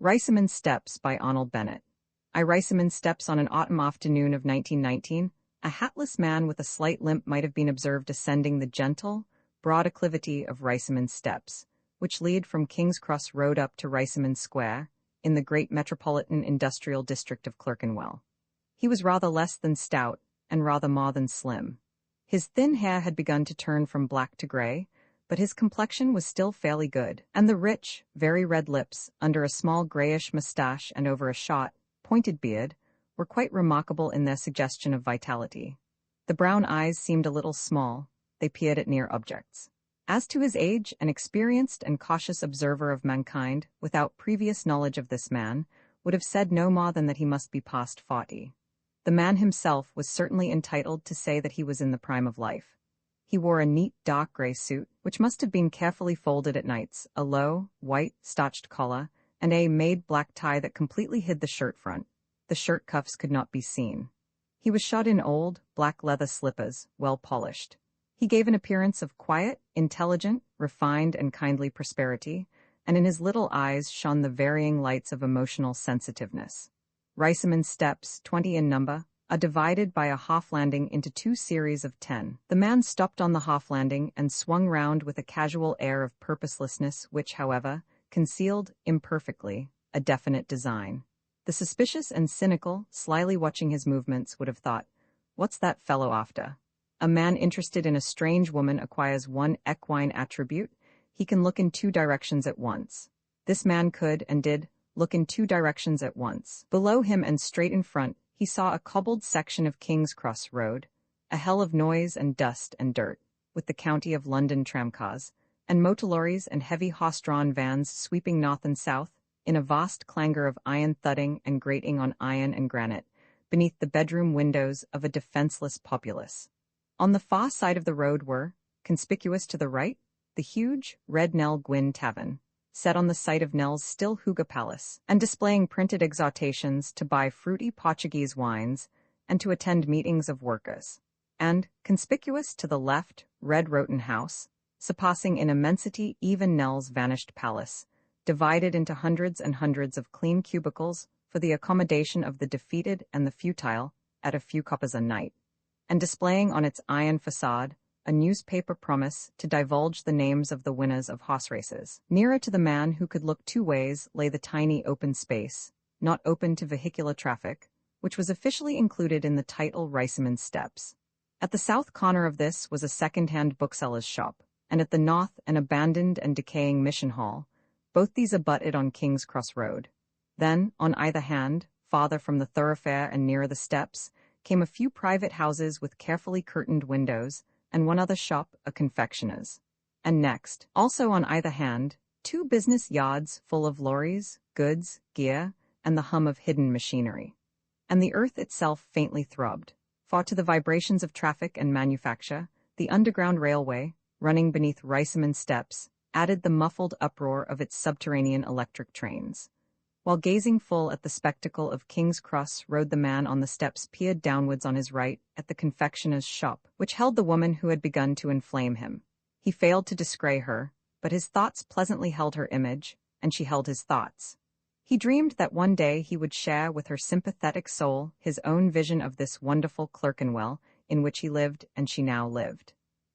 Riceyman Steps by Arnold Bennett. Riceyman steps on an autumn afternoon of 1919. A hatless man with a slight limp might have been observed ascending the gentle, broad acclivity of Riceyman Steps, which lead from King's Cross Road up to Riceyman Square, in the great metropolitan industrial district of Clerkenwell. He was rather less than stout, and rather more than slim. His thin hair had begun to turn from black to grey, but his complexion was still fairly good, and the rich, very red lips, under a small greyish moustache and over a short, pointed beard, were quite remarkable in their suggestion of vitality. The brown eyes seemed a little small, they peered at near objects. As to his age, an experienced and cautious observer of mankind, without previous knowledge of this man, would have said no more than that he must be past 40. The man himself was certainly entitled to say that he was in the prime of life. He wore a neat dark grey suit, which must have been carefully folded at nights, a low, white, starched collar, and a made black tie that completely hid the shirt front. The shirt cuffs could not be seen. He was shod in old, black leather slippers, well polished. He gave an appearance of quiet, intelligent, refined and kindly prosperity, and in his little eyes shone the varying lights of emotional sensitiveness. Riceyman Steps, 20 in number, are divided by a half-landing into 2 series of 10. The man stopped on the half-landing and swung round with a casual air of purposelessness which, however, concealed, imperfectly, a definite design. The suspicious and cynical, slyly watching his movements, would have thought, "What's that fellow after?" A man interested in a strange woman acquires one equine attribute: he can look in 2 directions at once. This man could, and did, look in 2 directions at once. Below him and straight in front, he saw a cobbled section of King's Cross Road, a hell of noise and dust and dirt, with the County of London tramcars, and motor lorries and heavy horse-drawn vans sweeping north and south, in a vast clangor of iron thudding and grating on iron and granite, beneath the bedroom windows of a defenseless populace. On the far side of the road were, conspicuous to the right, the huge, red Nell Gwynn Tavern, set on the site of Nell's still Huga Palace, and displaying printed exhortations to buy fruity Portuguese wines and to attend meetings of workers. And, conspicuous to the left, Red Roten House, surpassing in immensity even Nell's vanished palace, divided into hundreds and hundreds of clean cubicles for the accommodation of the defeated and the futile, at a few coppers a night, and displaying on its iron facade a newspaper promise to divulge the names of the winners of horse races. Nearer to the man who could look 2 ways lay the tiny open space, not open to vehicular traffic, which was officially included in the title Riceyman Steps. At the south corner of this was a second-hand bookseller's shop, and at the north an abandoned and decaying mission hall. Both these abutted on King's Cross Road. Then, on either hand, farther from the thoroughfare and nearer the steps, came a few private houses with carefully curtained windows, and one other shop, a confectioner's. And next, also on either hand, 2 business yards full of lorries, goods, gear, and the hum of hidden machinery. And the earth itself faintly throbbed, for to the vibrations of traffic and manufacture, the underground railway, running beneath Riceyman Steps, added the muffled uproar of its subterranean electric trains. While gazing full at the spectacle of King's Cross Road, the man on the steps peered downwards on his right at the confectioner's shop, which held the woman who had begun to inflame him. He failed to descry her, but his thoughts pleasantly held her image, and she held his thoughts. He dreamed that one day he would share with her sympathetic soul his own vision of this wonderful Clerkenwell in which he lived and she now lived.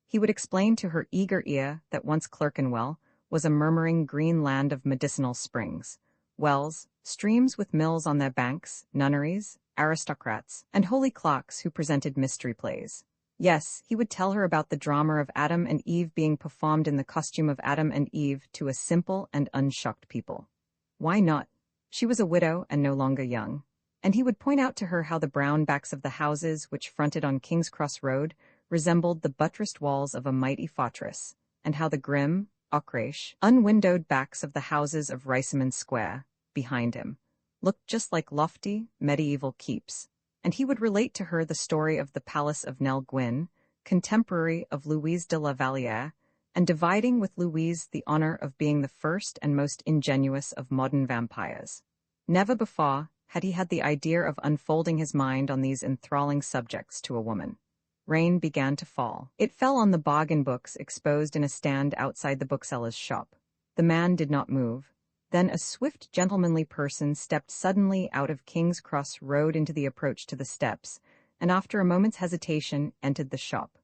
He would explain to her eager ear that once Clerkenwell was a murmuring green land of medicinal springs, wells, streams with mills on their banks, nunneries, aristocrats, and holy clocks who presented mystery plays. Yes, he would tell her about the drama of Adam and Eve being performed in the costume of Adam and Eve to a simple and unshocked people. Why not? She was a widow and no longer young. And he would point out to her how the brown backs of the houses which fronted on King's Cross Road resembled the buttressed walls of a mighty fortress, and how the grim, ochreish, unwindowed backs of the houses of Riceyman Square, behind him, looked just like lofty, medieval keeps, and he would relate to her the story of the Palace of Nell Gwynn, contemporary of Louise de la Vallière, and dividing with Louise the honor of being the first and most ingenuous of modern vampires. Never before had he had the idea of unfolding his mind on these enthralling subjects to a woman. Rain began to fall. It fell on the bargain books exposed in a stand outside the bookseller's shop. The man did not move, Then a swift gentlemanly person stepped suddenly out of King's Cross Road into the approach to the steps, and after a moment's hesitation entered the shop.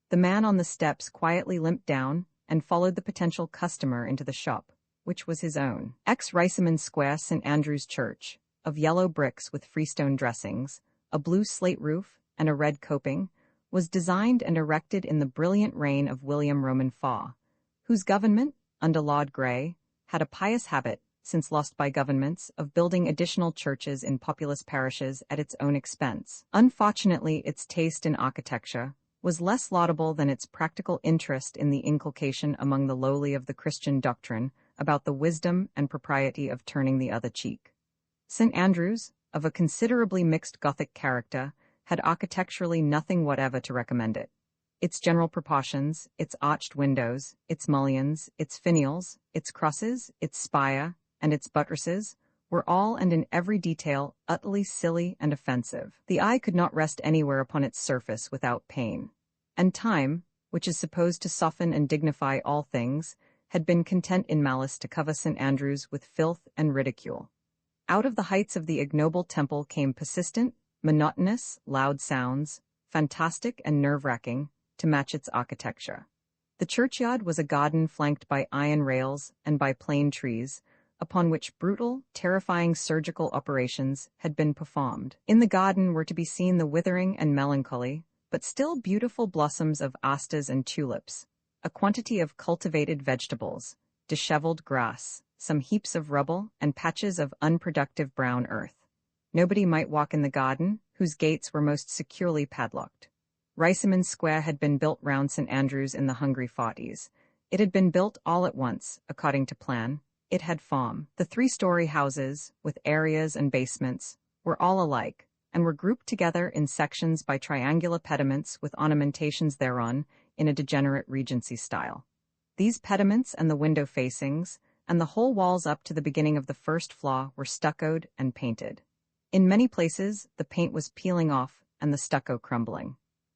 The man on the steps quietly limped down and followed the potential customer into the shop, which was his own. Riceyman Square, St. Andrew's Church, of yellow bricks with freestone dressings, a blue slate roof, and a red coping, was designed and erected in the brilliant reign of William Roman Faw, whose government, under Lord Grey, had a pious habit, since lost by governments, of building additional churches in populous parishes at its own expense. Unfortunately, its taste in architecture was less laudable than its practical interest in the inculcation among the lowly of the Christian doctrine about the wisdom and propriety of turning the other cheek. St. Andrew's, of a considerably mixed Gothic character, had architecturally nothing whatever to recommend it. Its general proportions, its arched windows, its mullions, its finials, its crosses, its spire, and its buttresses were all and in every detail utterly silly and offensive. The eye could not rest anywhere upon its surface without pain. And time, which is supposed to soften and dignify all things, had been content in malice to cover St. Andrew's with filth and ridicule. Out of the heights of the ignoble temple came persistent, monotonous, loud sounds, fantastic and nerve-wracking, to match its architecture. The churchyard was a garden flanked by iron rails and by plane trees, upon which brutal, terrifying surgical operations had been performed. In the garden were to be seen the withering and melancholy, but still beautiful blossoms of asters and tulips, a quantity of cultivated vegetables, disheveled grass, some heaps of rubble, and patches of unproductive brown earth. Nobody might walk in the garden, whose gates were most securely padlocked. Riceyman Square had been built round St. Andrew's in the hungry 40s. It had been built all at once, according to plan. It had form. The 3-story houses, with areas and basements, were all alike, and were grouped together in sections by triangular pediments with ornamentations thereon in a degenerate Regency style. These pediments and the window facings, and the whole walls up to the beginning of the first floor were stuccoed and painted. In many places, the paint was peeling off and the stucco crumbling.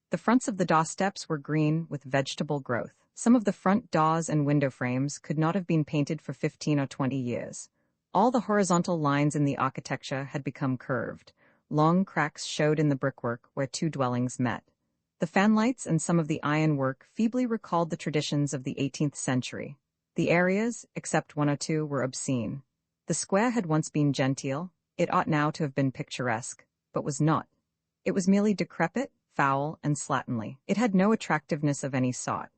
The fronts of the doorsteps were green with vegetable growth. Some of the front doors and window frames could not have been painted for 15 or 20 years. All the horizontal lines in the architecture had become curved. Long cracks showed in the brickwork where 2 dwellings met. The fanlights and some of the ironwork feebly recalled the traditions of the 18th century. The areas, except 1 or 2, were obscene. The square had once been genteel. It ought now to have been picturesque, but was not. It was merely decrepit, foul, and slatternly. It had no attractiveness of any sort.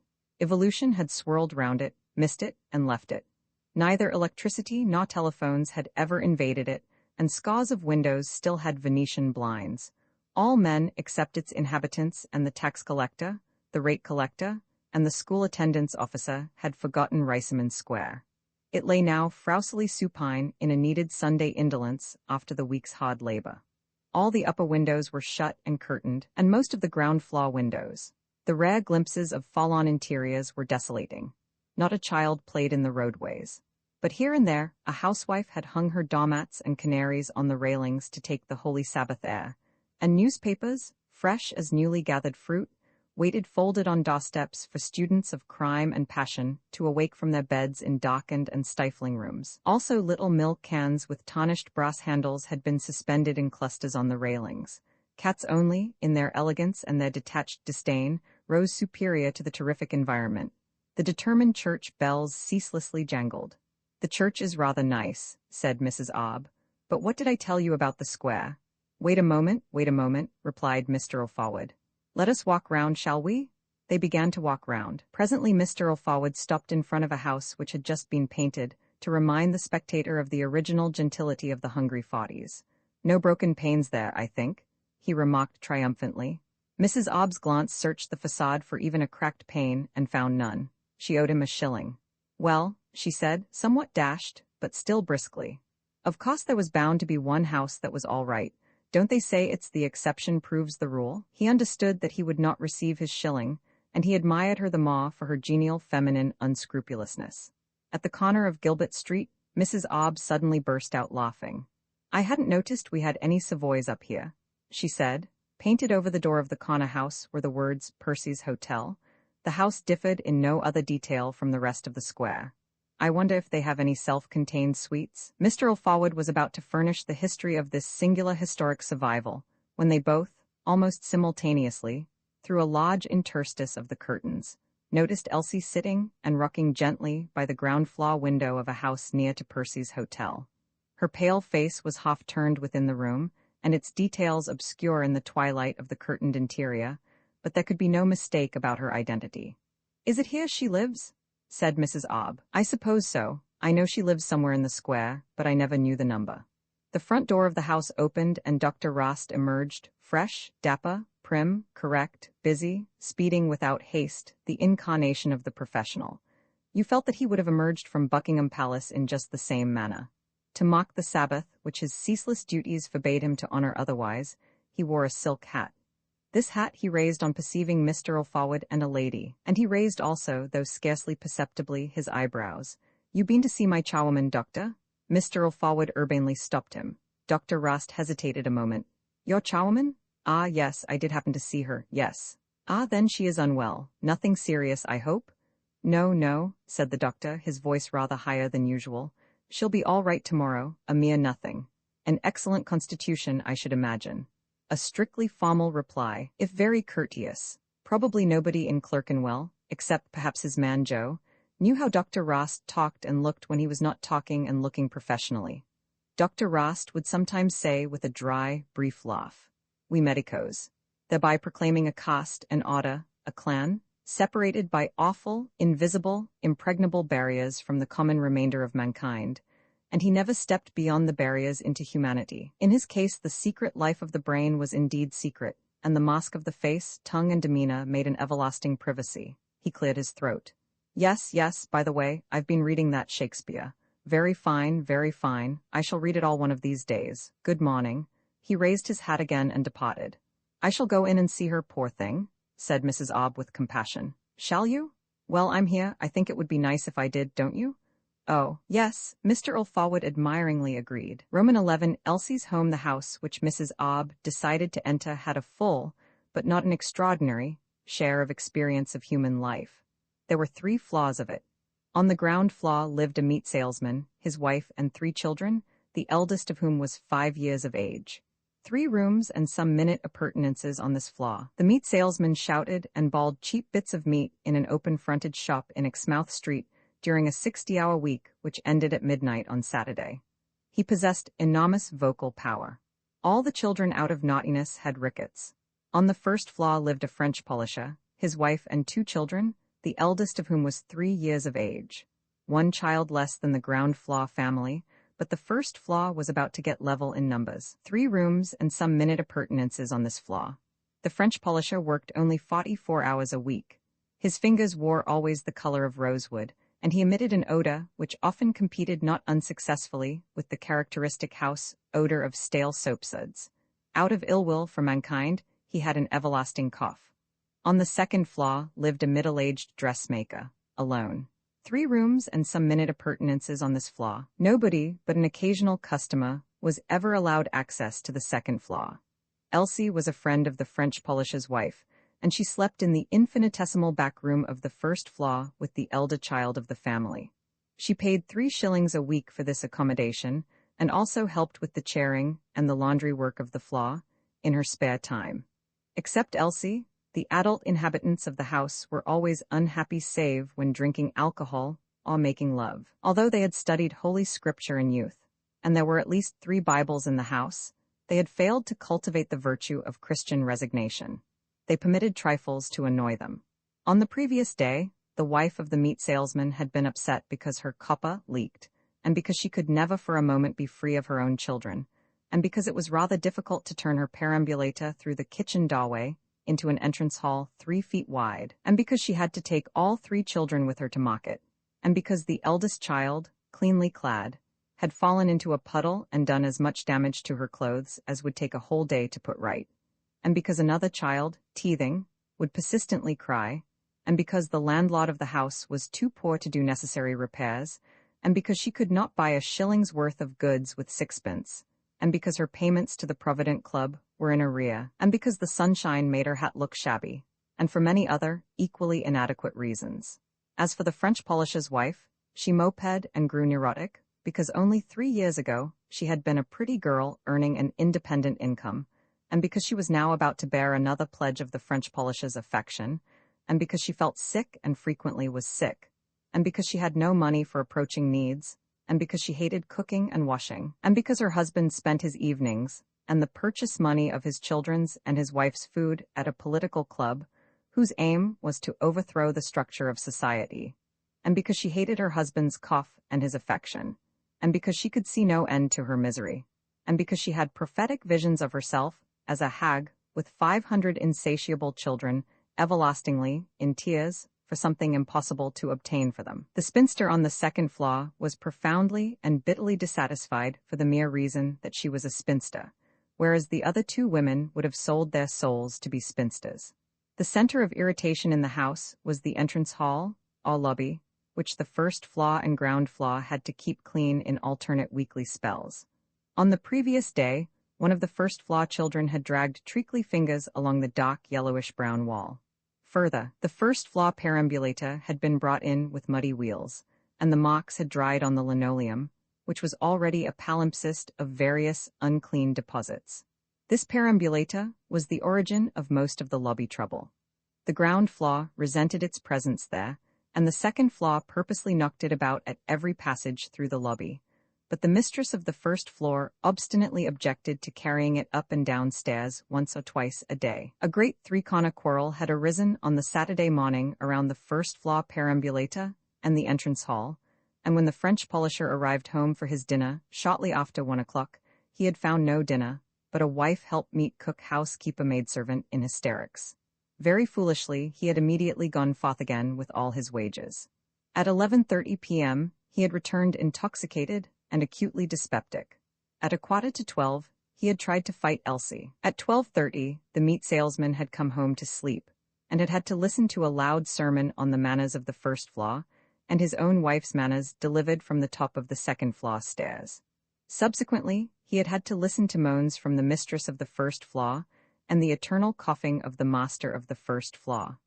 Evolution had swirled round it, missed it, and left it. Neither electricity nor telephones had ever invaded it, and scores of windows still had Venetian blinds. All men except its inhabitants and the tax collector, the rate collector, and the school attendance officer had forgotten Riceyman Square. It lay now frowsily supine in a needed Sunday indolence after the week's hard labor. All the upper windows were shut and curtained, and most of the ground floor windows. The rare glimpses of fall-on interiors were desolating. Not a child played in the roadways. But here and there, a housewife had hung her doormats and canaries on the railings to take the holy Sabbath air, and newspapers, fresh as newly gathered fruit, waited folded on doorsteps for students of crime and passion to awake from their beds in darkened and stifling rooms. Also, little milk cans with tarnished brass handles had been suspended in clusters on the railings. Cats only, in their elegance and their detached disdain, rose superior to the terrific environment. The determined church bells ceaselessly jangled. "The church is rather nice," said Mrs. Obb. "But what did I tell you about the square?" Wait a moment," replied Mr. O'Forward. "Let us walk round, shall we?" They began to walk round. Presently Mr. O'Forward stopped in front of a house which had just been painted, to remind the spectator of the original gentility of the hungry 40s. "No broken panes there, I think," he remarked triumphantly. Mrs. Obb's glance searched the facade for even a cracked pane and found none. She owed him a shilling. "Well," she said, somewhat dashed, but still briskly. "Of course there was bound to be one house that was all right. Don't they say it's the exception proves the rule?" He understood that he would not receive his shilling, and he admired her the more for her genial feminine unscrupulousness. At the corner of Gilbert Street, Mrs. Obb suddenly burst out laughing. "I hadn't noticed we had any Savoys up here," she said. Painted over the door of the corner house were the words Percy's Hotel. The house differed in no other detail from the rest of the square. I wonder if they have any self-contained suites. Mr. Alfawad was about to furnish the history of this singular historic survival, when they both, almost simultaneously, through a large interstice of the curtains, noticed Elsie sitting and rocking gently by the ground-floor window of a house near to Percy's hotel. Her pale face was half-turned within the room, and its details obscure in the twilight of the curtained interior, but there could be no mistake about her identity. "Is it here she lives?" said Mrs. Obb. "I suppose so. I know she lives somewhere in the square, but I never knew the number." The front door of the house opened and Dr. Rost emerged, fresh, dapper, prim, correct, busy, speeding without haste, the incarnation of the professional. You felt that he would have emerged from Buckingham Palace in just the same manner. To mock the Sabbath, which his ceaseless duties forbade him to honor otherwise, he wore a silk hat. This hat he raised on perceiving Mr. Alfawad and a lady, and he raised also, though scarcely perceptibly, his eyebrows. "You been to see my charwoman, doctor?" Mr. Alfawad urbanely stopped him. Dr. Rost hesitated a moment. "Your charwoman? Ah, yes, I did happen to see her, yes. Ah, then she is unwell. Nothing serious, I hope?" "No, no," said the doctor, his voice rather higher than usual. "She'll be all right tomorrow, a mere nothing. An excellent constitution, I should imagine." A strictly formal reply, if very courteous. Probably nobody in Clerkenwell, except perhaps his man Joe, knew how Dr. Rost talked and looked when he was not talking and looking professionally. Dr. Rost would sometimes say with a dry, brief laugh, "We medicos," thereby proclaiming a caste, an order, a clan, separated by awful, invisible, impregnable barriers from the common remainder of mankind, and he never stepped beyond the barriers into humanity. In his case, the secret life of the brain was indeed secret, and the mask of the face, tongue, and demeanor made an everlasting privacy. He cleared his throat. Yes, by the way, I've been reading that Shakespeare. Very fine, very fine. I shall read it all one of these days. Good morning." He raised his hat again and departed. "I shall go in and see her, poor thing," said Mrs. Obb with compassion. "Shall you?" "Well, I'm here. I think it would be nice if I did, don't you?" "Oh, yes," Mr. Alfawad admiringly agreed. Roman 11, Elsie's home, the house which Mrs. Obb decided to enter, had a full, but not an extraordinary, share of experience of human life. There were 3 floors of it. On the ground floor lived a meat salesman, his wife, and 3 children, the eldest of whom was 5 years of age. 3 rooms and some minute appurtenances on this floor. The meat salesman shouted and bawled cheap bits of meat in an open-fronted shop in Exmouth Street during a 60-hour week which ended at midnight on Saturday. He possessed enormous vocal power. All the children out of naughtiness had rickets. On the first floor lived a French polisher, his wife and 2 children, the eldest of whom was 3 years of age. 1 child less than the ground floor family, but the first floor was about to get level in numbers. 3 rooms and some minute appurtenances on this floor. The French polisher worked only 44 hours a week. His fingers wore always the color of rosewood, and he emitted an odor which often competed not unsuccessfully with the characteristic house odor of stale soapsuds. Out of ill will for mankind, he had an everlasting cough. On the second floor lived a middle-aged dressmaker, alone. 3 rooms and some minute appurtenances on this floor. Nobody but an occasional customer was ever allowed access to the second floor. Elsie was a friend of the French polisher's wife, and she slept in the infinitesimal back room of the first floor with the elder child of the family. She paid 3 shillings a week for this accommodation, and also helped with the chairing and the laundry work of the floor in her spare time. Except Elsie, the adult inhabitants of the house were always unhappy save when drinking alcohol or making love. Although they had studied Holy Scripture in youth, and there were at least 3 Bibles in the house, they had failed to cultivate the virtue of Christian resignation. They permitted trifles to annoy them. On the previous day, the wife of the meat salesman had been upset because her copper leaked, and because she could never for a moment be free of her own children, and because it was rather difficult to turn her perambulator through the kitchen doorway into an entrance hall 3 feet wide, and because she had to take all 3 children with her to market, and because the eldest child, cleanly clad, had fallen into a puddle and done as much damage to her clothes as would take a whole day to put right, and because another child, teething, would persistently cry, and because the landlord of the house was too poor to do necessary repairs, and because she could not buy a shilling's worth of goods with 6pence, and because her payments to the Provident Club were in arrear, and because the sunshine made her hat look shabby, and for many other, equally inadequate reasons. As for the French polisher's wife, she moped and grew neurotic, because only 3 years ago she had been a pretty girl earning an independent income, and because she was now about to bear another pledge of the French Polish's affection, and because she felt sick and frequently was sick, and because she had no money for approaching needs, and because she hated cooking and washing, and because her husband spent his evenings and the purchase money of his children's and his wife's food at a political club whose aim was to overthrow the structure of society, and because she hated her husband's cough and his affection, and because she could see no end to her misery, and because she had prophetic visions of herself as a hag with 500 insatiable children everlastingly in tears for something impossible to obtain for them. The spinster on the second floor was profoundly and bitterly dissatisfied for the mere reason that she was a spinster, whereas the other two women would have sold their souls to be spinsters. The center of irritation in the house was the entrance hall, or lobby, which the first floor and ground floor had to keep clean in alternate weekly spells. On the previous day, one of the first floor children had dragged treacly fingers along the dark yellowish-brown wall. Further, the first floor perambulator had been brought in with muddy wheels, and the marks had dried on the linoleum, which was already a palimpsest of various unclean deposits. This perambulator was the origin of most of the lobby trouble. The ground floor resented its presence there, and the second floor purposely knocked it about at every passage through the lobby. But the mistress of the first floor obstinately objected to carrying it up and down stairs once or twice a day. A great three-corner quarrel had arisen on the Saturday morning around the first floor perambulator and the entrance hall, and when the French polisher arrived home for his dinner shortly after 1 o'clock, he had found no dinner, but a wife help-meet cook housekeeper maidservant in hysterics. Very foolishly, he had immediately gone forth again with all his wages. At 11:30 p.m., he had returned intoxicated and acutely dyspeptic. At 11:45, he had tried to fight Elsie. At 12:30, the meat salesman had come home to sleep, and had had to listen to a loud sermon on the manners of the first floor, and his own wife's manners delivered from the top of the second floor stairs. Subsequently, he had had to listen to moans from the mistress of the first floor, and the eternal coughing of the master of the first floor.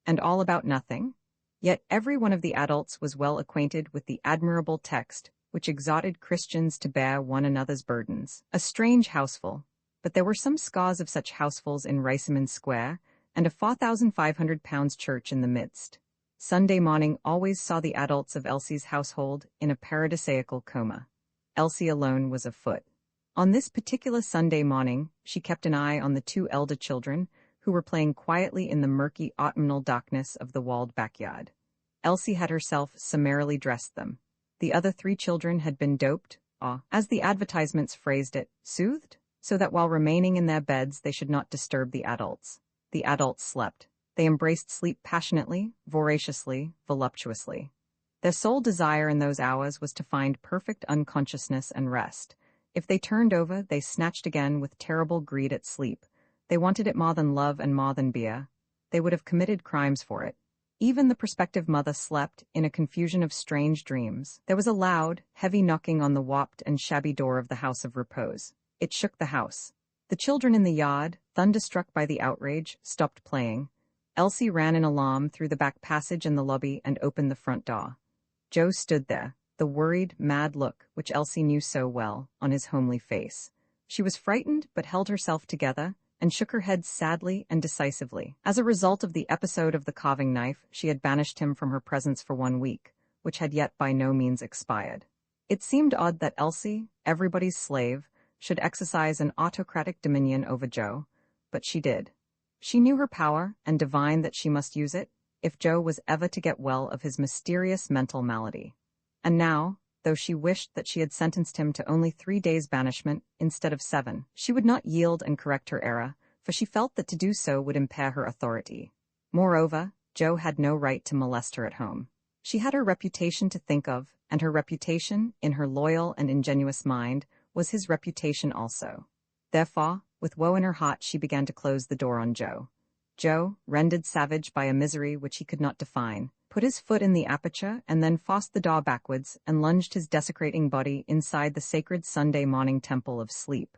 And all about nothing? Yet every one of the adults was well acquainted with the admirable text which exhorted Christians to bear one another's burdens. A strange houseful, but there were some scores of such housefuls in Riceyman Square, and a 4,500 pounds church in the midst. Sunday morning always saw the adults of Elsie's household in a paradisaical coma. Elsie alone was afoot. On this particular Sunday morning, she kept an eye on the two elder children, who were playing quietly in the murky autumnal darkness of the walled backyard. Elsie had herself summarily dressed them. The other 3 children had been doped, or, as the advertisements phrased it, soothed, so that while remaining in their beds they should not disturb the adults. The adults slept. They embraced sleep passionately, voraciously, voluptuously. Their sole desire in those hours was to find perfect unconsciousness and rest. If they turned over, they snatched again with terrible greed at sleep. They wanted it more than love and more than beer. They would have committed crimes for it. Even the prospective mother slept in a confusion of strange dreams. There was a loud, heavy knocking on the warped and shabby door of the house of repose. It shook the house. The children in the yard, thunderstruck by the outrage, stopped playing. Elsie ran in alarm through the back passage and the lobby and opened the front door. Joe stood there, the worried, mad look which Elsie knew so well, on his homely face. She was frightened but held herself together, and shook her head sadly and decisively. As a result of the episode of the carving knife, she had banished him from her presence for 1 week, which had yet by no means expired. It seemed odd that Elsie, everybody's slave, should exercise an autocratic dominion over Joe, but she did. She knew her power and divined that she must use it, if Joe was ever to get well of his mysterious mental malady. And now, though she wished that she had sentenced him to only 3 days' banishment instead of 7, she would not yield and correct her error, for she felt that to do so would impair her authority. Moreover, Joe had no right to molest her at home. She had her reputation to think of, and her reputation, in her loyal and ingenuous mind, was his reputation also. Therefore, with woe in her heart, she began to close the door on Joe. Joe, rendered savage by a misery which he could not define, put his foot in the aperture and then forced the door backwards and lunged his desecrating body inside the sacred Sunday morning temple of sleep,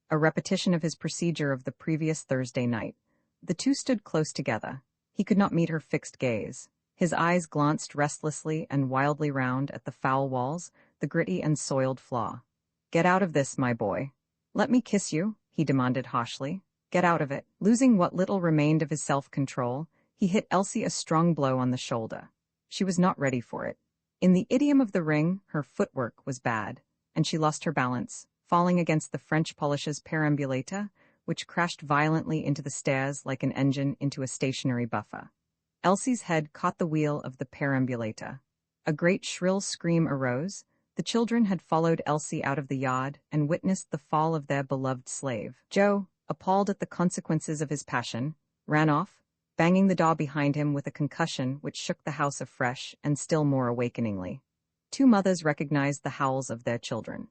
a repetition of his procedure of the previous Thursday night. The two stood close together. He could not meet her fixed gaze. His eyes glanced restlessly and wildly round at the foul walls, the gritty and soiled floor. "Get out of this, my boy." "Let me kiss you," he demanded harshly. "Get out of it." Losing what little remained of his self-control, he hit Elsie a strong blow on the shoulder. She was not ready for it. In the idiom of the ring, her footwork was bad, and she lost her balance, falling against the French polisher's perambulator, which crashed violently into the stairs like an engine into a stationary buffer. Elsie's head caught the wheel of the perambulator. A great shrill scream arose. The children had followed Elsie out of the yard and witnessed the fall of their beloved slave. Joe, appalled at the consequences of his passion, ran off, banging the door behind him with a concussion which shook the house afresh and still more awakeningly. Two mothers recognized the howls of their children.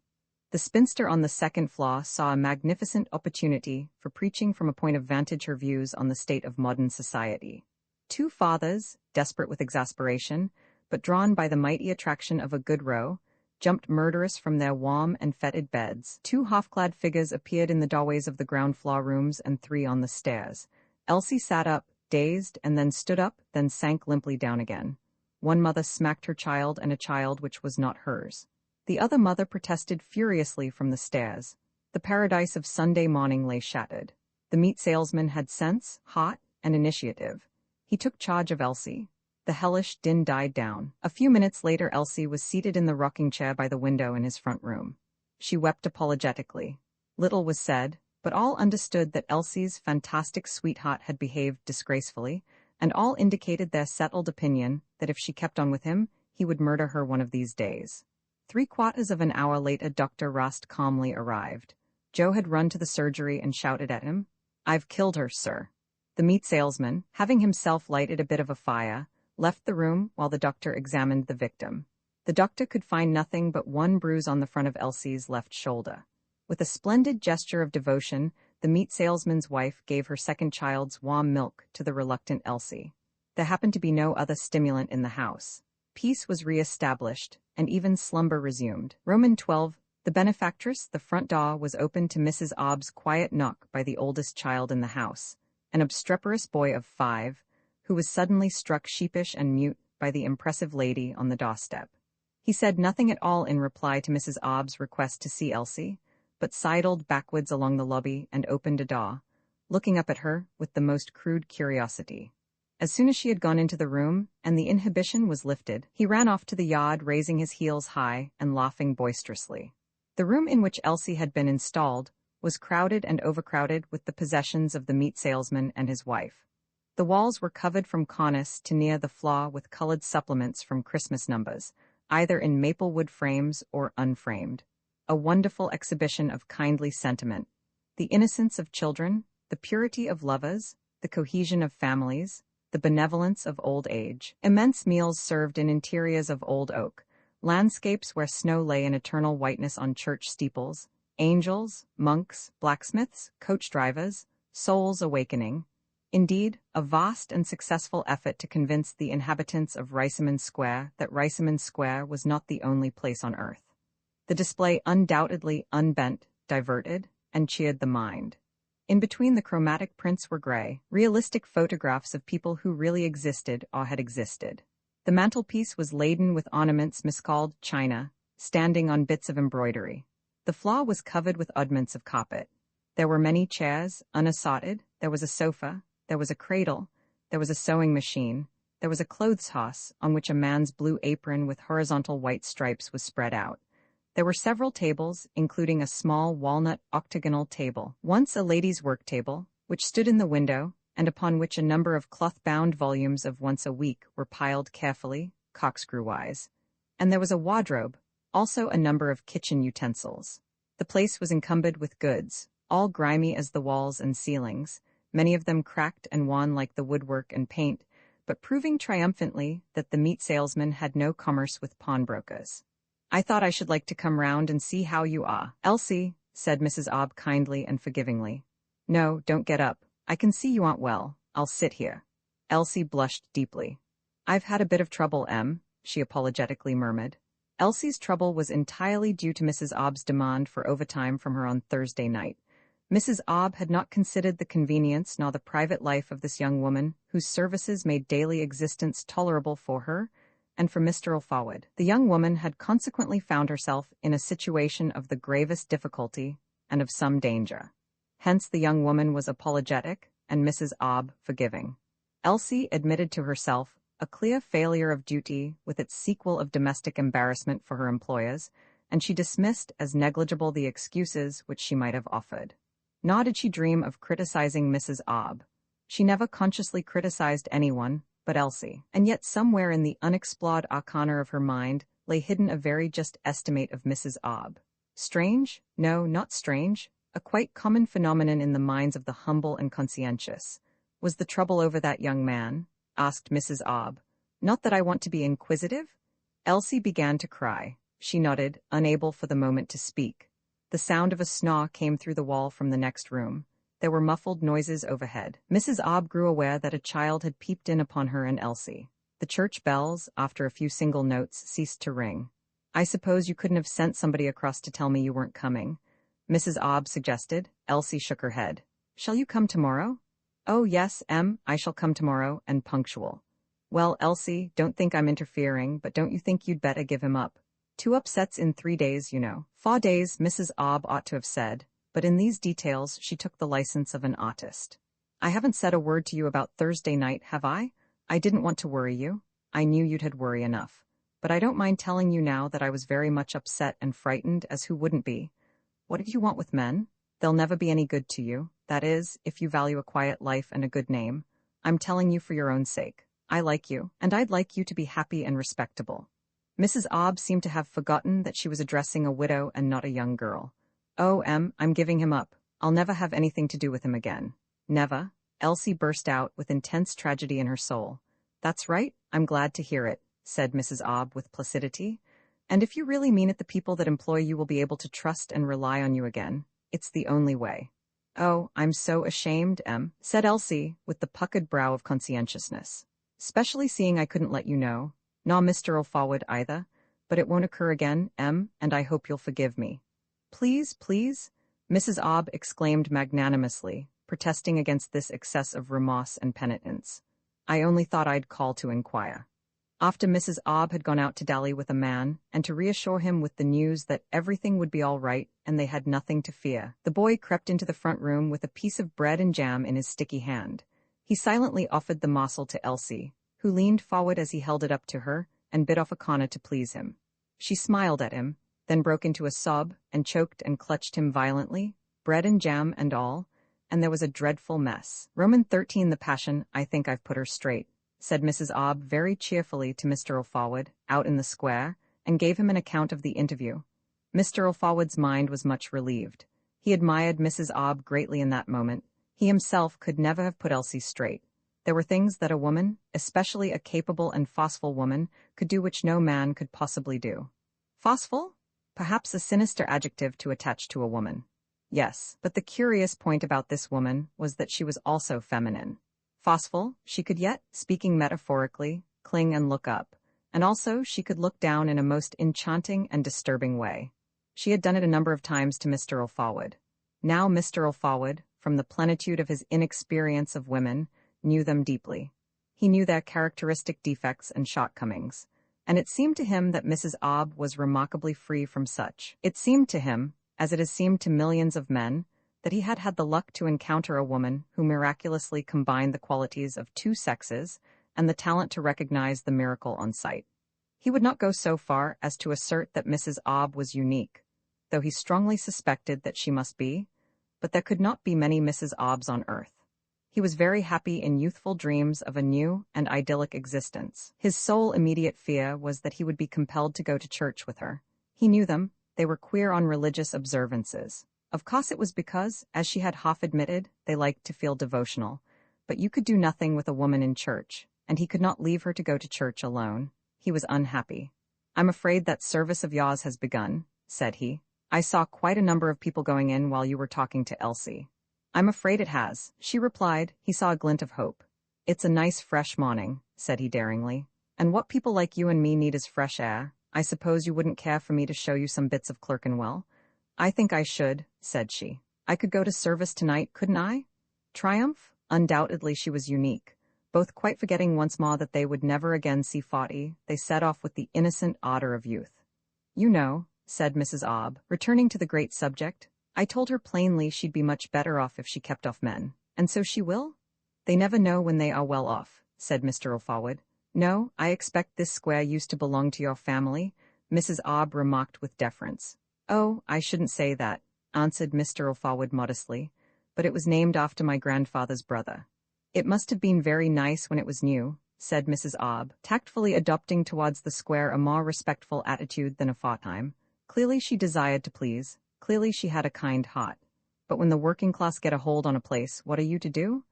The spinster on the second floor saw a magnificent opportunity for preaching from a point of vantage her views on the state of modern society. Two fathers, desperate with exasperation, but drawn by the mighty attraction of a good row, jumped murderous from their warm and fetid beds. Two half-clad figures appeared in the doorways of the ground floor rooms and three on the stairs. Elsie sat up, dazed, and then stood up, then sank limply down again. One mother smacked her child and a child which was not hers. The other mother protested furiously from the stairs. The paradise of Sunday morning lay shattered. The meat salesman had sense, heart, and initiative. He took charge of Elsie. The hellish din died down. A few minutes later Elsie was seated in the rocking chair by the window in his front room. She wept apologetically. Little was said, but all understood that Elsie's fantastic sweetheart had behaved disgracefully, and all indicated their settled opinion that if she kept on with him, he would murder her one of these days. 3/4 of an hour later Dr. Rost calmly arrived. Joe had run to the surgery and shouted at him, "I've killed her, sir." The meat salesman, having himself lighted a bit of a fire, left the room while the doctor examined the victim. The doctor could find nothing but one bruise on the front of Elsie's left shoulder. With a splendid gesture of devotion, the meat salesman's wife gave her second child's warm milk to the reluctant Elsie. There happened to be no other stimulant in the house. Peace was re-established, and even slumber resumed. Roman 12, the benefactress, the front door was opened to Mrs. Obb's quiet knock by the oldest child in the house, an obstreperous boy of 5, who was suddenly struck sheepish and mute by the impressive lady on the doorstep. He said nothing at all in reply to Mrs. Obb's request to see Elsie, but sidled backwards along the lobby and opened a door, looking up at her with the most crude curiosity. As soon as she had gone into the room and the inhibition was lifted, he ran off to the yard, raising his heels high and laughing boisterously. The room in which Elsie had been installed was crowded and overcrowded with the possessions of the meat salesman and his wife. The walls were covered from cornice to near the floor with colored supplements from Christmas numbers, either in maple wood frames or unframed. A wonderful exhibition of kindly sentiment, the innocence of children, the purity of lovers, the cohesion of families, the benevolence of old age. Immense meals served in interiors of old oak, landscapes where snow lay in eternal whiteness on church steeples, angels, monks, blacksmiths, coach drivers, souls awakening. Indeed, a vast and successful effort to convince the inhabitants of Riceyman Square that Riceyman Square was not the only place on earth. The display undoubtedly unbent, diverted, and cheered the mind. In between the chromatic prints were gray, realistic photographs of people who really existed or had existed. The mantelpiece was laden with ornaments miscalled china, standing on bits of embroidery. The floor was covered with oddments of carpet. There were many chairs, unassorted, there was a sofa, there was a cradle, there was a sewing machine, there was a clothes horse on which a man's blue apron with horizontal white stripes was spread out. There were several tables, including a small walnut octagonal table, once a lady's work table, which stood in the window, and upon which a number of cloth-bound volumes of Once a Week were piled carefully, corkscrew-wise. And there was a wardrobe, also a number of kitchen utensils. The place was encumbered with goods, all grimy as the walls and ceilings, many of them cracked and worn like the woodwork and paint, but proving triumphantly that the meat salesman had no commerce with pawnbrokers. "I thought I should like to come round and see how you are." "Elsie," said Mrs. Obb kindly and forgivingly. "No, don't get up. I can see you aren't well. I'll sit here." Elsie blushed deeply. "I've had a bit of trouble, Em," she apologetically murmured. Elsie's trouble was entirely due to Mrs. Obb's demand for overtime from her on Thursday night. Mrs. Obb had not considered the convenience nor the private life of this young woman, whose services made daily existence tolerable for her and for Mr. Ulfawad. The young woman had consequently found herself in a situation of the gravest difficulty and of some danger. Hence the young woman was apologetic, and Mrs. Obb forgiving. Elsie admitted to herself a clear failure of duty with its sequel of domestic embarrassment for her employers, and she dismissed as negligible the excuses which she might have offered. Nor did she dream of criticizing Mrs. Obb. She never consciously criticized anyone but Elsie, and yet somewhere in the unexplored arcana of her mind lay hidden a very just estimate of Mrs. Obb. Strange? No, not strange. A quite common phenomenon in the minds of the humble and conscientious. Was the trouble over that young man? Asked Mrs. Obb. Not that I want to be inquisitive. Elsie began to cry. She nodded, unable for the moment to speak. The sound of a snore came through the wall from the next room. There were muffled noises overhead. Mrs. Obb grew aware that a child had peeped in upon her and Elsie. The church bells, after a few single notes, ceased to ring. I suppose you couldn't have sent somebody across to tell me you weren't coming, Mrs. Obb suggested. Elsie shook her head. Shall you come tomorrow? Oh, yes, I shall come tomorrow, and punctual. Well, Elsie, don't think I'm interfering, but don't you think you'd better give him up? 2 upsets in 3 days, you know. 4 days, Mrs. Obb ought to have said, but in these details she took the license of an artist. I haven't said a word to you about Thursday night, have I? I didn't want to worry you. I knew you'd had worry enough. But I don't mind telling you now that I was very much upset and frightened, as who wouldn't be. What did you want with men? They'll never be any good to you. That is, if you value a quiet life and a good name. I'm telling you for your own sake. I like you, and I'd like you to be happy and respectable. Mrs. Obb seemed to have forgotten that she was addressing a widow and not a young girl. Oh, I'm giving him up. I'll never have anything to do with him again. Never? Elsie burst out with intense tragedy in her soul. That's right, I'm glad to hear it, said Mrs. Obb with placidity. And if you really mean it, the people that employ you will be able to trust and rely on you again. It's the only way. Oh, I'm so ashamed, said Elsie, with the puckered brow of conscientiousness. Especially seeing I couldn't let you know. Nor Mr. Ulfawad either. But it won't occur again, and I hope you'll forgive me. Please, please, Mrs. Obb exclaimed magnanimously, protesting against this excess of remorse and penitence. I only thought I'd call to inquire. After Mrs. Obb had gone out to dally with a man, and to reassure him with the news that everything would be all right and they had nothing to fear, the boy crept into the front room with a piece of bread and jam in his sticky hand. He silently offered the morsel to Elsie, who leaned forward as he held it up to her and bit off a corner to please him. She smiled at him, then broke into a sob and choked and clutched him violently, bread and jam and all, and there was a dreadful mess. Roman 13 the passion, I think I've put her straight, said Mrs. Obb very cheerfully to Mr. Ulfawad, out in the square, and gave him an account of the interview. Mr. Ulfawad's mind was much relieved. He admired Mrs. Obb greatly in that moment. He himself could never have put Elsie straight. There were things that a woman, especially a capable and forceful woman, could do which no man could possibly do. Forceful? Perhaps a sinister adjective to attach to a woman. Yes, but the curious point about this woman was that she was also feminine. Forceful, she could yet, speaking metaphorically, cling and look up, and also she could look down in a most enchanting and disturbing way. She had done it a number of times to Mr. Ulfawad. Now Mr. Ulfawad, from the plenitude of his inexperience of women, knew them deeply. He knew their characteristic defects and shortcomings, and it seemed to him that Mrs. Obb was remarkably free from such. It seemed to him, as it has seemed to millions of men, that he had had the luck to encounter a woman who miraculously combined the qualities of 2 sexes and the talent to recognize the miracle on sight. He would not go so far as to assert that Mrs. Obb was unique, though he strongly suspected that she must be, but there could not be many Mrs. Obbs on earth. He was very happy in youthful dreams of a new and idyllic existence. His sole immediate fear was that he would be compelled to go to church with her. He knew them. They were queer on religious observances. Of course it was because, as she had half admitted, they liked to feel devotional. But you could do nothing with a woman in church, and he could not leave her to go to church alone. He was unhappy. I'm afraid that service of yours has begun, said he. I saw quite a number of people going in while you were talking to Elsie. I'm afraid it has, she replied. He saw a glint of hope. It's a nice fresh morning, said he daringly. And what people like you and me need is fresh air. I suppose you wouldn't care for me to show you some bits of Clerkenwell? I think I should, said she. I could go to service tonight, couldn't I? Triumph? Undoubtedly she was unique. Both quite forgetting once more that they would never again see Fawty, they set off with the innocent ardor of youth. You know, said Mrs. Obb, returning to the great subject, I told her plainly she'd be much better off if she kept off men. And so she will? They never know when they are well off, said Mr. O'Forward. No, I expect this square used to belong to your family, Mrs. Obb remarked with deference. Oh, I shouldn't say that, answered Mr. O'Forward modestly, but it was named after my grandfather's brother. It must have been very nice when it was new, said Mrs. Obb, tactfully adopting towards the square a more respectful attitude than aforetime. Clearly she desired to please, clearly she had a kind heart. But when the working class get a hold on a place, what are you to do?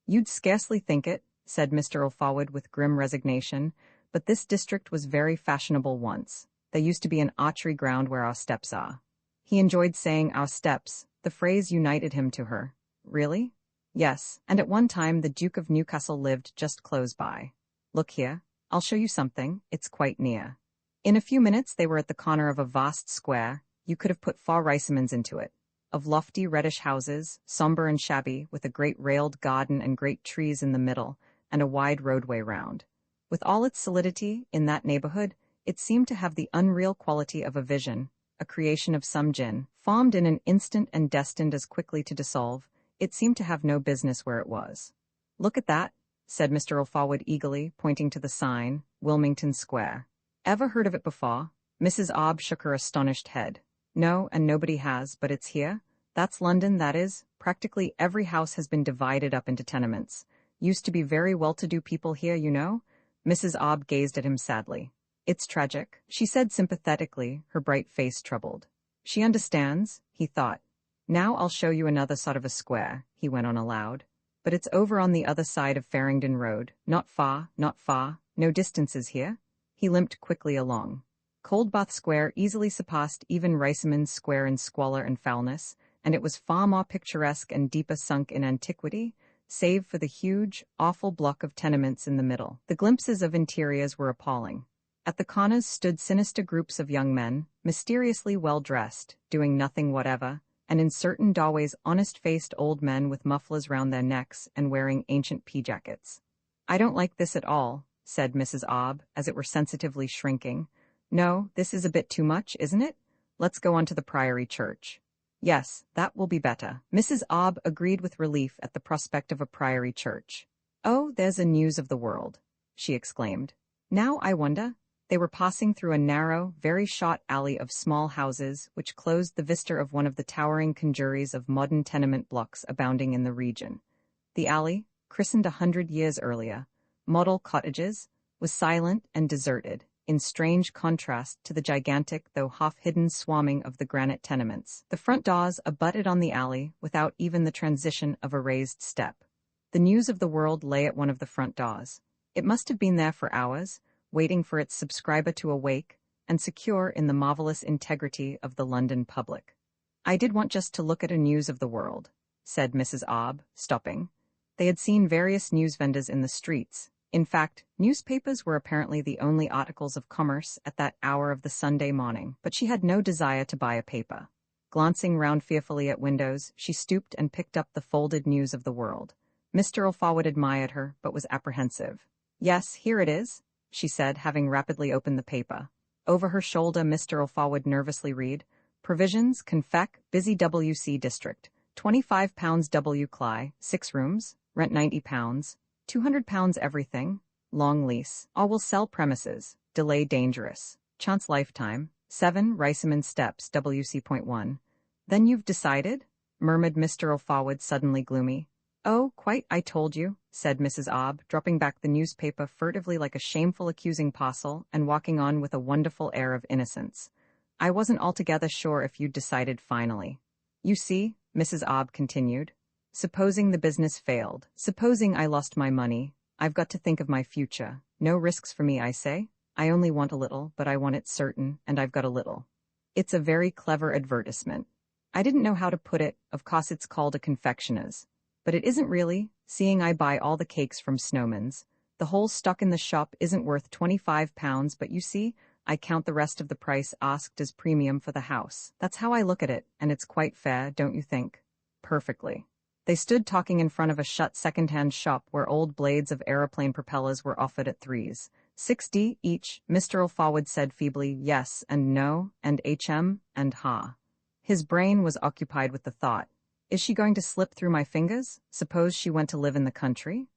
You'd scarcely think it, said Mr. O'Forward with grim resignation, but this district was very fashionable once. There used to be an archery ground where our steps are. He enjoyed saying our steps, the phrase united him to her. Really? Yes, and at one time the Duke of Newcastle lived just close by. Look here, I'll show you something, it's quite near. In a few minutes they were at the corner of a vast square, you could have put 4 Ricemans into it, of lofty reddish houses, sombre and shabby, with a great railed garden and great trees in the middle, and a wide roadway round. With all its solidity, in that neighborhood, it seemed to have the unreal quality of a vision, a creation of some jinn, formed in an instant and destined as quickly to dissolve. It seemed to have no business where it was. Look at that, said Mr. O'Forward eagerly, pointing to the sign, Wilmington Square. Ever heard of it before? Mrs. Obb shook her astonished head. No, and nobody has, but it's here. That's London, that is. Practically every house has been divided up into tenements. Used to be very well-to-do people here, you know. Mrs. Obb gazed at him sadly. It's tragic, she said sympathetically, her bright face troubled. She understands, he thought. Now I'll show you another sort of a square, he went on aloud. But it's over on the other side of Farringdon Road, not far, no distances here. He limped quickly along. Coldbath Square easily surpassed even Riceyman's Square in squalor and foulness, and it was far more picturesque and deeper sunk in antiquity, save for the huge, awful block of tenements in the middle. The glimpses of interiors were appalling. At the corners stood sinister groups of young men, mysteriously well-dressed, doing nothing whatever, and in certain doorways honest-faced old men with mufflers round their necks and wearing ancient pea-jackets. I don't like this at all, said Mrs. Obb, as it were sensitively shrinking. No, this is a bit too much, isn't it? Let's go on to the Priory Church. Yes, that will be better. Mrs. Obb agreed with relief at the prospect of a Priory Church. Oh, there's a news of the world, she exclaimed. Now I wonder. They were passing through a narrow, very short alley of small houses which closed the vista of one of the towering congeries of modern tenement blocks abounding in the region. The alley, christened 100 years earlier, Model Cottages, was silent and deserted, in strange contrast to the gigantic though half-hidden swarming of the granite tenements. The front doors abutted on the alley without even the transition of a raised step. The news of the world lay at one of the front doors. It must have been there for hours, waiting for its subscriber to awake, and secure in the marvelous integrity of the London public. I did want just to look at a news of the world, said Mrs. Obb, stopping. They had seen various news vendors in the streets. In fact, newspapers were apparently the only articles of commerce at that hour of the Sunday morning, but she had no desire to buy a paper. Glancing round fearfully at windows, she stooped and picked up the folded news of the world. Mr. O'Forward admired her, but was apprehensive. Yes, here it is, she said, having rapidly opened the paper. Over her shoulder, Mr. O'Forward nervously read, Provisions, Confec, Busy WC District, £25 W. Cly, 6 rooms, rent £90, £200 everything, long lease, all will sell premises, delay dangerous, chance lifetime, 7 Riceyman Steps, WC.1. Then you've decided? Murmured Mr. O'Forward, suddenly gloomy. Oh, quite, I told you, said Mrs. Obb, dropping back the newspaper furtively like a shameful accusing parcel and walking on with a wonderful air of innocence. I wasn't altogether sure if you'd decided finally. You see, Mrs. Obb continued, supposing the business failed, supposing I lost my money, I've got to think of my future. No risks for me, I say. I only want a little, but I want it certain, and I've got a little. It's a very clever advertisement. I didn't know how to put it, of course it's called a confectioner's. But it isn't really, seeing I buy all the cakes from Snowman's. The whole stock in the shop isn't worth £25, but you see, I count the rest of the price asked as premium for the house. That's how I look at it, and it's quite fair, don't you think? perfectly. They stood talking in front of a shut second-hand shop where old blades of aeroplane propellers were offered at 3s. 6d each. Mr. Alfawad said feebly, yes and no, and and ha. His brain was occupied with the thought, is she going to slip through my fingers? Suppose she went to live in the country?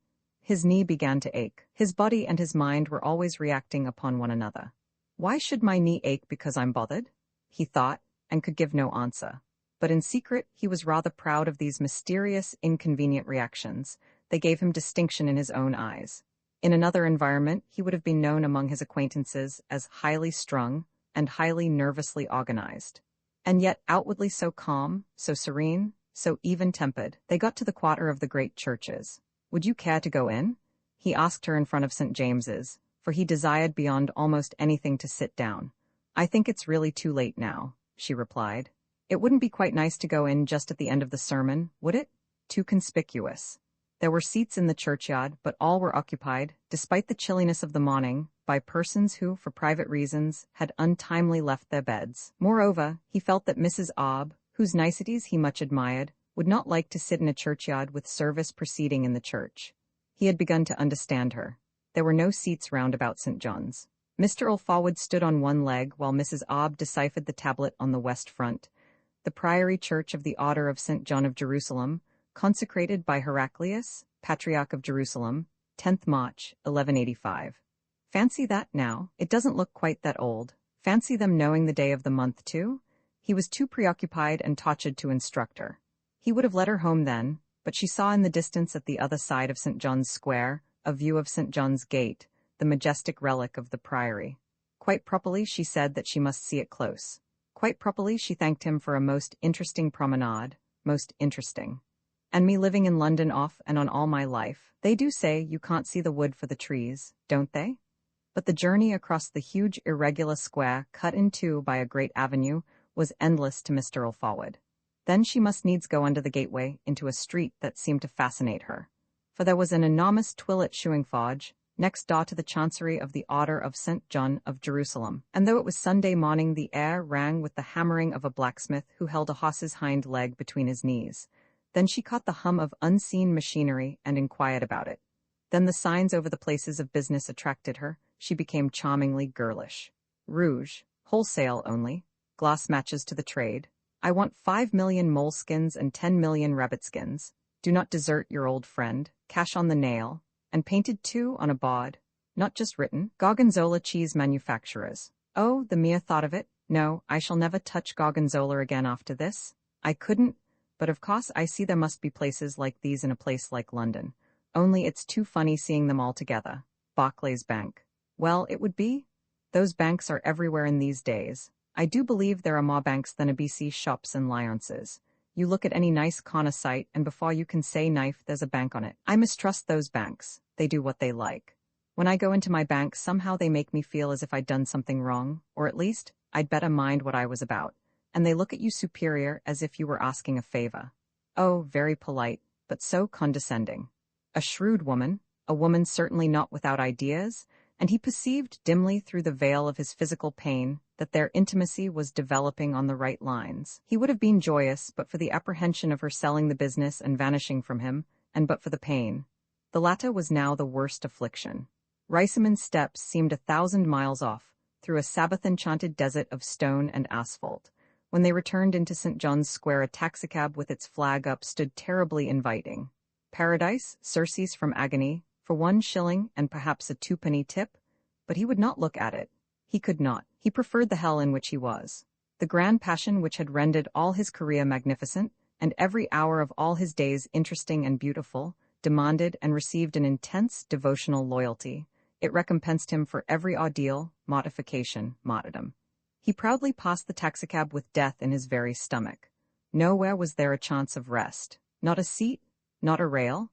His knee began to ache. His body and his mind were always reacting upon one another. Why should my knee ache because I'm bothered? He thought, and could give no answer. But in secret, he was rather proud of these mysterious, inconvenient reactions. They gave him distinction in his own eyes. In another environment, he would have been known among his acquaintances as highly strung and highly nervously organized. And yet outwardly so calm, so serene, so even-tempered. They got to the quarter of the great churches. Would you care to go in? He asked her in front of St. James's, for he desired beyond almost anything to sit down. I think it's really too late now, she replied. It wouldn't be quite nice to go in just at the end of the sermon, would it? Too conspicuous. There were seats in the churchyard, but all were occupied, despite the chilliness of the morning, by persons who, for private reasons, had untimely left their beds. Moreover, he felt that Mrs. Obb, whose niceties he much admired, would not like to sit in a churchyard with service proceeding in the church. He had begun to understand her. There were no seats round about St. John's. Mr. Alfawad stood on one leg while Mrs. Obb deciphered the tablet on the west front. The Priory Church of the Order of St. John of Jerusalem, consecrated by Heraclius, Patriarch of Jerusalem, 10th March, 1185. Fancy that now, it doesn't look quite that old. Fancy them knowing the day of the month too? He was too preoccupied and tortured to instruct her. He would have led her home then, but she saw in the distance at the other side of St. John's Square a view of St. John's Gate, the majestic relic of the Priory. Quite properly she said that she must see it close. Quite properly she thanked him for a most interesting promenade, most interesting. And me living in London off and on all my life. They do say you can't see the wood for the trees, don't they? But the journey across the huge irregular square cut in two by a great avenue was endless to Mr. Alfawad. Then she must needs go under the gateway into a street that seemed to fascinate her. For there was an enormous twillet shoeing forge, next door to the chancery of the Order of St. John of Jerusalem, and though it was Sunday morning the air rang with the hammering of a blacksmith who held a horse's hind leg between his knees. Then she caught the hum of unseen machinery and inquired about it. Then the signs over the places of business attracted her. She became charmingly girlish. Rouge, wholesale only, glass matches to the trade. I want 5 million moleskins and 10 million rabbitskins. Do not desert your old friend. Cash on the nail. And painted too on a board. Not just written. Gorgonzola cheese manufacturers. Oh, the mere thought of it. No, I shall never touch gorgonzola again after this. I couldn't. But of course I see there must be places like these in a place like London. Only it's too funny seeing them all together. Barclays Bank. Well, it would be. Those banks are everywhere in these days. I do believe there are more banks than ABC shops and liances. You look at any nice corner site, and before you can say knife, there's a bank on it. I mistrust those banks. They do what they like. When I go into my bank, somehow they make me feel as if I'd done something wrong, or at least, I'd better mind what I was about. And they look at you superior as if you were asking a favor. Oh, very polite, but so condescending. A shrewd woman, a woman certainly not without ideas, and he perceived dimly through the veil of his physical pain that their intimacy was developing on the right lines. He would have been joyous but for the apprehension of her selling the business and vanishing from him, and but for the pain. The latter was now the worst affliction. Riceyman's steps seemed 1,000 miles off, through a Sabbath-enchanted desert of stone and asphalt. When they returned into St. John's Square, a taxicab with its flag up stood terribly inviting. Paradise, surcease from agony, for 1 shilling and perhaps a 2-penny tip, but he would not look at it. He could not. He preferred the hell in which he was. The grand passion which had rendered all his career magnificent, and every hour of all his days interesting and beautiful, demanded and received an intense devotional loyalty. It recompensed him for every ordeal, mortification, martyrdom. He proudly passed the taxicab with death in his very stomach. Nowhere was there a chance of rest. Not a seat, not a rail.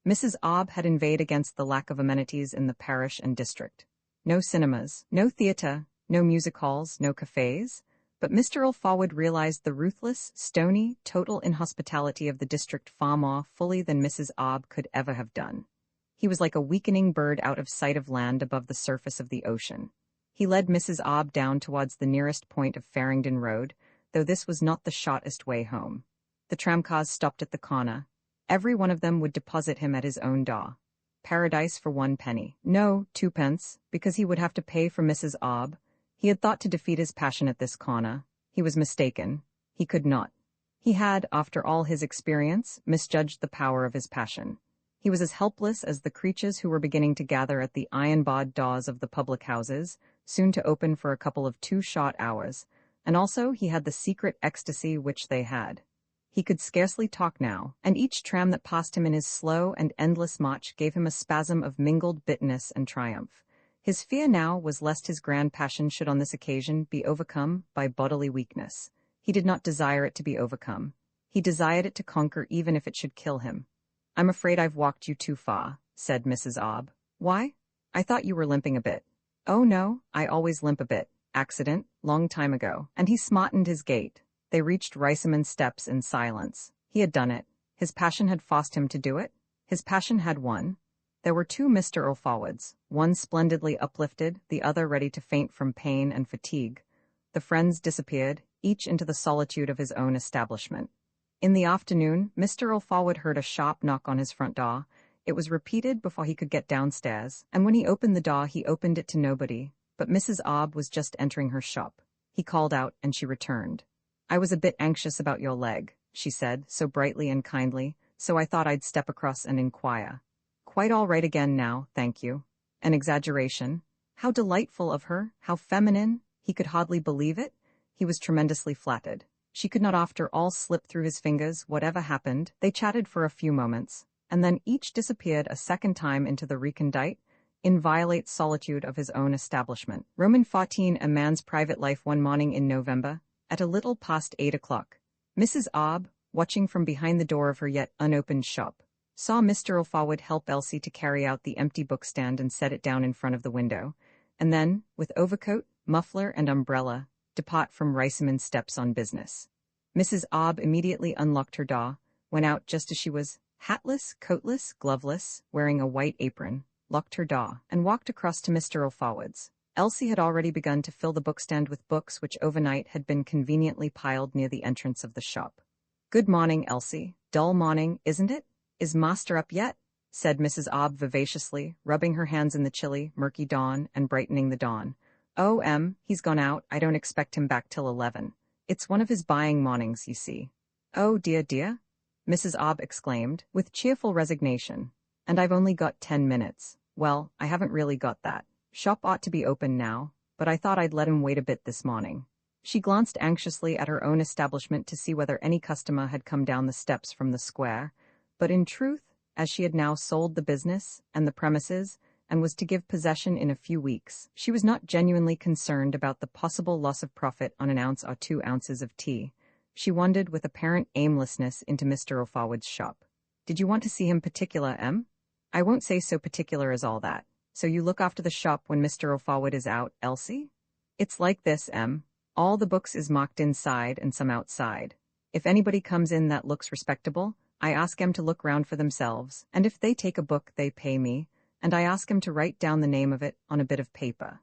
Mrs. Obb had inveighed against the lack of amenities in the parish and district. No cinemas, no theatre, no music halls, no cafes. But Mr. Alfawad realized the ruthless, stony, total inhospitality of the district far more fully than Mrs. Obb could ever have done. He was like a weakening bird out of sight of land above the surface of the ocean. He led Mrs. Obb down towards the nearest point of Farringdon Road, though this was not the shortest way home. The tramcars stopped at the corner. Every one of them would deposit him at his own door. Paradise for 1 penny. No, 2 pence, because he would have to pay for Mrs. Obb. He had thought to defeat his passion at this corner. He was mistaken. He could not. He had, after all his experience, misjudged the power of his passion. He was as helpless as the creatures who were beginning to gather at the iron-barred doors of the public houses, soon to open for a couple of 2 short hours, and also he had the secret ecstasy which they had. He could scarcely talk now, and each tram that passed him in his slow and endless march gave him a spasm of mingled bitterness and triumph. His fear now was lest his grand passion should on this occasion be overcome by bodily weakness. He did not desire it to be overcome. He desired it to conquer even if it should kill him. "I'm afraid I've walked you too far," said Mrs. Obb. "Why? I thought you were limping a bit." "Oh no, I always limp a bit. Accident, long time ago." And he smartened his gait. They reached Riceyman's steps in silence. He had done it. His passion had forced him to do it. His passion had won. There were 2 Mr. O'Forwards, one splendidly uplifted, the other ready to faint from pain and fatigue. The friends disappeared, each into the solitude of his own establishment. In the afternoon, Mr. O'Forward heard a sharp knock on his front door. It was repeated before he could get downstairs, and when he opened the door he opened it to nobody, but Mrs. Obb was just entering her shop. He called out, and she returned. "I was a bit anxious about your leg," she said, so brightly and kindly, "so I thought I'd step across and inquire." "Quite all right again now, thank you." An exaggeration. How delightful of her, how feminine. He could hardly believe it. He was tremendously flattered. She could not after all slip through his fingers, whatever happened. They chatted for a few moments, and then each disappeared a second time into the recondite, inviolate solitude of his own establishment. Roman 14. A man's private life. One morning in November, at a little past 8 o'clock, Mrs. Obb, watching from behind the door of her yet unopened shop, saw Mr. O'Forward help Elsie to carry out the empty bookstand and set it down in front of the window, and then, with overcoat, muffler, and umbrella, depart from Riceyman's steps on business. Mrs. Obb immediately unlocked her door, went out just as she was, hatless, coatless, gloveless, wearing a white apron, locked her door, and walked across to Mr. O'Forward's. Elsie had already begun to fill the bookstand with books which overnight had been conveniently piled near the entrance of the shop. "Good morning, Elsie. Dull morning, isn't it? Is master up yet?" said Mrs. Obb vivaciously, rubbing her hands in the chilly, murky dawn and brightening the dawn. "Oh, he's gone out. I don't expect him back till 11. It's one of his buying mornings, you see." "Oh, dear, dear," Mrs. Obb exclaimed, with cheerful resignation. "And I've only got 10 minutes. Well, I haven't really got that. Shop ought to be open now, but I thought I'd let him wait a bit this morning." She glanced anxiously at her own establishment to see whether any customer had come down the steps from the square, but in truth, as she had now sold the business and the premises, and was to give possession in a few weeks, she was not genuinely concerned about the possible loss of profit on an ounce or 2 ounces of tea. She wandered with apparent aimlessness into Mr. O'Forward's shop. "Did you want to see him particular, Em?" "I won't say so particular as all that. So you look after the shop when Mr. O'Forward is out, Elsie?" "It's like this, Em. All the books is marked inside and some outside. If anybody comes in that looks respectable, I ask 'em to look round for themselves, and if they take a book they pay me, and I ask 'em to write down the name of it on a bit of paper."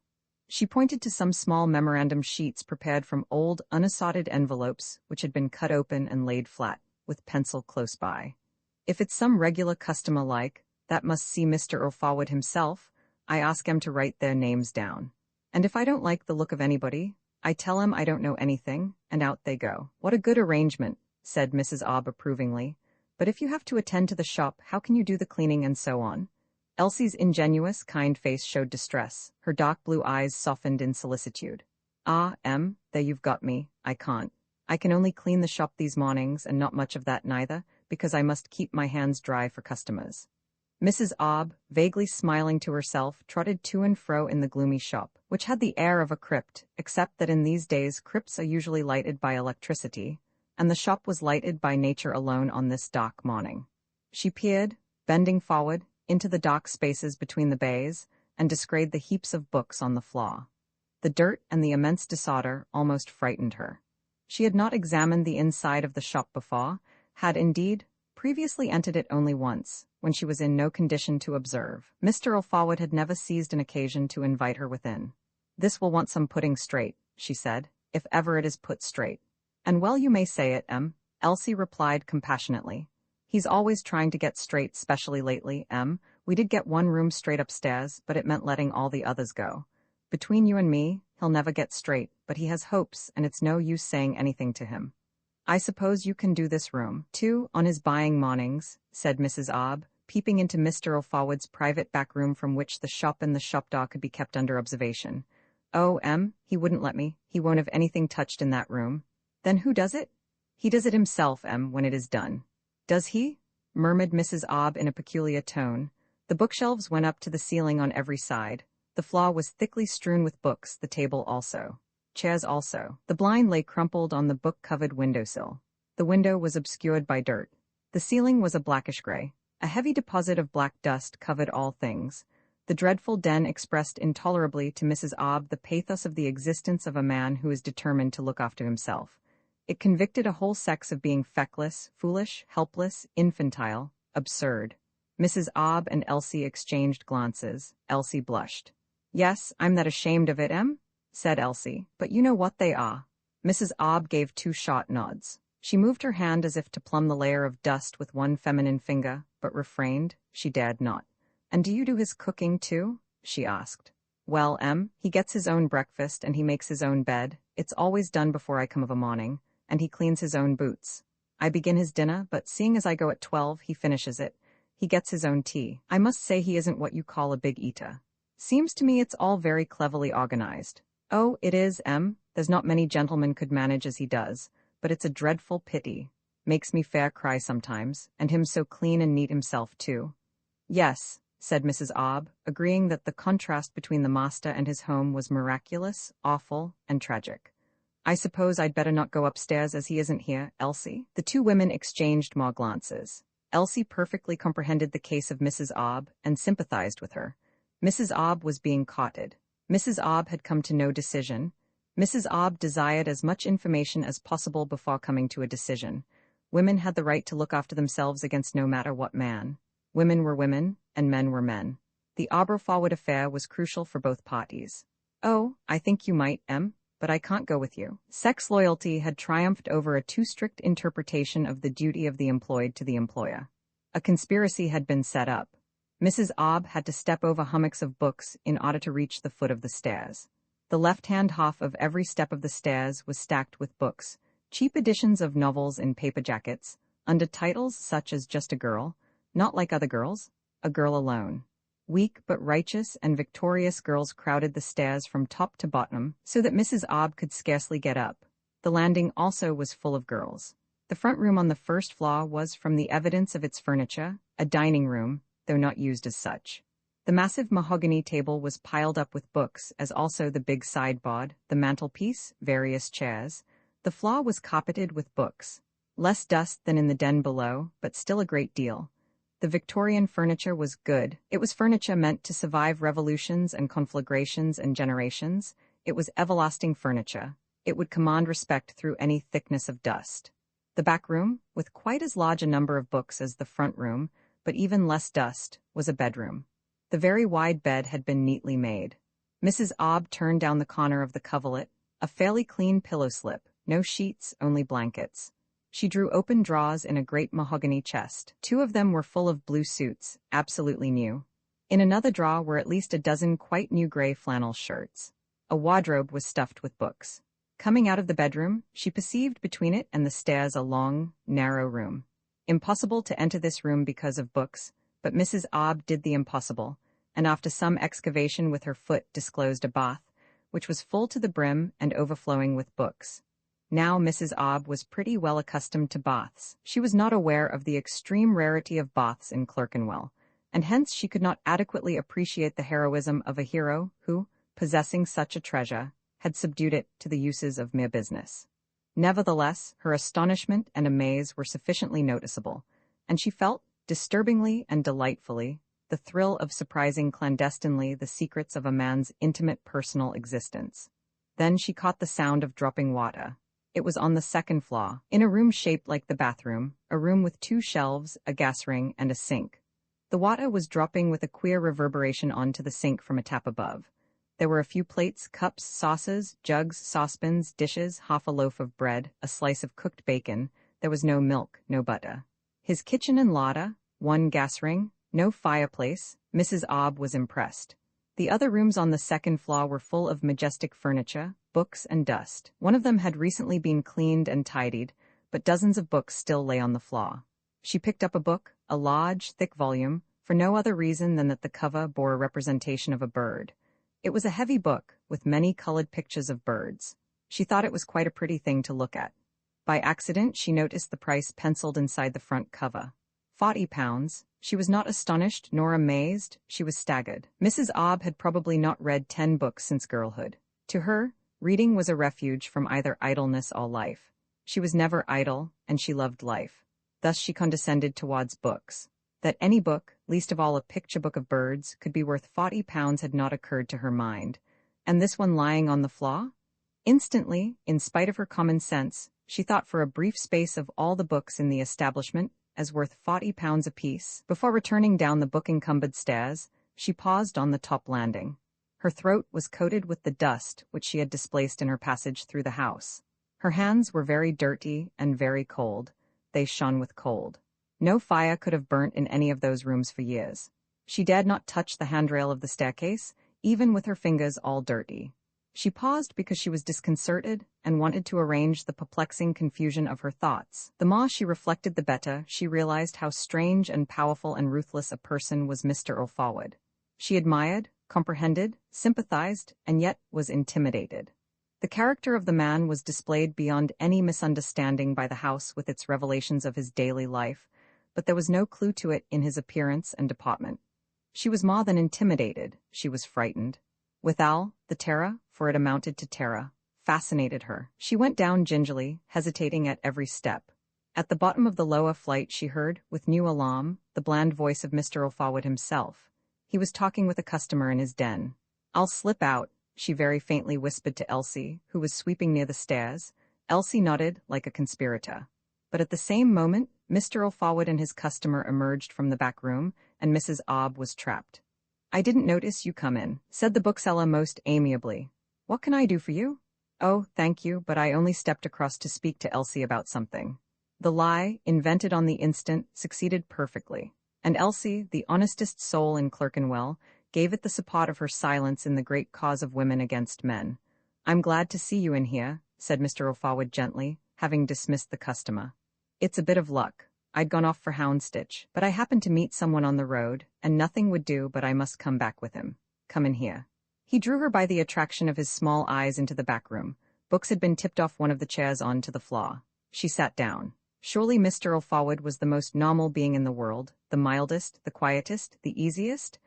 She pointed to some small memorandum sheets prepared from old, unassotted envelopes which had been cut open and laid flat, with pencil close by. "If it's some regular customer like, that must see Mr. O'Forward himself, I ask 'em to write their names down. And if I don't like the look of anybody, I tell 'em I don't know anything, and out they go." "What a good arrangement," said Mrs. Obb approvingly. "But if you have to attend to the shop, how can you do the cleaning and so on?" Elsie's ingenuous, kind face showed distress. Her dark blue eyes softened in solicitude. "Ah, Em, there you've got me. I can't. I can only clean the shop these mornings, and not much of that neither, because I must keep my hands dry for customers." Mrs. Obb, vaguely smiling to herself, trotted to and fro in the gloomy shop, which had the air of a crypt, except that in these days crypts are usually lighted by electricity, and the shop was lighted by nature alone on this dark morning. She peered, bending forward, into the dark spaces between the bays, and descried the heaps of books on the floor. The dirt and the immense disorder almost frightened her. She had not examined the inside of the shop before, had indeed previously entered it only once, when she was in no condition to observe. Mr. O'Forward had never seized an occasion to invite her within. "This will want some putting straight," she said, "if ever it is put straight." "And well you may say it, Em." Elsie replied compassionately. He's always trying to get straight, especially lately, Em. We did get one room straight upstairs, but it meant letting all the others go. Between you and me, he'll never get straight, but he has hopes, and it's no use saying anything to him. I suppose you can do this room, too, on his buying mornings, said Mrs. Obb, peeping into Mr. O'Forward's private back room from which the shop and the shop door could be kept under observation. Oh, he wouldn't let me. He won't have anything touched in that room. Then who does it? He does it himself, when it is done. Does he? Murmured Mrs. Obb in a peculiar tone. The bookshelves went up to the ceiling on every side. The floor was thickly strewn with books, the table also. Chairs also. The blind lay crumpled on the book-covered windowsill. The window was obscured by dirt. The ceiling was a blackish gray. A heavy deposit of black dust covered all things. The dreadful den expressed intolerably to Mrs. Obb the pathos of the existence of a man who is determined to look after himself. It convicted a whole sex of being feckless, foolish, helpless, infantile, absurd. Mrs. Obb and Elsie exchanged glances. Elsie blushed. Yes, I'm that ashamed of it, said Elsie, but you know what they are. Mrs. Obb gave two short nods. She moved her hand as if to plumb the layer of dust with one feminine finger, but refrained. She dared not. And do you do his cooking, too? She asked. Well, he gets his own breakfast and he makes his own bed. It's always done before I come of a morning, and he cleans his own boots. I begin his dinner, but seeing as I go at 12, he finishes it. He gets his own tea. I must say he isn't what you call a big eater. Seems to me it's all very cleverly organized. Oh, it is, There's not many gentlemen could manage as he does, but it's a dreadful pity. Makes me fair cry sometimes, and him so clean and neat himself, too. Yes, said Mrs. Obb, agreeing that the contrast between the master and his home was miraculous, awful, and tragic. I suppose I'd better not go upstairs as he isn't here, Elsie? The two women exchanged more glances. Elsie perfectly comprehended the case of Mrs. Obb and sympathized with her. Mrs. Obb was being courted. Mrs. Obb had come to no decision. Mrs. Obb desired as much information as possible before coming to a decision. Women had the right to look after themselves against no matter what man. Women were women, and men were men. The Oberforward affair was crucial for both parties. Oh, I think you might, but I can't go with you. Sex loyalty had triumphed over a too strict interpretation of the duty of the employed to the employer. A conspiracy had been set up. Mrs. Obb had to step over hummocks of books in order to reach the foot of the stairs. The left-hand half of every step of the stairs was stacked with books, cheap editions of novels in paper jackets, under titles such as Just a Girl, Not Like Other Girls, A Girl Alone. Weak but righteous and victorious girls crowded the stairs from top to bottom, so that Mrs. Obb could scarcely get up. The landing also was full of girls. The front room on the first floor was, from the evidence of its furniture, a dining room, though not used as such. The massive mahogany table was piled up with books, as also the big sideboard, the mantelpiece, various chairs. The floor was carpeted with books. Less dust than in the den below, but still a great deal. The Victorian furniture was good. It was furniture meant to survive revolutions and conflagrations and generations. It was everlasting furniture. It would command respect through any thickness of dust. The back room, with quite as large a number of books as the front room, but even less dust, was a bedroom. The very wide bed had been neatly made. Mrs. Obb turned down the corner of the coverlet, a fairly clean pillow slip, no sheets, only blankets. She drew open drawers in a great mahogany chest. 2 of them were full of blue suits, absolutely new. In another drawer were at least a dozen quite new gray flannel shirts. A wardrobe was stuffed with books. Coming out of the bedroom, she perceived between it and the stairs a long, narrow room. Impossible to enter this room because of books, but Mrs. Obb did the impossible, and after some excavation with her foot disclosed a bath, which was full to the brim and overflowing with books. Now Mrs. Obb was pretty well accustomed to baths. She was not aware of the extreme rarity of baths in Clerkenwell, and hence she could not adequately appreciate the heroism of a hero who, possessing such a treasure, had subdued it to the uses of mere business. Nevertheless, her astonishment and amaze were sufficiently noticeable, and she felt, disturbingly and delightfully, the thrill of surprising clandestinely the secrets of a man's intimate personal existence. Then she caught the sound of dropping water. It was on the second floor, in a room shaped like the bathroom, a room with 2 shelves, a gas ring, and a sink. The water was dropping with a queer reverberation onto the sink from a tap above. There were a few plates, cups, saucers, jugs, saucepans, dishes, half a loaf of bread, a slice of cooked bacon, there was no milk, no butter. His kitchen and larder, one gas ring, no fireplace. Mrs. Obb was impressed. The other rooms on the second floor were full of majestic furniture, books, and dust. One of them had recently been cleaned and tidied, but dozens of books still lay on the floor. She picked up a book, a large, thick volume, for no other reason than that the cover bore a representation of a bird. It was a heavy book, with many colored pictures of birds. She thought it was quite a pretty thing to look at. By accident, she noticed the price penciled inside the front cover. £40. She was not astonished nor amazed, she was staggered. Mrs. Obb had probably not read 10 books since girlhood. To her, reading was a refuge from either idleness or life. She was never idle, and she loved life. Thus she condescended towards books. That any book, least of all a picture book of birds, could be worth £40 had not occurred to her mind. And this one lying on the floor? Instantly, in spite of her common sense, she thought for a brief space of all the books in the establishment as worth £40 apiece. Before returning down the book-encumbered stairs, she paused on the top landing. Her throat was coated with the dust which she had displaced in her passage through the house. Her hands were very dirty and very cold. They shone with cold. No fire could have burnt in any of those rooms for years. She dared not touch the handrail of the staircase, even with her fingers all dirty. She paused because she was disconcerted and wanted to arrange the perplexing confusion of her thoughts. The more she reflected the better, she realized how strange and powerful and ruthless a person was Mr. O'Forward. She admired, comprehended, sympathized, and yet was intimidated. The character of the man was displayed beyond any misunderstanding by the house with its revelations of his daily life, but there was no clue to it in his appearance and deportment. She was more than intimidated, she was frightened. Withal, the terror, for it amounted to terror, fascinated her. She went down gingerly, hesitating at every step. At the bottom of the lower flight she heard, with new alarm, the bland voice of Mr. O'Forward himself. He was talking with a customer in his den. "I'll slip out," she very faintly whispered to Elsie, who was sweeping near the stairs. Elsie nodded like a conspirator. But at the same moment, Mr. O'Forward and his customer emerged from the back room, and Mrs. Obb was trapped. "I didn't notice you come in," said the bookseller most amiably. "What can I do for you?" "Oh, thank you, but I only stepped across to speak to Elsie about something." The lie, invented on the instant, succeeded perfectly. And Elsie, the honestest soul in Clerkenwell, gave it the support of her silence in the great cause of women against men. "I'm glad to see you in here," said Mr. O'Forward gently, having dismissed the customer. "It's a bit of luck. I'd gone off for Houndsditch, but I happened to meet someone on the road, and nothing would do but I must come back with him. Come in here." He drew her by the attraction of his small eyes into the back room. Books had been tipped off one of the chairs on to the floor. She sat down. Surely Mr. O'Forward was the most normal being in the world, the mildest, the quietest, the easiest.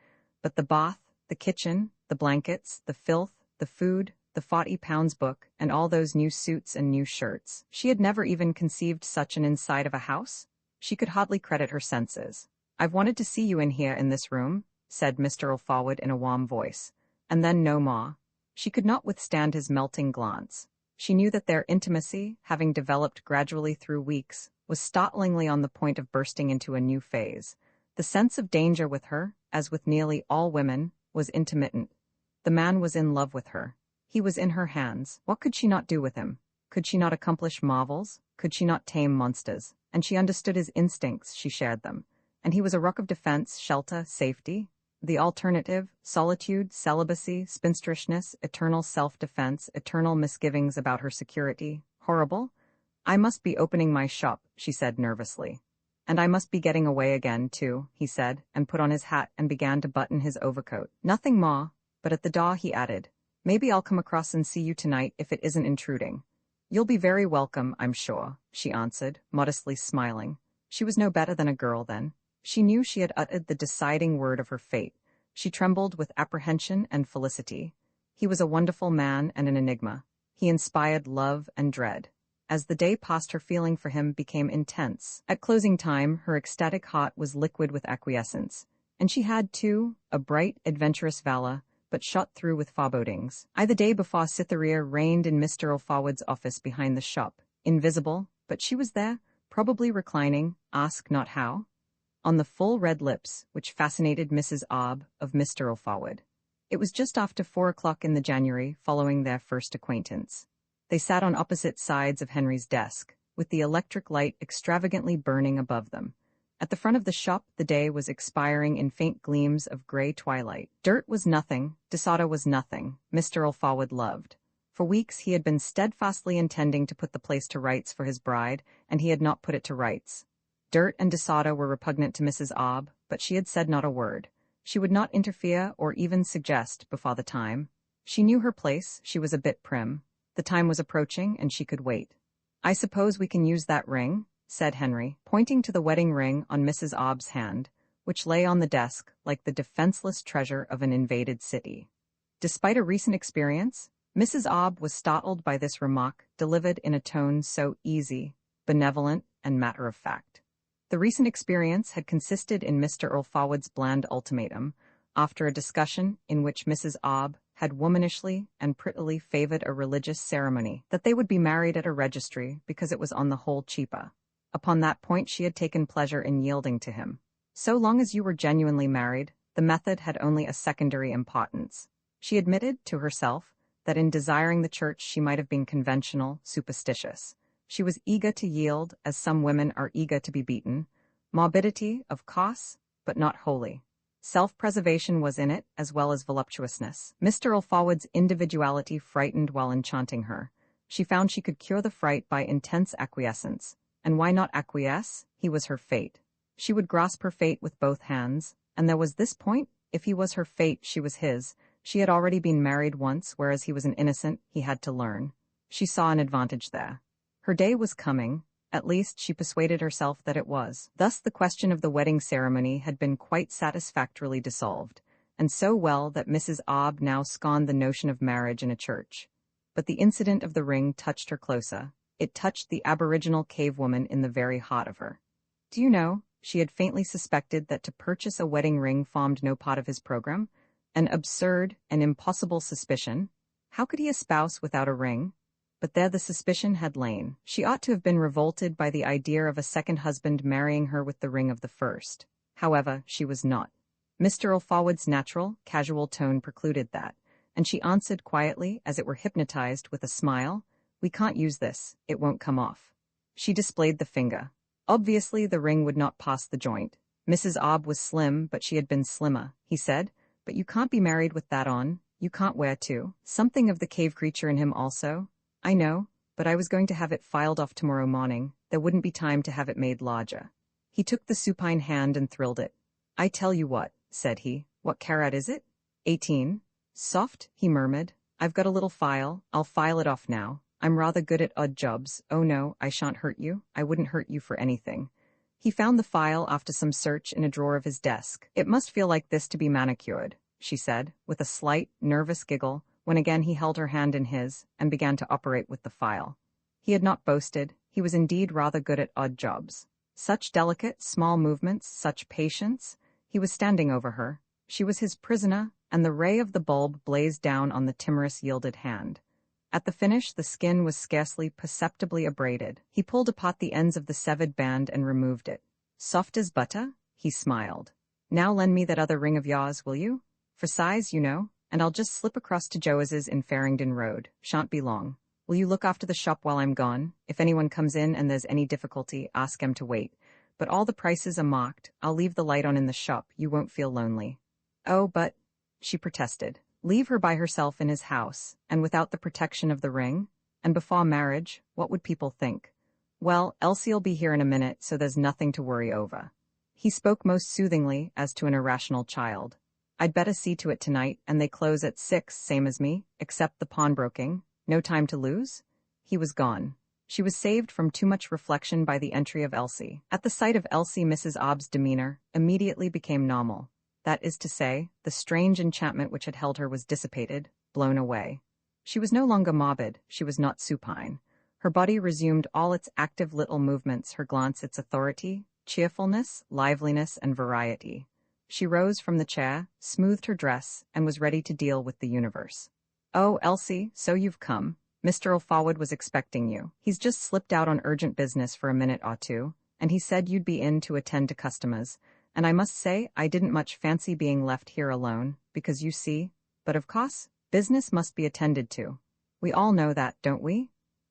But the bath, the kitchen, the blankets, the filth, the food, the £40 book, and all those new suits and new shirts. She had never even conceived such an inside of a house. She could hardly credit her senses. "I've wanted to see you in here in this room," said Mr. O'Forward in a warm voice. And then no more. She could not withstand his melting glance. She knew that their intimacy, having developed gradually through weeks, was startlingly on the point of bursting into a new phase. The sense of danger with her, as with nearly all women, was intermittent. The man was in love with her. He was in her hands. What could she not do with him? Could she not accomplish marvels? Could she not tame monsters? And she understood his instincts, she shared them. And he was a rock of defense, shelter, safety. The alternative, solitude, celibacy, spinsterishness, eternal self-defense, eternal misgivings about her security. Horrible. "I must be opening my shop," she said nervously. "And I must be getting away again, too," he said, and put on his hat and began to button his overcoat. "Nothing more," but at the door he added, "Maybe I'll come across and see you tonight if it isn't intruding." "You'll be very welcome, I'm sure," she answered, modestly smiling. She was no better than a girl then. She knew she had uttered the deciding word of her fate. She trembled with apprehension and felicity. He was a wonderful man and an enigma. He inspired love and dread. As the day passed, her feeling for him became intense. At closing time, her ecstatic heart was liquid with acquiescence. And she had, too, a bright, adventurous valor, but shot through with forebodings. The day before, Cytherea reigned in Mr. O'Forward's office behind the shop, invisible, but she was there, probably reclining, ask not how, on the full red lips, which fascinated Mrs. Obb, of Mr. O'Forward. It was just after 4 o'clock in the January, following their first acquaintance. They sat on opposite sides of Henry's desk. with the electric light extravagantly burning above them. At the front of the shop, the day was expiring in faint gleams of gray twilight. Dirt was nothing, DeSoto was nothing, Mr. Ulfawad loved. For weeks he had been steadfastly intending to put the place to rights for his bride, and he had not put it to rights. Dirt and DeSoto were repugnant to Mrs. Obb, but she had said not a word. She would not interfere or even suggest before the time. She knew her place, she was a bit prim. The time was approaching, and she could wait. "I suppose we can use that ring?" said Henry, pointing to the wedding ring on Mrs. Obb's hand, which lay on the desk like the defenseless treasure of an invaded city. Despite a recent experience, Mrs. Obb was startled by this remark, delivered in a tone so easy, benevolent, and matter-of-fact. The recent experience had consisted in Mr. Ulfawad's bland ultimatum, after a discussion in which Mrs. Obb had womanishly and prettily favored a religious ceremony, that they would be married at a registry because it was on the whole cheaper. Upon that point she had taken pleasure in yielding to him. So long as you were genuinely married, the method had only a secondary importance. She admitted to herself that in desiring the church she might have been conventional, superstitious. She was eager to yield, as some women are eager to be beaten. Morbidity, of course, but not wholly. Self-preservation was in it, as well as voluptuousness. Mr. Ulfawad's individuality frightened while enchanting her. She found she could cure the fright by intense acquiescence. And why not acquiesce? He was her fate. She would grasp her fate with both hands, and there was this point: if he was her fate, she was his. She had already been married once, whereas he was an innocent, he had to learn. She saw an advantage there. Her day was coming, at least she persuaded herself that it was. Thus the question of the wedding ceremony had been quite satisfactorily dissolved, and so well that Mrs. Obb now scorned the notion of marriage in a church. But the incident of the ring touched her closer. It touched the aboriginal cave woman in the very heart of her. Do you know, she had faintly suspected that to purchase a wedding ring formed no part of his program? An absurd and impossible suspicion. How could he espouse without a ring? But there the suspicion had lain. She ought to have been revolted by the idea of a second husband marrying her with the ring of the first. However, she was not. Mr. Ulfawad's natural, casual tone precluded that, and she answered quietly, as it were hypnotized, with a smile, "We can't use this, it won't come off." She displayed the finger. Obviously the ring would not pass the joint. Mrs. Obb was slim, but she had been slimmer, he said. "But you can't be married with that on. You can't wear two." Something of the cave creature in him also. "I know, but I was going to have it filed off tomorrow morning. There wouldn't be time to have it made larger." He took the supine hand and thrilled it. "I tell you what," said he. "What carat is it?" 18. "Soft," he murmured. "I've got a little file. I'll file it off now. I'm rather good at odd jobs. Oh no, I shan't hurt you. I wouldn't hurt you for anything." He found the file after some search in a drawer of his desk. "It must feel like this to be manicured," she said, with a slight, nervous giggle, when again he held her hand in his, and began to operate with the file. He had not boasted. He was indeed rather good at odd jobs. Such delicate, small movements, such patience. He was standing over her. She was his prisoner, and the ray of the bulb blazed down on the timorous yielded hand. At the finish, the skin was scarcely perceptibly abraded. He pulled apart the ends of the severed band and removed it. "Soft as butter?" He smiled. "Now lend me that other ring of yours, will you? For size, you know, and I'll just slip across to Joes's in Farringdon Road. Shan't be long. Will you look after the shop while I'm gone? If anyone comes in and there's any difficulty, ask 'em to wait. But all the prices are marked. I'll leave the light on in the shop. You won't feel lonely." "Oh, but," she protested. Leave her by herself in his house, and without the protection of the ring? And before marriage, what would people think? "Well, Elsie'll be here in a minute, so there's nothing to worry over." He spoke most soothingly, as to an irrational child. "I'd better see to it tonight, and they close at 6, same as me, except the pawnbroking. No time to lose?" He was gone. She was saved from too much reflection by the entry of Elsie. At the sight of Elsie, Mrs. Obb's demeanor immediately became normal. That is to say, the strange enchantment which had held her was dissipated, blown away. She was no longer morbid, she was not supine. Her body resumed all its active little movements, her glance its authority, cheerfulness, liveliness, and variety. She rose from the chair, smoothed her dress, and was ready to deal with the universe. "Oh, Elsie, so you've come. Mr. Ulfawad was expecting you. He's just slipped out on urgent business for a minute or two, and he said you'd be in to attend to customers. And I must say I didn't much fancy being left here alone, because you see, but of course, business must be attended to. We all know that, don't we?"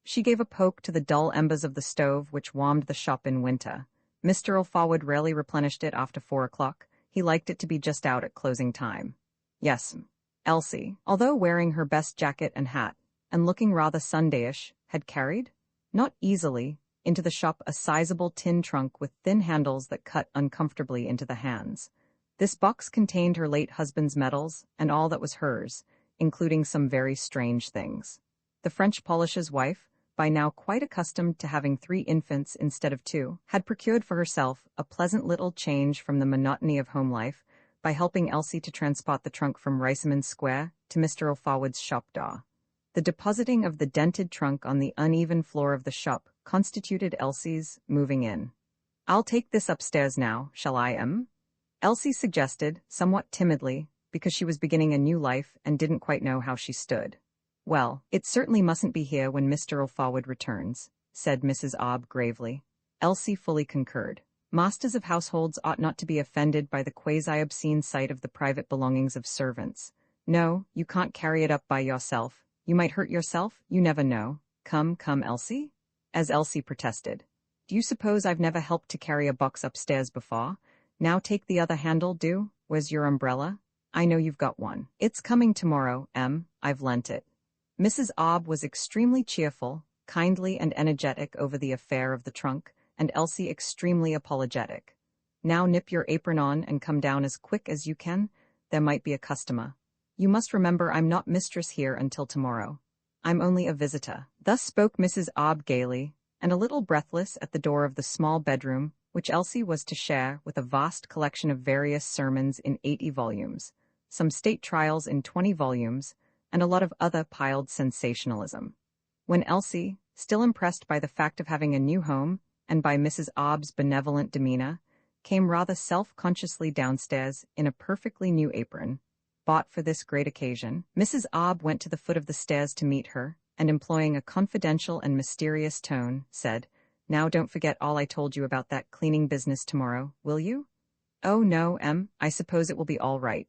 She gave a poke to the dull embers of the stove which warmed the shop in winter. Mr. Alforwood rarely replenished it after 4 o'clock. He liked it to be just out at closing time. Yes, Elsie, although wearing her best jacket and hat, and looking rather Sundayish, had carried, not easily, into the shop a sizable tin trunk with thin handles that cut uncomfortably into the hands. This box contained her late husband's medals and all that was hers, including some very strange things. The French polisher's wife, by now quite accustomed to having 3 infants instead of 2, had procured for herself a pleasant little change from the monotony of home life by helping Elsie to transport the trunk from Riceyman Square to Mr. Alforwood's shop door. The depositing of the dented trunk on the uneven floor of the shop constituted Elsie's moving in. "I'll take this upstairs now, shall I, Em?" Elsie suggested, somewhat timidly, because she was beginning a new life and didn't quite know how she stood. "Well, it certainly mustn't be here when Mr. Alforwood returns," said Mrs. Obb gravely. Elsie fully concurred. Masters of households ought not to be offended by the quasi-obscene sight of the private belongings of servants. "No, you can't carry it up by yourself. You might hurt yourself, you never know. Come, Elsie?" As Elsie protested. "Do you suppose I've never helped to carry a box upstairs before? Now take the other handle, do? Where's your umbrella? I know you've got one. It's coming tomorrow, Em. I've lent it." Mrs. Obb was extremely cheerful, kindly and energetic over the affair of the trunk, and Elsie extremely apologetic. "Now nip your apron on and come down as quick as you can. There might be a customer. You must remember I'm not mistress here until tomorrow. I'm only a visitor." Thus spoke Mrs. Obb gaily, and a little breathless at the door of the small bedroom, which Elsie was to share with a vast collection of various sermons in 80 volumes, some state trials in 20 volumes, and a lot of other piled sensationalism. When Elsie, still impressed by the fact of having a new home, and by Mrs. Obb's benevolent demeanor, came rather self-consciously downstairs in a perfectly new apron, bought for this great occasion, Mrs. Obb went to the foot of the stairs to meet her, and employing a confidential and mysterious tone, said, "Now don't forget all I told you about that cleaning business tomorrow, will you?" "Oh no, Em, I suppose it will be all right."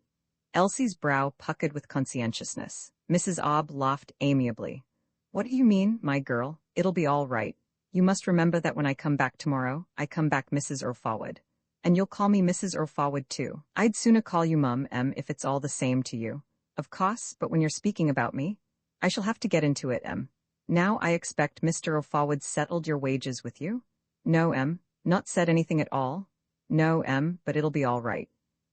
Elsie's brow puckered with conscientiousness. Mrs. Obb laughed amiably. "What do you mean, my girl? It'll be all right. You must remember that when I come back tomorrow, I come back Mrs. Alforwood. And you'll call me Mrs. Alforwood too. I'd sooner call you Mum, Em, if it's all the same to you. Of course, but when you're speaking about me, I shall have to get into it, Em. Now I expect Mr. Alforwood settled your wages with you?" "No, Em, not said anything at all." "No, Em, but it'll be all right."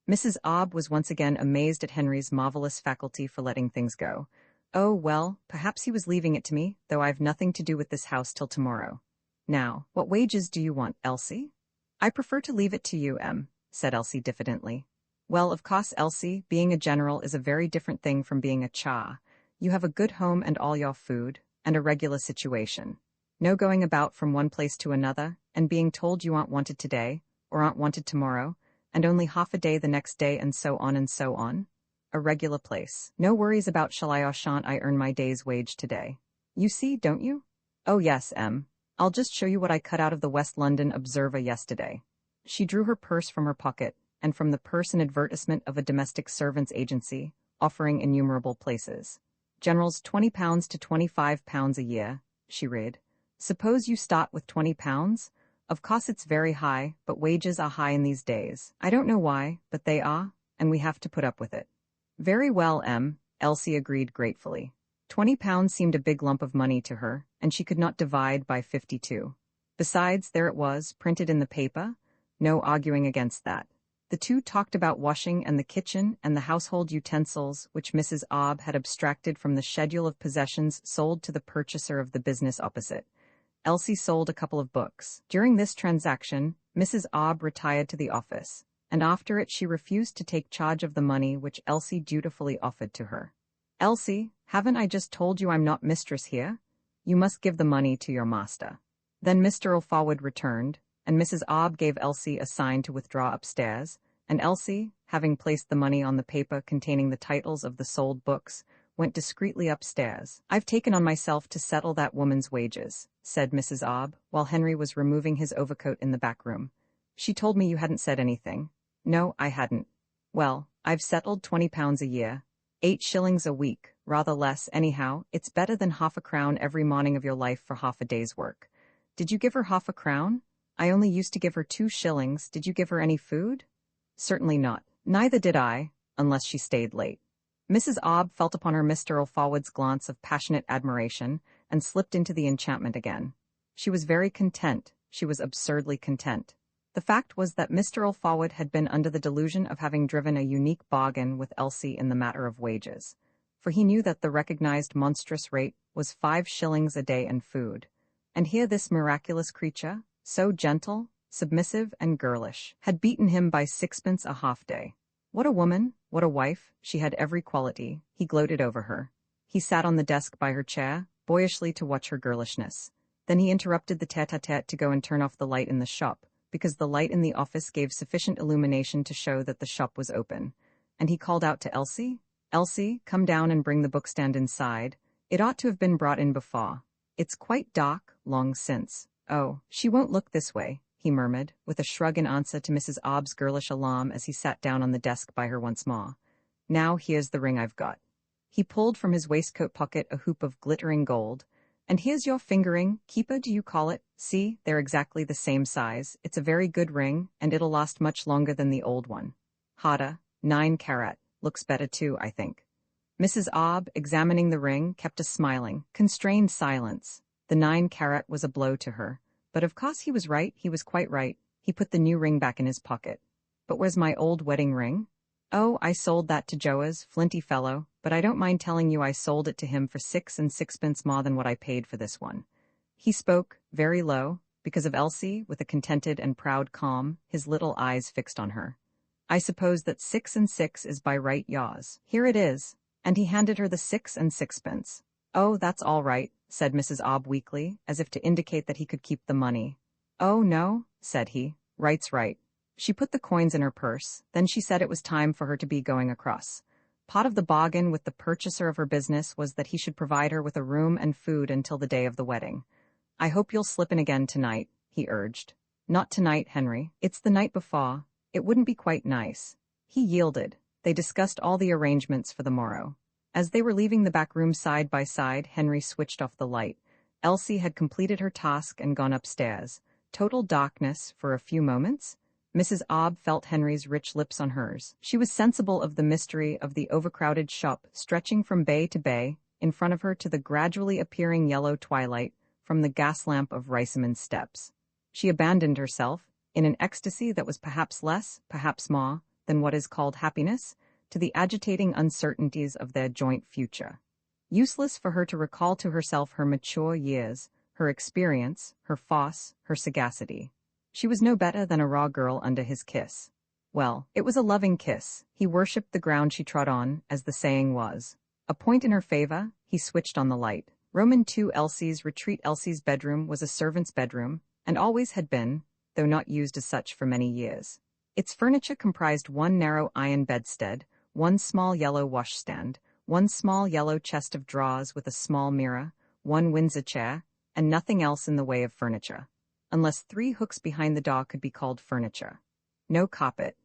Mrs. Obb was once again amazed at Henry's marvelous faculty for letting things go. "Oh, well, perhaps he was leaving it to me, though I've nothing to do with this house till tomorrow. Now, what wages do you want, Elsie?" "I prefer to leave it to you, Em," said Elsie diffidently. "Well, of course, Elsie, being a general is a very different thing from being a cha. You have a good home and all your food, and a regular situation. No going about from one place to another, and being told you aren't wanted today, or aren't wanted tomorrow, and only half a day the next day, and so on and so on. A regular place. No worries about shall I or shan't I earn my day's wage today. You see, don't you? Oh yes, Em. I'll just show you what I cut out of the West London Observer yesterday." She drew her purse from her pocket, and from the purse an advertisement of a domestic servants' agency, offering innumerable places. "Generals £20 to £25 a year," she read. "Suppose you start with £20? Of course it's very high, but wages are high in these days. I don't know why, but they are, and we have to put up with it." "Very well, Em," Elsie agreed gratefully. £20 seemed a big lump of money to her, and she could not divide by 52. Besides, there it was, printed in the paper. No arguing against that. The two talked about washing and the kitchen and the household utensils which Mrs. Obb had abstracted from the schedule of possessions sold to the purchaser of the business opposite. Elsie sold a couple of books. During this transaction, Mrs. Obb retired to the office, and after it she refused to take charge of the money which Elsie dutifully offered to her. "Elsie, haven't I just told you I'm not mistress here? You must give the money to your master." Then Mr. Alforwood returned, and Mrs. Obb gave Elsie a sign to withdraw upstairs, and Elsie, having placed the money on the paper containing the titles of the sold books, went discreetly upstairs. "I've taken on myself to settle that woman's wages," said Mrs. Obb, while Henry was removing his overcoat in the back room. "She told me you hadn't said anything." "No, I hadn't." "Well, I've settled £20 a year, 8 shillings a week, rather less anyhow. It's better than half a crown every morning of your life for half a day's work. Did you give her half a crown? I only used to give her 2 shillings. Did you give her any food? Certainly not. Neither did I, unless she stayed late. Mrs. Obb felt upon her Mr. Alfawwood's glance of passionate admiration, and slipped into the enchantment again. She was very content. She was absurdly content. The fact was that Mr. Alfawwood had been under the delusion of having driven a unique bargain with Elsie in the matter of wages, for he knew that the recognized monstrous rate was 5 shillings a day and food. And here this miraculous creature, so gentle, submissive, and girlish, had beaten him by 6pence a half-day. What a woman, what a wife, she had every quality. He gloated over her. He sat on the desk by her chair, boyishly to watch her girlishness. Then he interrupted the tete-a-tete to go and turn off the light in the shop, because the light in the office gave sufficient illumination to show that the shop was open. And he called out to Elsie, "Elsie, come down and bring the bookstand inside. It ought to have been brought in before. It's quite dark, long since." "Oh, she won't look this way," he murmured, with a shrug in answer to Mrs. Obb's girlish alarm as he sat down on the desk by her once more. "Now here's the ring I've got." He pulled from his waistcoat pocket a hoop of glittering gold. "And here's your finger-ring, keeper do you call it? See, they're exactly the same size. It's a very good ring, and it'll last much longer than the old one. Harder, 9 carat, looks better too, I think." Mrs. Obb, examining the ring, kept a smiling, constrained silence. The 9 carat was a blow to her. But of course he was right, he was quite right. He put the new ring back in his pocket. "But where's my old wedding ring?" "Oh, I sold that to Joas, flinty fellow, but I don't mind telling you I sold it to him for 6 and 6pence more than what I paid for this one." He spoke, very low, because of Elsie, with a contented and proud calm, his little eyes fixed on her. "I suppose that 6 and 6 is by right yours. Here it is." And he handed her the 6 and 6pence. "Oh, that's all right," said Mrs. Obb weakly, as if to indicate that he could keep the money. "Oh, no," said he. "Right's right." She put the coins in her purse, then she said it was time for her to be going across. Part of the bargain with the purchaser of her business was that he should provide her with a room and food until the day of the wedding. "I hope you'll slip in again tonight," he urged. "Not tonight, Henry. It's the night before. It wouldn't be quite nice." He yielded. They discussed all the arrangements for the morrow. As they were leaving the back room side by side, Henry switched off the light. Elsie had completed her task and gone upstairs. Total darkness for a few moments. Mrs. Obb felt Henry's rich lips on hers. She was sensible of the mystery of the overcrowded shop stretching from bay to bay, in front of her to the gradually appearing yellow twilight from the gas lamp of Riceyman's steps. She abandoned herself, in an ecstasy that was perhaps less, perhaps more, than what is called happiness, to the agitating uncertainties of their joint future. Useless for her to recall to herself her mature years, her experience, her force, her sagacity. She was no better than a raw girl under his kiss. Well, it was a loving kiss. He worshipped the ground she trod on, as the saying was. A point in her favor, he switched on the light. Roman II Elsie's retreat. Elsie's bedroom was a servant's bedroom, and always had been, though not used as such for many years. Its furniture comprised one narrow iron bedstead, one small yellow washstand, one small yellow chest of drawers with a small mirror, one Windsor chair, and nothing else in the way of furniture, unless 3 hooks behind the door could be called furniture. No carpet.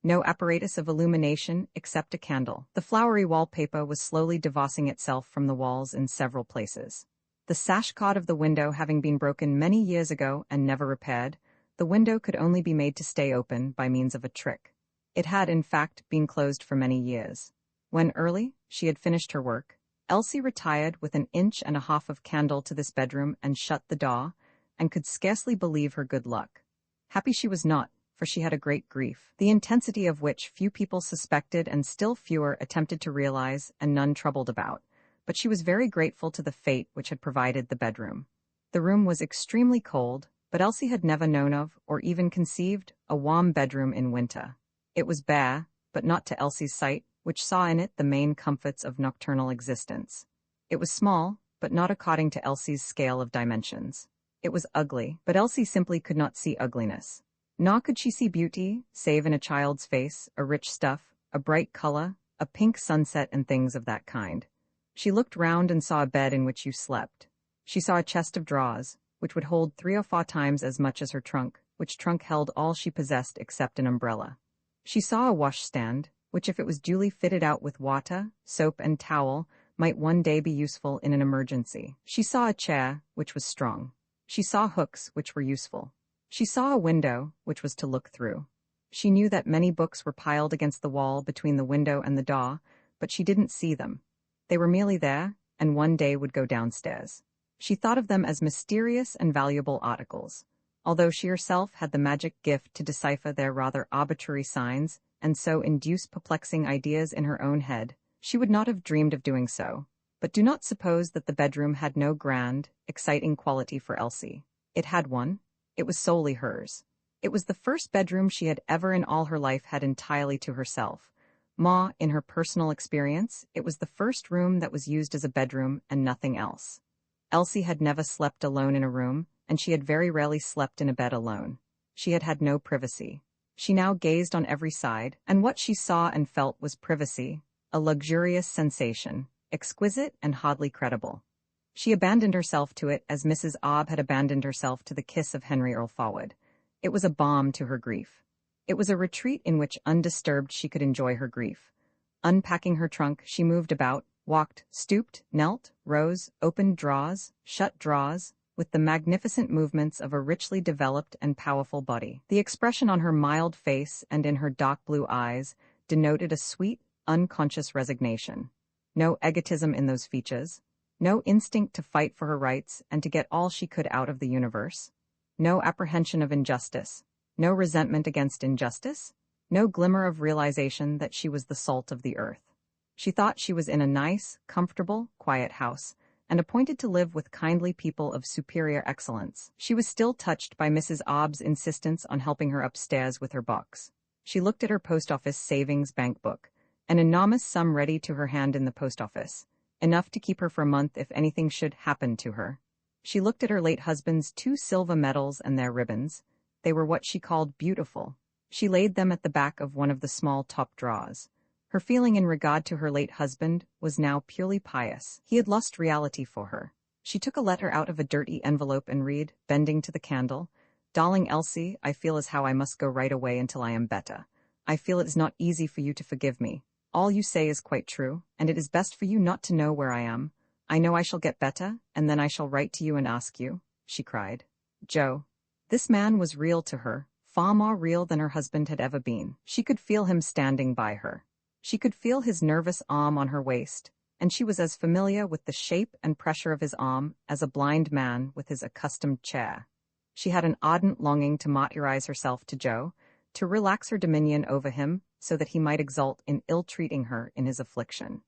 No apparatus of illumination except a candle. The flowery wallpaper was slowly divorcing itself from the walls in several places. The sash cord of the window having been broken many years ago and never repaired, the window could only be made to stay open by means of a trick. It had, in fact, been closed for many years. When early, she had finished her work, Elsie retired with 1.5 inches of candle to this bedroom and shut the door, and could scarcely believe her good luck. Happy she was not, for she had a great grief, the intensity of which few people suspected and still fewer attempted to realize and none troubled about, but she was very grateful to the fate which had provided the bedroom. The room was extremely cold, but Elsie had never known of, or even conceived, a warm bedroom in winter. It was bare, but not to Elsie's sight, which saw in it the main comforts of nocturnal existence. It was small, but not according to Elsie's scale of dimensions. It was ugly, but Elsie simply could not see ugliness. Nor could she see beauty, save in a child's face, a rich stuff, a bright color, a pink sunset and things of that kind. She looked round and saw a bed in which you slept. She saw a chest of drawers, which would hold 3 or 4 times as much as her trunk, which trunk held all she possessed except an umbrella. She saw a washstand, which if it was duly fitted out with water, soap and towel, might one day be useful in an emergency. She saw a chair, which was strong. She saw hooks, which were useful. She saw a window, which was to look through. She knew that many books were piled against the wall between the window and the door, but she didn't see them. They were merely there, and one day would go downstairs. She thought of them as mysterious and valuable articles, although she herself had the magic gift to decipher their rather arbitrary signs and so induce perplexing ideas in her own head. She would not have dreamed of doing so, but do not suppose that the bedroom had no grand, exciting quality for Elsie. It had one. It was solely hers. It was the first bedroom she had ever in all her life had entirely to herself. In her personal experience, it was the first room that was used as a bedroom and nothing else. Elsie had never slept alone in a room, and she had very rarely slept in a bed alone. She had had no privacy. She now gazed on every side, and what she saw and felt was privacy, a luxurious sensation, exquisite and hardly credible. She abandoned herself to it as Mrs. Obb had abandoned herself to the kiss of Henry Earl Forward. It was a balm to her grief. It was a retreat in which undisturbed she could enjoy her grief. Unpacking her trunk, she moved about, walked, stooped, knelt, rose, opened drawers, shut drawers, with the magnificent movements of a richly developed and powerful body. The expression on her mild face and in her dark blue eyes denoted a sweet, unconscious resignation. No egotism in those features. No instinct to fight for her rights and to get all she could out of the universe. No apprehension of injustice. No resentment against injustice. No glimmer of realization that she was the salt of the earth. She thought she was in a nice, comfortable, quiet house, and appointed to live with kindly people of superior excellence. She was still touched by Mrs. Obb's insistence on helping her upstairs with her box. She looked at her post office savings bank book, an enormous sum ready to her hand in the post office, enough to keep her for a month if anything should happen to her. She looked at her late husband's 2 silver medals and their ribbons. They were what she called beautiful. She laid them at the back of one of the small top drawers. Her feeling in regard to her late husband was now purely pious. He had lost reality for her. She took a letter out of a dirty envelope and read, bending to the candle, "Darling Elsie, I feel as how I must go right away until I am better. I feel it is not easy for you to forgive me. All you say is quite true, and it is best for you not to know where I am. I know I shall get better, and then I shall write to you and ask you," she cried. Joe. This man was real to her, far more real than her husband had ever been. She could feel him standing by her. She could feel his nervous arm on her waist, and she was as familiar with the shape and pressure of his arm as a blind man with his accustomed chair. She had an ardent longing to martyrize herself to Joe, to relax her dominion over him so that he might exult in ill-treating her in his affliction.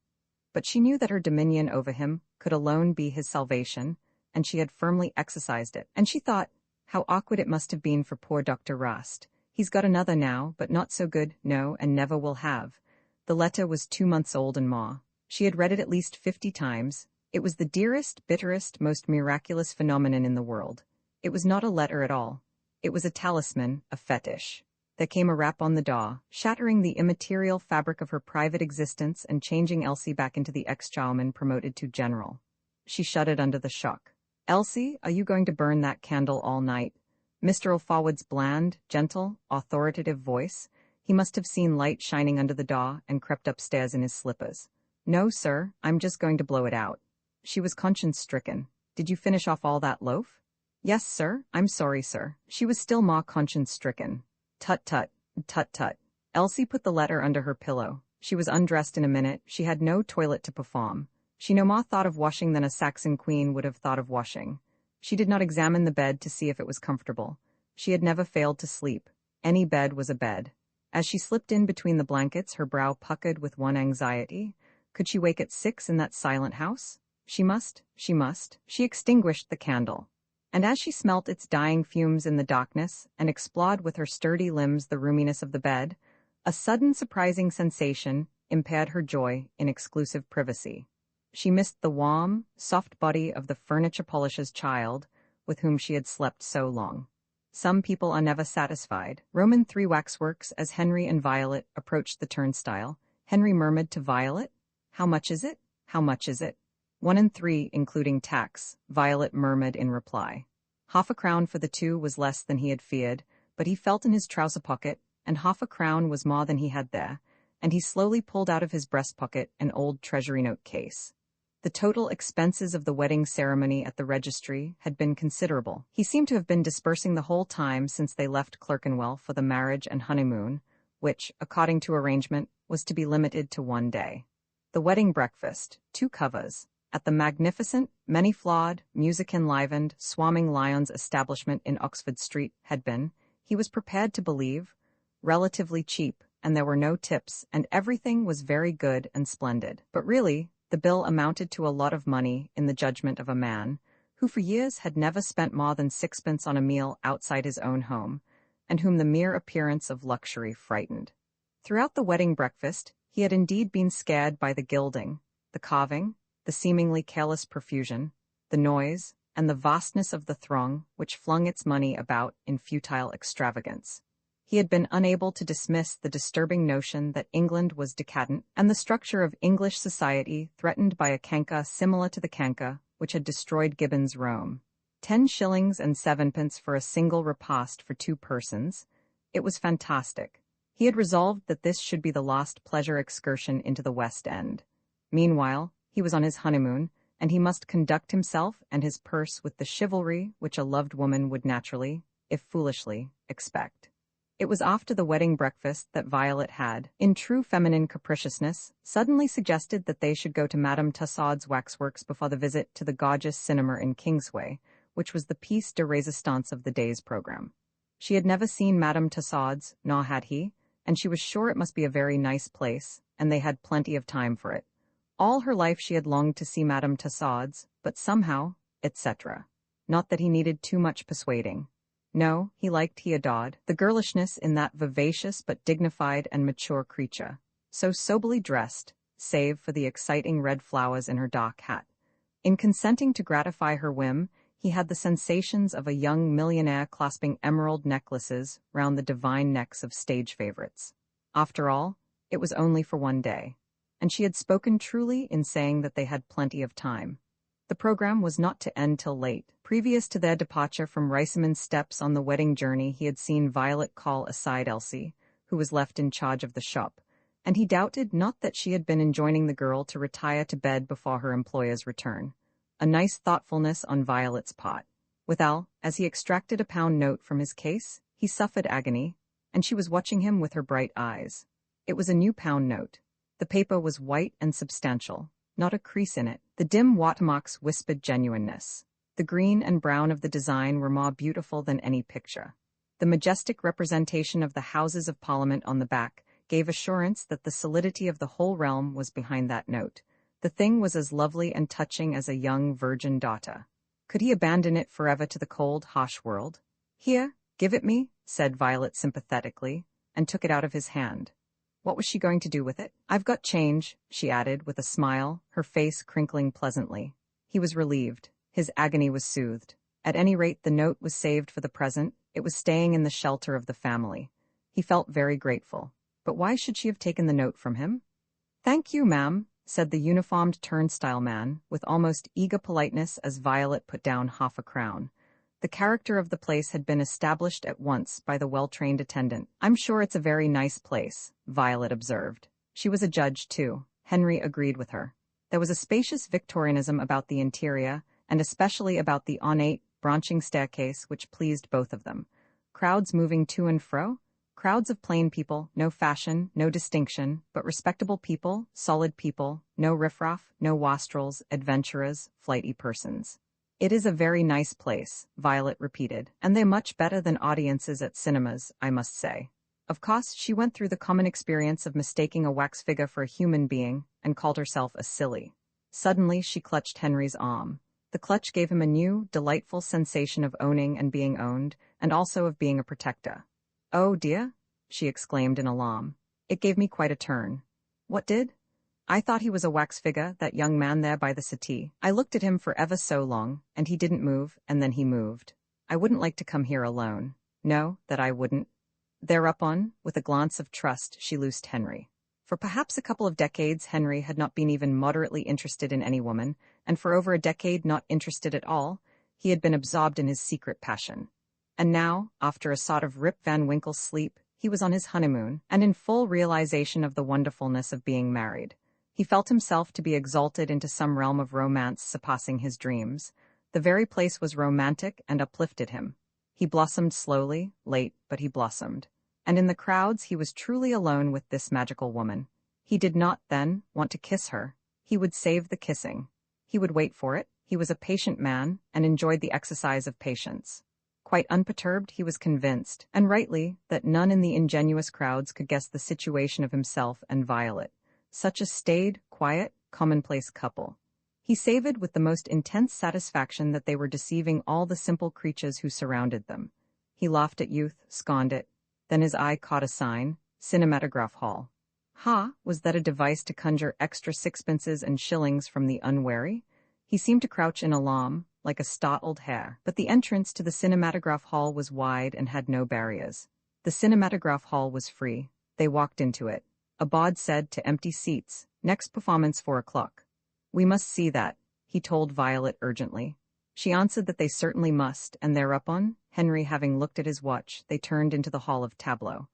But she knew that her dominion over him could alone be his salvation, and she had firmly exercised it. And she thought, how awkward it must have been for poor Dr. Rast. He's got another now, but not so good, no, and never will have. The letter was 2 months old and more. She had read it at least 50 times. It was the dearest, bitterest, most miraculous phenomenon in the world. It was not a letter at all. It was a talisman, a fetish. There came a rap on the door, shattering the immaterial fabric of her private existence and changing Elsie back into the ex-charwoman promoted to general. She shuddered under the shock. "Elsie, are you going to burn that candle all night?" Mr. O'Forward's bland, gentle, authoritative voice. He must have seen light shining under the door and crept upstairs in his slippers. "No, sir, I'm just going to blow it out." She was conscience-stricken. "Did you finish off all that loaf?" "Yes, sir. I'm sorry, sir." She was still more conscience-stricken. "Tut-tut, tut-tut." Elsie put the letter under her pillow. She was undressed in a minute. She had no toilet to perform. She no more thought of washing than a Saxon queen would have thought of washing. She did not examine the bed to see if it was comfortable. She had never failed to sleep. Any bed was a bed. As she slipped in between the blankets, her brow puckered with one anxiety. Could she wake at 6 in that silent house? She must. She extinguished the candle. And as she smelt its dying fumes in the darkness, and explored with her sturdy limbs the roominess of the bed, a sudden surprising sensation impaired her joy in exclusive privacy. She missed the warm, soft body of the furniture polisher's child with whom she had slept so long. Some people are never satisfied. Roman 3 waxworks as Henry and Violet approached the turnstile. Henry murmured to Violet, "How much is it? How much is it?" 1 and 3, including tax, Violet murmured in reply. ½ for the 2 was less than he had feared, but he felt in his trouser pocket, and ½ was more than he had there, and he slowly pulled out of his breast pocket an old treasury note case. The total expenses of the wedding ceremony at the registry had been considerable. He seemed to have been dispersing the whole time since they left Clerkenwell for the marriage and honeymoon, which, according to arrangement, was to be limited to 1 day. The wedding breakfast, 2 covers, at the magnificent, many-flawed, music-enlivened, Swarming Lions establishment in Oxford Street had been, he was prepared to believe, relatively cheap, and there were no tips, and everything was very good and splendid. But really, the bill amounted to a lot of money in the judgment of a man who for years had never spent more than 6pence on a meal outside his own home, and whom the mere appearance of luxury frightened. Throughout the wedding breakfast, he had indeed been scared by the gilding, the carving, the seemingly careless profusion, the noise, and the vastness of the throng which flung its money about in futile extravagance. He had been unable to dismiss the disturbing notion that England was decadent, and the structure of English society threatened by a canker similar to the canker which had destroyed Gibbon's Rome. 10 shillings and 7pence for a single repast for 2 persons. It was fantastic. He had resolved that this should be the last pleasure excursion into the West End. Meanwhile, he was on his honeymoon, and he must conduct himself and his purse with the chivalry which a loved woman would naturally, if foolishly, expect. It was after the wedding breakfast that Violet had, in true feminine capriciousness, suddenly suggested that they should go to Madame Tussaud's waxworks before the visit to the gorgeous cinema in Kingsway, which was the piece de resistance of the day's program. She had never seen Madame Tussaud's, nor had he, and she was sure it must be a very nice place, and they had plenty of time for it. All her life she had longed to see Madame Tussaud's, but somehow, etc. Not that he needed too much persuading. No, he adored the girlishness in that vivacious but dignified and mature creature, so soberly dressed, save for the exciting red flowers in her dark hat. In consenting to gratify her whim, he had the sensations of a young millionaire clasping emerald necklaces round the divine necks of stage favorites. After all, it was only for 1 day, and she had spoken truly in saying that they had plenty of time. The program was not to end till late. Previous to their departure from Riceyman's steps on the wedding journey, he had seen Violet call aside Elsie, who was left in charge of the shop, and he doubted not that she had been enjoining the girl to retire to bed before her employer's return. A nice thoughtfulness on Violet's part. Withal, as he extracted a pound note from his case, he suffered agony, and she was watching him with her bright eyes. It was a new pound note. The paper was white and substantial, not a crease in it. The dim watermarks whispered genuineness. The green and brown of the design were more beautiful than any picture. The majestic representation of the Houses of Parliament on the back gave assurance that the solidity of the whole realm was behind that note. The thing was as lovely and touching as a young virgin daughter. Could he abandon it forever to the cold, harsh world? "Here, give it me," said Violet sympathetically, and took it out of his hand. What was she going to do with it? "I've got change," she added with a smile, her face crinkling pleasantly. He was relieved. His agony was soothed. At any rate, the note was saved for the present. It was staying in the shelter of the family. He felt very grateful. But why should she have taken the note from him? "Thank you, ma'am," said the uniformed turnstile man, with almost eager politeness as Violet put down half a crown. The character of the place had been established at once by the well-trained attendant. "I'm sure it's a very nice place," Violet observed. She was a judge, too. Henry agreed with her. There was a spacious Victorianism about the interior, and especially about the ornate, branching staircase which pleased both of them. Crowds moving to and fro? Crowds of plain people, no fashion, no distinction, but respectable people, solid people, no riffraff, no wastrels, adventurers, flighty persons. "It is a very nice place," Violet repeated, "and they're much better than audiences at cinemas, I must say." Of course, she went through the common experience of mistaking a wax figure for a human being, and called herself a silly. Suddenly, she clutched Henry's arm. The clutch gave him a new, delightful sensation of owning and being owned, and also of being a protector. "Oh, dear," she exclaimed in alarm. "It gave me quite a turn." "What did?" "I thought he was a wax figure, that young man there by the settee. I looked at him for ever so long, and he didn't move, and then he moved. I wouldn't like to come here alone. No, that I wouldn't." Thereupon, with a glance of trust, she loosed Henry. For perhaps a couple of decades Henry had not been even moderately interested in any woman, and for over a decade not interested at all. He had been absorbed in his secret passion. And now, after a sort of Rip Van Winkle sleep, He was on his honeymoon, and in full realization of the wonderfulness of being married. He felt himself to be exalted into some realm of romance surpassing his dreams. The very place was romantic and uplifted him. He blossomed slowly, late, but he blossomed. And in the crowds he was truly alone with this magical woman. He did not, then, want to kiss her. He would save the kissing. He would wait for it. He was a patient man, and enjoyed the exercise of patience. Quite unperturbed, he was convinced, and rightly, that none in the ingenuous crowds could guess the situation of himself and Violet. Such a staid, quiet, commonplace couple. He savored with the most intense satisfaction that they were deceiving all the simple creatures who surrounded them. He laughed at youth, scorned it. Then his eye caught a sign, Cinematograph Hall. Ha, was that a device to conjure extra sixpences and shillings from the unwary? He seemed to crouch in alarm, like a startled hare, but the entrance to the Cinematograph Hall was wide and had no barriers. The Cinematograph Hall was free. They walked into it. A bard said to empty seats, next performance 4 o'clock. We must see that, he told Violet urgently. She answered that they certainly must, and thereupon, Henry having looked at his watch, they turned into the hall of tableau.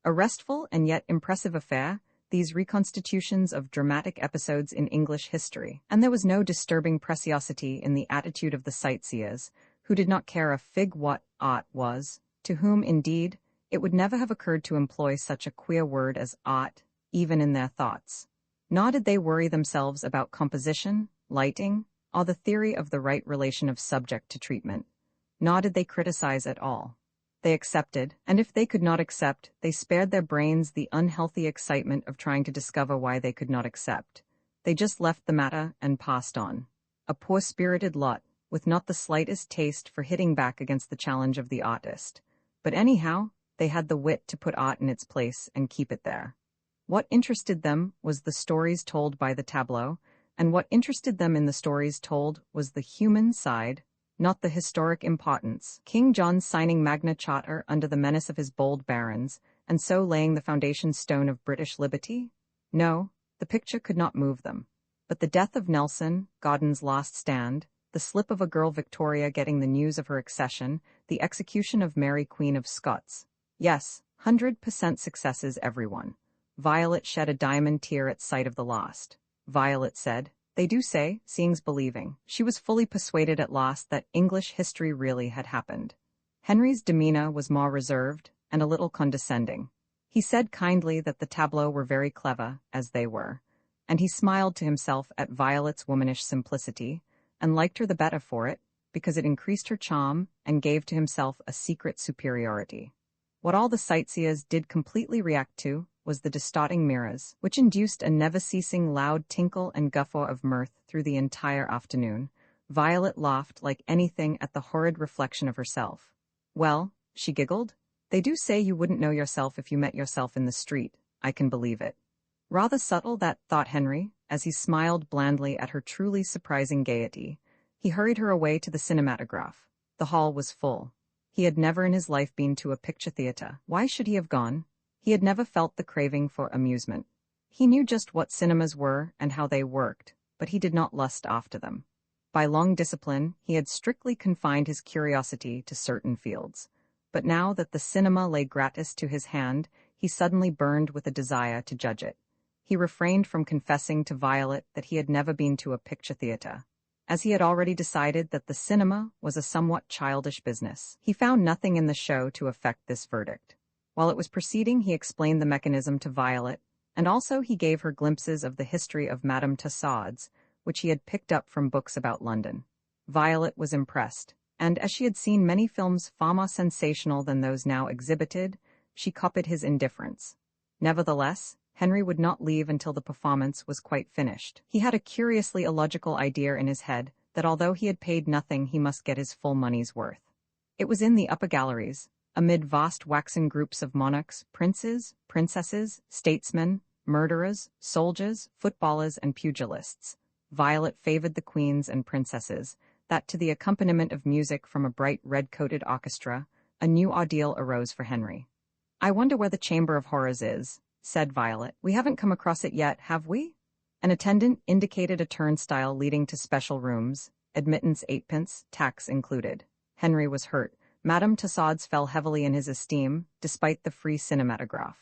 A restful and yet impressive affair, these reconstitutions of dramatic episodes in English history, and there was no disturbing preciosity in the attitude of the sightseers, who did not care a fig what art was, to whom, indeed, it would never have occurred to employ such a queer word as art, even in their thoughts. Nor did they worry themselves about composition, lighting, or the theory of the right relation of subject to treatment. Nor did they criticize at all. They accepted, and if they could not accept, they spared their brains the unhealthy excitement of trying to discover why they could not accept. They just left the matter and passed on. A poor-spirited lot, with not the slightest taste for hitting back against the challenge of the artist. But anyhow, they had the wit to put art in its place and keep it there. What interested them was the stories told by the tableau, and what interested them in the stories told was the human side, not the historic importance. King John signing Magna Charta under the menace of his bold barons, and so laying the foundation stone of British liberty? No, the picture could not move them. But the death of Nelson, Gordon's last stand, the slip of a girl Victoria getting the news of her accession, the execution of Mary Queen of Scots. Yes, 100% successes everyone. Violet shed a diamond tear at sight of the lost. Violet said, They do say, seeing's believing. She was fully persuaded at last that English history really had happened. Henry's demeanor was more reserved and a little condescending. He said kindly that the tableaux were very clever, as they were, and he smiled to himself at Violet's womanish simplicity, and liked her the better for it, because it increased her charm and gave to himself a secret superiority. What all the sightseers did completely react to was the distorting mirrors, which induced a never-ceasing loud tinkle and guffaw of mirth through the entire afternoon. Violet laughed like anything at the horrid reflection of herself. Well, she giggled, they do say you wouldn't know yourself if you met yourself in the street. I can believe it. Rather subtle, that, thought Henry, as he smiled blandly at her truly surprising gaiety. He hurried her away to the cinematograph. The hall was full. He had never in his life been to a picture theater. Why should he have gone? He had never felt the craving for amusement. He knew just what cinemas were and how they worked, but he did not lust after them. By long discipline, he had strictly confined his curiosity to certain fields. But now that the cinema lay gratis to his hand, he suddenly burned with a desire to judge it. He refrained from confessing to Violet that he had never been to a picture theater, as he had already decided that the cinema was a somewhat childish business. He found nothing in the show to affect this verdict. While it was proceeding, he explained the mechanism to Violet, and also he gave her glimpses of the history of Madame Tussauds, which he had picked up from books about London. Violet was impressed, and as she had seen many films far more sensational than those now exhibited, she copied his indifference. Nevertheless, Henry would not leave until the performance was quite finished. He had a curiously illogical idea in his head that although he had paid nothing, he must get his full money's worth. It was in the upper galleries, amid vast waxen groups of monarchs, princes, princesses, statesmen, murderers, soldiers, footballers, and pugilists. Violet favored the queens and princesses, that to the accompaniment of music from a bright red-coated orchestra, a new ordeal arose for Henry. I wonder where the Chamber of Horrors is, said Violet. We haven't come across it yet, have we? An attendant indicated a turnstile leading to special rooms, admittance 8 pence, tax included. Henry was hurt, Madame Tussauds fell heavily in his esteem, despite the free cinematograph.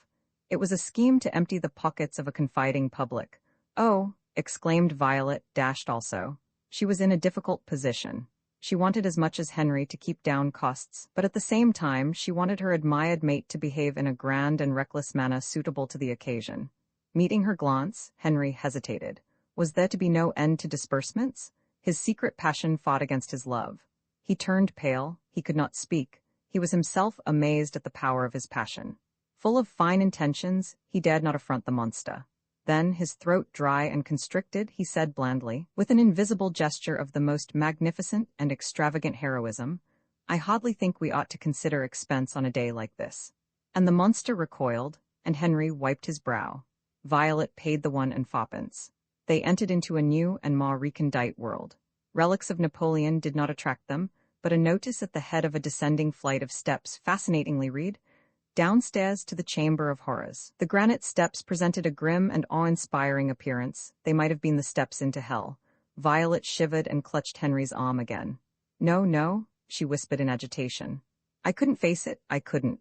It was a scheme to empty the pockets of a confiding public. Oh, exclaimed Violet, dashed also. She was in a difficult position. She wanted as much as Henry to keep down costs, but at the same time she wanted her admired mate to behave in a grand and reckless manner suitable to the occasion. Meeting her glance, Henry hesitated. Was there to be no end to disbursements? His secret passion fought against his love. He turned pale, he could not speak. He was himself amazed at the power of his passion. Full of fine intentions, he dared not affront the monster. Then, his throat dry and constricted, he said blandly, with an invisible gesture of the most magnificent and extravagant heroism, "I hardly think we ought to consider expense on a day like this." And the monster recoiled, and Henry wiped his brow. Violet paid the 1 and 4pence. They entered into a new and more recondite world. Relics of Napoleon did not attract them, but a notice at the head of a descending flight of steps fascinatingly read, "Downstairs to the Chamber of Horrors." The granite steps presented a grim and awe-inspiring appearance. They might have been the steps into hell. Violet shivered and clutched Henry's arm again. "No, no," she whispered in agitation. "I couldn't face it, I couldn't."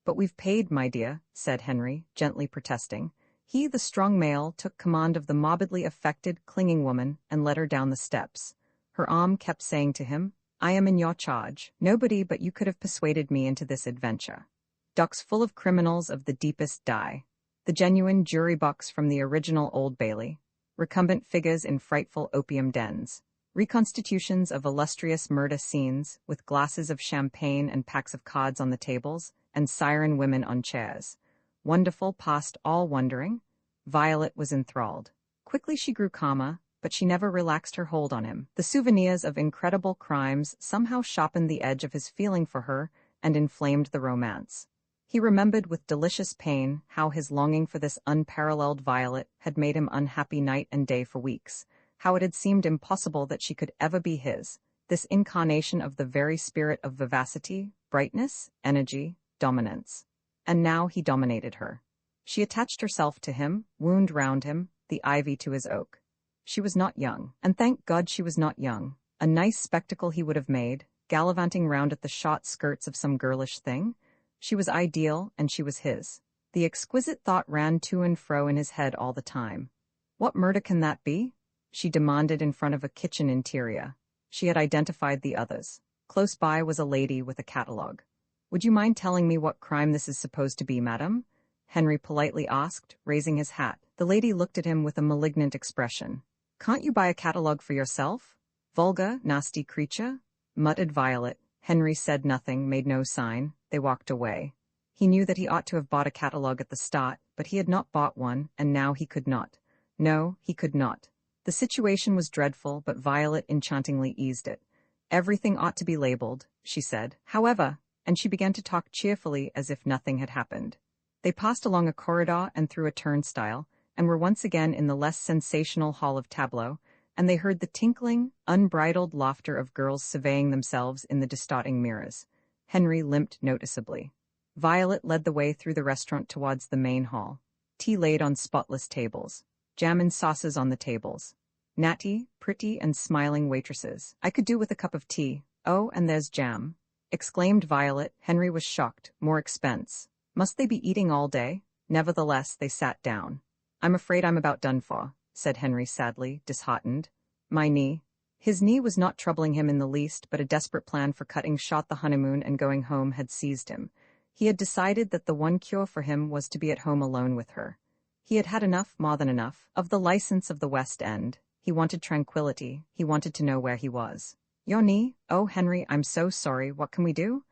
"But we've paid, my dear," said Henry, gently protesting. He, the strong male, took command of the morbidly affected, clinging woman and led her down the steps. Her arm kept saying to him, "I am in your charge. Nobody but you could have persuaded me into this adventure." Docks full of criminals of the deepest dye. The genuine jury box from the original Old Bailey. Recumbent figures in frightful opium dens. Reconstitutions of illustrious murder scenes, with glasses of champagne and packs of cards on the tables, and siren women on chairs. Wonderful past all wondering. Violet was enthralled. Quickly she grew calmer, but she never relaxed her hold on him. The souvenirs of incredible crimes somehow sharpened the edge of his feeling for her and inflamed the romance. He remembered with delicious pain how his longing for this unparalleled Violet had made him unhappy night and day for weeks, how it had seemed impossible that she could ever be his, this incarnation of the very spirit of vivacity, brightness, energy, dominance. And now he dominated her. She attached herself to him, wound round him, the ivy to his oak. She was not young, and thank God she was not young. A nice spectacle he would have made, gallivanting round at the short skirts of some girlish thing. She was ideal, and she was his. The exquisite thought ran to and fro in his head all the time. What murder can that be? She demanded in front of a kitchen interior. She had identified the others. Close by was a lady with a catalogue. "Would you mind telling me what crime this is supposed to be, madam?" Henry politely asked, raising his hat. The lady looked at him with a malignant expression. "Can't you buy a catalogue for yourself? Vulgar, nasty creature," muttered Violet. Henry said nothing, made no sign. They walked away. He knew that he ought to have bought a catalogue at the start, but he had not bought one, and now he could not. No, he could not. The situation was dreadful, but Violet enchantingly eased it. "Everything ought to be labelled," she said. "However," and she began to talk cheerfully as if nothing had happened. They passed along a corridor and through a turnstile, and were once again in the less sensational hall of tableaux, and they heard the tinkling, unbridled laughter of girls surveying themselves in the distorting mirrors. Henry limped noticeably. Violet led the way through the restaurant towards the main hall. Tea laid on spotless tables. Jam and sauces on the tables. Natty, pretty and smiling waitresses. "I could do with a cup of tea. Oh, and there's jam," exclaimed Violet. Henry was shocked. More expense. Must they be eating all day? Nevertheless, they sat down. "I'm afraid I'm about done for," said Henry sadly, disheartened. "My knee." His knee was not troubling him in the least, but a desperate plan for cutting short the honeymoon and going home had seized him. He had decided that the one cure for him was to be at home alone with her. He had had enough, more than enough, of the license of the West End. He wanted tranquility. He wanted to know where he was. "Your knee? Oh, Henry, I'm so sorry. What can we do?"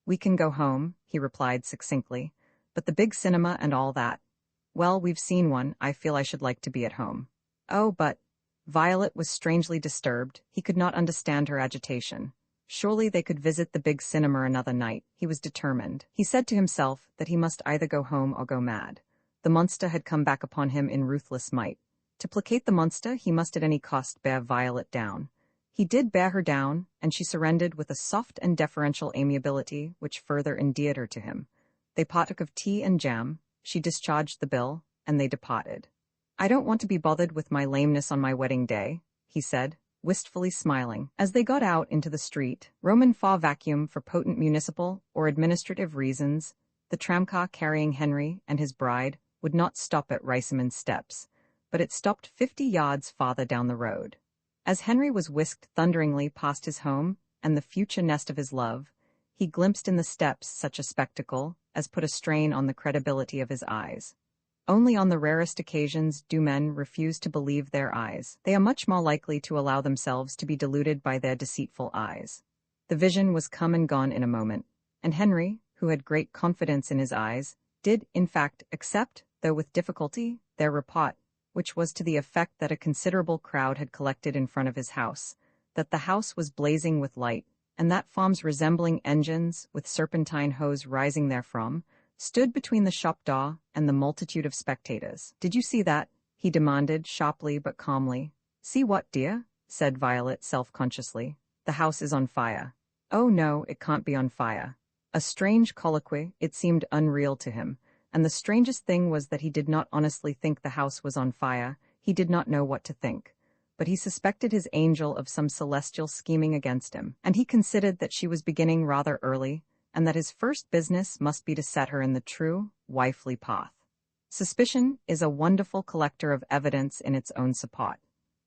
"We can go home," he replied succinctly. "But the big cinema and all that." "Well, we've seen one. I feel I should like to be at home." "Oh, but—" Violet was strangely disturbed. He could not understand her agitation. Surely they could visit the big cinema another night. He was determined. He said to himself that he must either go home or go mad. The monster had come back upon him in ruthless might. To placate the monster, he must at any cost bear Violet down. He did bear her down, and she surrendered with a soft and deferential amiability which further endeared her to him. They partook of tea and jam. She discharged the bill, and they departed. "I don't want to be bothered with my lameness on my wedding day," he said. wistfully smiling. As they got out into the street, Roman fa vacuum for potent municipal or administrative reasons, the tramcar carrying Henry and his bride would not stop at Riceyman's steps, but it stopped 50 yards farther down the road. As Henry was whisked thunderingly past his home and the future nest of his love, he glimpsed in the steps such a spectacle as put a strain on the credibility of his eyes. Only on the rarest occasions do men refuse to believe their eyes. They are much more likely to allow themselves to be deluded by their deceitful eyes. The vision was come and gone in a moment, and Henry, who had great confidence in his eyes, did, in fact, accept, though with difficulty, their report, which was to the effect that a considerable crowd had collected in front of his house, that the house was blazing with light, and that farms resembling engines, with serpentine hose rising therefrom, stood between the shop door and the multitude of spectators. "Did you see that?" he demanded, sharply but calmly. "See what, dear?" said Violet self-consciously. "The house is on fire." "Oh no, it can't be on fire." A strange colloquy, it seemed unreal to him, and the strangest thing was that he did not honestly think the house was on fire. He did not know what to think. But he suspected his angel of some celestial scheming against him, and he considered that she was beginning rather early, and that his first business must be to set her in the true, wifely path. Suspicion is a wonderful collector of evidence in its own support.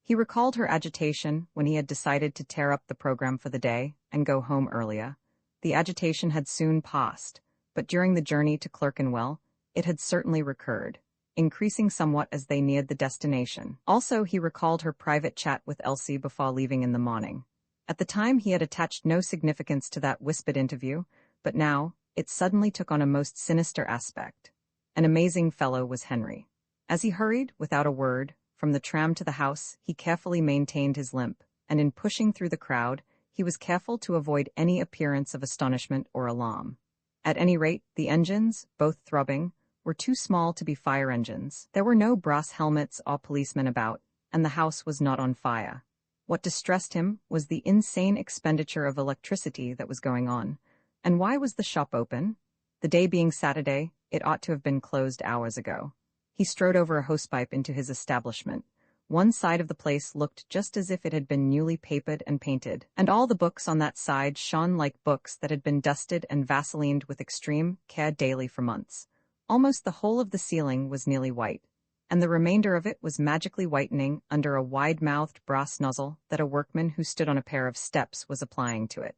He recalled her agitation when he had decided to tear up the program for the day and go home earlier. The agitation had soon passed, but during the journey to Clerkenwell, it had certainly recurred, increasing somewhat as they neared the destination. Also, he recalled her private chat with Elsie before leaving in the morning. At the time he had attached no significance to that whispered interview, but now, it suddenly took on a most sinister aspect. An amazing fellow was Henry. As he hurried, without a word, from the tram to the house, he carefully maintained his limp, and in pushing through the crowd, he was careful to avoid any appearance of astonishment or alarm. At any rate, the engines, both throbbing, were too small to be fire engines. There were no brass helmets or policemen about, and the house was not on fire. What distressed him was the insane expenditure of electricity that was going on. And why was the shop open? The day being Saturday, it ought to have been closed hours ago. He strode over a hosepipe into his establishment. One side of the place looked just as if it had been newly papered and painted, and all the books on that side shone like books that had been dusted and vaselined with extreme care daily for months. Almost the whole of the ceiling was nearly white, and the remainder of it was magically whitening under a wide-mouthed brass nozzle that a workman who stood on a pair of steps was applying to it.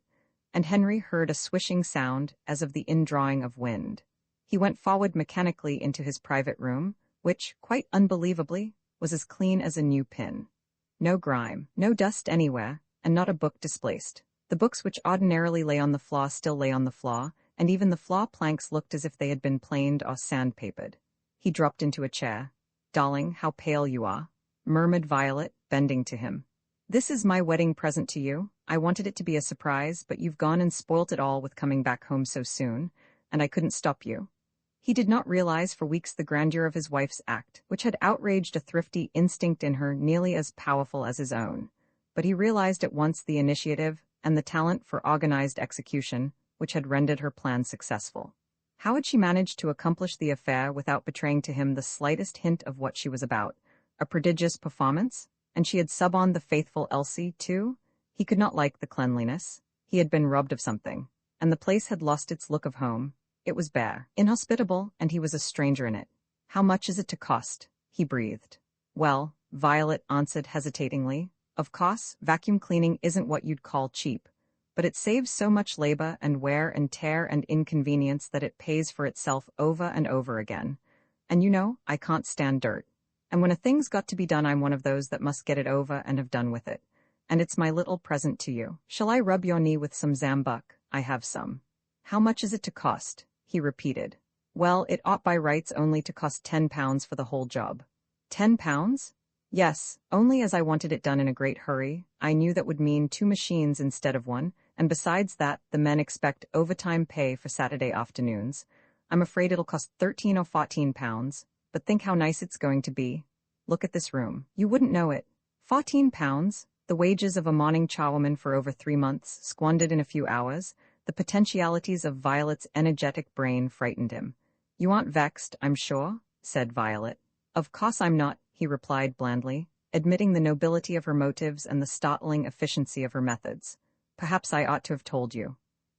And Henry heard a swishing sound as of the indrawing of wind. He went forward mechanically into his private room, which, quite unbelievably, was as clean as a new pin. No grime, no dust anywhere, and not a book displaced. The books which ordinarily lay on the floor still lay on the floor, and even the floor planks looked as if they had been planed or sandpapered. He dropped into a chair. "Darling, how pale you are," murmured Violet, bending to him. "This is my wedding present to you. I wanted it to be a surprise, but you've gone and spoilt it all with coming back home so soon, and I couldn't stop you." He did not realize for weeks the grandeur of his wife's act, which had outraged a thrifty instinct in her nearly as powerful as his own. But he realized at once the initiative and the talent for organized execution, which had rendered her plan successful. How had she managed to accomplish the affair without betraying to him the slightest hint of what she was about? A prodigious performance? And she had suborned the faithful Elsie, too? He could not like the cleanliness. He had been robbed of something, and the place had lost its look of home. It was bare, inhospitable, and he was a stranger in it. "How much is it to cost?" he breathed. "Well," Violet answered hesitatingly, "of course, vacuum cleaning isn't what you'd call cheap, but it saves so much labor and wear and tear and inconvenience that it pays for itself over and over again. And you know, I can't stand dirt. And when a thing's got to be done, I'm one of those that must get it over and have done with it. And it's my little present to you. Shall I rub your knee with some zambuck? I have some." "How much is it to cost?" he repeated. "Well, it ought by rights only to cost £10 for the whole job." £10? "Yes, only as I wanted it done in a great hurry, I knew that would mean 2 machines instead of 1, and besides that, the men expect overtime pay for Saturday afternoons. I'm afraid it'll cost £13 or £14, but think how nice it's going to be. Look at this room. You wouldn't know it. £14, the wages of a morning charwoman for over 3 months, squandered in a few hours. The potentialities of Violet's energetic brain frightened him. "You aren't vexed, I'm sure?" said Violet. "Of course I'm not," he replied blandly. admitting the nobility of her motives and the startling efficiency of her methods. Perhaps I ought to have told you.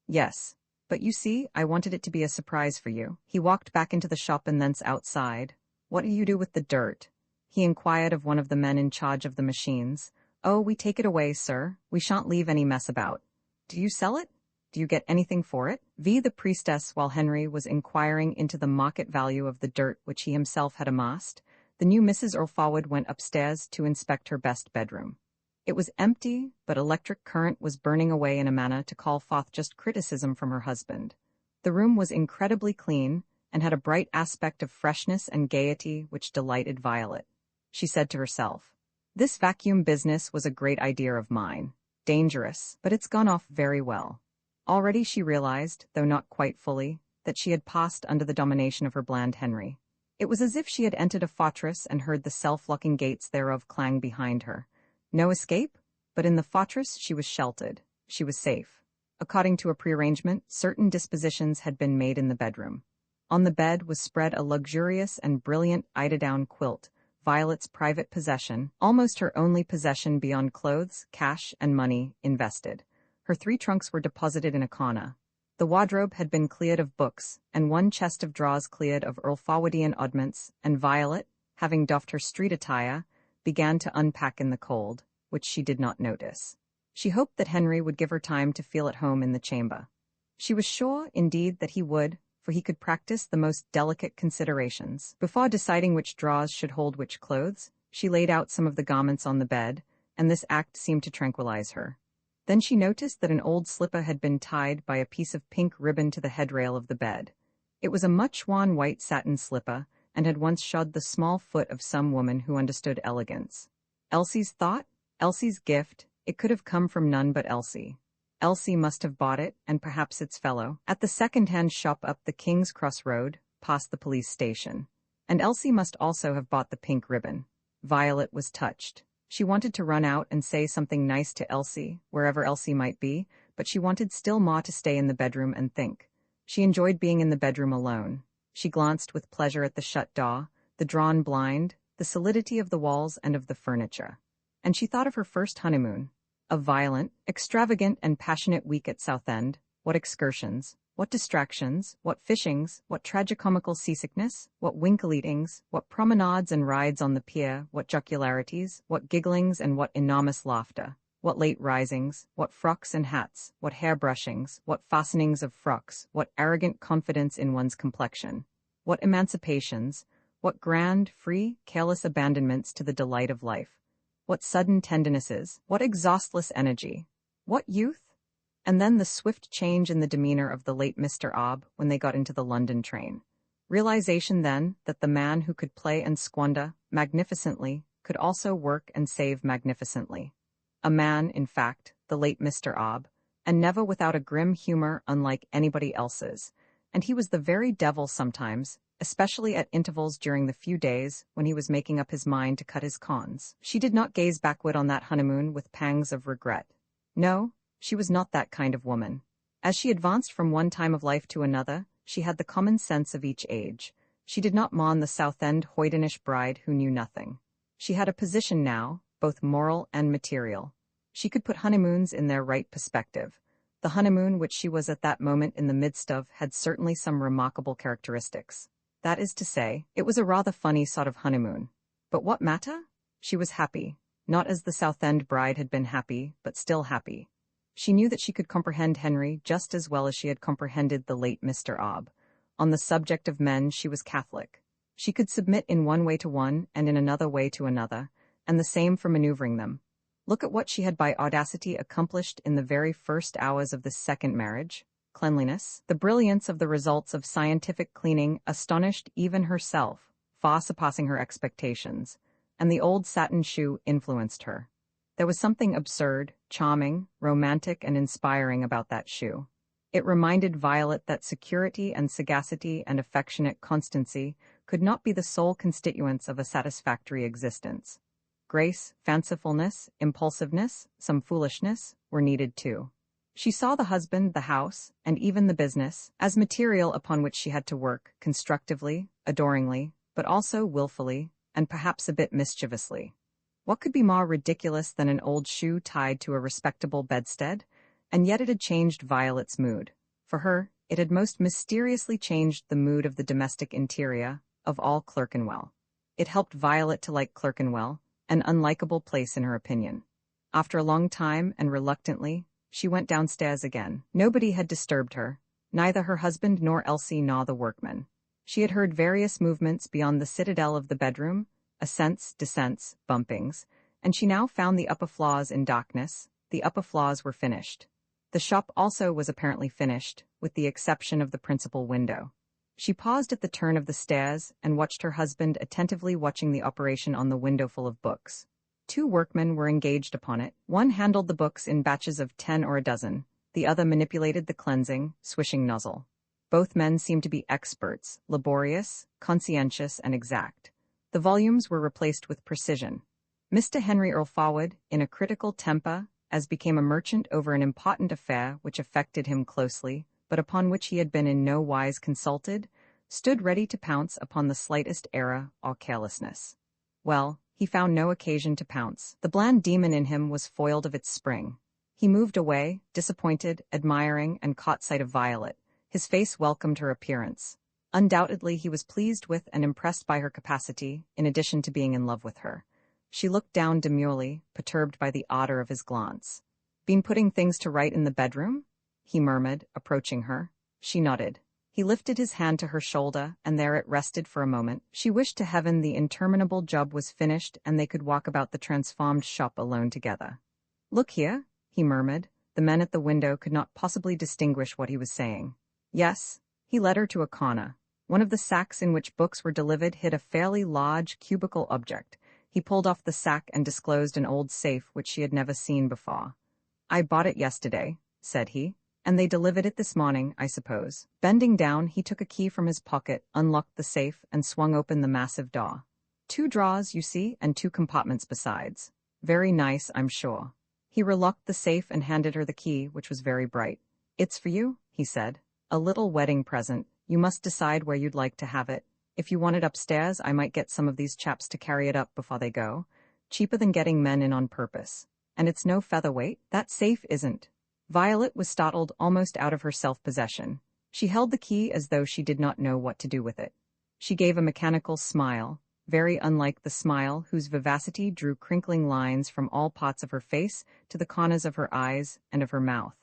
Yes. But you see, I wanted it to be a surprise for you. He walked back into the shop and thence outside. What do you do with the dirt? He inquired of one of the men in charge of the machines. Oh, we take it away, sir. We shan't leave any mess about. Do you sell it? Do you get anything for it? The priestess, while Henry was inquiring into the market value of the dirt which he himself had amassed, the new Mrs. Earlforward went upstairs to inspect her best bedroom. It was empty, but electric current was burning away in a manner to call forth just criticism from her husband. The room was incredibly clean, and had a bright aspect of freshness and gaiety which delighted Violet. She said to herself, "This vacuum business was a great idea of mine. Dangerous, but it's gone off very well." Already she realized, though not quite fully, that she had passed under the domination of her bland Henry. It was as if she had entered a fortress and heard the self-locking gates thereof clang behind her. No escape, but in the fortress she was sheltered. She was safe. According to a prearrangement, certain dispositions had been made in the bedroom. On the bed was spread a luxurious and brilliant eiderdown quilt, Violet's private possession, almost her only possession beyond clothes, cash, and money, invested. Her 3 trunks were deposited in a corner. The wardrobe had been cleared of books, and one chest of drawers cleared of Earlforwardian oddments, and Violet, having doffed her street attire, began to unpack in the cold, which she did not notice. She hoped that Henry would give her time to feel at home in the chamber. She was sure, indeed, that he would, for he could practice the most delicate considerations. Before deciding which drawers should hold which clothes, she laid out some of the garments on the bed, and this act seemed to tranquilize her. Then she noticed that an old slipper had been tied by a piece of pink ribbon to the headrail of the bed. It was a much-worn white satin slipper, and had once shod the small foot of some woman who understood elegance. Elsie's thought? Elsie's gift? It could have come from none but Elsie. Elsie must have bought it, and perhaps its fellow, at the second-hand shop up the King's Cross Road, past the police station. And Elsie must also have bought the pink ribbon. Violet was touched. She wanted to run out and say something nice to Elsie, wherever Elsie might be, but she wanted still more to stay in the bedroom and think. She enjoyed being in the bedroom alone. She glanced with pleasure at the shut door, the drawn blind, the solidity of the walls and of the furniture. And she thought of her first honeymoon. A violent, extravagant, and passionate week at Southend. What excursions, what distractions, what fishings, what tragicomical seasickness, what winkle-eatings, what promenades and rides on the pier, what jocularities, what gigglings and what enormous laughter, what late risings, what frocks and hats, what hair-brushings, what fastenings of frocks, what arrogant confidence in one's complexion, what emancipations, what grand, free, careless abandonments to the delight of life. What sudden tendernesses, what exhaustless energy, what youth? And then the swift change in the demeanor of the late Mr. Obb when they got into the London train. Realization then that the man who could play and squander magnificently could also work and save magnificently. A man, in fact, the late Mr. Obb, and never without a grim humor unlike anybody else's, and he was the very devil sometimes, especially at intervals during the few days when he was making up his mind to cut his corns. She did not gaze backward on that honeymoon with pangs of regret. No, she was not that kind of woman. As she advanced from one time of life to another, she had the common sense of each age. She did not mourn the Southend hoydenish bride who knew nothing. She had a position now, both moral and material. She could put honeymoons in their right perspective. The honeymoon which she was at that moment in the midst of had certainly some remarkable characteristics. That is to say, it was a rather funny sort of honeymoon. But what matter? She was happy, not as the Southend bride had been happy, but still happy. She knew that she could comprehend Henry just as well as she had comprehended the late Mr. Obb. On the subject of men she was Catholic. She could submit in one way to one and in another way to another, and the same for maneuvering them. Look at what she had by audacity accomplished in the very first hours of this second marriage. Cleanliness, the brilliance of the results of scientific cleaning astonished even herself, far surpassing her expectations, and the old satin shoe influenced her. There was something absurd, charming, romantic, and inspiring about that shoe. It reminded Violet that security and sagacity and affectionate constancy could not be the sole constituents of a satisfactory existence. Grace, fancifulness, impulsiveness, some foolishness, were needed too. She saw the husband, the house, and even the business, as material upon which she had to work, constructively, adoringly, but also willfully, and perhaps a bit mischievously. What could be more ridiculous than an old shoe tied to a respectable bedstead? And yet it had changed Violet's mood. For her, it had most mysteriously changed the mood of the domestic interior of all Clerkenwell. It helped Violet to like Clerkenwell, an unlikable place in her opinion. After a long time and reluctantly, she went downstairs again. Nobody had disturbed her, neither her husband nor Elsie nor the workmen. She had heard various movements beyond the citadel of the bedroom, ascents, descents, bumpings, and she now found the upper floors in darkness. The upper floors were finished. The shop also was apparently finished, with the exception of the principal window. She paused at the turn of the stairs and watched her husband attentively watching the operation on the window full of books. 2 workmen were engaged upon it. One handled the books in batches of 10 or a dozen. The other manipulated the cleansing, swishing nozzle. Both men seemed to be experts, laborious, conscientious, and exact. The volumes were replaced with precision. Mr. Henry Earl Forward, in a critical temper, as became a merchant over an important affair which affected him closely, but upon which he had been in no wise consulted, stood ready to pounce upon the slightest error or carelessness. Well, he found no occasion to pounce. The bland demon in him was foiled of its spring. He moved away, disappointed, admiring, and caught sight of Violet. His face welcomed her appearance. Undoubtedly he was pleased with and impressed by her capacity, in addition to being in love with her. She looked down demurely, perturbed by the ardor of his glance. "Been putting things to right in the bedroom?" he murmured, approaching her. She nodded. He lifted his hand to her shoulder, and there it rested for a moment. She wished to heaven the interminable job was finished and they could walk about the transformed shop alone together. "Look here," he murmured. The men at the window could not possibly distinguish what he was saying. "Yes." He led her to a corner. One of the sacks in which books were delivered hid a fairly large, cubical object. He pulled off the sack and disclosed an old safe which she had never seen before. "I bought it yesterday," said he. "And they delivered it this morning, I suppose." Bending down, he took a key from his pocket, unlocked the safe, and swung open the massive door. 2 drawers, you see, and 2 compartments besides. Very nice, I'm sure. He relocked the safe and handed her the key, which was very bright. "It's for you," he said. "A little wedding present. You must decide where you'd like to have it. If you want it upstairs, I might get some of these chaps to carry it up before they go. Cheaper than getting men in on purpose. And it's no featherweight. That safe isn't." Violet was startled almost out of her self-possession. She held the key as though she did not know what to do with it. She gave a mechanical smile, very unlike the smile whose vivacity drew crinkling lines from all parts of her face to the corners of her eyes and of her mouth.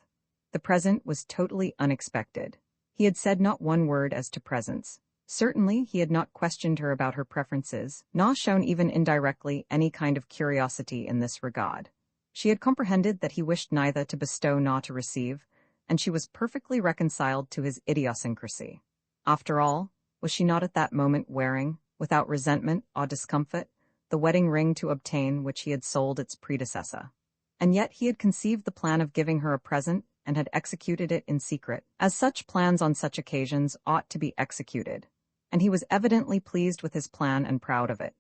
The present was totally unexpected. He had said not one word as to presents. Certainly he had not questioned her about her preferences, nor shown even indirectly any kind of curiosity in this regard. She had comprehended that he wished neither to bestow nor to receive, and she was perfectly reconciled to his idiosyncrasy. After all, was she not at that moment wearing, without resentment or discomfort, the wedding ring to obtain which he had sold its predecessor? And yet he had conceived the plan of giving her a present and had executed it in secret, as such plans on such occasions ought to be executed. And he was evidently pleased with his plan and proud of it.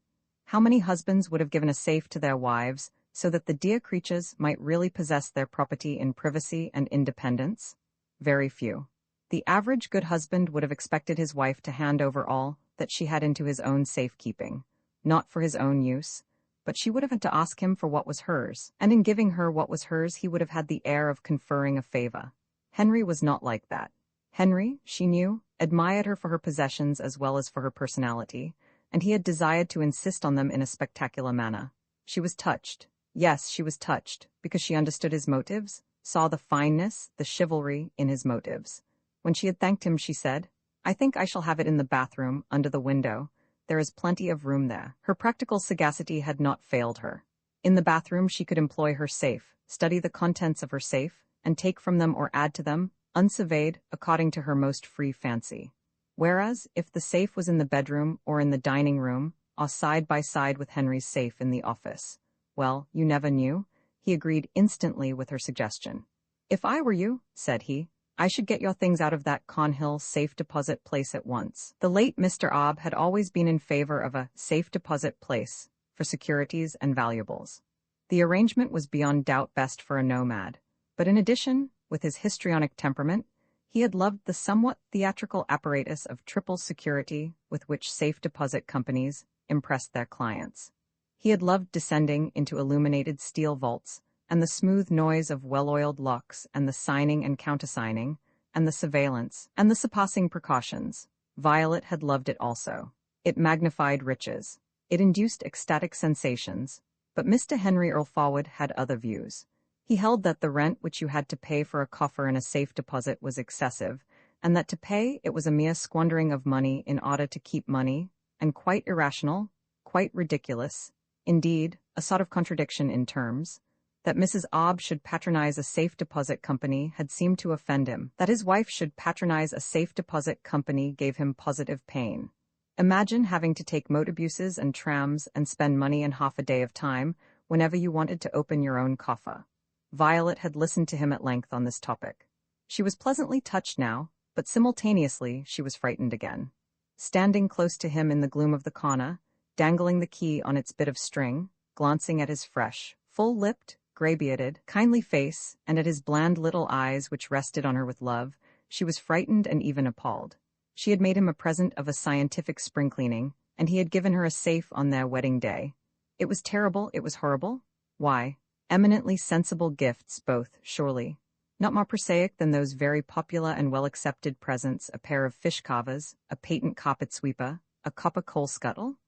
How many husbands would have given a safe to their wives, so that the dear creatures might really possess their property in privacy and independence? Very few. The average good husband would have expected his wife to hand over all that she had into his own safekeeping, not for his own use, but she would have had to ask him for what was hers, and in giving her what was hers he would have had the air of conferring a favor. Henry was not like that. Henry, she knew, admired her for her possessions as well as for her personality, and he had desired to insist on them in a spectacular manner. She was touched. Yes, she was touched, because she understood his motives, saw the fineness, the chivalry in his motives. When she had thanked him, she said, "I think I shall have it in the bathroom, under the window. There is plenty of room there." Her practical sagacity had not failed her. In the bathroom she could employ her safe, study the contents of her safe, and take from them or add to them, unsurveyed, according to her most free fancy. Whereas, if the safe was in the bedroom or in the dining room, or side by side with Henry's safe in the office, well, you never knew. He agreed instantly with her suggestion. "If I were you," said he, "I should get your things out of that Cornhill safe deposit place at once." The late Mr. Obb had always been in favor of a safe deposit place for securities and valuables. The arrangement was beyond doubt best for a nomad, but in addition, with his histrionic temperament, he had loved the somewhat theatrical apparatus of triple security with which safe deposit companies impressed their clients. He had loved descending into illuminated steel vaults, and the smooth noise of well-oiled locks, and the signing and countersigning, and the surveillance, and the surpassing precautions. Violet had loved it also. It magnified riches. It induced ecstatic sensations. But Mr. Henry Earl Forward had other views. He held that the rent which you had to pay for a coffer and a safe deposit was excessive, and that to pay it was a mere squandering of money in order to keep money, and quite irrational, quite ridiculous, indeed, a sort of contradiction in terms. That Mrs. Obb should patronize a safe deposit company had seemed to offend him. That his wife should patronize a safe deposit company gave him positive pain. Imagine having to take motorbuses and trams and spend money in half a day of time whenever you wanted to open your own coffer. Violet had listened to him at length on this topic. She was pleasantly touched now, but simultaneously she was frightened again. Standing close to him in the gloom of the corner, dangling the key on its bit of string, glancing at his fresh, full-lipped, gray-bearded, kindly face, and at his bland little eyes which rested on her with love, she was frightened and even appalled. She had made him a present of a scientific spring cleaning, and he had given her a safe on their wedding day. It was terrible, it was horrible. Why? Eminently sensible gifts both, surely. Not more prosaic than those very popular and well-accepted presents, a pair of fish carvers, a patent carpet sweeper, a copper coal scuttle?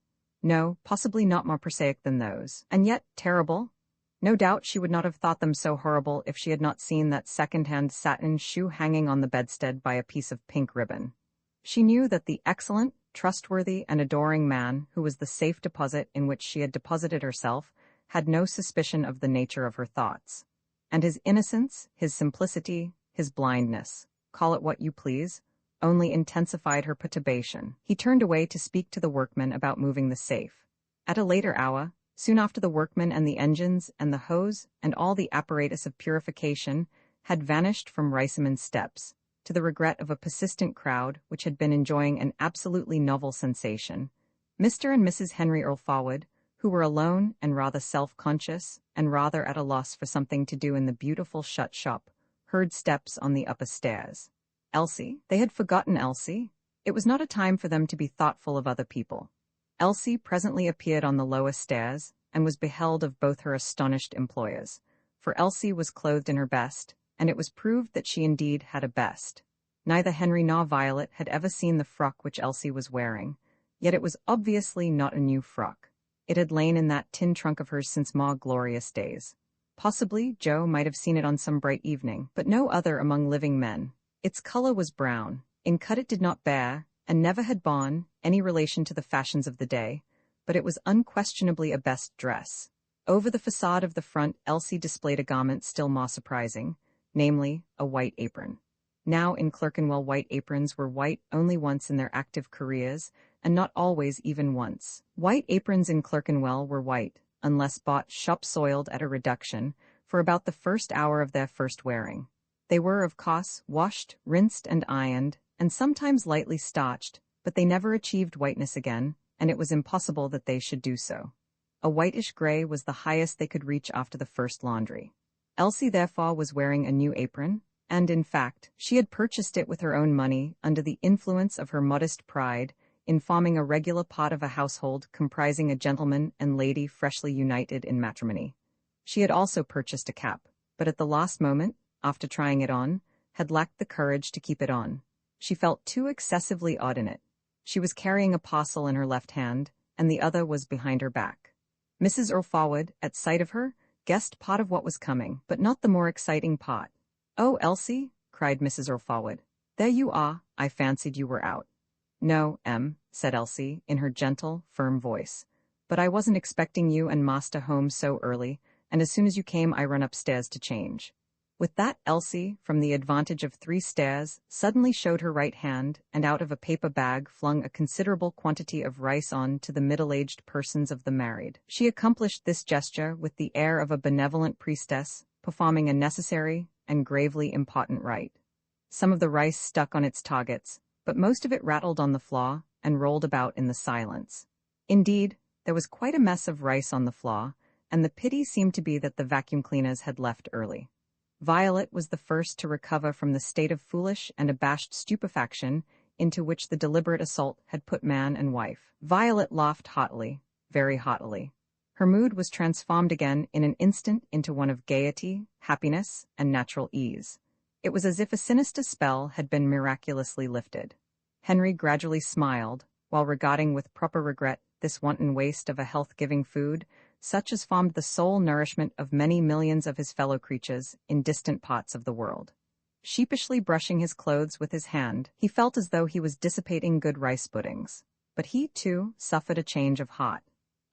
No, possibly not more prosaic than those. And yet, terrible? No doubt she would not have thought them so horrible if she had not seen that second-hand satin shoe hanging on the bedstead by a piece of pink ribbon. She knew that the excellent, trustworthy, and adoring man who was the safe deposit in which she had deposited herself had no suspicion of the nature of her thoughts. And his innocence, his simplicity, his blindness, call it what you please, only intensified her perturbation. He turned away to speak to the workmen about moving the safe. At a later hour, soon after the workmen and the engines and the hose and all the apparatus of purification had vanished from Riceyman's steps, to the regret of a persistent crowd which had been enjoying an absolutely novel sensation, Mr. and Mrs. Henry Earl Forward, who were alone and rather self-conscious and rather at a loss for something to do in the beautiful shut shop, heard steps on the upper stairs. Elsie? They had forgotten Elsie. It was not a time for them to be thoughtful of other people. Elsie presently appeared on the lower stairs and was beheld of both her astonished employers, for Elsie was clothed in her best, and it was proved that she indeed had a best. Neither Henry nor Violet had ever seen the frock which Elsie was wearing, yet it was obviously not a new frock. It had lain in that tin trunk of hers since more glorious days. Possibly Joe might have seen it on some bright evening, but no other among living men. Its color was brown. In cut it did not bear, and never had borne, any relation to the fashions of the day, but it was unquestionably a best dress. Over the facade of the front Elsie displayed a garment still more surprising, namely, a white apron. Now in Clerkenwell white aprons were white only once in their active careers, and not always even once. White aprons in Clerkenwell were white, unless bought shop-soiled at a reduction, for about the first hour of their first wearing. They were, of course, washed, rinsed, and ironed, and sometimes lightly starched, but they never achieved whiteness again, and it was impossible that they should do so. A whitish gray was the highest they could reach after the first laundry. Elsie therefore was wearing a new apron, and in fact, she had purchased it with her own money under the influence of her modest pride in forming a regular part of a household comprising a gentleman and lady freshly united in matrimony. She had also purchased a cap, but at the last moment, after trying it on, had lacked the courage to keep it on. She felt too excessively odd in it. She was carrying a parcel in her left hand, and the other was behind her back. Mrs. Earl Forward, at sight of her, guessed part of what was coming, but not the more exciting part. "Oh, Elsie," cried Mrs. Earl Forward. "There you are, I fancied you were out." "No, said Elsie, in her gentle, firm voice. "But I wasn't expecting you and Master home so early, and as soon as you came I run upstairs to change." With that Elsie, from the advantage of 3 stairs, suddenly showed her right hand, and out of a paper bag flung a considerable quantity of rice on to the middle-aged persons of the married. She accomplished this gesture with the air of a benevolent priestess, performing a necessary and gravely important rite. Some of the rice stuck on its targets, but most of it rattled on the floor and rolled about in the silence. Indeed, there was quite a mess of rice on the floor, and the pity seemed to be that the vacuum cleaners had left early. Violet was the first to recover from the state of foolish and abashed stupefaction into which the deliberate assault had put man and wife. Violet laughed haughtily, very haughtily. Her mood was transformed again in an instant into one of gaiety, happiness, and natural ease. It was as if a sinister spell had been miraculously lifted. Henry gradually smiled, while regarding with proper regret this wanton waste of a health-giving food, such as formed the sole nourishment of many millions of his fellow creatures in distant parts of the world. Sheepishly brushing his clothes with his hand, he felt as though he was dissipating good rice puddings. But he, too, suffered a change of heart.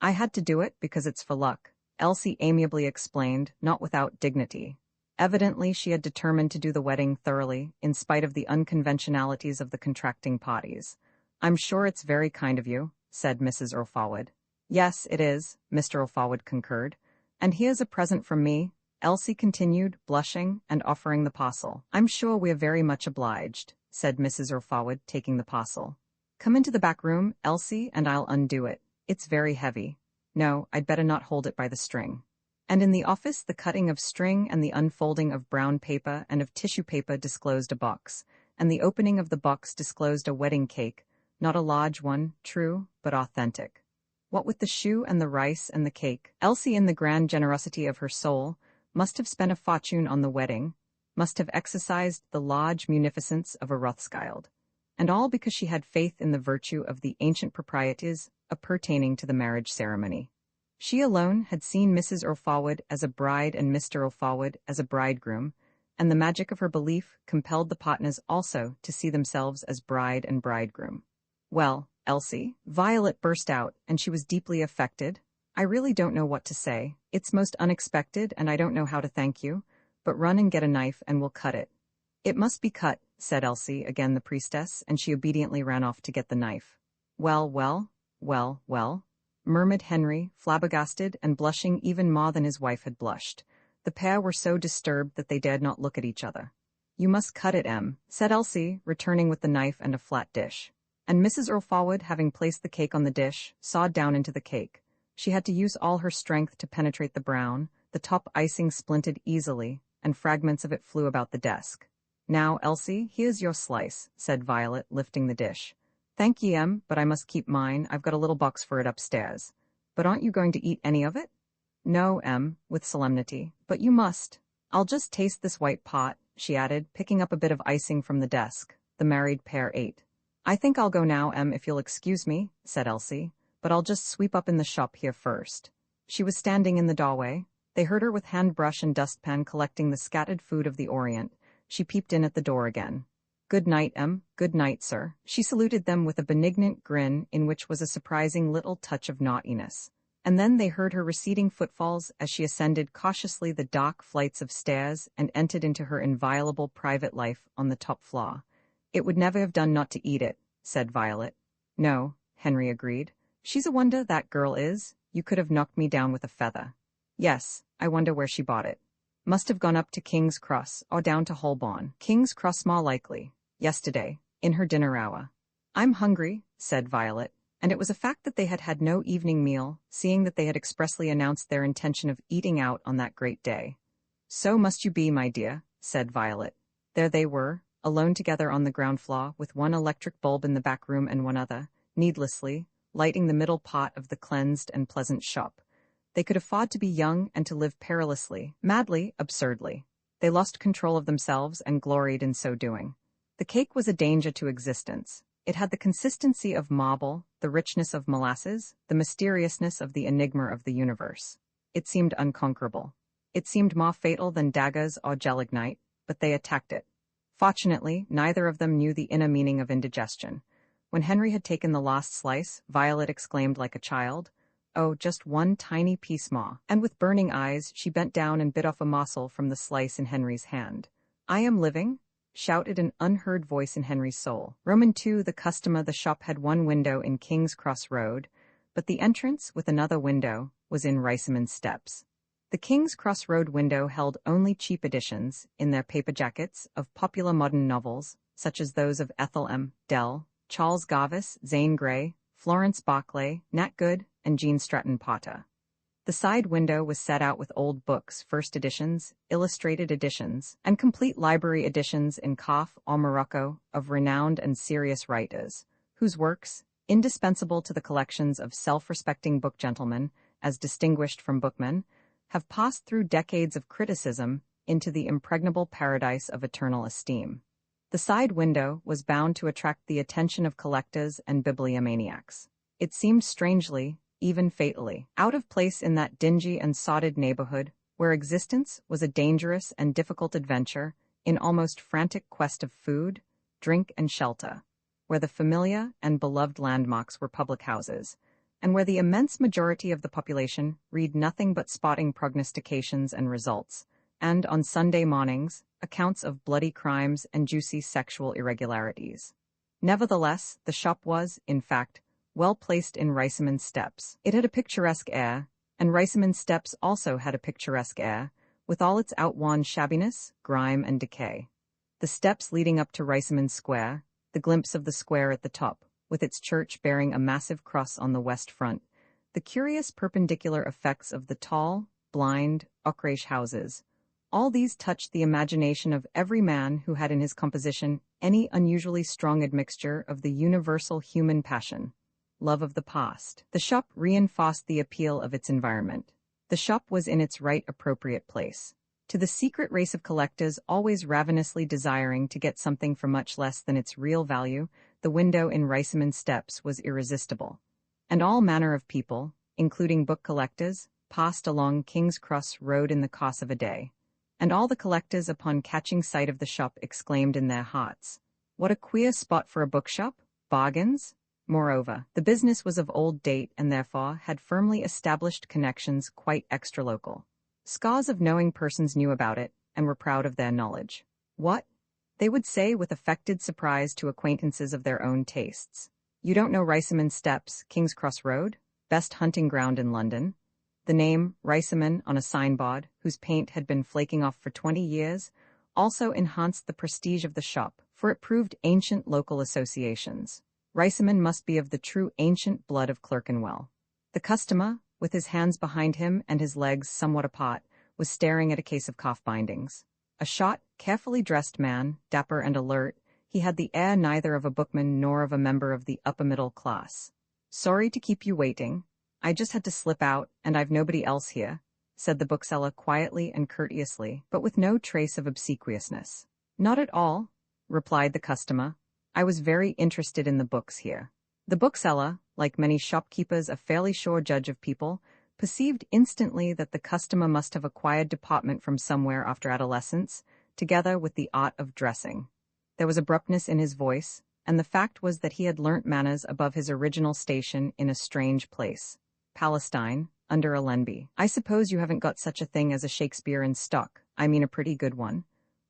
"I had to do it because it's for luck," Elsie amiably explained, not without dignity. Evidently she had determined to do the wedding thoroughly, in spite of the unconventionalities of the contracting parties. "I'm sure it's very kind of you," said Mrs. Orfawid. "Yes, it is," Mr. Orfawid concurred. "And here's a present from me," Elsie continued, blushing and offering the parcel. "I'm sure we are very much obliged," said Mrs. Orfawid, taking the parcel. "Come into the back room, Elsie, and I'll undo it. It's very heavy. No, I'd better not hold it by the string." And in the office the cutting of string and the unfolding of brown paper and of tissue paper disclosed a box, and the opening of the box disclosed a wedding cake, not a large one, true, but authentic. What with the shoe and the rice and the cake, Elsie, in the grand generosity of her soul, must have spent a fortune on the wedding, must have exercised the large munificence of a Rothschild. And all because she had faith in the virtue of the ancient proprieties appertaining to the marriage ceremony. She alone had seen Mrs. Orfawid as a bride and Mr. Orfawid as a bridegroom, and the magic of her belief compelled the partners also to see themselves as bride and bridegroom. "Well, Elsie," Violet burst out, and she was deeply affected, "I really don't know what to say. It's most unexpected, and I don't know how to thank you, but run and get a knife and we'll cut it." "It must be cut," said Elsie, again the priestess, and she obediently ran off to get the knife. "Well, well, well, well," murmured Henry, flabbergasted and blushing even more than his wife had blushed. The pair were so disturbed that they dared not look at each other. "You must cut it, Em," said Elsie, returning with the knife and a flat dish. And Mrs. Orfawid, having placed the cake on the dish, sawed down into the cake. She had to use all her strength to penetrate the brown, the top icing splintered easily, and fragments of it flew about the desk. "Now, Elsie, here's your slice," said Violet, lifting the dish. "Thank ye, Em, but I must keep mine. I've got a little box for it upstairs. But aren't you going to eat any of it?" "No, Em," with solemnity, "but you must. I'll just taste this white pot," she added, picking up a bit of icing from the desk. The married pair ate. "I think I'll go now, Em, if you'll excuse me," said Elsie, "but I'll just sweep up in the shop here first." She was standing in the doorway. They heard her with handbrush and dustpan collecting the scattered food of the Orient. She peeped in at the door again. "Good night, Em." "Good night, sir." She saluted them with a benignant grin in which was a surprising little touch of naughtiness. And then they heard her receding footfalls as she ascended cautiously the dark flights of stairs and entered into her inviolable private life on the top floor. "It would never have done not to eat it," said Violet. "No," Henry agreed. "She's a wonder, that girl is. You could have knocked me down with a feather." "Yes, I wonder where she bought it. Must have gone up to King's Cross, or down to Holborn. King's Cross more likely. Yesterday, in her dinner hour." "I'm hungry," said Violet, and it was a fact that they had had no evening meal, seeing that they had expressly announced their intention of eating out on that great day. "So must you be, my dear," said Violet. There they were, alone together on the ground floor, with one electric bulb in the back room and one other, needlessly, lighting the middle part of the cleansed and pleasant shop. They could afford to be young and to live perilously, madly, absurdly. They lost control of themselves and gloried in so doing. The cake was a danger to existence. It had the consistency of marble, the richness of molasses, the mysteriousness of the enigma of the universe. It seemed unconquerable. It seemed more fatal than daggers or gelignite, but they attacked it. Fortunately, neither of them knew the inner meaning of indigestion. When Henry had taken the last slice, Violet exclaimed like a child, "Oh, just one tiny piece more," and with burning eyes she bent down and bit off a morsel from the slice in Henry's hand. "I am living," shouted an unheard voice in Henry's soul. Roman II, the customer, the shop had one window in King's Cross Road, but the entrance, with another window, was in Riceyman Steps. The King's Cross Road window held only cheap editions, in their paper jackets, of popular modern novels, such as those of Ethel M. Dell, Charles Garvice, Zane Grey, Florence Barclay, Nat Good, and Jean Stratton Potter. The side window was set out with old books, first editions, illustrated editions, and complete library editions in Kaf or Morocco of renowned and serious writers, whose works, indispensable to the collections of self-respecting book gentlemen, as distinguished from bookmen, have passed through decades of criticism into the impregnable paradise of eternal esteem. The side window was bound to attract the attention of collectors and bibliomaniacs. It seemed strangely, even fatally, out of place in that dingy and sodded neighborhood where existence was a dangerous and difficult adventure in almost frantic quest of food, drink, and shelter, where the familiar and beloved landmarks were public houses, and where the immense majority of the population read nothing but spotting prognostications and results, and, on Sunday mornings, accounts of bloody crimes and juicy sexual irregularities. Nevertheless, the shop was, in fact, well placed in Riceyman Steps. It had a picturesque air, and Riceyman Steps also had a picturesque air, with all its outworn shabbiness, grime, and decay. The steps leading up to Riceyman Square, the glimpse of the square at the top, with its church bearing a massive cross on the west front, the curious perpendicular effects of the tall, blind, ochreish houses, all these touched the imagination of every man who had in his composition any unusually strong admixture of the universal human passion, love of the past. The shop reinforced the appeal of its environment. The shop was in its right appropriate place. To the secret race of collectors always ravenously desiring to get something for much less than its real value, the window in Riceyman Steps was irresistible. And all manner of people, including book collectors, passed along King's Cross Road in the course of a day. And all the collectors upon catching sight of the shop exclaimed in their hearts, "What a queer spot for a bookshop! Bargains!" Moreover, the business was of old date and therefore had firmly established connections quite extra-local. Scores of knowing persons knew about it and were proud of their knowledge. "What?" they would say with affected surprise to acquaintances of their own tastes. "You don't know Riceyman Steps, King's Cross Road? Best hunting ground in London?" The name, Riceyman, on a signboard, whose paint had been flaking off for 20 years, also enhanced the prestige of the shop, for it proved ancient local associations. Riceyman must be of the true ancient blood of Clerkenwell. The customer, with his hands behind him and his legs somewhat apart, was staring at a case of cough bindings. A short, carefully dressed man, dapper and alert, he had the air neither of a bookman nor of a member of the upper middle class. "Sorry to keep you waiting. I just had to slip out, and I've nobody else here," said the bookseller quietly and courteously, but with no trace of obsequiousness. "Not at all," replied the customer. "I was very interested in the books here." The bookseller, like many shopkeepers a fairly sure judge of people, perceived instantly that the customer must have acquired deportment from somewhere after adolescence, together with the art of dressing. There was abruptness in his voice, and the fact was that he had learnt manners above his original station in a strange place. Palestine, under a Lenby. "I suppose you haven't got such a thing as a Shakespeare in stock, I mean a pretty good one."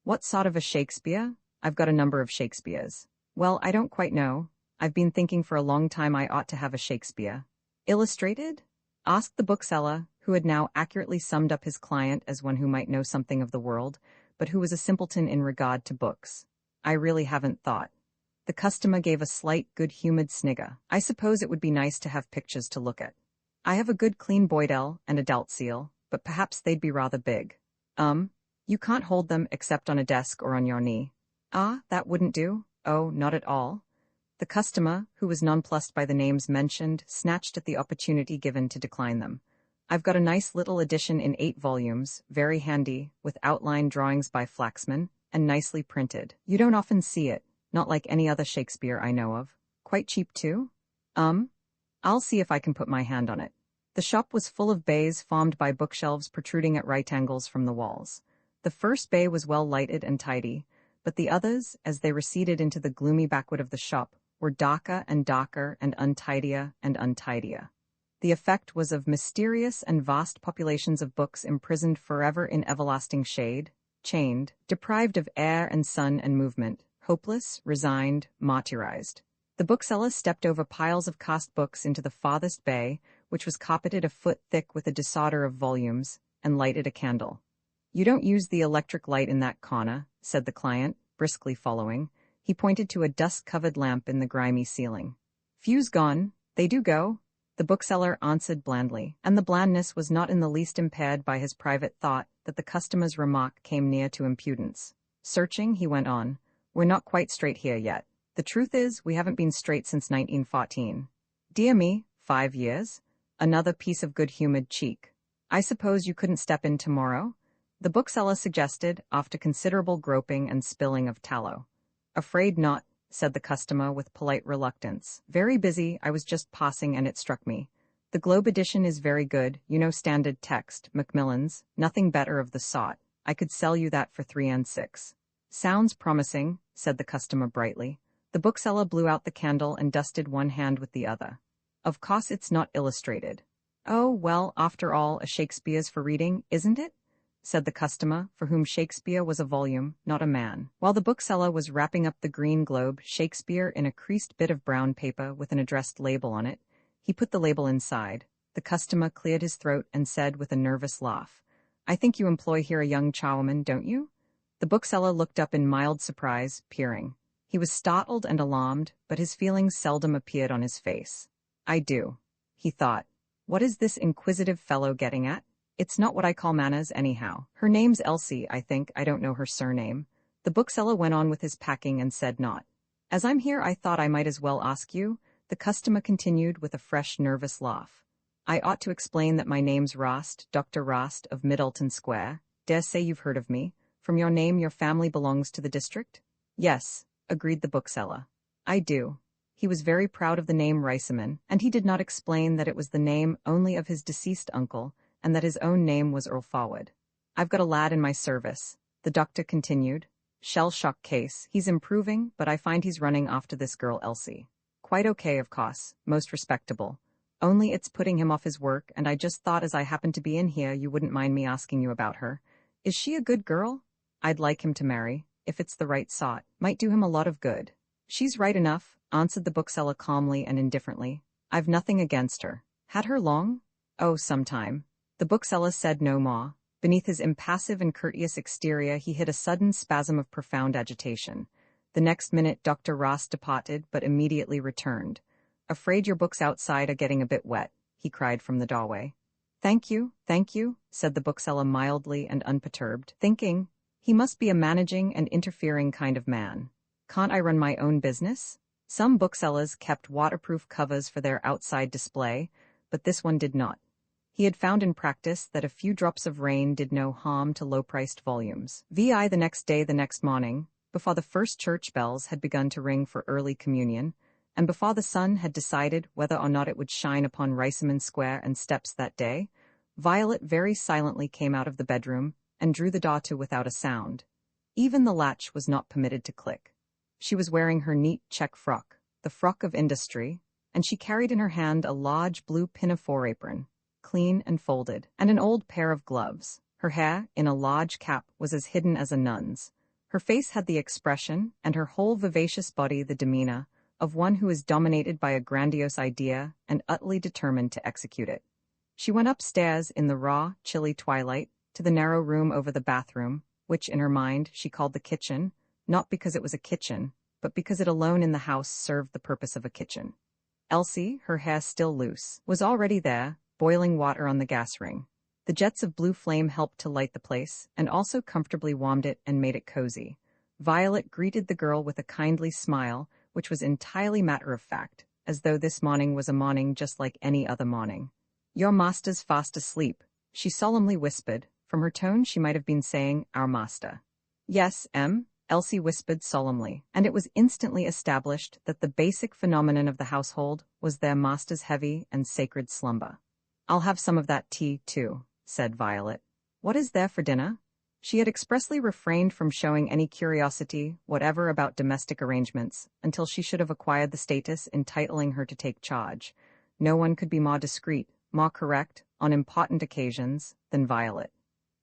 "What sort of a Shakespeare?" "I've got a number of Shakespeares." "Well, I don't quite know. I've been thinking for a long time I ought to have a Shakespeare." "Illustrated?" asked the bookseller, who had now accurately summed up his client as one who might know something of the world, but who was a simpleton in regard to books. "I really haven't thought." The customer gave a slight, good-humored snigger. "I suppose it would be nice to have pictures to look at. I have a good clean Boydell and a Dalziel, but perhaps they'd be rather big." You can't hold them except on a desk or on your knee." "Ah, that wouldn't do?" "Oh, not at all." The customer, who was nonplussed by the names mentioned, snatched at the opportunity given to decline them. "I've got a nice little edition in 8 volumes, very handy, with outline drawings by Flaxman, and nicely printed. You don't often see it, not like any other Shakespeare I know of. Quite cheap too?" I'll see if I can put my hand on it." The shop was full of bays formed by bookshelves protruding at right angles from the walls. The first bay was well lighted and tidy, but the others, as they receded into the gloomy backwood of the shop, were darker and darker and untidier and untidier. The effect was of mysterious and vast populations of books imprisoned forever in everlasting shade, chained, deprived of air and sun and movement, hopeless, resigned, martyrized. The bookseller stepped over piles of cast books into the farthest bay, which was carpeted a foot thick with a disorder of volumes, and lighted a candle. "You don't use the electric light in that corner," said the client, briskly following. He pointed to a dust-covered lamp in the grimy ceiling. "Fuse gone, they do go," the bookseller answered blandly, and the blandness was not in the least impaired by his private thought that the customer's remark came near to impudence. Searching, he went on, "We're not quite straight here yet. The truth is, we haven't been straight since 1914. Dear me, 5 years? Another piece of good-humored cheek. I suppose you couldn't step in tomorrow? The bookseller suggested, after considerable groping and spilling of tallow. Afraid not, said the customer with polite reluctance. Very busy, I was just passing and it struck me. The Globe edition is very good, you know, standard text, Macmillan's, nothing better of the sort. I could sell you that for 3 and 6. Sounds promising, said the customer brightly. The bookseller blew out the candle and dusted one hand with the other. Of course it's not illustrated. Oh, well, after all, a Shakespeare's for reading, isn't it? Said the customer, for whom Shakespeare was a volume, not a man. While the bookseller was wrapping up the green globe, Shakespeare in a creased bit of brown paper with an addressed label on it, he put the label inside. The customer cleared his throat and said with a nervous laugh, I think you employ here a young charwoman, don't you? The bookseller looked up in mild surprise, peering. He was startled and alarmed, but his feelings seldom appeared on his face. I do, he thought. What is this inquisitive fellow getting at? It's not what I call manners, anyhow. Her name's Elsie, I think. I don't know her surname. The bookseller went on with his packing and said not. As I'm here, I thought I might as well ask you, the customer continued with a fresh, nervous laugh. I ought to explain that my name's Rost, Dr. Rost of Middleton Square. Dare say you've heard of me. From your name, your family belongs to the district? Yes, agreed the bookseller. I do. He was very proud of the name Riceyman, and he did not explain that it was the name only of his deceased uncle, and that his own name was Earl Forward. I've got a lad in my service, the doctor continued. Shell-shock case. He's improving, but I find he's running after this girl Elsie. Quite okay, of course, most respectable. Only it's putting him off his work, and I just thought as I happened to be in here you wouldn't mind me asking you about her. Is she a good girl? I'd like him to marry, if it's the right sort. Might do him a lot of good. She's right enough, answered the bookseller calmly and indifferently. I've nothing against her. Had her long? Oh, some time. The bookseller said no more. Beneath his impassive and courteous exterior he hid a sudden spasm of profound agitation. The next minute Dr. Ross departed, but immediately returned. Afraid your books outside are getting a bit wet, he cried from the doorway. Thank you, said the bookseller mildly and unperturbed, thinking, he must be a managing and interfering kind of man. Can't I run my own business? Some booksellers kept waterproof covers for their outside display, but this one did not. He had found in practice that a few drops of rain did no harm to low-priced volumes. The next morning, before the first church bells had begun to ring for early communion, and before the sun had decided whether or not it would shine upon Riceyman Square and steps that day, Violet very silently came out of the bedroom and drew the door to without a sound. Even the latch was not permitted to click. She was wearing her neat check frock, the frock of industry, and she carried in her hand a large blue pinafore apron, clean and folded, and an old pair of gloves. Her hair, in a large cap, was as hidden as a nun's. Her face had the expression, and her whole vivacious body the demeanor, of one who is dominated by a grandiose idea and utterly determined to execute it. She went upstairs in the raw, chilly twilight, to the narrow room over the bathroom, which in her mind she called the kitchen, not because it was a kitchen, but because it alone in the house served the purpose of a kitchen. Elsie, her hair still loose, was already there, boiling water on the gas ring. The jets of blue flame helped to light the place, and also comfortably warmed it and made it cozy. Violet greeted the girl with a kindly smile, which was entirely matter-of-fact, as though this morning was a morning just like any other morning. Your master's fast asleep, she solemnly whispered. From her tone she might have been saying, our master. Yes, Elsie whispered solemnly, and it was instantly established that the basic phenomenon of the household was their master's heavy and sacred slumber. I'll have some of that tea, too, said Violet. What is there for dinner? She had expressly refrained from showing any curiosity whatever about domestic arrangements until she should have acquired the status entitling her to take charge. No one could be more discreet, more correct, on important occasions, than Violet.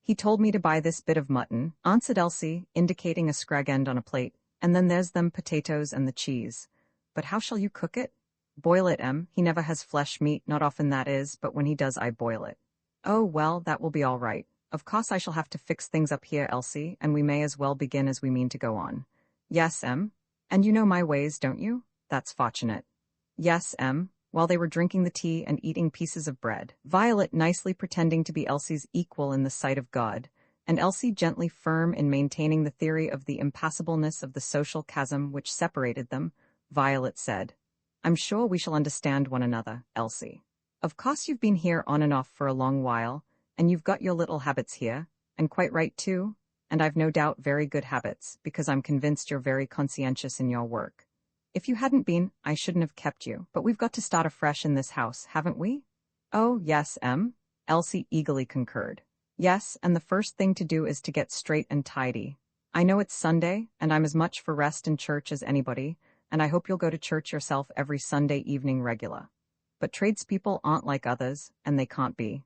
He told me to buy this bit of mutton, answered Elsie, indicating a scrag end on a plate, and then there's them potatoes and the cheese. But how shall you cook it? Boil it, He never has flesh meat, not often that is, but when he does I boil it. Oh, well, that will be all right. Of course I shall have to fix things up here, Elsie, and we may as well begin as we mean to go on. Yes, and you know my ways, don't you? That's fortunate. Yes, while they were drinking the tea and eating pieces of bread, Violet nicely pretending to be Elsie's equal in the sight of God, and Elsie gently firm in maintaining the theory of the impassableness of the social chasm which separated them, Violet said, I'm sure we shall understand one another, Elsie. Of course you've been here on and off for a long while, and you've got your little habits here, and quite right too, and I've no doubt very good habits, because I'm convinced you're very conscientious in your work. If you hadn't been, I shouldn't have kept you, but we've got to start afresh in this house, haven't we? Oh, yes, Elsie eagerly concurred. Yes, and the first thing to do is to get straight and tidy. I know it's Sunday, and I'm as much for rest and church as anybody, and I hope you'll go to church yourself every Sunday evening regular. But tradespeople aren't like others, and they can't be.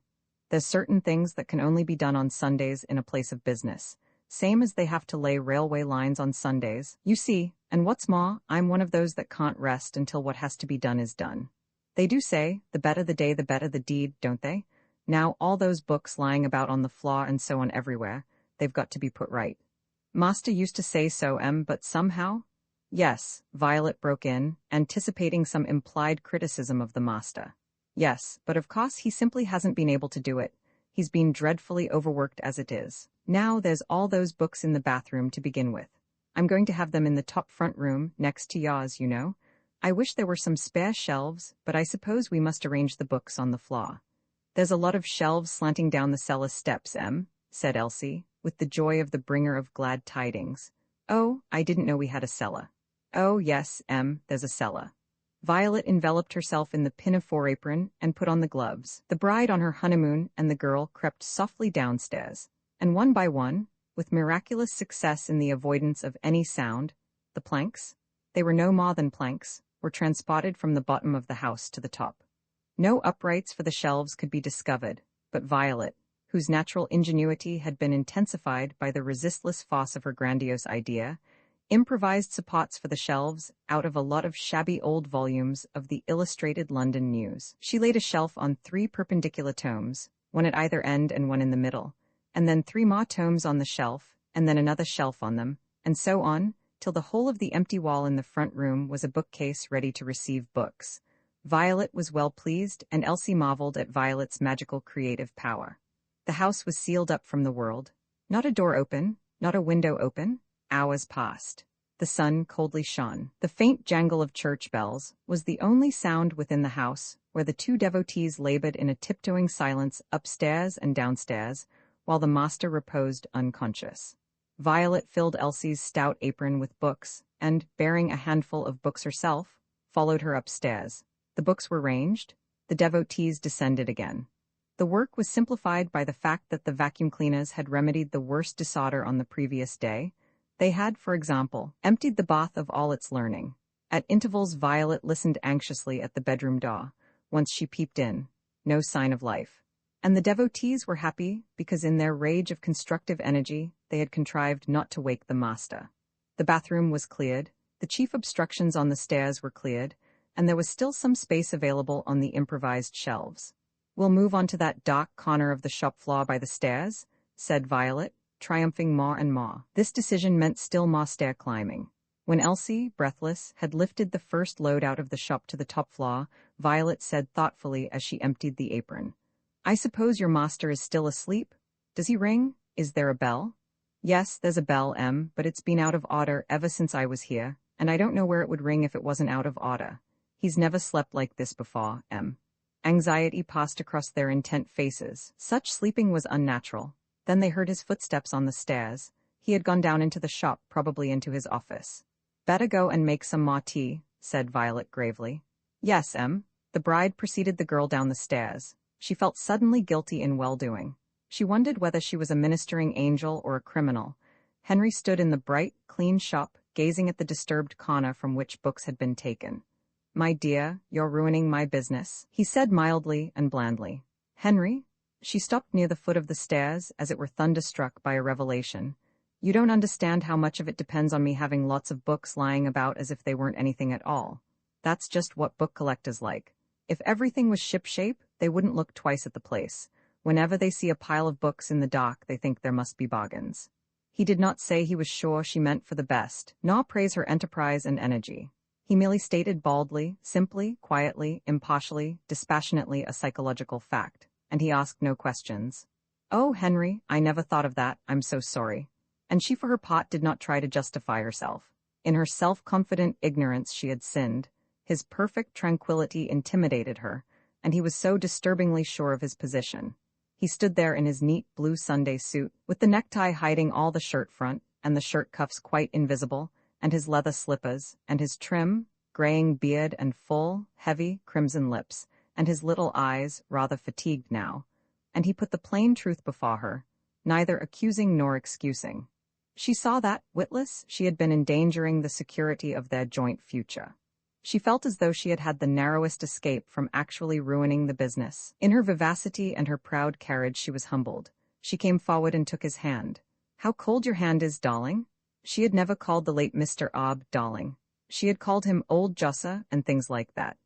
There's certain things that can only be done on Sundays in a place of business, same as they have to lay railway lines on Sundays, you see, and what's more, I'm one of those that can't rest until what has to be done is done. They do say, the better the day the better the deed, don't they? Now all those books lying about on the floor and so on everywhere, they've got to be put right. Master used to say so, but somehow? Yes, Violet broke in, anticipating some implied criticism of the master. Yes, but of course he simply hasn't been able to do it. He's been dreadfully overworked as it is. Now there's all those books in the bathroom to begin with. I'm going to have them in the top front room, next to yours, you know. I wish there were some spare shelves, but I suppose we must arrange the books on the floor. There's a lot of shelves slanting down the cellar steps, said Elsie, with the joy of the bringer of glad tidings. Oh, I didn't know we had a cellar. Oh, yes, there's a cellar. Violet enveloped herself in the pinafore apron and put on the gloves. The bride on her honeymoon and the girl crept softly downstairs, and one by one, with miraculous success in the avoidance of any sound, the planks, they were no more than planks, were transported from the bottom of the house to the top. No uprights for the shelves could be discovered, but Violet, whose natural ingenuity had been intensified by the resistless force of her grandiose idea, improvised supports for the shelves out of a lot of shabby old volumes of the Illustrated London News. She laid a shelf on 3 perpendicular tomes, one at either end and one in the middle, and then 3 more tomes on the shelf, and then another shelf on them, and so on, till the whole of the empty wall in the front room was a bookcase ready to receive books. Violet was well pleased, and Elsie marveled at Violet's magical creative power. The house was sealed up from the world. Not a door open, not a window open. Hours passed. The sun coldly shone. The faint jangle of church bells was the only sound within the house, where the 2 devotees labored in a tiptoeing silence upstairs and downstairs, while the master reposed unconscious. Violet filled Elsie's stout apron with books, and, bearing a handful of books herself, followed her upstairs. The books were ranged. The devotees descended again. The work was simplified by the fact that the vacuum cleaners had remedied the worst disorder on the previous day. They had, for example, emptied the bath of all its learning. At intervals Violet listened anxiously at the bedroom door. Once she peeped in. No sign of life. And the devotees were happy because in their rage of constructive energy they had contrived not to wake the master. The bathroom was cleared, the chief obstructions on the stairs were cleared, and there was still some space available on the improvised shelves. "We'll move on to that dark corner of the shop floor by the stairs," said Violet, triumphing more and more. This decision meant still more stair climbing. When Elsie, breathless, had lifted the first load out of the shop to the top floor, Violet said thoughtfully as she emptied the apron, "I suppose your master is still asleep? Does he ring? Is there a bell?" "Yes, there's a bell, but it's been out of order ever since I was here, and I don't know where it would ring if it wasn't out of order. He's never slept like this before, Anxiety passed across their intent faces. Such sleeping was unnatural. Then they heard his footsteps on the stairs. He had gone down into the shop, probably into his office. "Better go and make some more tea," said Violet gravely. "Yes, The bride preceded the girl down the stairs. She felt suddenly guilty in well-doing. She wondered whether she was a ministering angel or a criminal. Henry stood in the bright, clean shop, gazing at the disturbed corner from which books had been taken. "My dear, you're ruining my business," he said mildly and blandly. "Henry?" She stopped near the foot of the stairs, as it were thunderstruck by a revelation. "You don't understand how much of it depends on me having lots of books lying about as if they weren't anything at all. That's just what book collectors like. If everything was shipshape, they wouldn't look twice at the place. Whenever they see a pile of books in the dock, they think there must be bargains." He did not say he was sure she meant for the best, nor praise her enterprise and energy. He merely stated baldly, simply, quietly, impartially, dispassionately a psychological fact, and he asked no questions. "Oh, Henry, I never thought of that, I'm so sorry." And she for her part did not try to justify herself. In her self-confident ignorance she had sinned. His perfect tranquility intimidated her, and he was so disturbingly sure of his position. He stood there in his neat blue Sunday suit, with the necktie hiding all the shirt front, and the shirt cuffs quite invisible, and his leather slippers, and his trim, graying beard and full, heavy, crimson lips, and his little eyes, rather fatigued now. And he put the plain truth before her, neither accusing nor excusing. She saw that, witless, she had been endangering the security of their joint future. She felt as though she had had the narrowest escape from actually ruining the business. In her vivacity and her proud carriage she was humbled. She came forward and took his hand. "How cold your hand is, darling." She had never called the late Mr. Obb darling. She had called him old Jossa and things like that.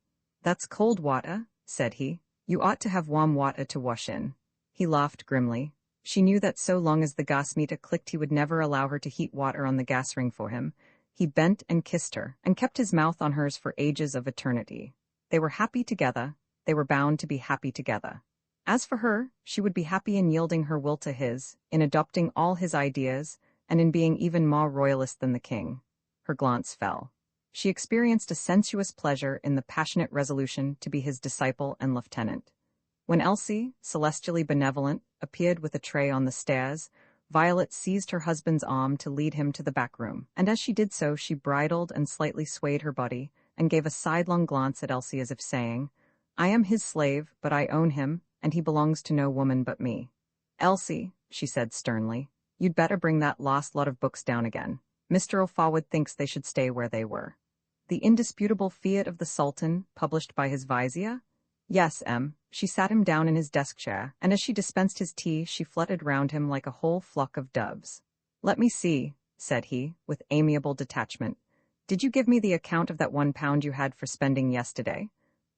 "That's cold water," said he. "You ought to have warm water to wash in." He laughed grimly. She knew that so long as the gas meter clicked he would never allow her to heat water on the gas ring for him. He bent and kissed her, and kept his mouth on hers for ages of eternity. They were happy together. They were bound to be happy together. As for her, she would be happy in yielding her will to his, in adopting all his ideas, and in being even more royalist than the king. Her glance fell. She experienced a sensuous pleasure in the passionate resolution to be his disciple and lieutenant. When Elsie, celestially benevolent, appeared with a tray on the stairs, Violet seized her husband's arm to lead him to the back room, and as she did so she bridled and slightly swayed her body, and gave a sidelong glance at Elsie as if saying, "I am his slave, but I own him, and he belongs to no woman but me." "Elsie," she said sternly, "you'd better bring that last lot of books down again. Mr. O'Forward thinks they should stay where they were." "The indisputable fiat of the Sultan, published by his vizier?" "Yes, M." She sat him down in his desk chair, and as she dispensed his tea she fluttered round him like a whole flock of doves. "Let me see," said he, with amiable detachment. "Did you give me the account of that £1 you had for spending yesterday?"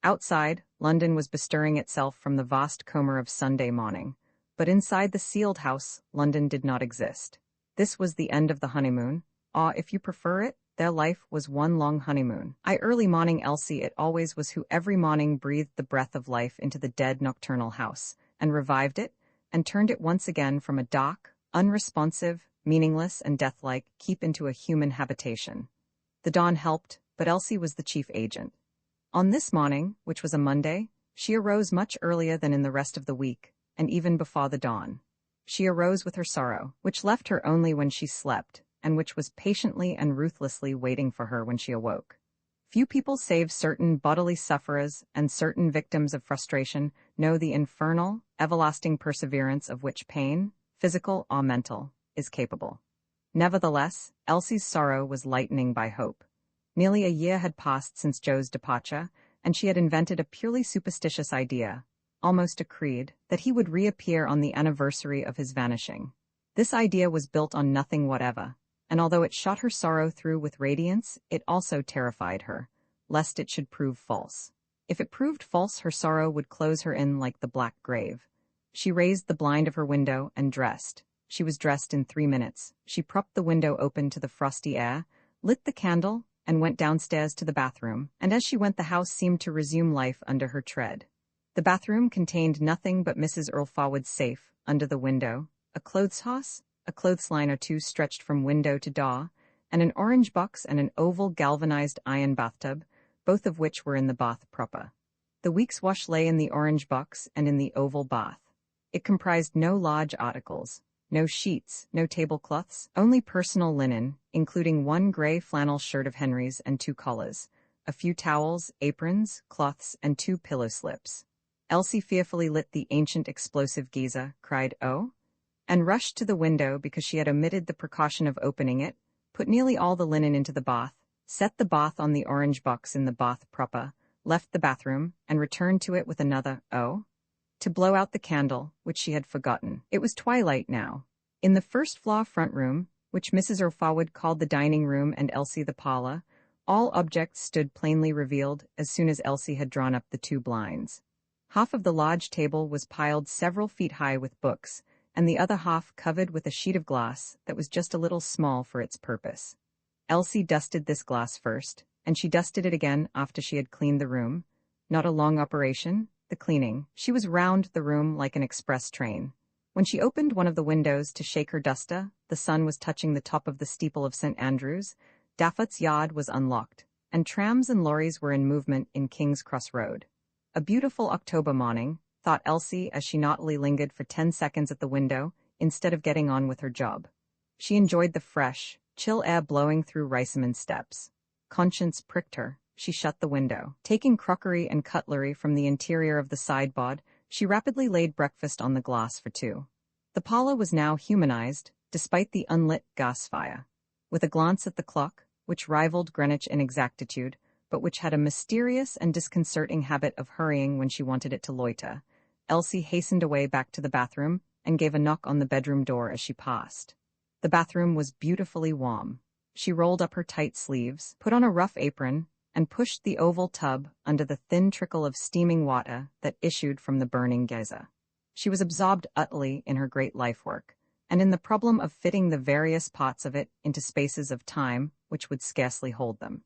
Outside, London was bestirring itself from the vast coma of Sunday morning, but inside the sealed house, London did not exist. This was the end of the honeymoon, or, if you prefer it, their life was one long honeymoon. Early morning Elsie it always was who every morning breathed the breath of life into the dead nocturnal house, and revived it, and turned it once again from a dark, unresponsive, meaningless, and deathlike keep into a human habitation. The dawn helped, but Elsie was the chief agent. On this morning, which was a Monday, she arose much earlier than in the rest of the week, and even before the dawn. She arose with her sorrow, which left her only when she slept, and which was patiently and ruthlessly waiting for her when she awoke. Few people save certain bodily sufferers and certain victims of frustration know the infernal, everlasting perseverance of which pain, physical or mental, is capable. Nevertheless, Elsie's sorrow was lightening by hope. Nearly a year had passed since Joe's departure, and she had invented a purely superstitious idea, almost a creed, that he would reappear on the anniversary of his vanishing. This idea was built on nothing whatever, and although it shot her sorrow through with radiance, it also terrified her, lest it should prove false. If it proved false, her sorrow would close her in like the black grave. She raised the blind of her window and dressed. She was dressed in 3 minutes. She propped the window open to the frosty air, lit the candle, and went downstairs to the bathroom, and as she went the house seemed to resume life under her tread. The bathroom contained nothing but Mrs. Earl Forward's safe, under the window, a clothes horse, a clothesline or two stretched from window to door, and an orange box and an oval galvanized iron bathtub, both of which were in the bath proper. The week's wash lay in the orange box and in the oval bath. It comprised no large articles, no sheets, no tablecloths, only personal linen, including 1 gray flannel shirt of Henry's and 2 collars, a few towels, aprons, cloths, and 2 pillow slips. Elsie fearfully lit the ancient explosive geyser, cried, "Oh!" and rushed to the window because she had omitted the precaution of opening it, put nearly all the linen into the bath, set the bath on the orange box in the bath proper, left the bathroom, and returned to it with another "oh!" to blow out the candle, which she had forgotten. It was twilight now. In the first-floor front room, which Mrs. O'Forward called the dining room and Elsie the parlor, all objects stood plainly revealed as soon as Elsie had drawn up the 2 blinds. Half of the large table was piled several feet high with books, and the other half covered with a sheet of glass that was just a little small for its purpose. Elsie dusted this glass first, and she dusted it again after she had cleaned the room. Not a long operation, the cleaning. She was round the room like an express train. When she opened one of the windows to shake her duster, the sun was touching the top of the steeple of St. Andrew's, Daffott's yard was unlocked, and trams and lorries were in movement in King's Cross Road. A beautiful October morning, thought Elsie as she naughtily lingered for 10 seconds at the window instead of getting on with her job. She enjoyed the fresh, chill air blowing through Riceyman's steps. Conscience pricked her. She shut the window. Taking crockery and cutlery from the interior of the sideboard, she rapidly laid breakfast on the glass for two. The parlor was now humanized, despite the unlit gas fire. With a glance at the clock, which rivaled Greenwich in exactitude, but which had a mysterious and disconcerting habit of hurrying when she wanted it to loiter, Elsie hastened away back to the bathroom and gave a knock on the bedroom door as she passed. The bathroom was beautifully warm. She rolled up her tight sleeves, put on a rough apron, and pushed the oval tub under the thin trickle of steaming water that issued from the burning geyser. She was absorbed utterly in her great life work, and in the problem of fitting the various parts of it into spaces of time which would scarcely hold them.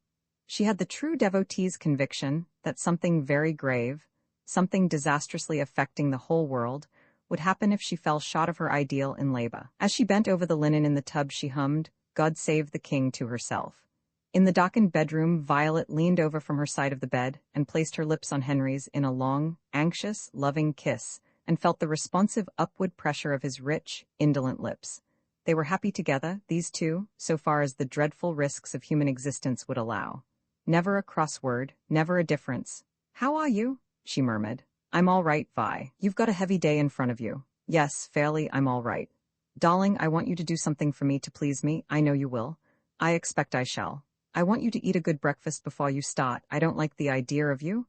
She had the true devotee's conviction that something very grave, something disastrously affecting the whole world, would happen if she fell short of her ideal in labor. As she bent over the linen in the tub, she hummed, "God Save the King," to herself. In the darkened bedroom, Violet leaned over from her side of the bed and placed her lips on Henry's in a long, anxious, loving kiss, and felt the responsive upward pressure of his rich, indolent lips. They were happy together, these two, so far as the dreadful risks of human existence would allow. Never a cross-word, never a difference. "How are you?" she murmured. "I'm all right, Vi. You've got a heavy day in front of you." "Yes, fairly, I'm all right. Darling, I want you to do something for me to please me. I know you will. I expect I shall. I want you to eat a good breakfast before you start. I don't like the idea of you—"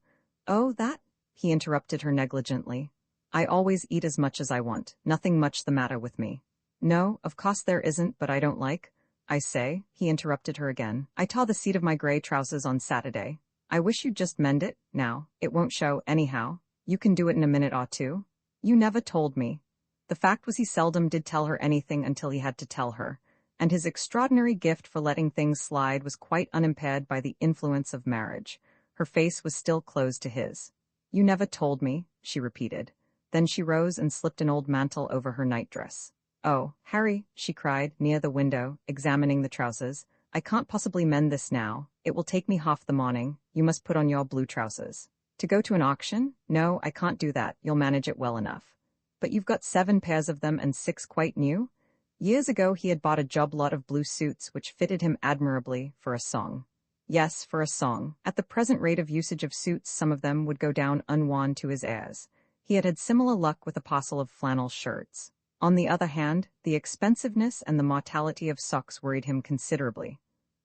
"Oh, that?" he interrupted her negligently. "I always eat as much as I want. Nothing much the matter with me." "No, of course there isn't, but I don't like—" "I say," he interrupted her again. "I tore the seat of my gray trousers on Saturday. I wish you'd just mend it, now. It won't show, anyhow. You can do it in a minute or two." "You never told me." The fact was he seldom did tell her anything until he had to tell her, and his extraordinary gift for letting things slide was quite unimpaired by the influence of marriage. Her face was still closed to his. "You never told me," she repeated. Then she rose and slipped an old mantle over her nightdress. "Oh, Harry," she cried, near the window, examining the trousers, "I can't possibly mend this now. It will take me half the morning. You must put on your blue trousers." "To go to an auction? No, I can't do that. You'll manage it well enough." "But you've got 7 pairs of them and 6 quite new?" Years ago he had bought a job lot of blue suits which fitted him admirably for a song. Yes, for a song. At the present rate of usage of suits, some of them would go down unworn to his heirs. He had had similar luck with a parcel of flannel shirts. On the other hand, the expensiveness and the mortality of socks worried him considerably.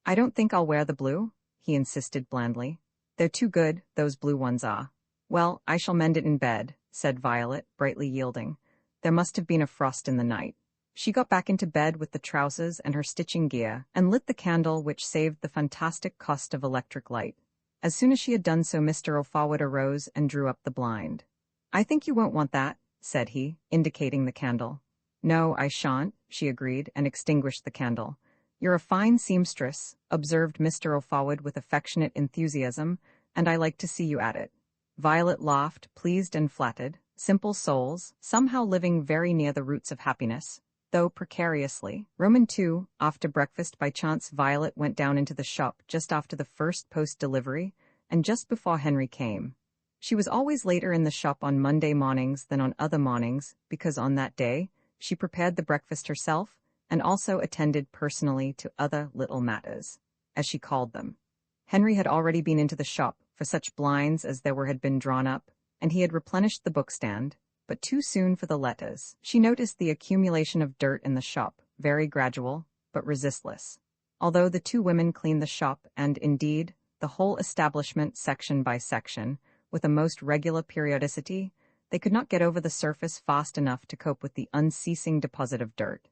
"I don't think I'll wear the blue," he insisted blandly. "They're too good, those blue ones are." "Well, I shall mend it in bed," said Violet, brightly yielding. There must have been a frost in the night. She got back into bed with the trousers and her stitching gear, and lit the candle which saved the fantastic cost of electric light. As soon as she had done so, Mr. O'Forward arose and drew up the blind. "I think you won't want that," said he, indicating the candle. "No, I shan't," she agreed, and extinguished the candle. "You're a fine seamstress," observed Mr. O'Forward with affectionate enthusiasm, "and I like to see you at it." Violet laughed, pleased and flattered. Simple souls, somehow living very near the roots of happiness, though precariously. II. After breakfast, by chance, Violet went down into the shop just after the first post delivery, and just before Henry came. She was always later in the shop on Monday mornings than on other mornings, because on that day she prepared the breakfast herself, and also attended personally to other little matters, as she called them. Henry had already been into the shop for such blinds as there had been drawn up, and he had replenished the bookstand, but too soon for the letters. She noticed the accumulation of dirt in the shop, very gradual, but resistless. Although the two women cleaned the shop, and, indeed, the whole establishment section by section, with a most regular periodicity, they could not get over the surface fast enough to cope with the unceasing deposit of dirt.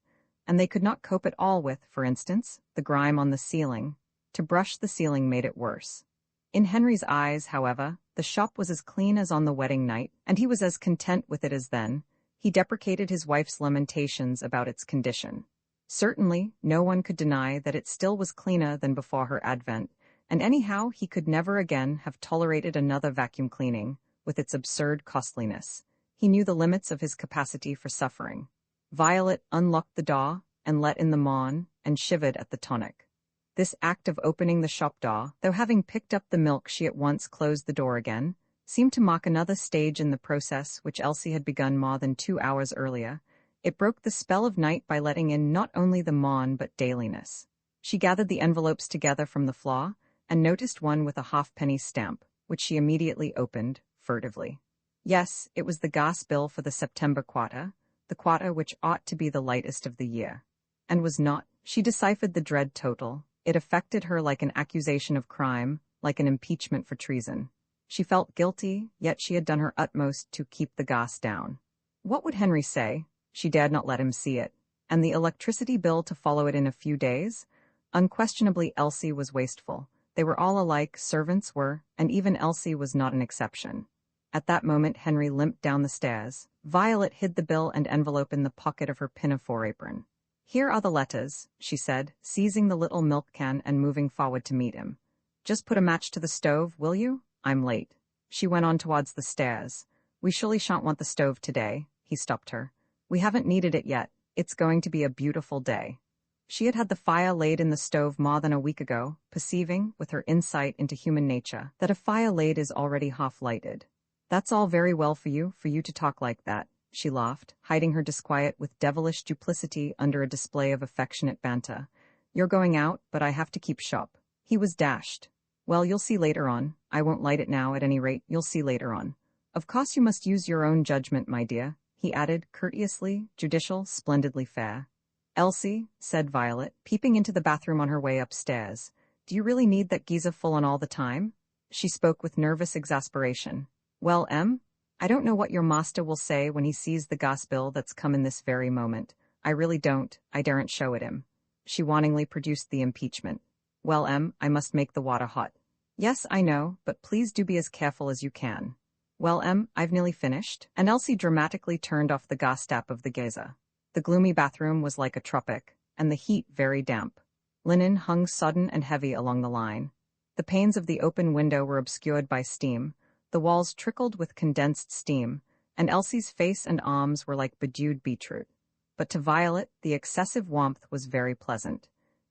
And they could not cope at all with, for instance, the grime on the ceiling. To brush the ceiling made it worse. In Henry's eyes, however, the shop was as clean as on the wedding night, and he was as content with it as then. He deprecated his wife's lamentations about its condition. Certainly, no one could deny that it still was cleaner than before her advent, and anyhow he could never again have tolerated another vacuum cleaning, with its absurd costliness. He knew the limits of his capacity for suffering. Violet unlocked the door, and let in the morn, and shivered at the tonic. This act of opening the shop door, though having picked up the milk she at once closed the door again, seemed to mark another stage in the process which Elsie had begun more than 2 hours earlier. It broke the spell of night by letting in not only the morn but dailiness. She gathered the envelopes together from the floor, and noticed one with a halfpenny stamp, which she immediately opened, furtively. Yes, it was the gas bill for the September quarter, the quarter which ought to be the lightest of the year. And was not. She deciphered the dread total. It affected her like an accusation of crime, like an impeachment for treason. She felt guilty, yet she had done her utmost to keep the gas down. What would Henry say? She dared not let him see it. And the electricity bill to follow it in a few days? Unquestionably Elsie was wasteful. They were all alike, servants were, and even Elsie was not an exception. At that moment Henry limped down the stairs. Violet hid the bill and envelope in the pocket of her pinafore apron. "Here are the letters," she said, seizing the little milk can and moving forward to meet him. "Just put a match to the stove, will you? I'm late." She went on towards the stairs. "We surely shan't want the stove today," he stopped her. "We haven't needed it yet. It's going to be a beautiful day." She had had the fire laid in the stove more than a week ago, perceiving, with her insight into human nature, that a fire laid is already half-lighted. "That's all very well for you to talk like that," she laughed, hiding her disquiet with devilish duplicity under a display of affectionate banter. "You're going out, but I have to keep shop." He was dashed. "Well, you'll see later on. I won't light it now, at any rate. You'll see later on. Of course you must use your own judgment, my dear," he added, courteously, judicial, splendidly fair. "Elsie," said Violet, peeping into the bathroom on her way upstairs, "do you really need that geyser full on all the time?" She spoke with nervous exasperation. "Well, I don't know what your master will say when he sees the gas bill that's come in this very moment. I really don't. I daren't show it him." She warningly produced the impeachment. "Well, I must make the water hot." "Yes, I know, but please do be as careful as you can." "Well, I've nearly finished," and Elsie dramatically turned off the gas tap of the geyser. The gloomy bathroom was like a tropic, and the heat very damp. Linen hung sodden and heavy along the line. The panes of the open window were obscured by steam, the walls trickled with condensed steam, and Elsie's face and arms were like bedewed beetroot. But to Violet, the excessive warmth was very pleasant.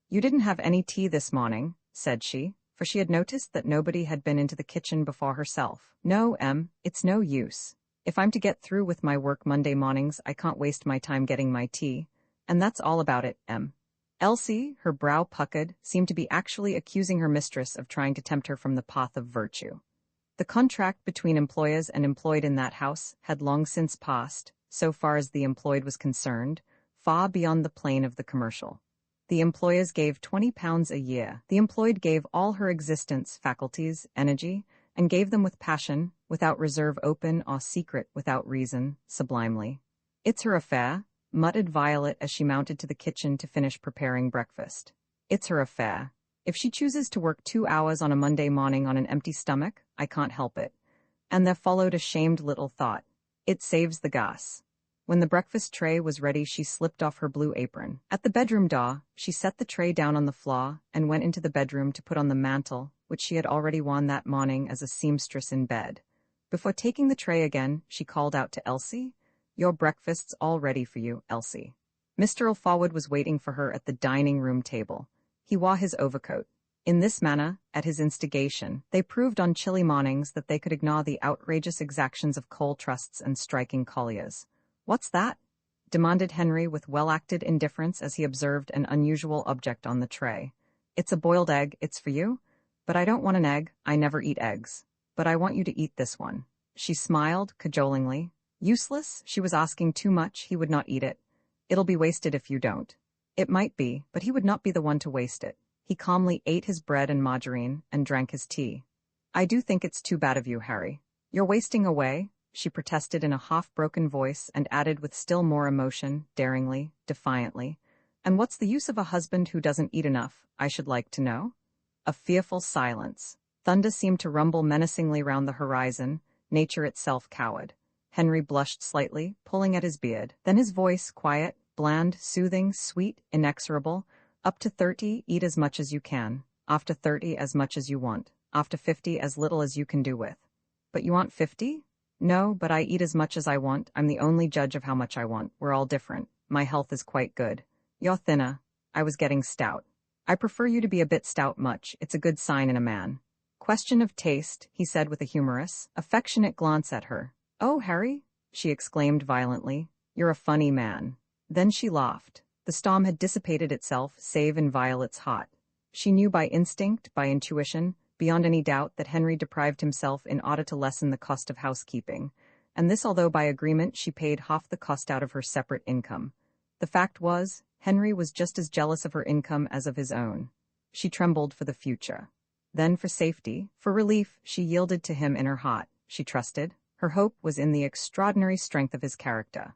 "You didn't have any tea this morning," said she, for she had noticed that nobody had been into the kitchen before herself. "No, it's no use. If I'm to get through with my work Monday mornings, I can't waste my time getting my tea, and that's all about it, Elsie, her brow puckered, seemed to be actually accusing her mistress of trying to tempt her from the path of virtue. The contract between employers and employed in that house had long since passed, so far as the employed was concerned, far beyond the plane of the commercial. The employers gave £20 a year. The employed gave all her existence, faculties, energy, and gave them with passion, without reserve, open or secret, without reason, sublimely. "It's her affair," muttered Violet as she mounted to the kitchen to finish preparing breakfast. "It's her affair. If she chooses to work 2 hours on a Monday morning on an empty stomach, I can't help it." And there followed a shamed little thought. "It saves the gas." When the breakfast tray was ready, she slipped off her blue apron. At the bedroom door, she set the tray down on the floor and went into the bedroom to put on the mantle, which she had already worn that morning as a seamstress in bed. Before taking the tray again, she called out to Elsie, "Your breakfast's all ready for you, Elsie." Mr. Alforwood was waiting for her at the dining-room table. He wore his overcoat. In this manner, at his instigation, they proved on chilly mornings that they could ignore the outrageous exactions of coal trusts and striking colliers. "What's that?" demanded Henry with well-acted indifference as he observed an unusual object on the tray. "It's a boiled egg. It's for you?" "But I don't want an egg. I never eat eggs." "But I want you to eat this one." She smiled cajolingly. Useless? She was asking too much. He would not eat it. "It'll be wasted if you don't." It might be, but he would not be the one to waste it. He calmly ate his bread and margarine and drank his tea. "I do think it's too bad of you, Harry. You're wasting away," she protested in a half-broken voice and added with still more emotion, daringly, defiantly. "And what's the use of a husband who doesn't eat enough, I should like to know?" A fearful silence. Thunder seemed to rumble menacingly round the horizon. Nature itself cowered. Henry blushed slightly, pulling at his beard. Then his voice, quiet, bland, soothing, sweet, inexorable. "Up to 30, eat as much as you can. After 30, as much as you want. After 50, as little as you can do with." "But you want 50? "No, but I eat as much as I want. I'm the only judge of how much I want. We're all different. My health is quite good. You're thinner. I was getting stout. I prefer you to be a bit stout much. It's a good sign in a man." question of taste, he said with a humorous, affectionate glance at her. "Oh, Harry," she exclaimed violently, "you're a funny man." Then she laughed. The storm had dissipated itself, save in Violet's heart. She knew by instinct, by intuition, beyond any doubt, that Henry deprived himself in order to lessen the cost of housekeeping, and this although by agreement she paid half the cost out of her separate income. The fact was, Henry was just as jealous of her income as of his own. She trembled for the future. Then for safety, for relief, she yielded to him in her heart. She trusted. Her hope was in the extraordinary strength of his character.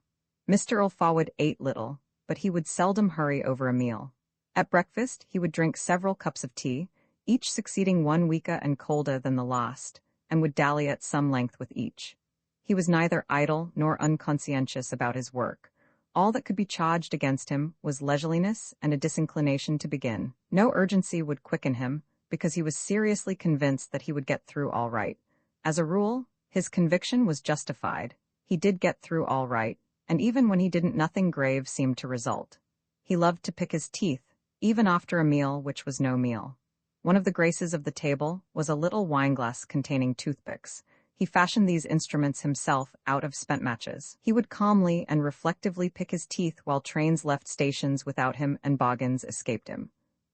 Mr. Alfawad ate little, but he would seldom hurry over a meal. At breakfast, he would drink several cups of tea, each succeeding one weaker and colder than the last, and would dally at some length with each. He was neither idle nor unconscientious about his work. All that could be charged against him was leisureliness and a disinclination to begin. No urgency would quicken him, because he was seriously convinced that he would get through all right. As a rule, his conviction was justified. He did get through all right, and even when he didn't, nothing grave seemed to result. He loved to pick his teeth, even after a meal which was no meal. One of the graces of the table was a little wineglass containing toothpicks. He fashioned these instruments himself out of spent matches. He would calmly and reflectively pick his teeth while trains left stations without him and bargains escaped him.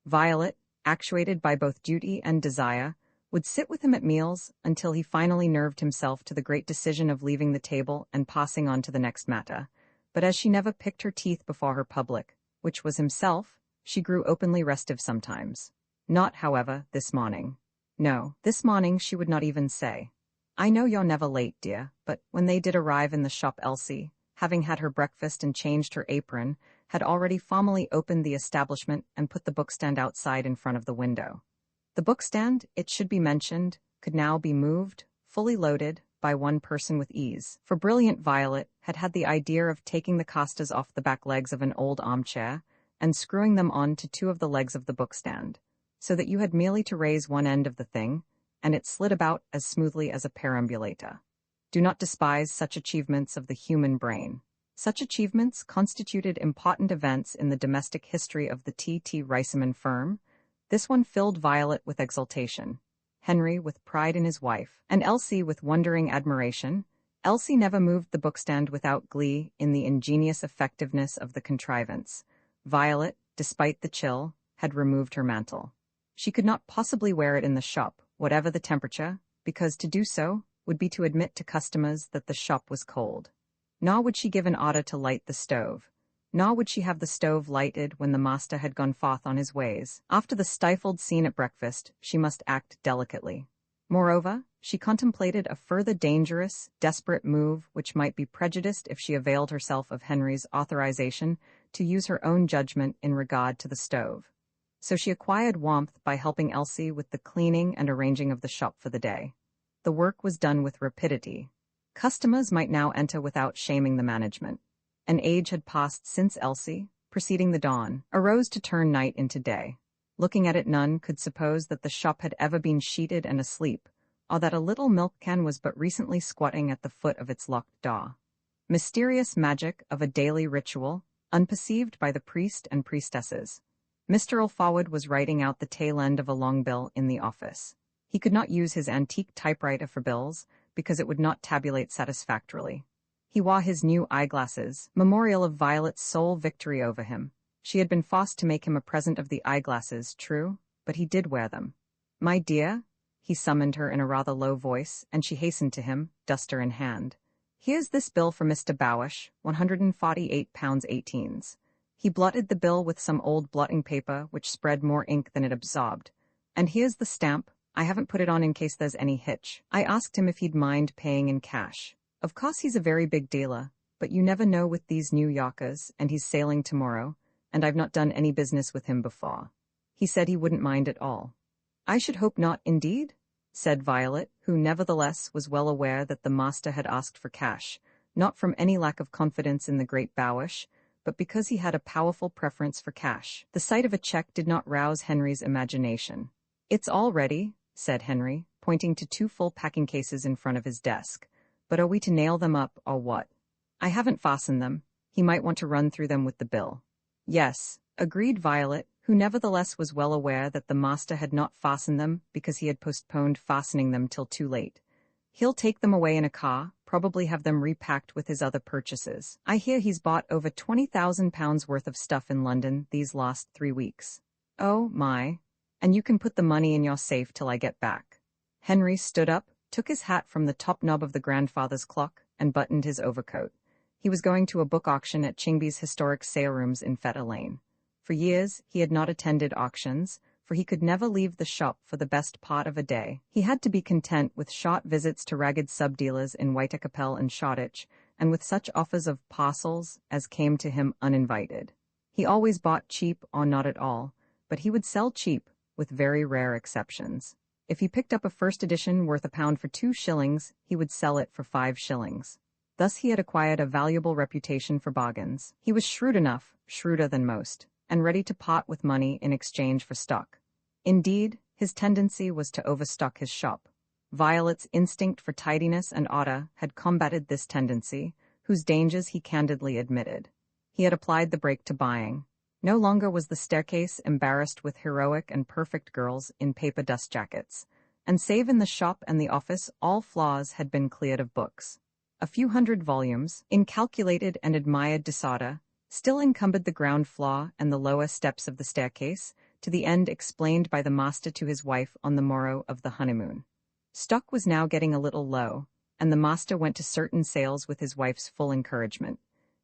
Violet, actuated by both duty and desire, would sit with him at meals until he finally nerved himself to the great decision of leaving the table and passing on to the next matter. But as she never picked her teeth before her public, which was himself, she grew openly restive sometimes. Not, however, this morning. No, this morning she would not even say, "I know you're never late, dear," but when they did arrive in the shop, Elsie, having had her breakfast and changed her apron, had already formally opened the establishment and put the bookstand outside in front of the window. The bookstand, it should be mentioned, could now be moved, fully loaded, by one person with ease, for brilliant Violet had had the idea of taking the casters off the back legs of an old armchair and screwing them on to two of the legs of the bookstand, so that you had merely to raise one end of the thing, and it slid about as smoothly as a perambulator. Do not despise such achievements of the human brain. Such achievements constituted important events in the domestic history of the T.T. Riceyman firm. This one filled Violet with exultation, Henry with pride in his wife, and Elsie with wondering admiration. Elsie never moved the bookstand without glee in the ingenious effectiveness of the contrivance. Violet, despite the chill, had removed her mantle. She could not possibly wear it in the shop, whatever the temperature, because to do so would be to admit to customers that the shop was cold. Nor would she give an order to light the stove. Nor would she have the stove lighted when the master had gone forth on his ways. After the stifled scene at breakfast, she must act delicately. Moreover, she contemplated a further dangerous, desperate move which might be prejudiced if she availed herself of Henry's authorization to use her own judgment in regard to the stove. So she acquired warmth by helping Elsie with the cleaning and arranging of the shop for the day. The work was done with rapidity. Customers might now enter without shaming the management. An age had passed since Elsie, preceding the dawn, arose to turn night into day. Looking at it, none could suppose that the shop had ever been sheeted and asleep, or that a little milk can was but recently squatting at the foot of its locked door. Mysterious magic of a daily ritual, unperceived by the priest and priestesses. Mr. Alfawad was writing out the tail end of a long bill in the office. He could not use his antique typewriter for bills, because it would not tabulate satisfactorily. He wore his new eyeglasses, memorial of Violet's sole victory over him. She had been forced to make him a present of the eyeglasses, true, but he did wear them. "My dear," he summoned her in a rather low voice, and she hastened to him, duster in hand. "Here's this bill for Mr. Bowish, £148.18. He blotted the bill with some old blotting paper which spread more ink than it absorbed. "And here's the stamp. I haven't put it on in case there's any hitch. I asked him if he'd mind paying in cash. Of course he's a very big dealer, but you never know with these New Yorkers, and he's sailing tomorrow, and I've not done any business with him before. He said he wouldn't mind at all." "I should hope not, indeed," said Violet, who nevertheless was well aware that the master had asked for cash, not from any lack of confidence in the great Bowish, but because he had a powerful preference for cash. The sight of a check did not rouse Henry's imagination. "It's all ready," said Henry, pointing to two full packing cases in front of his desk. "But are we to nail them up, or what?" "I haven't fastened them. He might want to run through them with the bill." "Yes," agreed Violet, who nevertheless was well aware that the master had not fastened them because he had postponed fastening them till too late. He'll take them away in a car, probably have them repacked with his other purchases. I hear he's bought over £20,000 worth of stuff in London these last 3 weeks. Oh, my. And you can put the money in your safe till I get back. Henry stood up, took his hat from the top knob of the grandfather's clock, and buttoned his overcoat. He was going to a book auction at Chingby's historic salerooms in Fetter Lane. For years, he had not attended auctions, for he could never leave the shop for the best part of a day. He had to be content with short visits to ragged sub-dealers in Whitechapel and Shoreditch, and with such offers of parcels as came to him uninvited. He always bought cheap or not at all, but he would sell cheap, with very rare exceptions. If he picked up a first edition worth £1 for 2 shillings, he would sell it for 5 shillings. Thus he had acquired a valuable reputation for bargains. He was shrewd enough, shrewder than most, and ready to part with money in exchange for stock. Indeed, his tendency was to overstock his shop. Violet's instinct for tidiness and order had combated this tendency, whose dangers he candidly admitted. He had applied the brake to buying. No longer was the staircase embarrassed with heroic and perfect girls in paper dust jackets, and save in the shop and the office all floors had been cleared of books. A few hundred volumes, in calculated and admired disorder, still encumbered the ground floor and the lower steps of the staircase, to the end explained by the master to his wife on the morrow of the honeymoon. Stock was now getting a little low, and the master went to certain sales with his wife's full encouragement.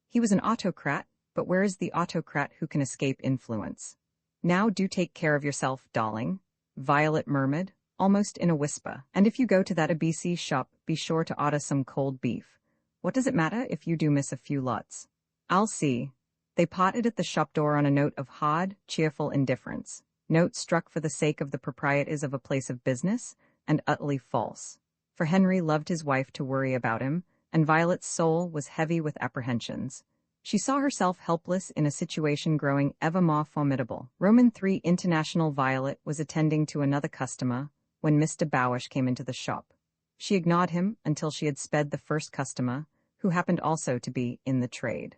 He was an autocrat, but where is the autocrat who can escape influence? Now do take care of yourself, darling, Violet murmured, almost in a whisper, and if you go to that ABC shop, be sure to order some cold beef. What does it matter if you do miss a few lots? I'll see. They parted at the shop door on a note of hard, cheerful indifference, note struck for the sake of the proprieties of a place of business, and utterly false. For Henry loved his wife to worry about him, and Violet's soul was heavy with apprehensions. She saw herself helpless in a situation growing ever more formidable. Roman III International Violet was attending to another customer when Mr. Bowish came into the shop. She ignored him until she had sped the first customer, who happened also to be in the trade.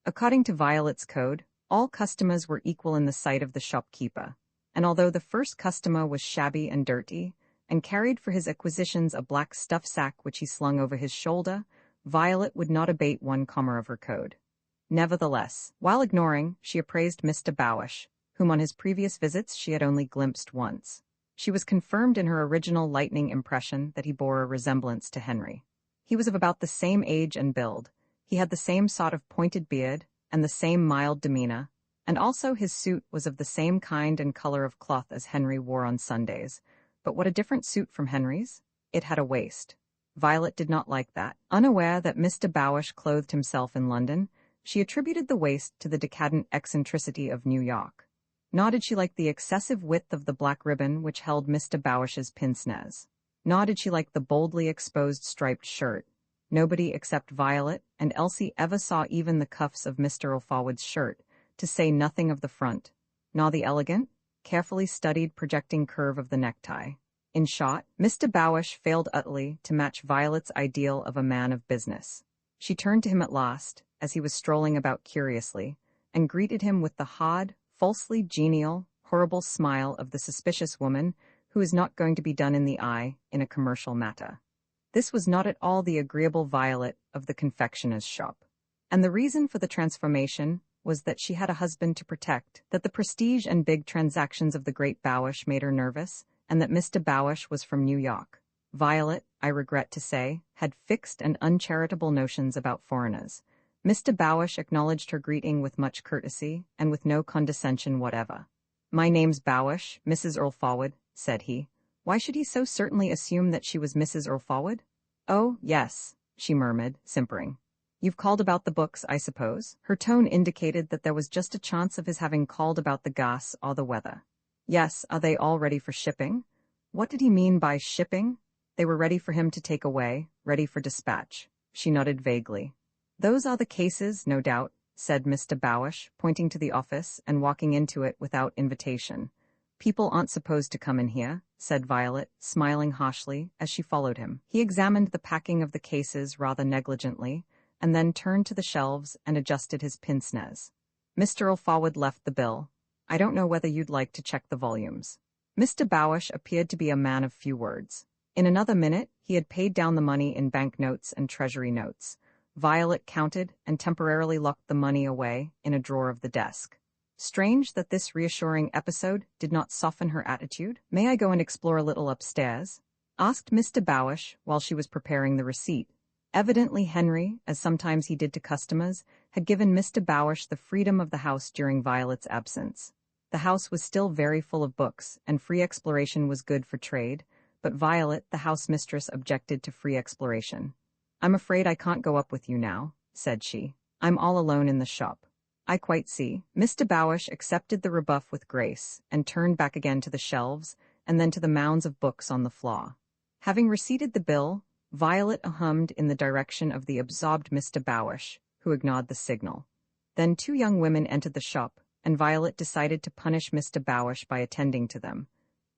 According to Violet's code, all customers were equal in the sight of the shopkeeper, and although the first customer was shabby and dirty, and carried for his acquisitions a black stuff sack which he slung over his shoulder, Violet would not abate 1 comma of her code. Nevertheless, while ignoring, she appraised Mr. Bowish, whom on his previous visits she had only glimpsed once. She was confirmed in her original lightning impression that he bore a resemblance to Henry. He was of about the same age and build. He had the same sort of pointed beard, and the same mild demeanor, and also his suit was of the same kind and color of cloth as Henry wore on Sundays. But what a different suit from Henry's! It had a waist. Violet did not like that. Unaware that Mr. Bowish clothed himself in London, she attributed the waist to the decadent eccentricity of New York. Nor did she like the excessive width of the black ribbon which held Mr. Bowish's pince-nez. Nor did she like the boldly exposed striped shirt. Nobody except Violet and Elsie ever saw even the cuffs of Mr. Alforwood's shirt, to say nothing of the front, nor the elegant, carefully studied projecting curve of the necktie. In short, Mr. Bowish failed utterly to match Violet's ideal of a man of business. She turned to him at last, as he was strolling about curiously, and greeted him with the hard, falsely genial, horrible smile of the suspicious woman who is not going to be done in the eye in a commercial matter. This was not at all the agreeable Violet of the confectioner's shop. And the reason for the transformation was that she had a husband to protect, that the prestige and big transactions of the great Bowish made her nervous, and that Mr. Bowish was from New York. Violet, I regret to say, had fixed and uncharitable notions about foreigners. Mr. Bowish acknowledged her greeting with much courtesy, and with no condescension whatever. "My name's Bowish, Mrs. Alforwood," said he. Why should he so certainly assume that she was Mrs. Alforwood? "Oh, yes," she murmured, simpering. "You've called about the books, I suppose?" Her tone indicated that there was just a chance of his having called about the gas or the weather. "Yes, are they all ready for shipping?" What did he mean by shipping? They were ready for him to take away, ready for dispatch. She nodded vaguely. "Those are the cases, no doubt," said Mr. Bowish, pointing to the office and walking into it without invitation. "People aren't supposed to come in here," said Violet, smiling harshly as she followed him. He examined the packing of the cases rather negligently, and then turned to the shelves and adjusted his pince-nez. Mr. Alforwood left the bill. I don't know whether you'd like to check the volumes. Mr. Bowish appeared to be a man of few words. In another minute, he had paid down the money in banknotes and treasury notes. Violet counted and temporarily locked the money away in a drawer of the desk. Strange that this reassuring episode did not soften her attitude. "May I go and explore a little upstairs?" asked Mr. Bowish while she was preparing the receipt. Evidently Henry, as sometimes he did to customers, had given Mr. Bowish the freedom of the house during Violet's absence. The house was still very full of books, and free exploration was good for trade, but Violet, the house mistress, objected to free exploration. "I'm afraid I can't go up with you now," said she. "I'm all alone in the shop." "I quite see." Mr. Bowish accepted the rebuff with grace and turned back again to the shelves and then to the mounds of books on the floor. Having receipted the bill, Violet hummed in the direction of the absorbed Mr. Bowish, who ignored the signal. Then 2 young women entered the shop, and Violet decided to punish Mr. Bowish by attending to them.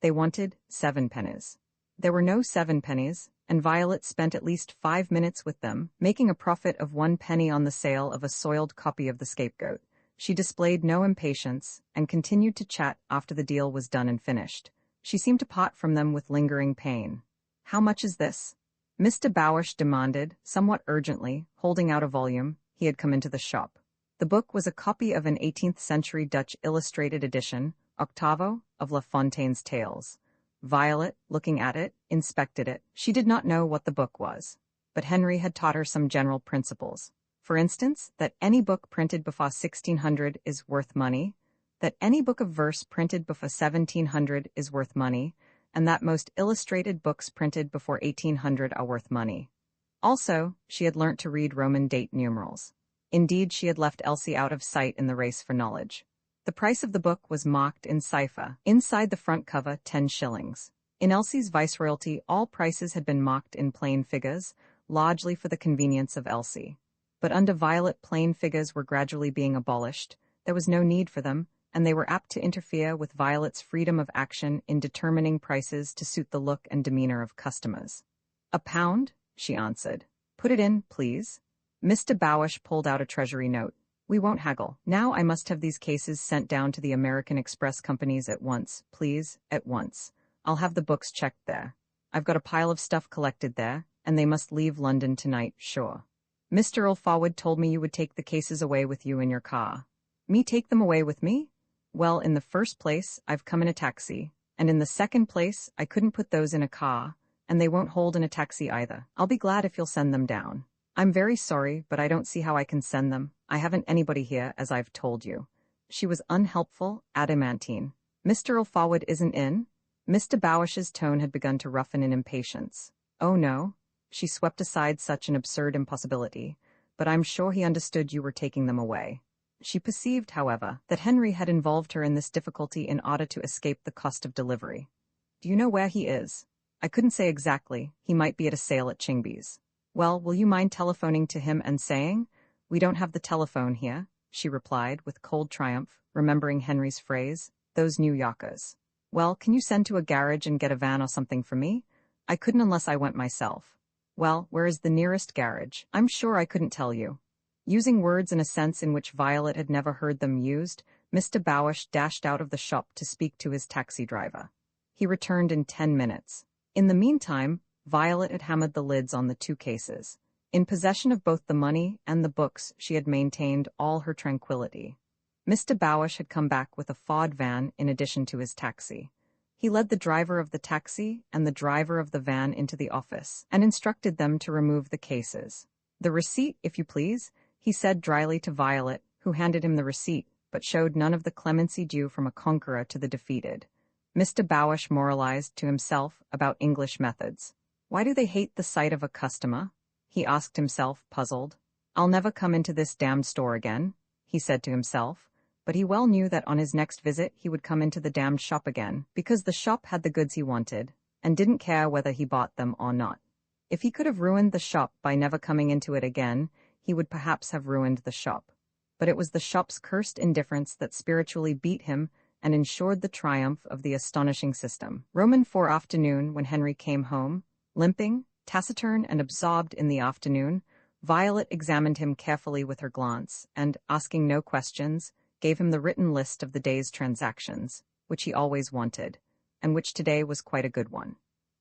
They wanted 7 pennies. There were no 7 pennies, and Violet spent at least 5 minutes with them, making a profit of 1 penny on the sale of a soiled copy of The Scapegoat. She displayed no impatience, and continued to chat after the deal was done and finished. She seemed to part from them with lingering pain. "How much is this?" Mr. Bowish demanded, somewhat urgently, holding out a volume. He had come into the shop. The book was a copy of an 18th-century Dutch illustrated edition, octavo, of La Fontaine's Tales. Violet, looking at it, inspected it. She did not know what the book was, but Henry had taught her some general principles. For instance, that any book printed before 1600 is worth money, that any book of verse printed before 1700 is worth money, and that most illustrated books printed before 1800 are worth money. Also, she had learnt to read Roman date numerals. Indeed, she had left Elsie out of sight in the race for knowledge. The price of the book was marked in cipher. Inside the front cover, 10 shillings. In Elsie's Viceroyalty, all prices had been marked in plain figures, largely for the convenience of Elsie. But under Violet, plain figures were gradually being abolished. There was no need for them, and they were apt to interfere with Violet's freedom of action in determining prices to suit the look and demeanor of customers. £1, she answered. "Put it in, please." Mr. Bowish pulled out a treasury note. "We won't haggle. Now I must have these cases sent down to the American Express companies at once, please, at once. I'll have the books checked there. I've got a pile of stuff collected there, and they must leave London tonight, sure. Mr. Ilford told me you would take the cases away with you in your car." "Me take them away with me? Well, in the first place, I've come in a taxi, and in the second place, I couldn't put those in a car, and they won't hold in a taxi either. I'll be glad if you'll send them down." "I'm very sorry, but I don't see how I can send them. I haven't anybody here, as I've told you." She was unhelpful, adamantine. "Mr. Ilford isn't in?" Mr. Bowish's tone had begun to roughen in impatience. "Oh no." She swept aside such an absurd impossibility. "But I'm sure he understood you were taking them away." She perceived, however, that Henry had involved her in this difficulty in order to escape the cost of delivery. "Do you know where he is?" "I couldn't say exactly. He might be at a sale at Chingby's." "Well, will you mind telephoning to him and saying, 'We don't have the telephone here,'" she replied with cold triumph, remembering Henry's phrase, "those New Yorkers." "Well, can you send to a garage and get a van or something for me?" "I couldn't unless I went myself." "Well, where is the nearest garage?" "I'm sure I couldn't tell you." Using words in a sense in which Violet had never heard them used, Mr. Bowish dashed out of the shop to speak to his taxi driver. He returned in 10 minutes. In the meantime, Violet had hammered the lids on the 2 cases. In possession of both the money and the books, she had maintained all her tranquility. Mr. Bowish had come back with a Ford van in addition to his taxi. He led the driver of the taxi and the driver of the van into the office, and instructed them to remove the cases. "The receipt, if you please," he said dryly to Violet, who handed him the receipt, but showed none of the clemency due from a conqueror to the defeated. Mr. Bowish moralized to himself about English methods. "Why do they hate the sight of a customer?" he asked himself, puzzled. "I'll never come into this damned store again," he said to himself, but he well knew that on his next visit he would come into the damned shop again, because the shop had the goods he wanted, and didn't care whether he bought them or not. If he could have ruined the shop by never coming into it again, he would perhaps have ruined the shop. But it was the shop's cursed indifference that spiritually beat him and ensured the triumph of the astonishing system. Roman 4 afternoon, when Henry came home, limping, taciturn and absorbed in the afternoon, Violet examined him carefully with her glance, and, asking no questions, gave him the written list of the day's transactions, which he always wanted, and which today was quite a good one.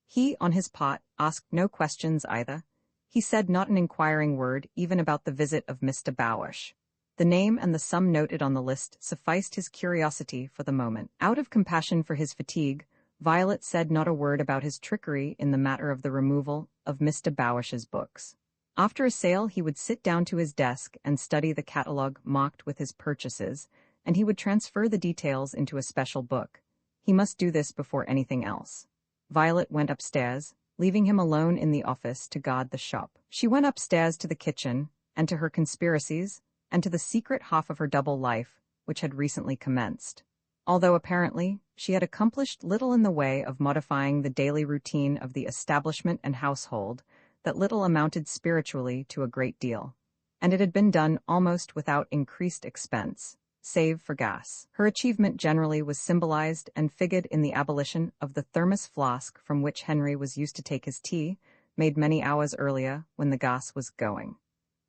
He, on his part, asked no questions either. He said not an inquiring word even about the visit of Mr. Bowish. The name and the sum noted on the list sufficed his curiosity for the moment. Out of compassion for his fatigue, Violet said not a word about his trickery in the matter of the removal of Mr. Bowish's books. After a sale, he would sit down to his desk and study the catalogue marked with his purchases, and he would transfer the details into a special book. He must do this before anything else. Violet went upstairs, leaving him alone in the office to guard the shop. She went upstairs to the kitchen, and to her conspiracies, and to the secret half of her double life, which had recently commenced. Although apparently she had accomplished little in the way of modifying the daily routine of the establishment and household, that little amounted spiritually to a great deal, and it had been done almost without increased expense, save for gas. Her achievement generally was symbolized and figured in the abolition of the thermos flask from which Henry was used to take his tea, made many hours earlier when the gas was going.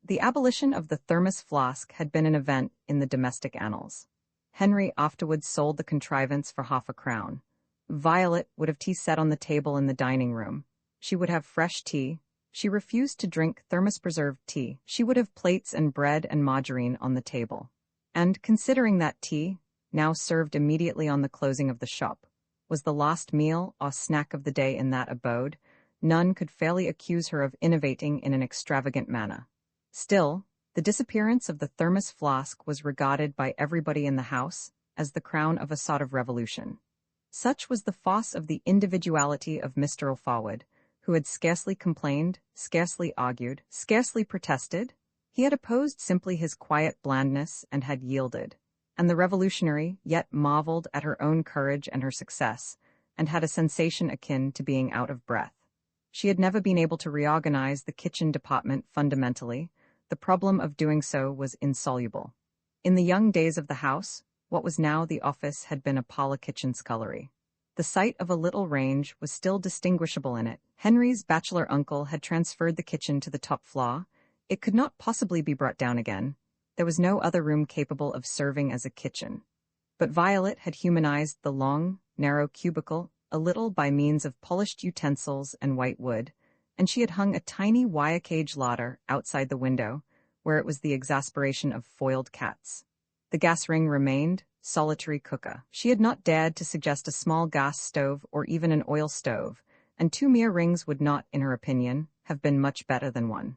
The abolition of the thermos flask had been an event in the domestic annals. Henry afterwards sold the contrivance for £0.50. Violet would have tea set on the table in the dining room. She would have fresh tea. She refused to drink thermos-preserved tea. She would have plates and bread and margarine on the table. And, considering that tea, now served immediately on the closing of the shop, was the last meal or snack of the day in that abode, none could fairly accuse her of innovating in an extravagant manner. Still, the disappearance of the thermos flask was regarded by everybody in the house as the crown of a sort of revolution. Such was the force of the individuality of Mr. Alforwood, who had scarcely complained, scarcely argued, scarcely protested. He had opposed simply his quiet blandness and had yielded, and the revolutionary yet marveled at her own courage and her success, and had a sensation akin to being out of breath. She had never been able to reorganize the kitchen department fundamentally. The problem of doing so was insoluble. In the young days of the house, what was now the office had been a parlor kitchen scullery. The sight of a little range was still distinguishable in it. Henry's bachelor uncle had transferred the kitchen to the top floor. It could not possibly be brought down again. There was no other room capable of serving as a kitchen. But Violet had humanized the long, narrow cubicle a little by means of polished utensils and white wood, and she had hung a tiny wire cage larder outside the window, where it was the exasperation of foiled cats. The gas ring remained, solitary cooker. She had not dared to suggest a small gas stove or even an oil stove, and 2 mere rings would not, in her opinion, have been much better than one.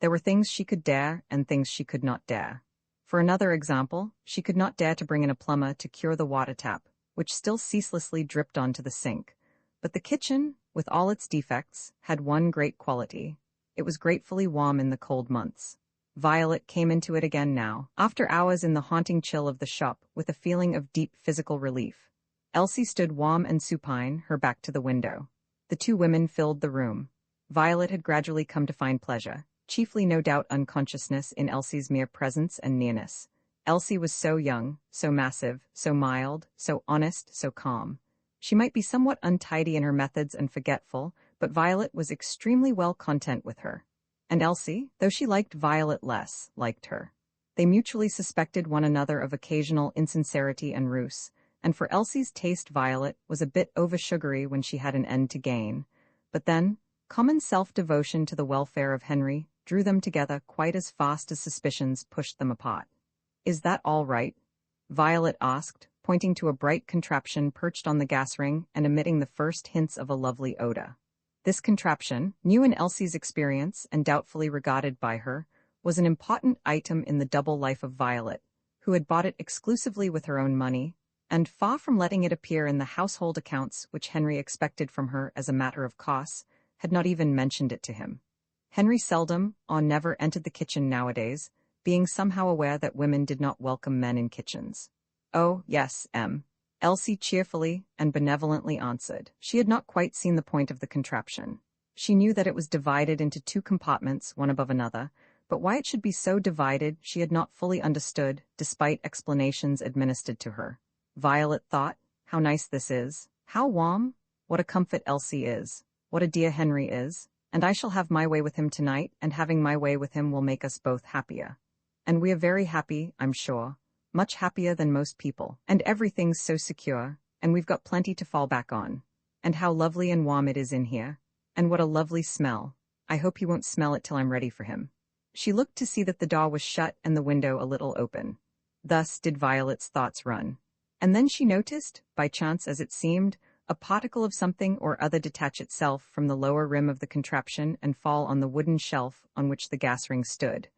There were things she could dare and things she could not dare. For another example, she could not dare to bring in a plumber to cure the water tap, which still ceaselessly dripped onto the sink. But the kitchen, with all its defects, had one great quality. It was gratefully warm in the cold months. Violet came into it again now, after hours in the haunting chill of the shop, with a feeling of deep physical relief. Elsie stood warm and supine, her back to the window. The 2 women filled the room. Violet had gradually come to find pleasure, chiefly no doubt unconsciousness, in Elsie's mere presence and nearness. Elsie was so young, so massive, so mild, so honest, so calm. She might be somewhat untidy in her methods and forgetful, but Violet was extremely well content with her. And Elsie, though she liked Violet less, liked her. They mutually suspected one another of occasional insincerity and ruse, and for Elsie's taste Violet was a bit over-sugary when she had an end to gain. But then, common self-devotion to the welfare of Henry drew them together quite as fast as suspicions pushed them apart. "Is that all right?" Violet asked, pointing to a bright contraption perched on the gas ring and emitting the first hints of a lovely odor. This contraption, new in Elsie's experience and doubtfully regarded by her, was an important item in the double life of Violet, who had bought it exclusively with her own money, and far from letting it appear in the household accounts which Henry expected from her as a matter of course, had not even mentioned it to him. Henry seldom or never entered the kitchen nowadays, being somehow aware that women did not welcome men in kitchens. "Oh, yes, Elsie cheerfully and benevolently answered. She had not quite seen the point of the contraption. She knew that it was divided into 2 compartments, one above another, but why it should be so divided she had not fully understood, despite explanations administered to her. Violet thought, "How nice this is. How warm. What a comfort Elsie is. What a dear Henry is. And I shall have my way with him tonight, and having my way with him will make us both happier. And we are very happy, I'm sure. much happier than most people. And everything's so secure, and we've got plenty to fall back on. And how lovely and warm it is in here. And what a lovely smell. I hope he won't smell it till I'm ready for him. She looked to see that the door was shut and the window a little open. Thus did Violet's thoughts run. And then she noticed, by chance as it seemed, a particle of something or other detach itself from the lower rim of the contraption and fall on the wooden shelf on which the gas ring stood.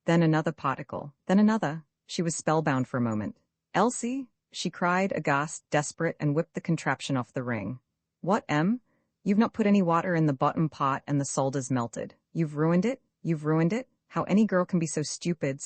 Then another particle, then another. She was spellbound for a moment. "Elsie!" she cried, aghast, desperate, and whipped the contraption off the ring. "What, Em? You've not put any water in the bottom pot and the solder's melted. You've ruined it? You've ruined it? How any girl can be so stupid,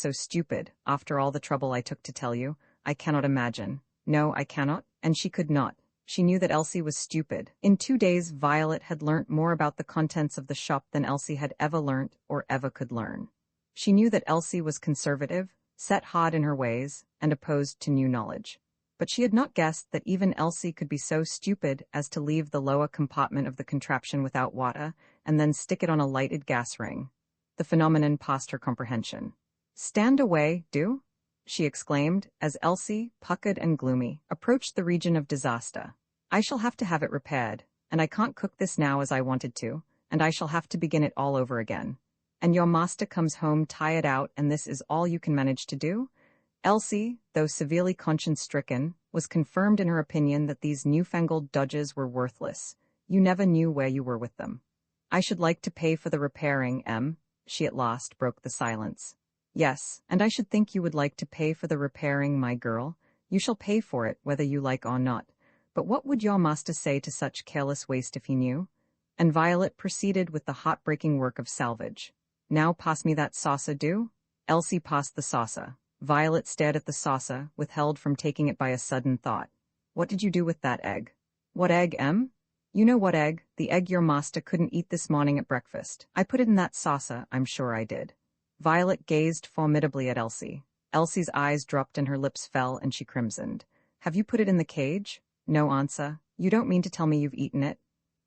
after all the trouble I took to tell you, I cannot imagine. No, I cannot." And she could not. She knew that Elsie was stupid. In 2 days, Violet had learnt more about the contents of the shop than Elsie had ever learnt or ever could learn. She knew that Elsie was conservative, set hard in her ways, and opposed to new knowledge. But she had not guessed that even Elsie could be so stupid as to leave the lower compartment of the contraption without water and then stick it on a lighted gas ring. The phenomenon passed her comprehension. "Stand away, do?" she exclaimed, as Elsie, puckered and gloomy, approached the region of disaster. "I shall have to have it repaired, and I can't cook this now as I wanted to, and I shall have to begin it all over again. And your master comes home tired out, and this is all you can manage to do?" Elsie, though severely conscience-stricken, was confirmed in her opinion that these newfangled dodges were worthless. You never knew where you were with them. "I should like to pay for the repairing, Em," she at last broke the silence. "Yes, and I should think you would like to pay for the repairing, my girl. You shall pay for it, whether you like or not. But what would your master say to such careless waste if he knew?" And Violet proceeded with the heart-breaking work of salvage. "Now pass me that saucer, do?" Elsie passed the saucer. Violet stared at the saucer, withheld from taking it by a sudden thought. "What did you do with that egg?" "What egg, Em?" "You know what egg, the egg your master couldn't eat this morning at breakfast. I put it in that saucer, I'm sure I did." Violet gazed formidably at Elsie. Elsie's eyes dropped and her lips fell, and she crimsoned. "Have you put it in the cage?" "No answer. You don't mean to tell me you've eaten it?"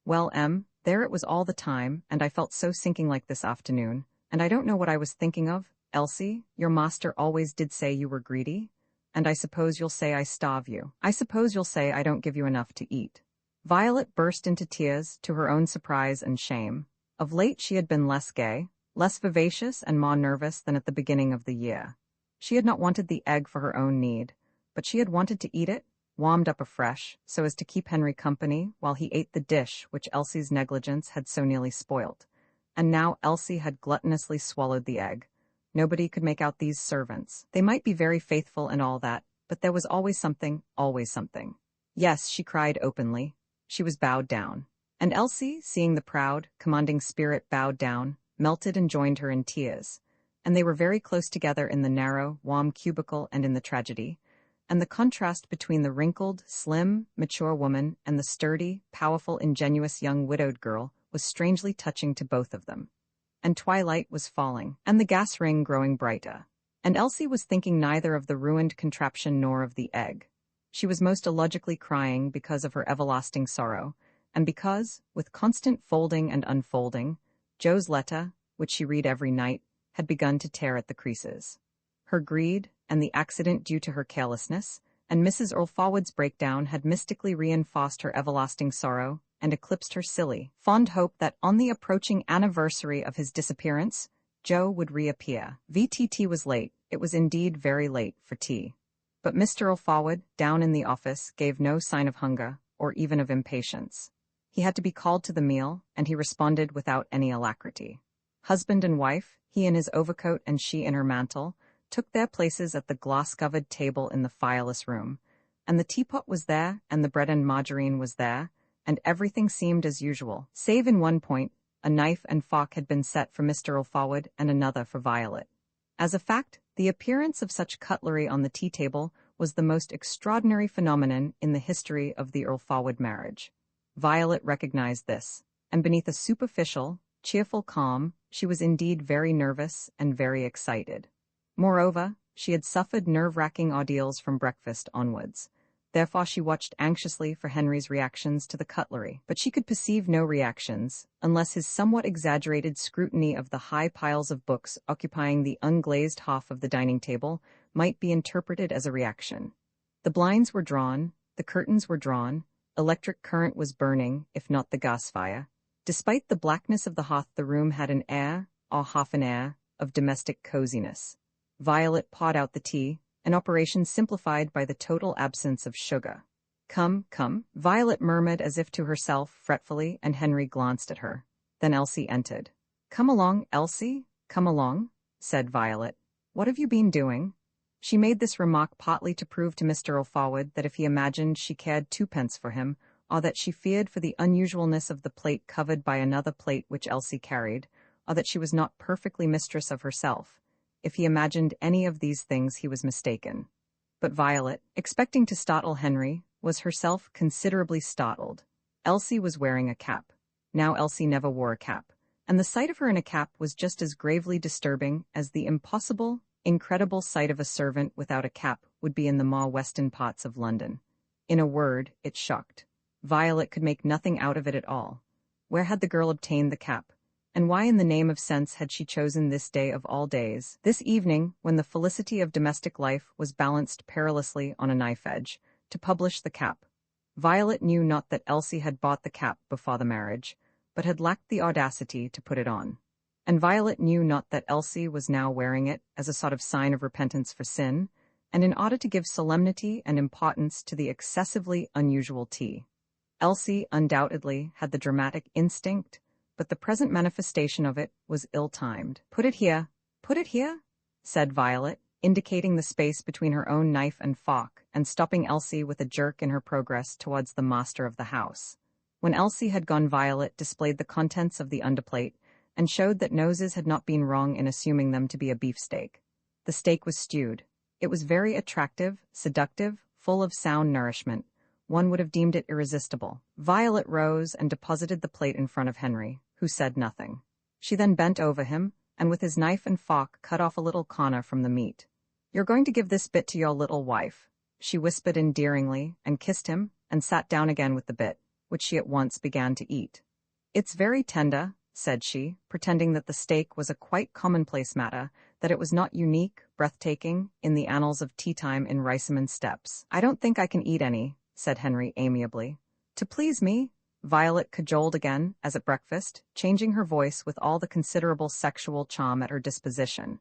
"Well, Em, there it was all the time, and I felt so sinking like this afternoon, and I don't know what I was thinking of. Elsie, your master always did say you were greedy, and I suppose you'll say I starve you. I suppose you'll say I don't give you enough to eat." Violet burst into tears, to her own surprise and shame. Of late she had been less gay, less vivacious and more nervous than at the beginning of the year. She had not wanted the egg for her own need, but she had wanted to eat it, warmed up afresh, so as to keep Henry company while he ate the dish which Elsie's negligence had so nearly spoilt. And now Elsie had gluttonously swallowed the egg. Nobody could make out these servants. They might be very faithful and all that, but there was always something, always something. "Yes," she cried openly. She was bowed down. And Elsie, seeing the proud, commanding spirit bowed down, melted and joined her in tears. And they were very close together in the narrow, warm cubicle and in the tragedy. And the contrast between the wrinkled, slim, mature woman and the sturdy, powerful, ingenuous young widowed girl was strangely touching to both of them. And twilight was falling, and the gas ring growing brighter. And Elsie was thinking neither of the ruined contraption nor of the egg. She was most illogically crying because of her everlasting sorrow, and because, with constant folding and unfolding, Joe's letter, which she read every night, had begun to tear at the creases. Her greed, and the accident due to her carelessness, and Mrs. Earl Forward's breakdown had mystically reinforced her everlasting sorrow, and eclipsed her silly, fond hope that on the approaching anniversary of his disappearance, Joe would reappear. VTT was late. It was indeed very late for tea. But Mr. Earl Forward, down in the office, gave no sign of hunger, or even of impatience. He had to be called to the meal, and he responded without any alacrity. Husband and wife, he in his overcoat and she in her mantle, took their places at the glass-covered table in the fireless room, and the teapot was there, and the bread and margarine was there, and everything seemed as usual, save in one point. A knife and fork had been set for Mr. Earl Forward and another for Violet. As a fact, the appearance of such cutlery on the tea-table was the most extraordinary phenomenon in the history of the Earl Forward marriage. Violet recognized this, and beneath a superficial, cheerful calm, she was indeed very nervous and very excited. Moreover, she had suffered nerve-wracking ordeals from breakfast onwards. Therefore she watched anxiously for Henry's reactions to the cutlery, but she could perceive no reactions, unless his somewhat exaggerated scrutiny of the high piles of books occupying the unglazed half of the dining table might be interpreted as a reaction. The blinds were drawn, the curtains were drawn, electric current was burning, if not the gas fire. Despite the blackness of the hearth, the room had an air, or half an air, of domestic coziness. Violet poured out the tea, an operation simplified by the total absence of sugar. "Come, come," Violet murmured as if to herself fretfully, and Henry glanced at her. Then Elsie entered. "Come along, Elsie, come along," said Violet. "What have you been doing?" She made this remark partly to prove to Mr. O'Forward that if he imagined she cared twopence for him, or that she feared for the unusualness of the plate covered by another plate which Elsie carried, or that she was not perfectly mistress of herself. If he imagined any of these things, he was mistaken. But Violet, expecting to startle Henry, was herself considerably startled. Elsie was wearing a cap. Now Elsie never wore a cap, and the sight of her in a cap was just as gravely disturbing as the impossible, incredible sight of a servant without a cap would be in the more western parts of London. In a word, it shocked. Violet could make nothing out of it at all. Where had the girl obtained the cap? And why in the name of sense had she chosen this day of all days, this evening, when the felicity of domestic life was balanced perilously on a knife edge, to publish the cap? Violet knew not that Elsie had bought the cap before the marriage, but had lacked the audacity to put it on. And Violet knew not that Elsie was now wearing it as a sort of sign of repentance for sin, and in order to give solemnity and importance to the excessively unusual tea. Elsie undoubtedly had the dramatic instinct, but the present manifestation of it was ill-timed. Put it here, said Violet, indicating the space between her own knife and fork, and stopping Elsie with a jerk in her progress towards the master of the house. When Elsie had gone, Violet displayed the contents of the underplate, and showed that noses had not been wrong in assuming them to be a beefsteak. The steak was stewed. It was very attractive, seductive, full of sound nourishment. One would have deemed it irresistible. Violet rose and deposited the plate in front of Henry, who said nothing. She then bent over him, and with his knife and fork cut off a little corner from the meat. "You're going to give this bit to your little wife," she whispered endearingly, and kissed him, and sat down again with the bit, which she at once began to eat. "It's very tender," said she, pretending that the steak was a quite commonplace matter, that it was not unique, breathtaking, in the annals of tea-time in Riceyman steps. "I don't think I can eat any," said Henry amiably. "To please me," Violet cajoled again, as at breakfast, changing her voice with all the considerable sexual charm at her disposition.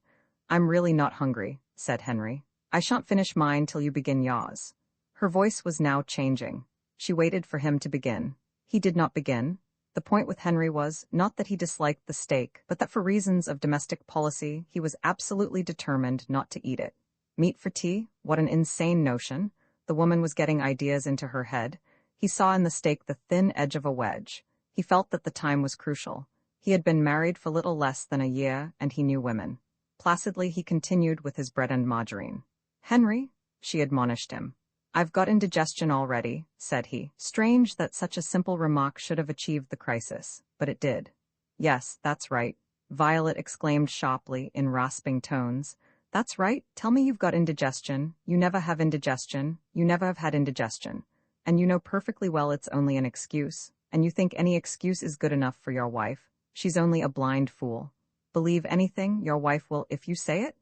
"I'm really not hungry," said Henry. "I shan't finish mine till you begin yours." Her voice was now changing. She waited for him to begin. He did not begin. The point with Henry was, not that he disliked the steak, but that for reasons of domestic policy he was absolutely determined not to eat it. Meat for tea? What an insane notion. The woman was getting ideas into her head. He saw in the steak the thin edge of a wedge. He felt that the time was crucial. He had been married for little less than a year, and he knew women. Placidly he continued with his bread and margarine. "Henry," she admonished him. "I've got indigestion already," said he. Strange that such a simple remark should have achieved the crisis, but it did. "Yes, that's right," Violet exclaimed sharply in rasping tones. "That's right, tell me you've got indigestion. You never have indigestion. You never have had indigestion. And you know perfectly well it's only an excuse, and you think any excuse is good enough for your wife. She's only a blind fool. Believe anything your wife will if you say it?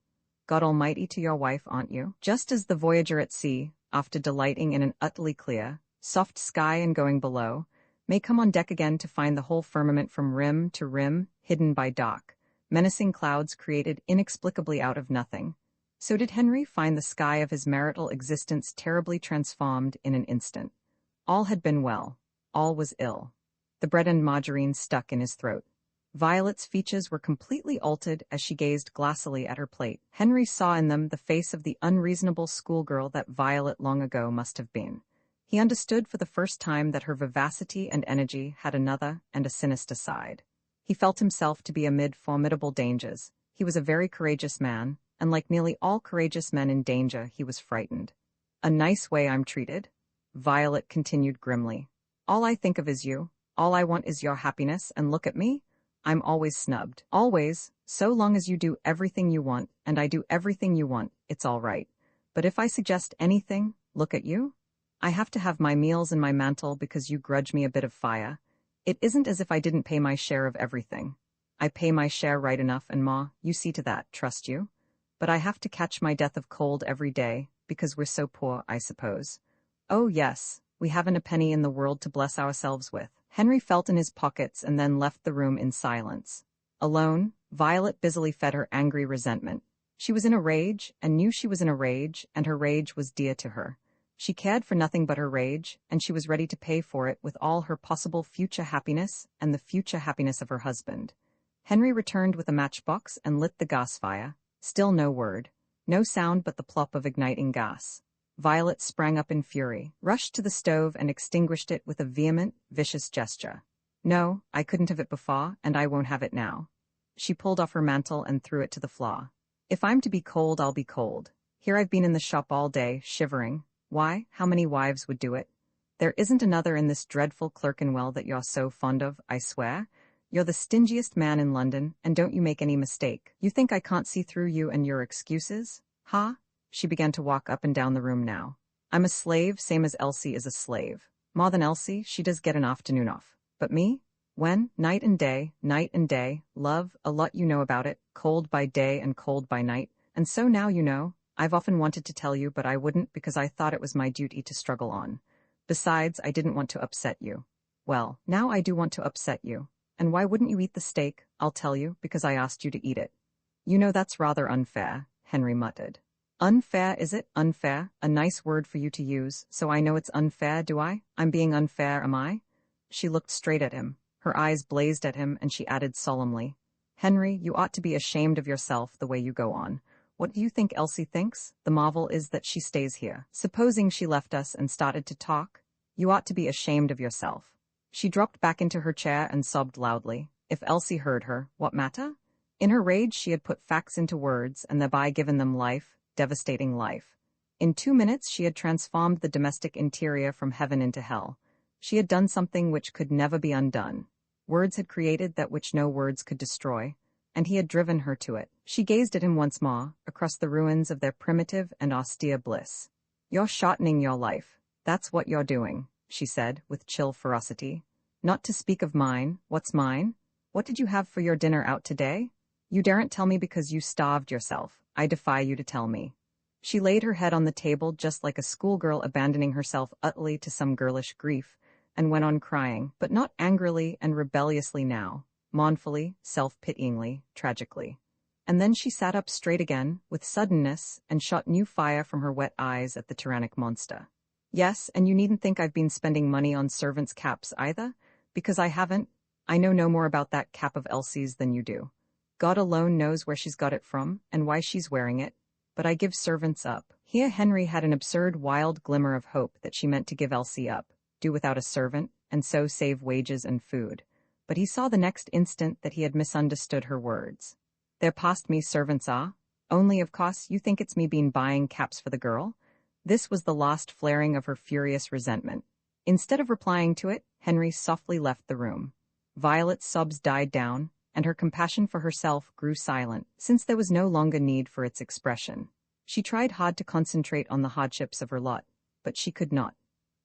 God Almighty to your wife, aren't you?" Just as the voyager at sea, after delighting in an utterly clear, soft sky and going below, may come on deck again to find the whole firmament from rim to rim hidden by dark, menacing clouds created inexplicably out of nothing, so did Henry find the sky of his marital existence terribly transformed in an instant. All had been well. All was ill. The bread and margarine stuck in his throat. Violet's features were completely altered as she gazed glassily at her plate. Henry saw in them the face of the unreasonable schoolgirl that Violet long ago must have been. He understood for the first time that her vivacity and energy had another and a sinister side. He felt himself to be amid formidable dangers. He was a very courageous man, and like nearly all courageous men in danger, he was frightened. "A nice way I'm treated," Violet continued grimly. "All I think of is you. All I want is your happiness, and look at me. I'm always snubbed. Always. So long as you do everything you want, and I do everything you want, it's all right. But if I suggest anything, look at you. I have to have my meals and my mantle because you grudge me a bit of fire. It isn't as if I didn't pay my share of everything. I pay my share right enough, and Ma, you see to that, trust you. But I have to catch my death of cold every day, because we're so poor, I suppose. Oh yes, we haven't a penny in the world to bless ourselves with. Henry felt in his pockets and then left the room in silence. Alone, Violet busily fed her angry resentment. She was in a rage, and knew she was in a rage, and her rage was dear to her. She cared for nothing but her rage, and she was ready to pay for it with all her possible future happiness and the future happiness of her husband. Henry returned with a matchbox and lit the gas fire. Still no word. No sound but the plop of igniting gas. Violet sprang up in fury, rushed to the stove and extinguished it with a vehement, vicious gesture. No, I couldn't have it before, and I won't have it now. She pulled off her mantle and threw it to the floor. If I'm to be cold, I'll be cold. Here I've been in the shop all day, shivering. Why, how many wives would do it? There isn't another in this dreadful Clerkenwell that you're so fond of, I swear. You're the stingiest man in London, and don't you make any mistake. You think I can't see through you and your excuses? Huh? She began to walk up and down the room now. I'm a slave, same as Elsie is a slave. More than Elsie, she does get an afternoon off. But me? When? Night and day, love, a lot you know about it, cold by day and cold by night. And so now you know. I've often wanted to tell you, but I wouldn't because I thought it was my duty to struggle on. Besides, I didn't want to upset you. Well, now I do want to upset you. And why wouldn't you eat the steak? I'll tell you, because I asked you to eat it. You know that's rather unfair, Henry muttered. Unfair, is it? Unfair? A nice word for you to use, so I know it's unfair, do I? I'm being unfair, am I? She looked straight at him. Her eyes blazed at him, and she added solemnly, Henry, you ought to be ashamed of yourself the way you go on. What do you think Elsie thinks? The marvel is that she stays here. Supposing she left us and started to talk? You ought to be ashamed of yourself. She dropped back into her chair and sobbed loudly. If Elsie heard her, what matter? In her rage she had put facts into words and thereby given them life, devastating life. In 2 minutes she had transformed the domestic interior from heaven into hell. She had done something which could never be undone. Words had created that which no words could destroy, and he had driven her to it. She gazed at him once more, across the ruins of their primitive and austere bliss. You're shortening your life. That's what you're doing, she said, with chill ferocity. Not to speak of mine. What's mine? What did you have for your dinner out today? You daren't tell me because you starved yourself. I defy you to tell me. She laid her head on the table just like a schoolgirl abandoning herself utterly to some girlish grief, and went on crying, but not angrily and rebelliously now, mournfully, self-pityingly, tragically. And then she sat up straight again, with suddenness, and shot new fire from her wet eyes at the tyrannic monster. Yes, and you needn't think I've been spending money on servants' caps either, because I haven't. I know no more about that cap of Elsie's than you do. God alone knows where she's got it from, and why she's wearing it, but I give servants up. Here Henry had an absurd wild glimmer of hope that she meant to give Elsie up, do without a servant, and so save wages and food. But he saw the next instant that he had misunderstood her words. They're past me, servants are. Only, of course, you think it's me been buying caps for the girl? This was the last flaring of her furious resentment. Instead of replying to it, Henry softly left the room. Violet's sobs died down, and her compassion for herself grew silent, since there was no longer need for its expression. She tried hard to concentrate on the hardships of her lot, but she could not.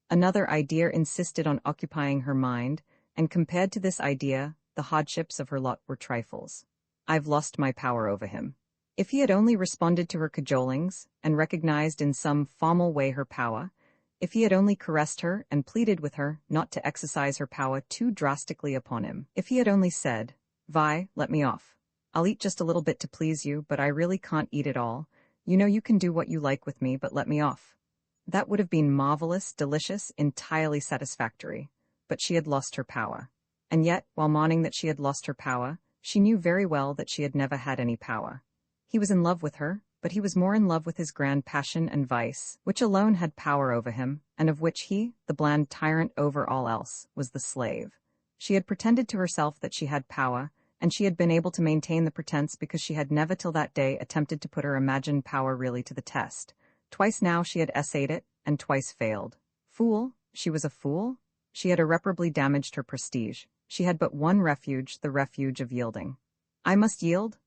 Another idea insisted on occupying her mind, and compared to this idea, the hardships of her lot were trifles. I've lost my power over him. If he had only responded to her cajolings, and recognized in some formal way her power, if he had only caressed her and pleaded with her not to exercise her power too drastically upon him, if he had only said, Vi, let me off. I'll eat just a little bit to please you, but I really can't eat it all. You know you can do what you like with me, but let me off. That would have been marvelous, delicious, entirely satisfactory. But she had lost her power. And yet, while mourning that she had lost her power, she knew very well that she had never had any power. He was in love with her, but he was more in love with his grand passion and vice, which alone had power over him, and of which he, the bland tyrant over all else, was the slave. She had pretended to herself that she had power, and she had been able to maintain the pretense because she had never till that day attempted to put her imagined power really to the test. Twice now she had essayed it, and twice failed. Fool? She was a fool? She had irreparably damaged her prestige. She had but one refuge, the refuge of yielding. I must yield,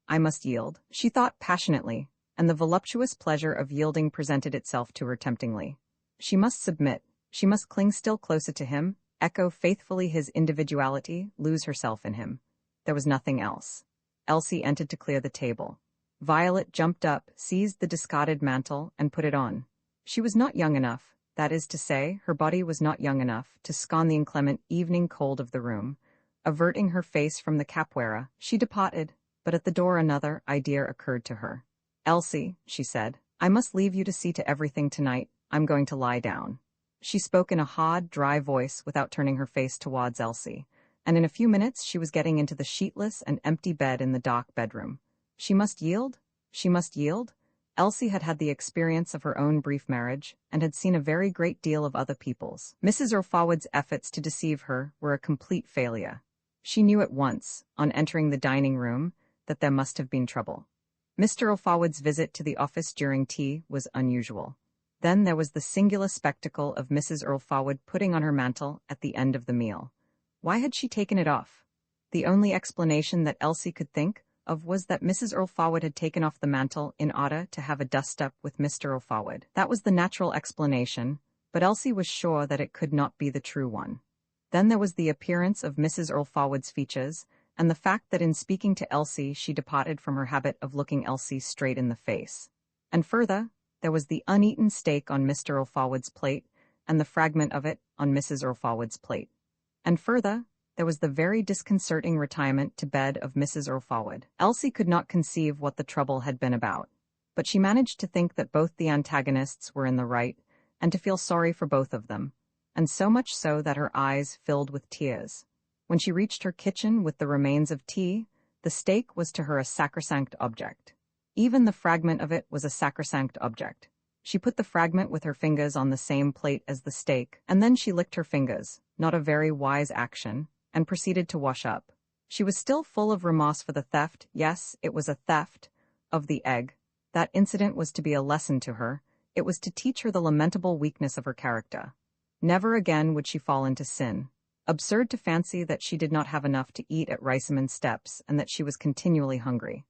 she thought passionately, and the voluptuous pleasure of yielding presented itself to her temptingly. She must submit, she must cling still closer to him, echo faithfully his individuality, lose herself in him. There was nothing else. Elsie entered to clear the table. Violet jumped up, seized the discarded mantle, and put it on. She was not young enough, that is to say, her body was not young enough, to scorn the inclement evening cold of the room. Averting her face from the capoeira, she departed, but at the door another idea occurred to her. "Elsie," she said, "I must leave you to see to everything tonight. I'm going to lie down." She spoke in a hard, dry voice without turning her face towards Elsie, and in a few minutes she was getting into the sheetless and empty bed in the dark bedroom. She must yield? She must yield? Elsie had had the experience of her own brief marriage, and had seen a very great deal of other people's. Mrs. Earlforward's efforts to deceive her were a complete failure. She knew at once, on entering the dining room, that there must have been trouble. Mr. Earlforward's visit to the office during tea was unusual. Then there was the singular spectacle of Mrs. Earlforward putting on her mantle at the end of the meal. Why had she taken it off? The only explanation that Elsie could think of was that Mrs. Earlforward had taken off the mantle in order to have a dust-up with Mr. Earlforward. That was the natural explanation, but Elsie was sure that it could not be the true one. Then there was the appearance of Mrs. Earlforward's features, and the fact that in speaking to Elsie she departed from her habit of looking Elsie straight in the face. And further, there was the uneaten steak on Mr. Earlforward's plate, and the fragment of it on Mrs. Earlforward's plate. And further, there was the very disconcerting retirement to bed of Mrs. Earlforward. Elsie could not conceive what the trouble had been about, but she managed to think that both the antagonists were in the right, and to feel sorry for both of them, and so much so that her eyes filled with tears. When she reached her kitchen with the remains of tea, the steak was to her a sacrosanct object. Even the fragment of it was a sacrosanct object. She put the fragment with her fingers on the same plate as the steak, and then she licked her fingers, not a very wise action, and proceeded to wash up. She was still full of remorse for the theft, yes, it was a theft, of the egg. That incident was to be a lesson to her. It was to teach her the lamentable weakness of her character. Never again would she fall into sin. Absurd to fancy that she did not have enough to eat at Riceyman steps, and that she was continually hungry.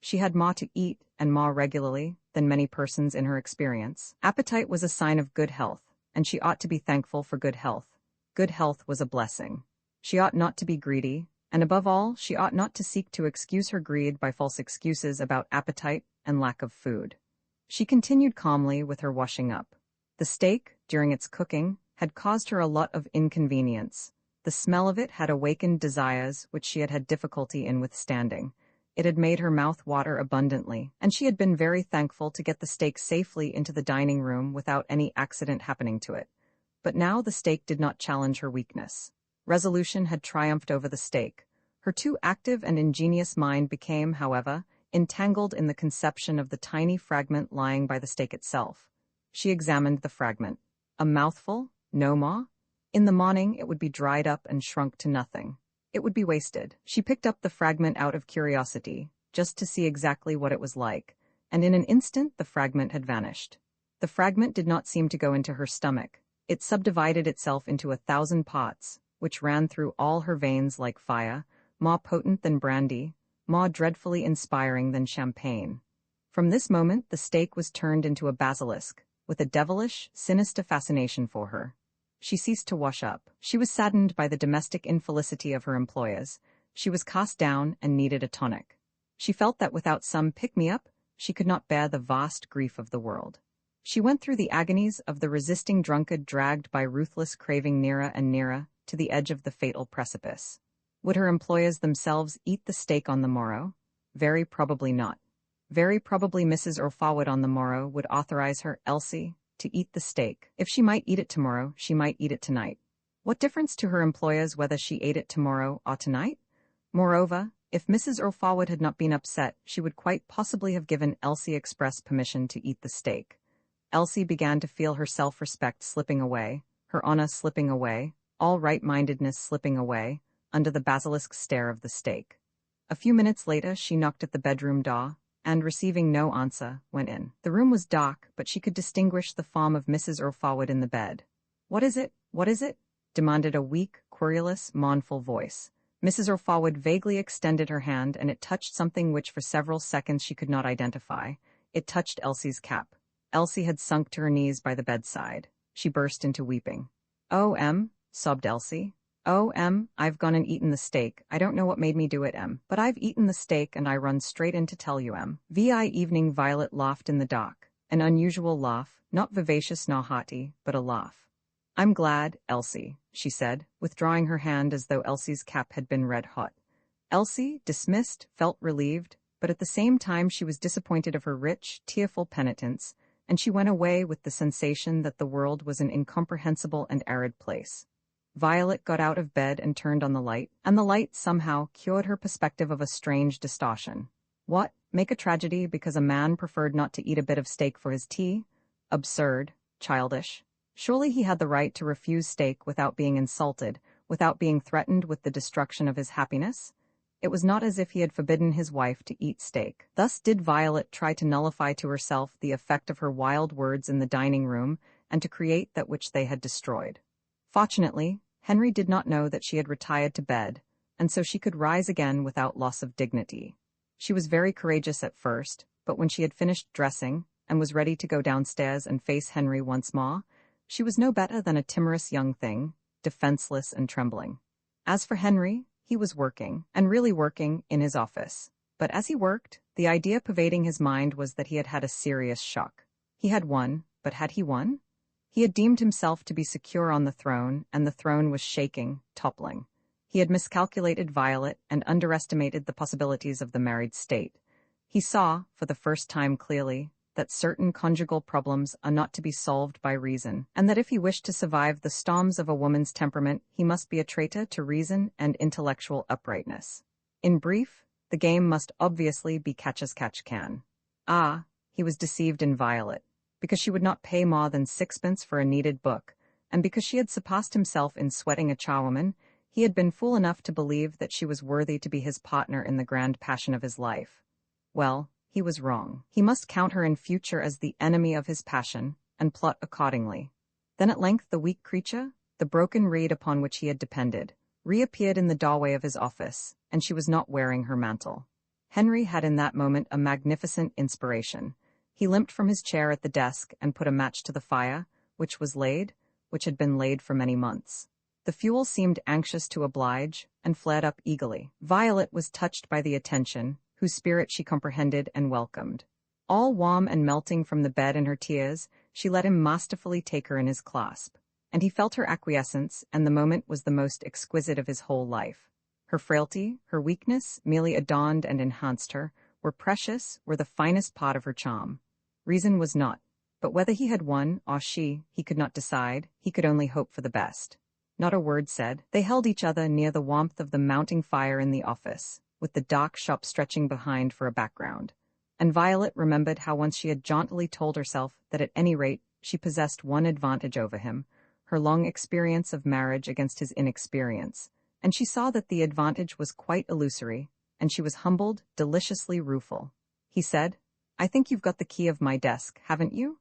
She had more to eat, and more regularly, than many persons in her experience. Appetite was a sign of good health, and she ought to be thankful for good health. Good health was a blessing. She ought not to be greedy, and above all, she ought not to seek to excuse her greed by false excuses about appetite and lack of food. She continued calmly with her washing up. The steak, during its cooking, had caused her a lot of inconvenience. The smell of it had awakened desires which she had had difficulty in withstanding. It had made her mouth water abundantly, and she had been very thankful to get the steak safely into the dining room without any accident happening to it. But now the steak did not challenge her weakness. Resolution had triumphed over the steak. Her too active and ingenious mind became, however, entangled in the conception of the tiny fragment lying by the steak itself. She examined the fragment. A mouthful? No more? In the morning it would be dried up and shrunk to nothing. It would be wasted. She picked up the fragment out of curiosity, just to see exactly what it was like, and in an instant the fragment had vanished. The fragment did not seem to go into her stomach. It subdivided itself into 1,000 parts, which ran through all her veins like fire, more potent than brandy, more dreadfully inspiring than champagne. From this moment the steak was turned into a basilisk, with a devilish, sinister fascination for her. She ceased to wash up. She was saddened by the domestic infelicity of her employers. She was cast down and needed a tonic. She felt that without some pick-me-up, she could not bear the vast grief of the world. She went through the agonies of the resisting drunkard dragged by ruthless craving nearer and nearer to the edge of the fatal precipice. Would her employers themselves eat the steak on the morrow? Very probably not. Very probably Mrs. Earlforward on the morrow would authorize her, Elsie, to eat the steak. If she might eat it tomorrow, she might eat it tonight. What difference to her employers whether she ate it tomorrow or tonight? Moreover, if Mrs. Earlforward had not been upset, she would quite possibly have given Elsie express permission to eat the steak. Elsie began to feel her self-respect slipping away, her honor slipping away, all right-mindedness slipping away, under the basilisk stare of the steak. A few minutes later she knocked at the bedroom door, and, receiving no answer, went in. The room was dark, but she could distinguish the form of Mrs. Earlforward in the bed. "What is it? What is it?" demanded a weak, querulous, mournful voice. Mrs. Earlforward vaguely extended her hand, and it touched something which for several seconds she could not identify. It touched Elsie's cap. Elsie had sunk to her knees by the bedside. She burst into weeping. "Oh, sobbed Elsie. "Oh, I've gone and eaten the steak. I don't know what made me do it, but I've eaten the steak and I run straight in to tell you, Vi evening." Violet laughed in the dark. An unusual laugh, not vivacious nor hearty, but a laugh. "I'm glad, Elsie," she said, withdrawing her hand as though Elsie's cap had been red hot. Elsie, dismissed, felt relieved, but at the same time she was disappointed of her rich, tearful penitence, and she went away with the sensation that the world was an incomprehensible and arid place. Violet got out of bed and turned on the light, and the light somehow cured her perspective of a strange distortion. What? Make a tragedy because a man preferred not to eat a bit of steak for his tea? Absurd. Childish. Surely he had the right to refuse steak without being insulted, without being threatened with the destruction of his happiness? It was not as if he had forbidden his wife to eat steak. Thus did Violet try to nullify to herself the effect of her wild words in the dining room and to create that which they had destroyed. Fortunately, Henry did not know that she had retired to bed, and so she could rise again without loss of dignity. She was very courageous at first, but when she had finished dressing and was ready to go downstairs and face Henry once more, she was no better than a timorous young thing, defenseless and trembling. As for Henry, he was working, and really working, in his office. But as he worked, the idea pervading his mind was that he had had a serious shock. He had won, but had he won? He had deemed himself to be secure on the throne, and the throne was shaking, toppling. He had miscalculated Violet and underestimated the possibilities of the married state. He saw, for the first time clearly, that certain conjugal problems are not to be solved by reason, and that if he wished to survive the storms of a woman's temperament, he must be a traitor to reason and intellectual uprightness. In brief, the game must obviously be catch as catch can. Ah, he was deceived in Violet, because she would not pay more than 6pence for a needed book, and because she had surpassed himself in sweating a charwoman, he had been fool enough to believe that she was worthy to be his partner in the grand passion of his life. Well, he was wrong. He must count her in future as the enemy of his passion, and plot accordingly. Then at length the weak creature, the broken reed upon which he had depended, reappeared in the doorway of his office, and she was not wearing her mantle. Henry had in that moment a magnificent inspiration. He limped from his chair at the desk and put a match to the fire, which had been laid for many months. The fuel seemed anxious to oblige, and flared up eagerly. Violet was touched by the attention, whose spirit she comprehended and welcomed. All warm and melting from the bed in her tears, she let him masterfully take her in his clasp. And he felt her acquiescence, and the moment was the most exquisite of his whole life. Her frailty, her weakness, merely adorned and enhanced her, were precious, were the finest part of her charm. Reason was not. But whether he had won, or she, he could not decide, he could only hope for the best. Not a word said, they held each other near the warmth of the mounting fire in the office, with the dark shop stretching behind for a background. And Violet remembered how once she had jauntily told herself that at any rate she possessed one advantage over him, her long experience of marriage against his inexperience, and she saw that the advantage was quite illusory, and she was humbled, deliciously rueful. He said, "I think you've got the key of my desk, haven't you?"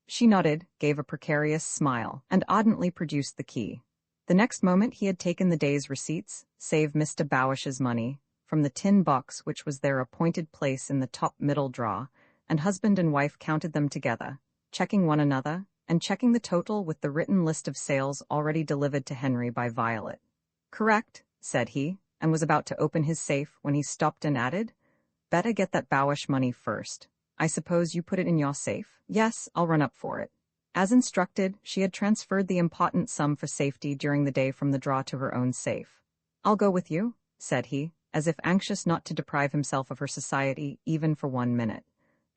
She nodded, gave a precarious smile, and ardently produced the key. The next moment he had taken the day's receipts, save Mr. Bowish's money, from the tin box which was their appointed place in the top middle drawer, and husband and wife counted them together, checking one another, and checking the total with the written list of sales already delivered to Henry by Violet. "Correct," said he, and was about to open his safe when he stopped and added, "Better get that Bowish money first. I suppose you put it in your safe?" "Yes, I'll run up for it." As instructed, she had transferred the important sum for safety during the day from the drawer to her own safe. "I'll go with you," said he, as if anxious not to deprive himself of her society even for 1 minute.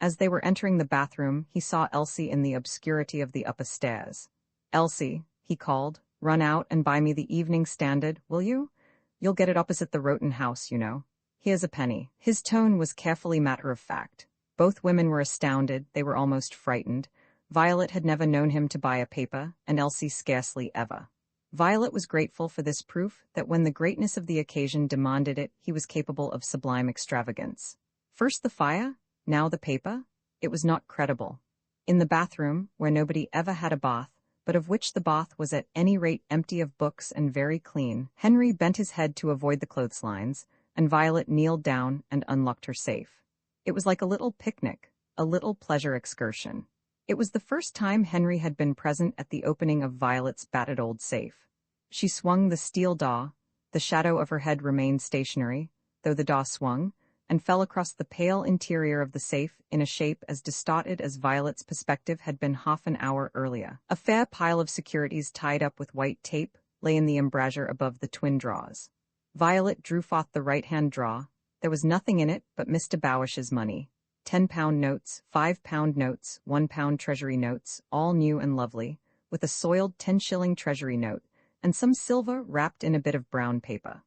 As they were entering the bathroom, he saw Elsie in the obscurity of the upper stairs. "Elsie," he called, "run out and buy me the Evening Standard, will you? You'll get it opposite the Roten house, you know. Here's a penny." His tone was carefully matter-of-fact. Both women were astounded, they were almost frightened. Violet had never known him to buy a paper, and Elsie scarcely ever. Violet was grateful for this proof that when the greatness of the occasion demanded it, he was capable of sublime extravagance. First the fire, now the paper. It was not credible. In the bathroom, where nobody ever had a bath, but of which the bath was at any rate empty of books and very clean, Henry bent his head to avoid the clotheslines, and Violet kneeled down and unlocked her safe. It was like a little picnic, a little pleasure excursion. It was the first time Henry had been present at the opening of Violet's battered old safe. She swung the steel daw. The shadow of her head remained stationary, though the daw swung, and fell across the pale interior of the safe in a shape as distorted as Violet's perspective had been half an hour earlier. A fair pile of securities tied up with white tape lay in the embrasure above the twin drawers. Violet drew forth the right-hand drawer. There was nothing in it but Mr. Bowish's money. 10-pound notes, 5-pound notes, 1-pound treasury notes, all new and lovely, with a soiled 10-shilling treasury note, and some silver wrapped in a bit of brown paper.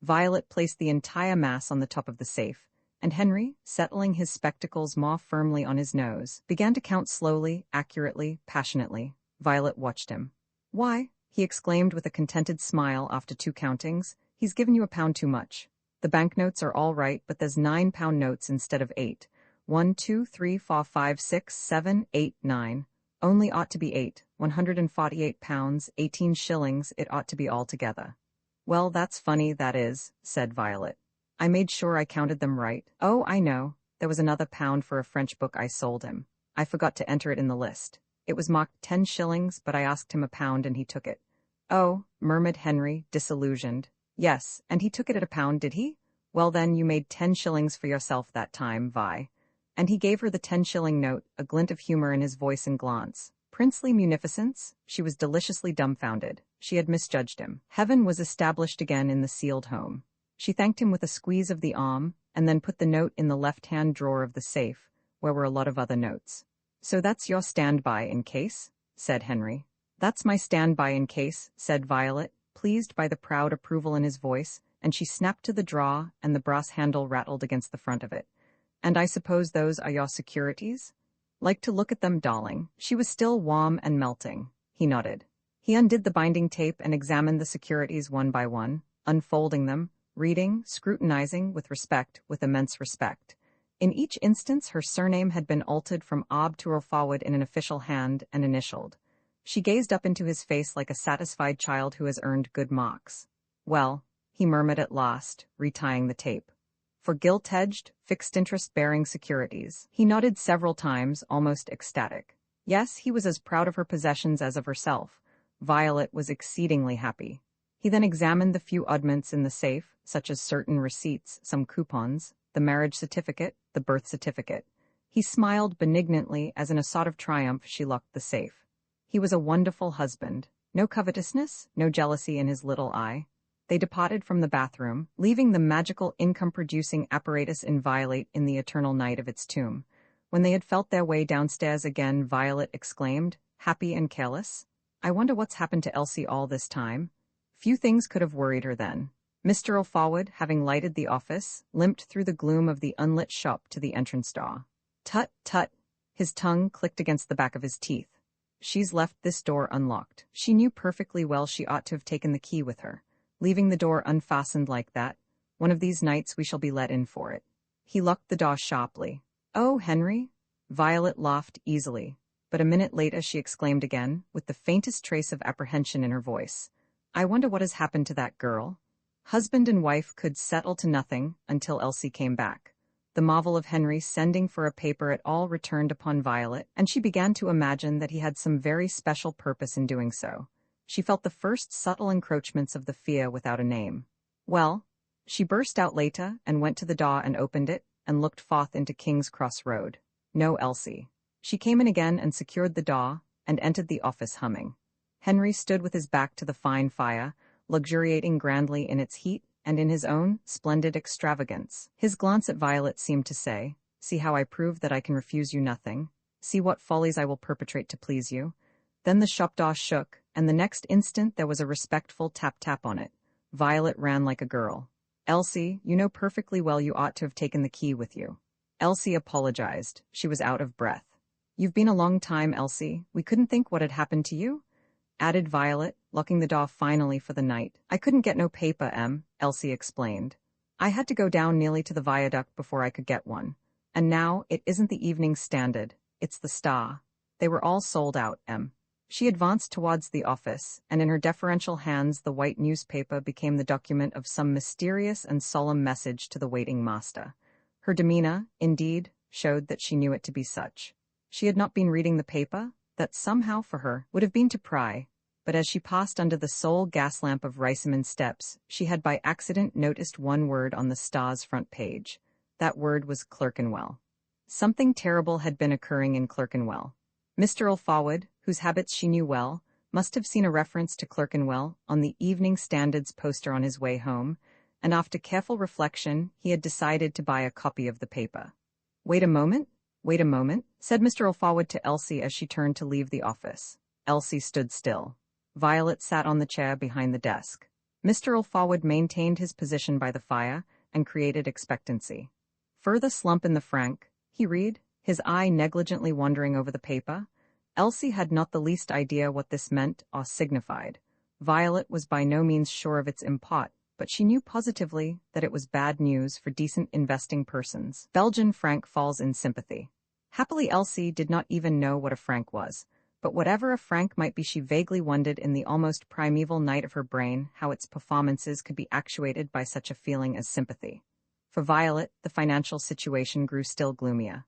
Violet placed the entire mass on the top of the safe, and Henry, settling his spectacles more firmly on his nose, began to count slowly, accurately, passionately. Violet watched him. "Why," he exclaimed with a contented smile after 2 countings, "he's given you £1 too much. The banknotes are all right, but there's 9-pound notes instead of 8. 1, 2, 3, 4, 5, 6, 7, 8, 9. Only ought to be 8. 148 pounds, 18 shillings, it ought to be altogether." "Well, that's funny, that is," said Violet. "I made sure I counted them right." "Oh, I know. There was another £1 for a French book I sold him. I forgot to enter it in the list. It was marked 10 shillings, but I asked him £1 and he took it." "Oh," murmured Henry, disillusioned. "Yes, and he took it at £1, did he? Well then, you made 10 shillings for yourself that time, Vi." And he gave her the 10-shilling note, a glint of humor in his voice and glance. Princely munificence? She was deliciously dumbfounded. She had misjudged him. Heaven was established again in the sealed home. She thanked him with a squeeze of the arm, and then put the note in the left-hand drawer of the safe, where were a lot of other notes. "So that's your standby in case?" said Henry. "That's my standby in case," said Violet, pleased by the proud approval in his voice, and she snapped to the drawer, and the brass handle rattled against the front of it. "And I suppose those are your securities? Like to look at them, darling." She was still warm and melting. He nodded. He undid the binding tape and examined the securities one by one, unfolding them, reading, scrutinizing, with respect, with immense respect. In each instance her surname had been altered from Ob to forward in an official hand and initialed. She gazed up into his face like a satisfied child who has earned good marks. "Well," he murmured at last, retying the tape. "For gilt-edged, fixed-interest-bearing securities." He nodded several times, almost ecstatic. Yes, he was as proud of her possessions as of herself. Violet was exceedingly happy. He then examined the few oddments in the safe, such as certain receipts, some coupons, the marriage certificate, the birth certificate. He smiled benignantly as in a sort of triumph she locked the safe. He was a wonderful husband. No covetousness, no jealousy in his little eye. They departed from the bathroom, leaving the magical income-producing apparatus inviolate in the eternal night of its tomb. When they had felt their way downstairs again, Violet exclaimed, happy and careless, "I wonder what's happened to Elsie all this time." Few things could have worried her then. Mr. O'Forward, having lighted the office, limped through the gloom of the unlit shop to the entrance door. "Tut, tut!" His tongue clicked against the back of his teeth. "She's left this door unlocked." She knew perfectly well she ought to have taken the key with her. Leaving the door unfastened like that, one of these nights we shall be let in for it. He locked the door sharply. "Oh, Henry!" Violet laughed easily, but a minute later she exclaimed again, with the faintest trace of apprehension in her voice, "I wonder what has happened to that girl." Husband and wife could settle to nothing until Elsie came back. The marvel of Henry sending for a paper at all returned upon Violet, and she began to imagine that he had some very special purpose in doing so. She felt the first subtle encroachments of the fear without a name. "Well," she burst out later, and went to the door and opened it, and looked forth into King's Cross Road. No Elsie. She came in again and secured the door, and entered the office humming. Henry stood with his back to the fine fire, luxuriating grandly in its heat and in his own splendid extravagance. His glance at Violet seemed to say, "See how I prove that I can refuse you nothing. See what follies I will perpetrate to please you." Then the shop door shook, and the next instant there was a respectful tap-tap on it. Violet ran like a girl. "Elsie, you know perfectly well you ought to have taken the key with you." Elsie apologized. She was out of breath. "You've been a long time, Elsie. We couldn't think what had happened to you," added Violet, locking the door finally for the night. "I couldn't get no paper, Elsie explained. "I had to go down nearly to the viaduct before I could get one. And now, it isn't the Evening Standard, it's the Star. They were all sold out, She advanced towards the office, and in her deferential hands the white newspaper became the document of some mysterious and solemn message to the waiting master. Her demeanor, indeed, showed that she knew it to be such. She had not been reading the paper, that somehow for her would have been to pry. but as she passed under the sole gas lamp of Riceyman steps, she had by accident noticed one word on the Star's front page. That word was Clerkenwell. Something terrible had been occurring in Clerkenwell. Mr. Ulfawad, whose habits she knew well, must have seen a reference to Clerkenwell on the Evening Standard's poster on his way home, and after careful reflection, he had decided to buy a copy of the paper. Wait a moment, said Mr. Ulfawad to Elsie as she turned to leave the office. Elsie stood still. Violet sat on the chair behind the desk. Mr. Ulfawad maintained his position by the fire and created expectancy. Further slump in the franc, he read, his eye negligently wandering over the paper. Elsie had not the least idea what this meant or signified. Violet was by no means sure of its import, but she knew positively that it was bad news for decent investing persons. Belgian franc falls in sympathy. Happily Elsie did not even know what a franc was, but whatever a franc might be, she vaguely wondered in the almost primeval night of her brain how its performances could be actuated by such a feeling as sympathy. For Violet, the financial situation grew still gloomier.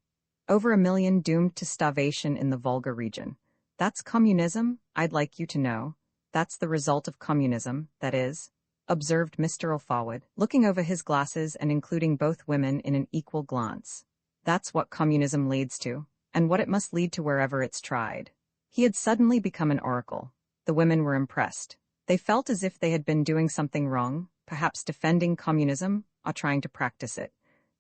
Over 1 million doomed to starvation in the Volga region. That's communism, I'd like you to know. That's the result of communism, that is, observed Mr. Ulfawad, looking over his glasses and including both women in an equal glance. That's what communism leads to, and what it must lead to wherever it's tried. He had suddenly become an oracle. The women were impressed. They felt as if they had been doing something wrong, perhaps defending communism or trying to practice it.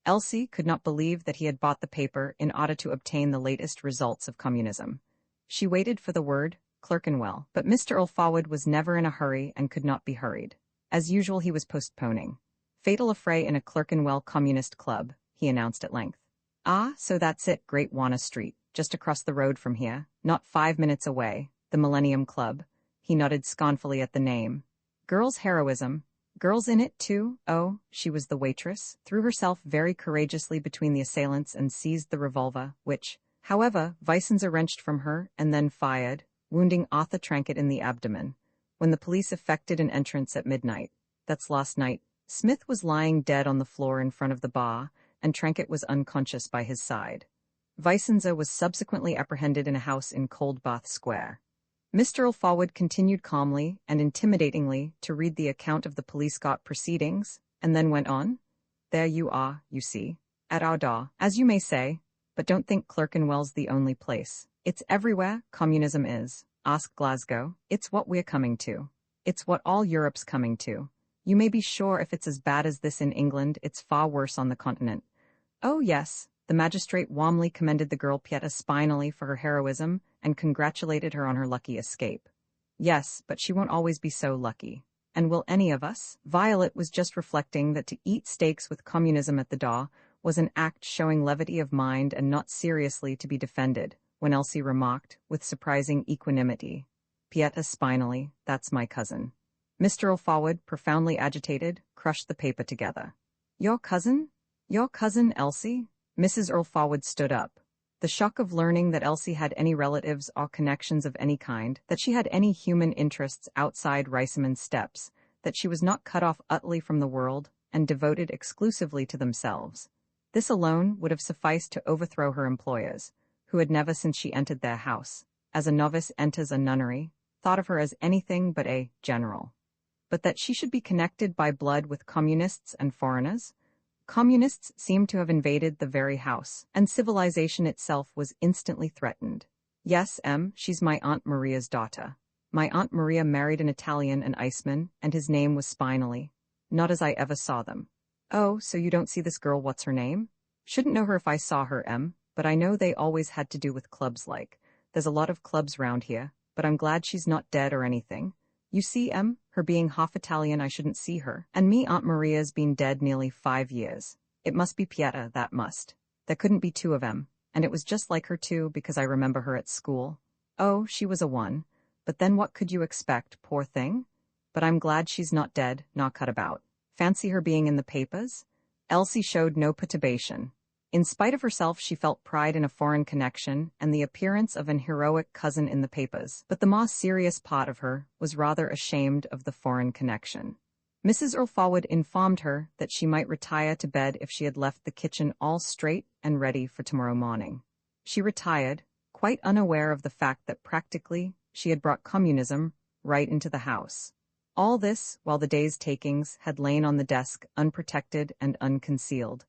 Elsie could not believe that he had bought the paper in order to obtain the latest results of communism. She waited for the word, Clerkenwell, but Mr. Ulfawad was never in a hurry and could not be hurried. As usual, he was postponing. Fatal affray in a Clerkenwell Communist Club, he announced at length. Ah, so that's it, Great Wanna Street, just across the road from here, not 5 minutes away, the Millennium Club. He nodded scornfully at the name. Girls' heroism. Girls in it, too? Oh, she was the waitress, threw herself very courageously between the assailants and seized the revolver, which, however, Weissenser wrenched from her and then fired, wounding Arthur Trankett in the abdomen. When the police effected an entrance at midnight, that's last night, Smith was lying dead on the floor in front of the bar, and Trankett was unconscious by his side. Weissenser was subsequently apprehended in a house in Coldbath Square. Mr. Ulfawad continued calmly and intimidatingly to read the account of the police-got proceedings, and then went on. There you are, you see, at our door, as you may say, but don't think Clerkenwell's the only place. It's everywhere, communism is. Ask Glasgow. It's what we're coming to. It's what all Europe's coming to. You may be sure if it's as bad as this in England, it's far worse on the continent. Oh yes, the magistrate warmly commended the girl Pieta spinally for her heroism and congratulated her on her lucky escape. Yes, but she won't always be so lucky. And will any of us? Violet was just reflecting that to eat steaks with communism at the door was an act showing levity of mind and not seriously to be defended, when Elsie remarked, with surprising equanimity, Pieta spinally, that's my cousin. Mr. Ulfawad, profoundly agitated, crushed the paper together. Your cousin? Your cousin, Elsie? Mrs. Ulfawad stood up. The shock of learning that Elsie had any relatives or connections of any kind, that she had any human interests outside Riceyman's steps, that she was not cut off utterly from the world and devoted exclusively to themselves. This alone would have sufficed to overthrow her employers, who had never since she entered their house, as a novice enters a nunnery, thought of her as anything but a general. But that she should be connected by blood with communists and foreigners? Communists seemed to have invaded the very house, and civilization itself was instantly threatened. Yes, she's my Aunt Maria's daughter. My Aunt Maria married an Italian, an Iceman, and his name was Spinally. Not as I ever saw them. Oh, so you don't see this girl, what's her name? Shouldn't know her if I saw her, but I know they always had to do with clubs like. There's a lot of clubs round here, but I'm glad she's not dead or anything. You see, her being half Italian, I shouldn't see her, and me Aunt Maria's been dead nearly 5 years. It must be Pieta, that must. There couldn't be two of and it was just like her too, because I remember her at school. Oh, she was a one. But then what could you expect, poor thing? But I'm glad she's not dead, not cut about. Fancy her being in the papers? Elsie showed no perturbation. In spite of herself, she felt pride in a foreign connection and the appearance of an heroic cousin in the papers, but the more serious part of her was rather ashamed of the foreign connection. Mrs. Ulfawad informed her that she might retire to bed if she had left the kitchen all straight and ready for tomorrow morning. She retired, quite unaware of the fact that practically she had brought communism right into the house. All this while the day's takings had lain on the desk unprotected and unconcealed.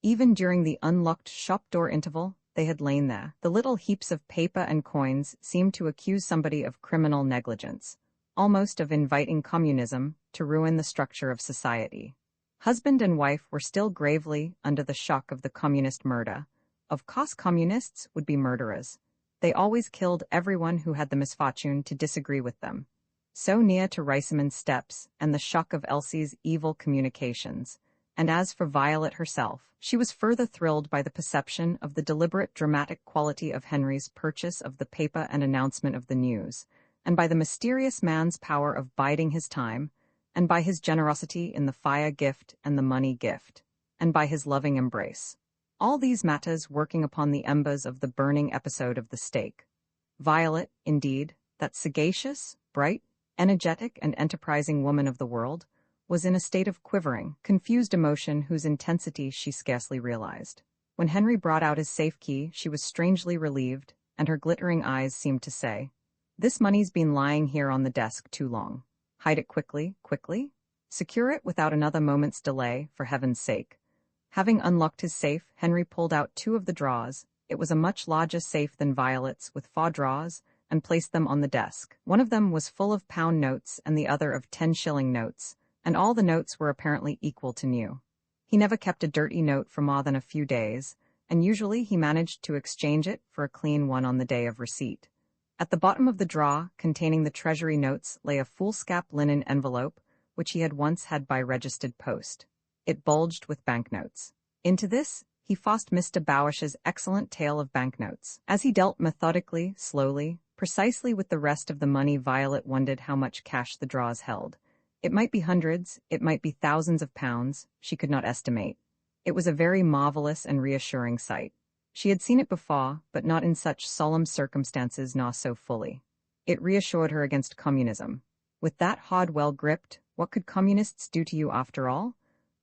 Even during the unlocked shop door interval, they had lain there. The little heaps of paper and coins seemed to accuse somebody of criminal negligence, almost of inviting communism to ruin the structure of society. Husband and wife were still gravely under the shock of the communist murder. Of course, communists would be murderers. They always killed everyone who had the misfortune to disagree with them. So near to Riceyman's steps and the shock of Elsie's evil communications. And as for Violet herself, she was further thrilled by the perception of the deliberate dramatic quality of Henry's purchase of the paper and announcement of the news, and by the mysterious man's power of biding his time, and by his generosity in the fire gift and the money gift, and by his loving embrace. All these matters working upon the embers of the burning episode of the stake. Violet, indeed, that sagacious, bright, energetic and enterprising woman of the world, was in a state of quivering, confused emotion whose intensity she scarcely realized. When Henry brought out his safe key, she was strangely relieved, and her glittering eyes seemed to say, "This money's been lying here on the desk too long. Hide it quickly, quickly. Secure it without another moment's delay, for heaven's sake." Having unlocked his safe, Henry pulled out 2 of the drawers. It was a much larger safe than Violet's, with 4 drawers, and placed them on the desk. One of them was full of pound notes and the other of 10-shilling notes, and all the notes were apparently equal to new. He never kept a dirty note for more than a few days, and usually he managed to exchange it for a clean one on the day of receipt. At the bottom of the drawer, containing the treasury notes, lay a foolscap linen envelope, which he had once had by registered post. It bulged with banknotes. Into this, he forced Mr. Bowish's excellent tale of banknotes. As he dealt methodically, slowly, precisely with the rest of the money, Violet wondered how much cash the drawers held. It might be hundreds, it might be thousands of pounds, she could not estimate. It was a very marvelous and reassuring sight. She had seen it before, but not in such solemn circumstances nor so fully. It reassured her against communism. With that hod well gripped, what could communists do to you after all?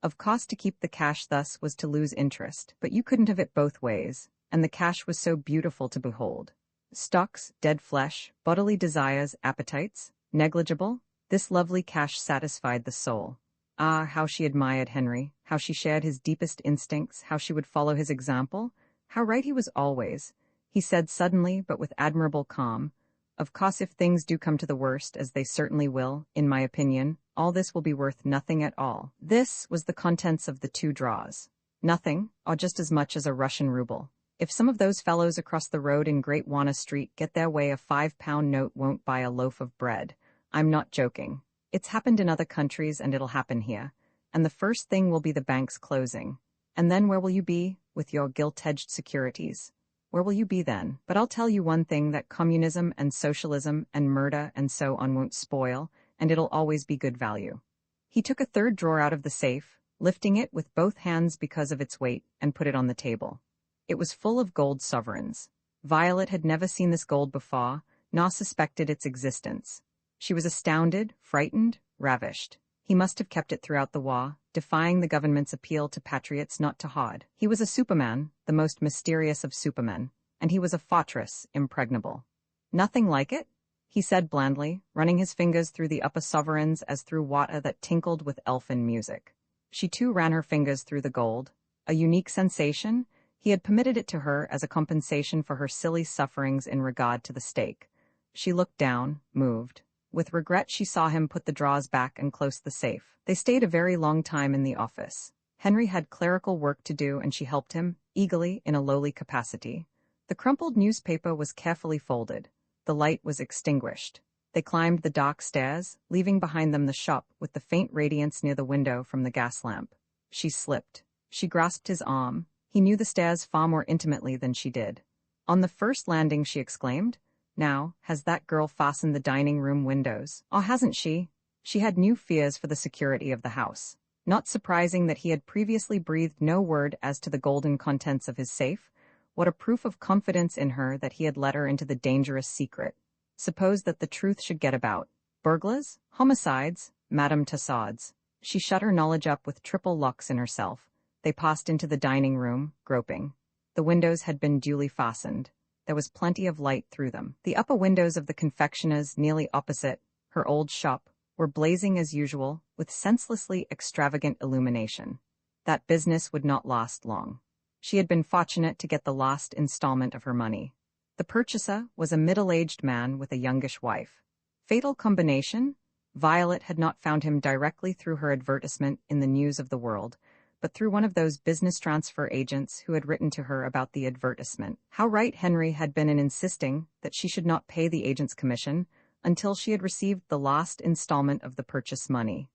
Of course, to keep the cash thus was to lose interest, but you couldn't have it both ways, and the cash was so beautiful to behold. Stocks, dead flesh, bodily desires, appetites, negligible. This lovely cash satisfied the soul. Ah, how she admired Henry, how she shared his deepest instincts, how she would follow his example. How right he was always, he said suddenly but with admirable calm. Of course, if things do come to the worst, as they certainly will, in my opinion, all this will be worth nothing at all. This was the contents of the 2 drawers. Nothing, or just as much as a Russian ruble. If some of those fellows across the road in Great Wanna Street get their way, a 5-pound note won't buy a loaf of bread. I'm not joking. It's happened in other countries and it'll happen here. And the first thing will be the banks closing. And then where will you be, with your gilt-edged securities? Where will you be then? But I'll tell you one thing, that communism and socialism and murder and so on won't spoil, and it'll always be good value. He took a 3rd drawer out of the safe, lifting it with both hands because of its weight, and put it on the table. It was full of gold sovereigns. Violet had never seen this gold before, nor suspected its existence. She was astounded, frightened, ravished. He must have kept it throughout the war, defying the government's appeal to patriots not to hoard. He was a superman, the most mysterious of supermen, and he was a fortress, impregnable. "Nothing like it?" he said blandly, running his fingers through the upper sovereigns as through water that tinkled with elfin music. She too ran her fingers through the gold. A unique sensation, he had permitted it to her as a compensation for her silly sufferings in regard to the stake. She looked down, moved. With regret she saw him put the drawers back and close the safe. They stayed a very long time in the office. Henry had clerical work to do and she helped him, eagerly, in a lowly capacity. The crumpled newspaper was carefully folded. The light was extinguished. They climbed the dark stairs, leaving behind them the shop with the faint radiance near the window from the gas lamp. She slipped. She grasped his arm. He knew the stairs far more intimately than she did. On the first landing she exclaimed, "Now, has that girl fastened the dining room windows? Or hasn't she?" She had new fears for the security of the house. Not surprising that he had previously breathed no word as to the golden contents of his safe. What a proof of confidence in her that he had let her into the dangerous secret. Suppose that the truth should get about. Burglars? Homicides? Madame Tussauds. She shut her knowledge up with triple locks in herself. They passed into the dining room, groping. The windows had been duly fastened. There was plenty of light through them. The upper windows of the confectioner's, nearly opposite, her old shop, were blazing as usual, with senselessly extravagant illumination. That business would not last long. She had been fortunate to get the last installment of her money. The purchaser was a middle-aged man with a youngish wife. Fatal combination? Violet had not found him directly through her advertisement in the News of the World, but through one of those business transfer agents who had written to her about the advertisement. How right Henry had been in insisting that she should not pay the agent's commission until she had received the last installment of the purchase money.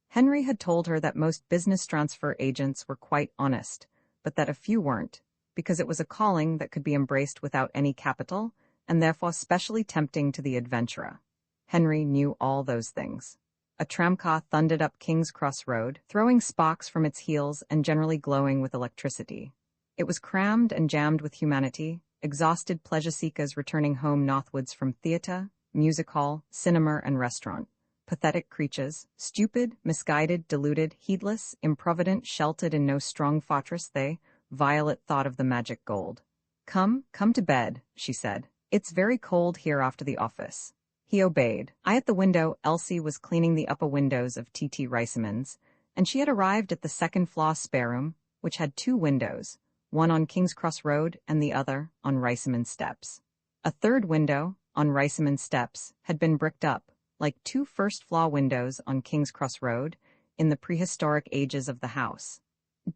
Henry had told her that most business transfer agents were quite honest, but that a few weren't, because it was a calling that could be embraced without any capital, and therefore specially tempting to the adventurer. Henry knew all those things. A tramcar thundered up King's Cross Road, throwing sparks from its heels and generally glowing with electricity. It was crammed and jammed with humanity, exhausted pleasure-seekers returning home northwards from theatre, music hall, cinema, and restaurant. Pathetic creatures, stupid, misguided, deluded, heedless, improvident, sheltered in no strong fortress they, Violet thought of the magic gold. Come to bed, she said. It's very cold here after the office. He obeyed. At the window, Elsie was cleaning the upper windows of T.T. Riceyman's, and she had arrived at the second-floor spare room, which had two windows, one on King's Cross Road and the other on Riceyman Steps. A third window, on Riceyman Steps, had been bricked up, like two first-floor windows on King's Cross Road, in the prehistoric ages of the house.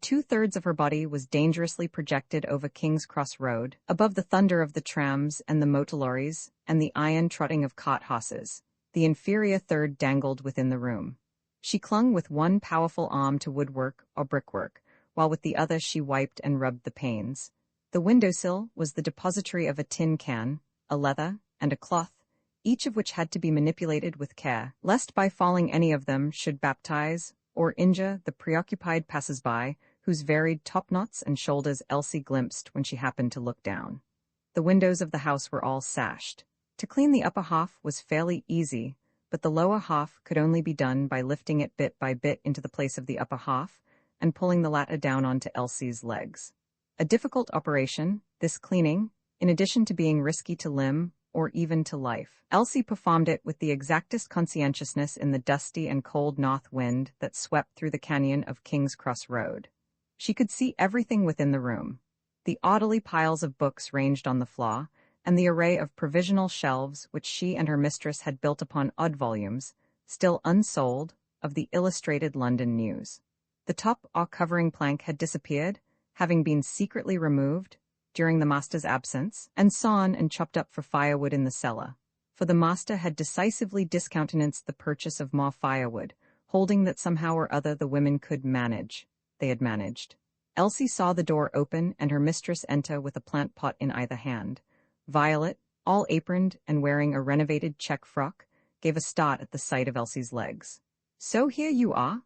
2/3 of her body was dangerously projected over King's Cross Road, above the thunder of the trams and the motor lorries and the iron trotting of cart horses. The inferior third dangled within the room. She clung with one powerful arm to woodwork or brickwork, while with the other she wiped and rubbed the panes. The windowsill was the depository of a tin can, a leather, and a cloth, each of which had to be manipulated with care, lest by falling any of them should baptize or injure the preoccupied passers-by, whose varied topknots and shoulders Elsie glimpsed when she happened to look down. The windows of the house were all sashed. To clean the upper half was fairly easy, but the lower half could only be done by lifting it bit by bit into the place of the upper half and pulling the latter down onto Elsie's legs. A difficult operation, this cleaning, in addition to being risky to limb or even to life. Elsie performed it with the exactest conscientiousness in the dusty and cold north wind that swept through the canyon of King's Cross Road. She could see everything within the room. The orderly piles of books ranged on the floor, and the array of provisional shelves which she and her mistress had built upon odd volumes, still unsold, of the Illustrated London News. The top or covering plank had disappeared, having been secretly removed during the master's absence, and sawn and chopped up for firewood in the cellar, for the master had decisively discountenanced the purchase of more firewood, holding that somehow or other the women could manage. They had managed. Elsie saw the door open and her mistress enter with a plant pot in either hand. Violet, all aproned and wearing a renovated check frock, gave a start at the sight of Elsie's legs. "So here you are?"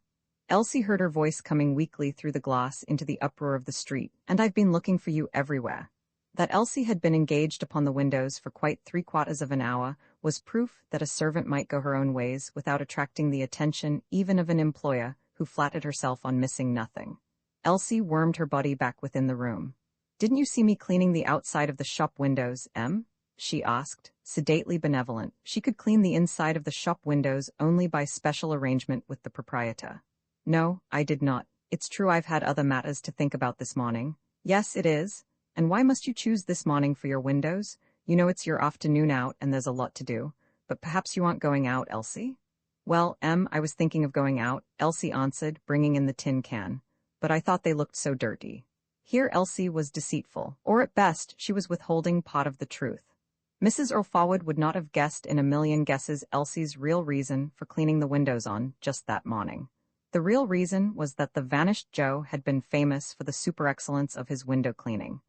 Elsie heard her voice coming weakly through the glass into the uproar of the street. "And I've been looking for you everywhere." That Elsie had been engaged upon the windows for quite 3/4 of an hour was proof that a servant might go her own ways without attracting the attention even of an employer who flattered herself on missing nothing. Elsie wormed her body back within the room. "Didn't you see me cleaning the outside of the shop windows, Em?" she asked, sedately benevolent. She could clean the inside of the shop windows only by special arrangement with the proprietor. "No, I did not. It's true I've had other matters to think about this morning." "Yes, it is. And why must you choose this morning for your windows? You know it's your afternoon out and there's a lot to do. But perhaps you aren't going out, Elsie?" "Well, Em, I was thinking of going out," Elsie answered, bringing in the tin can. "But I thought they looked so dirty." Here Elsie was deceitful, or at best she was withholding part of the truth. Mrs. Earl Forward would not have guessed in a million guesses Elsie's real reason for cleaning the windows on just that morning. The real reason was that the vanished Joe had been famous for the super-excellence of his window cleaning.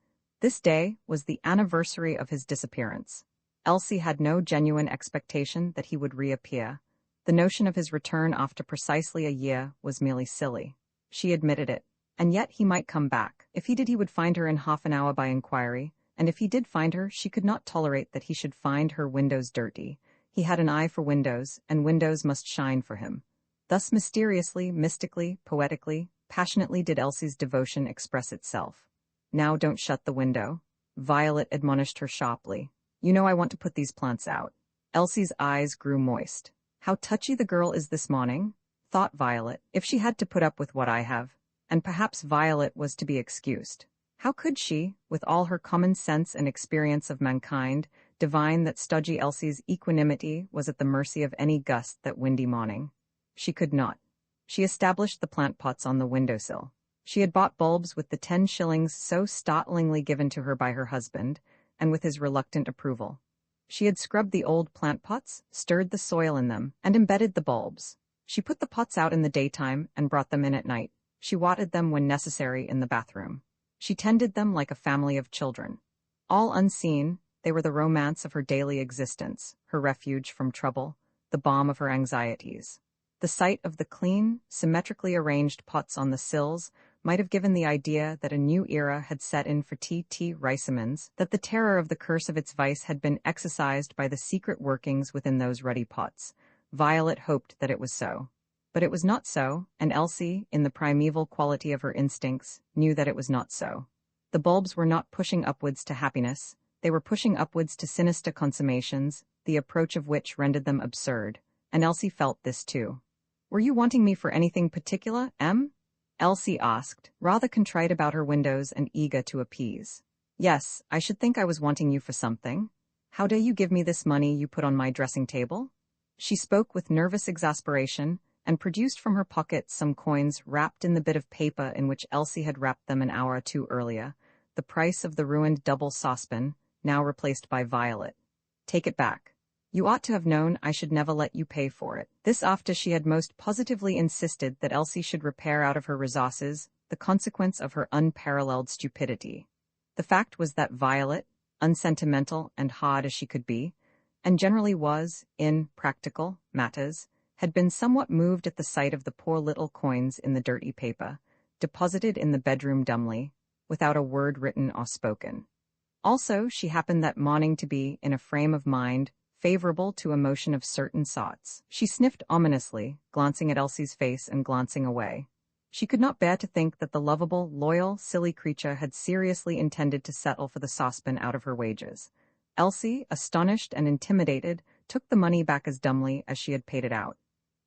This day was the anniversary of his disappearance. Elsie had no genuine expectation that he would reappear. The notion of his return after precisely a year was merely silly. She admitted it. And yet he might come back. If he did, he would find her in half an hour by inquiry, and if he did find her, she could not tolerate that he should find her windows dirty. He had an eye for windows, and windows must shine for him. Thus mysteriously, mystically, poetically, passionately did Elsie's devotion express itself. "Now don't shut the window," Violet admonished her sharply. "You know I want to put these plants out." Elsie's eyes grew moist. How touchy the girl is this morning, thought Violet, if she had to put up with what I have. And perhaps Violet was to be excused. How could she, with all her common sense and experience of mankind, divine that stodgy Elsie's equanimity was at the mercy of any gust that windy morning? She could not. She established the plant pots on the windowsill. She had bought bulbs with the 10 shillings so startlingly given to her by her husband, and with his reluctant approval. She had scrubbed the old plant pots, stirred the soil in them, and embedded the bulbs. She put the pots out in the daytime and brought them in at night. She watered them when necessary in the bathroom. She tended them like a family of children. All unseen, they were the romance of her daily existence, her refuge from trouble, the balm of her anxieties. The sight of the clean, symmetrically arranged pots on the sills might have given the idea that a new era had set in for T.T. Riceyman's, that the terror of the curse of its vice had been exorcised by the secret workings within those ruddy pots. Violet hoped that it was so. But it was not so, and Elsie, in the primeval quality of her instincts, knew that it was not so. The bulbs were not pushing upwards to happiness, they were pushing upwards to sinister consummations, the approach of which rendered them absurd, and Elsie felt this too. "Were you wanting me for anything particular, Em?" Elsie asked, rather contrite about her windows and eager to appease. "Yes, I should think I was wanting you for something. How dare you give me this money you put on my dressing table?" She spoke with nervous exasperation, and produced from her pocket some coins wrapped in the bit of paper in which Elsie had wrapped them an hour or two earlier, the price of the ruined double saucepan, now replaced by Violet. "Take it back. You ought to have known I should never let you pay for it." This after she had most positively insisted that Elsie should repair out of her resources the consequence of her unparalleled stupidity. The fact was that Violet, unsentimental and hard as she could be, and generally was, in practical matters, had been somewhat moved at the sight of the poor little coins in the dirty paper, deposited in the bedroom dumbly, without a word written or spoken. Also, she happened that morning to be in a frame of mind favorable to emotion of certain sorts. She sniffed ominously, glancing at Elsie's face and glancing away. She could not bear to think that the lovable, loyal, silly creature had seriously intended to settle for the saucepan out of her wages. Elsie, astonished and intimidated, took the money back as dumbly as she had paid it out.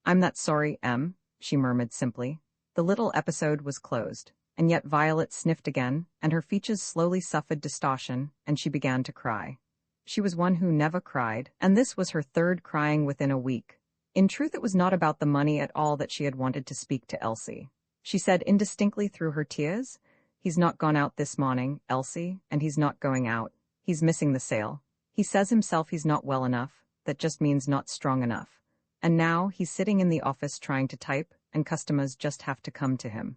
"I'm that sorry, Em," she murmured simply. The little episode was closed, and yet Violet sniffed again, and her features slowly suffered distortion, and she began to cry. She was one who never cried, and this was her third crying within a week. In truth, it was not about the money at all that she had wanted to speak to Elsie. She said indistinctly through her tears, "He's not gone out this morning, Elsie, and he's not going out. He's missing the sale. He says himself he's not well enough, that just means not strong enough. And now he's sitting in the office trying to type, and customers just have to come to him."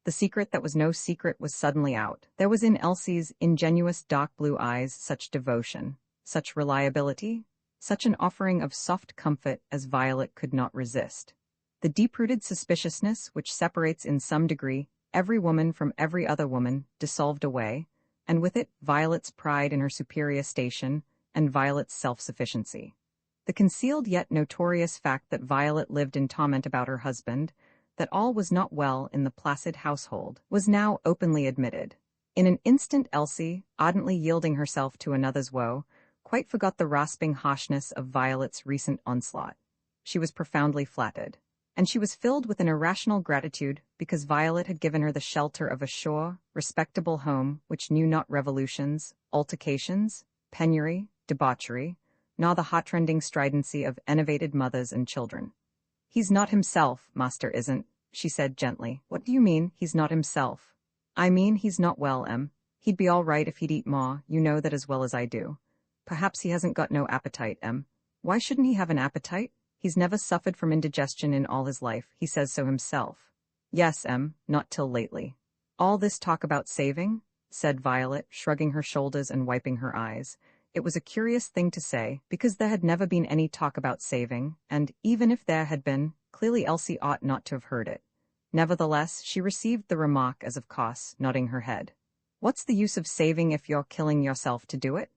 The secret that was no secret was suddenly out. There was in Elsie's ingenuous dark blue eyes such devotion, such reliability, such an offering of soft comfort as Violet could not resist. The deep-rooted suspiciousness which separates in some degree every woman from every other woman dissolved away, and with it Violet's pride in her superior station and Violet's self-sufficiency. The concealed yet notorious fact that Violet lived in torment about her husband, that all was not well in the placid household, was now openly admitted. In an instant Elsie, ardently yielding herself to another's woe, quite forgot the rasping harshness of Violet's recent onslaught. She was profoundly flattered, and she was filled with an irrational gratitude because Violet had given her the shelter of a sure, respectable home which knew not revolutions, altercations, penury, debauchery, nor the heartrending stridency of enervated mothers and children. "He's not himself, master isn't," she said gently. "What do you mean, he's not himself?" "I mean he's not well, Em. He'd be all right if he'd eat more, you know that as well as I do. Perhaps he hasn't got no appetite, Em." "Why shouldn't he have an appetite? He's never suffered from indigestion in all his life, he says so himself." "Yes, Em, not till lately." "All this talk about saving?" said Violet, shrugging her shoulders and wiping her eyes. It was a curious thing to say, because there had never been any talk about saving, and, even if there had been, clearly Elsie ought not to have heard it. Nevertheless, she received the remark as of course, nodding her head. "What's the use of saving if you're killing yourself to do it?"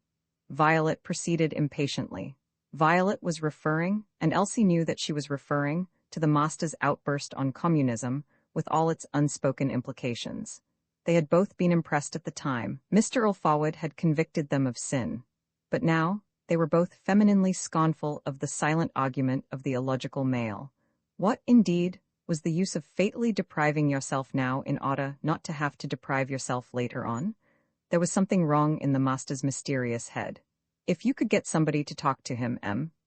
Violet proceeded impatiently. Violet was referring, and Elsie knew that she was referring, to the master's outburst on communism, with all its unspoken implications. They had both been impressed at the time. Mr. Ilfaward had convicted them of sin. But now, They were both femininely scornful of the silent argument of the illogical male. What, indeed, was the use of fatally depriving yourself now in order not to have to deprive yourself later on? There was something wrong in the master's mysterious head. If you could get somebody to talk to him,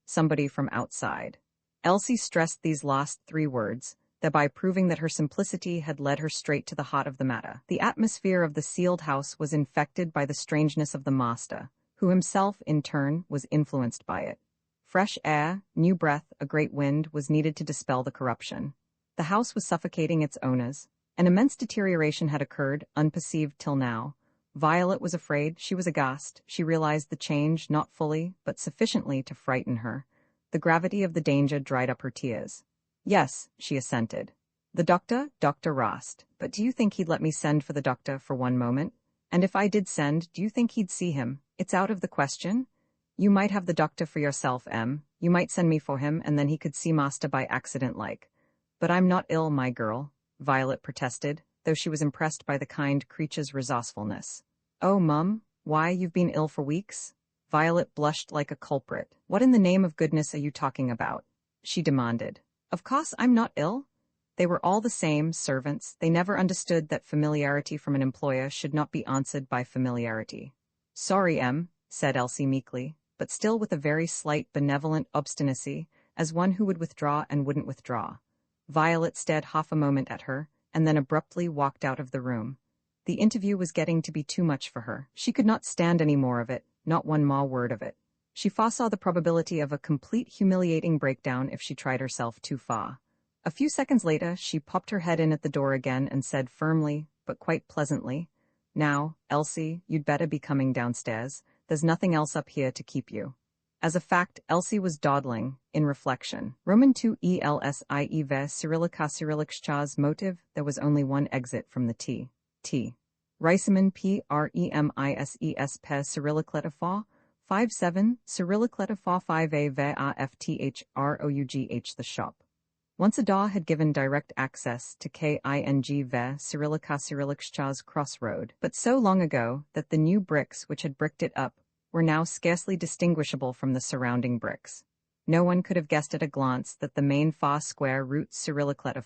somebody from outside. Elsie stressed these last 3 words, thereby proving that her simplicity had led her straight to the heart of the matter. The atmosphere of the sealed house was infected by the strangeness of the master, who himself, in turn, was influenced by it. Fresh air, new breath, a great wind was needed to dispel the corruption. The house was suffocating its owners. An immense deterioration had occurred, unperceived till now. Violet was afraid, she was aghast, she realized the change not fully, but sufficiently to frighten her. The gravity of the danger dried up her tears. Yes, she assented. The doctor, Dr. Rost. But do you think he'd let me send for the doctor for one moment? And if I did send, do you think he'd see him? It's out of the question. You might have the doctor for yourself, You might send me for him, and then he could see master by accident like. But I'm not ill, my girl, Violet protested, though she was impressed by the kind creature's resourcefulness. Oh, Mum, why, you've been ill for weeks? Violet blushed like a culprit. What in the name of goodness are you talking about? She demanded. Of course I'm not ill. They were all the same, servants. They never understood that familiarity from an employer should not be answered by familiarity. Sorry, said Elsie meekly, but still with a very slight benevolent obstinacy, as one who would withdraw and wouldn't withdraw. Violet stared half a moment at her, and then abruptly walked out of the room. The interview was getting to be too much for her. She could not stand any more of it, not one more word of it. She foresaw the probability of a complete humiliating breakdown if she tried herself too far. A few seconds later, she popped her head in at the door again and said firmly, but quite pleasantly, Now, Elsie, you'd better be coming downstairs. There's nothing else up here to keep you. As a fact, Elsie was dawdling, in reflection. Roman 2 ELSIE ve Cyrillica Cyrillic motive, there was only one exit from the T. Riceyman PREMISES pe Cyrillicleta 57, Cyrillicleta 5A ve AFTHROUGH the shop. Once a door had given direct access to KING ve Cyrillica Cyrillic crossroad, but so long ago that the new bricks which had bricked it up were now scarcely distinguishable from the surrounding bricks. No one could have guessed at a glance that the main fa square root Cyrillicleta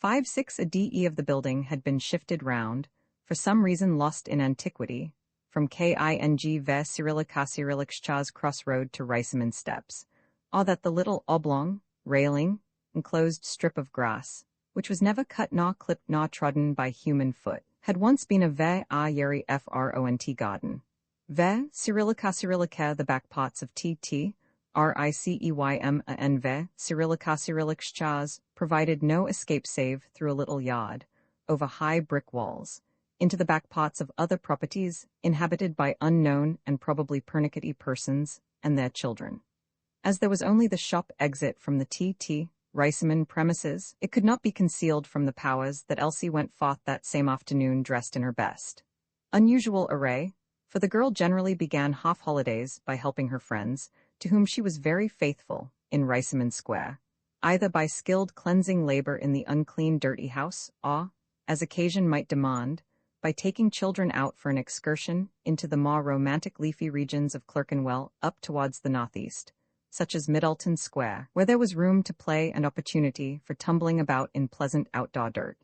56 a DE of the building had been shifted round, for some reason lost in antiquity, from KING ve Cyrillica Cyrillic crossroad to Riceyman steps, or that the little oblong, railing, enclosed strip of grass, which was never cut nor clipped nor trodden by human foot, had once been a ve yeri front garden. Ve Cyrillica Cyrillica the back parts of TT, RICEYM and ve Cyrillica Cyrillic provided no escape save through a little yard, over high brick walls, into the back parts of other properties inhabited by unknown and probably pernickety persons and their children. As there was only the shop exit from the TT Riceyman premises, it could not be concealed from the powers that Elsie went forth that same afternoon dressed in her best. Unusual array, for the girl generally began half-holidays by helping her friends, to whom she was very faithful, in Riceyman Square, either by skilled cleansing labor in the unclean dirty house, or, as occasion might demand, by taking children out for an excursion into the more romantic leafy regions of Clerkenwell up towards the northeast, such as Middleton Square, where there was room to play and opportunity for tumbling about in pleasant outdoor dirt.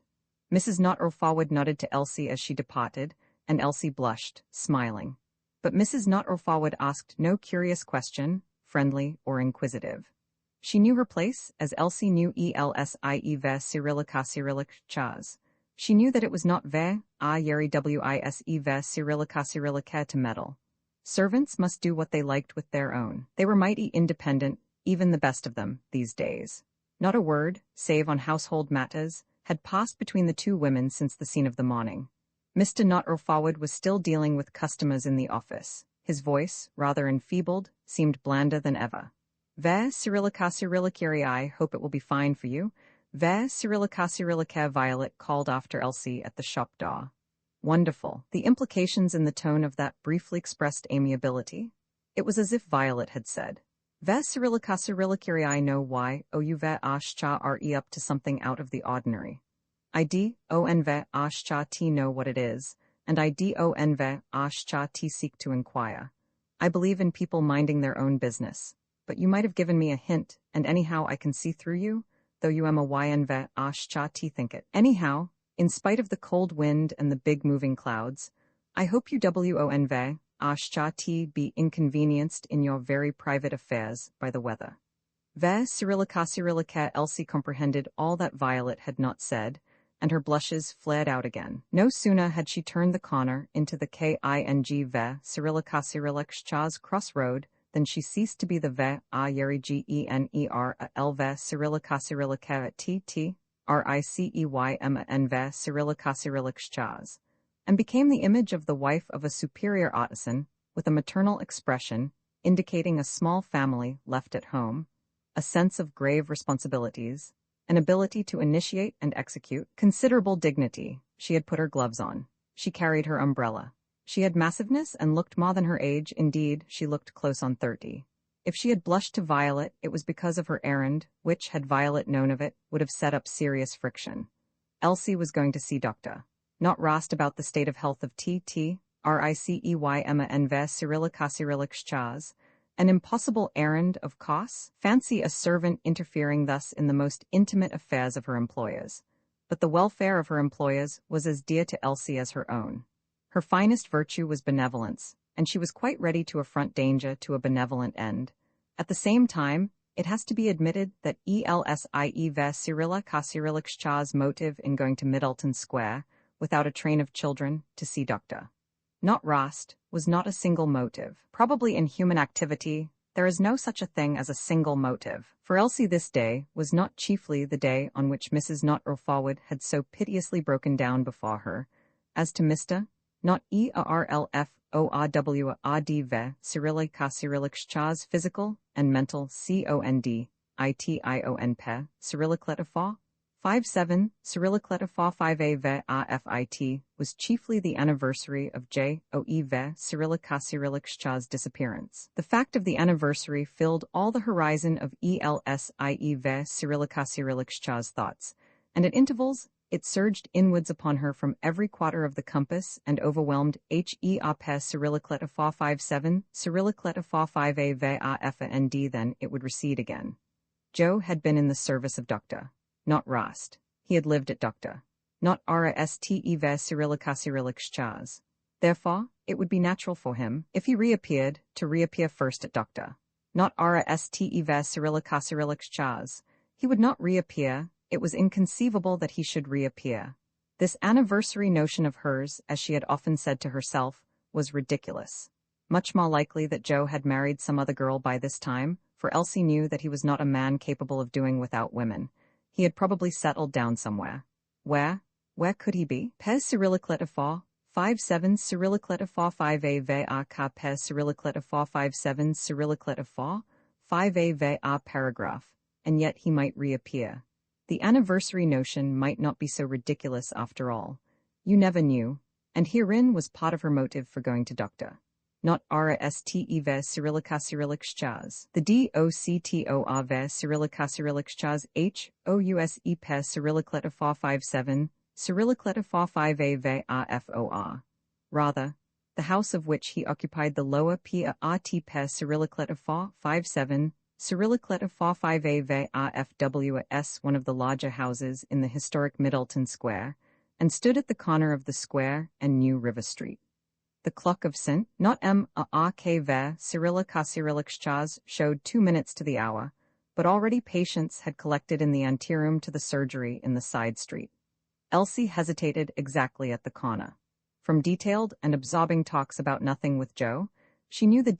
Mrs. Not-or-Forward nodded to Elsie as she departed, and Elsie blushed, smiling. But Mrs. Not-or-Forward asked no curious question, friendly or inquisitive. She knew her place, as Elsie knew ELSIE ve Cyrillica Cyrillic chas. She knew that it was not ve, yeri wise ve Cyrillica Cyrillica to meddle. Servants must do what they liked with their own. They were mighty independent, even the best of them, these days. Not a word, save on household matters, had passed between the two women since the scene of the morning. Mr. Not-or-Forward was still dealing with customers in the office. His voice, rather enfeebled, seemed blander than ever. Ve Cyrillica Cyrilliceri, I hope it will be fine for you. Ve Cyrillica Cyrillica, Violet called after Elsie at the shop door. Wonderful. The implications in the tone of that briefly expressed amiability. It was as if Violet had said, Ve Cyrillica Cyrilliceri, I know why, you ve ashcha re up to something out of the ordinary. I don ve ashcha t know what it is, and I don ve ashcha t seek to inquire. I believe in people minding their own business. But you might have given me a hint, and anyhow I can see through you, though you am a ynv cha t think it. Anyhow, in spite of the cold wind and the big moving clouds, I hope you wonv cha t be inconvenienced in your very private affairs by the weather. Cyrillica Elsie comprehended all that Violet had not said, and her blushes flared out again. No sooner had she turned the corner into the Cyrillica's crossroad than she ceased to be the Yeri Gener Cyrillica tt Riceym Cyrillica's and became the image of the wife of a superior artisan with a maternal expression indicating a small family left at home, a sense of grave responsibilities, an ability to initiate and execute considerable dignity. She had put her gloves on. She carried her umbrella. She had massiveness and looked more than her age. Indeed, she looked close on 30. If she had blushed to Violet, it was because of her errand, which, had Violet known of it, would have set up serious friction. Elsie was going to see Dr. Not Rast about the state of health of T.T. Riceym Cyrillica's, an impossible errand, of course. Fancy a servant interfering thus in the most intimate affairs of her employers. But the welfare of her employers was as dear to Elsie as her own. Her finest virtue was benevolence, and she was quite ready to affront danger to a benevolent end. At the same time, it has to be admitted that Cyrillica's motive in going to Middleton Square, without a train of children, to see Dr. Not Rast, was not a single motive. Probably in human activity, there is no such a thing as a single motive. For Elsie this day was not chiefly the day on which Mrs. Not Forward had so piteously broken down before her, as to Mr. Not Cyrillica's physical and mental condition, Cyrillicletifa 57 Cyrillicletifa 5a was chiefly the anniversary of Cyrillica's disappearance. The fact of the anniversary filled all the horizon of Cyrillica's thoughts, and at intervals it surged inwards upon her from every quarter of the compass and overwhelmed Cyrillicletifa 57 Cyrillicletifa 5a and then it would recede again. Joe had been in the service of Dr. Not Rast. He had lived at Dr. Not Cyrillica's. Therefore, it would be natural for him, if he reappeared, to reappear first at Dr. Not Cyrillica's. He would not reappear. It was inconceivable that he should reappear. This anniversary notion of hers, as she had often said to herself, was ridiculous. Much more likely that Joe had married some other girl by this time, for Elsie knew that he was not a man capable of doing without women. He had probably settled down somewhere. Where could he be? Pez Cyrillicletifa 57 Cyrillicletifa 5a Pez Cyrillicletifa 57 Cyrillicletifa 5a paragraph, and yet he might reappear. The anniversary notion might not be so ridiculous after all. You never knew, and herein was part of her motive for going to Dr. Not Cyrillica's. The Cyrillica's Cyrillicletifa 57 Cyrillicletifa 5a Rather, the house of which he occupied the lower Cyrillicletifa 57 Cyrillicletifa 5a one of the larger houses in the historic Middleton Square, and stood at the corner of the square and New River Street. The clock of St. Not Cyrillica's showed 2 minutes to the hour, but already patients had collected in the anteroom to the surgery in the side street. Elsie hesitated exactly at the corner. From detailed and absorbing talks about nothing with Joe, she knew the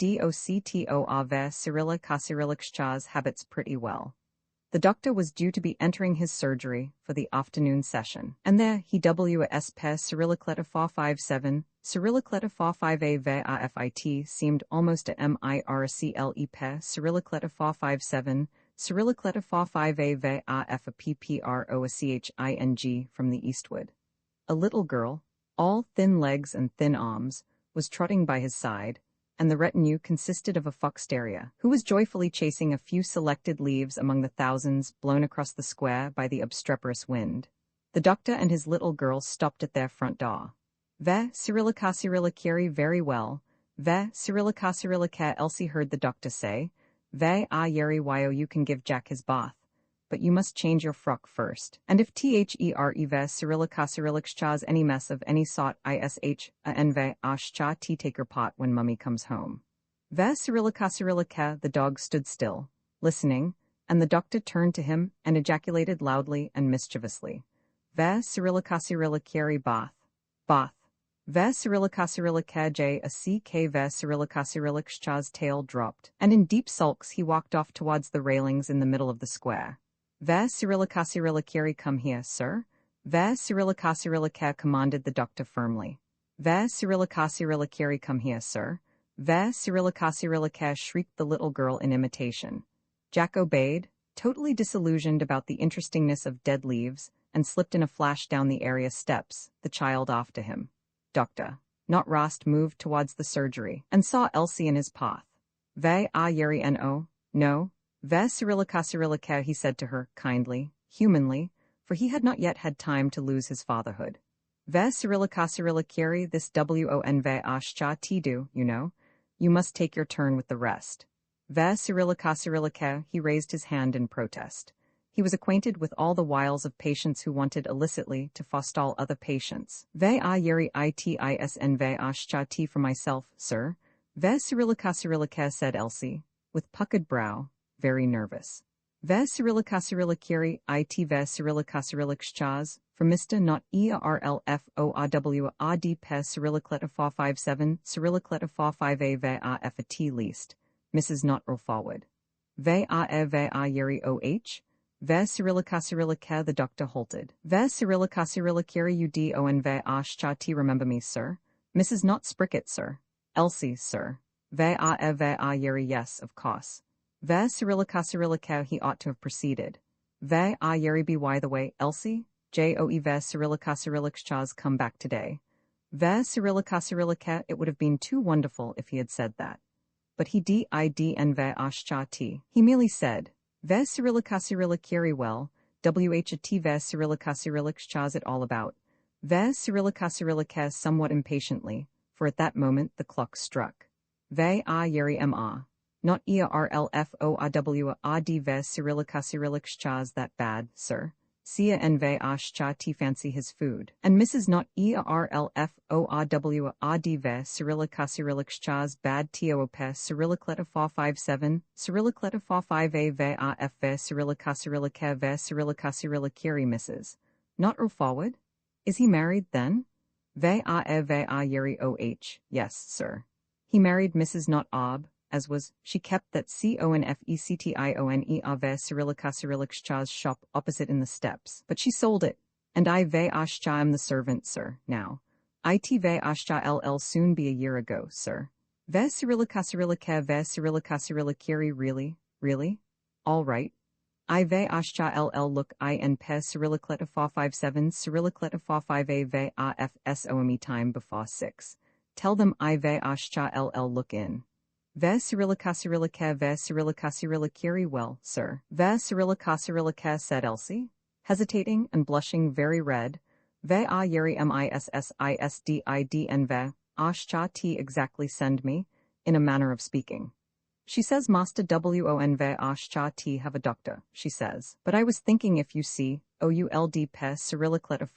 Cyrillica's habits pretty well. The doctor was due to be entering his surgery for the afternoon session, and there he Pez Cyrillicletifa 57 Cyrillicletifa 5a seemed almost to Mircle Pez Cyrillicletifa 57 Cyrillicletifa 5a PPROCHING from the eastward. A little girl, all thin legs and thin arms, was trotting by his side, and the retinue consisted of a fox terrier, who was joyfully chasing a few selected leaves among the thousands blown across the square by the obstreperous wind. The doctor and his little girl stopped at their front door. Cyrillicari very well, Ve Cyrillica Elsie heard the doctor say. Ve yeri yo you can give Jack his bath. But you must change your frock first. And if there ve Cyrillichchas any mess of any sort ish ve ashcha tea take your pot when mummy comes home. Ve Cyrillica the dog stood still, listening, and the doctor turned to him and ejaculated loudly and mischievously. Ve Cyrillica bath. Bath. Ve Cyrillica j a ck ve Cyrillichcha's tail dropped, and in deep sulks he walked off towards the railings in the middle of the square. Ve Cyrillica come here, sir. Ve Cyrillica commanded the doctor firmly. Ve Cyrillica come here, sir. Ve Cyrillica shrieked the little girl in imitation. Jack obeyed, totally disillusioned about the interestingness of dead leaves, and slipped in a flash down the area steps, the child after him. Doctor, not Rost, moved towards the surgery, and saw Elsie in his path. Ve yeri no. Ve Cyrillica he said to her, kindly, humanly, for he had not yet had time to lose his fatherhood. Ve Cyrillica this won ve ashcha ti do, you know. You must take your turn with the rest. Ve Cyrillica he raised his hand in protest. He was acquainted with all the wiles of patients who wanted illicitly to forestall other patients. Ve yeri itisn ve ashcha ti for myself, sir. Ve Cyrillica said Elsie, with puckered brow, very nervous. Ve Cyrillica it ve Cyrillichchas, for Mr. not ERLFORW AD pe Cyrillicleta 57 Cyrillicleta 5A ve AF at least, Mrs. not roll forward. Ve ve yeri OH? Ve Cyrillica the doctor halted. Ve Cyrillica udon ve ashcha ti remember me, sir? Mrs. not Spricket, sir. Elsie, sir. Ve yeri yes, of course. Ve Cyrillica he ought to have proceeded. Ve yeri by the way, Elsie? Joe ve Cyrillichchas come back today. Ve Cyrillica it would have been too wonderful if he had said that. But he didn ve ashcha ti. He merely said, Ve Cyrillica well, what ve Cyrillichchas it all about. Ve Cyrillica somewhat impatiently, for at that moment the clock struck. Ve yeri ma. Not ERLFORW AD ve Cyrillichchas that bad, sir. Sia en ve ashcha ti fancy his food. And Mrs. not ERLFORW AD ve Cyrillichchas bad toope Cyrillicleta 57 Cyrillicleta 5A ve AF ve Cyrillica ve Cyrillica Mrs. Not ro forward? Is he married then? Ve yeri OH, yes, sir. He married Mrs. not Ob, as was, she kept that CONFECTIONE ve Cyrillichchas shop opposite in the steps. But she sold it, and I ve ashcha am the servant, sir, now. It ve ashcha ll soon be a year ago, sir. Ve Cyrillica ve Cyrillica really? All right. I ve ashcha ll look in pe Cyrillicleta 57 Cyrillicleta 5A ve AF SOME time before 6. Tell them I ve ashcha ll look in. Ve Cyrillica ve Cyrillica well, sir. Ve Cyrillica said Elsie, hesitating and blushing very red. Ve yeri missisdidn ve ashcha ti exactly send me, in a manner of speaking. She says Master won ve ashcha ti have a doctor, she says. But I was thinking if you see, ould pe Cyrillicleta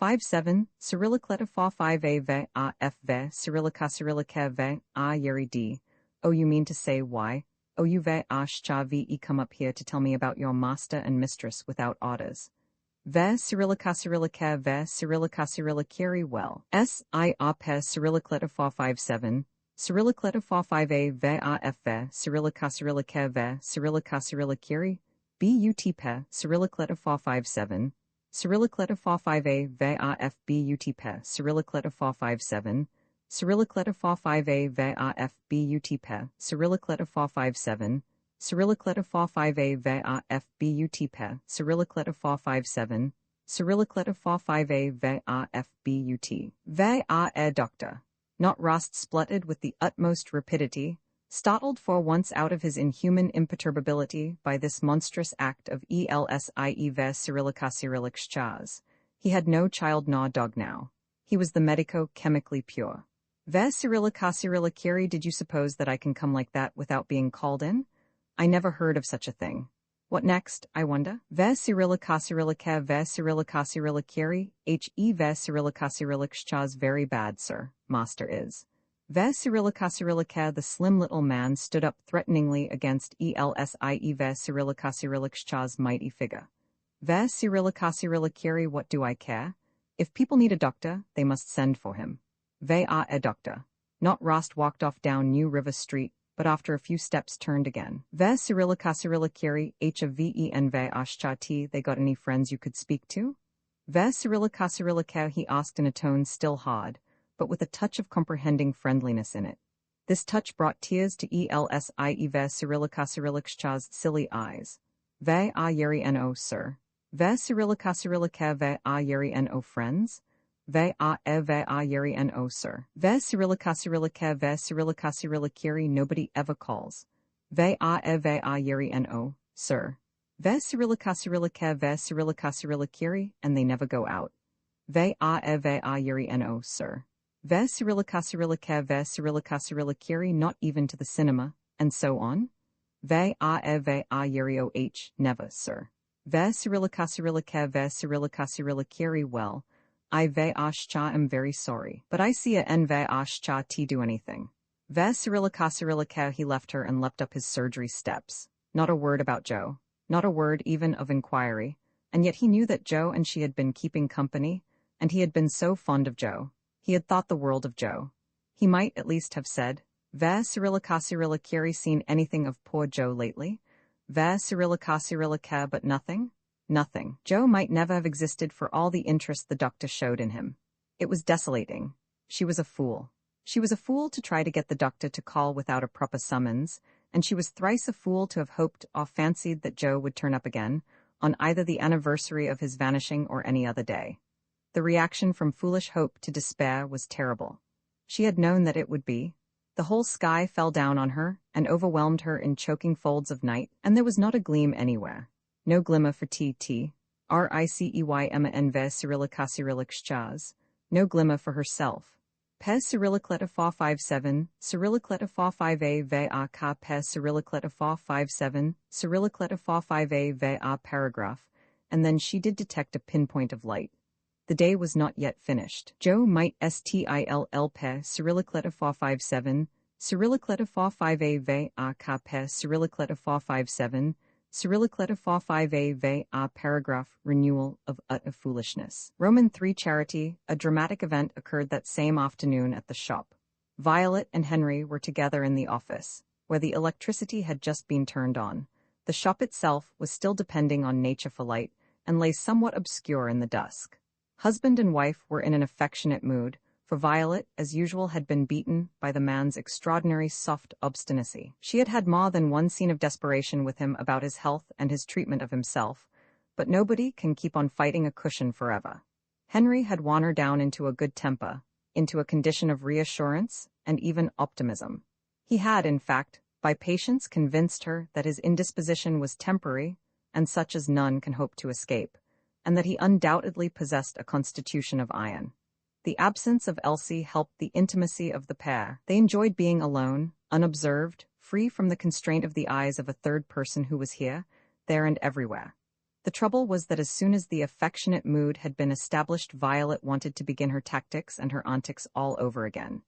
57 Cyrillicleta 5A ve AF ve Cyrillica ve yeri d. Oh, you mean to say why? Oh, you ve ashcha ve come up here to tell me about your master and mistress without orders. Ve Cyrillica ve Cyrillica well. I pe Cyrillicleta 57 Cyrillicleta 5A ve AF ve Cyrillica ve Cyrillica but pe Cyrillicleta 57 Cyrillicleta 5A ve AF but pe Cyrillicleta 57 Cyrillicleta 5A ve AF but pe Cyrillicleta 57 Cyrillicleta 5A ve AF but pe Cyrillicleta 57 Cyrillicleta 5A ve AF but ve doctor. Not Rost spluttered with the utmost rapidity, startled for once out of his inhuman imperturbability by this monstrous act of Elsie ve Cyrillichchas. He had no child nor dog now. He was the medico-chemically pure. Ve Cyrilla Curie, did you suppose that I can come like that without being called in? I never heard of such a thing. What next, I wonder? Ve Cyrilla Ka Ve Cyrilla Curie, he Ve Cyrilla Kchaz, very bad, sir, master is. Ve Cyrilla Ka, the slim little man stood up threateningly against Elsie Ve Cyrilla Kchaz mighty figure. Ve Cyrilla Curie, what do I care? If people need a doctor, they must send for him. Ve a doctor. Not Rast walked off down New River Street, but after a few steps turned again. Ve Cyrilla Curie, Ven Ve Ashchati, they got any friends you could speak to? Ve Cyrilla he asked in a tone still hard, but with a touch of comprehending friendliness in it. This touch brought tears to Elsie Ve Cyrilla Kchaz's silly eyes. Ve a yeri no, sir. Ve Cyrilla Ve a yeri no, friends? Ve a yeri no, sir. Ve Cyrilla Ve Cyrilla Curie, nobody ever calls. Ve a yeri no, sir. Ve Cyrilla Ve Cyrilla Curie, and they never go out. Ve a yeri no, sir. Ve Cyrilla Ve Cyrilla Curie, not even to the cinema, and so on? Ve a yeri oh, never, sir. Ve Cyrilla Ve Cyrilla Curie, well, I Ve Ashcha am very sorry, but I see a en Ve Ashcha t do anything. Ve Cyrilla he left her and leapt up his surgery steps. Not a word about Joe. Not a word even of inquiry, and yet he knew that Joe and she had been keeping company, and he had been so fond of Joe. He had thought the world of Joe. He might at least have said, Ve Cyrilla Curie seen anything of poor Joe lately? Ve Cyrilla but nothing? Nothing. Joe might never have existed for all the interest the doctor showed in him. It was desolating. She was a fool. She was a fool to try to get the doctor to call without a proper summons, and she was thrice a fool to have hoped or fancied that Joe would turn up again, on either the anniversary of his vanishing or any other day. The reaction from foolish hope to despair was terrible. She had known that it would be. The whole sky fell down on her and overwhelmed her in choking folds of night, and there was not a gleam anywhere. No glimmer for Riceyman and Ve Cyrilla Kchaz. No glimmer for herself. Pez Cyrillacleta 457, Cyrillacleta 45a Ve a ka Pez Cyrillacleta 457, Cyrillacleta 45a Ve a paragraph, and then she did detect a pinpoint of light. The day was not yet finished. Joe might still Pe Cyrillacleta 457, Cyrillacleta 45a Ve a ka Pe Cyrillacleta 457, Cyrillacleta 45a Ve a paragraph renewal of utter foolishness. Roman 3 Charity, a dramatic event occurred that same afternoon at the shop. Violet and Henry were together in the office, where the electricity had just been turned on. The shop itself was still depending on nature for light, and lay somewhat obscure in the dusk. Husband and wife were in an affectionate mood, for Violet, as usual, had been beaten by the man's extraordinary soft obstinacy. She had had more than one scene of desperation with him about his health and his treatment of himself, but nobody can keep on fighting a cushion forever. Henry had won her down into a good temper, into a condition of reassurance and even optimism. He had, in fact, by patience convinced her that his indisposition was temporary and such as none can hope to escape, and that he undoubtedly possessed a constitution of iron. The absence of Elsie helped the intimacy of the pair. They enjoyed being alone, unobserved, free from the constraint of the eyes of a third person who was here, there and everywhere. The trouble was that as soon as the affectionate mood had been established, Violet wanted to begin her tactics and her antics all over again.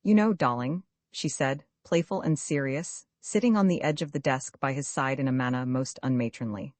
"You know, darling," she said, playful and serious, sitting on the edge of the desk by his side in a manner most unmatronly.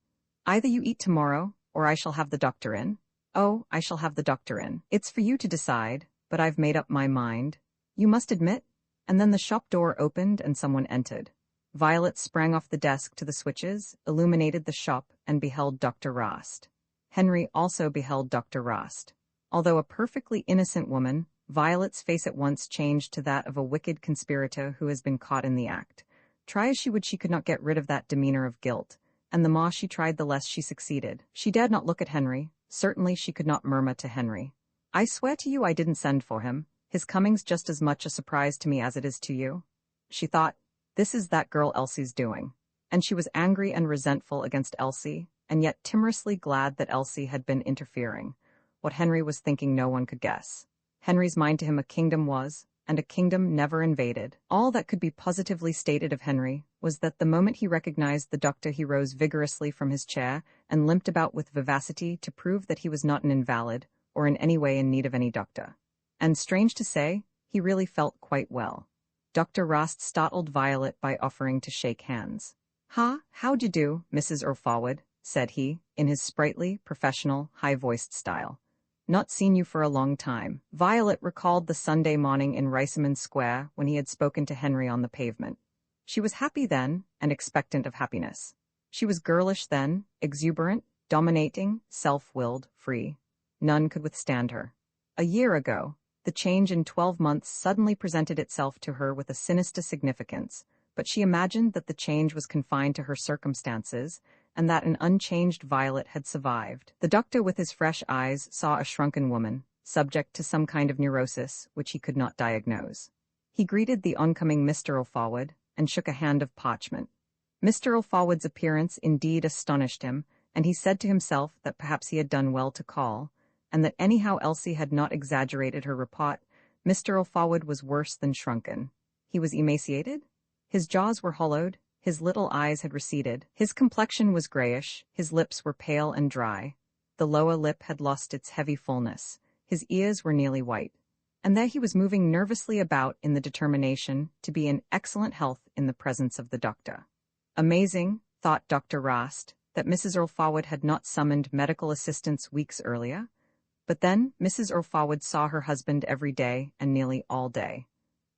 "Either you eat tomorrow, or I shall have the doctor in." "Oh, I shall have the doctor in. It's for you to decide, but I've made up my mind. You must admit." And then the shop door opened and someone entered. Violet sprang off the desk to the switches, illuminated the shop, and beheld Dr. Rast. Henry also beheld Dr. Rast. Although a perfectly innocent woman, Violet's face at once changed to that of a wicked conspirator who has been caught in the act. Try as she would, she could not get rid of that demeanor of guilt, and the more she tried, the less she succeeded. She dared not look at Henry. Certainly she could not murmur to Henry, "I swear to you I didn't send for him. His coming's just as much a surprise to me as it is to you." She thought, "This is that girl Elsie's doing." And she was angry and resentful against Elsie, and yet timorously glad that Elsie had been interfering. What Henry was thinking no one could guess. Henry's mind to him a kingdom was, and a kingdom never invaded. All that could be positively stated of Henry was that the moment he recognized the doctor he rose vigorously from his chair and limped about with vivacity to prove that he was not an invalid or in any way in need of any doctor. And strange to say, he really felt quite well. Dr. Rost startled Violet by offering to shake hands. How'd you do, Mrs. Earlforward, said he, in his sprightly, professional, high-voiced style. Not seen you for a long time. Violet recalled the Sunday morning in Riceyman Square when he had spoken to Henry on the pavement. She was happy then, and expectant of happiness. She was girlish then, exuberant, dominating, self-willed, free. None could withstand her. A year ago, the change in 12 months suddenly presented itself to her with a sinister significance, but she imagined that the change was confined to her circumstances, and that an unchanged Violet had survived. The doctor with his fresh eyes saw a shrunken woman, subject to some kind of neurosis which he could not diagnose. He greeted the oncoming Mr. Earlforward, and shook a hand of parchment. Mr. Earlforward's appearance indeed astonished him, and he said to himself that perhaps he had done well to call, and that anyhow Elsie had not exaggerated her report. Mr. Earlforward was worse than shrunken. He was emaciated? His jaws were hollowed, his little eyes had receded, his complexion was grayish, his lips were pale and dry, the lower lip had lost its heavy fullness, his ears were nearly white, and there he was moving nervously about in the determination to be in excellent health in the presence of the doctor. Amazing, thought Dr. Rost, that Mrs. Earlforward had not summoned medical assistance weeks earlier. But then Mrs. Earlforward saw her husband every day and nearly all day.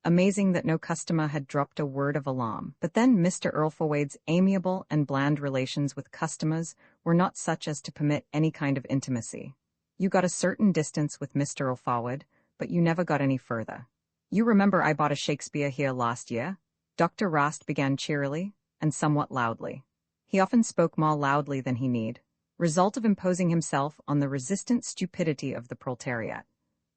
Amazing that no customer had dropped a word of alarm. But then Mr. Earlforward's amiable and bland relations with customers were not such as to permit any kind of intimacy. You got a certain distance with Mr. Earlforward, but you never got any further. You remember I bought a Shakespeare here last year? Dr. Rost began cheerily, and somewhat loudly. He often spoke more loudly than he need. Result of imposing himself on the resistant stupidity of the proletariat.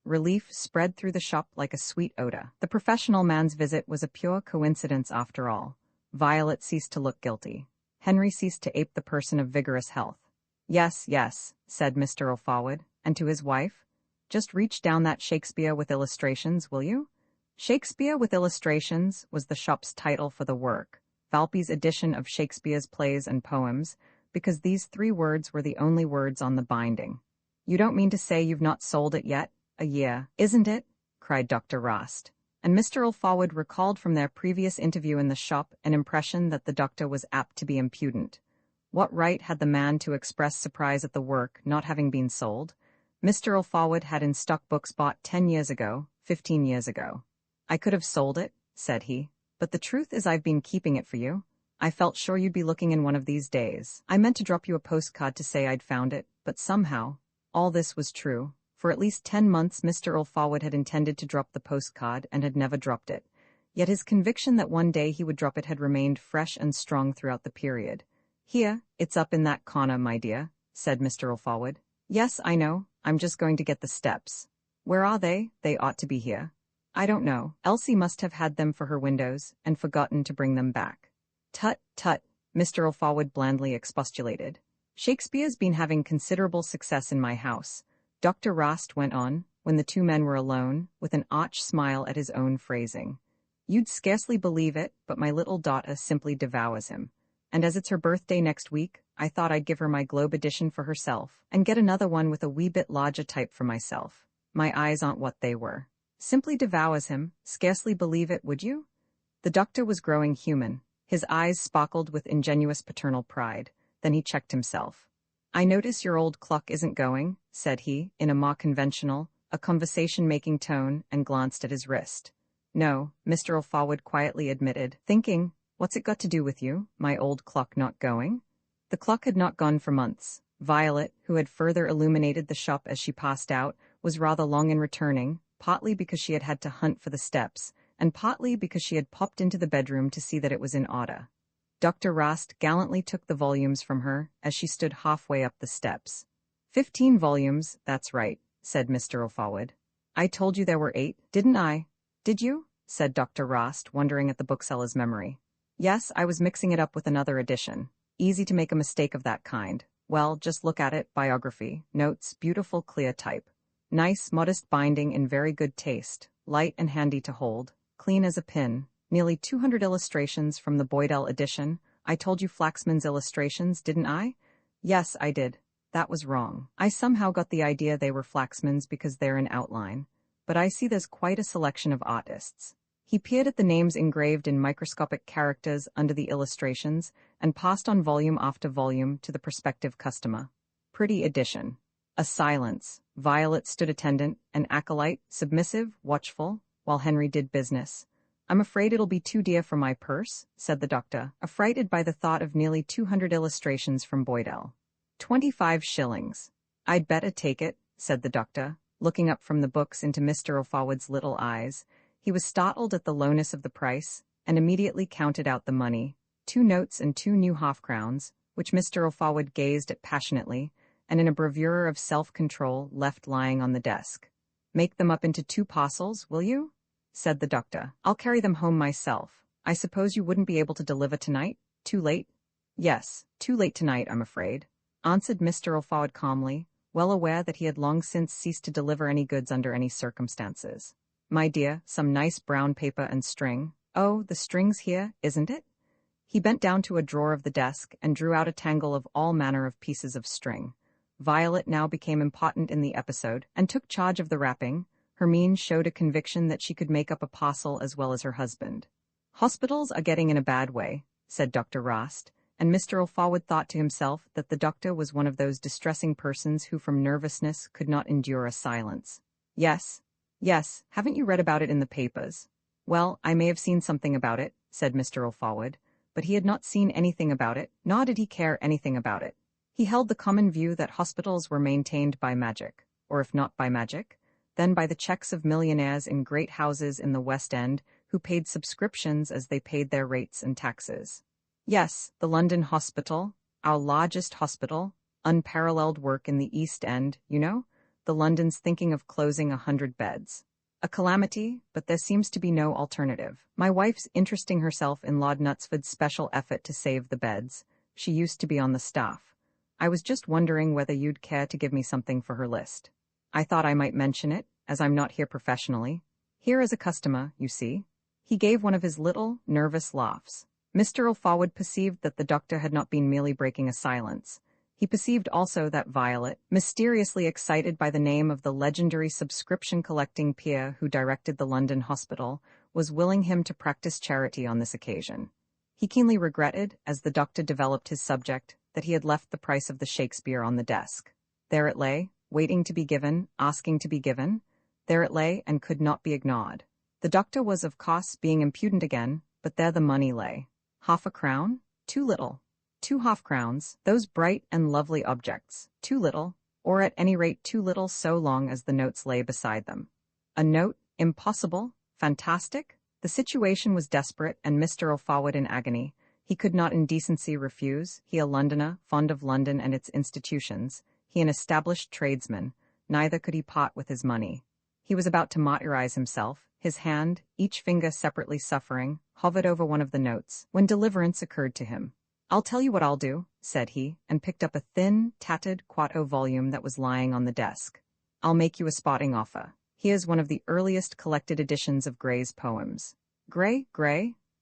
Relief spread through the shop like a sweet odor. The professional man's visit was a pure coincidence after all. Violet ceased to look guilty. Henry ceased to ape the person of vigorous health. Yes, said Mr. Earlforward, and to his wife, just reach down that Shakespeare with illustrations, will you? Shakespeare with Illustrations was the shop's title for the work, Valpy's edition of Shakespeare's plays and poems, because these 3 words were the only words on the binding. You don't mean to say you've not sold it yet? A year, isn't it? Cried Dr. Rost. And Mr. Earlforward recalled from their previous interview in the shop an impression that the doctor was apt to be impudent. What right had the man to express surprise at the work not having been sold? Mr. Earlforward had in stock books bought 10 years ago, 15 years ago. I could have sold it, said he, but the truth is I've been keeping it for you. I felt sure you'd be looking in one of these days. I meant to drop you a postcard to say I'd found it, but somehow, all this was true. For at least 10 months Mr. Earlforward had intended to drop the postcard and had never dropped it. Yet his conviction that one day he would drop it had remained fresh and strong throughout the period. Here, it's up in that corner, my dear, said Mr. Earlforward. Yes, I know. I'm just going to get the steps. Where are they? They ought to be here. I don't know. Elsie must have had them for her windows and forgotten to bring them back. Tut, Mr. Earlforward blandly expostulated. Shakespeare's been having considerable success in my house, Dr. Rost went on, when the 2 men were alone, with an arch smile at his own phrasing. You'd scarcely believe it, but my little daughter simply devours him. And as it's her birthday next week, I thought I'd give her my Globe edition for herself, and get another one with a wee bit larger type for myself. My eyes aren't what they were. Simply devours him, scarcely believe it, would you? The doctor was growing human. His eyes sparkled with ingenuous paternal pride. Then he checked himself. I notice your old clock isn't going, said he, in a more conventional, a conversation-making tone, and glanced at his wrist. No, Mr. Earlforward quietly admitted, thinking, what's it got to do with you, my old clock not going? The clock had not gone for months. Violet, who had further illuminated the shop as she passed out, was rather long in returning, partly because she had had to hunt for the steps, and partly because she had popped into the bedroom to see that it was in order. Dr. Rost gallantly took the volumes from her as she stood halfway up the steps. 15 volumes, that's right, said Mr. Earlforward. I told you there were 8, didn't I? Did you? Said Dr. Rost, wondering at the bookseller's memory. Yes, I was mixing it up with another edition. Easy to make a mistake of that kind. Well, just look at it, biography, notes, beautiful clear type. Nice, modest binding in very good taste. light and handy to hold, clean as a pin, nearly 200 illustrations from the Boydell edition. I told you Flaxman's illustrations, didn't I? Yes, I did. That was wrong. I somehow got the idea they were Flaxman's because they're in outline. But I see there's quite a selection of artists. He peered at the names engraved in microscopic characters under the illustrations and passed on volume after volume to the prospective customer. Pretty edition. A silence. Violet stood attendant, an acolyte, submissive, watchful, while Henry did business. I'm afraid it'll be too dear for my purse, said the doctor, affrighted by the thought of nearly 200 illustrations from Boydell. 25 shillings. I'd better take it, said the doctor, looking up from the books into Mr. O'Forward's little eyes. He was startled at the lowness of the price, and immediately counted out the money, 2 notes and 2 new half-crowns, which Mr. O'Forward gazed at passionately, and in a bravura of self-control left lying on the desk. Make them up into 2 parcels, will you? Said the doctor. I'll carry them home myself. I suppose you wouldn't be able to deliver tonight? Too late? Yes, too late tonight, I'm afraid, answered Mr. O'Forward calmly, well aware that he had long since ceased to deliver any goods under any circumstances. My dear, some nice brown paper and string. Oh, the string's here, isn't it? He bent down to a drawer of the desk and drew out a tangle of all manner of pieces of string. Violet now became important in the episode and took charge of the wrapping. Her mien showed a conviction that she could make up a parcel as well as her husband. Hospitals are getting in a bad way, said Dr. Rost, and Mr. O'Forward thought to himself that the doctor was one of those distressing persons who from nervousness could not endure a silence. Yes, haven't you read about it in the papers? Well, I may have seen something about it, said Mr. O'Forward, but he had not seen anything about it, nor did he care anything about it. He held the common view that hospitals were maintained by magic, or if not by magic, then by the checks of millionaires in great houses in the West End who paid subscriptions as they paid their rates and taxes. Yes, the London Hospital, our largest hospital, unparalleled work in the East End, you know, the London's thinking of closing 100 beds. A calamity, but there seems to be no alternative. My wife's interesting herself in Lord Knutsford's special effort to save the beds. She used to be on the staff. I was just wondering whether you'd care to give me something for her list. I thought I might mention it, as I'm not here professionally. Here as a customer, you see. He gave one of his little, nervous laughs. Mr. O'Forward perceived that the doctor had not been merely breaking a silence. He perceived also that Violet, mysteriously excited by the name of the legendary subscription-collecting peer who directed the London hospital, was willing him to practice charity on this occasion. He keenly regretted, as the doctor developed his subject, that he had left the price of the Shakespeare on the desk. There it lay, waiting to be given, asking to be given. There it lay, and could not be ignored. The doctor was, of course, being impudent again, but there the money lay. 1/2 crown? Too little. 2 half-crowns, those bright and lovely objects, too little, or at any rate too little so long as the notes lay beside them. A note? Impossible? Fantastic? The situation was desperate, and Mr. O'Forward in agony. He could not in decency refuse, he a Londoner, fond of London and its institutions, he an established tradesman, neither could he part with his money. He was about to martyrize himself, his hand, each finger separately suffering, hovered over one of the notes, when deliverance occurred to him. I'll tell you what I'll do, said he, and picked up a thin, tattered quarto volume that was lying on the desk. I'll make you a spotting offer. Here's one of the earliest collected editions of Gray's poems. Gray,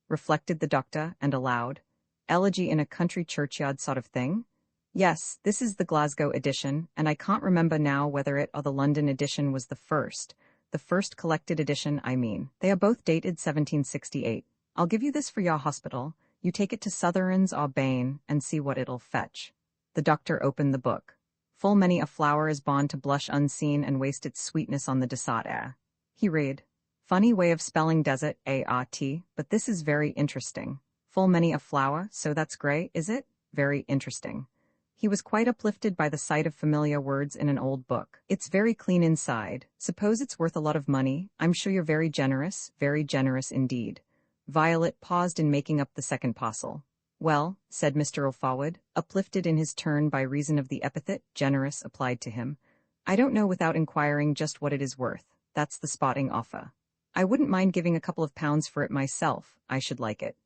reflected the doctor, and aloud. Elegy in a country churchyard sort of thing? Yes, this is the Glasgow edition, and I can't remember now whether it or the London edition was the first collected edition, I mean. They are both dated 1768. I'll give you this for your hospital. You take it to Sutherland's or Bain, and see what it'll fetch. The doctor opened the book. Full many a flower is born to blush unseen and waste its sweetness on the desert air. He read. Funny way of spelling desert, A-R-T, but this is very interesting. Full many a flower, so that's Gray, is it? Very interesting. He was quite uplifted by the sight of familiar words in an old book. It's very clean inside. Suppose it's worth a lot of money. I'm sure you're very generous indeed. Violet paused in making up the second parcel. Well, said Mr. O'Forward, uplifted in his turn by reason of the epithet generous applied to him. I don't know without inquiring just what it is worth. That's the spotting offer. I wouldn't mind giving a couple of pounds for it myself. I should like it.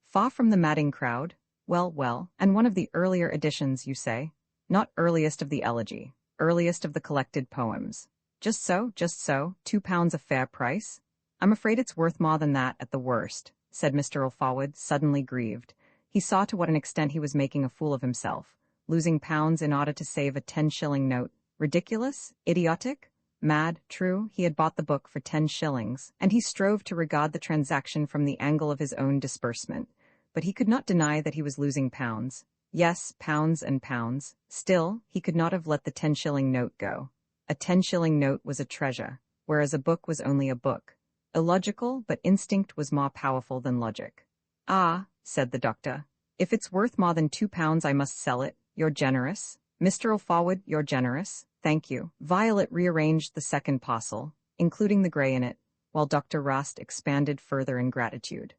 Far from the madding crowd. Well, and one of the earlier editions, you say? Not earliest of the elegy, earliest of the collected poems. Just so, £2 a fair price? I'm afraid it's worth more than that at the worst, said Mr. Alfawad, suddenly grieved. He saw to what an extent he was making a fool of himself, losing pounds in order to save a 10-shilling note. Ridiculous? Idiotic? Mad? True, he had bought the book for 10 shillings, and he strove to regard the transaction from the angle of his own disbursement. But he could not deny that he was losing pounds. Yes, pounds and pounds. Still, he could not have let the 10-shilling note go. A 10-shilling note was a treasure, whereas a book was only a book. Illogical, but instinct was more powerful than logic. Ah, said the doctor. If it's worth more than £2 I must sell it. You're generous. Mr. Alfawad, you're generous. Thank you. Violet rearranged the second parcel, including the grey in it, while Dr. Rost expanded further in gratitude.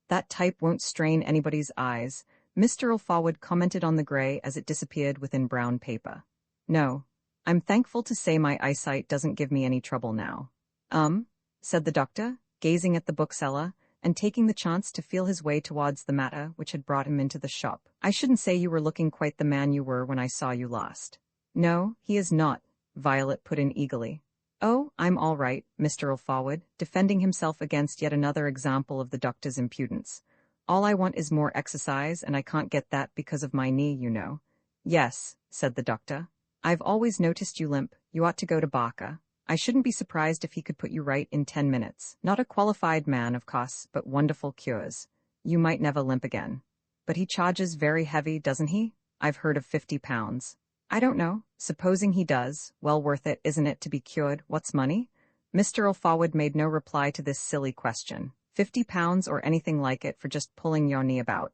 That type won't strain anybody's eyes, Mr. Alfawad commented on the grey as it disappeared within brown paper. No. I'm thankful to say my eyesight doesn't give me any trouble now. Said the doctor, gazing at the bookseller, and taking the chance to feel his way towards the matter which had brought him into the shop. I shouldn't say you were looking quite the man you were when I saw you last. No, he is not, Violet put in eagerly. Oh, I'm all right, Mr. Alfawad, defending himself against yet another example of the doctor's impudence. All I want is more exercise, and I can't get that because of my knee, you know. Yes, said the doctor. I've always noticed you limp. You ought to go to Barker. I shouldn't be surprised if he could put you right in 10 minutes. Not a qualified man, of course, but wonderful cures. You might never limp again. But he charges very heavy, doesn't he? I've heard of £50. I don't know. Supposing he does, well worth it, isn't it, to be cured? What's money? Mr. Alfawad made no reply to this silly question. £50 or anything like it for just pulling your knee about.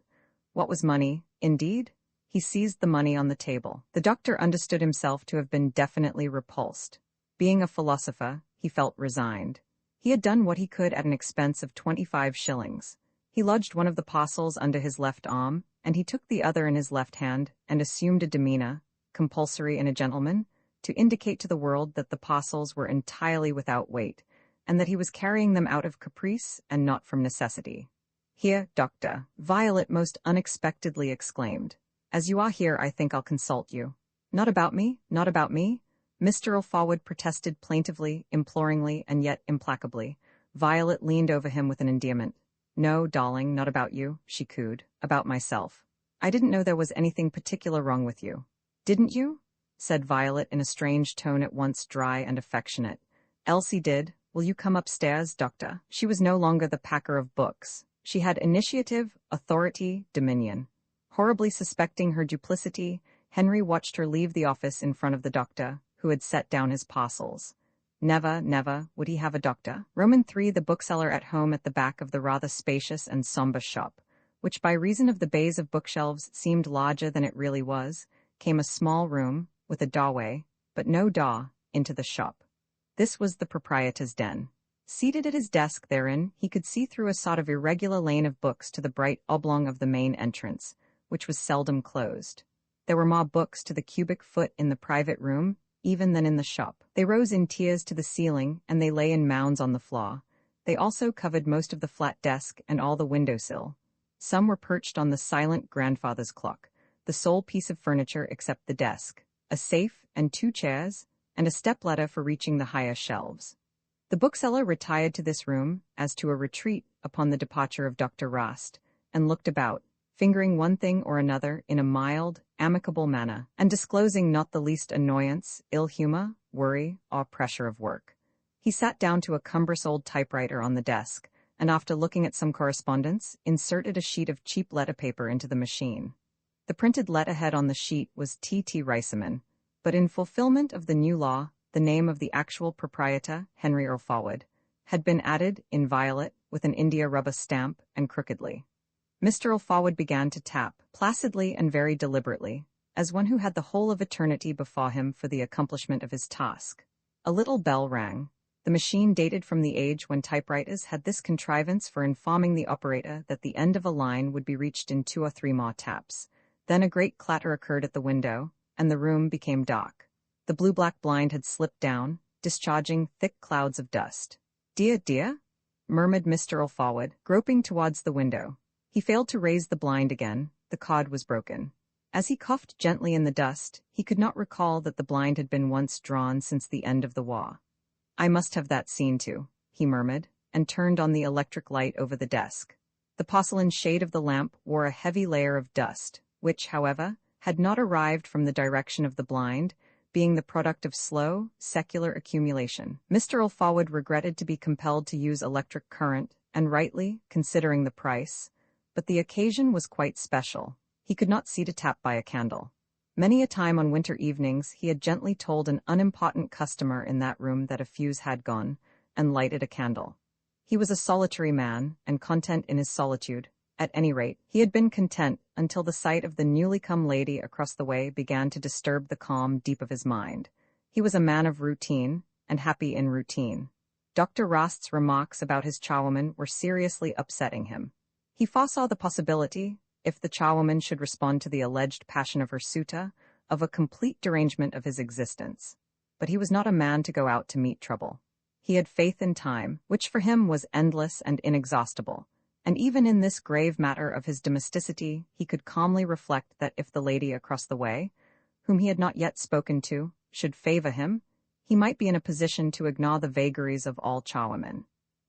What was money, indeed? He seized the money on the table. The doctor understood himself to have been definitely repulsed. Being a philosopher, he felt resigned. He had done what he could at an expense of 25 shillings. He lodged one of the parcels under his left arm, and he took the other in his left hand, and assumed a demeanour, compulsory in a gentleman, to indicate to the world that the parcels were entirely without weight, and that he was carrying them out of caprice and not from necessity. Here, doctor, Violet most unexpectedly exclaimed. As you are here, I think I'll consult you. Not about me, not about me. Mr. Alfawad protested plaintively, imploringly, and yet implacably. Violet leaned over him with an endearment. No, darling, not about you, she cooed. About myself. I didn't know there was anything particular wrong with you. Didn't you? Said Violet in a strange tone at once dry and affectionate. Elsie did. Will you come upstairs, doctor? She was no longer the packer of books. She had initiative, authority, dominion. Horribly suspecting her duplicity, Henry watched her leave the office in front of the doctor, who had set down his parcels. Never, never would he have a doctor. Roman III, the bookseller at home at the back of the rather spacious and sombre shop, which by reason of the bays of bookshelves seemed larger than it really was, came a small room, with a doorway, but no door, into the shop. This was the proprietor's den. Seated at his desk therein, he could see through a sort of irregular lane of books to the bright oblong of the main entrance, which was seldom closed. There were more books to the cubic foot in the private room, even than in the shop. They rose in tiers to the ceiling, and they lay in mounds on the floor. They also covered most of the flat desk and all the window-sill. Some were perched on the silent grandfather's clock, the sole piece of furniture except the desk, a safe and 2 chairs, and a step-ladder for reaching the higher shelves. The bookseller retired to this room, as to a retreat upon the departure of Dr. Rost, and looked about, fingering one thing or another in a mild, amicable manner, and disclosing not the least annoyance, ill humor, worry, or pressure of work. He sat down to a cumbrous old typewriter on the desk, and after looking at some correspondence, inserted a sheet of cheap letter paper into the machine. The printed letterhead on the sheet was T.T. Riceyman, but in fulfillment of the new law, the name of the actual proprietor, Henry Alfawad, had been added, in violet, with an India rubber stamp, and crookedly. Mr. Alfawad began to tap, placidly and very deliberately, as one who had the whole of eternity before him for the accomplishment of his task. A little bell rang. The machine dated from the age when typewriters had this contrivance for informing the operator that the end of a line would be reached in 2 or 3 more taps. Then a great clatter occurred at the window, and the room became dark. The blue-black blind had slipped down, discharging thick clouds of dust. "Dear, dear," murmured Mr. Alfawad, groping towards the window. He failed to raise the blind again. The cord was broken. As he coughed gently in the dust, he could not recall that the blind had been once drawn since the end of the war. "I must have that seen to," he murmured, and turned on the electric light over the desk. The porcelain shade of the lamp wore a heavy layer of dust, which, however, had not arrived from the direction of the blind, being the product of slow, secular accumulation. Mr. Alfawad regretted to be compelled to use electric current, and rightly, considering the price, but the occasion was quite special. He could not see to tap by a candle. Many a time on winter evenings he had gently told an unimportant customer in that room that a fuse had gone, and lighted a candle. He was a solitary man, and content in his solitude. At any rate, he had been content until the sight of the newly come lady across the way began to disturb the calm deep of his mind. He was a man of routine, and happy in routine. Dr. Rost's remarks about his charwoman were seriously upsetting him. He foresaw the possibility, if the charwoman should respond to the alleged passion of her suitor, of a complete derangement of his existence. But he was not a man to go out to meet trouble. He had faith in time, which for him was endless and inexhaustible, and even in this grave matter of his domesticity he could calmly reflect that if the lady across the way, whom he had not yet spoken to, should favor him, he might be in a position to ignore the vagaries of all charwomen.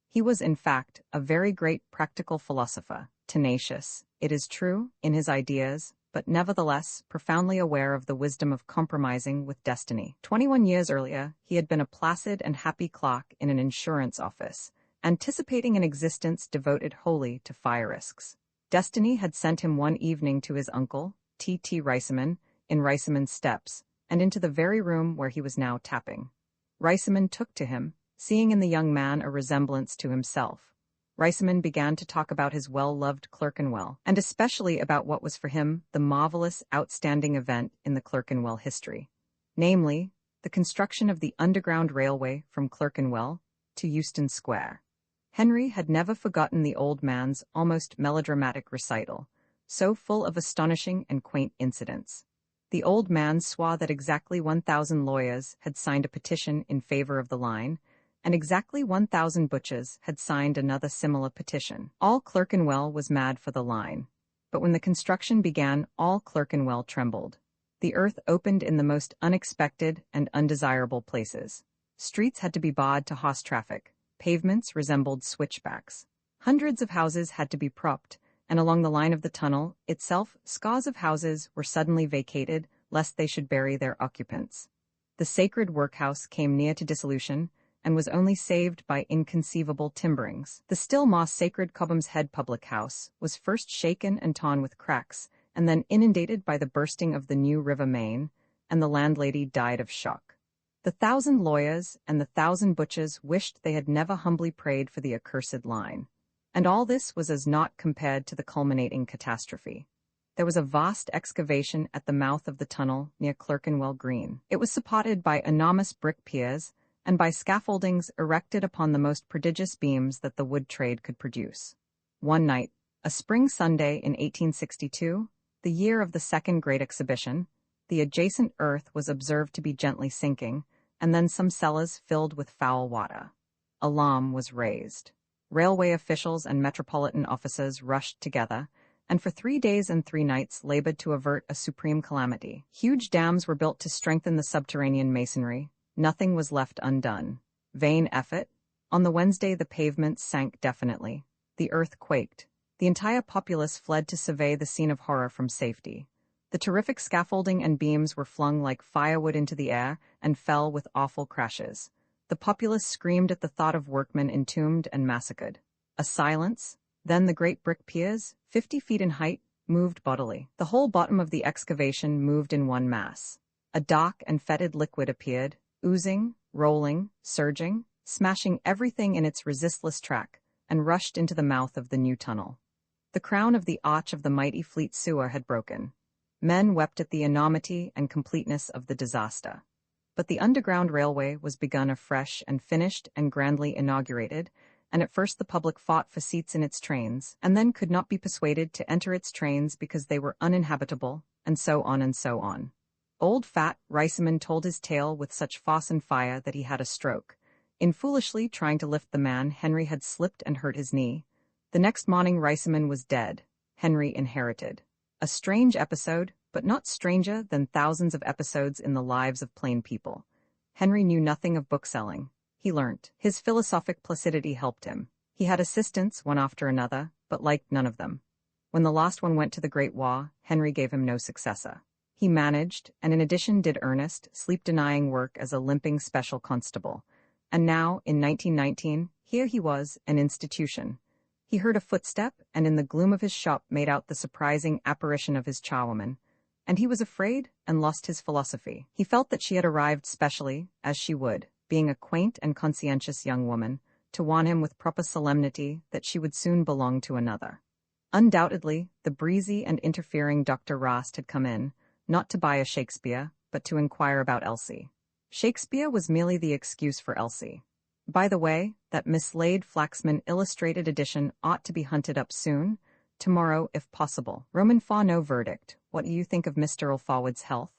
He was, in fact, a very great practical philosopher, tenacious, it is true, in his ideas, but nevertheless profoundly aware of the wisdom of compromising with destiny. 21 years earlier, he had been a placid and happy clerk in an insurance office, anticipating an existence devoted wholly to fire risks. Destiny had sent him one evening to his uncle, T.T. Riceyman, in Riceyman's steps, and into the very room where he was now tapping. Riceyman took to him, seeing in the young man a resemblance to himself. Riceyman began to talk about his well-loved Clerkenwell, and especially about what was for him the marvelous, outstanding event in the Clerkenwell history, namely, the construction of the underground railway from Clerkenwell to Euston Square. Henry had never forgotten the old man's almost melodramatic recital, so full of astonishing and quaint incidents. The old man swore that exactly 1,000 lawyers had signed a petition in favor of the line, and exactly 1,000 butchers had signed another similar petition. All Clerkenwell was mad for the line. But when the construction began, all Clerkenwell trembled. The earth opened in the most unexpected and undesirable places. Streets had to be barred to horse traffic. Pavements resembled switchbacks. Hundreds of houses had to be propped, and along the line of the tunnel itself, scores of houses were suddenly vacated, lest they should bury their occupants. The sacred workhouse came near to dissolution, and was only saved by inconceivable timberings. The still more sacred Cobham's Head public house was first shaken and torn with cracks, and then inundated by the bursting of the new river main, and the landlady died of shock. The 1,000 lawyers and the 1,000 butchers wished they had never humbly prayed for the accursed line. And all this was as naught compared to the culminating catastrophe. There was a vast excavation at the mouth of the tunnel near Clerkenwell Green. It was supported by enormous brick piers, and by scaffoldings erected upon the most prodigious beams that the wood trade could produce. One night, a spring Sunday in 1862, the year of the Second Great Exhibition, the adjacent earth was observed to be gently sinking, and then some cellars filled with foul water. Alarm was raised. Railway officials and metropolitan officers rushed together, and for 3 days and 3 nights labored to avert a supreme calamity. Huge dams were built to strengthen the subterranean masonry. Nothing was left undone. Vain effort. On the Wednesday the pavements sank definitely. The earth quaked. The entire populace fled to survey the scene of horror from safety. The terrific scaffolding and beams were flung like firewood into the air and fell with awful crashes. The populace screamed at the thought of workmen entombed and massacred. A silence. Then the great brick piers, 50 feet in height, moved bodily. The whole bottom of the excavation moved in one mass. A dark and fetid liquid appeared, oozing, rolling, surging, smashing everything in its resistless track, and rushed into the mouth of the new tunnel. The crown of the arch of the mighty Fleet sewer had broken. Men wept at the enormity and completeness of the disaster. But the underground railway was begun afresh and finished and grandly inaugurated, and at first the public fought for seats in its trains, and then could not be persuaded to enter its trains because they were uninhabitable, and so on and so on. Old fat Riceyman told his tale with such force and fire that he had a stroke. In foolishly trying to lift the man, Henry had slipped and hurt his knee. The next morning Riceyman was dead. Henry inherited. A strange episode, but not stranger than thousands of episodes in the lives of plain people. Henry knew nothing of bookselling. He learnt. His philosophic placidity helped him. He had assistants, one after another, but liked none of them. When the last one went to the Great War, Henry gave him no successor. He managed, and in addition did earnest, sleep-denying work as a limping special constable. And now, in 1919, here he was, an institution. He heard a footstep, and in the gloom of his shop made out the surprising apparition of his charwoman. And he was afraid, and lost his philosophy. He felt that she had arrived specially, as she would, being a quaint and conscientious young woman, to warn him with proper solemnity that she would soon belong to another. Undoubtedly, the breezy and interfering Dr. Rost had come in, not to buy a Shakespeare, but to inquire about Elsie. Shakespeare was merely the excuse for Elsie. By the way, that mislaid Flaxman Illustrated edition ought to be hunted up soon, tomorrow if possible. Roman no verdict. What do you think of Mr. Alforwood's health?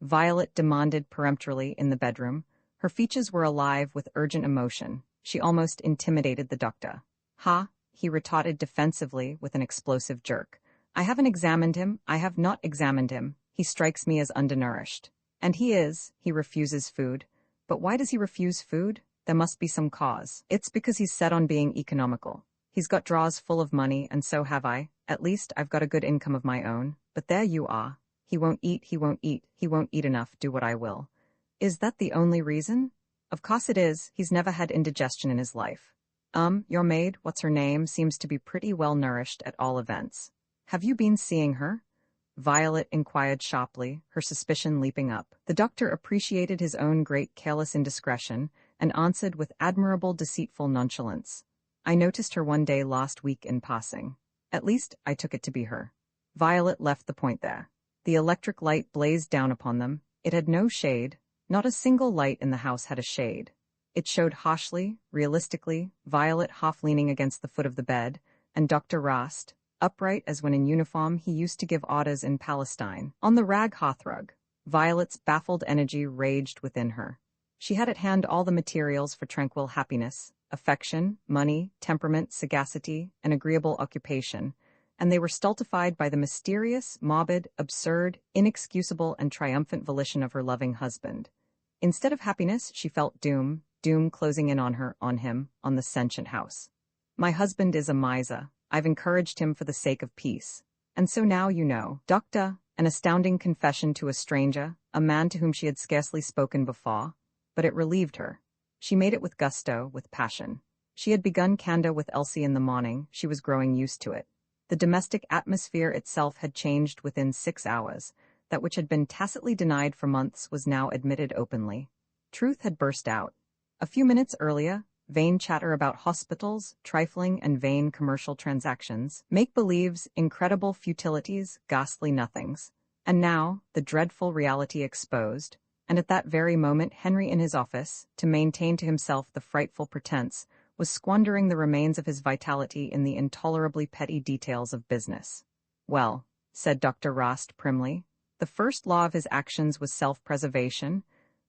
Violet demanded peremptorily in the bedroom. Her features were alive with urgent emotion. She almost intimidated the doctor. Ha, he retorted defensively with an explosive jerk. I haven't examined him. I have not examined him. He strikes me as undernourished. And he is. He refuses food. But why does he refuse food? There must be some cause. It's because he's set on being economical. He's got drawers full of money, and so have I. At least I've got a good income of my own. But there you are. He won't eat, he won't eat, he won't eat enough, do what I will. Is that the only reason? Of course it is. He's never had indigestion in his life. Your maid, what's her name, seems to be pretty well nourished at all events. Have you been seeing her? Violet inquired sharply, her suspicion leaping up. The doctor appreciated his own great careless indiscretion, and answered with admirable deceitful nonchalance. I noticed her one day last week in passing. At least, I took it to be her. Violet left the point there. The electric light blazed down upon them. It had no shade. Not a single light in the house had a shade. It showed harshly, realistically, Violet half leaning against the foot of the bed, and Dr. Rost, upright as when in uniform he used to give orders in Palestine, on the rag hearthrug. Violet's baffled energy raged within her. She had at hand all the materials for tranquil happiness, affection, money, temperament, sagacity, and agreeable occupation, and they were stultified by the mysterious, morbid, absurd, inexcusable, and triumphant volition of her loving husband. Instead of happiness, she felt doom closing in on her, on him, on the sentient house. My husband is a miser. I've encouraged him for the sake of peace. And so now you know. Doctor, an astounding confession to a stranger, a man to whom she had scarcely spoken before, but it relieved her. She made it with gusto, with passion. She had begun candor with Elsie in the morning. She was growing used to it. The domestic atmosphere itself had changed within 6 hours. That which had been tacitly denied for months was now admitted openly. Truth had burst out. A few minutes earlier, vain chatter about hospitals, trifling and vain commercial transactions, make-believes, incredible futilities, ghastly nothings. And now, the dreadful reality exposed, and at that very moment Henry in his office, to maintain to himself the frightful pretense, was squandering the remains of his vitality in the intolerably petty details of business. Well, said Dr. Rost primly, the first law of his actions was self-preservation.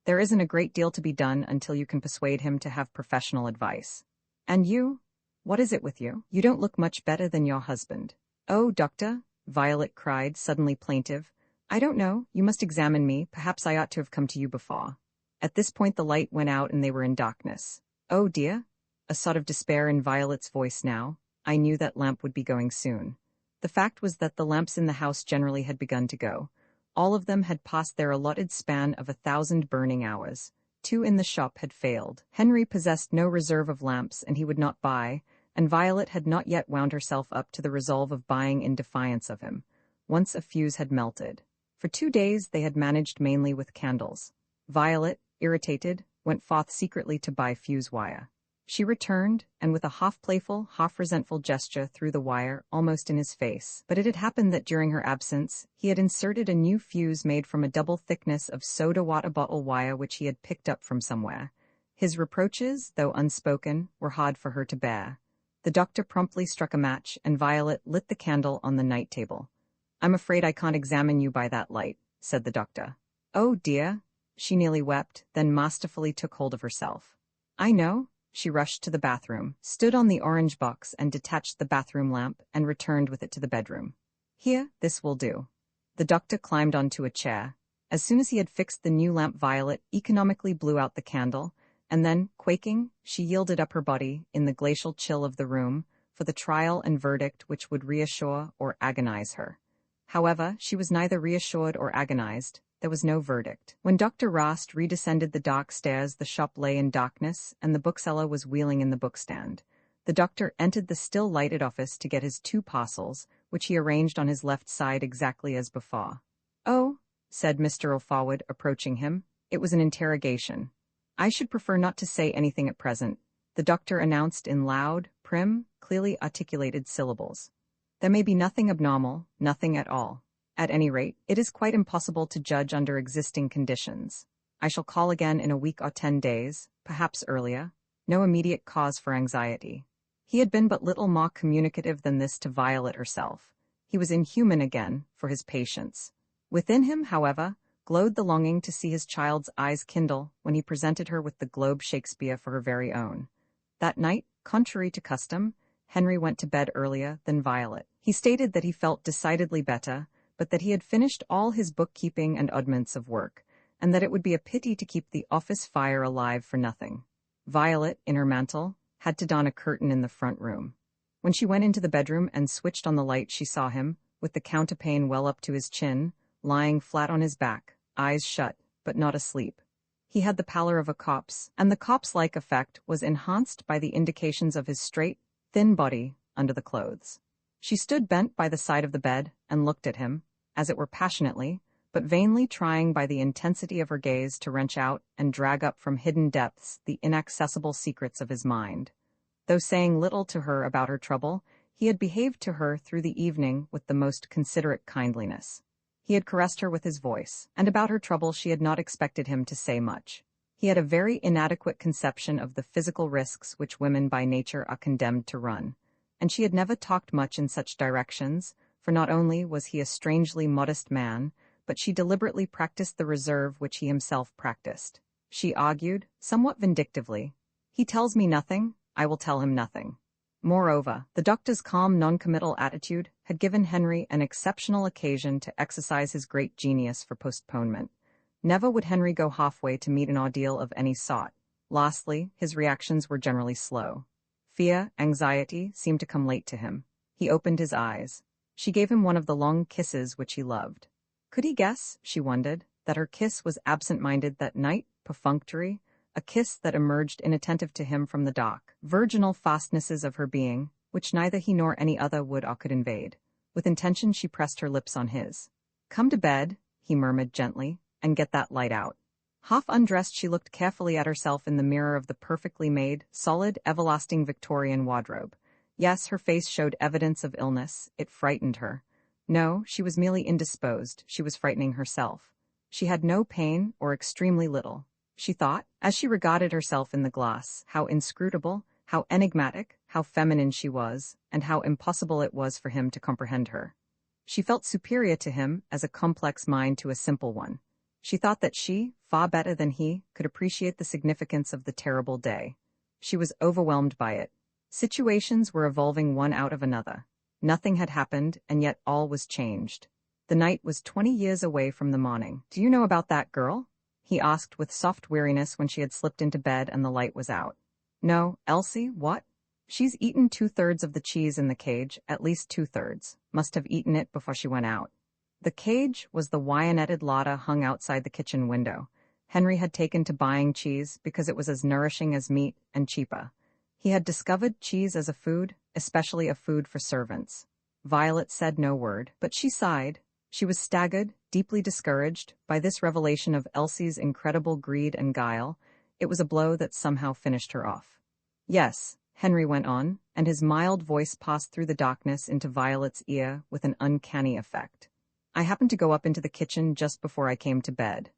There isn't a great deal to be done until you can persuade him to have professional advice. And you? What is it with you? You don't look much better than your husband. Oh, doctor, Violet cried, suddenly plaintive. I don't know. You must examine me. Perhaps I ought to have come to you before. At this point the light went out and they were in darkness. Oh dear. A sort of despair in Violet's voice now. I knew that lamp would be going soon. The fact was that the lamps in the house generally had begun to go. All of them had passed their allotted span of 1,000 burning hours. 2 in the shop had failed. Henry possessed no reserve of lamps, and he would not buy, and Violet had not yet wound herself up to the resolve of buying in defiance of him. Once a fuse had melted. For 2 days they had managed mainly with candles. Violet, irritated, went forth secretly to buy fuse wire. She returned, and with a half-playful, half-resentful gesture threw the wire almost in his face. But it had happened that during her absence, he had inserted a new fuse made from a double thickness of soda-water bottle wire which he had picked up from somewhere. His reproaches, though unspoken, were hard for her to bear. The doctor promptly struck a match, and Violet lit the candle on the night table. I'm afraid I can't examine you by that light, said the doctor. Oh dear, she nearly wept, then masterfully took hold of herself. I know. She rushed to the bathroom, stood on the orange box and detached the bathroom lamp, and returned with it to the bedroom. Here, this will do. The doctor climbed onto a chair. As soon as he had fixed the new lamp, Violet economically blew out the candle, And then, quaking, she yielded up her body, in the glacial chill of the room, for the trial and verdict which would reassure or agonize her. However, she was neither reassured or agonized. There was no verdict. When Dr. Rast redescended the dark stairs, the shop lay in darkness, and the bookseller was wheeling in the bookstand. The doctor entered the still-lighted office to get his 2 parcels, which he arranged on his left side exactly as before. "Oh," said Mr. O'Forward, approaching him. It was an interrogation. "I should prefer not to say anything at present," the doctor announced in loud, prim, clearly articulated syllables. "There may be nothing abnormal, nothing at all. At any rate, it is quite impossible to judge under existing conditions. I shall call again in a week or 10 days, perhaps earlier. No immediate cause for anxiety." He had been but little more communicative than this to Violet herself. He was inhuman again, for his patience. Within him, however, glowed the longing to see his child's eyes kindle when he presented her with the Globe Shakespeare for her very own. That night, contrary to custom, Henry went to bed earlier than Violet. He stated that he felt decidedly better, but that he had finished all his bookkeeping and oddments of work, and that it would be a pity to keep the office fire alive for nothing. Violet, in her mantle, had to don a curtain in the front room. When she went into the bedroom and switched on the light, she saw him, with the counterpane well up to his chin, lying flat on his back, eyes shut, but not asleep. He had the pallor of a corpse, and the corpse-like effect was enhanced by the indications of his straight, thin body under the clothes. She stood bent by the side of the bed and looked at him, as it were passionately, but vainly trying by the intensity of her gaze to wrench out and drag up from hidden depths the inaccessible secrets of his mind. Though saying little to her about her trouble, he had behaved to her through the evening with the most considerate kindliness. He had caressed her with his voice, and about her trouble she had not expected him to say much. He had a very inadequate conception of the physical risks which women by nature are condemned to run, and she had never talked much in such directions, for not only was he a strangely modest man, but she deliberately practiced the reserve which he himself practiced. She argued, somewhat vindictively, "He tells me nothing, I will tell him nothing." Moreover, the doctor's calm non-committal attitude had given Henry an exceptional occasion to exercise his great genius for postponement. Never would Henry go halfway to meet an ordeal of any sort. Lastly, his reactions were generally slow. Fear, anxiety seemed to come late to him. He opened his eyes. She gave him one of the long kisses which he loved. Could he guess, she wondered, that her kiss was absent-minded that night, perfunctory, a kiss that emerged inattentive to him from the dark, virginal fastnesses of her being, which neither he nor any other would or could invade. With intention she pressed her lips on his. "Come to bed," he murmured gently, "and get that light out." Half undressed, she looked carefully at herself in the mirror of the perfectly made, solid, everlasting Victorian wardrobe. Yes, her face showed evidence of illness. It frightened her. No, she was merely indisposed. She was frightening herself. She had no pain, or extremely little. She thought, as she regarded herself in the glass, how inscrutable, how enigmatic, how feminine she was, and how impossible it was for him to comprehend her. She felt superior to him as a complex mind to a simple one. She thought that she, far better than he, could appreciate the significance of the terrible day. She was overwhelmed by it. Situations were evolving one out of another. Nothing had happened, and yet all was changed. The night was 20 years away from the morning. "Do you know about that girl?" he asked with soft weariness when she had slipped into bed and the light was out. "No, Elsie, what?" "She's eaten 2/3 of the cheese in the cage, at least 2/3. Must have eaten it before she went out." The cage was the wire-netted larder hung outside the kitchen window. Henry had taken to buying cheese because it was as nourishing as meat and cheaper. He had discovered cheese as a food, especially a food for servants. Violet said no word, but she sighed. She was staggered, deeply discouraged, by this revelation of Elsie's incredible greed and guile. It was a blow that somehow finished her off. "Yes," Henry went on, and his mild voice passed through the darkness into Violet's ear with an uncanny effect. "I happened to go up into the kitchen just before I came to bed."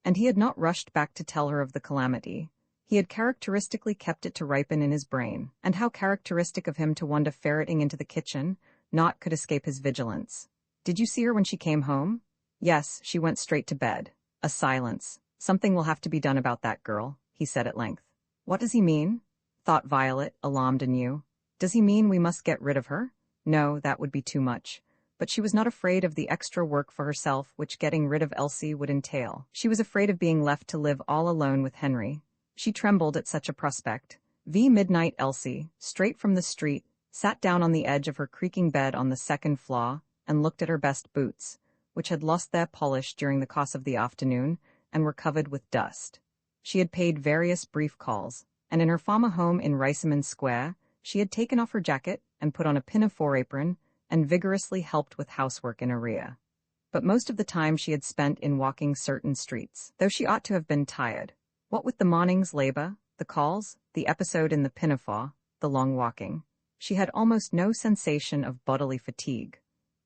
And he had not rushed back to tell her of the calamity. He had characteristically kept it to ripen in his brain, and how characteristic of him to wander ferreting into the kitchen, naught could escape his vigilance. "Did you see her when she came home?" "Yes, she went straight to bed." A silence. "Something will have to be done about that girl," he said at length. "What does he mean?" thought Violet, alarmed anew. "Does he mean we must get rid of her?" No, that would be too much. But she was not afraid of the extra work for herself which getting rid of Elsie would entail. She was afraid of being left to live all alone with Henry. She trembled at such a prospect. Midnight Elsie, straight from the street, sat down on the edge of her creaking bed on the second floor and looked at her best boots, which had lost their polish during the course of the afternoon and were covered with dust. She had paid various brief calls, and in her former home in Riceyman Square, she had taken off her jacket and put on a pinafore apron and vigorously helped with housework in arrear. But most of the time she had spent in walking certain streets, though she ought to have been tired. What with the morning's labor, the calls, the episode in the pinafore, the long walking, she had almost no sensation of bodily fatigue.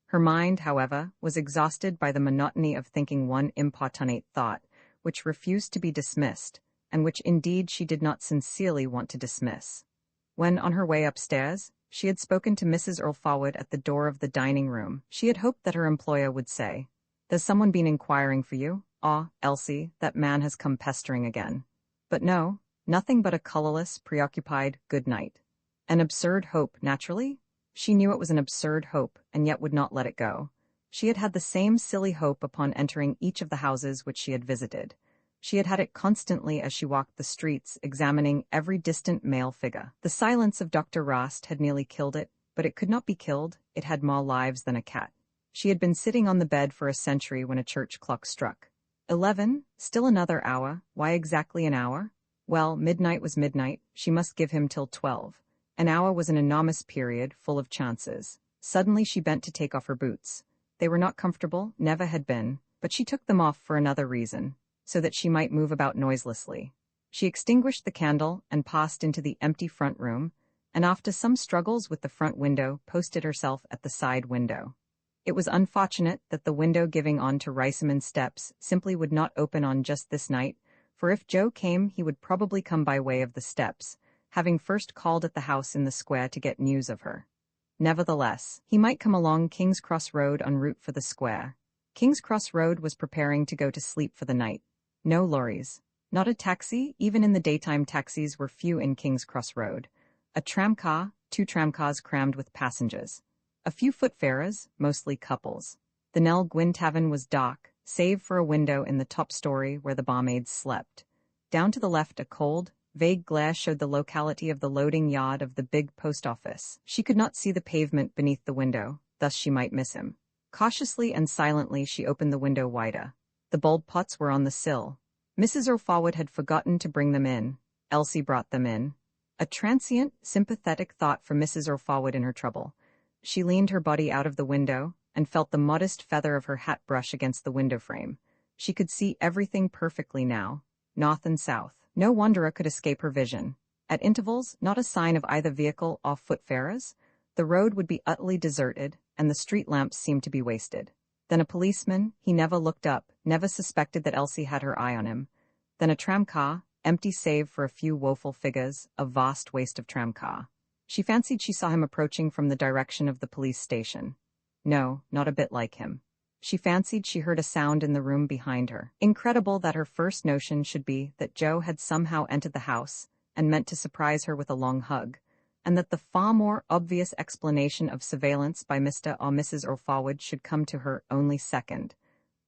Her mind, however, was exhausted by the monotony of thinking one importunate thought, which refused to be dismissed, and which indeed she did not sincerely want to dismiss. When, on her way upstairs, she had spoken to Mrs. Earl Forward at the door of the dining room, she had hoped that her employer would say, "There's someone been inquiring for you? Ah, Elsie, that man has come pestering again." But no, nothing but a colorless, preoccupied good night. An absurd hope, naturally. She knew it was an absurd hope, and yet would not let it go. She had had the same silly hope upon entering each of the houses which she had visited. She had had it constantly as she walked the streets, examining every distant male figure. The silence of Dr. Rost had nearly killed it, but it could not be killed. It had more lives than a cat. She had been sitting on the bed for a century when a church clock struck 11, still another hour. Why exactly an hour? Well, midnight was midnight. She must give him till 12. An hour was an enormous period, full of chances. Suddenly she bent to take off her boots. They were not comfortable, never had been, but she took them off for another reason, so that she might move about noiselessly. She extinguished the candle and passed into the empty front room, and after some struggles with the front window, posted herself at the side window. It was unfortunate that the window giving on to Riceyman steps simply would not open on just this night, for if Joe came he would probably come by way of the steps, having first called at the house in the square to get news of her. Nevertheless, he might come along King's Cross Road en route for the square. King's Cross Road was preparing to go to sleep for the night. No lorries. Not a taxi. Even in the daytime taxis were few in King's Cross Road. A tramcar, 2 tramcars crammed with passengers. A few footfarers, mostly couples. The Nell Gwyn Tavern was dark, save for a window in the top story where the barmaids slept. Down to the left a cold, vague glare showed the locality of the loading yard of the big post office. She could not see the pavement beneath the window, thus she might miss him. Cautiously and silently she opened the window wider. The bulb pots were on the sill. Mrs. Earl Forward had forgotten to bring them in. Elsie brought them in. A transient, sympathetic thought for Mrs. Earl Forward in her trouble. She leaned her body out of the window and felt the modest feather of her hat brush against the window frame. She could see everything perfectly now, north and south. No wanderer could escape her vision. At intervals, not a sign of either vehicle or footfarers. The road would be utterly deserted, and the street lamps seemed to be wasted. Then a policeman. He never looked up, never suspected that Elsie had her eye on him. Then a tramcar, empty save for a few woeful figures, a vast waste of tramcar. She fancied she saw him approaching from the direction of the police station. No, not a bit like him. She fancied she heard a sound in the room behind her. Incredible that her first notion should be that Joe had somehow entered the house and meant to surprise her with a long hug, and that the far more obvious explanation of surveillance by Mr. or Mrs. Earl Forward should come to her only second.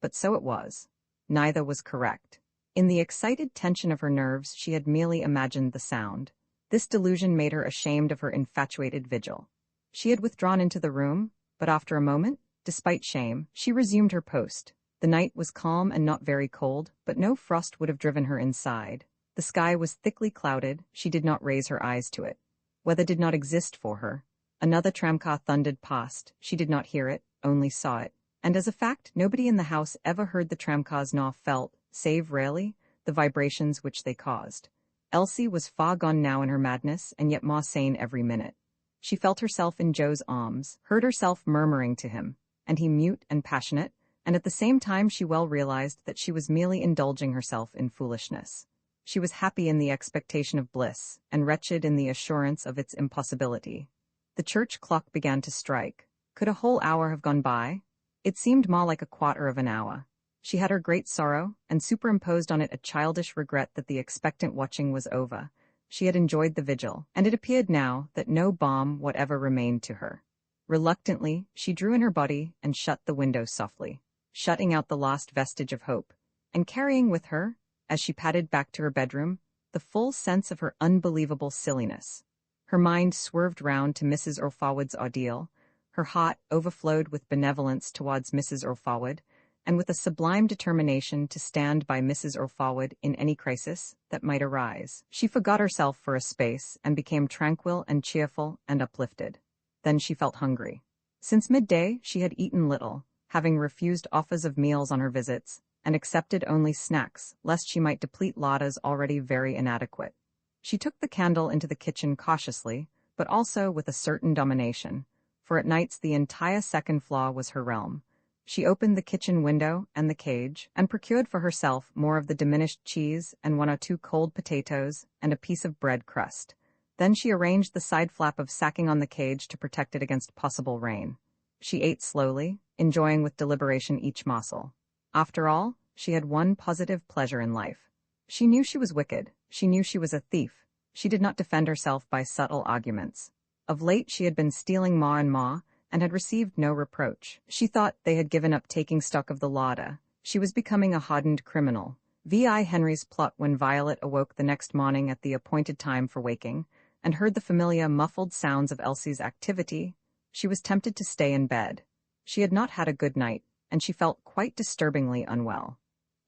But so it was. Neither was correct. In the excited tension of her nerves she had merely imagined the sound. This delusion made her ashamed of her infatuated vigil. She had withdrawn into the room, but after a moment, despite shame, she resumed her post. The night was calm and not very cold, but no frost would have driven her inside. The sky was thickly clouded. She did not raise her eyes to it. Weather did not exist for her. Another tramcar thundered past. She did not hear it, only saw it. And as a fact, nobody in the house ever heard the tramcars nor felt, save rarely, the vibrations which they caused. Elsie was far gone now in her madness, and yet more sane every minute. She felt herself in Joe's arms, heard herself murmuring to him, and he mute and passionate, and at the same time she well realized that she was merely indulging herself in foolishness. She was happy in the expectation of bliss, and wretched in the assurance of its impossibility. The church clock began to strike. Could a whole hour have gone by? It seemed more like a quarter of an hour. She had her great sorrow, and superimposed on it a childish regret that the expectant watching was over. She had enjoyed the vigil, and it appeared now that no balm whatever remained to her. Reluctantly, she drew in her body and shut the window softly, shutting out the last vestige of hope, and carrying with her, as she padded back to her bedroom, the full sense of her unbelievable silliness. Her mind swerved round to Mrs. Orfawod's ordeal. Her heart overflowed with benevolence towards Mrs. Orfawod, and with a sublime determination to stand by Mrs. Orfawod in any crisis that might arise. She forgot herself for a space and became tranquil and cheerful and uplifted. Then she felt hungry. Since midday she had eaten little, having refused offers of meals on her visits, and accepted only snacks, lest she might deplete Lada's already very inadequate. She took the candle into the kitchen cautiously, but also with a certain domination, for at nights the entire second floor was her realm. She opened the kitchen window and the cage, and procured for herself more of the diminished cheese and 1 or 2 cold potatoes and a piece of bread crust. Then she arranged the side flap of sacking on the cage to protect it against possible rain. She ate slowly, enjoying with deliberation each morsel. After all, she had one positive pleasure in life. She knew she was wicked. She knew she was a thief. She did not defend herself by subtle arguments. Of late she had been stealing more and more, and had received no reproach. She thought they had given up taking stock of the Lada. She was becoming a hardened criminal. V.I. Henry's plot when Violet awoke the next morning at the appointed time for waking, and heard the familiar muffled sounds of Elsie's activity, she was tempted to stay in bed. She had not had a good night, and she felt quite disturbingly unwell.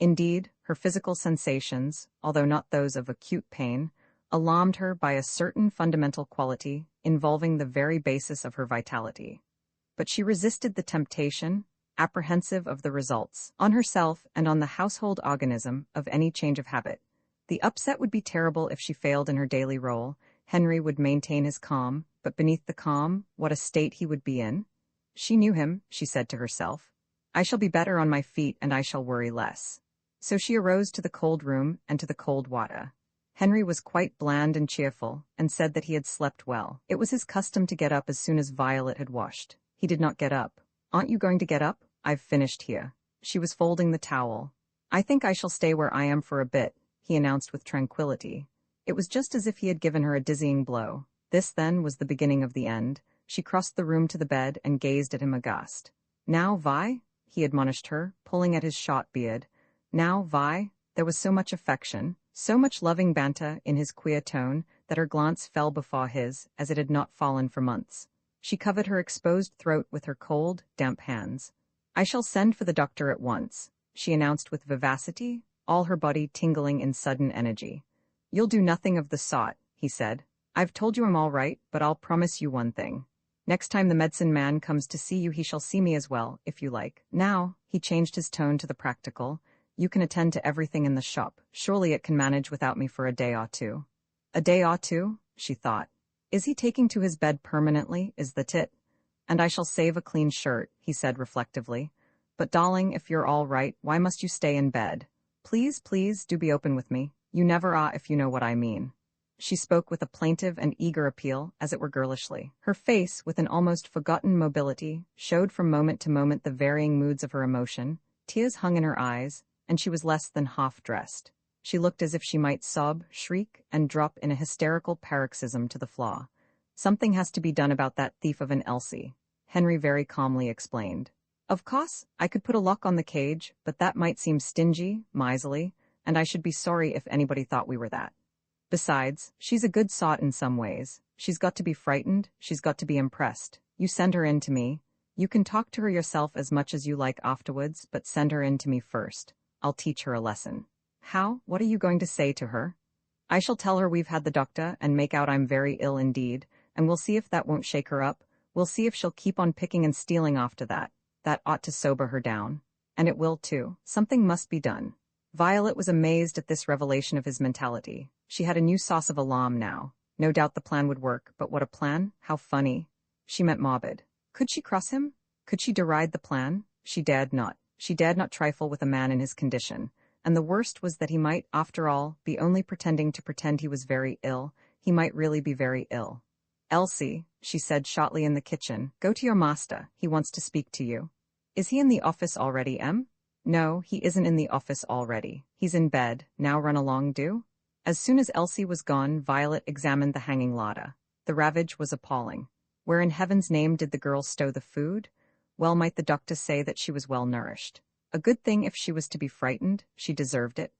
Indeed, her physical sensations, although not those of acute pain, alarmed her by a certain fundamental quality involving the very basis of her vitality. But she resisted the temptation, apprehensive of the results, on herself and on the household organism, of any change of habit. The upset would be terrible if she failed in her daily role. Henry would maintain his calm, but beneath the calm, what a state he would be in. She knew him, she said to herself. I shall be better on my feet and I shall worry less. So she arose to the cold room and to the cold water. Henry was quite bland and cheerful, and said that he had slept well. It was his custom to get up as soon as Violet had washed. He did not get up. Aren't you going to get up? I've finished here. She was folding the towel. I think I shall stay where I am for a bit, he announced with tranquility. It was just as if he had given her a dizzying blow. This, then, was the beginning of the end. She crossed the room to the bed and gazed at him aghast. Now, Vi, he admonished her, pulling at his short beard. Now, Vi, there was so much affection, so much loving banter in his queer tone, that her glance fell before his, as it had not fallen for months. She covered her exposed throat with her cold, damp hands. I shall send for the doctor at once, she announced with vivacity, all her body tingling in sudden energy. You'll do nothing of the sort, he said. I've told you I'm all right, but I'll promise you one thing. Next time the medicine man comes to see you he shall see me as well, if you like. Now, he changed his tone to the practical, you can attend to everything in the shop. Surely it can manage without me for a day or two. A day or two, she thought. Is he taking to his bed permanently, is the tit? And I shall save a clean shirt, he said reflectively. But darling, if you're all right, why must you stay in bed? Please, please, do be open with me. You never are if you know what I mean. She spoke with a plaintive and eager appeal, as it were girlishly. Her face, with an almost forgotten mobility, showed from moment to moment the varying moods of her emotion. Tears hung in her eyes, and she was less than half-dressed. She looked as if she might sob, shriek, and drop in a hysterical paroxysm to the floor. Something has to be done about that thief of an Elsie, Henry very calmly explained. Of course, I could put a lock on the cage, but that might seem stingy, miserly, and I should be sorry if anybody thought we were that. Besides, she's a good sort in some ways. She's got to be frightened, she's got to be impressed. You send her in to me. You can talk to her yourself as much as you like afterwards, but send her in to me first. I'll teach her a lesson. How? What are you going to say to her? I shall tell her we've had the doctor and make out I'm very ill indeed, and we'll see if that won't shake her up. We'll see if she'll keep on picking and stealing after that. That ought to sober her down. And it will too. Something must be done. Violet was amazed at this revelation of his mentality. She had a new source of alarm now. No doubt the plan would work, but what a plan? How funny. She meant morbid. Could she cross him? Could she deride the plan? She dared not. She dared not trifle with a man in his condition. And the worst was that he might, after all, be only pretending to pretend he was very ill. He might really be very ill. Elsie, she said shortly in the kitchen, go to your master. He wants to speak to you. Is he in the office already, Em? No, he isn't in the office already. He's in bed. Now run along, do. As soon as Elsie was gone, Violet examined the hanging Lada. The ravage was appalling. Where in heaven's name did the girl stow the food? Well might the doctor say that she was well nourished. A good thing if she was to be frightened. She deserved it.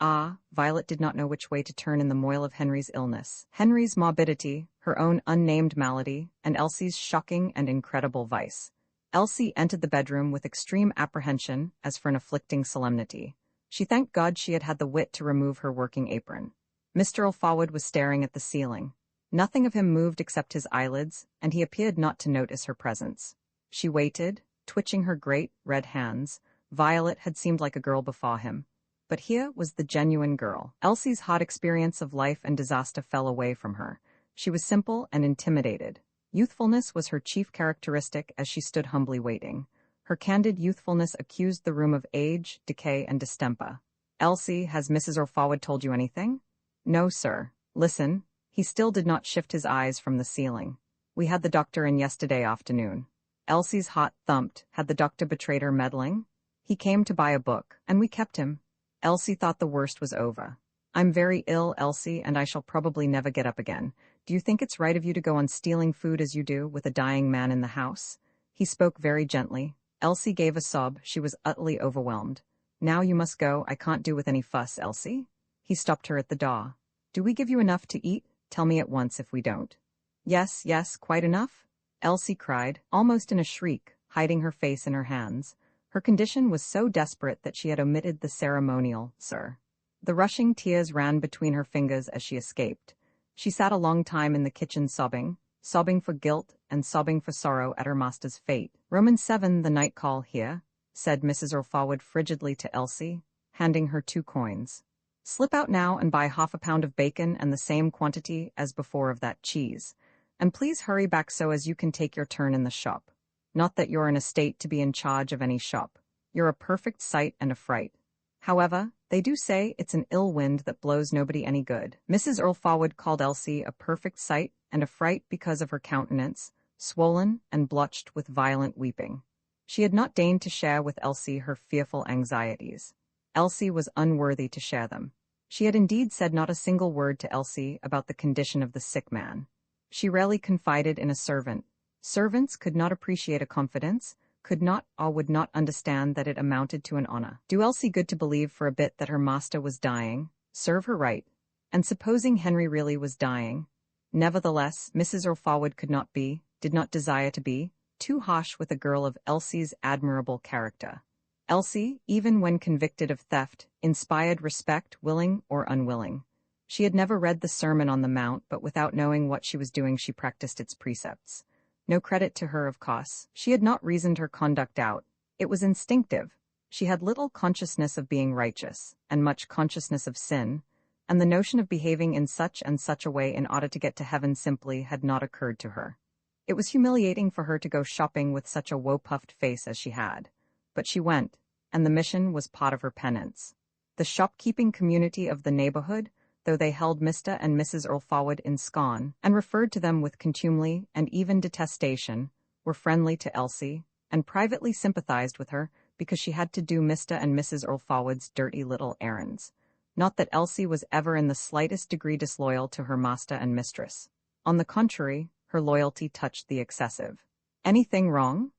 Ah, Violet did not know which way to turn in the moil of Henry's illness. Henry's morbidity, her own unnamed malady, and Elsie's shocking and incredible vice. Elsie entered the bedroom with extreme apprehension, as for an afflicting solemnity. She thanked God she had had the wit to remove her working apron. Mr. Ulfawad was staring at the ceiling. Nothing of him moved except his eyelids, and he appeared not to notice her presence. She waited, twitching her great, red hands. Violet had seemed like a girl before him. But here was the genuine girl. Elsie's hot experience of life and disaster fell away from her. She was simple and intimidated. Youthfulness was her chief characteristic as she stood humbly waiting. Her candid youthfulness accused the room of age, decay, and distemper. "Elsie, has Mrs. Ulfawad told you anything?" "No, sir." "Listen." He still did not shift his eyes from the ceiling. "We had the doctor in yesterday afternoon." Elsie's heart thumped. Had the doctor betrayed her meddling? "He came to buy a book, and we kept him." Elsie thought the worst was over. "I'm very ill, Elsie, and I shall probably never get up again. Do you think it's right of you to go on stealing food as you do, with a dying man in the house?" He spoke very gently. Elsie gave a sob. She was utterly overwhelmed. "Now you must go. I can't do with any fuss, Elsie." He stopped her at the door. "Do we give you enough to eat? Tell me at once if we don't." "Yes, yes, quite enough," Elsie cried, almost in a shriek, hiding her face in her hands. Her condition was so desperate that she had omitted the ceremonial "sir." The rushing tears ran between her fingers as she escaped. She sat a long time in the kitchen sobbing for guilt and sobbing for sorrow at her master's fate. "Romans 7, the night call here," said Mrs. Ulfawad frigidly to Elsie, handing her 2 coins. "Slip out now and buy half a pound of bacon and the same quantity as before of that cheese. And please hurry back so as you can take your turn in the shop. Not that you're in a state to be in charge of any shop. You're a perfect sight and a fright. However, they do say it's an ill wind that blows nobody any good." Mrs. Ulfawad called Elsie a perfect sight and a fright because of her countenance, swollen and blotched with violent weeping. She had not deigned to share with Elsie her fearful anxieties. Elsie was unworthy to share them. She had indeed said not a single word to Elsie about the condition of the sick man. She rarely confided in a servant. Servants could not appreciate a confidence, could not or would not understand that it amounted to an honor. Do Elsie good to believe for a bit that her master was dying, serve her right, and supposing Henry really was dying. Nevertheless, Mrs. Ulfawad could not be, did not desire to be, too harsh with a girl of Elsie's admirable character. Elsie, even when convicted of theft, inspired respect, willing or unwilling. She had never read the Sermon on the Mount, but without knowing what she was doing she practiced its precepts. No credit to her, of course. She had not reasoned her conduct out. It was instinctive. She had little consciousness of being righteous, and much consciousness of sin, and the notion of behaving in such and such a way in order to get to heaven simply had not occurred to her. It was humiliating for her to go shopping with such a woe-puffed face as she had. But she went, and the mission was part of her penance. The shopkeeping community of the neighborhood, though they held Mr. and Mrs. Ulfawad in scorn, and referred to them with contumely and even detestation, were friendly to Elsie, and privately sympathized with her because she had to do Mr. and Mrs. Ulfawad's dirty little errands. Not that Elsie was ever in the slightest degree disloyal to her master and mistress. On the contrary, her loyalty touched the excessive. "Anything wrong?"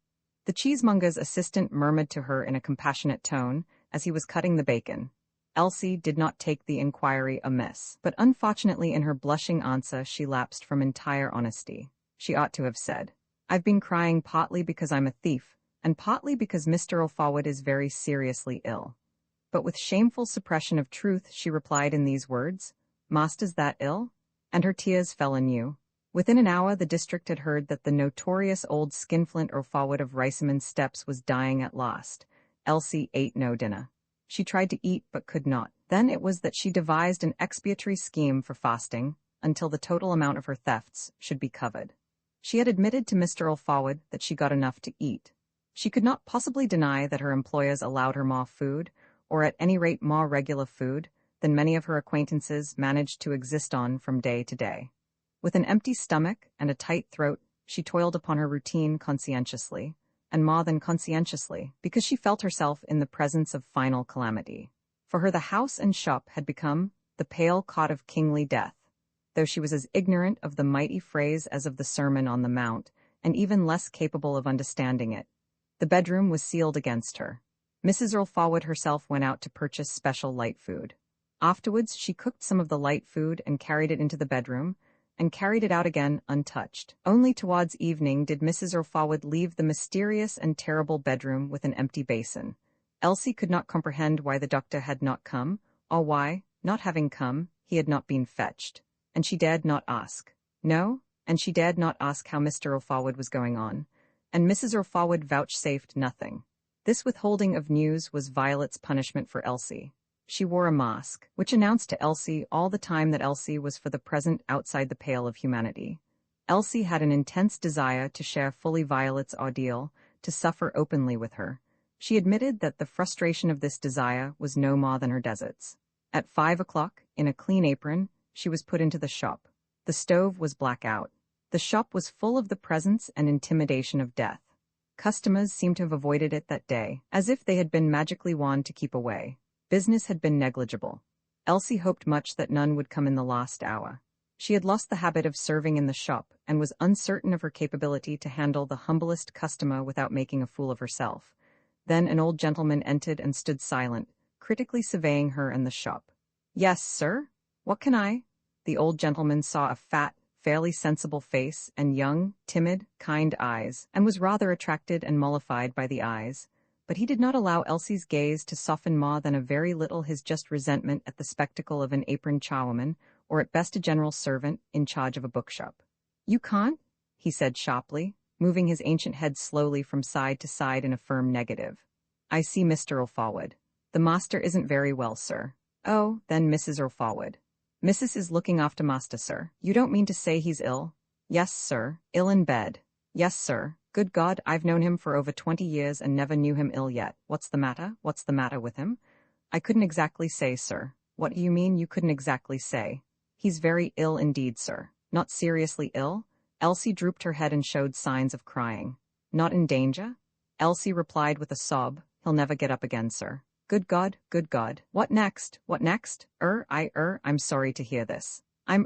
the cheesemonger's assistant murmured to her in a compassionate tone as he was cutting the bacon. Elsie did not take the inquiry amiss, but unfortunately in her blushing answer she lapsed from entire honesty. She ought to have said, "I've been crying partly because I'm a thief, and partly because Mr. Ulfawad is very seriously ill." But with shameful suppression of truth she replied in these words, "Master's that ill?" And her tears fell anew. Within an hour the district had heard that the notorious old skinflint Ulfawad of Riceyman Steps was dying at last. Elsie ate no dinner. She tried to eat but could not. Then it was that she devised an expiatory scheme for fasting, until the total amount of her thefts should be covered. She had admitted to Mr. Ulfawad that she got enough to eat. She could not possibly deny that her employers allowed her more food, or at any rate more regular food, than many of her acquaintances managed to exist on from day to day. With an empty stomach and a tight throat, she toiled upon her routine conscientiously, and more than conscientiously, because she felt herself in the presence of final calamity. For her the house and shop had become the pale cot of kingly death, though she was as ignorant of the mighty phrase as of the Sermon on the Mount, and even less capable of understanding it. The bedroom was sealed against her. Mrs. Ulfawad herself went out to purchase special light food. Afterwards, she cooked some of the light food and carried it into the bedroom, and carried it out again untouched. Only towards evening did Mrs. Orfawad leave the mysterious and terrible bedroom with an empty basin. Elsie could not comprehend why the doctor had not come, or why, not having come, he had not been fetched. And she dared not ask. No, and she dared not ask how Mr. Orfawad was going on. And Mrs. Orfawad vouchsafed nothing. This withholding of news was Violet's punishment for Elsie. She wore a mask, which announced to Elsie all the time that Elsie was for the present outside the pale of humanity. Elsie had an intense desire to share fully Violet's ordeal, to suffer openly with her. She admitted that the frustration of this desire was no more than her deserts. At 5 o'clock, in a clean apron, she was put into the shop. The stove was black out. The shop was full of the presence and intimidation of death. Customers seemed to have avoided it that day, as if they had been magically wand to keep away. Business had been negligible. Elsie hoped much that none would come in the last hour. She had lost the habit of serving in the shop, and was uncertain of her capability to handle the humblest customer without making a fool of herself. Then an old gentleman entered and stood silent, critically surveying her and the shop. "Yes, sir? What can I?" The old gentleman saw a fat, fairly sensible face and young, timid, kind eyes, and was rather attracted and mollified by the eyes. But he did not allow Elsie's gaze to soften more than a very little his just resentment at the spectacle of an aproned charwoman, or at best a general servant, in charge of a bookshop. "You can't?" he said sharply, moving his ancient head slowly from side to side in a firm negative. "I see Mr. Orfawad. The master isn't very well, sir." "Oh, then Mrs. Orfawad." "Missus is looking after master, sir." "You don't mean to say he's ill?" "Yes, sir, ill in bed." "Yes, sir. Good God, I've known him for over 20 years and never knew him ill yet. What's the matter? What's the matter with him?" "I couldn't exactly say, sir." "What do you mean you couldn't exactly say?" "He's very ill indeed, sir." "Not seriously ill?" Elsie drooped her head and showed signs of crying. "Not in danger?" Elsie replied with a sob, "He'll never get up again, sir." "Good God, good God. What next? What next? I'm sorry to hear this. Tell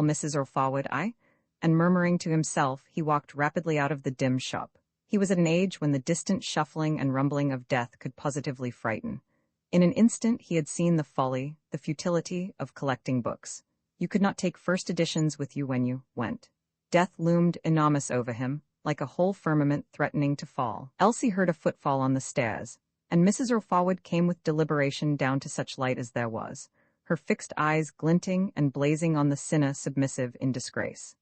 Mrs. Orfawad, and murmuring to himself, he walked rapidly out of the dim shop. He was at an age when the distant shuffling and rumbling of death could positively frighten. In an instant he had seen the folly, the futility, of collecting books. You could not take first editions with you when you went. Death loomed enormous over him, like a whole firmament threatening to fall. Elsie heard a footfall on the stairs, and Mrs. Orfawad came with deliberation down to such light as there was, her fixed eyes glinting and blazing on the sinner submissive in disgrace.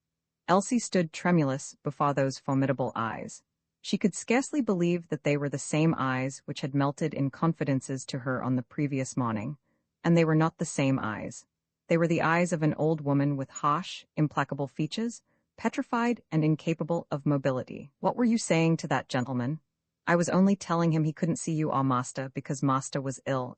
Elsie stood tremulous before those formidable eyes. She could scarcely believe that they were the same eyes which had melted in confidences to her on the previous morning, and they were not the same eyes. They were the eyes of an old woman with harsh, implacable features, petrified and incapable of mobility. "What were you saying to that gentleman?" "I was only telling him he couldn't see you or master because master was ill,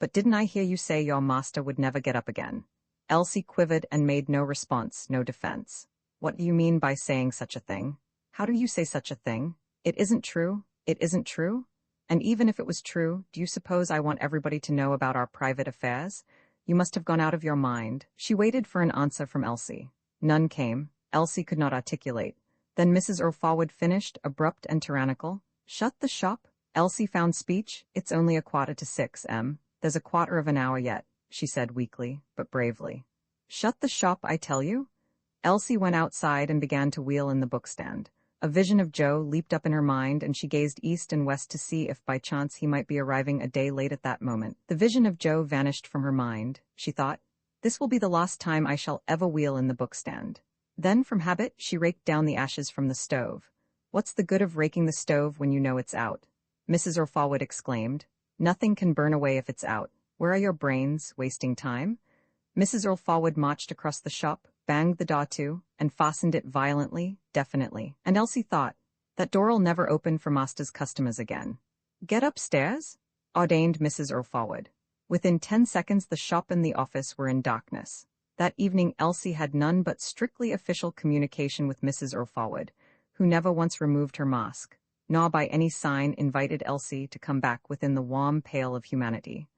But didn't I hear you say your master would never get up again?" Elsie quivered and made no response, no defense. "What do you mean by saying such a thing? How do you say such a thing? It isn't true. It isn't true? And even if it was true, do you suppose I want everybody to know about our private affairs? You must have gone out of your mind." She waited for an answer from Elsie. None came. Elsie could not articulate. Then Mrs. Orfawad finished, abrupt and tyrannical. "Shut the shop?" Elsie found speech. "It's only 5:15, There's a quarter of an hour yet," she said weakly, but bravely. "Shut the shop, I tell you?" Elsie went outside and began to wheel in the bookstand. A vision of Joe leaped up in her mind, and she gazed east and west to see if by chance he might be arriving a day late at that moment. The vision of Joe vanished from her mind. She thought, "This will be the last time I shall ever wheel in the bookstand." Then, from habit, she raked down the ashes from the stove. "What's the good of raking the stove when you know it's out?" Mrs. Orfawad exclaimed. "Nothing can burn away if it's out. Where are your brains, wasting time?" Mrs. Orfawad marched across the shop, banged the door to, and fastened it violently, definitely. And Elsie thought, "That door'll never open for master's customers again." "Get upstairs," ordained Mrs. Orfawad. Within 10 seconds the shop and the office were in darkness. That evening Elsie had none but strictly official communication with Mrs. Orfawad, who never once removed her mask, nor by any sign invited Elsie to come back within the warm pale of humanity.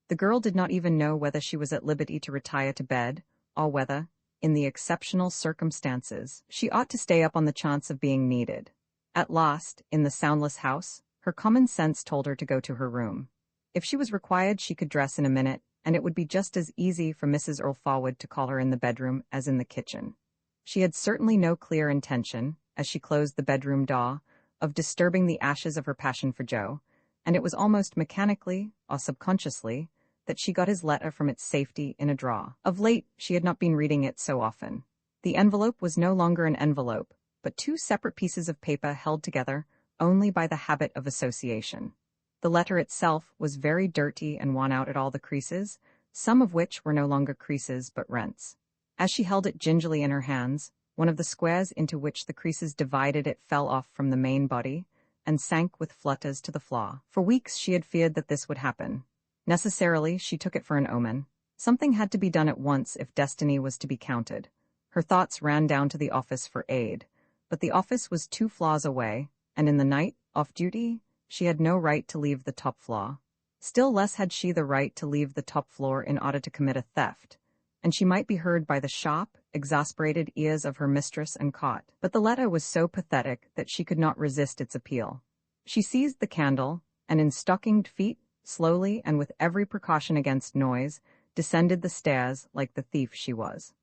The girl did not even know whether she was at liberty to retire to bed, or whether, in the exceptional circumstances, she ought to stay up on the chance of being needed. At last, in the soundless house, her common sense told her to go to her room. If she was required, she could dress in a minute, and it would be just as easy for Mrs. Earl Forward to call her in the bedroom as in the kitchen. She had certainly no clear intention, as she closed the bedroom door, of disturbing the ashes of her passion for Joe, and it was almost mechanically, or subconsciously, that she got his letter from its safety in a drawer. Of late, she had not been reading it so often. The envelope was no longer an envelope, but two separate pieces of paper held together only by the habit of association. The letter itself was very dirty and worn out at all the creases, some of which were no longer creases but rents. As she held it gingerly in her hands, one of the squares into which the creases divided it fell off from the main body and sank with flutters to the floor. For weeks she had feared that this would happen. Necessarily, she took it for an omen. Something had to be done at once if destiny was to be counted. Her thoughts ran down to the office for aid, but the office was 2 floors away, and in the night, off duty, she had no right to leave the top floor. Still less had she the right to leave the top floor in order to commit a theft, and she might be heard by the sharp, exasperated ears of her mistress and caught. But the letter was so pathetic that she could not resist its appeal. She seized the candle, and in stockinged feet, slowly and with every precaution against noise, descended the stairs like the thief she was.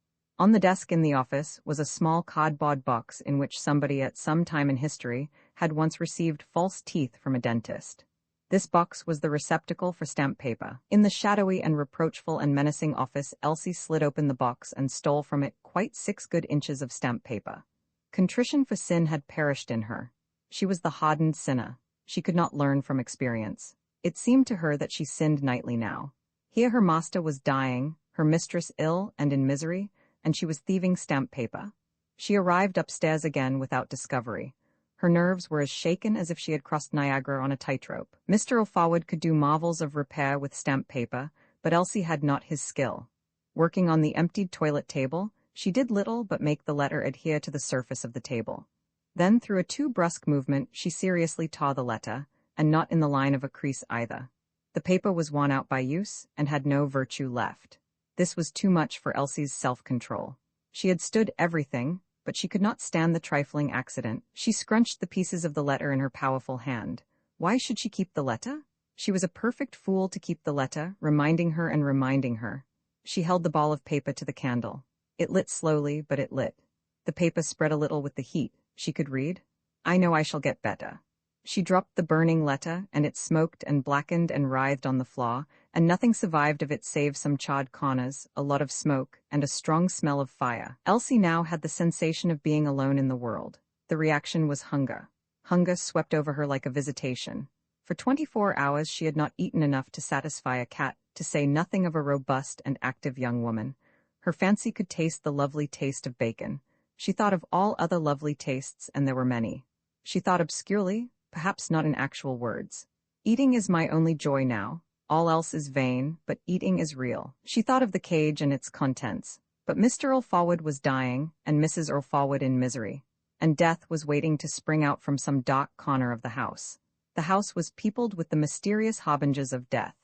On the desk in the office was a small cardboard box in which somebody at some time in history had once received false teeth from a dentist. This box was the receptacle for stamp paper. In the shadowy and reproachful and menacing office, Elsie slid open the box and stole from it quite 6 good inches of stamp paper. Contrition for sin had perished in her. She was the hardened sinner. She could not learn from experience. It seemed to her that she sinned nightly now. Here her master was dying, her mistress ill and in misery, and she was thieving stamp paper. She arrived upstairs again without discovery. Her nerves were as shaken as if she had crossed Niagara on a tightrope. Mr. Earl Forward could do marvels of repair with stamp paper, but Elsie had not his skill. Working on the emptied toilet table, she did little but make the letter adhere to the surface of the table. Then, through a too brusque movement, she seriously tore the letter, and not in the line of a crease either. The paper was worn out by use, and had no virtue left. This was too much for Elsie's self-control. She had stood everything, but she could not stand the trifling accident. She scrunched the pieces of the letter in her powerful hand. Why should she keep the letter? She was a perfect fool to keep the letter, reminding her and reminding her. She held the ball of paper to the candle. It lit slowly, but it lit. The paper spread a little with the heat. She could read. "I know I shall get better." She dropped the burning letter, and it smoked and blackened and writhed on the floor, and nothing survived of it save some charred corners, a lot of smoke, and a strong smell of fire. Elsie now had the sensation of being alone in the world. The reaction was hunger. Hunger swept over her like a visitation. For 24 hours she had not eaten enough to satisfy a cat, to say nothing of a robust and active young woman. Her fancy could taste the lovely taste of bacon. She thought of all other lovely tastes, and there were many. She thought obscurely, perhaps not in actual words. Eating is my only joy now. All else is vain, but eating is real. She thought of the cage and its contents. But Mr. Earl Forward was dying, and Mrs. Earl Forward in misery. And death was waiting to spring out from some dark corner of the house. The house was peopled with the mysterious harbingers of death.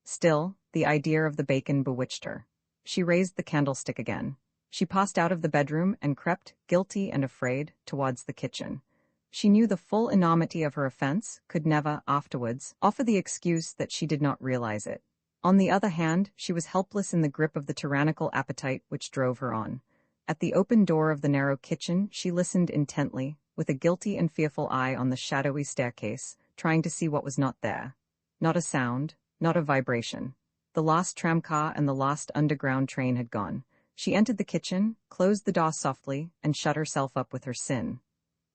Still, the idea of the bacon bewitched her. She raised the candlestick again. She passed out of the bedroom and crept, guilty and afraid, towards the kitchen. She knew the full enormity of her offense, could never, afterwards, offer the excuse that she did not realize it. On the other hand, she was helpless in the grip of the tyrannical appetite which drove her on. At the open door of the narrow kitchen, she listened intently, with a guilty and fearful eye on the shadowy staircase, trying to see what was not there. Not a sound, not a vibration. The lost tramcar and the lost underground train had gone. She entered the kitchen, closed the door softly, and shut herself up with her sin.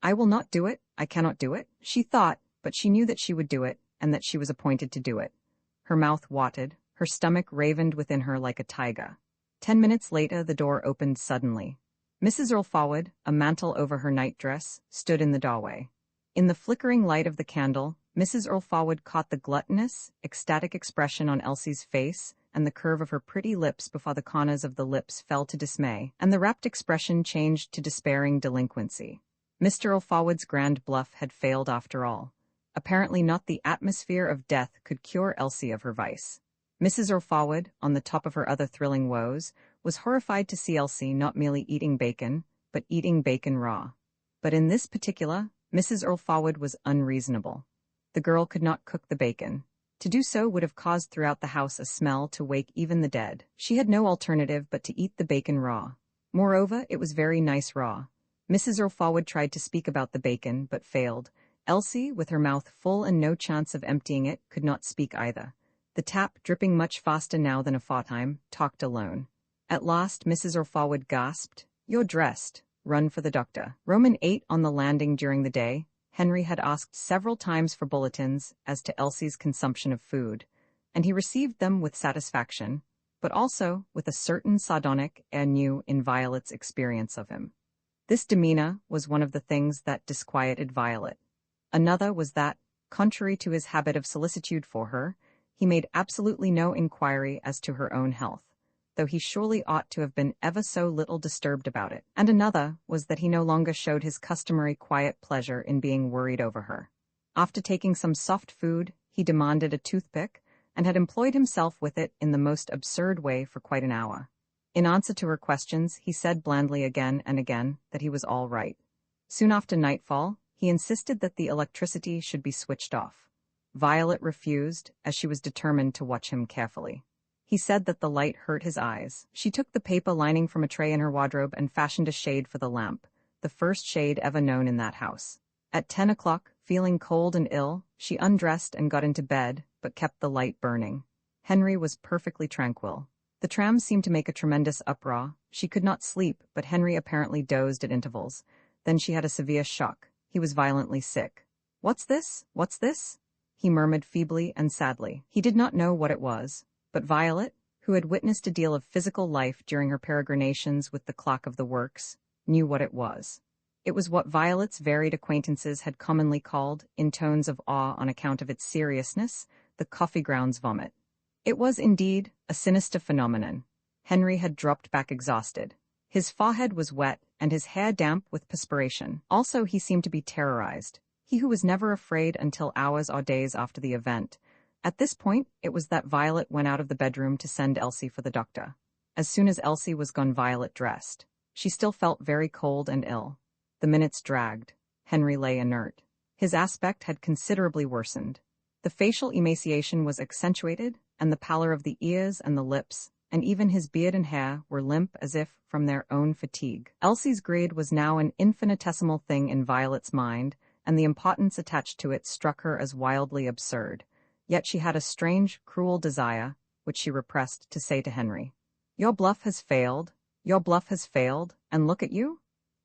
"I will not do it, I cannot do it," she thought, but she knew that she would do it, and that she was appointed to do it. Her mouth watered, her stomach ravened within her like a tiger. 10 minutes later the door opened suddenly. Mrs. Earl Forward, a mantle over her nightdress, stood in the doorway. In the flickering light of the candle, Mrs. Earl Forward caught the gluttonous, ecstatic expression on Elsie's face, and the curve of her pretty lips before the corners of the lips fell to dismay, and the rapt expression changed to despairing delinquency. Mr. Earl Forward's grand bluff had failed after all. Apparently not the atmosphere of death could cure Elsie of her vice. Mrs. Earl Forward, on the top of her other thrilling woes, was horrified to see Elsie not merely eating bacon, but eating bacon raw. But in this particular, Mrs. Earl Forward was unreasonable. The girl could not cook the bacon. To do so would have caused throughout the house a smell to wake even the dead. She had no alternative but to eat the bacon raw. Moreover, it was very nice raw. Mrs. Orfawwood tried to speak about the bacon, but failed. Elsie, with her mouth full and no chance of emptying it, could not speak either. The tap, dripping much faster now than aforetime, talked alone. At last Mrs. Orfawwood gasped, "You're dressed. Run for the doctor." Roman ate on the landing during the day. Henry had asked several times for bulletins as to Elsie's consumption of food, and he received them with satisfaction, but also with a certain sardonic air new in Violet's experience of him. This demeanor was one of the things that disquieted Violet. Another was that, contrary to his habit of solicitude for her, he made absolutely no inquiry as to her own health, though he surely ought to have been ever so little disturbed about it. And another was that he no longer showed his customary quiet pleasure in being worried over her. After taking some soft food, he demanded a toothpick, and had employed himself with it in the most absurd way for quite an hour. In answer to her questions, he said blandly again and again that he was all right. Soon after nightfall, he insisted that the electricity should be switched off. Violet refused, as she was determined to watch him carefully. He said that the light hurt his eyes. She took the paper lining from a tray in her wardrobe and fashioned a shade for the lamp, the first shade ever known in that house. At 10 o'clock, feeling cold and ill, she undressed and got into bed, but kept the light burning. Henry was perfectly tranquil. The tram seemed to make a tremendous uproar. She could not sleep, but Henry apparently dozed at intervals. Then she had a severe shock. He was violently sick. "What's this? What's this?" he murmured feebly and sadly. He did not know what it was, but Violet, who had witnessed a deal of physical life during her peregrinations with the clock of the works, knew what it was. It was what Violet's varied acquaintances had commonly called, in tones of awe on account of its seriousness, the coffee grounds vomit. It was, indeed, a sinister phenomenon. Henry had dropped back exhausted. His forehead was wet, and his hair damp with perspiration. Also, he seemed to be terrorized. He who was never afraid until hours or days after the event. At this point, it was that Violet went out of the bedroom to send Elsie for the doctor. As soon as Elsie was gone, Violet dressed. She still felt very cold and ill. The minutes dragged. Henry lay inert. His aspect had considerably worsened. The facial emaciation was accentuated, and the pallor of the ears and the lips, and even his beard and hair, were limp as if from their own fatigue. Elsie's greed was now an infinitesimal thing in Violet's mind, and the importance attached to it struck her as wildly absurd. Yet she had a strange, cruel desire, which she repressed, to say to Henry, "Your bluff has failed, your bluff has failed, and look at you."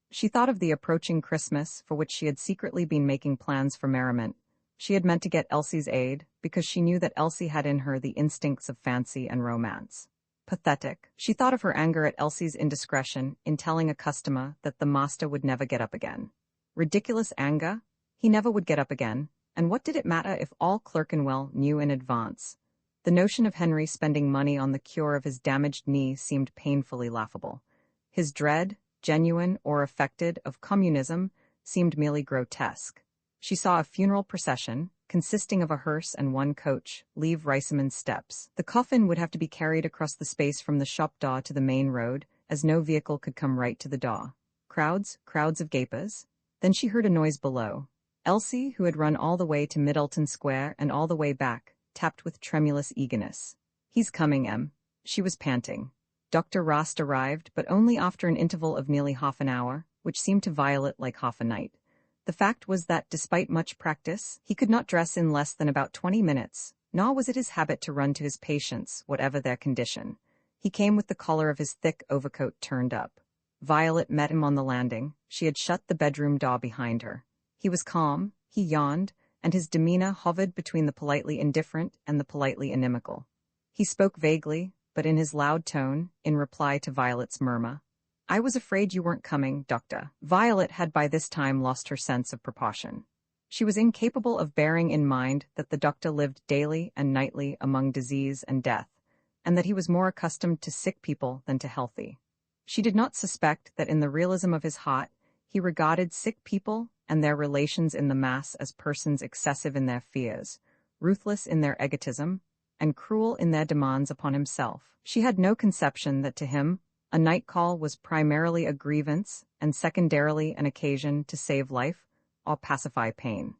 She thought of the approaching Christmas, for which she had secretly been making plans for merriment. She had meant to get Elsie's aid, because she knew that Elsie had in her the instincts of fancy and romance. Pathetic. She thought of her anger at Elsie's indiscretion in telling a customer that the master would never get up again. Ridiculous anger. He never would get up again, and what did it matter if all Clerkenwell knew in advance? The notion of Henry spending money on the cure of his damaged knee seemed painfully laughable. His dread, genuine or affected, of communism seemed merely grotesque. She saw a funeral procession, consisting of a hearse and one coach, leave Riceyman steps. The coffin would have to be carried across the space from the shop door to the main road, as no vehicle could come right to the door. Crowds of gapers. Then she heard a noise below. Elsie, who had run all the way to Middleton Square and all the way back, tapped with tremulous eagerness. "He's coming, Em." She was panting. Dr. Rost arrived, but only after an interval of nearly half an hour, which seemed to Violet like half a night. The fact was that, despite much practice, he could not dress in less than about 20 minutes, nor was it his habit to run to his patients, whatever their condition. He came with the collar of his thick overcoat turned up. Violet met him on the landing. She had shut the bedroom door behind her. He was calm, he yawned, and his demeanor hovered between the politely indifferent and the politely inimical. He spoke vaguely, but in his loud tone, in reply to Violet's murmur. "I was afraid you weren't coming, Doctor." Violet had by this time lost her sense of proportion. She was incapable of bearing in mind that the doctor lived daily and nightly among disease and death, and that he was more accustomed to sick people than to healthy. She did not suspect that in the realism of his heart he regarded sick people and their relations in the mass as persons excessive in their fears, ruthless in their egotism, and cruel in their demands upon himself. She had no conception that to him a night call was primarily a grievance and secondarily an occasion to save life or pacify pain.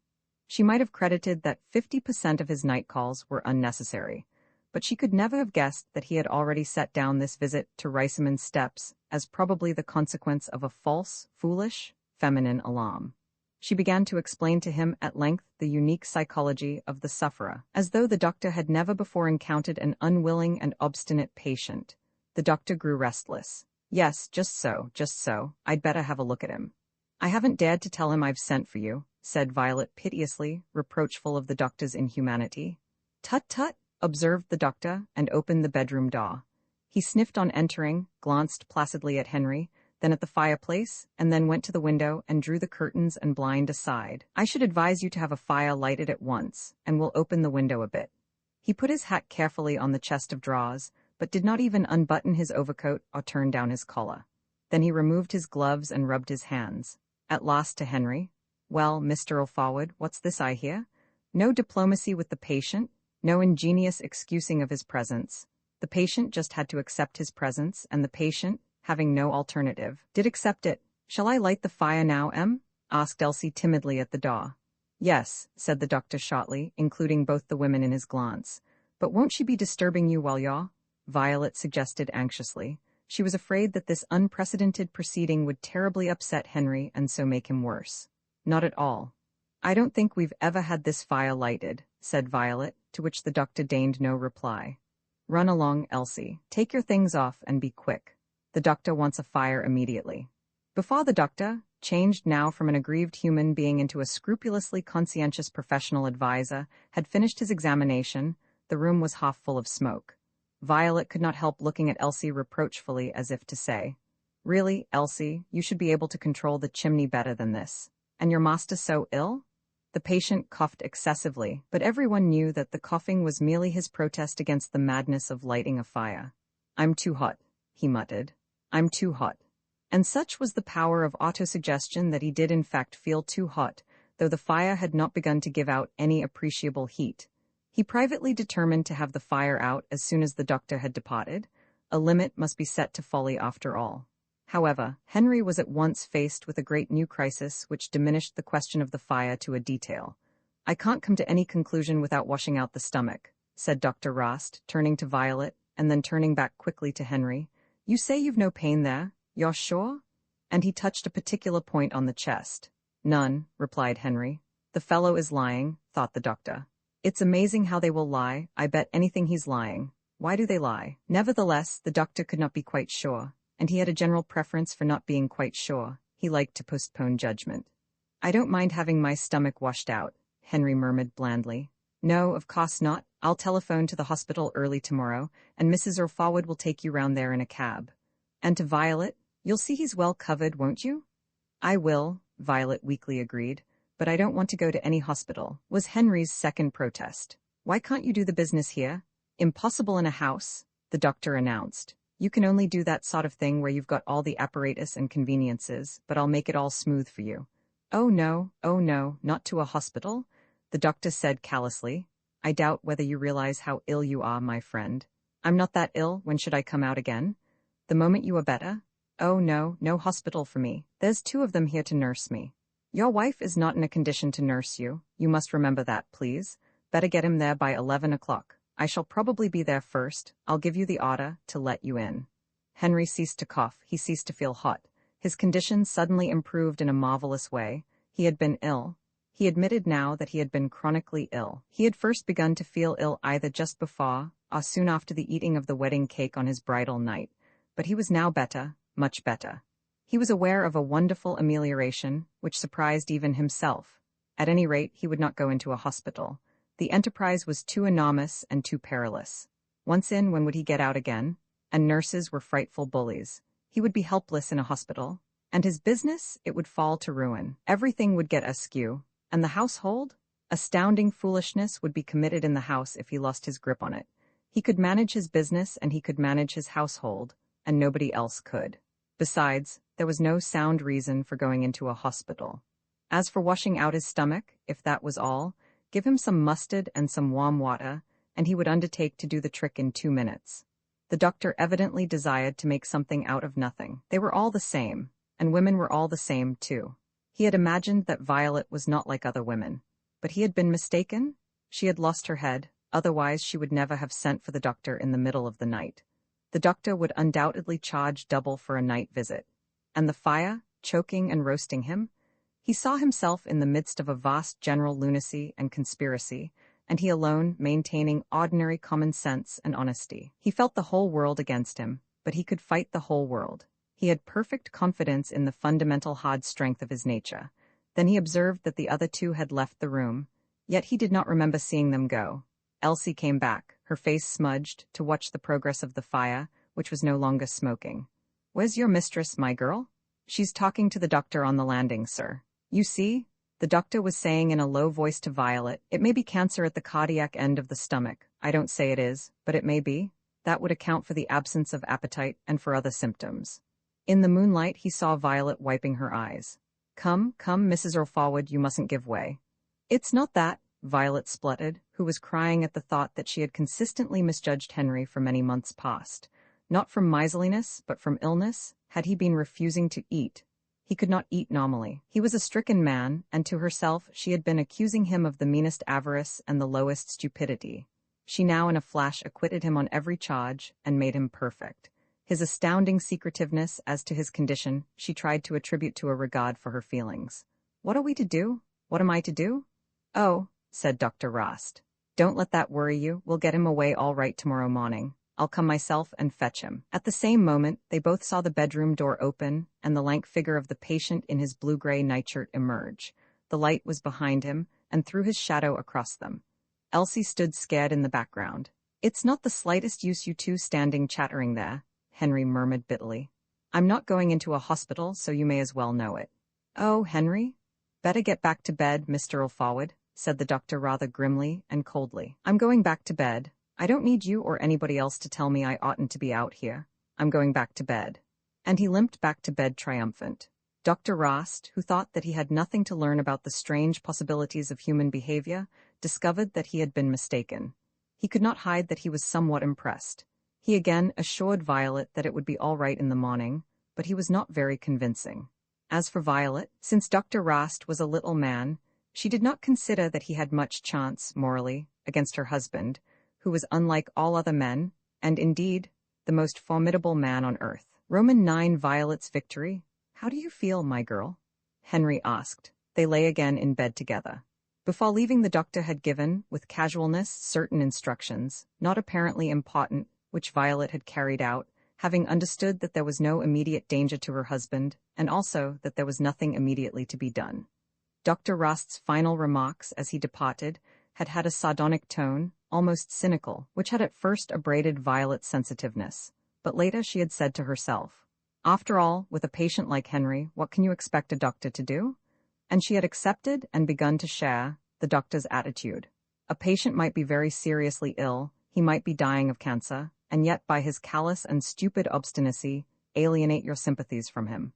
She might have credited that 50% of his night calls were unnecessary, but she could never have guessed that he had already set down this visit to Riceyman's steps as probably the consequence of a false, foolish, feminine alarm. She began to explain to him at length the unique psychology of the sufferer, as though the doctor had never before encountered an unwilling and obstinate patient. The doctor grew restless. Yes, just so, I'd better have a look at him. I haven't dared to tell him I've sent for you, said Violet piteously, reproachful of the doctor's inhumanity. Tut-tut, observed the doctor, and opened the bedroom door. He sniffed on entering, glanced placidly at Henry, then at the fireplace, and then went to the window and drew the curtains and blind aside. I should advise you to have a fire lighted at once, and we'll open the window a bit. He put his hat carefully on the chest of drawers, but did not even unbutton his overcoat or turn down his collar. Then he removed his gloves and rubbed his hands. At last to Henry. Well, Mr. O'Forward, what's this I hear? No diplomacy with the patient, no ingenious excusing of his presence. The patient just had to accept his presence, and the patient, having no alternative, did accept it. Shall I light the fire now, Em? Asked Elsie timidly at the door. Yes, said the doctor shortly, including both the women in his glance. But won't she be disturbing you while you're? Violet suggested anxiously. She was afraid that this unprecedented proceeding would terribly upset Henry and so make him worse. Not at all. I don't think we've ever had this fire lighted, said Violet, to which the doctor deigned no reply. Run along, Elsie. Take your things off and be quick. The doctor wants a fire immediately. Before the doctor, changed now from an aggrieved human being into a scrupulously conscientious professional advisor, had finished his examination, the room was half full of smoke. Violet could not help looking at Elsie reproachfully as if to say, Really, Elsie, you should be able to control the chimney better than this. And your master so ill? The patient coughed excessively, but everyone knew that the coughing was merely his protest against the madness of lighting a fire. I'm too hot, he muttered. I'm too hot. And such was the power of autosuggestion that he did in fact feel too hot, though the fire had not begun to give out any appreciable heat. He privately determined to have the fire out as soon as the doctor had departed. A limit must be set to folly after all. However, Henry was at once faced with a great new crisis which diminished the question of the fire to a detail. I can't come to any conclusion without washing out the stomach, said Dr. Rost, turning to Violet, and then turning back quickly to Henry. You say you've no pain there? You're sure? And he touched a particular point on the chest. None, replied Henry. The fellow is lying, thought the doctor. It's amazing how they will lie. I bet anything he's lying. Why do they lie? Nevertheless, the doctor could not be quite sure, and he had a general preference for not being quite sure. He liked to postpone judgment. I don't mind having my stomach washed out, Henry murmured blandly. No, of course not. I'll telephone to the hospital early tomorrow, and Mrs. O'Forward will take you round there in a cab. And to Violet, you'll see he's well covered, won't you? I will, Violet weakly agreed, but I don't want to go to any hospital, was Henry's second protest. Why can't you do the business here? Impossible in a house, the doctor announced. You can only do that sort of thing where you've got all the apparatus and conveniences, but I'll make it all smooth for you. Oh no, not to a hospital, the doctor said callously. I doubt whether you realize how ill you are, my friend. I'm not that ill. When should I come out again? The moment you are better? Oh no, no hospital for me. There's 2 of them here to nurse me. Your wife is not in a condition to nurse you. You must remember that, please. Better get him there by 11 o'clock. I shall probably be there first. I'll give you the order to let you in. Henry ceased to cough. He ceased to feel hot. His condition suddenly improved in a marvelous way. He had been ill. He admitted now that he had been chronically ill. He had first begun to feel ill either just before or soon after the eating of the wedding cake on his bridal night. But he was now better, much better. He was aware of a wonderful amelioration, which surprised even himself. At any rate, he would not go into a hospital. The enterprise was too enormous and too perilous. Once in, when would he get out again? And nurses were frightful bullies. He would be helpless in a hospital. And his business, it would fall to ruin. Everything would get askew. And the household? Astounding foolishness would be committed in the house if he lost his grip on it. He could manage his business and he could manage his household, and nobody else could. Besides, there was no sound reason for going into a hospital. As for washing out his stomach, if that was all, give him some mustard and some warm water, and he would undertake to do the trick in 2 minutes. The doctor evidently desired to make something out of nothing. They were all the same, and women were all the same, too. He had imagined that Violet was not like other women. But he had been mistaken? She had lost her head, otherwise she would never have sent for the doctor in the middle of the night. The doctor would undoubtedly charge double for a night visit. And the fire, choking and roasting him? He saw himself in the midst of a vast general lunacy and conspiracy, and he alone maintaining ordinary common sense and honesty. He felt the whole world against him, but he could fight the whole world. He had perfect confidence in the fundamental hard strength of his nature. Then he observed that the other two had left the room, yet he did not remember seeing them go. Elsie came back, her face smudged, to watch the progress of the fire, which was no longer smoking. "Where's your mistress, my girl?" "She's talking to the doctor on the landing, sir. You see," the doctor was saying in a low voice to Violet, "it may be cancer at the cardiac end of the stomach. I don't say it is, but it may be. That would account for the absence of appetite and for other symptoms." In the moonlight he saw Violet wiping her eyes. Come, Mrs. Orforwood, you mustn't give way." "It's not that," Violet spluttered, who was crying at the thought that she had consistently misjudged Henry for many months past. Not from miserliness, but from illness, had he been refusing to eat. He could not eat normally. He was a stricken man, and to herself she had been accusing him of the meanest avarice and the lowest stupidity. She now in a flash acquitted him on every charge, and made him perfect. His astounding secretiveness as to his condition she tried to attribute to a regard for her feelings. "What are we to do? What am I to do?" "Oh," said Dr. Rost, "don't let that worry you. We'll get him away all right tomorrow morning. I'll come myself and fetch him." At the same moment, they both saw the bedroom door open and the lank figure of the patient in his blue-gray nightshirt emerge. The light was behind him and threw his shadow across them. Elsie stood scared in the background. "It's not the slightest use you two standing chattering there," Henry murmured bitterly. "I'm not going into a hospital, so you may as well know it." "Oh, Henry? Better get back to bed, Mr. Orforwood," said the doctor rather grimly and coldly. "I'm going back to bed. I don't need you or anybody else to tell me I oughtn't to be out here. I'm going back to bed." And he limped back to bed triumphant. Dr. Rost, who thought that he had nothing to learn about the strange possibilities of human behavior, discovered that he had been mistaken. He could not hide that he was somewhat impressed. He again assured Violet that it would be all right in the morning, but he was not very convincing. As for Violet, since Dr. Rost was a little man, she did not consider that he had much chance, morally, against her husband, who was unlike all other men, and indeed, the most formidable man on earth. Roman 9 Violet's victory. "How do you feel, my girl?" Henry asked. They lay again in bed together. Before leaving, the doctor had given, with casualness, certain instructions, not apparently important, which Violet had carried out, having understood that there was no immediate danger to her husband, and also that there was nothing immediately to be done. Dr. Rost's final remarks as he departed had had a sardonic tone, almost cynical, which had at first abraded Violet's sensitiveness, but later she had said to herself, "After all, with a patient like Henry, what can you expect a doctor to do?" And she had accepted and begun to share the doctor's attitude. A patient might be very seriously ill, he might be dying of cancer, and yet by his callous and stupid obstinacy alienate your sympathies from him.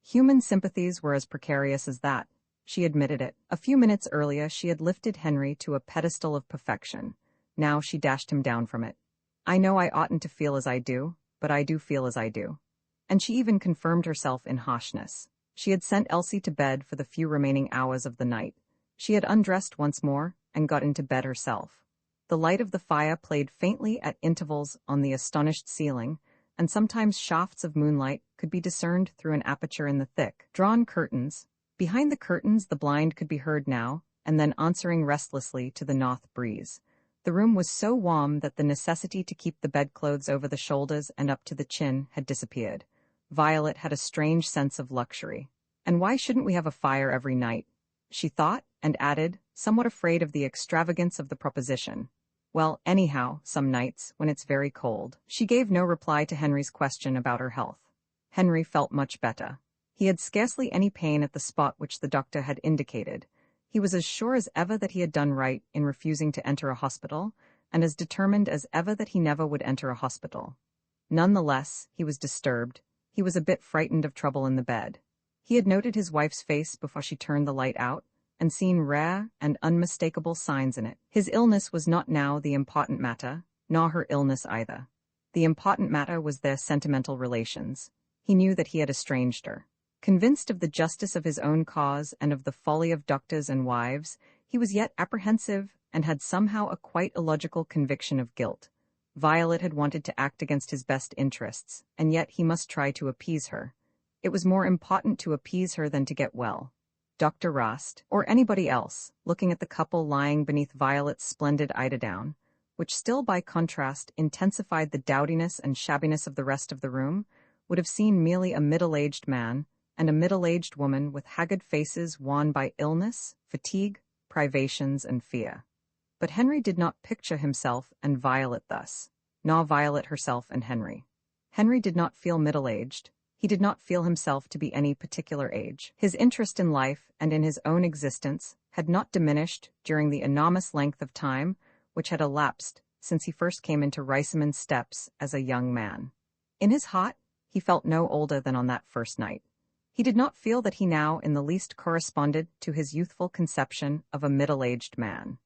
Human sympathies were as precarious as that. She admitted it. A few minutes earlier she had lifted Henry to a pedestal of perfection. Now she dashed him down from it. "I know I oughtn't to feel as I do, but I do feel as I do." And she even confirmed herself in harshness. She had sent Elsie to bed for the few remaining hours of the night. She had undressed once more and got into bed herself. The light of the fire played faintly at intervals on the astonished ceiling, and sometimes shafts of moonlight could be discerned through an aperture in the thick, drawn curtains. Behind the curtains the blind could be heard now, and then answering restlessly to the north breeze. The room was so warm that the necessity to keep the bedclothes over the shoulders and up to the chin had disappeared. Violet had a strange sense of luxury. "And why shouldn't we have a fire every night?" she thought, and added, somewhat afraid of the extravagance of the proposition, "Well, anyhow, some nights, when it's very cold." She gave no reply to Henry's question about her health. Henry felt much better. He had scarcely any pain at the spot which the doctor had indicated. He was as sure as ever that he had done right in refusing to enter a hospital, and as determined as ever that he never would enter a hospital. None the less, he was disturbed. He was a bit frightened of trouble in the bed. He had noted his wife's face before she turned the light out, and seen rare and unmistakable signs in it. His illness was not now the important matter, nor her illness either. The important matter was their sentimental relations. He knew that he had estranged her. Convinced of the justice of his own cause and of the folly of doctors and wives, He was yet apprehensive and had somehow a quite illogical conviction of guilt. Violet had wanted to act against his best interests, and yet he must try to appease her. It was more important to appease her than to get well. Dr. Rost, or anybody else, looking at the couple lying beneath Violet's splendid eiderdown, which still by contrast intensified the dowdiness and shabbiness of the rest of the room, would have seen merely a middle-aged man and a middle-aged woman with haggard faces wan by illness, fatigue, privations, and fear. But Henry did not picture himself and Violet thus, nor Violet herself and Henry. Henry did not feel middle-aged. He did not feel himself to be any particular age. His interest in life and in his own existence had not diminished during the enormous length of time which had elapsed since he first came into Riceyman's steps as a young man. In his heart, he felt no older than on that first night. He did not feel that he now in the least corresponded to his youthful conception of a middle-aged man.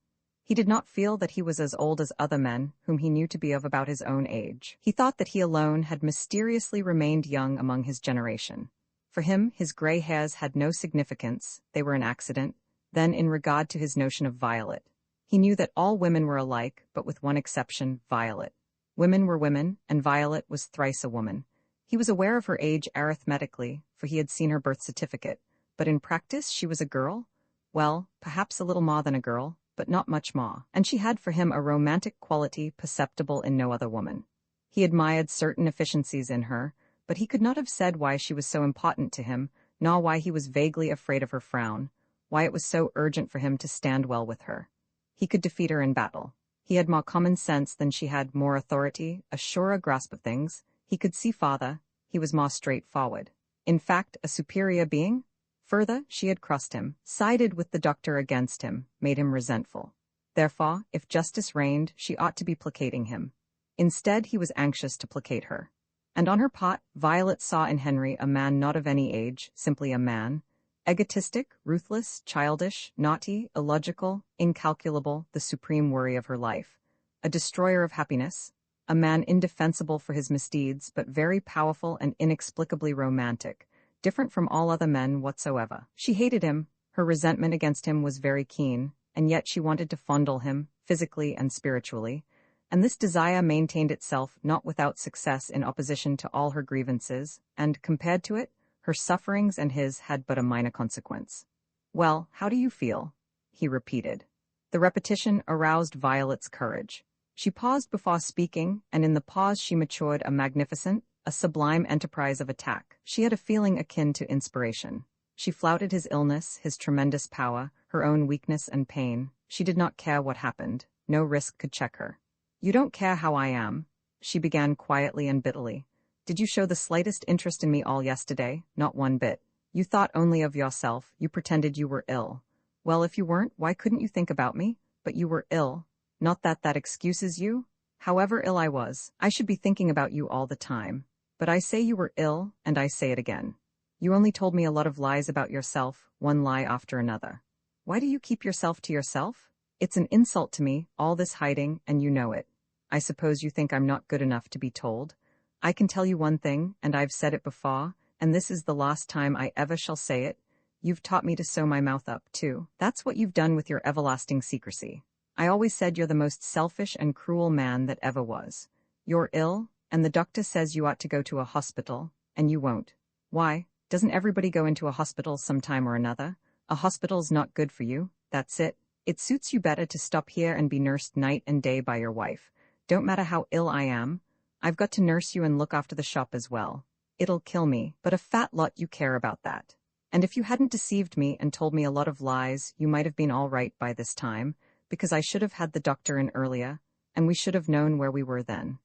He did not feel that he was as old as other men whom he knew to be of about his own age. He thought that he alone had mysteriously remained young among his generation. For him, his gray hairs had no significance, they were an accident. Then, in regard to his notion of Violet, he knew that all women were alike, but with one exception, Violet. Women were women, and Violet was thrice a woman. He was aware of her age arithmetically, for he had seen her birth certificate, but in practice she was a girl. Well, perhaps a little more than a girl, but not much more, and she had for him a romantic quality perceptible in no other woman. He admired certain efficiencies in her, but he could not have said why she was so important to him, nor why he was vaguely afraid of her frown, why it was so urgent for him to stand well with her. He could defeat her in battle. He had more common sense than she had, more authority, a surer grasp of things. He could see farther. He was more straightforward. In fact, a superior being? Further, she had crossed him, sided with the doctor against him, made him resentful. Therefore, if justice reigned, she ought to be placating him. Instead, he was anxious to placate her. And on her part, Violet saw in Henry a man not of any age, simply a man, egotistic, ruthless, childish, naughty, illogical, incalculable, the supreme worry of her life, a destroyer of happiness, a man indefensible for his misdeeds, but very powerful and inexplicably romantic, different from all other men whatsoever. She hated him, her resentment against him was very keen, and yet she wanted to fondle him, physically and spiritually, and this desire maintained itself not without success in opposition to all her grievances, and, compared to it, her sufferings and his had but a minor consequence. "Well, how do you feel?" he repeated. The repetition aroused Violet's courage. She paused before speaking, and in the pause she matured a magnificent, a sublime enterprise of attack. She had a feeling akin to inspiration. She flouted his illness, his tremendous power, her own weakness and pain. She did not care what happened. No risk could check her. "You don't care how I am," she began quietly and bitterly. "Did you show the slightest interest in me all yesterday? Not one bit. You thought only of yourself. You pretended you were ill. Well, if you weren't, why couldn't you think about me? But you were ill. Not that that excuses you. However ill I was, I should be thinking about you all the time. But I say you were ill, and I say it again. You only told me a lot of lies about yourself, one lie after another. Why do you keep yourself to yourself? It's an insult to me, all this hiding, and you know it. I suppose you think I'm not good enough to be told. I can tell you one thing, and I've said it before, and this is the last time I ever shall say it. You've taught me to sew my mouth up, too. That's what you've done with your everlasting secrecy. I always said you're the most selfish and cruel man that ever was. You're ill, and the doctor says you ought to go to a hospital, and you won't. Why? Doesn't everybody go into a hospital sometime or another? A hospital's not good for you, that's it. It suits you better to stop here and be nursed night and day by your wife. Don't matter how ill I am. I've got to nurse you and look after the shop as well. It'll kill me, but a fat lot you care about that. And if you hadn't deceived me and told me a lot of lies, you might have been all right by this time, because I should have had the doctor in earlier, and we should have known where we were then.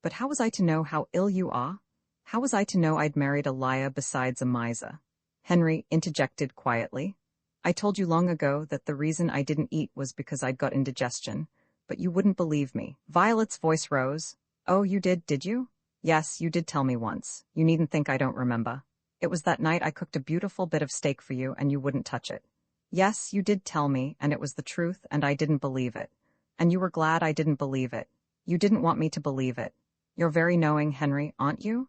But how was I to know how ill you are? How was I to know I'd married a liar besides a miser? Henry interjected quietly. I told you long ago that the reason I didn't eat was because I'd got indigestion, but you wouldn't believe me. Violet's voice rose. Oh, you did you? Yes, you did tell me once. You needn't think I don't remember. It was that night I cooked a beautiful bit of steak for you and you wouldn't touch it. Yes, you did tell me, and it was the truth, and I didn't believe it. And you were glad I didn't believe it. You didn't want me to believe it. You're very knowing, Henry, aren't you?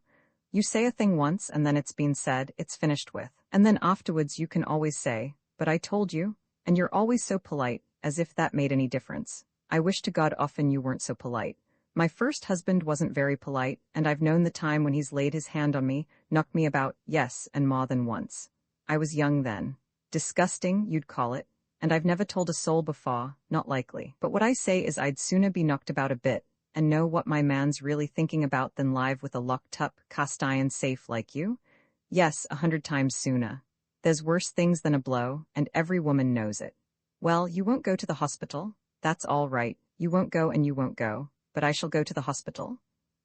You say a thing once, and then it's been said, it's finished with. And then afterwards you can always say, but I told you. And you're always so polite, as if that made any difference. I wish to God often you weren't so polite. My first husband wasn't very polite, and I've known the time when he's laid his hand on me, knocked me about, yes, and more than once. I was young then. Disgusting, you'd call it, and I've never told a soul before, not likely. But what I say is I'd sooner be knocked about a bit, and know what my man's really thinking about than live with a locked-up, cast-iron safe like you? Yes, 100 times sooner. There's worse things than a blow, and every woman knows it. Well, you won't go to the hospital? That's all right, you won't go and you won't go, but I shall go to the hospital.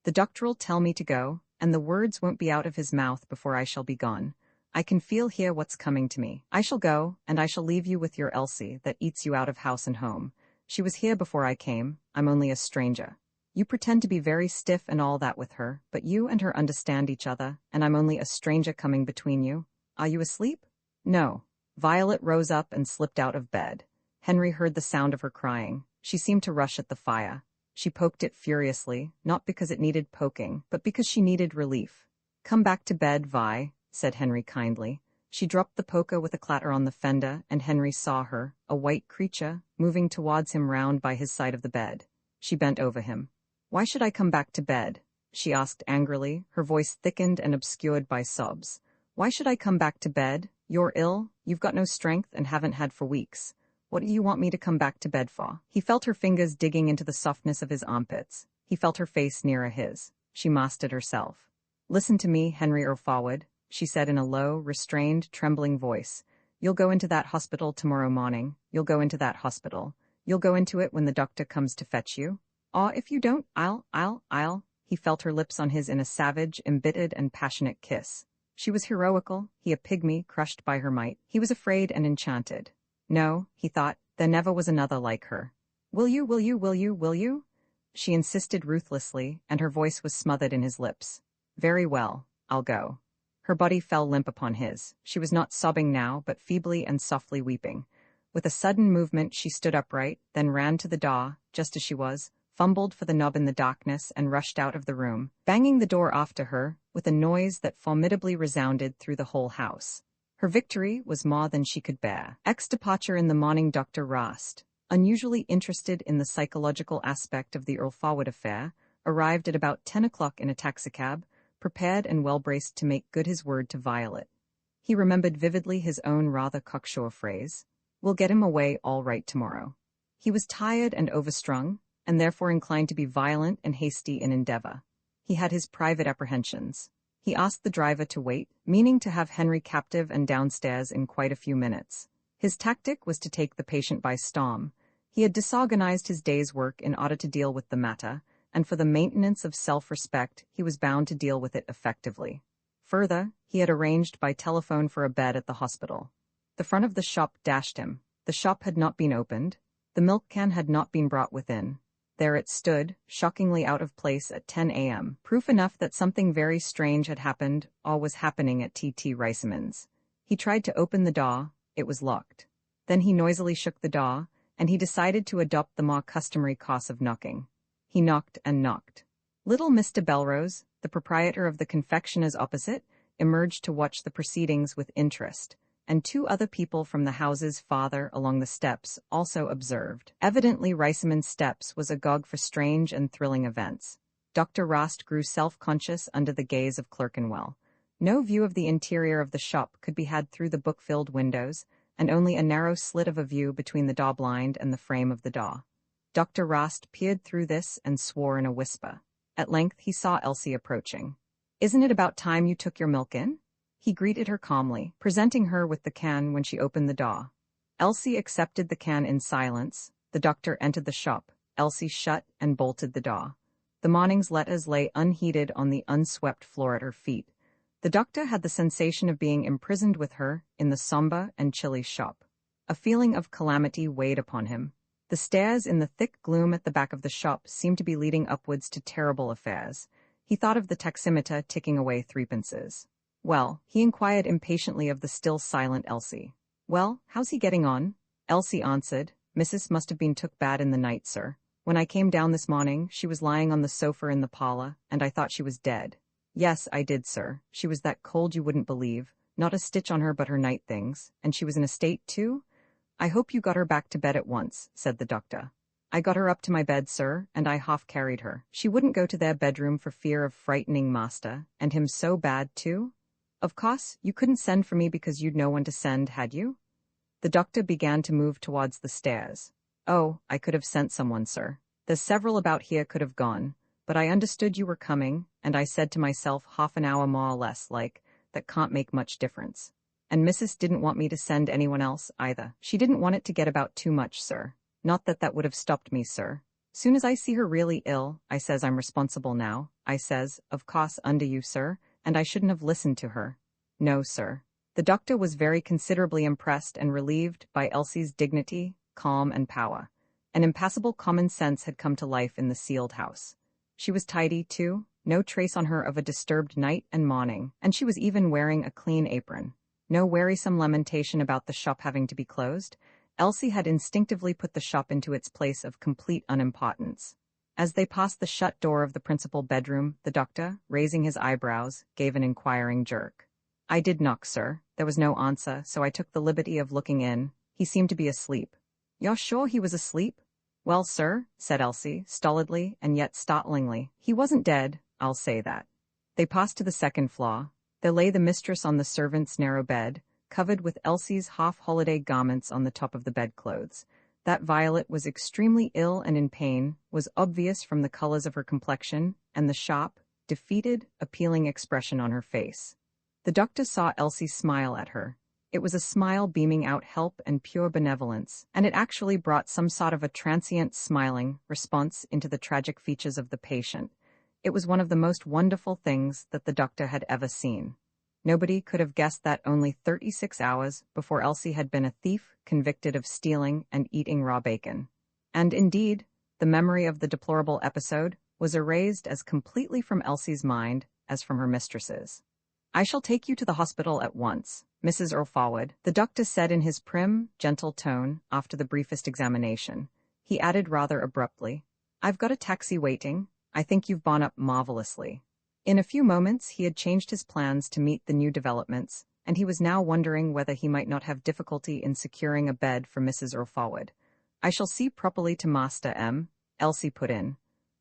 The doctor'll tell me to go, and the words won't be out of his mouth before I shall be gone. I can feel here what's coming to me. I shall go, and I shall leave you with your Elsie that eats you out of house and home. She was here before I came, I'm only a stranger. You pretend to be very stiff and all that with her, but you and her understand each other, and I'm only a stranger coming between you. Are you asleep? No. Violet rose up and slipped out of bed. Henry heard the sound of her crying. She seemed to rush at the fire. She poked it furiously, not because it needed poking, but because she needed relief. Come back to bed, Vi, said Henry kindly. She dropped the poker with a clatter on the fender, and Henry saw her, a white creature, moving towards him round by his side of the bed. She bent over him. Why should I come back to bed? She asked angrily, her voice thickened and obscured by sobs. Why should I come back to bed? You're ill, you've got no strength and haven't had for weeks. What do you want me to come back to bed for? He felt her fingers digging into the softness of his armpits. He felt her face nearer his. She mastered herself. Listen to me, Henry Forward, she said in a low, restrained, trembling voice. You'll go into that hospital tomorrow morning. You'll go into that hospital. You'll go into it when the doctor comes to fetch you. If you don't, I'll. He felt her lips on his in a savage, embittered, and passionate kiss. She was heroical, he a pygmy crushed by her might. He was afraid and enchanted. No, he thought, there never was another like her. Will you? She insisted ruthlessly, and her voice was smothered in his lips. Very well, I'll go. Her body fell limp upon his. She was not sobbing now, but feebly and softly weeping. With a sudden movement she stood upright, then ran to the door, just as she was, fumbled for the knob in the darkness, and rushed out of the room, banging the door after her, with a noise that formidably resounded through the whole house. Her victory was more than she could bear. Ex-departure in the morning. Dr. Rost, unusually interested in the psychological aspect of the Earl Forward affair, arrived at about 10 o'clock in a taxicab, prepared and well-braced to make good his word to Violet. He remembered vividly his own rather cocksure phrase, "We'll get him away all right tomorrow." He was tired and overstrung, and therefore inclined to be violent and hasty in endeavor. He had his private apprehensions. He asked the driver to wait, meaning to have Henry captive and downstairs in quite a few minutes. His tactic was to take the patient by storm. He had disorganized his day's work in order to deal with the matter, and for the maintenance of self-respect, he was bound to deal with it effectively. Further, he had arranged by telephone for a bed at the hospital. The front of the shop dashed him. The shop had not been opened. The milk can had not been brought within. There it stood, shockingly out of place at 10 a.m., proof enough that something very strange had happened or was happening at T.T. Riceyman's. He tried to open the door. It was locked. Then he noisily shook the door, and he decided to adopt the more customary course of knocking. He knocked and knocked. Little Mr. Belrose, the proprietor of the confectioner's opposite, emerged to watch the proceedings with interest, and two other people from the houses farther along the steps also observed. Evidently Riceyman's steps was agog for strange and thrilling events. Dr. Rost grew self-conscious under the gaze of Clerkenwell. No view of the interior of the shop could be had through the book-filled windows, and only a narrow slit of a view between the door blind and the frame of the door. Dr. Rost peered through this and swore in a whisper. At length he saw Elsie approaching. "Isn't it about time you took your milk in?" He greeted her calmly, presenting her with the can when she opened the door. Elsie accepted the can in silence. The doctor entered the shop. Elsie shut and bolted the door. The morning's letters lay unheeded on the unswept floor at her feet. The doctor had the sensation of being imprisoned with her in the sombre and chilly shop. A feeling of calamity weighed upon him. The stairs in the thick gloom at the back of the shop seemed to be leading upwards to terrible affairs. He thought of the taximeter ticking away threepences. "Well," he inquired impatiently of the still silent Elsie. "Well, how's he getting on?" Elsie answered, "Missus must have been took bad in the night, sir. When I came down this morning, she was lying on the sofa in the parlor, and I thought she was dead." "Yes, I did, sir. She was that cold you wouldn't believe. Not a stitch on her but her night things. And she was in a state, too?" I hope you got her back to bed at once, said the doctor. I got her up to my bed, sir, and I half carried her. She wouldn't go to their bedroom for fear of frightening master, and him so bad too. Of course, you couldn't send for me because you'd no one to send, had you? The doctor began to move towards the stairs. Oh, I could have sent someone, sir. There's several about here could have gone, but I understood you were coming, and I said to myself half an hour more or less, like, that can't make much difference. And Mrs. didn't want me to send anyone else, either. She didn't want it to get about too much, sir. Not that that would have stopped me, sir. Soon as I see her really ill, I says I'm responsible now. I says, of course under you, sir, and I shouldn't have listened to her. No, sir. The doctor was very considerably impressed and relieved by Elsie's dignity, calm, and power. An impassable common sense had come to life in the sealed house. She was tidy, too, no trace on her of a disturbed night and morning, and she was even wearing a clean apron. No wearisome lamentation about the shop having to be closed. Elsie had instinctively put the shop into its place of complete unimportance. As they passed the shut door of the principal bedroom, the doctor, raising his eyebrows, gave an inquiring jerk. I did knock, sir. There was no answer, so I took the liberty of looking in. He seemed to be asleep. You're sure he was asleep? Well, sir, said Elsie, stolidly and yet startlingly, he wasn't dead, I'll say that. They passed to the second floor. There lay the mistress on the servant's narrow bed, covered with Elsie's half-holiday garments on the top of the bedclothes. That Violet was extremely ill and in pain was obvious from the colors of her complexion and the sharp, defeated, appealing expression on her face. The doctor saw Elsie smile at her. It was a smile beaming out help and pure benevolence, and it actually brought some sort of a transient smiling response into the tragic features of the patient. It was one of the most wonderful things that the doctor had ever seen. Nobody could have guessed that only 36 hours before Elsie had been a thief convicted of stealing and eating raw bacon. And indeed, the memory of the deplorable episode was erased as completely from Elsie's mind as from her mistress's. I shall take you to the hospital at once, Mrs. Earl, the doctor said in his prim, gentle tone after the briefest examination. He added rather abruptly, I've got a taxi waiting. I think you've borne up marvelously. In a few moments he had changed his plans to meet the new developments, and he was now wondering whether he might not have difficulty in securing a bed for Mrs. Earl. I shall see properly to Master M., Elsie put in.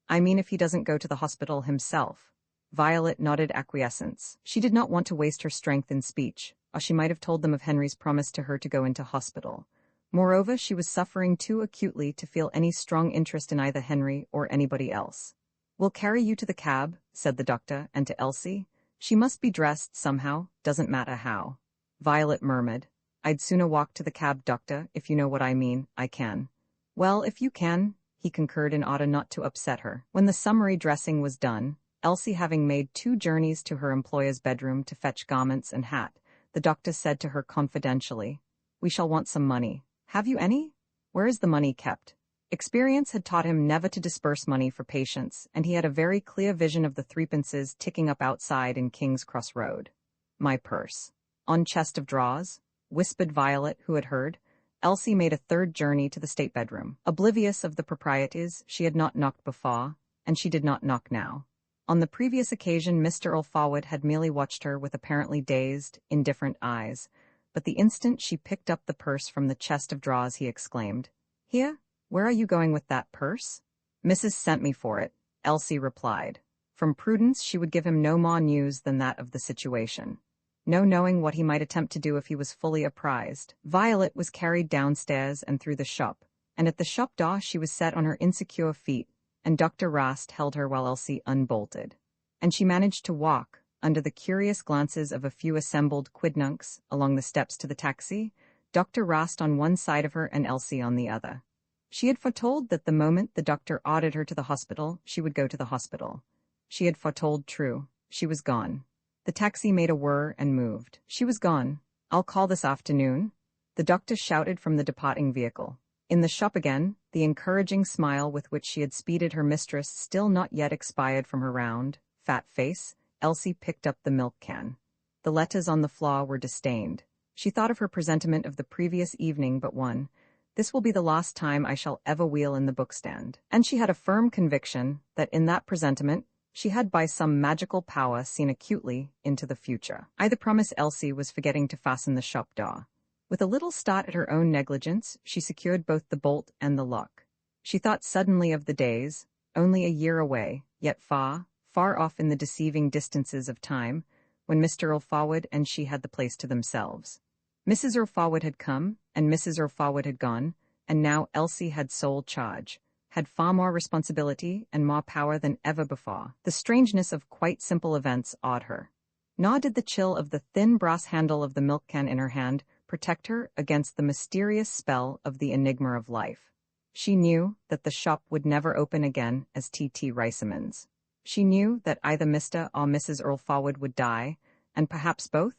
I mean if he doesn't go to the hospital himself. Violet nodded acquiescence. She did not want to waste her strength in speech, or she might have told them of Henry's promise to her to go into hospital. Moreover, she was suffering too acutely to feel any strong interest in either Henry or anybody else. We'll carry you to the cab, said the doctor, and to Elsie. She must be dressed somehow, doesn't matter how. Violet murmured, I'd sooner walk to the cab, doctor, if you know what I mean. I can. Well, if you can, he concurred in order not to upset her. When the summary dressing was done, Elsie having made 2 journeys to her employer's bedroom to fetch garments and hat, the doctor said to her confidentially, We shall want some money. Have you any? Where is the money kept? Experience had taught him never to disburse money for patients, and he had a very clear vision of the threepences ticking up outside in King's Cross Road. My purse. On chest of drawers, whispered Violet, who had heard. Elsie made a 3rd journey to the state bedroom. Oblivious of the proprieties, she had not knocked before, and she did not knock now. On the previous occasion, Mr. Earl had merely watched her with apparently dazed, indifferent eyes, but the instant she picked up the purse from the chest of drawers, he exclaimed, Here? Where are you going with that purse? Mrs. sent me for it, Elsie replied. From prudence, she would give him no more news than that of the situation. No knowing what he might attempt to do if he was fully apprised. Violet was carried downstairs and through the shop, and at the shop door she was set on her insecure feet, and Dr. Rast held her while Elsie unbolted. And she managed to walk, under the curious glances of a few assembled quidnuncs, along the steps to the taxi, Dr. Rast on one side of her and Elsie on the other. She had foretold that the moment the doctor ordered her to the hospital, she would go to the hospital. She had foretold true. She was gone. The taxi made a whir and moved. She was gone. I'll call this afternoon, the doctor shouted from the departing vehicle. In the shop again, the encouraging smile with which she had speeded her mistress still not yet expired from her round, fat face, Elsie picked up the milk can. The letters on the floor were disdained. She thought of her presentiment of the previous evening but one. This will be the last time I shall ever wheel in the bookstand. And she had a firm conviction that in that presentiment she had by some magical power seen acutely into the future. The promise Elsie was forgetting to fasten the shop door. With a little start at her own negligence, she secured both the bolt and the lock. She thought suddenly of the days, only a year away, yet far, far off in the deceiving distances of time, when Mr. Earlforward and she had the place to themselves. Mrs. Earlforward had come, and Mrs. Earlforward had gone, and now Elsie had sole charge, had far more responsibility and more power than ever before. The strangeness of quite simple events awed her. Nor did the chill of the thin brass handle of the milk can in her hand protect her against the mysterious spell of the enigma of life. She knew that the shop would never open again as T.T. Riceyman's. She knew that either Mr. or Mrs. Earlforward would die, and perhaps both,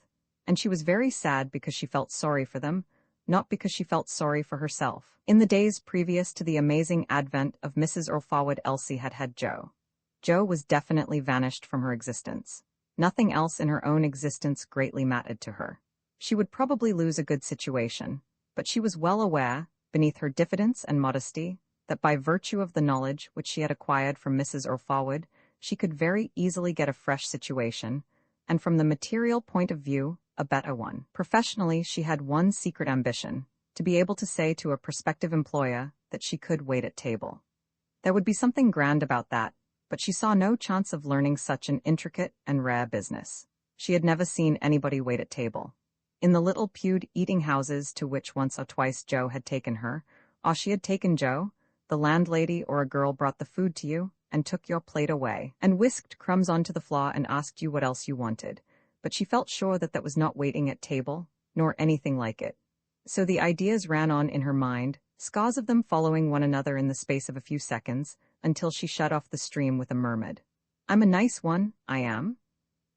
and she was very sad because she felt sorry for them, not because she felt sorry for herself. In the days previous to the amazing advent of Mrs. Earlforward, Elsie had had Joe. Joe was definitely vanished from her existence. Nothing else in her own existence greatly mattered to her. She would probably lose a good situation, but she was well aware, beneath her diffidence and modesty, that by virtue of the knowledge which she had acquired from Mrs. Earlforward, she could very easily get a fresh situation, and from the material point of view, a better one. Professionally, she had one secret ambition, to be able to say to a prospective employer that she could wait at table. There would be something grand about that, but she saw no chance of learning such an intricate and rare business. She had never seen anybody wait at table. In the little pewed eating houses to which once or twice Joe had taken her, or she had taken Joe, the landlady or a girl brought the food to you, and took your plate away, and whisked crumbs onto the floor and asked you what else you wanted. But she felt sure that that was not waiting at table, nor anything like it. So the ideas ran on in her mind, scores of them following one another in the space of a few seconds, until she shut off the stream with a murmured, "I'm a nice one, I am."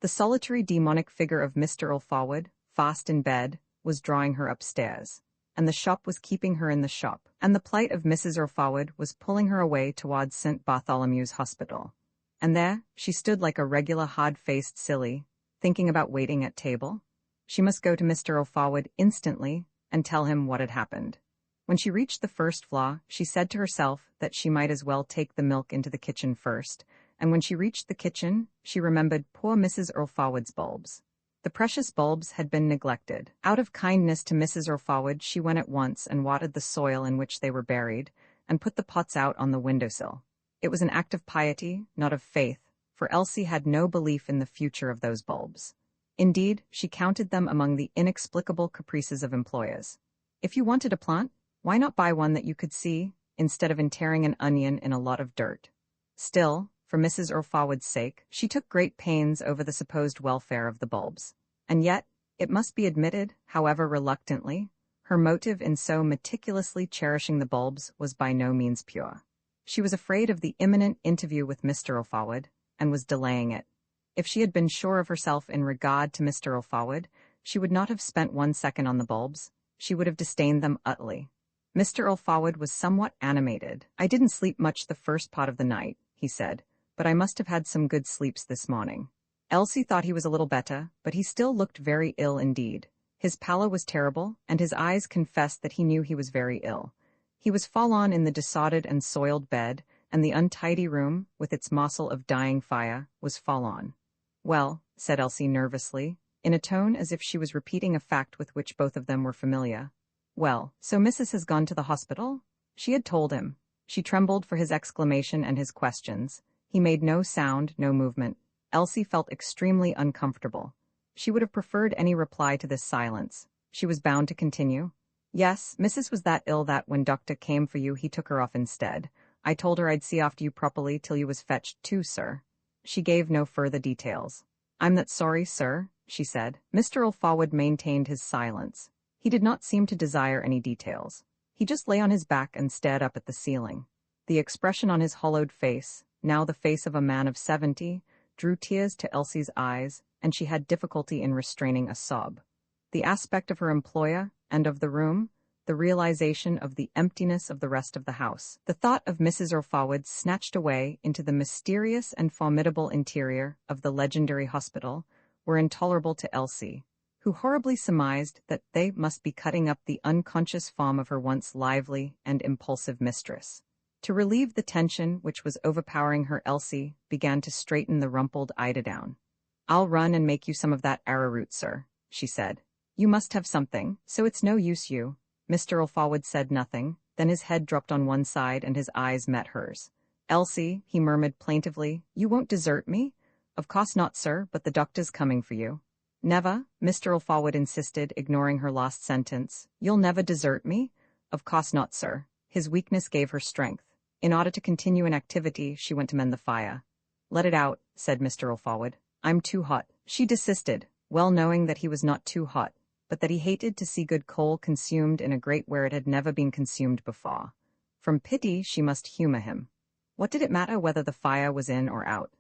The solitary demonic figure of Mr. Earlforward, fast in bed, was drawing her upstairs, and the shop was keeping her in the shop, and the plight of Mrs. Earlforward was pulling her away towards St. Bartholomew's Hospital. And there she stood like a regular hard-faced silly, thinking about waiting at table. She must go to Mr. Earlforward instantly and tell him what had happened. When she reached the first floor, she said to herself that she might as well take the milk into the kitchen first, and when she reached the kitchen, she remembered poor Mrs. Earlforward's bulbs. The precious bulbs had been neglected. Out of kindness to Mrs. Earlforward, she went at once and watered the soil in which they were buried, and put the pots out on the windowsill. It was an act of piety, not of faith, for Elsie had no belief in the future of those bulbs. Indeed, she counted them among the inexplicable caprices of employers. If you wanted a plant, why not buy one that you could see, instead of interring an onion in a lot of dirt? Still, for Mrs. Earlforward's sake, she took great pains over the supposed welfare of the bulbs. And yet, it must be admitted, however reluctantly, her motive in so meticulously cherishing the bulbs was by no means pure. She was afraid of the imminent interview with Mr. Earlforward, and was delaying it. If she had been sure of herself in regard to Mr. Earlforward, she would not have spent 1 second on the bulbs. She would have disdained them utterly. Mr. Earlforward was somewhat animated. "I didn't sleep much the first part of the night," he said, "but I must have had some good sleeps this morning." Elsie thought he was a little better, but he still looked very ill indeed. His pallor was terrible, and his eyes confessed that he knew he was very ill. He was forlorn in the disordered and soiled bed, and the untidy room, with its morsel of dying fire, was forlorn. "Well," said Elsie nervously, in a tone as if she was repeating a fact with which both of them were familiar. "Well, so Mrs. has gone to the hospital?" She had told him. She trembled for his exclamation and his questions. He made no sound, no movement. Elsie felt extremely uncomfortable. She would have preferred any reply to this silence. She was bound to continue. "Yes, Mrs. was that ill that when Doctor came for you he took her off instead. I told her I'd see after you properly till you was fetched too, sir." She gave no further details. "I'm that sorry, sir," she said. Mr. Earlforward maintained his silence. He did not seem to desire any details. He just lay on his back and stared up at the ceiling. The expression on his hollowed face, now the face of a man of 70, drew tears to Elsie's eyes, and she had difficulty in restraining a sob. The aspect of her employer, and of the room, the realization of the emptiness of the rest of the house, the thought of Mrs. Earlforward snatched away into the mysterious and formidable interior of the legendary hospital, were intolerable to Elsie, who horribly surmised that they must be cutting up the unconscious form of her once lively and impulsive mistress. To relieve the tension which was overpowering her, Elsie began to straighten the rumpled eiderdown. "I'll run and make you some of that arrowroot, sir," she said. You must have something, so it's no use you. Mr. Alfawad said nothing, then his head dropped on one side and his eyes met hers. Elsie, he murmured plaintively, you won't desert me? Of course not, sir, but the doctor's coming for you. Never, Mr. Alfawad insisted, ignoring her last sentence. You'll never desert me? Of course not, sir. His weakness gave her strength. In order to continue an activity, she went to mend the fire. Let it out, said Mr. Alfawad. I'm too hot. She desisted, well knowing that he was not too hot, but that he hated to see good coal consumed in a grate where it had never been consumed before. From pity, she must humor him. What did it matter whether the fire was in or out?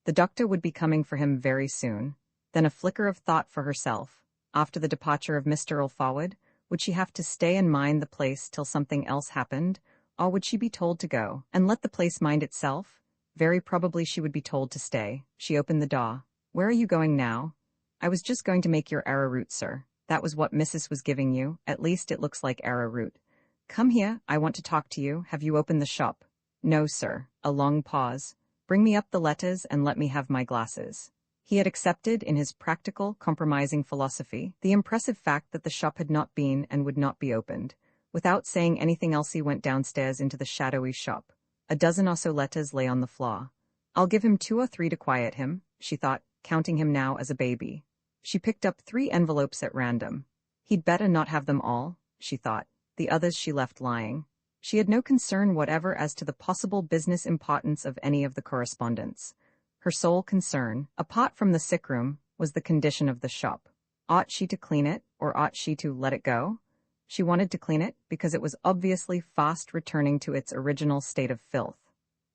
The doctor would be coming for him very soon. Then a flicker of thought for herself. After the departure of Mr. Alfawad, would she have to stay and mind the place till something else happened, or would she be told to go, and let the place mind itself? Very probably she would be told to stay. She opened the door. Where are you going now? I was just going to make your arrowroot, sir. That was what Mrs. was giving you. At least it looks like arrowroot. Come here, I want to talk to you. Have you opened the shop? No, sir. A long pause. Bring me up the letters and let me have my glasses. He had accepted, in his practical, compromising philosophy, the impressive fact that the shop had not been and would not be opened. Without saying anything, Elsie went downstairs into the shadowy shop. A dozen or so letters lay on the floor. I'll give him 2 or 3 to quiet him, she thought, counting him now as a baby. She picked up 3 envelopes at random. He'd better not have them all, she thought. The others she left lying. She had no concern whatever as to the possible business importance of any of the correspondence. Her sole concern, apart from the sick room, was the condition of the shop. Ought she to clean it, or ought she to let it go? She wanted to clean it because it was obviously fast returning to its original state of filth.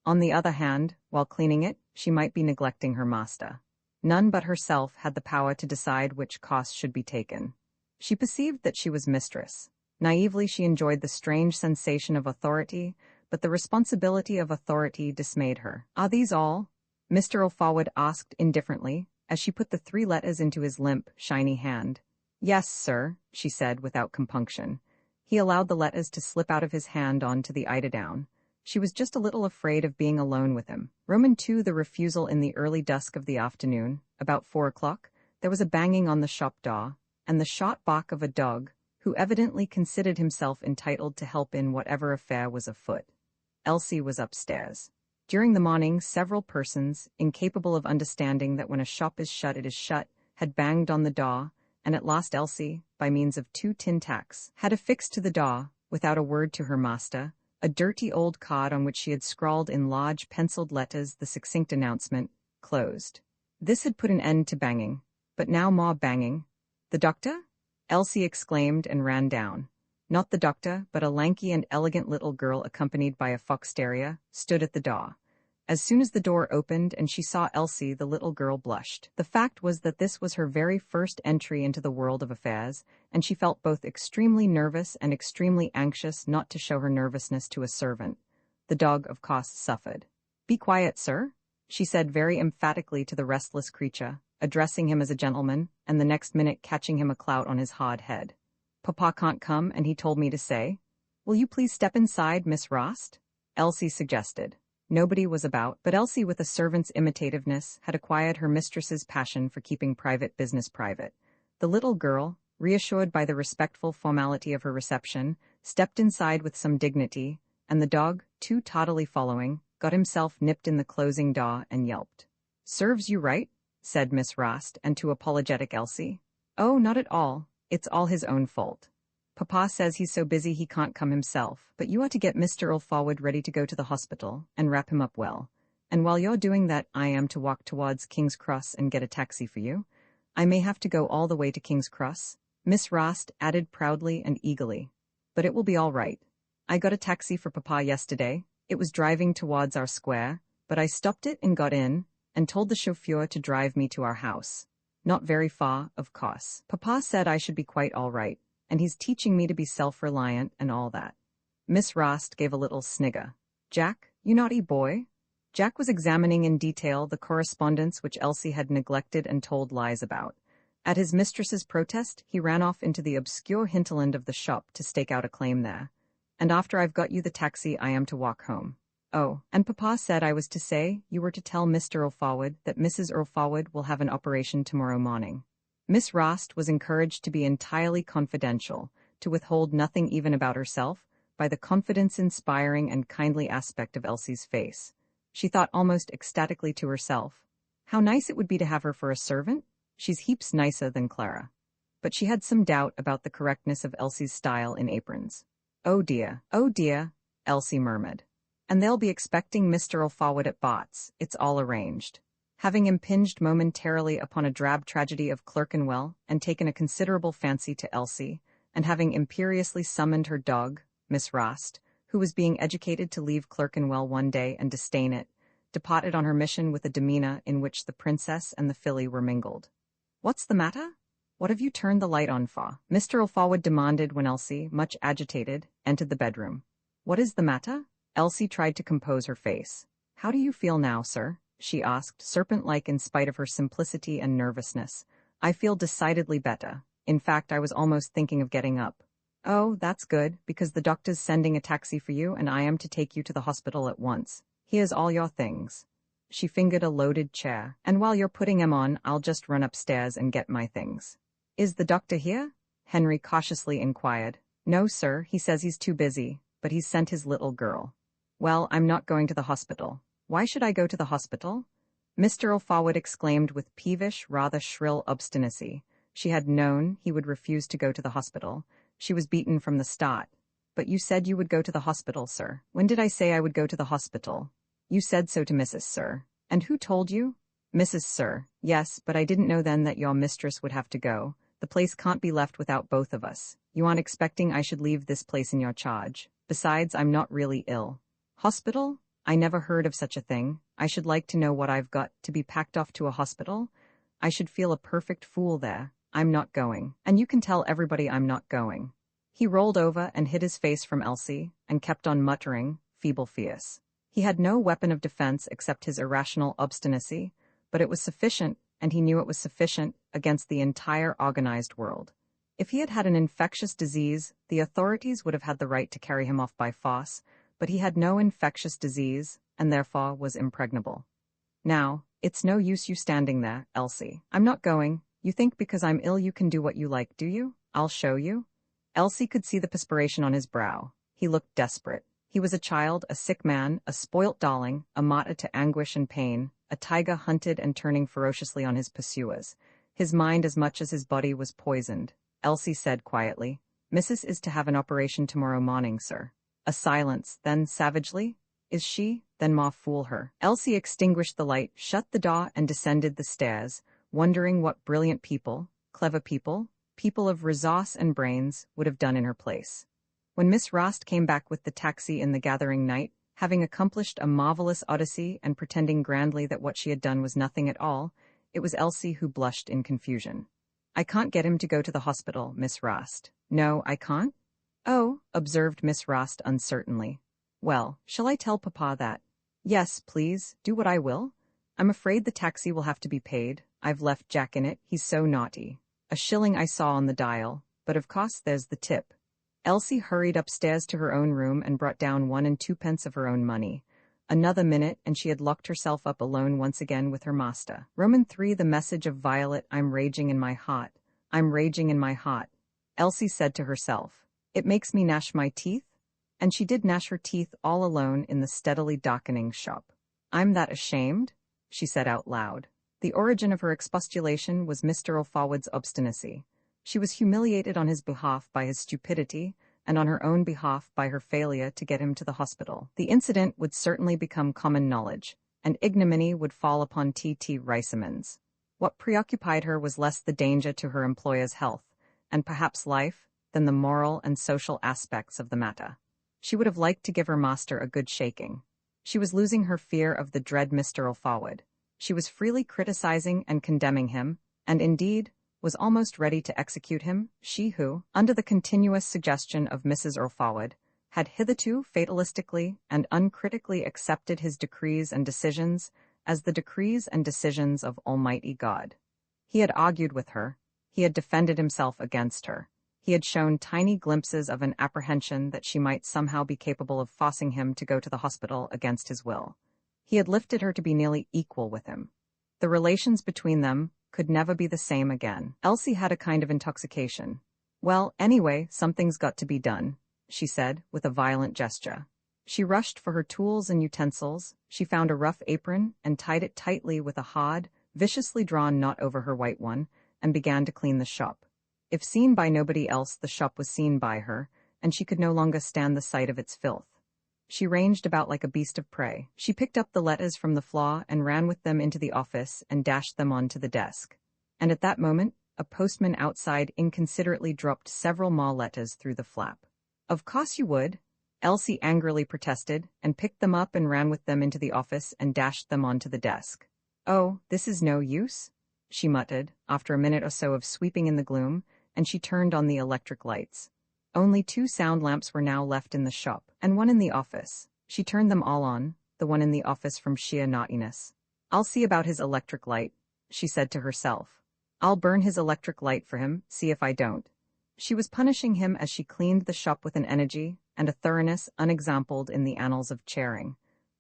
On the other hand, while cleaning it, she might be neglecting her master. None but herself had the power to decide which course should be taken. She perceived that she was mistress. Naively she enjoyed the strange sensation of authority, but the responsibility of authority dismayed her. Are these all? Mr. Alfawad asked indifferently, as she put the 3 letters into his limp, shiny hand. Yes, sir, she said without compunction. He allowed the letters to slip out of his hand onto the eiderdown. She was just a little afraid of being alone with him. Roman 2, the refusal in the early dusk of the afternoon, about 4 o'clock, there was a banging on the shop door, and the short bark of a dog, who evidently considered himself entitled to help in whatever affair was afoot. Elsie was upstairs. During the morning, several persons, incapable of understanding that when a shop is shut it is shut, had banged on the door, and at last Elsie, by means of 2 tin tacks, had affixed to the door, without a word to her master, a dirty old card on which she had scrawled in large penciled letters the succinct announcement, closed. This had put an end to banging, but now more banging. The doctor? Elsie exclaimed and ran down. Not the doctor, but a lanky and elegant little girl accompanied by a fox terrier, stood at the door. As soon as the door opened and she saw Elsie, the little girl blushed. The fact was that this was her very first entry into the world of affairs, and she felt both extremely nervous and extremely anxious not to show her nervousness to a servant. The dog, of course, suffered. Be quiet, sir, she said very emphatically to the restless creature, addressing him as a gentleman, and the next minute catching him a clout on his hard head. Papa can't come, and he told me to say. Will you please step inside, Miss Rost? Elsie suggested. Nobody was about, but Elsie, with a servant's imitativeness, had acquired her mistress's passion for keeping private business private. The little girl, reassured by the respectful formality of her reception, stepped inside with some dignity, and the dog, too tardily following, got himself nipped in the closing door and yelped. Serves you right, said Miss Rost, and to apologetic Elsie. Oh, not at all. It's all his own fault. Papa says he's so busy he can't come himself, but you ought to get Mr. Alfawad ready to go to the hospital, and wrap him up well. And while you're doing that, I am to walk towards King's Cross and get a taxi for you. I may have to go all the way to King's Cross, Miss Rost added proudly and eagerly. But it will be all right. I got a taxi for Papa yesterday. It was driving towards our square, but I stopped it and got in, and told the chauffeur to drive me to our house. Not very far, of course. Papa said I should be quite all right, and he's teaching me to be self-reliant and all that. Miss Rost gave a little snigger. Jack, you naughty boy. Jack was examining in detail the correspondence which Elsie had neglected and told lies about. At his mistress's protest, he ran off into the obscure hinterland of the shop to stake out a claim there. And after I've got you the taxi, I am to walk home. Oh, and Papa said I was to say you were to tell Mr. Alfawad that Mrs. Alfawad will have an operation tomorrow morning. Miss Rost was encouraged to be entirely confidential, to withhold nothing even about herself, by the confidence-inspiring and kindly aspect of Elsie's face. She thought almost ecstatically to herself, how nice it would be to have her for a servant. She's heaps nicer than Clara. But she had some doubt about the correctness of Elsie's style in aprons. Oh dear, Elsie murmured. And they'll be expecting Mr. Alfawad at Bots, it's all arranged. Having impinged momentarily upon a drab tragedy of Clerkenwell, and taken a considerable fancy to Elsie, and having imperiously summoned her dog, Miss Rost, who was being educated to leave Clerkenwell one day and disdain it, departed on her mission with a demeanour in which the princess and the filly were mingled. What's the matter? What have you turned the light on for? Mr. Alfawad demanded when Elsie, much agitated, entered the bedroom. What is the matter? Elsie tried to compose her face. How do you feel now, sir? She asked, serpent-like in spite of her simplicity and nervousness. I feel decidedly better. In fact, I was almost thinking of getting up. Oh, that's good, because the doctor's sending a taxi for you and I am to take you to the hospital at once. Here's all your things. She fingered a loaded chair. And while you're putting 'em on, I'll just run upstairs and get my things. Is the doctor here? Henry cautiously inquired. No, sir, he says he's too busy, but he's sent his little girl. Well, I'm not going to the hospital. Why should I go to the hospital? Mr. Alfawad exclaimed with peevish, rather shrill obstinacy. She had known he would refuse to go to the hospital. She was beaten from the start. But you said you would go to the hospital, sir. When did I say I would go to the hospital? You said so to Mrs. Sir. And who told you? Mrs. Sir. Yes, but I didn't know then that your mistress would have to go. The place can't be left without both of us. You aren't expecting I should leave this place in your charge. Besides, I'm not really ill. Hospital? I never heard of such a thing. I should like to know what I've got to be packed off to a hospital. I should feel a perfect fool there. I'm not going. And you can tell everybody I'm not going. He rolled over and hid his face from Elsie, and kept on muttering, feeble fierce. He had no weapon of defense except his irrational obstinacy, but it was sufficient, and he knew it was sufficient, against the entire organized world. If he had had an infectious disease, the authorities would have had the right to carry him off by force, but he had no infectious disease, and therefore was impregnable. Now, it's no use you standing there, Elsie. I'm not going. You think because I'm ill you can do what you like, do you? I'll show you. Elsie could see the perspiration on his brow. He looked desperate. He was a child, a sick man, a spoilt darling, a martyr to anguish and pain, a tiger hunted and turning ferociously on his pursuers. His mind as much as his body was poisoned. Elsie said quietly, Mrs. is to have an operation tomorrow morning, sir. A silence, then savagely, Is she? Then ma fool her. Elsie extinguished the light, shut the door, and descended the stairs, wondering what brilliant people, clever people, people of resource and brains, would have done in her place. When Miss Rost came back with the taxi in the gathering night, having accomplished a marvelous odyssey and pretending grandly that what she had done was nothing at all, it was Elsie who blushed in confusion. I can't get him to go to the hospital, Miss Rost. No, I can't? Oh, observed Miss Rost uncertainly. Well, shall I tell Papa that? Yes, please, do what I will. I'm afraid the taxi will have to be paid. I've left Jack in it, he's so naughty. A shilling I saw on the dial, but of course there's the tip. Elsie hurried upstairs to her own room and brought down 1 and 2p of her own money. Another minute, and she had locked herself up alone once again with her master. Roman 3 The message of Violet, I'm raging in my heart. I'm raging in my heart. Elsie said to herself, It makes me gnash my teeth. And she did gnash her teeth all alone in the steadily darkening shop. I'm that ashamed, she said out loud. The origin of her expostulation was Mr. Alfawad's obstinacy. She was humiliated on his behalf by his stupidity, and on her own behalf by her failure to get him to the hospital. The incident would certainly become common knowledge, and ignominy would fall upon T.T. Riceyman's. What preoccupied her was less the danger to her employer's health, and perhaps life, than the moral and social aspects of the matter. She would have liked to give her master a good shaking. She was losing her fear of the dread Mr. Alfawad. She was freely criticizing and condemning him, and indeed, was almost ready to execute him, she who, under the continuous suggestion of Mrs. Alfawad, had hitherto fatalistically and uncritically accepted his decrees and decisions as the decrees and decisions of Almighty God. He had argued with her. He had defended himself against her. He had shown tiny glimpses of an apprehension that she might somehow be capable of forcing him to go to the hospital against his will. He had lifted her to be nearly equal with him. The relations between them could never be the same again. Elsie had a kind of intoxication. "Well, anyway, something's got to be done," she said, with a violent gesture. She rushed for her tools and utensils. She found a rough apron and tied it tightly with a hard, viciously drawn knot over her white one, and began to clean the shop. If seen by nobody else, the shop was seen by her, and she could no longer stand the sight of its filth. She ranged about like a beast of prey. She picked up the letters from the floor and ran with them into the office and dashed them onto the desk. And at that moment, a postman outside inconsiderately dropped several more letters through the flap. "Of course you would," Elsie angrily protested, and picked them up and ran with them into the office and dashed them onto the desk. "Oh, this is no use," she muttered, after a minute or so of sweeping in the gloom, and she turned on the electric lights. Only 2 sound lamps were now left in the shop, and 1 in the office. She turned them all on, the one in the office from sheer naughtiness. "I'll see about his electric light," she said to herself. "I'll burn his electric light for him, see if I don't." She was punishing him as she cleaned the shop with an energy and a thoroughness unexampled in the annals of chairing.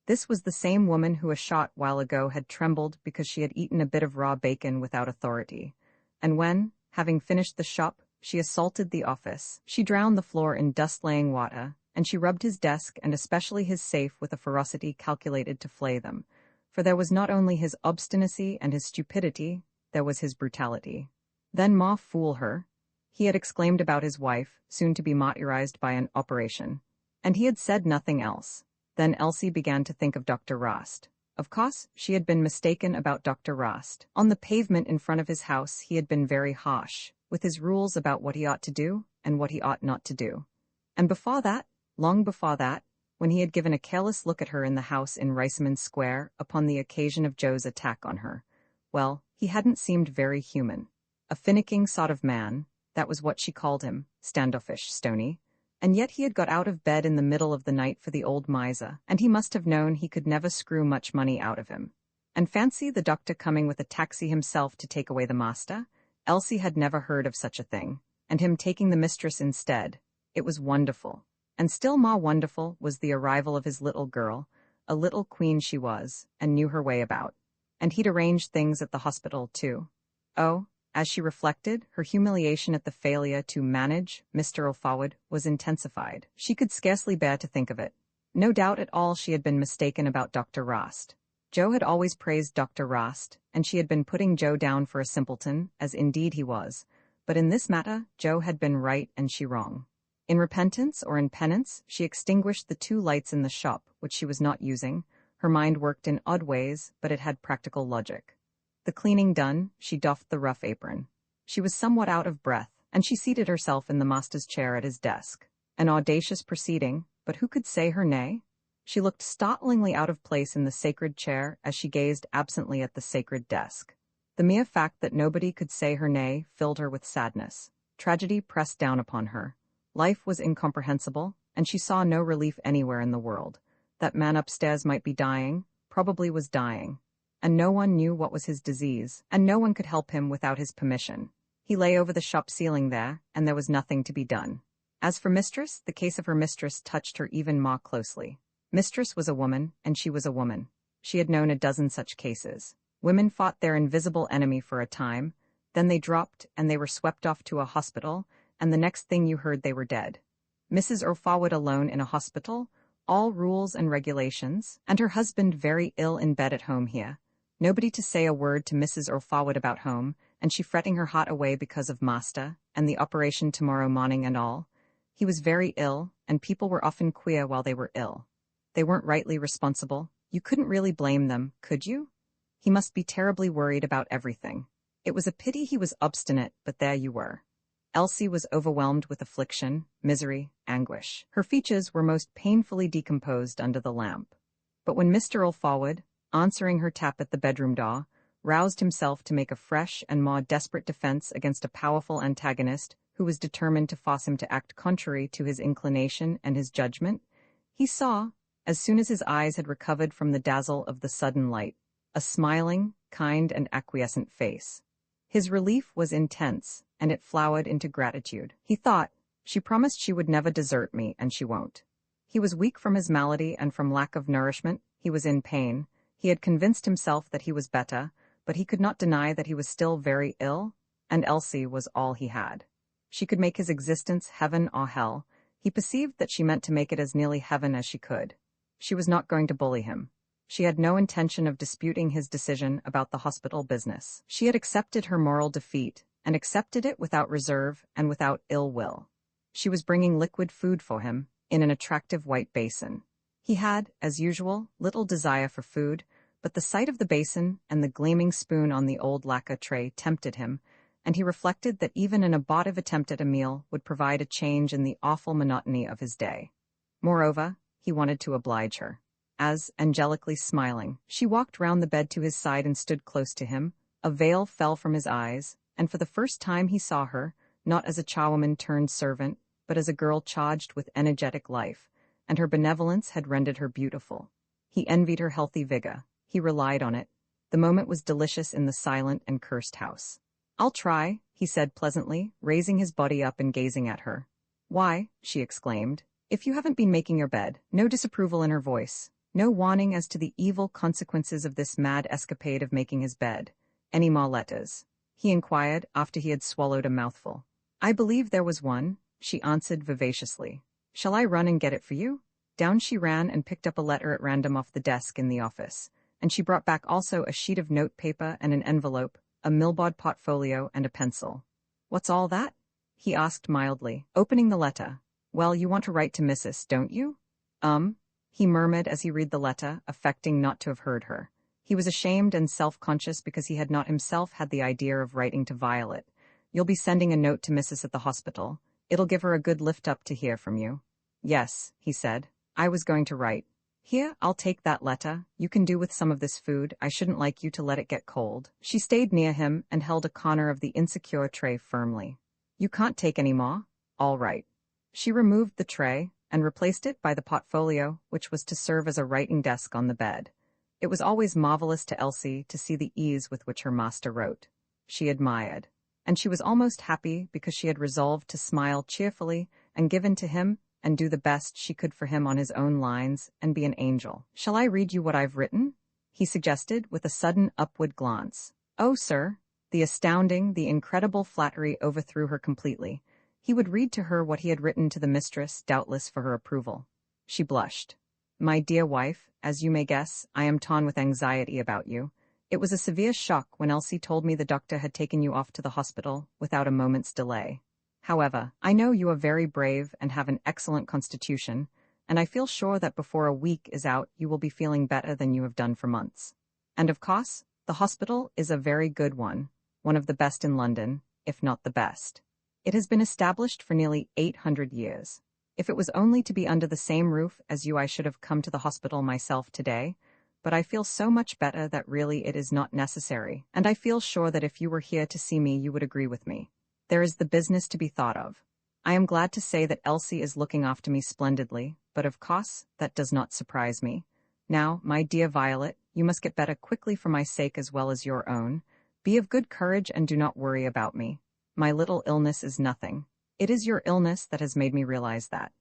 This was the same woman who a short while ago had trembled because she had eaten a bit of raw bacon without authority. And when, having finished the shop, she assaulted the office, she drowned the floor in dust-laying water, and she rubbed his desk and especially his safe with a ferocity calculated to flay them. For there was not only his obstinacy and his stupidity, there was his brutality. Then ma fool her. He had exclaimed about his wife, soon to be martyrized by an operation. And he had said nothing else. Then Elsie began to think of Dr. Rost. Of course, she had been mistaken about Dr. Rost. On the pavement in front of his house he had been very harsh, with his rules about what he ought to do and what he ought not to do. And before that, long before that, when he had given a careless look at her in the house in Riceyman Square upon the occasion of Joe's attack on her, well, he hadn't seemed very human. A finicking sort of man, that was what she called him, standoffish, stony. And yet he had got out of bed in the middle of the night for the old miser, and he must have known he could never screw much money out of him. And fancy the doctor coming with a taxi himself to take away the master. Elsie had never heard of such a thing, and him taking the mistress instead. It was wonderful. And still more wonderful was the arrival of his little girl, a little queen she was, and knew her way about. And he'd arranged things at the hospital, too. Oh, as she reflected, her humiliation at the failure to manage Mr. O'Forward was intensified. She could scarcely bear to think of it. No doubt at all she had been mistaken about Dr. Rost. Joe had always praised Dr. Rost, and she had been putting Joe down for a simpleton, as indeed he was. But in this matter, Joe had been right and she wrong. In repentance or in penance, she extinguished the 2 lights in the shop, which she was not using. Her mind worked in odd ways, but it had practical logic. The cleaning done, she doffed the rough apron. She was somewhat out of breath, and she seated herself in the master's chair at his desk. An audacious proceeding, but who could say her nay? She looked startlingly out of place in the sacred chair as she gazed absently at the sacred desk. The mere fact that nobody could say her nay filled her with sadness. Tragedy pressed down upon her. Life was incomprehensible, and she saw no relief anywhere in the world. That man upstairs might be dying, probably was dying. And no one knew what was his disease, and no one could help him without his permission. He lay over the shop ceiling there, and there was nothing to be done. As for Mistress, the case of her mistress touched her even more closely. Mistress was a woman, and she was a woman. She had known a dozen such cases. Women fought their invisible enemy for a time, then they dropped, and they were swept off to a hospital, and the next thing you heard they were dead. Mrs. O'Forward alone in a hospital, all rules and regulations, and her husband very ill in bed at home here. Nobody to say a word to Mrs. O'Forward about home, and she fretting her heart away because of master, and the operation tomorrow morning and all. He was very ill, and people were often queer while they were ill. They weren't rightly responsible. You couldn't really blame them, could you? He must be terribly worried about everything. It was a pity he was obstinate, but there you were. Elsie was overwhelmed with affliction, misery, anguish. Her features were most painfully decomposed under the lamp. But when Mr. O'Forward, answering her tap at the bedroom door, roused himself to make a fresh and more desperate defense against a powerful antagonist who was determined to force him to act contrary to his inclination and his judgment, he saw, as soon as his eyes had recovered from the dazzle of the sudden light, a smiling, kind and acquiescent face. His relief was intense, and it flowered into gratitude. He thought, she promised she would never desert me, and she won't. He was weak from his malady and from lack of nourishment. He was in pain. He had convinced himself that he was better, but he could not deny that he was still very ill, and Elsie was all he had. She could make his existence heaven or hell. He perceived that she meant to make it as nearly heaven as she could. She was not going to bully him. She had no intention of disputing his decision about the hospital business. She had accepted her moral defeat, and accepted it without reserve and without ill will. She was bringing liquid food for him, in an attractive white basin. He had, as usual, little desire for food, but the sight of the basin and the gleaming spoon on the old lacquer tray tempted him, and he reflected that even an abortive attempt at a meal would provide a change in the awful monotony of his day. Moreover, he wanted to oblige her. As, angelically smiling, she walked round the bed to his side and stood close to him, a veil fell from his eyes, and for the first time he saw her, not as a charwoman turned servant, but as a girl charged with energetic life, and her benevolence had rendered her beautiful. He envied her healthy vigor. He relied on it. The moment was delicious in the silent and cursed house. "I'll try," he said pleasantly, raising his body up and gazing at her. "Why," she exclaimed, "if you haven't been making your bed," no disapproval in her voice, no warning as to the evil consequences of this mad escapade of making his bed. "Any more letters?" he inquired after he had swallowed a mouthful. "I believe there was one," she answered vivaciously. "Shall I run and get it for you?" Down she ran and picked up a letter at random off the desk in the office, and she brought back also a sheet of note paper and an envelope, a Milbaud portfolio and a pencil. "What's all that?" he asked mildly, opening the letter. "Well, you want to write to Mrs., don't you?" He murmured as he read the letter, affecting not to have heard her. He was ashamed and self-conscious because he had not himself had the idea of writing to Violet. "You'll be sending a note to Mrs. at the hospital. It'll give her a good lift-up to hear from you." "Yes," he said. "I was going to write. Here, I'll take that letter. You can do with some of this food. I shouldn't like you to let it get cold." She stayed near him and held a corner of the insecure tray firmly. "You can't take any more? All right." She removed the tray and replaced it by the portfolio, which was to serve as a writing desk on the bed. It was always marvelous to Elsie to see the ease with which her master wrote. She admired. And she was almost happy because she had resolved to smile cheerfully and give in to him and do the best she could for him on his own lines and be an angel. "Shall I read you what I've written?" he suggested with a sudden upward glance. "Oh, sir." The astounding, the incredible flattery overthrew her completely. He would read to her what he had written to the mistress, doubtless for her approval. She blushed. "My dear wife, as you may guess, I am torn with anxiety about you. It was a severe shock when Elsie told me the doctor had taken you off to the hospital without a moment's delay. However, I know you are very brave and have an excellent constitution, and I feel sure that before a week is out you will be feeling better than you have done for months. And of course, the hospital is a very good one of the best in London, if not the best. It has been established for nearly 800 years. If it was only to be under the same roof as you I should have come to the hospital myself today, but I feel so much better that really it is not necessary, and I feel sure that if you were here to see me you would agree with me. There is the business to be thought of. I am glad to say that Elsie is looking after me splendidly, but of course, that does not surprise me. Now, my dear Violet, you must get better quickly for my sake as well as your own. Be of good courage and do not worry about me. My little illness is nothing. It is your illness that has made me realize that.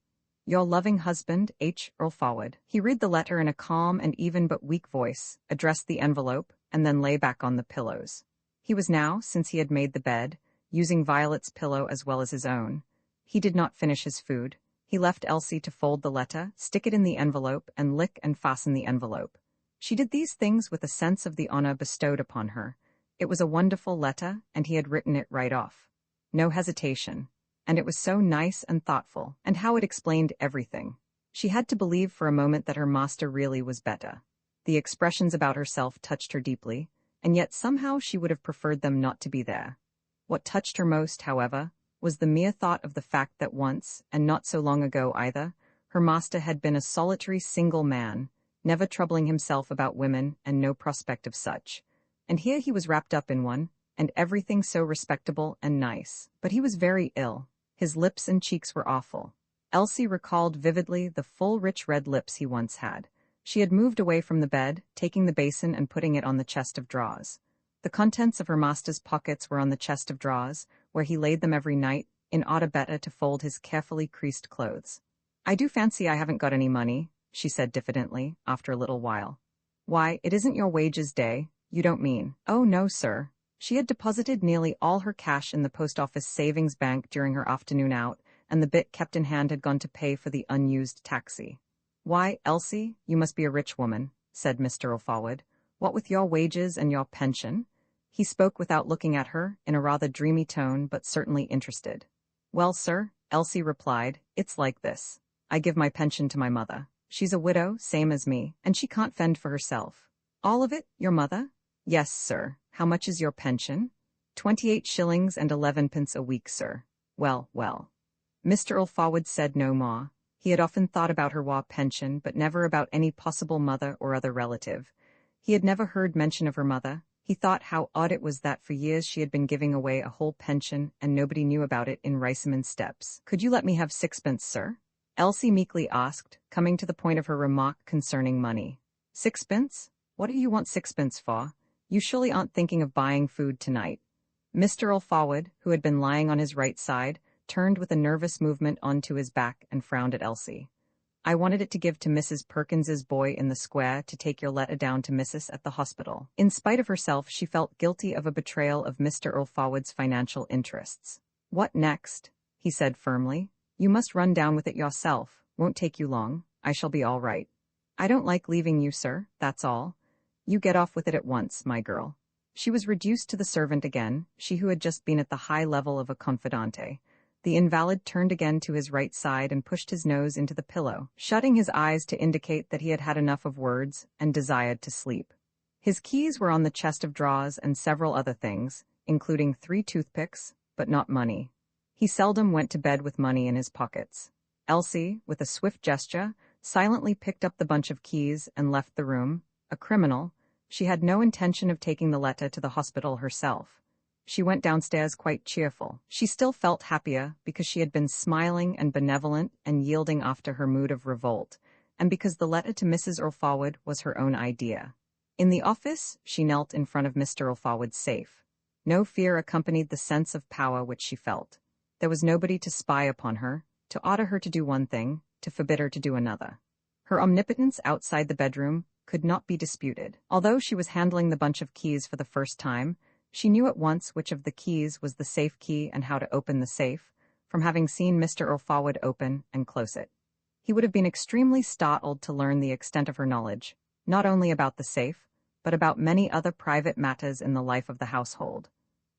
Your loving husband, H. Earl Forward." He read the letter in a calm and even but weak voice, addressed the envelope, and then lay back on the pillows. He was now, since he had made the bed, using Violet's pillow as well as his own. He did not finish his food. He left Elsie to fold the letter, stick it in the envelope, and lick and fasten the envelope. She did these things with a sense of the honor bestowed upon her. It was a wonderful letter, and he had written it right off. No hesitation. And it was so nice and thoughtful, and how it explained everything. She had to believe for a moment that her master really was better. The expressions about herself touched her deeply, and yet somehow she would have preferred them not to be there. What touched her most, however, was the mere thought of the fact that once, and not so long ago either, her master had been a solitary single man, never troubling himself about women and no prospect of such. And here he was wrapped up in one, and everything so respectable and nice. But he was very ill. His lips and cheeks were awful. Elsie recalled vividly the full rich red lips he once had. She had moved away from the bed, taking the basin and putting it on the chest of drawers. The contents of her master's pockets were on the chest of drawers, where he laid them every night, in order better to fold his carefully creased clothes. "I do fancy I haven't got any money," she said diffidently, after a little while. "Why, it isn't your wages day. You don't mean? Oh no, sir. She had deposited nearly all her cash in the post office savings bank during her afternoon out, and the bit kept in hand had gone to pay for the unused taxi. Why, Elsie, you must be a rich woman, said Mr. O'Forward. What with your wages and your pension? He spoke without looking at her, in a rather dreamy tone, but certainly interested. Well, sir, Elsie replied, it's like this. I give my pension to my mother. She's a widow, same as me, and she can't fend for herself. All of it, your mother? Yes, sir. How much is your pension? 28 shillings and 11 pence a week, sir. Well, well. Mr. O'Forward said no more. He had often thought about her pension, but never about any possible mother or other relative. He had never heard mention of her mother. He thought how odd it was that for years she had been giving away a whole pension and nobody knew about it in Riceyman steps. Could you let me have 6 pence, sir? Elsie meekly asked, coming to the point of her remark concerning money. 6 pence? What do you want 6 pence for? You surely aren't thinking of buying food tonight. Mr. O'Forward, who had been lying on his right side, turned with a nervous movement onto his back and frowned at Elsie. I wanted it to give to Mrs. Perkins's boy in the square to take your letter down to Mrs. at the hospital. In spite of herself, she felt guilty of a betrayal of Mr. O'Forward's financial interests. What next? He said firmly. You must run down with it yourself. Won't take you long. I shall be all right. I don't like leaving you, sir, that's all. You get off with it at once, my girl. She was reduced to the servant again, she who had just been at the high level of a confidante. The invalid turned again to his right side and pushed his nose into the pillow, shutting his eyes to indicate that he had had enough of words and desired to sleep. His keys were on the chest of drawers and several other things, including 3 toothpicks, but not money. He seldom went to bed with money in his pockets. Elsie, with a swift gesture, silently picked up the bunch of keys and left the room. A criminal, she had no intention of taking the letter to the hospital herself. She went downstairs quite cheerful. She still felt happier because she had been smiling and benevolent and yielding after her mood of revolt, and because the letter to Mrs. O'Forward was her own idea. In the office, she knelt in front of Mr. O'Forward's safe. No fear accompanied the sense of power which she felt. There was nobody to spy upon her, to order her to do one thing, to forbid her to do another. Her omnipotence outside the bedroom could not be disputed. Although she was handling the bunch of keys for the first time, she knew at once which of the keys was the safe key and how to open the safe, from having seen Mr. O'Forward open and close it. He would have been extremely startled to learn the extent of her knowledge, not only about the safe, but about many other private matters in the life of the household.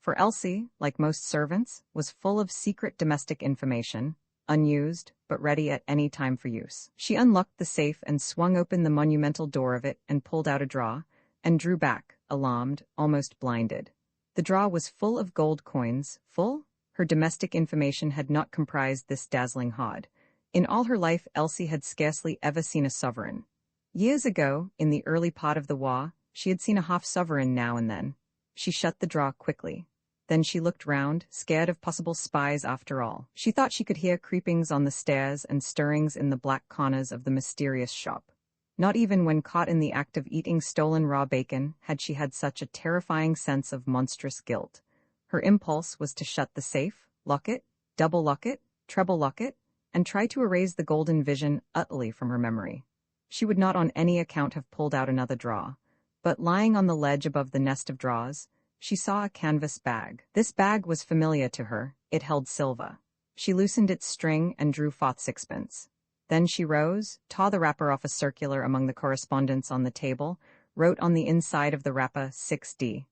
For Elsie, like most servants, was full of secret domestic information, unused, but ready at any time for use. She unlocked the safe and swung open the monumental door of it and pulled out a drawer, and drew back, alarmed, almost blinded. The drawer was full of gold coins, full? Her domestic information had not comprised this dazzling hoard. In all her life, Elsie had scarcely ever seen a sovereign. Years ago, in the early part of the war, she had seen a half-sovereign now and then. She shut the drawer quickly. Then she looked round, scared of possible spies after all. She thought she could hear creepings on the stairs and stirrings in the black corners of the mysterious shop. Not even when caught in the act of eating stolen raw bacon had she had such a terrifying sense of monstrous guilt. Her impulse was to shut the safe, lock it, double lock it, treble lock it, and try to erase the golden vision utterly from her memory. She would not on any account have pulled out another drawer, but lying on the ledge above the nest of drawers, she saw a canvas bag. This bag was familiar to her. It held silver. She loosened its string and drew forth 6pence. Then she rose, tore the wrapper off a circular among the correspondence on the table, wrote on the inside of the wrapper 6D,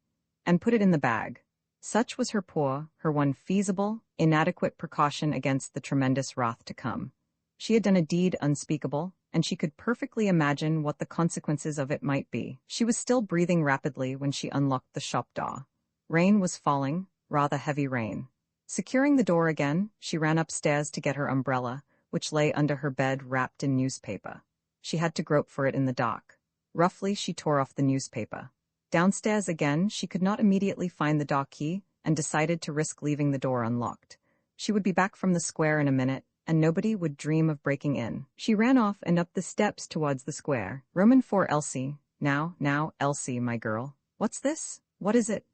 and put it in the bag. Such was her poor, her one feasible, inadequate precaution against the tremendous wrath to come. She had done a deed unspeakable, and she could perfectly imagine what the consequences of it might be. She was still breathing rapidly when she unlocked the shop door. Rain was falling, rather heavy rain. Securing the door again, she ran upstairs to get her umbrella, which lay under her bed wrapped in newspaper. She had to grope for it in the dark. Roughly, she tore off the newspaper. Downstairs again, she could not immediately find the door key and decided to risk leaving the door unlocked. She would be back from the square in a minute, and nobody would dream of breaking in. She ran off and up the steps towards the square. Roman 4 Elsie. Now, Elsie, my girl. What's this? What is it?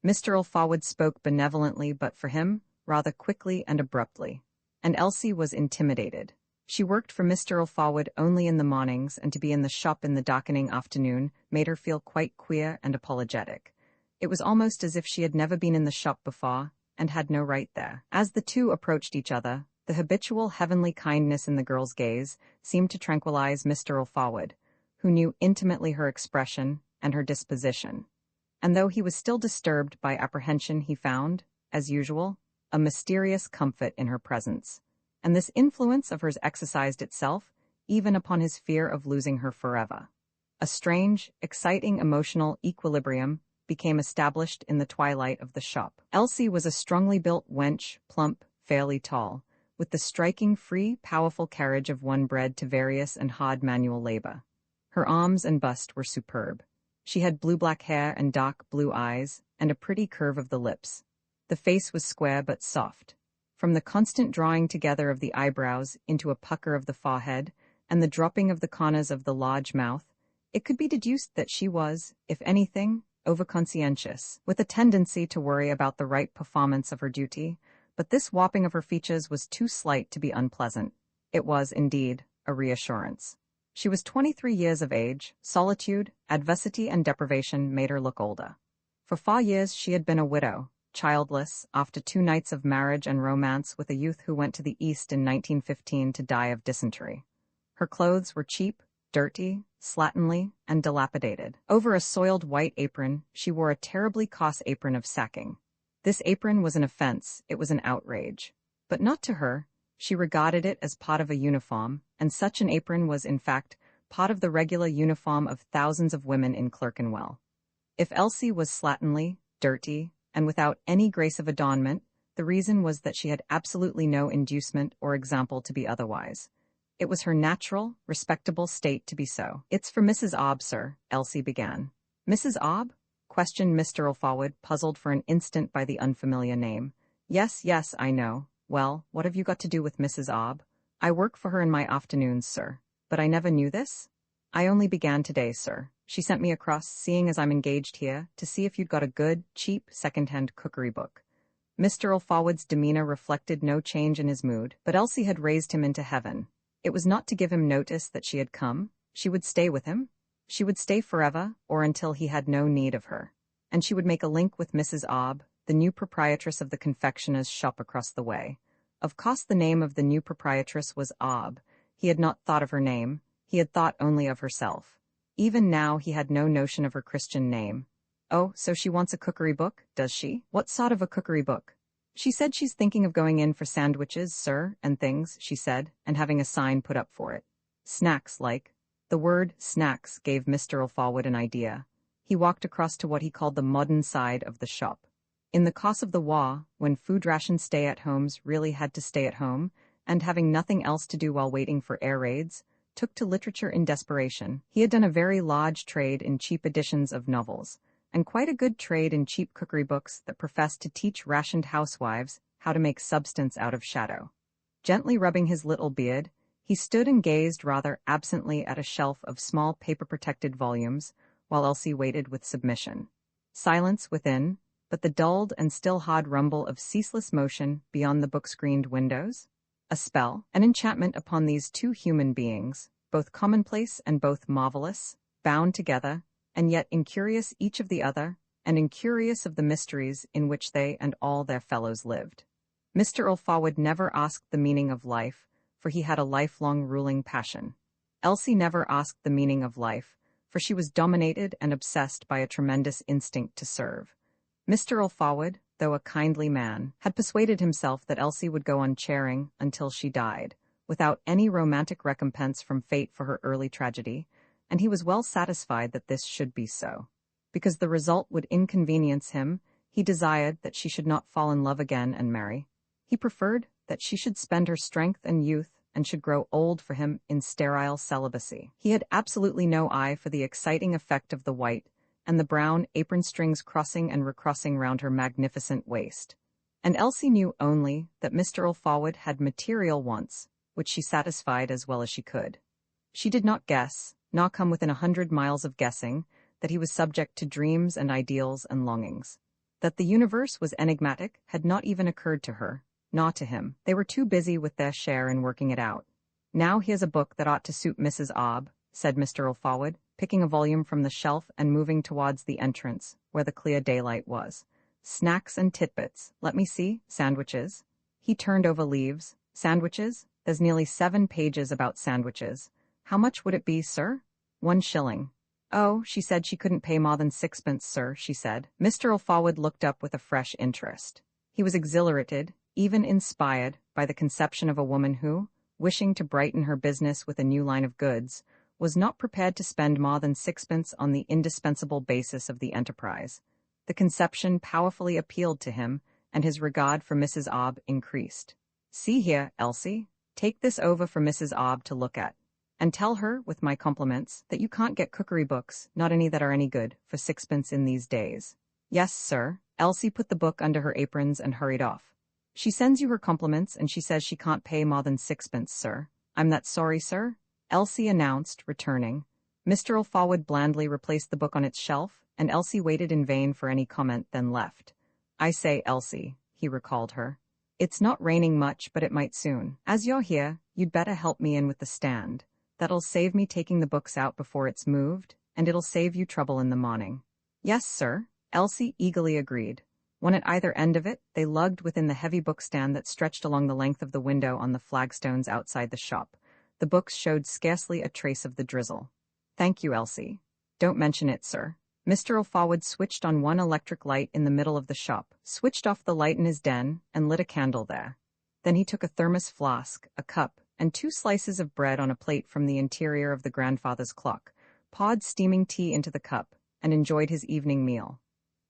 Mr. O'Forward spoke benevolently, but for him, rather quickly and abruptly. And Elsie was intimidated. She worked for Mr. Alfawad only in the mornings, and to be in the shop in the darkening afternoon made her feel quite queer and apologetic. It was almost as if she had never been in the shop before, and had no right there. As the two approached each other, the habitual heavenly kindness in the girl's gaze seemed to tranquilize Mr. Alfawad, who knew intimately her expression and her disposition. And though he was still disturbed by apprehension, he found, as usual, a mysterious comfort in her presence. And this influence of hers exercised itself even upon his fear of losing her forever. A strange, exciting emotional equilibrium became established in the twilight of the shop. Elsie was a strongly built wench, plump, fairly tall, with the striking, free, powerful carriage of one bred to various and hard manual labor. Her arms and bust were superb. She had blue-black hair and dark blue eyes, and a pretty curve of the lips. The face was square but soft. From the constant drawing together of the eyebrows into a pucker of the forehead, and the dropping of the corners of the large mouth, it could be deduced that she was, if anything, overconscientious, with a tendency to worry about the right performance of her duty, but this warping of her features was too slight to be unpleasant. It was, indeed, a reassurance. She was 23 years of age. Solitude, adversity, and deprivation made her look older. For 4 years she had been a widow, childless, after 2 nights of marriage and romance with a youth who went to the East in 1915 to die of dysentery. Her clothes were cheap, dirty, slatternly, and dilapidated. Over a soiled white apron, she wore a terribly coarse apron of sacking. This apron was an offense, it was an outrage. But not to her. She regarded it as part of a uniform, and such an apron was, in fact, part of the regular uniform of thousands of women in Clerkenwell. If Elsie was slatternly, dirty, and without any grace of adornment, the reason was that she had absolutely no inducement or example to be otherwise. It was her natural, respectable state to be so. "It's for Mrs. Obb, sir," Elsie began. "Mrs. Obb?" questioned Mr. Alfawad, puzzled for an instant by the unfamiliar name. Yes, I know. Well, what have you got to do with Mrs. Obb?" "I work for her in my afternoons, sir." "But I never knew this?" "I only began today, sir. She sent me across, seeing as I'm engaged here, to see if you'd got a good, cheap, second-hand cookery book." Mr. Alfawad's demeanor reflected no change in his mood, but Elsie had raised him into heaven. It was not to give him notice that she had come. She would stay with him. She would stay forever, or until he had no need of her. And she would make a link with Mrs. Obb, the new proprietress of the confectioner's shop across the way. Of course the name of the new proprietress was Obb. He had not thought of her name. He had thought only of herself. Even now he had no notion of her Christian name. "Oh, so she wants a cookery book, does she? What sort of a cookery book?" "She said she's thinking of going in for sandwiches, sir, and things," she said, and having a sign put up for it. "Snacks, like." The word snacks gave Mr. Alfawad an idea. He walked across to what he called the modern side of the shop. In the course of the war, when food ration stay-at-homes really had to stay at home, and having nothing else to do while waiting for air raids, took to literature in desperation, he had done a very large trade in cheap editions of novels, and quite a good trade in cheap cookery books that professed to teach rationed housewives how to make substance out of shadow. Gently rubbing his little beard, he stood and gazed rather absently at a shelf of small paper-protected volumes, while Elsie waited with submission. Silence within, but the dulled and still hard rumble of ceaseless motion beyond the book-screened windows. A spell, an enchantment upon these two human beings, both commonplace and both marvelous, bound together, and yet incurious each of the other, and incurious of the mysteries in which they and all their fellows lived. Mr. Alfawad never asked the meaning of life, for he had a lifelong ruling passion. Elsie never asked the meaning of life, for she was dominated and obsessed by a tremendous instinct to serve. Mr. Alfawad, though a kindly man, had persuaded himself that Elsie would go on charing until she died, without any romantic recompense from fate for her early tragedy, and he was well satisfied that this should be so. Because the result would inconvenience him, he desired that she should not fall in love again and marry. He preferred that she should spend her strength and youth and should grow old for him in sterile celibacy. He had absolutely no eye for the exciting effect of the white and the brown apron strings crossing and recrossing round her magnificent waist. And Elsie knew only that Mr. Alfawad had material wants, which she satisfied as well as she could. She did not guess, nor come within 100 miles of guessing, that he was subject to dreams and ideals and longings. That the universe was enigmatic had not even occurred to her, nor to him. They were too busy with their share in working it out. Now here's a book that ought to suit Mrs. Obb, said Mr. Alfawad, picking a volume from the shelf and moving towards the entrance, where the clear daylight was. Snacks and titbits. Let me see. Sandwiches. He turned over leaves. Sandwiches? There's nearly 7 pages about sandwiches. How much would it be, sir? 1 shilling. Oh, she said she couldn't pay more than 6pence, sir, she said. Mr. Alfawad looked up with a fresh interest. He was exhilarated, even inspired, by the conception of a woman who, wishing to brighten her business with a new line of goods, was not prepared to spend more than 6pence on the indispensable basis of the enterprise. The conception powerfully appealed to him, and his regard for Mrs. Obb increased. See here, Elsie, take this over for Mrs. Obb to look at, and tell her, with my compliments, that you can't get cookery books, not any that are any good, for 6pence in these days. Yes, sir. Elsie put the book under her aprons and hurried off. She sends you her compliments, and she says she can't pay more than 6pence, sir. I'm that sorry, sir, Elsie announced, returning. Mr. Alfawad blandly replaced the book on its shelf, and Elsie waited in vain for any comment, then left. I say, Elsie, he recalled her. It's not raining much, but it might soon. As you're here, you'd better help me in with the stand. That'll save me taking the books out before it's moved, and it'll save you trouble in the morning. Yes, sir, Elsie eagerly agreed. One at either end of it, they lugged within the heavy bookstand that stretched along the length of the window on the flagstones outside the shop. The books showed scarcely a trace of the drizzle. Thank you, Elsie. Don't mention it, sir. Mr. Alfawad switched on one electric light in the middle of the shop, switched off the light in his den, and lit a candle there. Then he took a thermos flask, a cup, and 2 slices of bread on a plate from the interior of the grandfather's clock, poured steaming tea into the cup, and enjoyed his evening meal.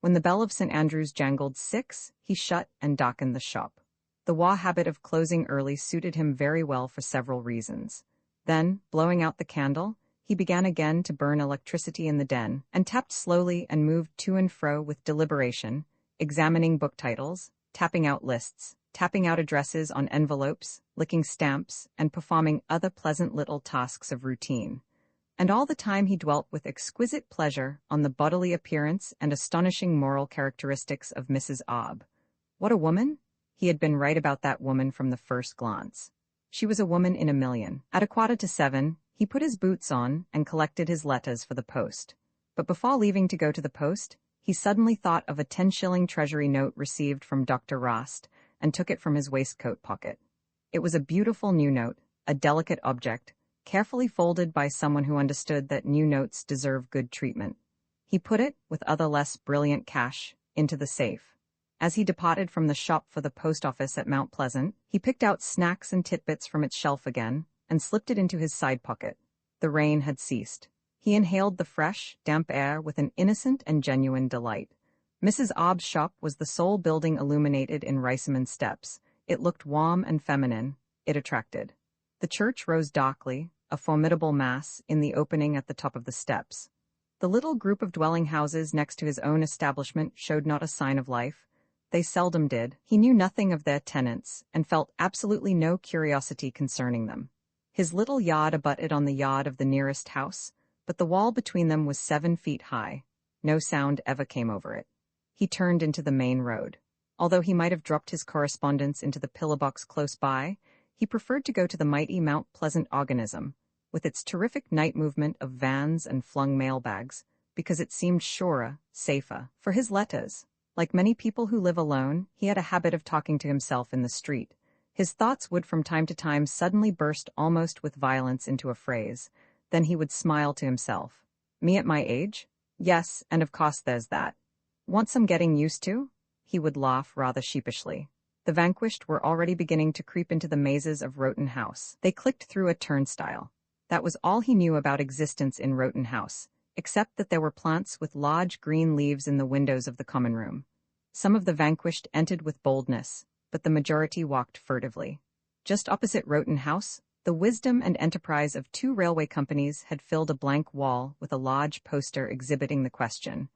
When the bell of St. Andrew's jangled 6, he shut and darkened the shop. The war habit of closing early suited him very well for several reasons. Then, blowing out the candle, he began again to burn electricity in the den, and tapped slowly and moved to and fro with deliberation, examining book titles, tapping out lists, tapping out addresses on envelopes, licking stamps, and performing other pleasant little tasks of routine. And all the time he dwelt with exquisite pleasure on the bodily appearance and astonishing moral characteristics of Mrs. Obb. What a woman? He had been right about that woman from the first glance. She was a woman in a million. At 6:45, he put his boots on and collected his letters for the post. But before leaving to go to the post, he suddenly thought of a 10-shilling treasury note received from Dr. Rost, and took it from his waistcoat pocket. It was a beautiful new note, a delicate object, carefully folded by someone who understood that new notes deserve good treatment. He put it, with other less brilliant cash, into the safe. As he departed from the shop for the post office at Mount Pleasant, he picked out Snacks and Titbits from its shelf again, and slipped it into his side pocket. The rain had ceased. He inhaled the fresh, damp air with an innocent and genuine delight. Mrs. Obb's shop was the sole building illuminated in Riceyman steps. It looked warm and feminine. It attracted. The church rose darkly, a formidable mass, in the opening at the top of the steps. The little group of dwelling houses next to his own establishment showed not a sign of life. They seldom did. He knew nothing of their tenants, and felt absolutely no curiosity concerning them. His little yard abutted on the yard of the nearest house, but the wall between them was 7 feet high. No sound ever came over it. He turned into the main road. Although he might have dropped his correspondence into the pillar-box close by, he preferred to go to the mighty Mount Pleasant organism, with its terrific night movement of vans and flung mailbags, because it seemed surer, safer, for his letters. Like many people who live alone, he had a habit of talking to himself in the street. His thoughts would from time to time suddenly burst almost with violence into a phrase. Then he would smile to himself. Me at my age? Yes, and of course there's that. Want some getting used to? He would laugh rather sheepishly. The vanquished were already beginning to creep into the mazes of Roten House. They clicked through a turnstile. That was all he knew about existence in Roten House, except that there were plants with large green leaves in the windows of the common room. Some of the vanquished entered with boldness, but the majority walked furtively. Just opposite Roten House, the wisdom and enterprise of 2 railway companies had filled a blank wall with a large poster exhibiting the question,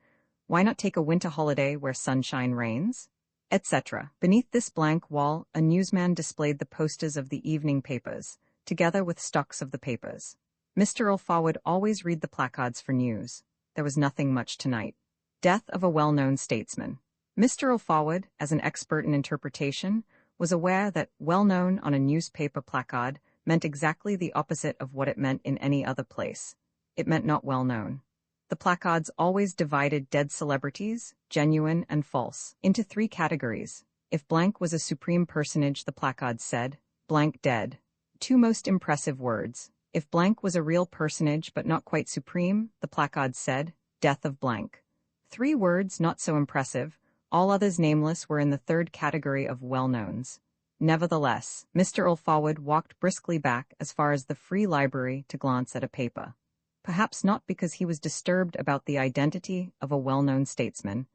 "Why not take a winter holiday where sunshine reigns?" etc. Beneath this blank wall, a newsman displayed the posters of the evening papers, together with stocks of the papers. Mr. Alfawad would always read the placards for news. There was nothing much tonight. Death of a well-known statesman. Mr. Alfawad, as an expert in interpretation, was aware that well-known on a newspaper placard meant exactly the opposite of what it meant in any other place. It meant not well known. The placards always divided dead celebrities, genuine and false, into 3 categories. If blank was a supreme personage, the placards said, blank dead. 2 most impressive words. If blank was a real personage but not quite supreme, the placards said, death of blank. 3 words not so impressive, all others nameless, were in the 3rd category of well-knowns. Nevertheless, Mr. Ulfaward walked briskly back as far as the free library to glance at a paper. Perhaps not because he was disturbed about the identity of a well-known statesman,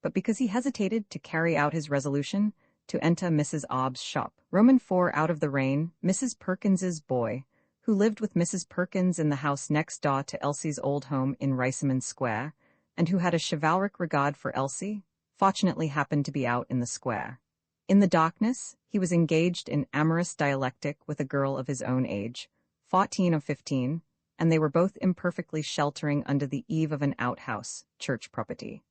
but because he hesitated to carry out his resolution to enter Mrs. Obb's shop. Roman 4 out of the rain, Mrs. Perkins's boy, who lived with Mrs. Perkins in the house next door to Elsie's old home in Riceyman Square, and who had a chivalric regard for Elsie, fortunately happened to be out in the square. In the darkness, he was engaged in amorous dialectic with a girl of his own age, 14 or 15, and they were both imperfectly sheltering under the eave of an outhouse, church property.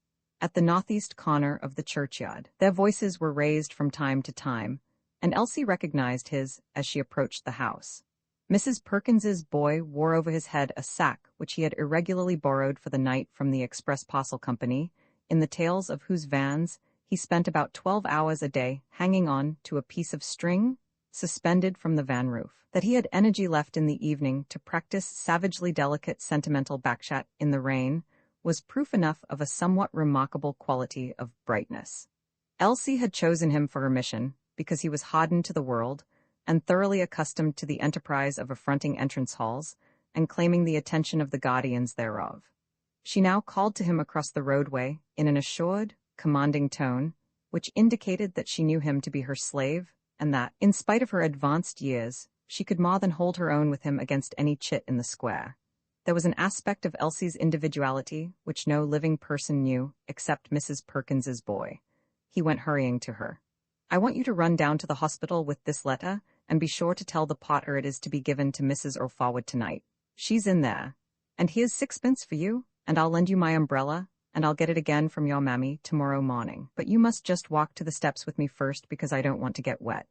At the northeast corner of the churchyard, their voices were raised from time to time, and Elsie recognized his as she approached the house. Mrs. Perkins's boy wore over his head a sack which he had irregularly borrowed for the night from the Express Parcel Company, in the tails of whose vans he spent about 12 hours a day hanging on to a piece of string suspended from the van roof. That he had energy left in the evening to practice savagely delicate sentimental backchat in the rain was proof enough of a somewhat remarkable quality of brightness. Elsie had chosen him for her mission because he was hardened to the world and thoroughly accustomed to the enterprise of affronting entrance halls and claiming the attention of the guardians thereof. She now called to him across the roadway in an assured, commanding tone, which indicated that she knew him to be her slave, and that, in spite of her advanced years, she could more than hold her own with him against any chit in the square. There was an aspect of Elsie's individuality which no living person knew except Mrs. Perkins's boy. He went hurrying to her. "I want you to run down to the hospital with this letter, and be sure to tell the porter it is to be given to Mrs. Ulfaward tonight. She's in there. And here's 6pence for you, and I'll lend you my umbrella, and I'll get it again from your mammy tomorrow morning. But you must just walk to the steps with me first because I don't want to get wet."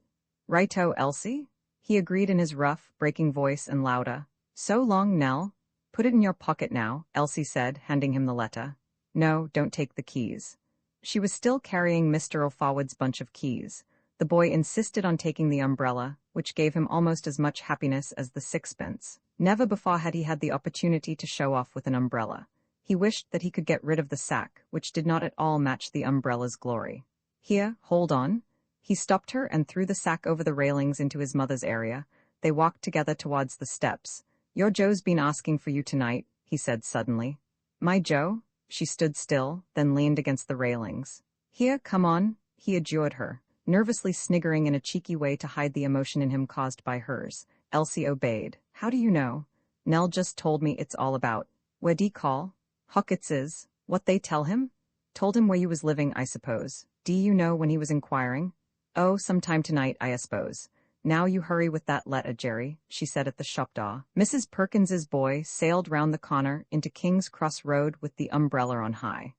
"Righto, Elsie," he agreed in his rough, breaking voice and louder. "So long, Nell. Put it in your pocket now," Elsie said, handing him the letter. "No, don't take the keys." She was still carrying Mr. Ulfaward's bunch of keys. The boy insisted on taking the umbrella, which gave him almost as much happiness as the 6pence. Never before had he had the opportunity to show off with an umbrella. He wished that he could get rid of the sack, which did not at all match the umbrella's glory. "Here, hold on." He stopped her and threw the sack over the railings into his mother's area. They walked together towards the steps. "Your Joe's been asking for you tonight," he said suddenly. "My Joe?" She stood still, then leaned against the railings. "Here, come on," he adjured her, nervously sniggering in a cheeky way to hide the emotion in him caused by hers. Elsie obeyed. "How do you know?" "Nell just told me it's all about." "Where'd he call?" "Hawkins's." "What they tell him?" "Told him where you was living, I suppose." "Do you know when he was inquiring?" "Oh, sometime tonight, I suppose." "Now you hurry with that letter, Jerry," she said at the shop door. Mrs. Perkins's boy sailed round the corner into King's Cross Road with the umbrella on high.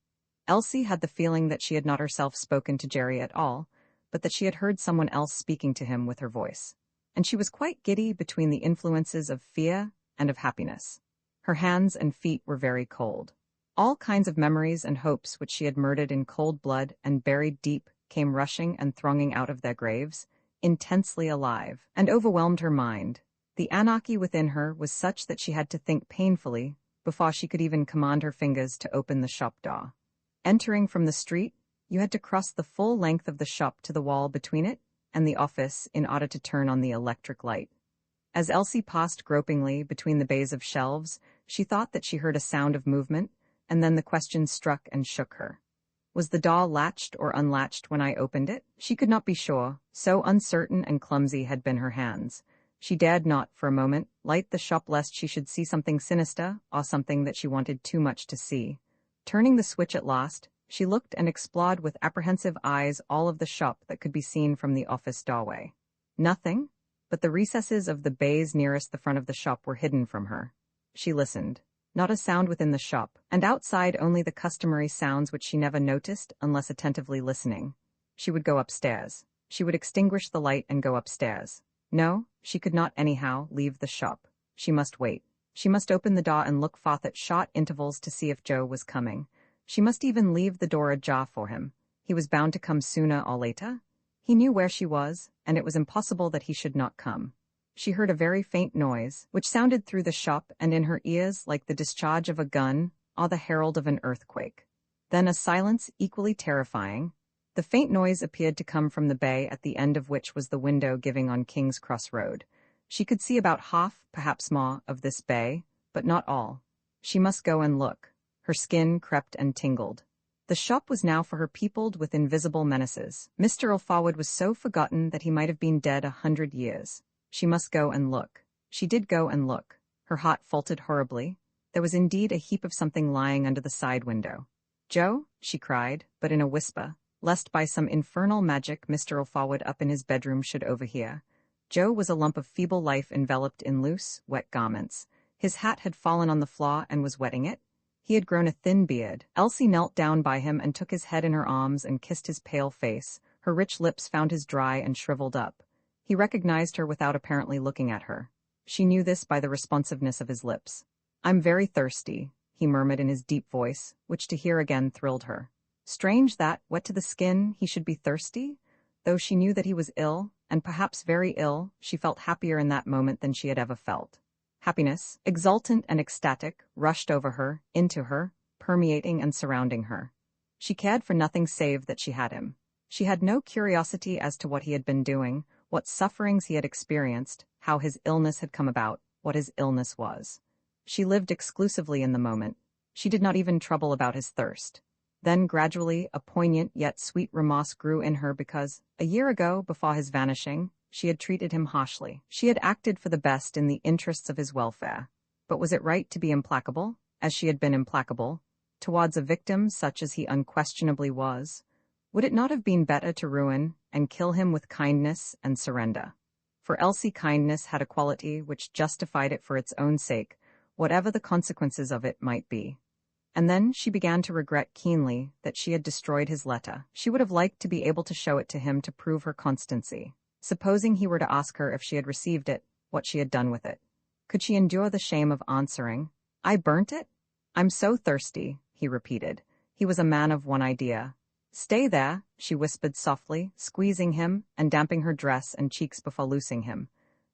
Elsie had the feeling that she had not herself spoken to Jerry at all, but that she had heard someone else speaking to him with her voice. And she was quite giddy between the influences of fear and of happiness. Her hands and feet were very cold. All kinds of memories and hopes which she had murdered in cold blood and buried deep came rushing and thronging out of their graves, intensely alive, and overwhelmed her mind. The anarchy within her was such that she had to think painfully before she could even command her fingers to open the shop door. Entering from the street, you had to cross the full length of the shop to the wall between it and the office in order to turn on the electric light. As Elsie passed gropingly between the bays of shelves, she thought that she heard a sound of movement, and then the question struck and shook her. Was the door latched or unlatched when I opened it? She could not be sure, so uncertain and clumsy had been her hands. She dared not, for a moment, light the shop lest she should see something sinister or something that she wanted too much to see. Turning the switch at last, she looked and explored with apprehensive eyes all of the shop that could be seen from the office doorway. Nothing, but the recesses of the bays nearest the front of the shop were hidden from her. She listened. Not a sound within the shop, and outside only the customary sounds which she never noticed unless attentively listening. She would go upstairs. She would extinguish the light and go upstairs. No, she could not anyhow leave the shop. She must wait. She must open the door and look forth at short intervals to see if Joe was coming. She must even leave the door ajar for him. He was bound to come sooner or later. He knew where she was, and it was impossible that he should not come. She heard a very faint noise, which sounded through the shop and in her ears like the discharge of a gun or the herald of an earthquake. Then a silence equally terrifying. The faint noise appeared to come from the bay at the end of which was the window giving on King's Cross Road. She could see about half, perhaps more, of this bay, but not all. She must go and look. Her skin crept and tingled. The shop was now for her peopled with invisible menaces. Mr. Ulfaward was so forgotten that he might have been dead 100 years. She must go and look. She did go and look. Her heart faltered horribly. There was indeed a heap of something lying under the side window. "Joe?" she cried, but in a whisper, lest by some infernal magic Mr. Ulfaward up in his bedroom should overhear. Joe was a lump of feeble life enveloped in loose, wet garments. His hat had fallen on the floor and was wetting it. He had grown a thin beard. Elsie knelt down by him and took his head in her arms and kissed his pale face. Her rich lips found his dry and shriveled up. He recognized her without apparently looking at her. She knew this by the responsiveness of his lips. "I'm very thirsty," he murmured in his deep voice, which to hear again thrilled her. Strange that, wet to the skin, he should be thirsty? Though she knew that he was ill, and perhaps very ill, she felt happier in that moment than she had ever felt. Happiness, exultant and ecstatic, rushed over her, into her, permeating and surrounding her. She cared for nothing save that she had him. She had no curiosity as to what he had been doing, what sufferings he had experienced, how his illness had come about, what his illness was. She lived exclusively in the moment. She did not even trouble about his thirst. Then gradually a poignant yet sweet remorse grew in her because, a year ago, before his vanishing, she had treated him harshly. She had acted for the best in the interests of his welfare. But was it right to be implacable, as she had been implacable, towards a victim such as he unquestionably was? Would it not have been better to ruin and kill him with kindness and surrender? For Elsie, kindness had a quality which justified it for its own sake, whatever the consequences of it might be. And then she began to regret keenly that she had destroyed his letter. She would have liked to be able to show it to him to prove her constancy. Supposing he were to ask her if she had received it, what she had done with it. Could she endure the shame of answering, "I burnt it?" "I'm so thirsty," he repeated. He was a man of one idea. "Stay there," she whispered softly, squeezing him and damping her dress and cheeks before loosing him.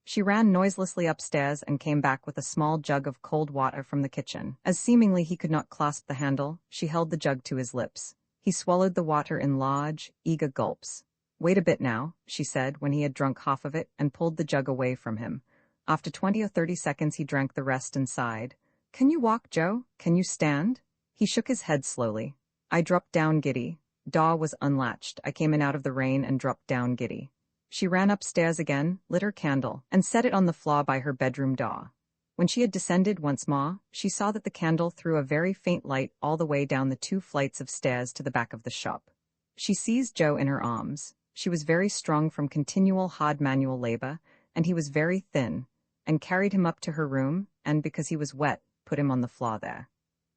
She ran noiselessly upstairs and came back with a small jug of cold water from the kitchen. As seemingly he could not clasp the handle, she held the jug to his lips. He swallowed the water in large, eager gulps. "Wait a bit now," she said when he had drunk half of it and pulled the jug away from him. After 20 or 30 seconds he drank the rest and sighed. "Can you walk, Joe? Can you stand?" He shook his head slowly. "I dropped down giddy. Door was unlatched. I came in out of the rain and dropped down giddy." She ran upstairs again, lit her candle, and set it on the floor by her bedroom door. When she had descended once more, she saw that the candle threw a very faint light all the way down the 2 flights of stairs to the back of the shop. She seized Joe in her arms. She was very strong from continual hard manual labor, and he was very thin, and carried him up to her room, and, because he was wet, put him on the floor there.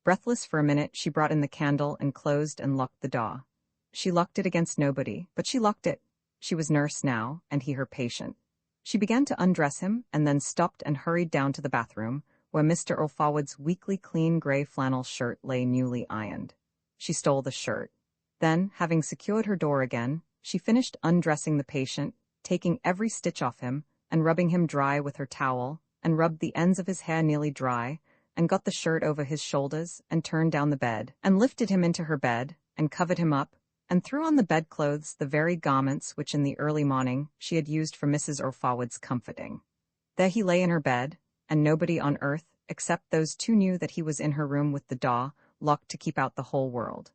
Breathless for a minute, she brought in the candle and closed and locked the door. She locked it against nobody, but she locked it. She was nurse now, and he her patient. She began to undress him, and then stopped and hurried down to the bathroom, where Mr. Ulfaward's weekly clean gray flannel shirt lay newly ironed. She stole the shirt. Then, having secured her door again, she finished undressing the patient, taking every stitch off him, and rubbing him dry with her towel, and rubbed the ends of his hair nearly dry, and got the shirt over his shoulders, and turned down the bed, and lifted him into her bed, and covered him up, and threw on the bedclothes the very garments which in the early morning she had used for Mrs. Ulfaward's comforting. There he lay in her bed, and nobody on earth, except those 2, knew that he was in her room with the door locked to keep out the whole world.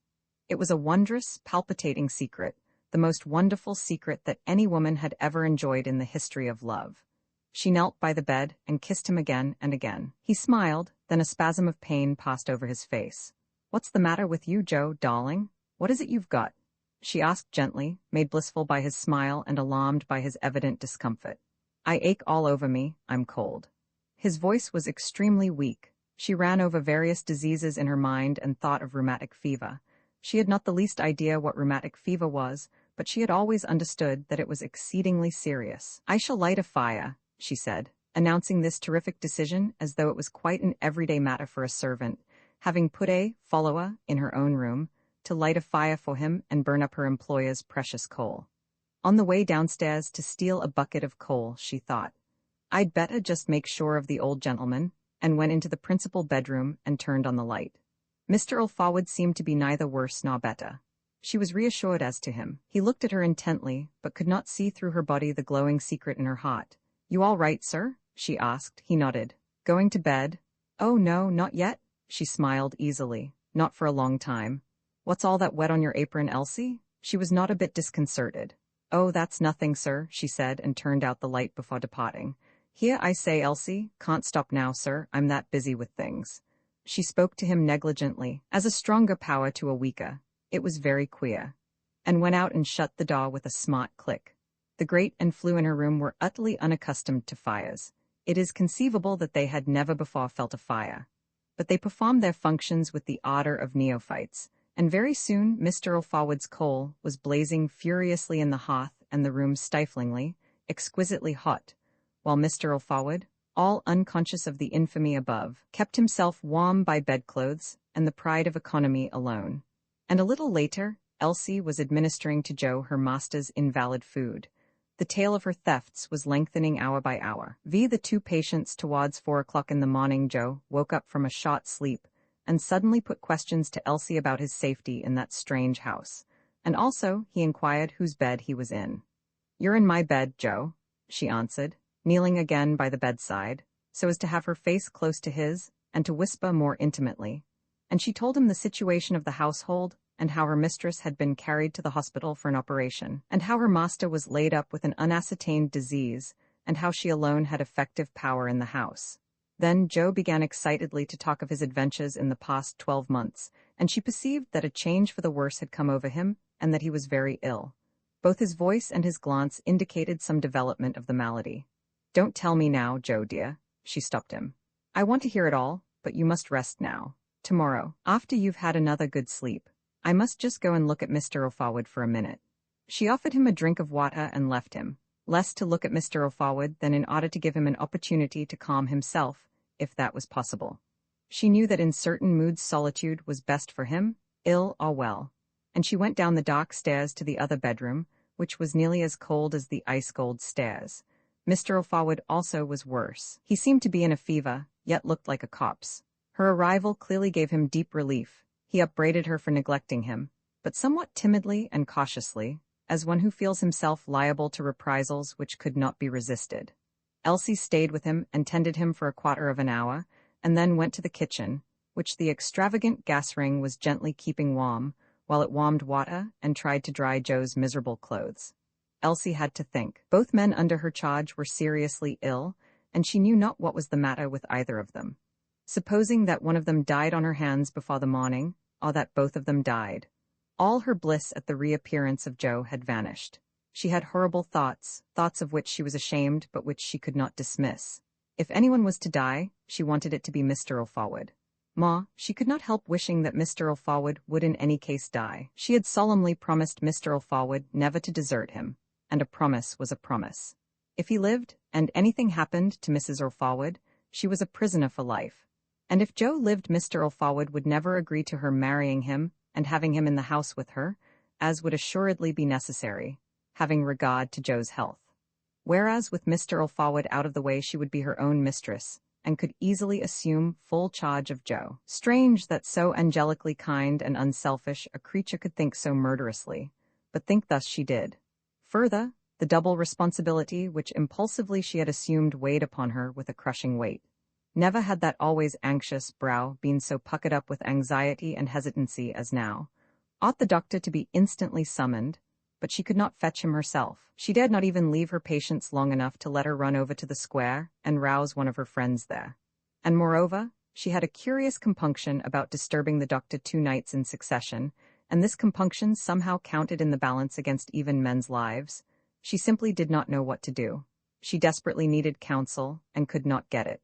It was a wondrous, palpitating secret, the most wonderful secret that any woman had ever enjoyed in the history of love. She knelt by the bed and kissed him again and again. He smiled, then a spasm of pain passed over his face. "What's the matter with you, Joe, darling? What is it you've got?" she asked gently, made blissful by his smile and alarmed by his evident discomfort. "I ache all over me, I'm cold." His voice was extremely weak. She ran over various diseases in her mind and thought of rheumatic fever. She had not the least idea what rheumatic fever was, but she had always understood that it was exceedingly serious. "I shall light a fire," she said, announcing this terrific decision as though it was quite an everyday matter for a servant, having put a follower in her own room, to light a fire for him and burn up her employer's precious coal. On the way downstairs to steal a bucket of coal, she thought, "I'd better just make sure of the old gentleman," and went into the principal bedroom and turned on the light. Mr. Alfawad seemed to be neither worse nor better. She was reassured as to him. He looked at her intently, but could not see through her body the glowing secret in her heart. "You all right, sir?" she asked. He nodded. "Going to bed?" "Oh no, not yet," she smiled easily. "Not for a long time." "What's all that wet on your apron, Elsie?" She was not a bit disconcerted. "Oh, that's nothing, sir," she said, and turned out the light before departing. "Here, I say, Elsie, can't stop now, sir, I'm that busy with things." She spoke to him negligently, as a stronger power to a weaker. It was very queer. And went out and shut the door with a smart click. The grate and flue in her room were utterly unaccustomed to fires. It is conceivable that they had never before felt a fire. But they performed their functions with the ardor of neophytes, and very soon Mr. Alfawad's coal was blazing furiously in the hearth and the room stiflingly, exquisitely hot, while Mr. Alfawad, all unconscious of the infamy above, kept himself warm by bedclothes and the pride of economy alone. And a little later, Elsie was administering to Joe her master's invalid food. The tale of her thefts was lengthening hour by hour. The 2 patients towards 4 o'clock in the morning. Joe woke up from a short sleep and suddenly put questions to Elsie about his safety in that strange house. And also, he inquired whose bed he was in. "You're in my bed, Joe," she answered, kneeling again by the bedside, so as to have her face close to his, and to whisper more intimately. And she told him the situation of the household, and how her mistress had been carried to the hospital for an operation, and how her master was laid up with an unascertained disease, and how she alone had effective power in the house. Then Joe began excitedly to talk of his adventures in the past 12 months, and she perceived that a change for the worse had come over him, and that he was very ill. Both his voice and his glance indicated some development of the malady. "Don't tell me now, Joe dear," she stopped him. "I want to hear it all, but you must rest now. Tomorrow, after you've had another good sleep. I must just go and look at Mr. Alfawad for a minute." She offered him a drink of water and left him, less to look at Mr. Alfawad than in order to give him an opportunity to calm himself, if that was possible. She knew that in certain moods solitude was best for him, ill or well, and she went down the dark stairs to the other bedroom, which was nearly as cold as the ice-cold stairs. Mr. Alfawad also was worse. He seemed to be in a fever, yet looked like a corpse. Her arrival clearly gave him deep relief. He upbraided her for neglecting him, but somewhat timidly and cautiously, as one who feels himself liable to reprisals which could not be resisted. Elsie stayed with him and tended him for a quarter of an hour, and then went to the kitchen, which the extravagant gas ring was gently keeping warm, while it warmed water and tried to dry Joe's miserable clothes. Elsie had to think. Both men under her charge were seriously ill, and she knew not what was the matter with either of them. Supposing that one of them died on her hands before the morning, or that both of them died. All her bliss at the reappearance of Joe had vanished. She had horrible thoughts of which she was ashamed but which she could not dismiss. If anyone was to die, she wanted it to be Mr. Alfawad. She could not help wishing that Mr. Alfawad would in any case die. She had solemnly promised Mr. Alfawad never to desert him, and a promise was a promise. If he lived, and anything happened to Mrs. Alfawad, she was a prisoner for life. And if Joe lived, Mr. Alfawad would never agree to her marrying him and having him in the house with her, as would assuredly be necessary, having regard to Joe's health. Whereas with Mr. Alfawad out of the way, she would be her own mistress, and could easily assume full charge of Joe. Strange that so angelically kind and unselfish a creature could think so murderously, but think thus she did. Further, the double responsibility which impulsively she had assumed weighed upon her with a crushing weight. Never had that always anxious brow been so puckered up with anxiety and hesitancy as now. Ought the doctor to be instantly summoned, but she could not fetch him herself. She dared not even leave her patients long enough to let her run over to the square and rouse one of her friends there. And moreover, she had a curious compunction about disturbing the doctor 2 nights in succession, and this compunction somehow counted in the balance against even men's lives. She simply did not know what to do. She desperately needed counsel, and could not get it.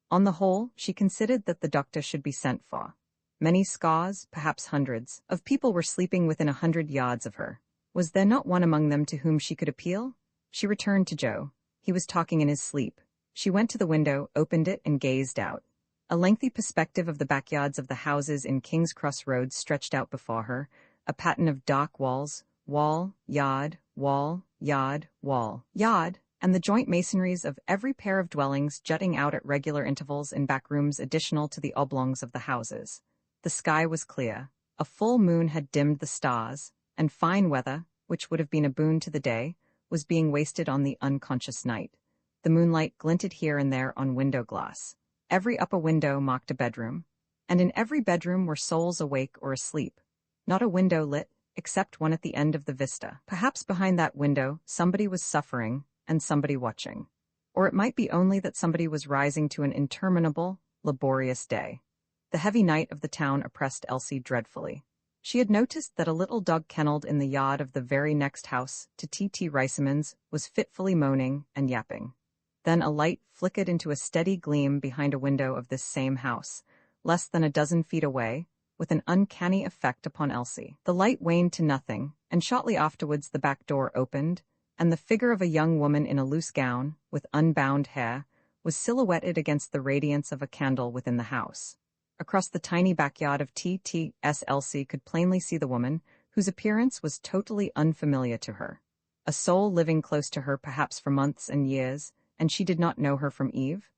On the whole, she considered that the doctor should be sent for. Many scores, perhaps hundreds, of people were sleeping within 100 yards of her. Was there not one among them to whom she could appeal? She returned to Joe. He was talking in his sleep. She went to the window, opened it, and gazed out. A lengthy perspective of the backyards of the houses in King's Cross Road stretched out before her, a pattern of dark walls, wall, yard, yard, and the joint masonries of every pair of dwellings jutting out at regular intervals in back rooms additional to the oblongs of the houses. The sky was clear. A full moon had dimmed the stars, and fine weather, which would have been a boon to the day, was being wasted on the unconscious night. The moonlight glinted here and there on window glass. Every upper window marked a bedroom, and in every bedroom were souls awake or asleep. Not a window lit, except one at the end of the vista. Perhaps behind that window somebody was suffering and somebody watching. Or it might be only that somebody was rising to an interminable, laborious day. The heavy night of the town oppressed Elsie dreadfully. She had noticed that a little dog kennelled in the yard of the very next house to T.T. Riceyman's was fitfully moaning and yapping. Then a light flickered into a steady gleam behind a window of this same house, less than a dozen feet away, with an uncanny effect upon Elsie. The light waned to nothing, and shortly afterwards the back door opened, and the figure of a young woman in a loose gown, with unbound hair, was silhouetted against the radiance of a candle within the house. Across the tiny backyard of T.T.'s Elsie could plainly see the woman, whose appearance was totally unfamiliar to her. A soul living close to her perhaps for months and years, and she did not know her from Eve.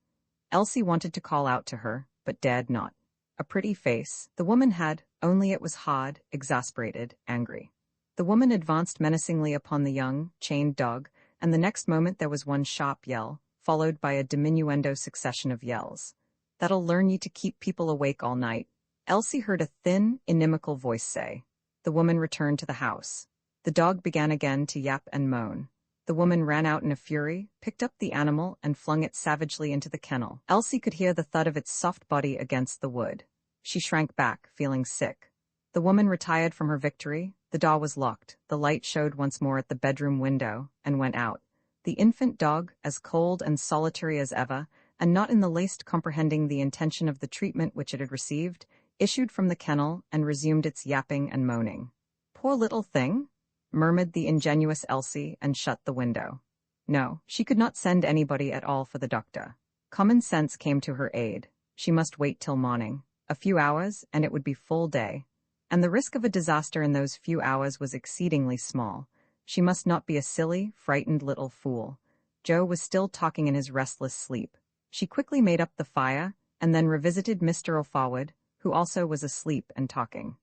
Elsie wanted to call out to her, but dared not. A pretty face the woman had, only it was hard, exasperated, angry. The woman advanced menacingly upon the young, chained dog, and the next moment there was one sharp yell, followed by a diminuendo succession of yells. "That'll learn you to keep people awake all night," Elsie heard a thin, inimical voice say. The woman returned to the house. The dog began again to yap and moan. The woman ran out in a fury, picked up the animal, and flung it savagely into the kennel. Elsie could hear the thud of its soft body against the wood. She shrank back, feeling sick. The woman retired from her victory. The door was locked. The light showed once more at the bedroom window, and went out. The infant dog, as cold and solitary as ever, and not in the least comprehending the intention of the treatment which it had received, issued from the kennel and resumed its yapping and moaning. "Poor little thing," murmured the ingenuous Elsie, and shut the window. No, she could not send anybody at all for the doctor. Common sense came to her aid. She must wait till morning. A few hours, and it would be full day. And the risk of a disaster in those few hours was exceedingly small. She must not be a silly, frightened little fool. Joe was still talking in his restless sleep. She quickly made up the fire, and then revisited Mr. O'Forward, who also was asleep and talking.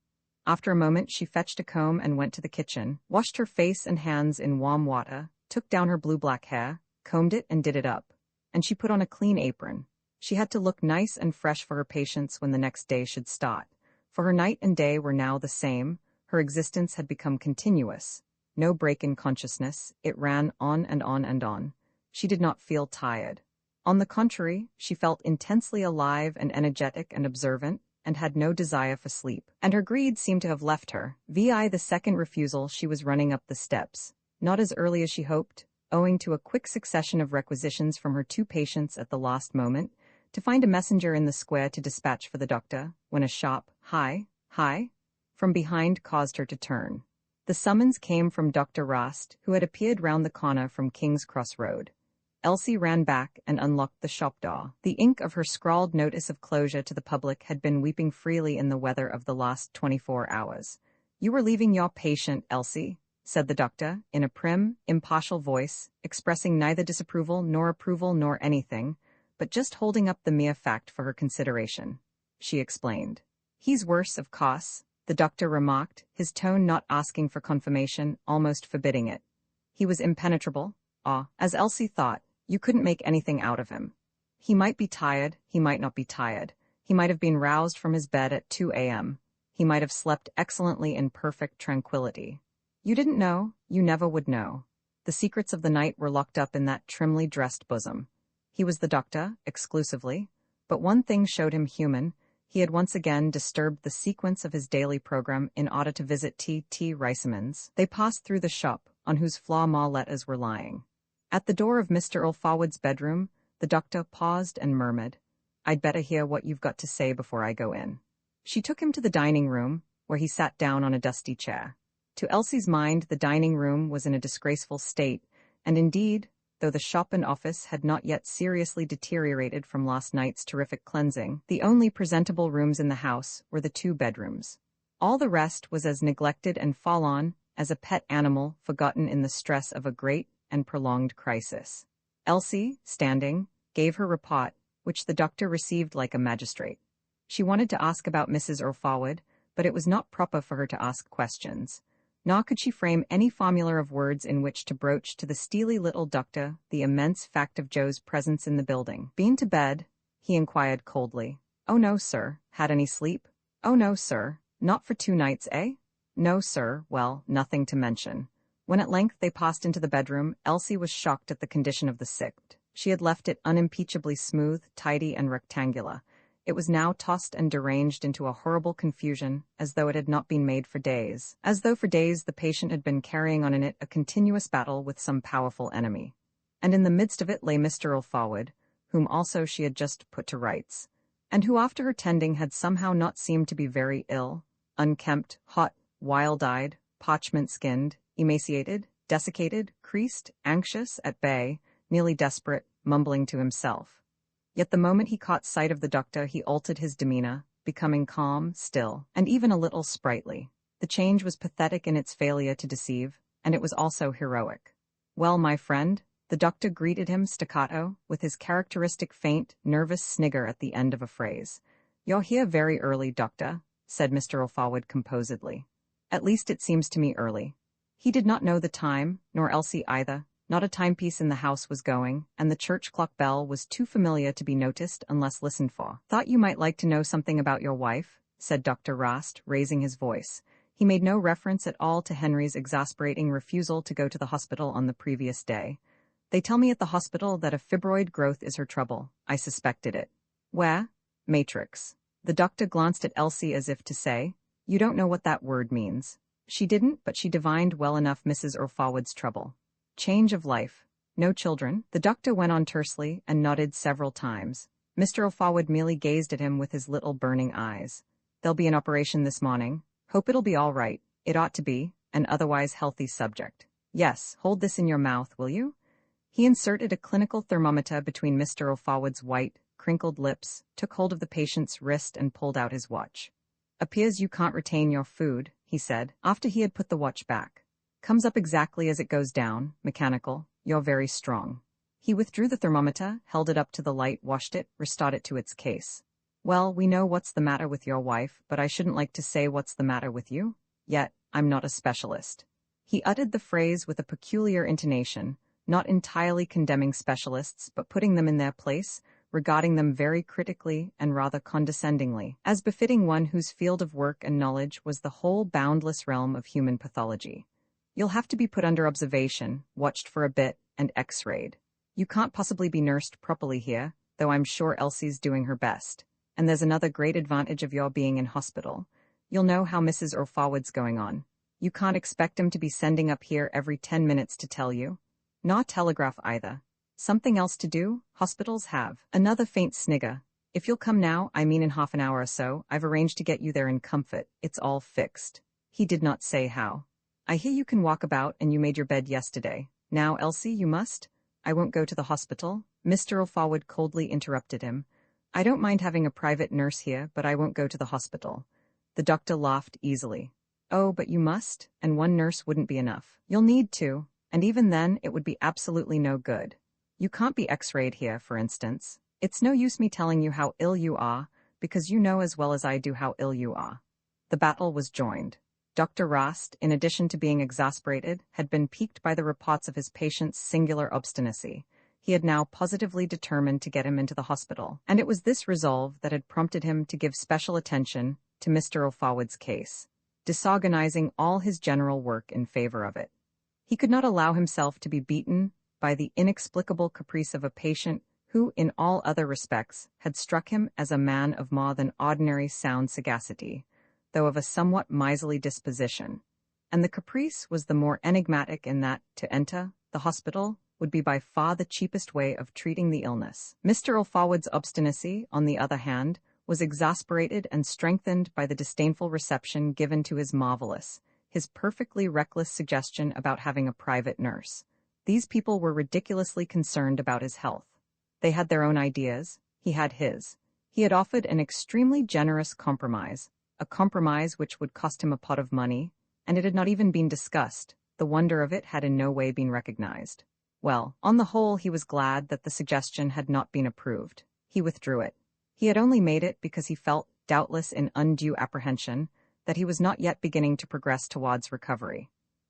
After a moment she fetched a comb and went to the kitchen, washed her face and hands in warm water, took down her blue-black hair, combed it and did it up. And she put on a clean apron. She had to look nice and fresh for her patients when the next day should start. For her night and day were now the same. Her existence had become continuous. No break in consciousness. It ran on and on and on. She did not feel tired. On the contrary, she felt intensely alive and energetic and observant, and had no desire for sleep. And her greed seemed to have left her. The second refusal she was running up the steps, not as early as she hoped, owing to a quick succession of requisitions from her two patients at the last moment, to find a messenger in the square to dispatch for the doctor, when a sharp, "Hi, hi," from behind caused her to turn. The summons came from Dr. Rast, who had appeared round the corner from King's Cross Road. Elsie ran back and unlocked the shop door. The ink of her scrawled notice of closure to the public had been weeping freely in the weather of the last 24 hours. "You were leaving your patient, Elsie," said the doctor, in a prim, impartial voice, expressing neither disapproval nor approval nor anything, but just holding up the mere fact for her consideration. She explained. "He's worse, of course," the doctor remarked, his tone not asking for confirmation, almost forbidding it. He was impenetrable. As Elsie thought, you couldn't make anything out of him. He might be tired, he might not be tired. He might have been roused from his bed at 2 a.m. He might have slept excellently in perfect tranquility. You didn't know, you never would know. The secrets of the night were locked up in that trimly dressed bosom. He was the doctor, exclusively, but one thing showed him human. He had once again disturbed the sequence of his daily program in order to visit T.T. Riceyman's. They passed through the shop, on whose floor more letters were lying. At the door of Mr. O'Forward's bedroom, the doctor paused and murmured, "I'd better hear what you've got to say before I go in." She took him to the dining room, where he sat down on a dusty chair. To Elsie's mind, the dining room was in a disgraceful state, and indeed, though the shop and office had not yet seriously deteriorated from last night's terrific cleansing, the only presentable rooms in the house were the 2 bedrooms. All the rest was as neglected and forlorn as a pet animal forgotten in the stress of a great and prolonged crisis. Elsie, standing, gave her report, which the doctor received like a magistrate. She wanted to ask about Mrs. Orfawad, but it was not proper for her to ask questions. Nor could she frame any formula of words in which to broach to the steely little doctor the immense fact of Joe's presence in the building. "Been to bed?" he inquired coldly. "Oh no, sir." "Had any sleep?" "Oh no, sir." "Not for 2 nights, eh?" "No, sir." "Well, nothing to mention." When at length they passed into the bedroom, Elsie was shocked at the condition of the sick. She had left it unimpeachably smooth, tidy, and rectangular. It was now tossed and deranged into a horrible confusion, as though it had not been made for days. As though for days the patient had been carrying on in it a continuous battle with some powerful enemy. And in the midst of it lay Mr. Orfawad, whom also she had just put to rights, and who after her tending had somehow not seemed to be very ill, unkempt, hot, wild-eyed, parchment-skinned, emaciated, desiccated, creased, anxious, at bay, nearly desperate, mumbling to himself. Yet the moment he caught sight of the doctor he altered his demeanor, becoming calm, still, and even a little sprightly. The change was pathetic in its failure to deceive, and it was also heroic. "Well, my friend," the doctor greeted him staccato, with his characteristic faint, nervous snigger at the end of a phrase. "You're here very early, doctor," said Mr. Orfawad composedly. "At least it seems to me early." He did not know the time, nor Elsie either. Not a timepiece in the house was going, and the church clock bell was too familiar to be noticed unless listened for. "Thought you might like to know something about your wife," said Dr. Rast, raising his voice. He made no reference at all to Henry's exasperating refusal to go to the hospital on the previous day. "They tell me at the hospital that a fibroid growth is her trouble. I suspected it." "Where?" "Matrix." The doctor glanced at Elsie as if to say, "You don't know what that word means." She didn't, but she divined well enough Mrs. Orfawad's trouble. "Change of life. No children?" The doctor went on tersely and nodded several times. Mr. Orfawad merely gazed at him with his little burning eyes. "There'll be an operation this morning. Hope it'll be all right. It ought to be, an otherwise healthy subject. Yes, hold this in your mouth, will you?" He inserted a clinical thermometer between Mr. Orfawad's white, crinkled lips, took hold of the patient's wrist and pulled out his watch. "Appears you can't retain your food," he said, after he had put the watch back. "Comes up exactly as it goes down, mechanical. You're very strong." He withdrew the thermometer, held it up to the light, washed it, restored it to its case. "Well, we know what's the matter with your wife, but I shouldn't like to say what's the matter with you. Yet, I'm not a specialist." He uttered the phrase with a peculiar intonation, not entirely condemning specialists, but putting them in their place, regarding them very critically and rather condescendingly, as befitting one whose field of work and knowledge was the whole boundless realm of human pathology. "You'll have to be put under observation, watched for a bit, and x-rayed. You can't possibly be nursed properly here, though I'm sure Elsie's doing her best. And there's another great advantage of your being in hospital. You'll know how Mrs. Orfawad's going on. You can't expect him to be sending up here every 10 minutes to tell you. Nor telegraph either. Something else to do? Hospitals have." Another faint snigger. "If you'll come now, I mean in half an hour or so, I've arranged to get you there in comfort. It's all fixed." He did not say how. "I hear you can walk about and you made your bed yesterday. Now, Elsie, you must." "I won't go to the hospital," Mr. Orfawad coldly interrupted him. "I don't mind having a private nurse here, but I won't go to the hospital." The doctor laughed easily. "Oh, but you must, and one nurse wouldn't be enough. You'll need two, and even then it would be absolutely no good. You can't be x-rayed here, for instance. It's no use me telling you how ill you are, because you know as well as I do how ill you are." The battle was joined. Dr. Rast, in addition to being exasperated, had been piqued by the reports of his patient's singular obstinacy. He had now positively determined to get him into the hospital, and it was this resolve that had prompted him to give special attention to Mr. Orfawad's case, disorganizing all his general work in favor of it. He could not allow himself to be beaten by the inexplicable caprice of a patient who, in all other respects, had struck him as a man of more than ordinary sound sagacity, though of a somewhat miserly disposition. And the caprice was the more enigmatic in that, to enter the hospital would be by far the cheapest way of treating the illness. Mr. Orfawad's obstinacy, on the other hand, was exasperated and strengthened by the disdainful reception given to his marvelous, his perfectly reckless suggestion about having a private nurse. These people were ridiculously concerned about his health. They had their own ideas, he had his. He had offered an extremely generous compromise, a compromise which would cost him a pot of money, and it had not even been discussed. The wonder of it had in no way been recognized. Well, on the whole, he was glad that the suggestion had not been approved. He withdrew it. He had only made it because he felt, doubtless in undue apprehension, that he was not yet beginning to progress towards recovery.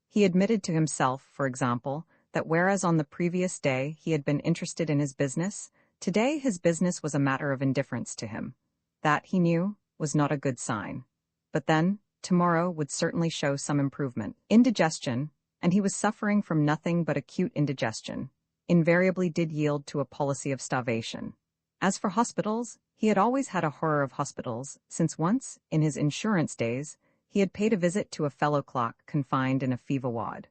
He admitted to himself, for example, that whereas on the previous day he had been interested in his business, today his business was a matter of indifference to him. That, he knew, was not a good sign. But then, tomorrow would certainly show some improvement. Indigestion, and he was suffering from nothing but acute indigestion, invariably did yield to a policy of starvation. As for hospitals, he had always had a horror of hospitals, since once, in his insurance days, he had paid a visit to a fellow clerk confined in a fever ward.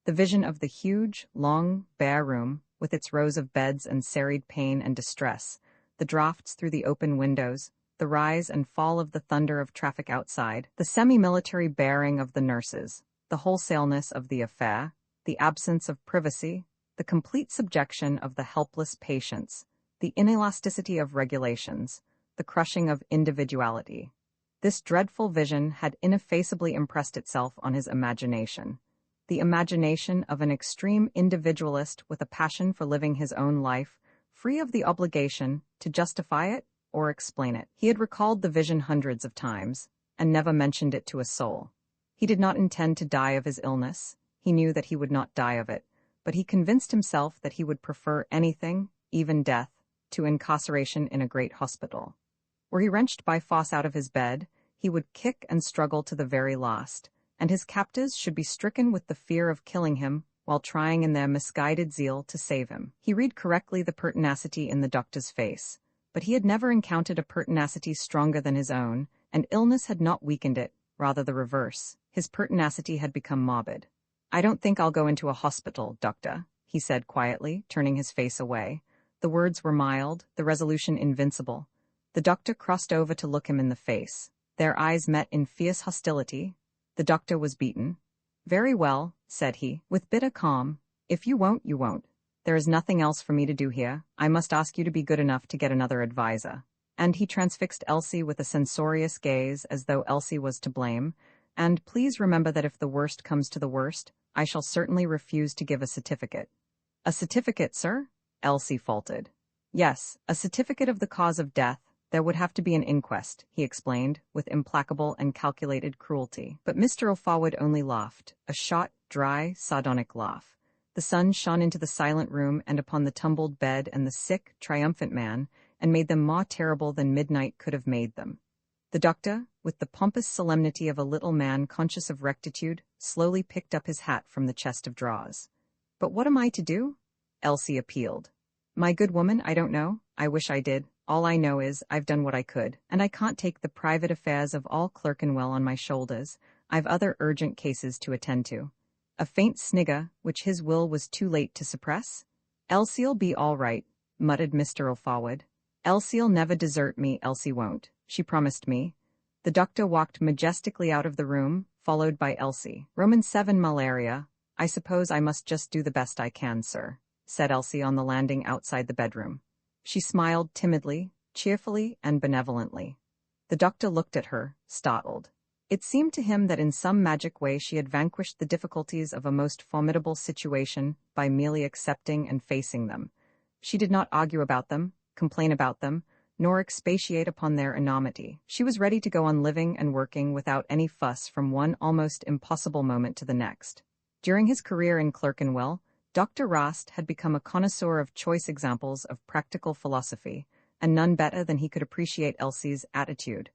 The vision of the huge, long, bare room, with its rows of beds and serried pain and distress, the draughts through the open windows, the rise and fall of the thunder of traffic outside, the semi-military bearing of the nurses, the wholesale-ness of the affair, the absence of privacy, the complete subjection of the helpless patients, the inelasticity of regulations, the crushing of individuality. This dreadful vision had ineffaceably impressed itself on his imagination. The imagination of an extreme individualist with a passion for living his own life, free of the obligation to justify it or explain it. He had recalled the vision hundreds of times, and never mentioned it to a soul. He did not intend to die of his illness. He knew that he would not die of it, but he convinced himself that he would prefer anything, even death, to incarceration in a great hospital. Were he wrenched by force out of his bed, he would kick and struggle to the very last, and his captors should be stricken with the fear of killing him while trying in their misguided zeal to save him. He read correctly the pertinacity in the doctor's face, but he had never encountered a pertinacity stronger than his own, and illness had not weakened it, rather the reverse. His pertinacity had become morbid. "I don't think I'll go into a hospital, doctor," he said quietly, turning his face away. The words were mild, the resolution invincible. The doctor crossed over to look him in the face. Their eyes met in fierce hostility. The doctor was beaten. "Very well," said he, with bitter calm. "If you won't, you won't. There is nothing else for me to do here. I must ask you to be good enough to get another adviser." And he transfixed Elsie with a censorious gaze as though Elsie was to blame. "And please remember that if the worst comes to the worst, I shall certainly refuse to give a certificate." "A certificate, sir?" Elsie faltered. "Yes, a certificate of the cause of death. There would have to be an inquest," he explained, with implacable and calculated cruelty. But Mr. O'Forward only laughed, a short, dry, sardonic laugh. The sun shone into the silent room and upon the tumbled bed and the sick, triumphant man, and made them more terrible than midnight could have made them. The doctor, with the pompous solemnity of a little man conscious of rectitude, slowly picked up his hat from the chest of drawers. "But what am I to do?" Elsie appealed. "My good woman, I don't know. I wish I did. All I know is, I've done what I could, and I can't take the private affairs of all Clerkenwell on my shoulders. I've other urgent cases to attend to." A faint snigger, which his will was too late to suppress. "Elsie'll be all right," muttered Mr. O'Forward. "Elsie'll never desert me, Elsie won't. She promised me." The doctor walked majestically out of the room, followed by Elsie. "Roman 7 malaria. I suppose I must just do the best I can, sir," said Elsie on the landing outside the bedroom. She smiled timidly, cheerfully, and benevolently. The doctor looked at her, startled. It seemed to him that in some magic way she had vanquished the difficulties of a most formidable situation by merely accepting and facing them. She did not argue about them, complain about them, nor expatiate upon their enormity. She was ready to go on living and working without any fuss from one almost impossible moment to the next. During his career in Clerkenwell, Dr. Rost had become a connoisseur of choice examples of practical philosophy, and none better than he could appreciate Elsie's attitude.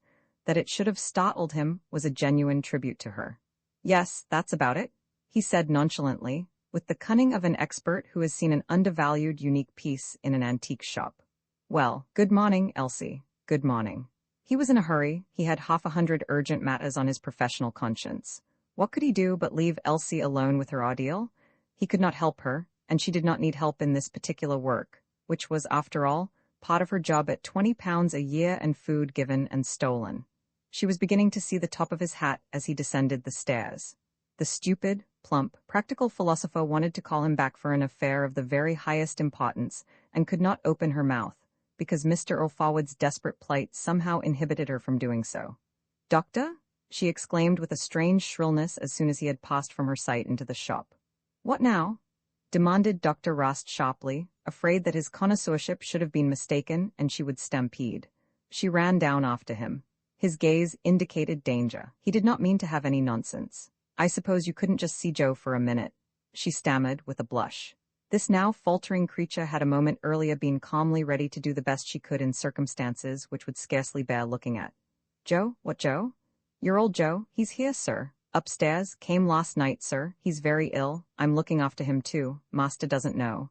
That it should have startled him was a genuine tribute to her. "Yes, that's about it," he said nonchalantly, with the cunning of an expert who has seen an undervalued unique piece in an antique shop. "Well, good morning, Elsie. Good morning." He was in a hurry. He had 100 urgent matters on his professional conscience. What could he do but leave Elsie alone with her ordeal? He could not help her, and she did not need help in this particular work, which was, after all, part of her job at £20 a year and food given and stolen. She was beginning to see the top of his hat as he descended the stairs. The stupid, plump, practical philosopher wanted to call him back for an affair of the very highest importance, and could not open her mouth, because Mr. O'Forward's desperate plight somehow inhibited her from doing so. "Doctor?" she exclaimed with a strange shrillness as soon as he had passed from her sight into the shop. "What now?" demanded Dr. Rost sharply, afraid that his connoisseurship should have been mistaken and she would stampede. She ran down after him. His gaze indicated danger. He did not mean to have any nonsense. "I suppose you couldn't just see Joe for a minute," she stammered with a blush. This now faltering creature had a moment earlier been calmly ready to do the best she could in circumstances which would scarcely bear looking at. "Joe? What Joe?" "Your old Joe. He's here, sir. Upstairs. Came last night, sir. He's very ill. I'm looking after him too. Master doesn't know."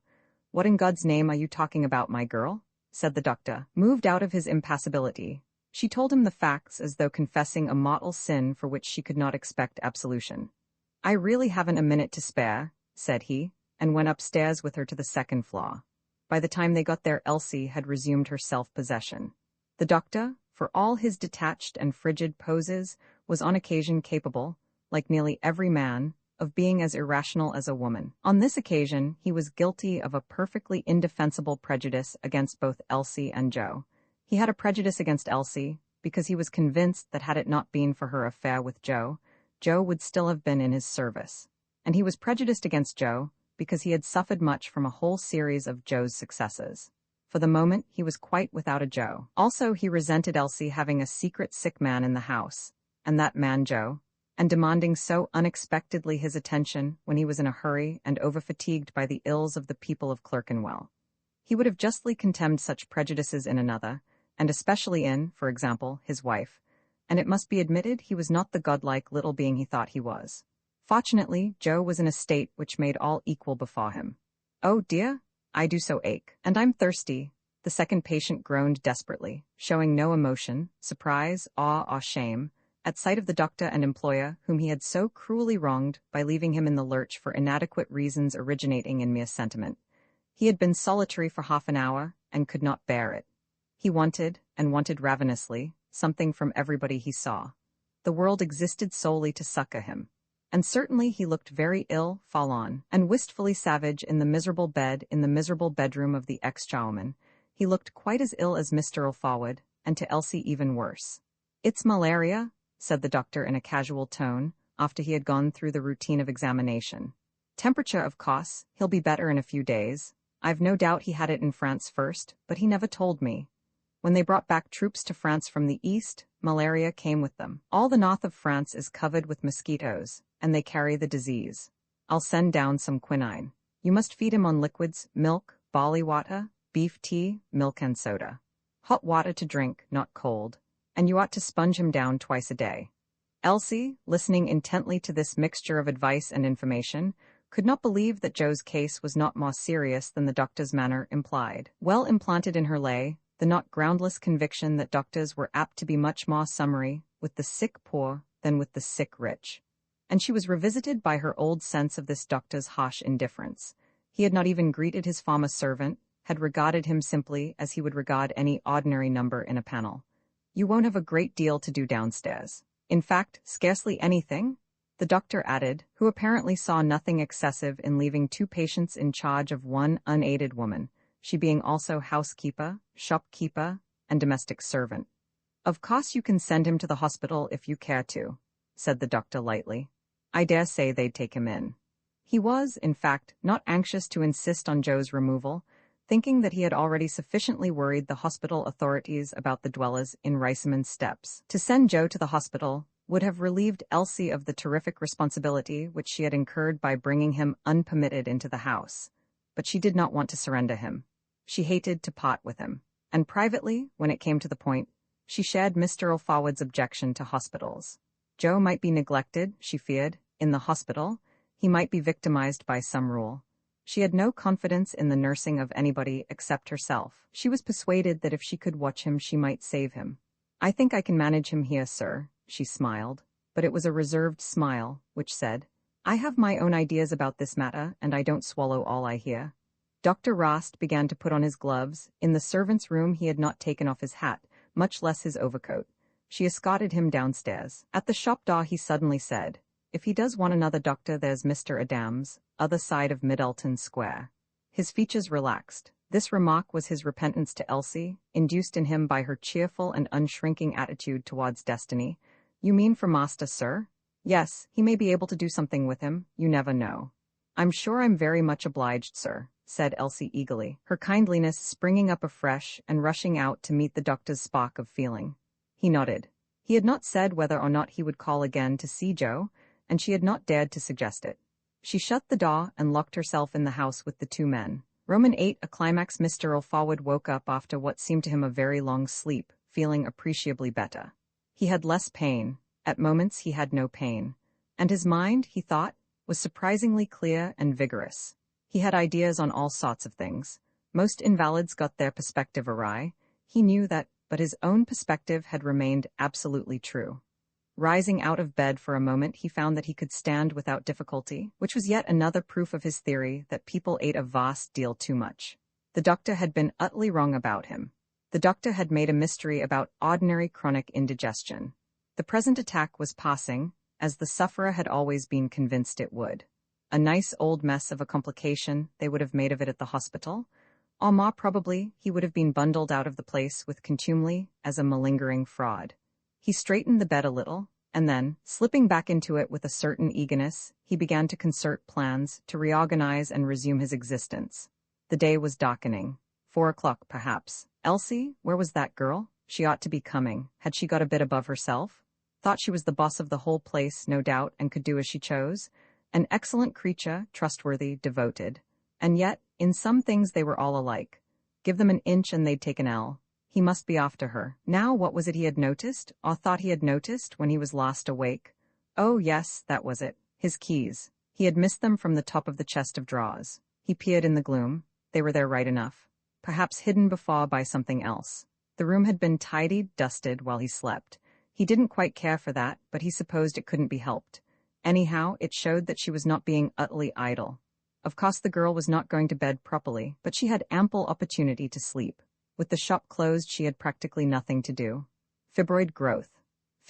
"What in God's name are you talking about, my girl?" said the doctor, moved out of his impassibility. She told him the facts as though confessing a mortal sin for which she could not expect absolution. "I really haven't a minute to spare," said he, and went upstairs with her to the second floor. By the time they got there, Elsie had resumed her self-possession. The doctor, for all his detached and frigid poses, was on occasion capable, like nearly every man, of being as irrational as a woman. On this occasion, he was guilty of a perfectly indefensible prejudice against both Elsie and Joe. He had a prejudice against Elsie, because he was convinced that had it not been for her affair with Joe, Joe would still have been in his service. And he was prejudiced against Joe, because he had suffered much from a whole series of Joe's successes. For the moment, he was quite without a Joe. Also, he resented Elsie having a secret sick man in the house, and that man Joe, and demanding so unexpectedly his attention when he was in a hurry and overfatigued by the ills of the people of Clerkenwell. He would have justly contemned such prejudices in another, and especially in, for example, his wife, and it must be admitted he was not the godlike little being he thought he was. Fortunately, Joe was in a state which made all equal before him. "Oh dear, I do so ache, and I'm thirsty," the second patient groaned desperately, showing no emotion, surprise, awe, or shame, at sight of the doctor and employer whom he had so cruelly wronged by leaving him in the lurch for inadequate reasons originating in mere sentiment. He had been solitary for half an hour, and could not bear it. He wanted, and wanted ravenously, something from everybody he saw. The world existed solely to succor him. And certainly he looked very ill, forlorn, and wistfully savage in the miserable bed in the miserable bedroom of the ex-charwoman. He looked quite as ill as Mr. O'Forward, and to Elsie even worse. "It's malaria," said the doctor in a casual tone, after he had gone through the routine of examination. "Temperature, of course. He'll be better in a few days. I've no doubt he had it in France first, but he never told me. When they brought back troops to France from the east, malaria came with them. All the north of France is covered with mosquitoes, and they carry the disease. I'll send down some quinine. You must feed him on liquids, milk, barley water, beef tea, milk and soda. Hot water to drink, not cold, and you ought to sponge him down twice a day." Elsie, listening intently to this mixture of advice and information, could not believe that Joe's case was not more serious than the doctor's manner implied. Well implanted in her lay the not groundless conviction that doctors were apt to be much more summary with the sick poor than with the sick rich. And she was revisited by her old sense of this doctor's harsh indifference. He had not even greeted his former servant, had regarded him simply as he would regard any ordinary number in a panel. "You won't have a great deal to do downstairs. In fact, scarcely anything," the doctor added, who apparently saw nothing excessive in leaving two patients in charge of one unaided woman, she being also housekeeper, shopkeeper, and domestic servant. "Of course you can send him to the hospital if you care to," said the doctor lightly. "I dare say they'd take him in." He was, in fact, not anxious to insist on Joe's removal, thinking that he had already sufficiently worried the hospital authorities about the dwellers in Riceyman steps. To send Joe to the hospital would have relieved Elsie of the terrific responsibility which she had incurred by bringing him unpermitted into the house. But she did not want to surrender him. She hated to part with him. And privately, when it came to the point, she shared Mr. O'Forward's objection to hospitals. Joe might be neglected, she feared, in the hospital. He might be victimized by some rule. She had no confidence in the nursing of anybody except herself. She was persuaded that if she could watch him, she might save him. "I think I can manage him here, sir," she smiled, but it was a reserved smile, which said, "I have my own ideas about this matter, and I don't swallow all I hear." Dr. Rost began to put on his gloves. In the servants' room he had not taken off his hat, much less his overcoat. She escorted him downstairs. At the shop door he suddenly said, If he does want another doctor, there's Mr. Adams, other side of Middleton Square. His features relaxed. This remark was his repentance to Elsie, induced in him by her cheerful and unshrinking attitude towards destiny. You mean for master, sir? Yes, he may be able to do something with him, you never know. I'm sure I'm very much obliged, sir, said Elsie eagerly, her kindliness springing up afresh and rushing out to meet the doctor's spark of feeling. He nodded. He had not said whether or not he would call again to see Joe, and she had not dared to suggest it. She shut the door and locked herself in the house with the two men. Roman 8, a climax. Mr. Alfawad woke up after what seemed to him a very long sleep, feeling appreciably better. He had less pain. At moments he had no pain. And his mind, he thought, was surprisingly clear and vigorous. He had ideas on all sorts of things. Most invalids got their perspective awry. He knew that, but his own perspective had remained absolutely true. Rising out of bed for a moment, he found that he could stand without difficulty, which was yet another proof of his theory that people ate a vast deal too much. The doctor had been utterly wrong about him. The doctor had made a mystery about ordinary chronic indigestion. The present attack was passing, as the sufferer had always been convinced it would. A nice old mess of a complication they would have made of it at the hospital, or more probably he would have been bundled out of the place with contumely as a malingering fraud. He straightened the bed a little, and then, slipping back into it with a certain eagerness, he began to concert plans to reorganize and resume his existence. The day was darkening. 4 o'clock, perhaps. Elsie, where was that girl? She ought to be coming. Had she got a bit above herself? Thought she was the boss of the whole place, no doubt, and could do as she chose. An excellent creature, trustworthy, devoted. And yet, in some things they were all alike. Give them an inch and they'd take an ell. He must be off to her. Now what was it he had noticed, or thought he had noticed, when he was last awake? Oh yes, that was it. His keys. He had missed them from the top of the chest of drawers. He peered in the gloom. They were there right enough. Perhaps hidden before by something else. The room had been tidied, dusted, while he slept. He didn't quite care for that, but he supposed it couldn't be helped. Anyhow, it showed that she was not being utterly idle. Of course the girl was not going to bed properly, but she had ample opportunity to sleep. With the shop closed, she had practically nothing to do. Fibroid growth.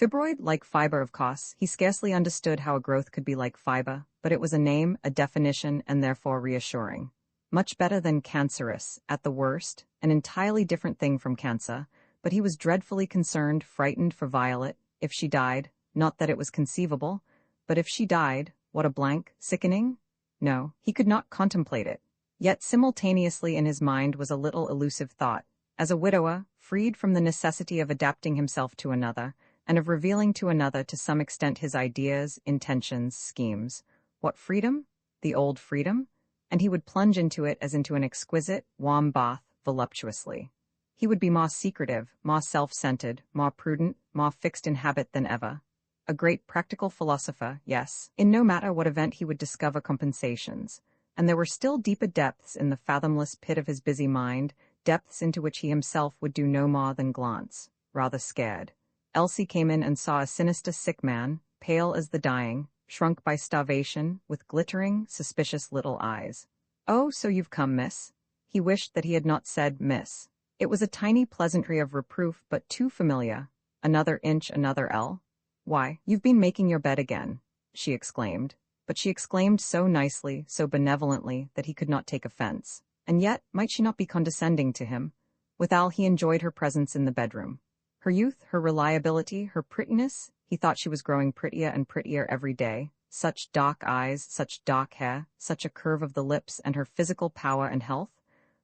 Fibroid, like fiber, of course. He scarcely understood how a growth could be like fiber, but it was a name, a definition, and therefore reassuring. Much better than cancerous, at the worst, an entirely different thing from cancer, but he was dreadfully concerned, frightened for Violet, if she died, not that it was conceivable, but if she died, what a blank, sickening? No, he could not contemplate it. Yet simultaneously in his mind was a little elusive thought. As a widower, freed from the necessity of adapting himself to another, and of revealing to another to some extent his ideas, intentions, schemes. What freedom? The old freedom? And he would plunge into it as into an exquisite, warm bath, voluptuously. He would be more secretive, more self-centered, more prudent, more fixed in habit than ever. A great practical philosopher, yes. In no matter what event he would discover compensations. And there were still deeper depths in the fathomless pit of his busy mind, depths into which he himself would do no more than glance, rather scared. Elsie came in and saw a sinister sick man, pale as the dying, shrunk by starvation, with glittering, suspicious little eyes. "Oh, so you've come, miss." He wished that he had not said miss. It was a tiny pleasantry of reproof, but too familiar. Another inch, another ell. "Why, you've been making your bed again," she exclaimed. But she exclaimed so nicely, so benevolently, that he could not take offense. And yet, might she not be condescending to him? Withal, he enjoyed her presence in the bedroom. Her youth, her reliability, her prettiness, he thought she was growing prettier and prettier every day. Such dark eyes, such dark hair, such a curve of the lips, and her physical power and health.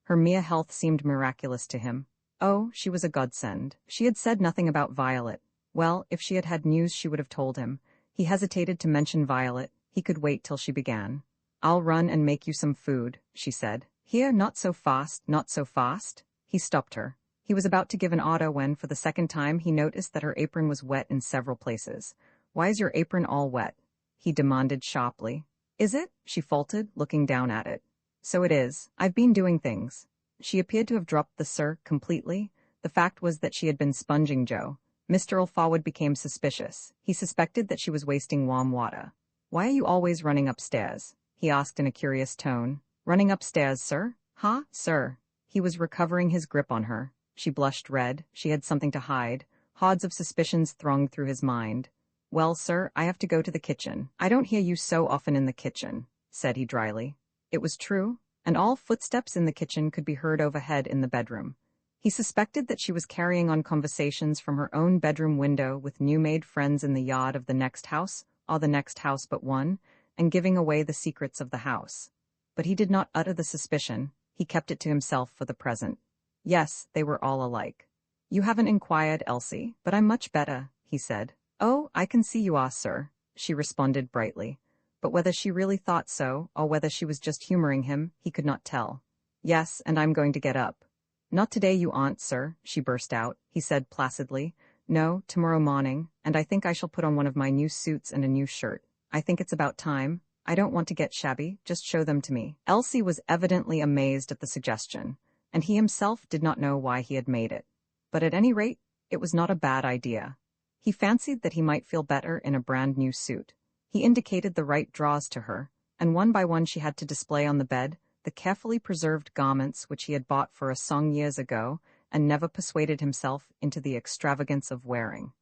Her mere health seemed miraculous to him. Oh, she was a godsend. She had said nothing about Violet. Well, if she had had news she would have told him. He hesitated to mention Violet. He could wait till she began. "I'll run and make you some food," she said. "Here, not so fast, not so fast." He stopped her. He was about to give an order when, for the second time, he noticed that her apron was wet in several places. "Why is your apron all wet?" he demanded sharply. "Is it?" she faltered, looking down at it. "So it is. I've been doing things." She appeared to have dropped the "sir" completely. The fact was that she had been sponging Joe. Mr. Alfawad became suspicious. He suspected that she was wasting warm water. "Why are you always running upstairs?" he asked in a curious tone. "Running upstairs, sir? Huh, sir?" He was recovering his grip on her. She blushed red. She had something to hide. Hordes of suspicions thronged through his mind. Well, sir, I have to go to the kitchen. I don't hear you so often in the kitchen, said he dryly. It was true, and all footsteps in the kitchen could be heard overhead in the bedroom. He suspected that she was carrying on conversations from her own bedroom window with new-made friends in the yard of the next house, or the next house but one, and giving away the secrets of the house. But he did not utter the suspicion. He kept it to himself for the present. Yes, they were all alike. You haven't inquired, Elsie, but I'm much better, he said. Oh, I can see you are, sir, she responded brightly. But whether she really thought so, or whether she was just humoring him, he could not tell. Yes, and I'm going to get up. Not today, you aren't, sir, she burst out, he said placidly. No, tomorrow morning, and I think I shall put on one of my new suits and a new shirt. I think it's about time. I don't want to get shabby, just show them to me. Elsie was evidently amazed at the suggestion, and he himself did not know why he had made it. But at any rate, it was not a bad idea. He fancied that he might feel better in a brand new suit. He indicated the right drawers to her, and one by one she had to display on the bed the carefully preserved garments which he had bought for a song years ago and never persuaded himself into the extravagance of wearing.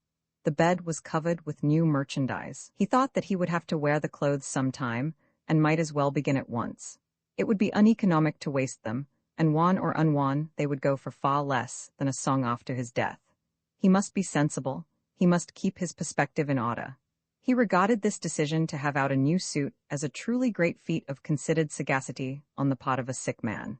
The bed was covered with new merchandise. He thought that he would have to wear the clothes sometime, and might as well begin at once. It would be uneconomic to waste them, and worn or unworn they would go for far less than a song after his death. He must be sensible. He must keep his perspective in order. He regarded this decision to have out a new suit as a truly great feat of considered sagacity on the part of a sick man.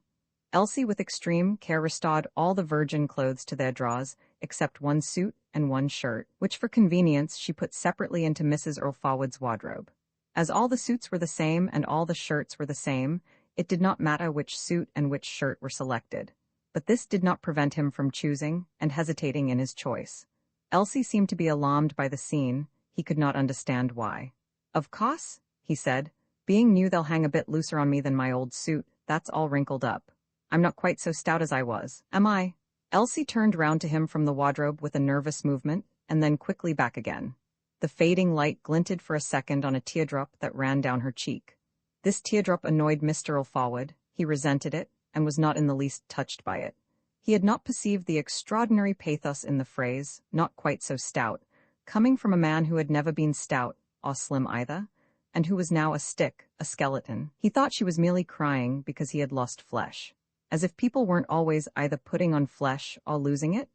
Elsie with extreme care restored all the virgin clothes to their drawers, except one suit and one shirt, which for convenience she put separately into Mrs. Earl Forward's wardrobe. As all the suits were the same and all the shirts were the same, it did not matter which suit and which shirt were selected. But this did not prevent him from choosing and hesitating in his choice. Elsie seemed to be alarmed by the scene. He could not understand why. Of course, he said, being new they'll hang a bit looser on me than my old suit, that's all wrinkled up. I'm not quite so stout as I was, am I? Elsie turned round to him from the wardrobe with a nervous movement, and then quickly back again. The fading light glinted for a second on a teardrop that ran down her cheek. This teardrop annoyed Mr. Earl Forward. He resented it, and was not in the least touched by it. He had not perceived the extraordinary pathos in the phrase, not quite so stout, coming from a man who had never been stout, or slim either, and who was now a stick, a skeleton. He thought she was merely crying because he had lost flesh. As if people weren't always either putting on flesh or losing it.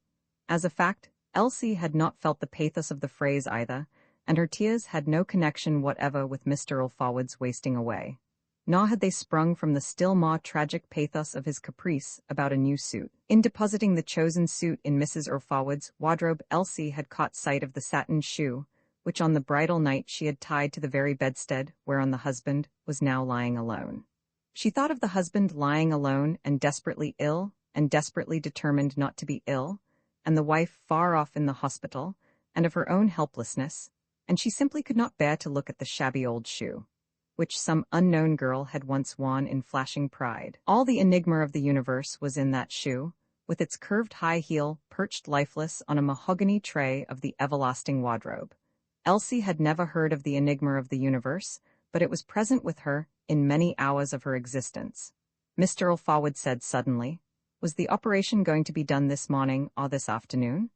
As a fact, Elsie had not felt the pathos of the phrase either, and her tears had no connection whatever with Mr. Earl Forward's wasting away. Nor had they sprung from the still more tragic pathos of his caprice about a new suit. In depositing the chosen suit in Mrs. Earl Forward's wardrobe, Elsie had caught sight of the satin shoe, which on the bridal night she had tied to the very bedstead whereon the husband was now lying alone. She thought of the husband lying alone and desperately ill, and desperately determined not to be ill, and the wife far off in the hospital, and of her own helplessness, and she simply could not bear to look at the shabby old shoe, which some unknown girl had once worn in flashing pride. All the enigma of the universe was in that shoe, with its curved high heel perched lifeless on a mahogany tray of the everlasting wardrobe. Elsie had never heard of the enigma of the universe, but it was present with her in many hours of her existence. Mr. Earl Forward said suddenly, "Was the operation going to be done this morning or this afternoon?"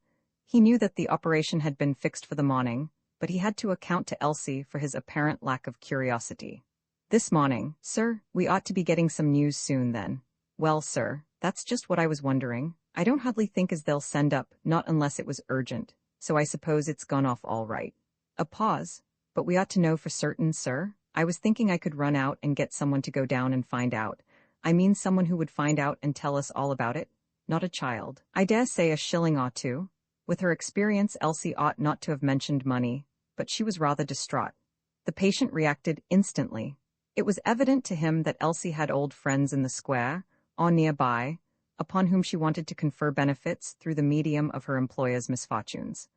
He knew that the operation had been fixed for the morning, but he had to account to Elsie for his apparent lack of curiosity. "This morning, sir, we ought to be getting some news soon then." "Well, sir, that's just what I was wondering. I don't hardly think as they'll send up, not unless it was urgent, so I suppose it's gone off all right." A pause. "But we ought to know for certain, sir. I was thinking I could run out and get someone to go down and find out. I mean someone who would find out and tell us all about it, not a child. I dare say a shilling or two." With her experience, Elsie ought not to have mentioned money, but she was rather distraught. The patient reacted instantly. It was evident to him that Elsie had old friends in the square, or nearby, upon whom she wanted to confer benefits through the medium of her employer's misfortunes.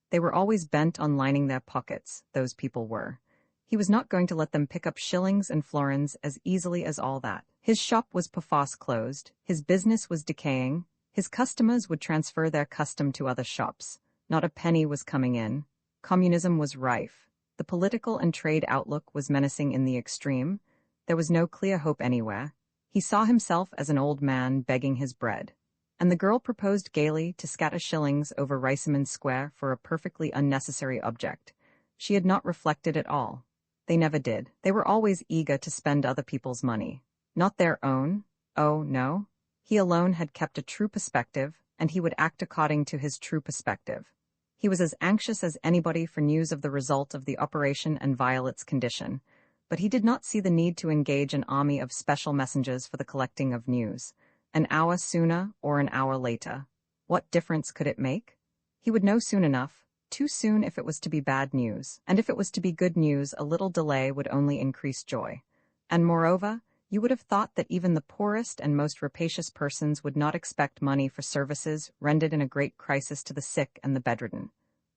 They were always bent on lining their pockets, those people were. He was not going to let them pick up shillings and florins as easily as all that. His shop was perforce closed, his business was decaying, his customers would transfer their custom to other shops. Not a penny was coming in. Communism was rife. The political and trade outlook was menacing in the extreme. There was no clear hope anywhere. He saw himself as an old man begging his bread. And the girl proposed gaily to scatter shillings over Riceyman Square for a perfectly unnecessary object. She had not reflected at all. They never did. They were always eager to spend other people's money. Not their own. Oh, no. He alone had kept a true perspective, and he would act according to his true perspective. He was as anxious as anybody for news of the result of the operation and Violet's condition, but he did not see the need to engage an army of special messengers for the collecting of news. An hour sooner or an hour later. What difference could it make? He would know soon enough, too soon if it was to be bad news, and if it was to be good news, a little delay would only increase joy. And moreover, you would have thought that even the poorest and most rapacious persons would not expect money for services rendered in a great crisis to the sick and the bedridden.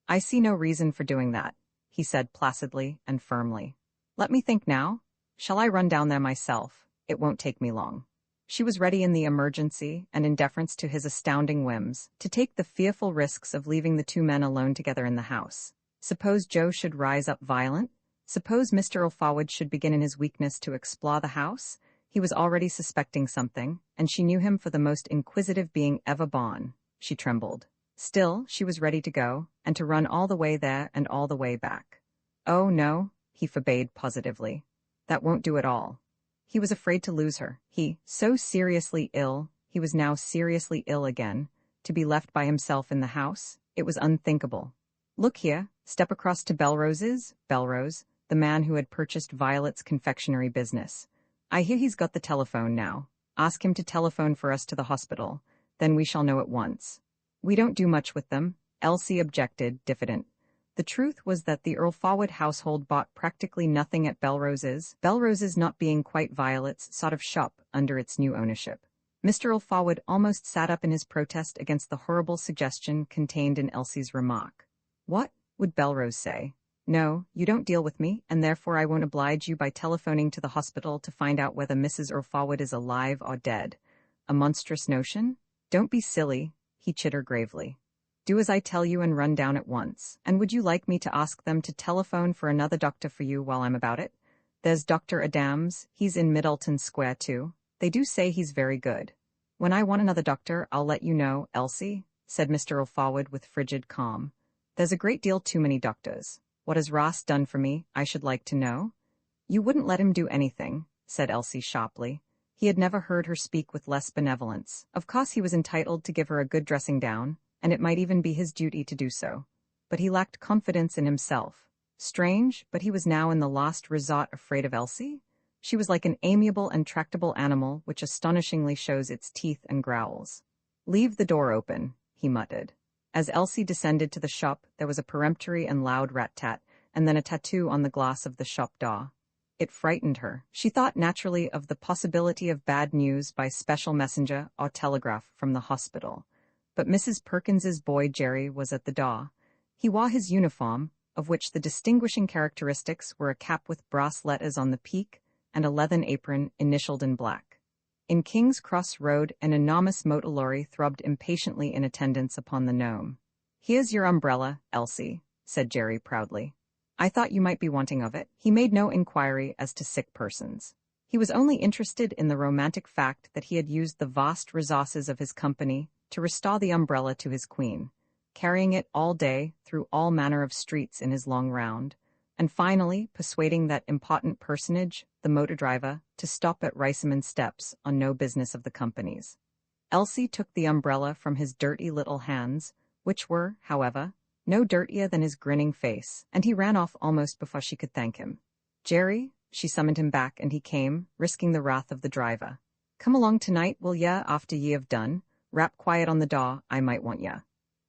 I see no reason for doing that, he said placidly and firmly. Let me think now. Shall I run down there myself? It won't take me long. She was ready in the emergency, and in deference to his astounding whims, to take the fearful risks of leaving the two men alone together in the house. Suppose Joe should rise up violent? Suppose Mr. O'Forward should begin in his weakness to explore the house? He was already suspecting something, and she knew him for the most inquisitive being ever born. She trembled. Still, she was ready to go, and to run all the way there and all the way back. Oh, no, he forbade positively. That won't do at all. He was afraid to lose her. So seriously ill, he was now seriously ill again. To be left by himself in the house, it was unthinkable. Look here, step across to Belrose's, Belrose, the man who had purchased Violet's confectionery business. I hear he's got the telephone now. Ask him to telephone for us to the hospital. Then we shall know at once. We don't do much with them, Elsie objected, diffident. The truth was that the O'Forward household bought practically nothing at Belrose's, Belrose's not being quite Violet's sort of shop under its new ownership. Mr. O'Forward almost sat up in his protest against the horrible suggestion contained in Elsie's remark. What would Belrose say? No, you don't deal with me, and therefore I won't oblige you by telephoning to the hospital to find out whether Mrs. O'Forward is alive or dead. A monstrous notion? Don't be silly, he chiddered gravely. Do as I tell you and run down at once. And would you like me to ask them to telephone for another doctor for you while I'm about it? There's Dr. Adams, he's in Middleton Square too. They do say he's very good. When I want another doctor, I'll let you know, Elsie, said Mr. O'Forward with frigid calm. There's a great deal too many doctors. What has Ross done for me, I should like to know? You wouldn't let him do anything, said Elsie sharply. He had never heard her speak with less benevolence. Of course he was entitled to give her a good dressing down, and it might even be his duty to do so. But he lacked confidence in himself. Strange, but he was now in the last resort afraid of Elsie? She was like an amiable and tractable animal which astonishingly shows its teeth and growls. Leave the door open, he muttered. As Elsie descended to the shop, there was a peremptory and loud rat-tat, and then a tattoo on the glass of the shop door. It frightened her. She thought naturally of the possibility of bad news by special messenger or telegraph from the hospital. But Mrs. Perkins's boy Jerry was at the door. He wore his uniform, of which the distinguishing characteristics were a cap with brass letters on the peak and a leathern apron initialed in black. In King's Cross Road, an enormous motor lorry throbbed impatiently in attendance upon the gnome. Here's your umbrella, Elsie, said Jerry proudly. I thought you might be wanting of it. He made no inquiry as to sick persons. He was only interested in the romantic fact that he had used the vast resources of his company to restore the umbrella to his queen, carrying it all day through all manner of streets in his long round, and finally persuading that important personage, the motor driver, to stop at Riceyman steps on no business of the company's. Elsie took the umbrella from his dirty little hands, which were, however, no dirtier than his grinning face, and he ran off almost before she could thank him. Jerry, she summoned him back, and he came, risking the wrath of the driver. Come along tonight, will ya, after ye have done? Rap quiet on the door, I might want ya.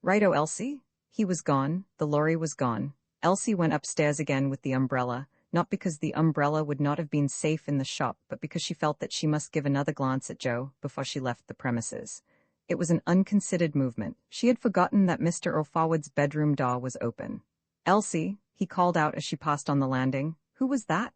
Righto, Elsie? He was gone, the lorry was gone. Elsie went upstairs again with the umbrella, not because the umbrella would not have been safe in the shop, but because she felt that she must give another glance at Joe before she left the premises. It was an unconsidered movement. She had forgotten that Mr. O'Forward's bedroom door was open. Elsie, he called out as she passed on the landing. Who was that?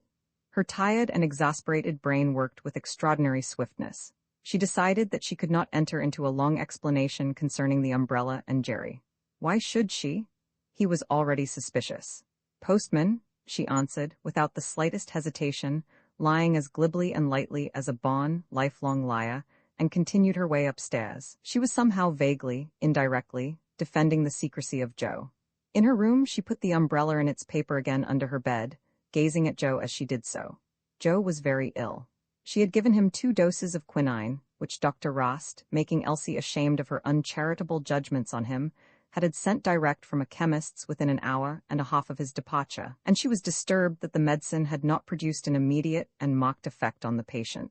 Her tired and exasperated brain worked with extraordinary swiftness. She decided that she could not enter into a long explanation concerning the umbrella and Jerry. Why should she? He was already suspicious. Postman, she answered, without the slightest hesitation, lying as glibly and lightly as a born, lifelong liar, and continued her way upstairs. She was somehow vaguely, indirectly, defending the secrecy of Joe. In her room, she put the umbrella and its paper again under her bed, gazing at Joe as she did so. Joe was very ill. She had given him 2 doses of quinine, which Dr. Rost, making Elsie ashamed of her uncharitable judgments on him, had sent direct from a chemist's within an hour and a half of his departure, and she was disturbed that the medicine had not produced an immediate and marked effect on the patient.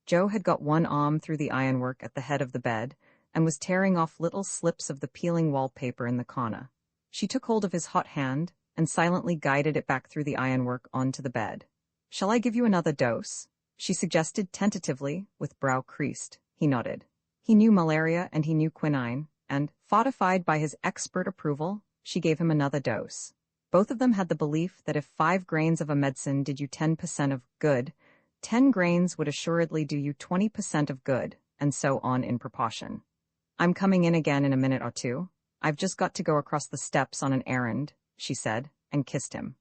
Joe had got one arm through the ironwork at the head of the bed and was tearing off little slips of the peeling wallpaper in the corner. She took hold of his hot hand and silently guided it back through the ironwork onto the bed. "Shall I give you another dose?" she suggested tentatively, with brow creased. He nodded. He knew malaria and he knew quinine, and, fortified by his expert approval, she gave him another dose. Both of them had the belief that if 5 grains of a medicine did you 10% of good, 10 grains would assuredly do you 20% of good, and so on in proportion. "I'm coming in again in a minute or 2. I've just got to go across the steps on an errand," she said, and kissed him.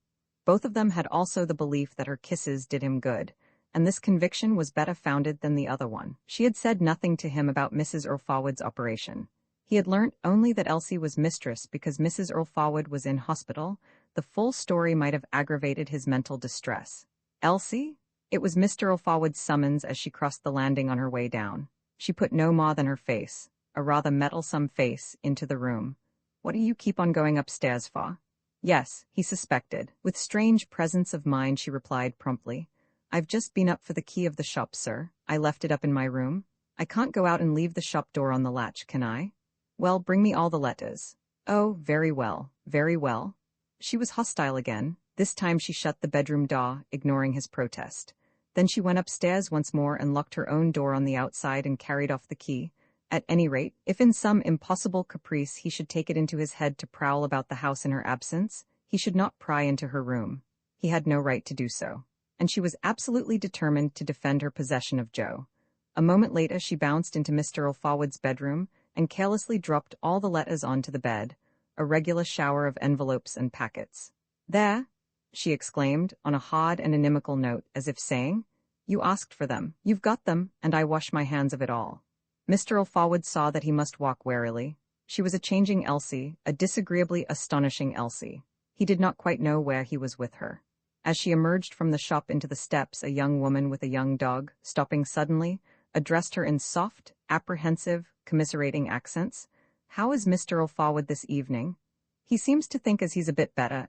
Both of them had also the belief that her kisses did him good, and this conviction was better founded than the other one. She had said nothing to him about Mrs. Earlforward's operation. He had learnt only that Elsie was mistress because Mrs. Earlforward was in hospital. The full story might have aggravated his mental distress. "Elsie?" It was Mr. Earlforward's summons as she crossed the landing on her way down. She put no more than her face, a rather mettlesome face, into the room. "What do you keep on going upstairs for?" "Yes," he suspected. With strange presence of mind she replied promptly. "I've just been up for the key of the shop, sir. I left it up in my room. I can't go out and leave the shop door on the latch, can I?" "Well, bring me all the letters." "Oh, very well, very well." She was hostile again. This time she shut the bedroom door, ignoring his protest. Then she went upstairs once more and locked her own door on the outside and carried off the key. At any rate, if in some impossible caprice he should take it into his head to prowl about the house in her absence, he should not pry into her room. He had no right to do so. And she was absolutely determined to defend her possession of Joe. A moment later she bounced into Mr. Earlforward's bedroom and carelessly dropped all the letters onto the bed, a regular shower of envelopes and packets. "There," she exclaimed, on a hard and inimical note, as if saying, "You asked for them, you've got them, and I wash my hands of it all." Mr. Earlforward saw that he must walk warily. She was a changing Elsie, a disagreeably astonishing Elsie. He did not quite know where he was with her. As she emerged from the shop into the steps, a young woman with a young dog, stopping suddenly, addressed her in soft, apprehensive, commiserating accents. "How is Mr. Earlforward this evening?" "He seems to think as he's a bit better,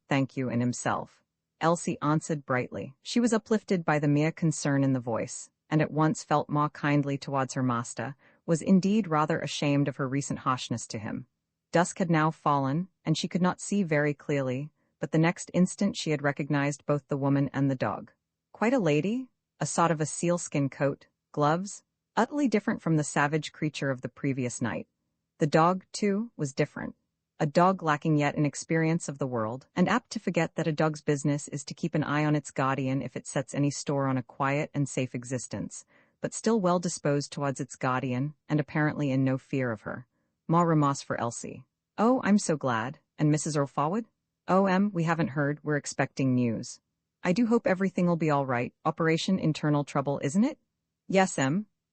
thank you, in himself," Elsie answered brightly. She was uplifted by the mere concern in the voice, and at once felt more kindly towards her master, was indeed rather ashamed of her recent harshness to him. Dusk had now fallen, and she could not see very clearly, but the next instant she had recognized both the woman and the dog. Quite a lady, a sort of a sealskin coat, gloves, utterly different from the savage creature of the previous night. The dog, too, was different. A dog lacking yet in experience of the world, and apt to forget that a dog's business is to keep an eye on its guardian if it sets any store on a quiet and safe existence, but still well disposed towards its guardian, and apparently in no fear of her. More remorse for Elsie. "Oh, I'm so glad. And Mrs. Earlforward?" "Oh, we haven't heard. We're expecting news." "I do hope everything'll be all right. Operation internal trouble, isn't it?" "Yes,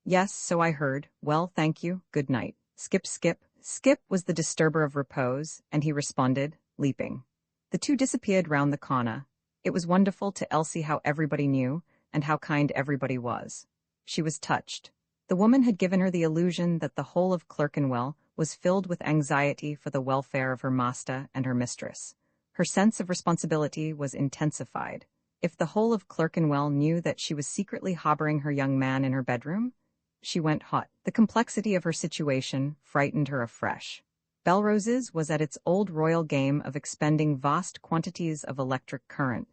Yes, so I heard. Well, thank you. Good night." Skip, skip. Skip was the disturber of repose, and he responded, leaping. The two disappeared round the corner. It was wonderful to Elsie how everybody knew, and how kind everybody was. She was touched. The woman had given her the illusion that the whole of Clerkenwell was filled with anxiety for the welfare of her master and her mistress. Her sense of responsibility was intensified. If the whole of Clerkenwell knew that she was secretly harboring her young man in her bedroom, she went hot. The complexity of her situation frightened her afresh. Belrose's was at its old royal game of expending vast quantities of electric current.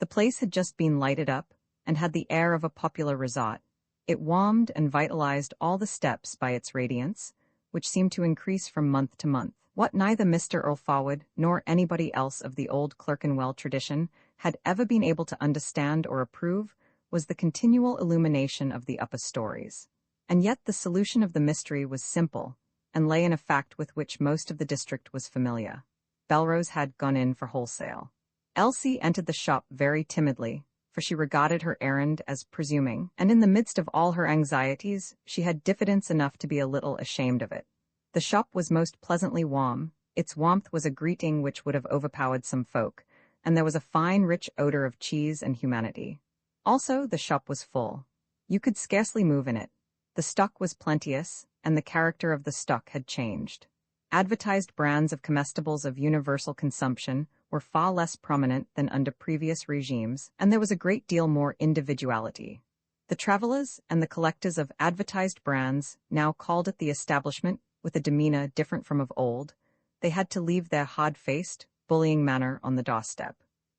The place had just been lighted up, and had the air of a popular resort. It warmed and vitalized all the steps by its radiance, which seemed to increase from month to month. What neither Mr. Earlforward nor anybody else of the old Clerkenwell tradition had ever been able to understand or approve was the continual illumination of the upper stories. And yet the solution of the mystery was simple, and lay in a fact with which most of the district was familiar. Belrose had gone in for wholesale. Elsie entered the shop very timidly, for she regarded her errand as presuming, and in the midst of all her anxieties, she had diffidence enough to be a little ashamed of it. The shop was most pleasantly warm. Its warmth was a greeting which would have overpowered some folk, and there was a fine, rich odor of cheese and humanity. Also, the shop was full. You could scarcely move in it. The stock was plenteous, and the character of the stock had changed. Advertised brands of comestibles of universal consumption were far less prominent than under previous regimes, and there was a great deal more individuality. The travelers and the collectors of advertised brands now called at the establishment with a demeanor different from of old. They had to leave their hard-faced, bullying manner on the doorstep.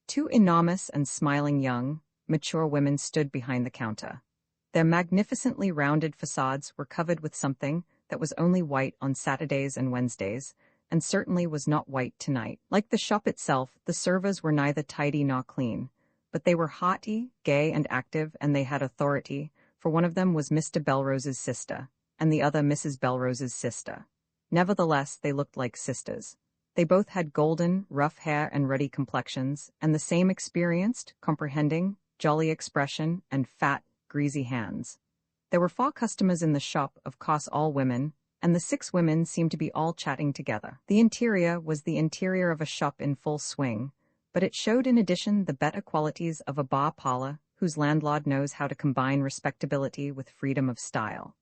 Two enormous and smiling young, mature women stood behind the counter. Their magnificently rounded facades were covered with something that was only white on Saturdays and Wednesdays, and certainly was not white tonight. Like the shop itself, the servers were neither tidy nor clean, but they were haughty, gay, and active, and they had authority, for one of them was Mr. Belrose's sister, and the other Mrs. Belrose's sister. Nevertheless, they looked like sisters. They both had golden, rough hair and ruddy complexions, and the same experienced, comprehending, jolly expression, and fat, greasy hands. There were 4 customers in the shop, of course all women, and the 6 women seemed to be all chatting together. The interior was the interior of a shop in full swing, but it showed in addition the better qualities of a bar parlor whose landlord knows how to combine respectability with freedom of style.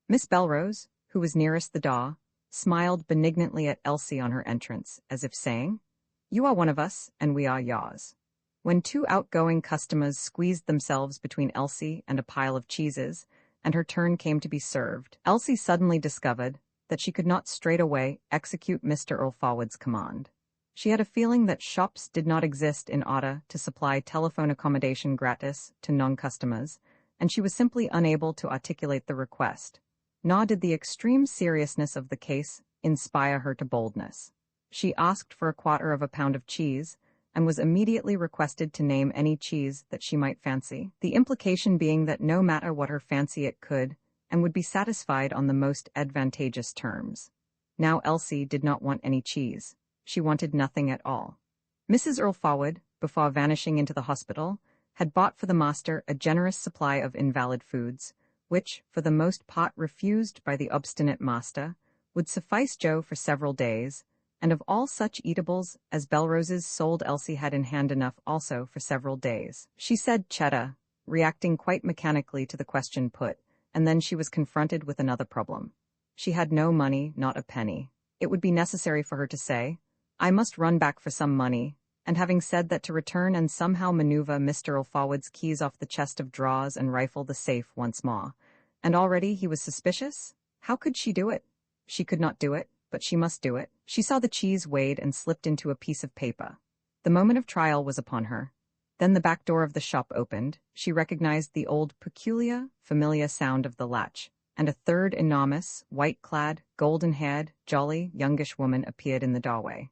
Miss Belrose, who was nearest the door, smiled benignantly at Elsie on her entrance, as if saying, "You are one of us, and we are yours." When 2 outgoing customers squeezed themselves between Elsie and a pile of cheeses, and her turn came to be served, Elsie suddenly discovered that she could not straightaway execute Mr. Earlforward's command. She had a feeling that shops did not exist in order to supply telephone accommodation gratis to non-customers, and she was simply unable to articulate the request. Nor did the extreme seriousness of the case inspire her to boldness. She asked for a quarter of a pound of cheese, and was immediately requested to name any cheese that she might fancy, the implication being that no matter what her fancy it could, and would be satisfied on the most advantageous terms. Now Elsie did not want any cheese. She wanted nothing at all. Mrs. Earlforward, before vanishing into the hospital, had bought for the master a generous supply of invalid foods, which, for the most part refused by the obstinate master, would suffice Joe for several days, and of all such eatables as Belrose's sold Elsie had in hand enough also for several days. She said "Chetta," reacting quite mechanically to the question put, and then she was confronted with another problem. She had no money, not a penny. It would be necessary for her to say, "I must run back for some money," and having said that, to return and somehow maneuver Mr. Earlforward's keys off the chest of drawers and rifle the safe once more. And already he was suspicious? How could she do it? She could not do it, but she must do it. She saw the cheese weighed and slipped into a piece of paper. The moment of trial was upon her. Then the back door of the shop opened. She recognized the old, peculiar, familiar sound of the latch, and a third enormous, white-clad, golden-haired, jolly, youngish woman appeared in the doorway.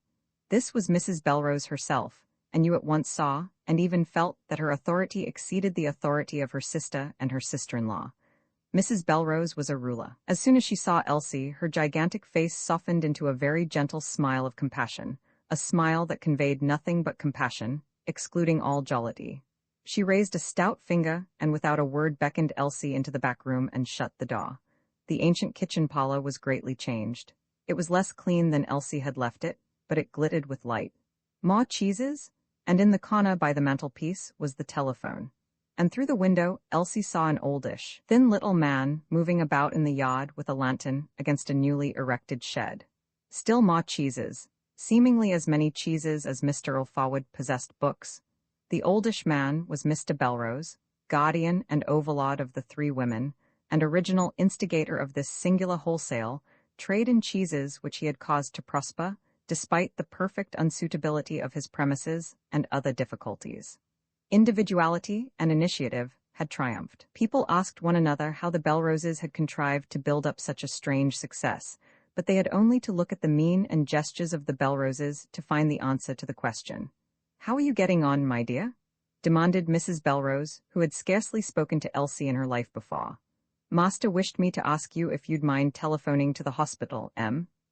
This was Mrs. Belrose herself, and you at once saw, and even felt, that her authority exceeded the authority of her sister and her sister-in-law. Mrs. Belrose was a ruler. As soon as she saw Elsie, her gigantic face softened into a very gentle smile of compassion, a smile that conveyed nothing but compassion, excluding all jollity. She raised a stout finger and without a word beckoned Elsie into the back room and shut the door. The ancient kitchen parlor was greatly changed. It was less clean than Elsie had left it, but it glittered with light. More cheeses, and in the corner by the mantelpiece was the telephone. And through the window Elsie saw an oldish, thin little man moving about in the yard with a lantern against a newly erected shed. Still more cheeses, seemingly as many cheeses as Mr. Earlforward possessed books. The oldish man was Mr. Belrose, guardian and overlord of the 3 women, and original instigator of this singular wholesale trade in cheeses which he had caused to prosper, despite the perfect unsuitability of his premises and other difficulties. Individuality and initiative had triumphed. People asked one another how the Belroses had contrived to build up such a strange success, but they had only to look at the mien and gestures of the Belroses to find the answer to the question. "How are you getting on, my dear?" demanded Mrs. Belrose, who had scarcely spoken to Elsie in her life before. "Master wished me to ask you if you'd mind telephoning to the hospital,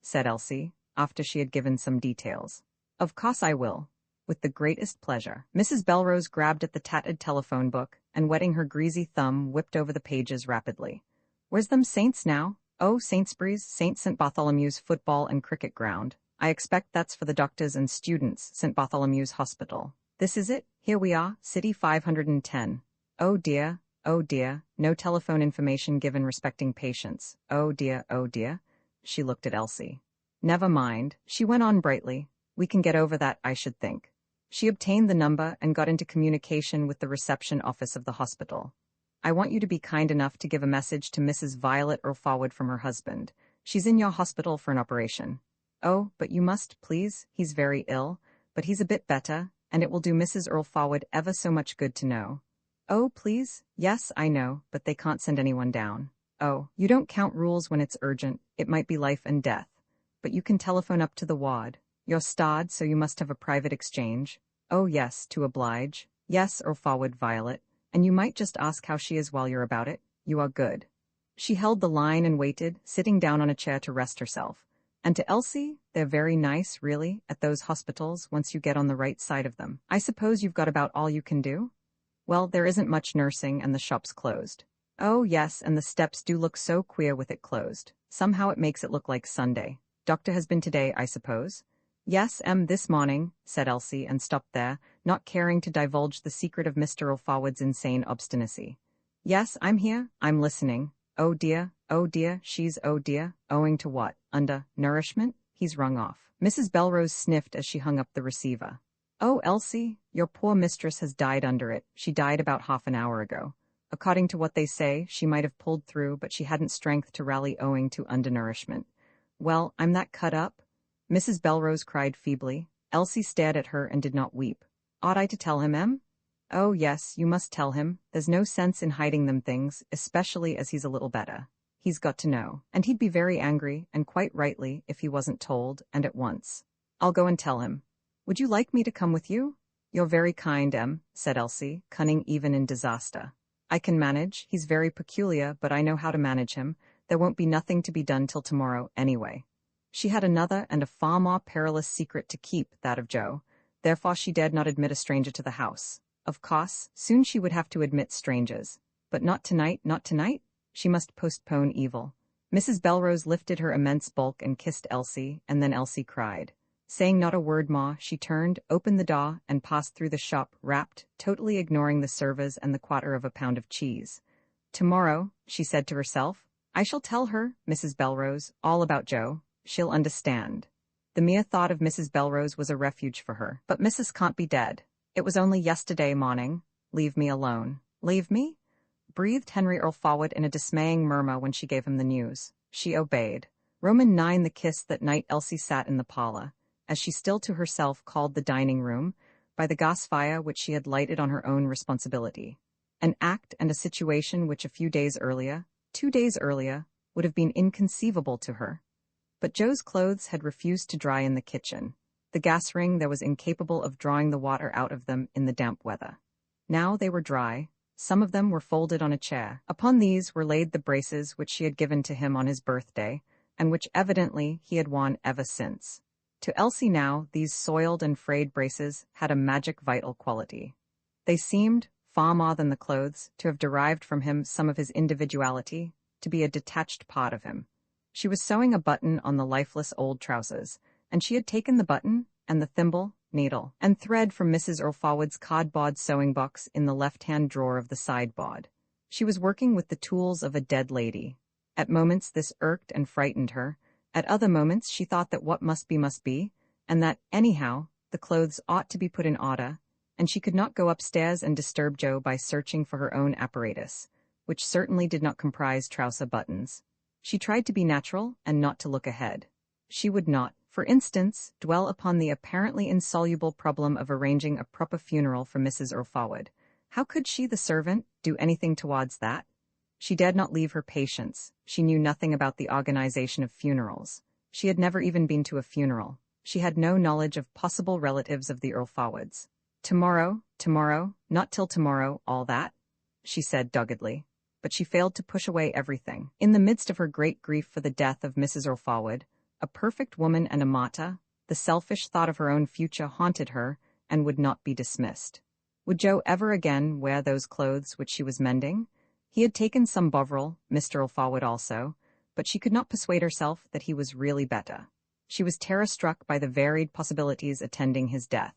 said Elsie, after she had given some details. "Of course I will. With the greatest pleasure." Mrs. Belrose grabbed at the tattered telephone book, and wetting her greasy thumb whipped over the pages rapidly. "Where's them Saints now? Oh, Saintsbury's, St. Bartholomew's football and cricket ground. I expect that's for the doctors and students, St. Bartholomew's Hospital. This is it? Here we are, City 510. Oh dear, no telephone information given respecting patients. Oh dear, oh dear. She looked at Elsie. Never mind, she went on brightly. We can get over that, I should think. She obtained the number and got into communication with the reception office of the hospital. I want you to be kind enough to give a message to Mrs. Violet Earl-Forward from her husband. She's in your hospital for an operation. Oh, but you must, please. He's very ill, but he's a bit better, and it will do Mrs. Earl-Forward ever so much good to know. Oh, please? Yes, I know, but they can't send anyone down. Oh, you don't count rules when it's urgent. It might be life and death. But you can telephone up to the ward. You're starred, so you must have a private exchange. Oh yes, to oblige. Yes, Earl-Forward, Violet. And you might just ask how she is while you're about it. You are good. She held the line and waited, sitting down on a chair to rest herself. And to Elsie, they're very nice, really, at those hospitals once you get on the right side of them. I suppose you've got about all you can do? Well, there isn't much nursing and the shop's closed. Oh yes, and the steps do look so queer with it closed. Somehow it makes it look like Sunday. Doctor has been today, I suppose? Yes, this morning, said Elsie, and stopped there, not caring to divulge the secret of Mr. Earl-Forward's insane obstinacy. Yes, I'm here, I'm listening. Oh dear, she's oh dear, owing to what? Nourishment? He's rung off. Mrs. Belrose sniffed as she hung up the receiver. Oh, Elsie, your poor mistress has died under it. She died about half an hour ago. According to what they say, she might have pulled through, but she hadn't strength to rally owing to undernourishment. Well, I'm that cut up? Mrs. Belrose cried feebly. Elsie stared at her and did not weep. Ought I to tell him, Em? Oh yes, you must tell him. There's no sense in hiding them things, especially as he's a little better. He's got to know. And he'd be very angry, and quite rightly, if he wasn't told, and at once. I'll go and tell him. Would you like me to come with you? You're very kind, Em, said Elsie, cunning even in disaster. I can manage. He's very peculiar, but I know how to manage him. There won't be nothing to be done till tomorrow, anyway. She had another and a far more perilous secret to keep, that of Joe. Therefore she dared not admit a stranger to the house. Of course, soon she would have to admit strangers. But not tonight, not tonight. She must postpone evil. Mrs. Belrose lifted her immense bulk and kissed Elsie, and then Elsie cried. Saying not a word more, she turned, opened the door, and passed through the shop, wrapped, totally ignoring the servers and the quarter of a pound of cheese. Tomorrow, she said to herself, I shall tell her, Mrs. Belrose, all about Joe. She'll understand. The mere thought of Mrs. Belrose was a refuge for her. But Mrs. can't be dead. It was only yesterday morning. Leave me alone. Leave me? Breathed Henry Earl-Forward in a dismaying murmur when she gave him the news. She obeyed. Roman IX the kiss that night Elsie sat in the parlor, as she still to herself called the dining room, by the gas fire which she had lighted on her own responsibility. An act and a situation which a few days earlier, 2 days earlier, would have been inconceivable to her. But Joe's clothes had refused to dry in the kitchen. The gas ring there was incapable of drawing the water out of them in the damp weather. Now they were dry. Some of them were folded on a chair. Upon these were laid the braces which she had given to him on his birthday, and which evidently he had worn ever since. To Elsie now, these soiled and frayed braces had a magic vital quality. They seemed, far more than the clothes, to have derived from him some of his individuality, to be a detached part of him. She was sewing a button on the lifeless old trousers, and she had taken the button, and the thimble, needle, and thread from Mrs. Earl-Forward's cardboard sewing box in the left-hand drawer of the sideboard. She was working with the tools of a dead lady. At moments this irked and frightened her. At other moments she thought that what must be, and that, anyhow, the clothes ought to be put in order, and she could not go upstairs and disturb Joe by searching for her own apparatus, which certainly did not comprise trouser buttons. She tried to be natural and not to look ahead. She would not, for instance, dwell upon the apparently insoluble problem of arranging a proper funeral for Mrs. Earl-Forward. How could she, the servant, do anything towards that? She dared not leave her patients. She knew nothing about the organization of funerals. She had never even been to a funeral. She had no knowledge of possible relatives of the Earl-Forwards. Tomorrow, not till tomorrow, all that, she said doggedly. But she failed to push away everything. In the midst of her great grief for the death of Mrs. Earl-Forward, a perfect woman and a martyr, the selfish thought of her own future haunted her and would not be dismissed. Would Joe ever again wear those clothes which she was mending? He had taken some Bovril, Mr. Earl-Forward also, but she could not persuade herself that he was really better. She was terror-struck by the varied possibilities attending his death.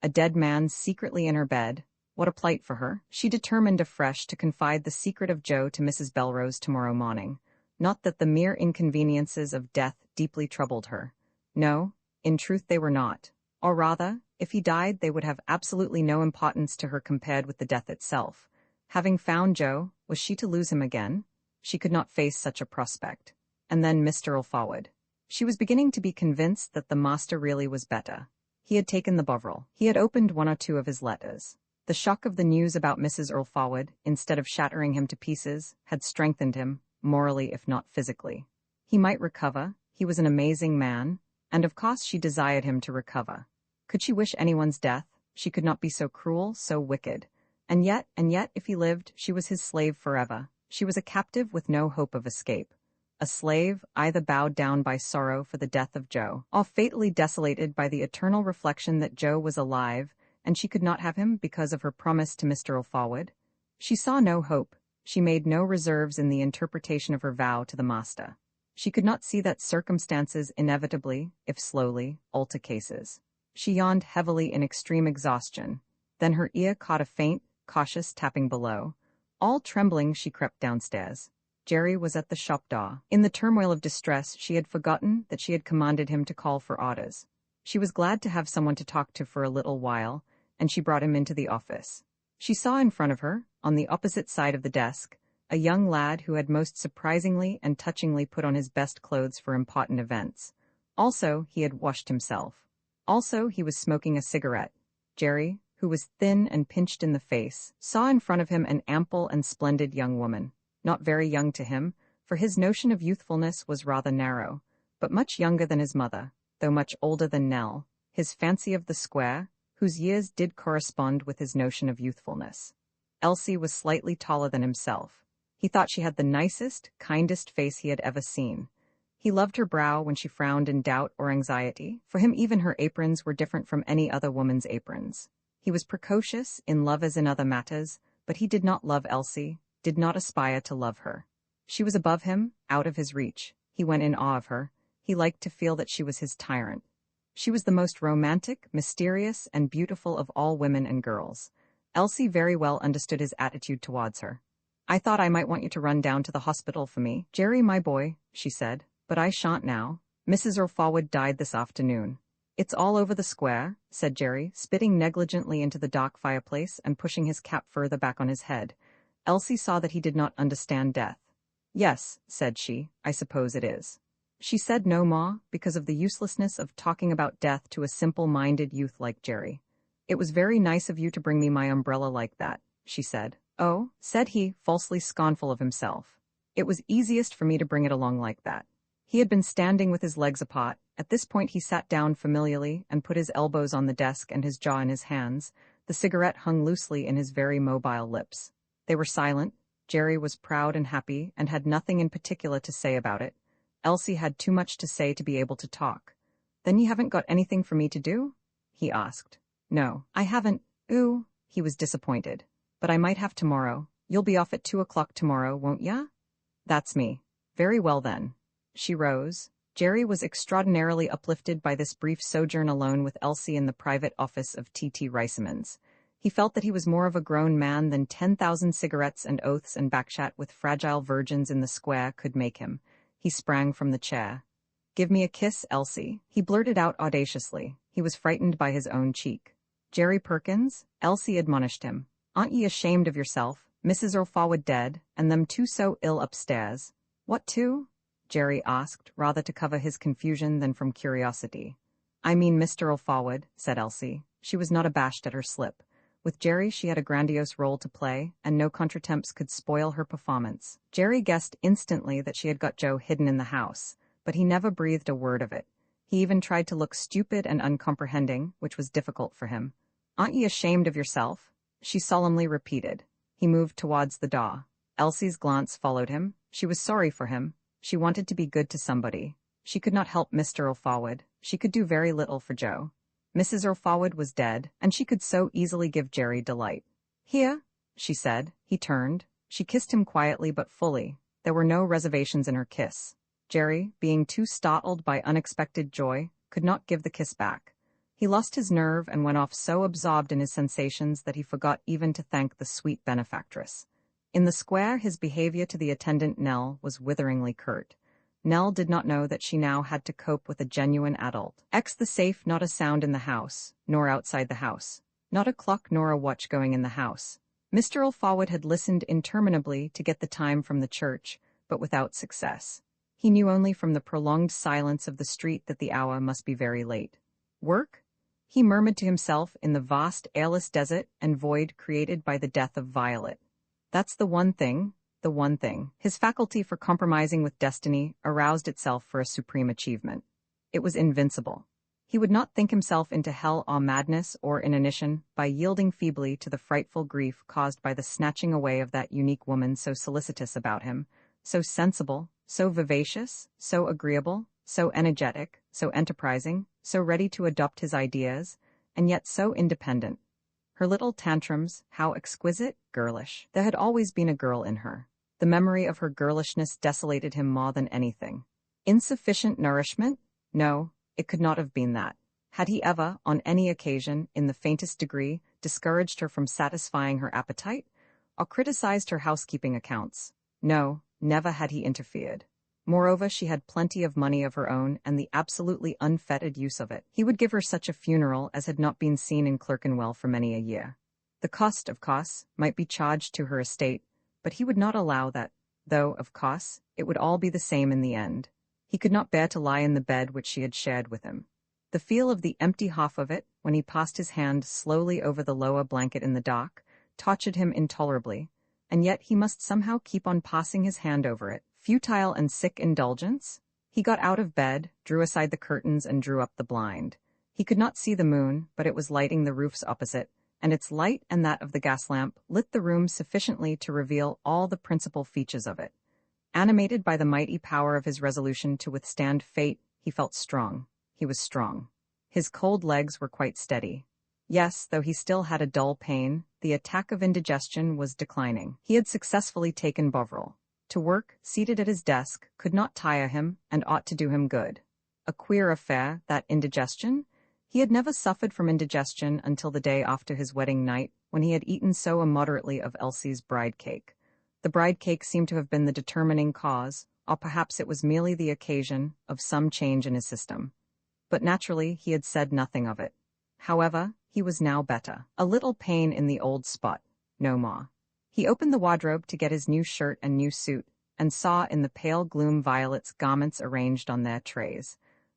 A dead man secretly in her bed. What a plight for her. She determined afresh to confide the secret of Joe to Mrs. Belrose tomorrow morning. Not that the mere inconveniences of death deeply troubled her. No, in truth they were not. Or rather, if he died they would have absolutely no importance to her compared with the death itself. Having found Joe, was she to lose him again? She could not face such a prospect. And then Mr. Ulfaward. She was beginning to be convinced that the master really was better. He had taken the Bovril. He had opened one or two of his letters. The shock of the news about Mrs. Ulfaward, instead of shattering him to pieces, had strengthened him, morally if not physically. He might recover. He was an amazing man, and of course she desired him to recover. Could she wish anyone's death? She could not be so cruel, so wicked. And yet, if he lived, she was his slave forever. She was a captive with no hope of escape. A slave, either bowed down by sorrow for the death of Joe, or fatally desolated by the eternal reflection that Joe was alive, and she could not have him because of her promise to Mr. Ulfaward. She saw no hope. She made no reserves in the interpretation of her vow to the master. She could not see that circumstances inevitably, if slowly, alter cases. She yawned heavily in extreme exhaustion. Then her ear caught a faint, cautious tapping below. All trembling, she crept downstairs. Jerry was at the shop door. In the turmoil of distress, she had forgotten that she had commanded him to call for orders. She was glad to have someone to talk to for a little while, and she brought him into the office. She saw in front of her, on the opposite side of the desk, a young lad who had most surprisingly and touchingly put on his best clothes for important events. Also, he had washed himself. Also, he was smoking a cigarette. Jerry, who was thin and pinched in the face, saw in front of him an ample and splendid young woman. Not very young to him, for his notion of youthfulness was rather narrow, but much younger than his mother, though much older than Nell, his fancy of the square, whose years did correspond with his notion of youthfulness. Elsie was slightly taller than himself. He thought she had the nicest, kindest face he had ever seen. He loved her brow when she frowned in doubt or anxiety. For him even her aprons were different from any other woman's aprons. He was precocious, in love as in other matters, but he did not love Elsie, did not aspire to love her. She was above him, out of his reach. He went in awe of her. He liked to feel that she was his tyrant. She was the most romantic, mysterious, and beautiful of all women and girls. Elsie very well understood his attitude towards her. "I thought I might want you to run down to the hospital for me, Jerry, my boy," she said, "but I shan't now. Mrs. Ulfaward died this afternoon." "It's all over the square," said Jerry, spitting negligently into the dark fireplace and pushing his cap further back on his head. Elsie saw that he did not understand death. "Yes," said she, "I suppose it is." She said no more, because of the uselessness of talking about death to a simple-minded youth like Jerry. "It was very nice of you to bring me my umbrella like that," she said. "Oh," said he, falsely scornful of himself. "It was easiest for me to bring it along like that." He had been standing with his legs apart. At this point he sat down familiarly and put his elbows on the desk and his jaw in his hands. The cigarette hung loosely in his very mobile lips. They were silent. Jerry was proud and happy and had nothing in particular to say about it. Elsie had too much to say to be able to talk. "Then you haven't got anything for me to do?" he asked. "No, I haven't." "Ooh," he was disappointed. "But I might have tomorrow. You'll be off at 2 o'clock tomorrow, won't ya?" "That's me." "Very well then." She rose. Jerry was extraordinarily uplifted by this brief sojourn alone with Elsie in the private office of T.T. Riceyman's. He felt that he was more of a grown man than 10,000 cigarettes and oaths and backchat with fragile virgins in the square could make him. He sprang from the chair. "Give me a kiss, Elsie," he blurted out audaciously. He was frightened by his own cheek. "Jerry Perkins," Elsie admonished him. "Aren't ye ashamed of yourself? Mrs. Ulfaward dead, and them two so ill upstairs." "What two?" Jerry asked, rather to cover his confusion than from curiosity. "I mean Mr. Ulfaward," said Elsie. She was not abashed at her slip. With Jerry she had a grandiose role to play, and no contretemps could spoil her performance. Jerry guessed instantly that she had got Joe hidden in the house, but he never breathed a word of it. He even tried to look stupid and uncomprehending, which was difficult for him. "Aren't ye ashamed of yourself?" she solemnly repeated. He moved towards the door. Elsie's glance followed him. She was sorry for him. She wanted to be good to somebody. She could not help Mr. Ulfaward. She could do very little for Joe. Mrs. Ulfaward was dead, and she could so easily give Jerry delight. "Here," she said. He turned. She kissed him quietly but fully. There were no reservations in her kiss. Jerry, being too startled by unexpected joy, could not give the kiss back. He lost his nerve and went off so absorbed in his sensations that he forgot even to thank the sweet benefactress. In the square, his behavior to the attendant Nell was witheringly curt. Nell did not know that she now had to cope with a genuine adult. The safe, not a sound in the house, nor outside the house. Not a clock nor a watch going in the house. Mr. Alfawad had listened interminably to get the time from the church, but without success. He knew only from the prolonged silence of the street that the hour must be very late. Work? He murmured to himself in the vast, airless desert and void created by the death of Violet. That's the one thing. The one thing. His faculty for compromising with destiny aroused itself for a supreme achievement. It was invincible. He would not think himself into hell or madness or inanition by yielding feebly to the frightful grief caused by the snatching away of that unique woman so solicitous about him, so sensible, so vivacious, so agreeable, so energetic, so enterprising, so ready to adopt his ideas, and yet so independent. Her little tantrums, how exquisite, girlish. There had always been a girl in her. The memory of her girlishness desolated him more than anything. Insufficient nourishment? No, it could not have been that. Had he ever, on any occasion, in the faintest degree, discouraged her from satisfying her appetite, or criticized her housekeeping accounts? No, never had he interfered. Moreover, she had plenty of money of her own and the absolutely unfettered use of it. He would give her such a funeral as had not been seen in Clerkenwell for many a year. The cost, of course, might be charged to her estate, but he would not allow that, though, of course, it would all be the same in the end. He could not bear to lie in the bed which she had shared with him. The feel of the empty half of it, when he passed his hand slowly over the lower blanket in the dark, tortured him intolerably, and yet he must somehow keep on passing his hand over it. Futile and sick indulgence? He got out of bed, drew aside the curtains and drew up the blind. He could not see the moon, but it was lighting the roofs opposite, and its light and that of the gas lamp lit the room sufficiently to reveal all the principal features of it. Animated by the mighty power of his resolution to withstand fate, he felt strong. He was strong. His cold legs were quite steady. Yes, though he still had a dull pain, the attack of indigestion was declining. He had successfully taken Bovril. To work, seated at his desk, could not tire him and ought to do him good. A queer affair, that indigestion. He had never suffered from indigestion until the day after his wedding night, when he had eaten so immoderately of Elsie's bride cake. The bride cake seemed to have been the determining cause, or perhaps it was merely the occasion, of some change in his system. But naturally he had said nothing of it. However, he was now better. A little pain in the old spot, no more. He opened the wardrobe to get his new shirt and new suit, and saw in the pale gloom Violet's garments arranged on their trays.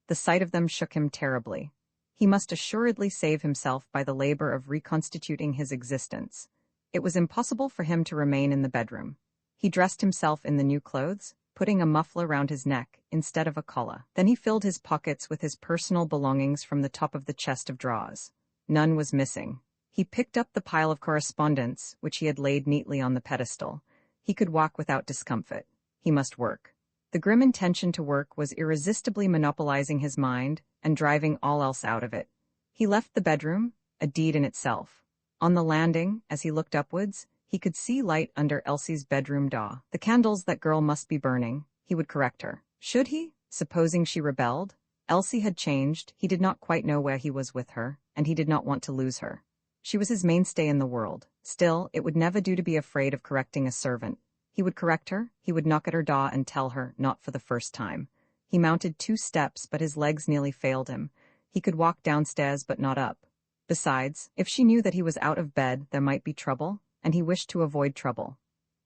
The sight of them shook him terribly. He must assuredly save himself by the labor of reconstituting his existence. It was impossible for him to remain in the bedroom. He dressed himself in the new clothes, putting a muffler round his neck instead of a collar. Then he filled his pockets with his personal belongings from the top of the chest of drawers. None was missing. He picked up the pile of correspondence, which he had laid neatly on the pedestal. He could walk without discomfort. He must work. The grim intention to work was irresistibly monopolizing his mind and driving all else out of it. He left the bedroom, a deed in itself. On the landing, as he looked upwards, he could see light under Elsie's bedroom door. The candles that girl must be burning. He would correct her. Should he? Supposing she rebelled? Elsie had changed. He did not quite know where he was with her, and he did not want to lose her. She was his mainstay in the world. Still, it would never do to be afraid of correcting a servant. He would correct her, he would knock at her door and tell her, not for the first time. He mounted 2 steps, but his legs nearly failed him. He could walk downstairs, but not up. Besides, if she knew that he was out of bed, there might be trouble, and he wished to avoid trouble.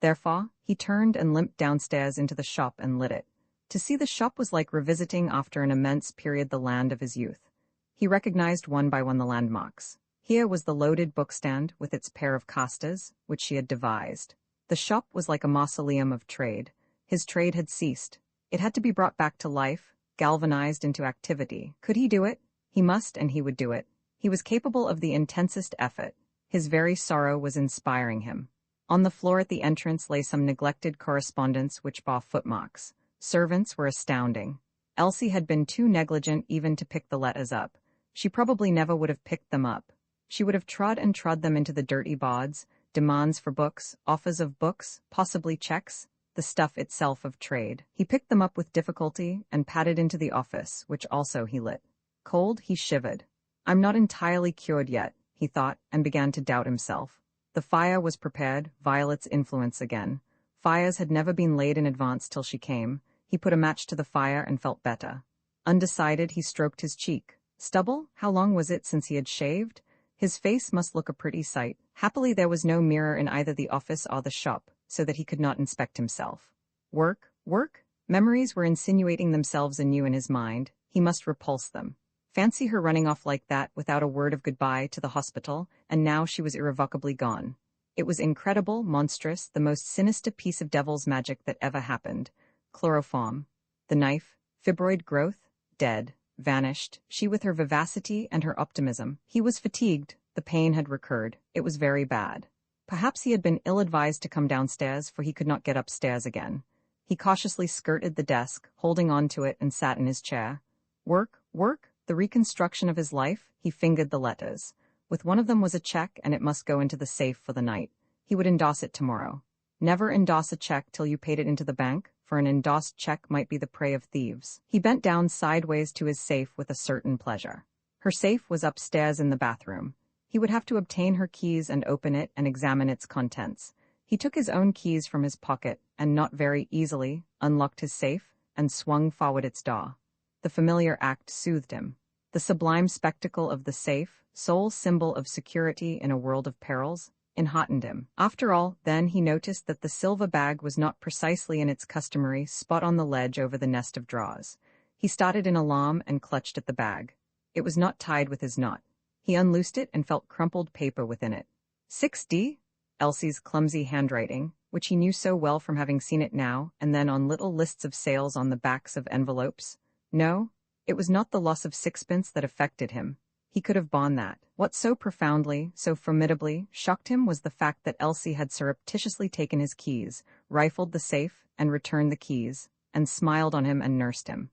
Therefore, he turned and limped downstairs into the shop and lit it. To see the shop was like revisiting after an immense period the land of his youth. He recognized one by one the landmarks. Here was the loaded bookstand with its pair of casters, which she had devised. The shop was like a mausoleum of trade. His trade had ceased. It had to be brought back to life, galvanized into activity. Could he do it? He must, and he would do it. He was capable of the intensest effort. His very sorrow was inspiring him. On the floor at the entrance lay some neglected correspondence which bore footmarks. Servants were astounding. Elsie had been too negligent even to pick the letters up. She probably never would have picked them up. She would have trod them into the dirty bods, demands for books, offers of books, possibly checks. the stuff itself of trade. He picked them up with difficulty and padded into the office, which also he lit. Cold, he shivered. I'm not entirely cured yet, he thought, and began to doubt himself. The fire was prepared, Violet's influence again. Fires had never been laid in advance till she came. He put a match to the fire and felt better. Undecided, he stroked his cheek. Stubble? How long was it since he had shaved? His face must look a pretty sight. Happily there was no mirror in either the office or the shop, so that he could not inspect himself. Work? Work? Memories were insinuating themselves anew in his mind. He must repulse them. Fancy her running off like that without a word of goodbye to the hospital, and now she was irrevocably gone. It was incredible, monstrous, the most sinister piece of devil's magic that ever happened. Chloroform. The knife, fibroid growth, dead, vanished, she with her vivacity and her optimism. He was fatigued, the pain had recurred, it was very bad. Perhaps he had been ill-advised to come downstairs, for he could not get upstairs again. He cautiously skirted the desk, holding on to it, and sat in his chair. Work, work, the reconstruction of his life. He fingered the letters. With one of them was a check, and it must go into the safe for the night. He would endoss it tomorrow. Never endoss a check till you paid it into the bank, for an endossed check might be the prey of thieves. He bent down sideways to his safe with a certain pleasure. Her safe was upstairs in the bathroom. He would have to obtain her keys and open it and examine its contents. He took his own keys from his pocket, and not very easily, unlocked his safe, and swung forward its door. The familiar act soothed him. The sublime spectacle of the safe, sole symbol of security in a world of perils, enheartened him. After all, then he noticed that the silver bag was not precisely in its customary spot on the ledge over the nest of drawers. He started in alarm and clutched at the bag. It was not tied with his knot. He unloosed it and felt crumpled paper within it. 6D? Elsie's clumsy handwriting, which he knew so well from having seen it now and then on little lists of sales on the backs of envelopes. No, it was not the loss of sixpence that affected him. He could have borne that. What so profoundly, so formidably, shocked him was the fact that Elsie had surreptitiously taken his keys, rifled the safe, and returned the keys, and smiled on him and nursed him.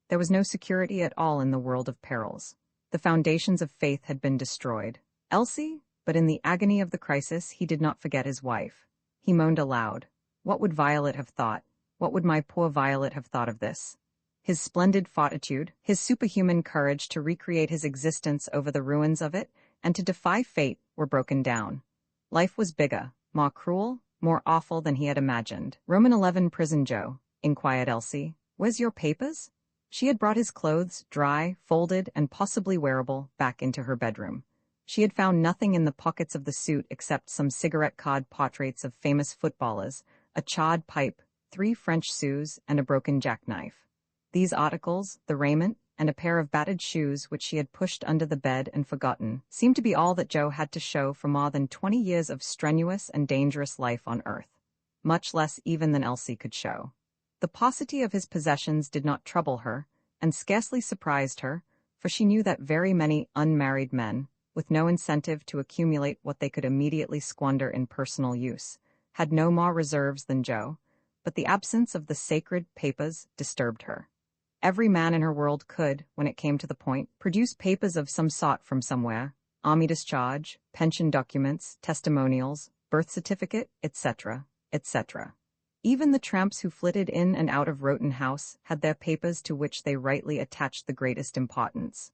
There was no security at all in the world of perils. The foundations of faith had been destroyed. Elsie? But in the agony of the crisis, he did not forget his wife. He moaned aloud. What would Violet have thought? What would my poor Violet have thought of this? His splendid fortitude, his superhuman courage to recreate his existence over the ruins of it, and to defy fate, were broken down. Life was bigger, more cruel, more awful than he had imagined. Roman 11 prison, Joe, inquired Elsie. Where's your papers? She had brought his clothes, dry, folded, and possibly wearable, back into her bedroom. She had found nothing in the pockets of the suit except some cigarette card portraits of famous footballers, a charred pipe, 3 French sous, and a broken jackknife. These articles, the raiment, and a pair of battered shoes which she had pushed under the bed and forgotten, seemed to be all that Joe had to show for more than 20 years of strenuous and dangerous life on earth. Much less even than Elsie could show. The paucity of his possessions did not trouble her, and scarcely surprised her, for she knew that very many unmarried men, with no incentive to accumulate what they could immediately squander in personal use, had no more reserves than Joe, but the absence of the sacred papers disturbed her. Every man in her world could, when it came to the point, produce papers of some sort from somewhere, army discharge, pension documents, testimonials, birth certificate, etc., etc. Even the tramps who flitted in and out of Roten House had their papers to which they rightly attached the greatest importance.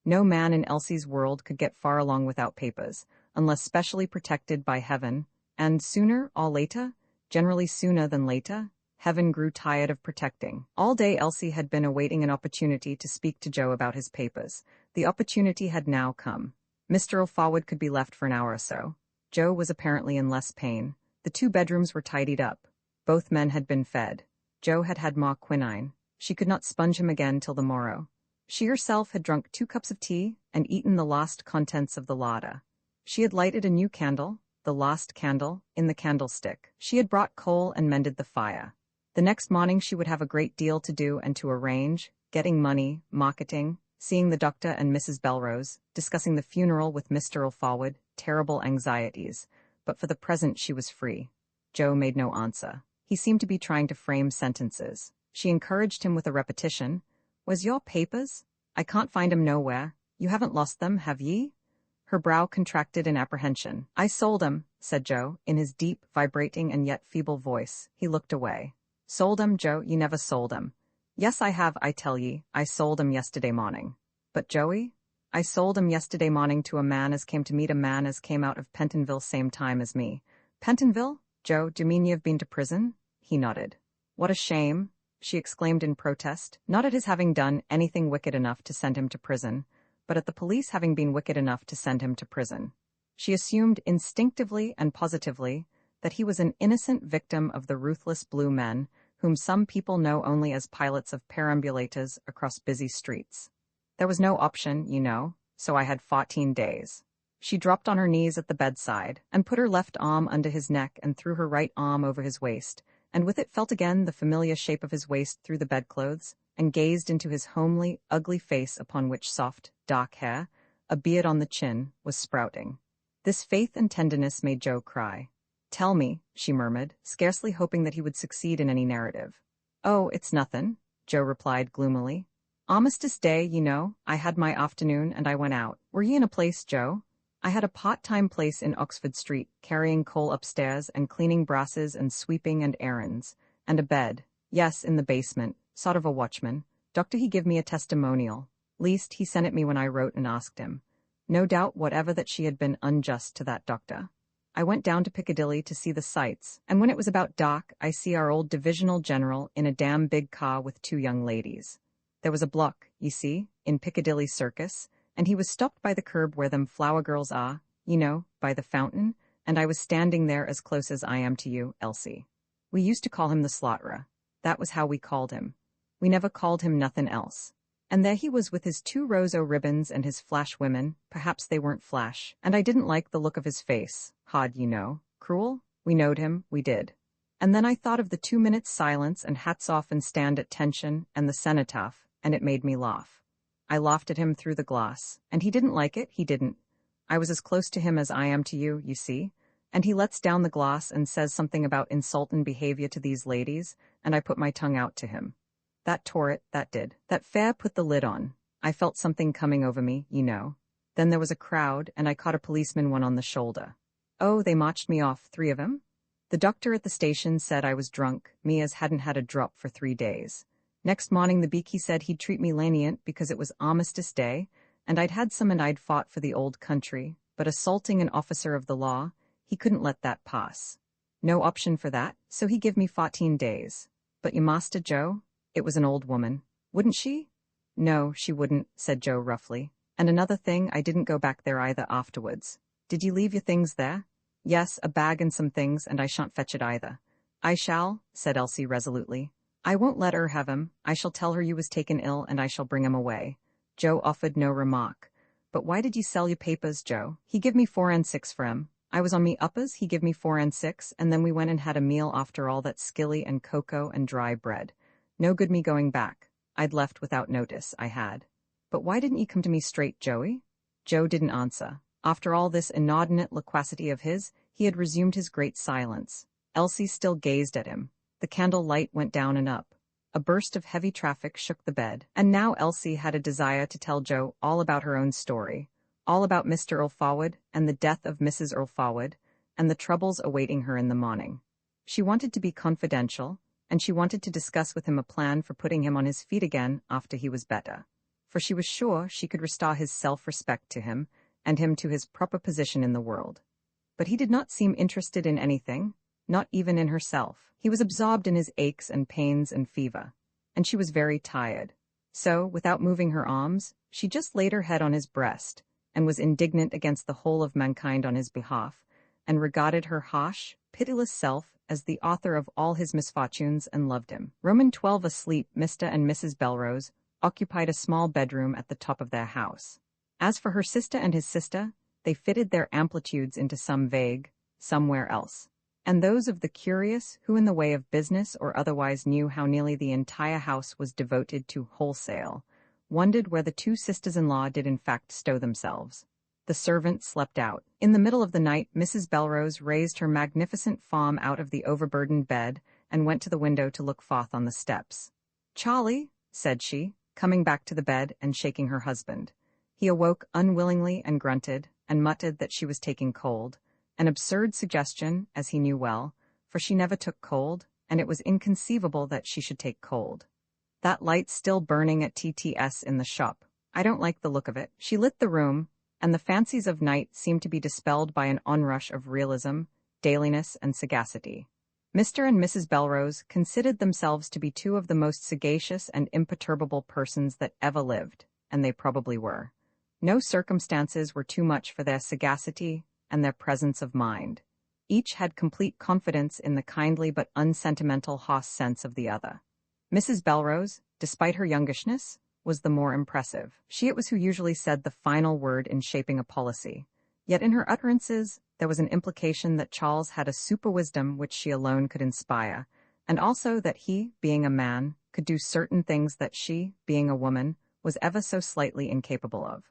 No man in Elsie's world could get far along without papers, unless specially protected by heaven, and sooner or later, generally sooner than later, heaven grew tired of protecting. All day Elsie had been awaiting an opportunity to speak to Joe about his papers. The opportunity had now come. Mr. Forward could be left for an hour or so. Joe was apparently in less pain. The 2 bedrooms were tidied up. Both men had been fed. Joe had had more quinine. She could not sponge him again till the morrow. She herself had drunk 2 cups of tea and eaten the last contents of the larder. She had lighted a new candle, the last candle, in the candlestick. She had brought coal and mended the fire. The next morning she would have a great deal to do and to arrange, getting money, marketing, seeing the doctor and Mrs. Belrose, discussing the funeral with Mr. Forward, terrible anxieties, but for the present she was free. Joe made no answer. He seemed to be trying to frame sentences. She encouraged him with a repetition. Was your papers? I can't find 'em nowhere. You haven't lost them, have ye? Her brow contracted in apprehension. I sold 'em, said Joe, in his deep, vibrating and yet feeble voice. He looked away. Sold 'em, Joe, ye never sold 'em. Yes, I have, I tell ye, I sold 'em yesterday morning. But Joey? I sold 'em yesterday morning to a man as came to meet a man as came out of Pentonville same time as me. Pentonville? Joe, do you mean you've been to prison? He nodded. What a shame, she exclaimed in protest, not at his having done anything wicked enough to send him to prison, but at the police having been wicked enough to send him to prison. She assumed instinctively and positively that he was an innocent victim of the ruthless blue men, whom some people know only as pilots of perambulators across busy streets. There was no option, you know, so I had 14 days. She dropped on her knees at the bedside, and put her left arm under his neck and threw her right arm over his waist, and with it felt again the familiar shape of his waist through the bedclothes, and gazed into his homely, ugly face upon which soft, dark hair, a beard on the chin, was sprouting. This faith and tenderness made Joe cry. Tell me, she murmured, scarcely hoping that he would succeed in any narrative. Oh, it's nothin', Joe replied gloomily. Armistice Day, you know, I had my afternoon and I went out. Were ye in a place, Joe? I had a part-time place in Oxford Street, carrying coal upstairs and cleaning brasses and sweeping and errands, and a bed, yes, in the basement, sort of a watchman. Doctor he give me a testimonial. Least he sent it me when I wrote and asked him. No doubt whatever that she had been unjust to that doctor. I went down to Piccadilly to see the sights, and when it was about dark, I see our old divisional general in a damn big car with 2 young ladies. There was a block, ye see, in Piccadilly Circus, and he was stopped by the curb where them flower girls are, you know, by the fountain, and I was standing there as close as I am to you, Elsie. We used to call him the slaughterer. That was how we called him. We never called him nothin' else. And there he was with his 2 rows o' ribbons and his flash women, perhaps they weren't flash, and I didn't like the look of his face, hard, you know, cruel. We knowed him, we did. And then I thought of the 2 minutes silence and hats off and stand at tension and the cenotaph, and it made me laugh. I laughed at him through the glass, and he didn't like it, he didn't. I was as close to him as I am to you, you see, and he lets down the glass and says something about insultin' behavior to these ladies, and I put my tongue out to him. That tore it, that did. That fair put the lid on. I felt something coming over me, you know. Then there was a crowd, and I caught a policeman one on the shoulder. Oh, they marched me off, 3 of 'em. The doctor at the station said I was drunk, me as hadn't had a drop for 3 days. Next morning the beaky said he'd treat me lenient because it was Armistice Day, and I'd had some and I'd fought for the old country, but assaulting an officer of the law, he couldn't let that pass. No option for that, so he give me 14 days. But your master, Joe? It was an old woman. Wouldn't she? No, she wouldn't, said Joe roughly. And another thing, I didn't go back there either afterwards. Did you leave your things there? Yes, a bag and some things, and I shan't fetch it either. I shall, said Elsie resolutely. I won't let her have him. I shall tell her you was taken ill, and I shall bring him away. Joe offered no remark. But why did you sell your papers, Joe? He give me 4 and 6 for 'em. I was on me uppers, he give me 4 and 6, and then we went and had a meal after all that skilly and cocoa and dry bread. No good me going back. I'd left without notice, I had. But why didn't you come to me straight, Joey? Joe didn't answer. After all this inordinate loquacity of his, he had resumed his great silence. Elsie still gazed at him. The candle light went down and up. A burst of heavy traffic shook the bed, and now Elsie had a desire to tell Joe all about her own story, all about Mr. Ulfaward and the death of Mrs. Ulfaward, and the troubles awaiting her in the morning. She wanted to be confidential, and she wanted to discuss with him a plan for putting him on his feet again after he was better, for she was sure she could restore his self-respect to him and him to his proper position in the world. But he did not seem interested in anything, not even in herself. He was absorbed in his aches and pains and fever, and she was very tired. So, without moving her arms, she just laid her head on his breast, and was indignant against the whole of mankind on his behalf, and regarded her harsh, pitiless self as the author of all his misfortunes and loved him. Roman 12 asleep, Mr. and Mrs. Belrose occupied a small bedroom at the top of their house. As for her sister and his sister, they fitted their amplitudes into some vague, somewhere else. And those of the curious who in the way of business or otherwise knew how nearly the entire house was devoted to wholesale, wondered where the 2 sisters-in-law did in fact stow themselves. The servant slept out. In the middle of the night, Mrs. Belrose raised her magnificent form out of the overburdened bed and went to the window to look forth on the steps. "Charlie," said she, coming back to the bed and shaking her husband. He awoke unwillingly and grunted, and muttered that she was taking cold, an absurd suggestion, as he knew well, for she never took cold, and it was inconceivable that she should take cold. That light's still burning at TTS in the shop. I don't like the look of it. She lit the room, and the fancies of night seemed to be dispelled by an onrush of realism, dailiness, and sagacity. Mr. and Mrs. Belrose considered themselves to be two of the most sagacious and imperturbable persons that ever lived, and they probably were. No circumstances were too much for their sagacity and their presence of mind. Each had complete confidence in the kindly but unsentimental Haas sense of the other. Mrs. Belrose, despite her youngishness, was the more impressive. She it was who usually said the final word in shaping a policy. Yet in her utterances, there was an implication that Charles had a super-wisdom which she alone could inspire, and also that he, being a man, could do certain things that she, being a woman, was ever so slightly incapable of.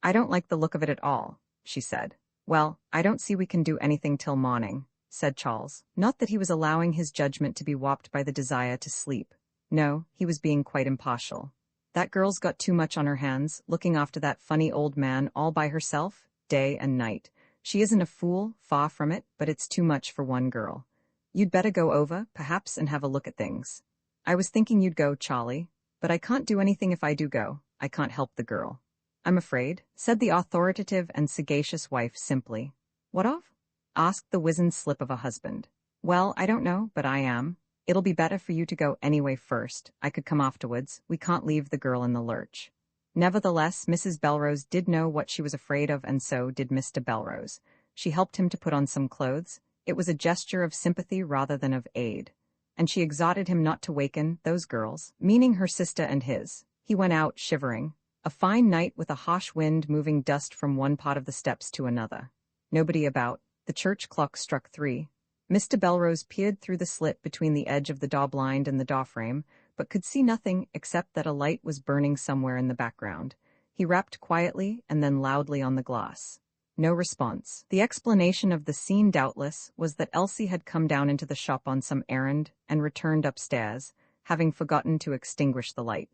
"I don't like the look of it at all," she said. "Well, I don't see we can do anything till morning," said Charles. Not that he was allowing his judgment to be warped by the desire to sleep. No, he was being quite impartial. That girl's got too much on her hands, looking after that funny old man all by herself, day and night. She isn't a fool, far from it, but it's too much for one girl. You'd better go over, perhaps, and have a look at things. I was thinking you'd go, Charlie, but I can't do anything if I do go. I can't help the girl. "I'm afraid," said the authoritative and sagacious wife simply. "What of?" asked the wizened slip of a husband. "Well, I don't know, but I am. It'll be better for you to go anyway first. I could come afterwards. We can't leave the girl in the lurch." Nevertheless, Mrs. Belrose did know what she was afraid of, and so did Mr. Belrose. She helped him to put on some clothes. It was a gesture of sympathy rather than of aid. And she exhorted him not to waken those girls, meaning her sister and his. He went out, shivering. A fine night with a harsh wind moving dust from one part of the steps to another. Nobody about. The church clock struck 3. Mr. Belrose peered through the slit between the edge of the door blind and the door frame, but could see nothing except that a light was burning somewhere in the background. He rapped quietly and then loudly on the glass. No response. The explanation of the scene, doubtless, was that Elsie had come down into the shop on some errand and returned upstairs, having forgotten to extinguish the light.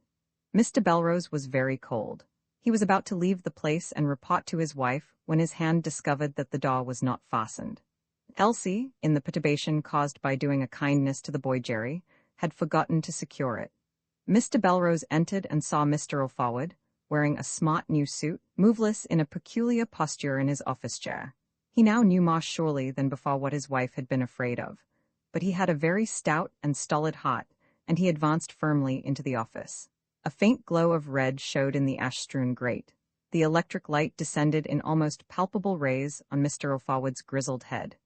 Mr. Belrose was very cold. He was about to leave the place and report to his wife when his hand discovered that the door was not fastened. Elsie, in the perturbation caused by doing a kindness to the boy Jerry, had forgotten to secure it. Mr. Belrose entered and saw Mr. O'Forward, wearing a smart new suit, moveless in a peculiar posture in his office chair. He now knew more surely than before what his wife had been afraid of. But he had a very stout and stolid heart, and he advanced firmly into the office. A faint glow of red showed in the ash-strewn grate. The electric light descended in almost palpable rays on Mr. O'Forward's grizzled head.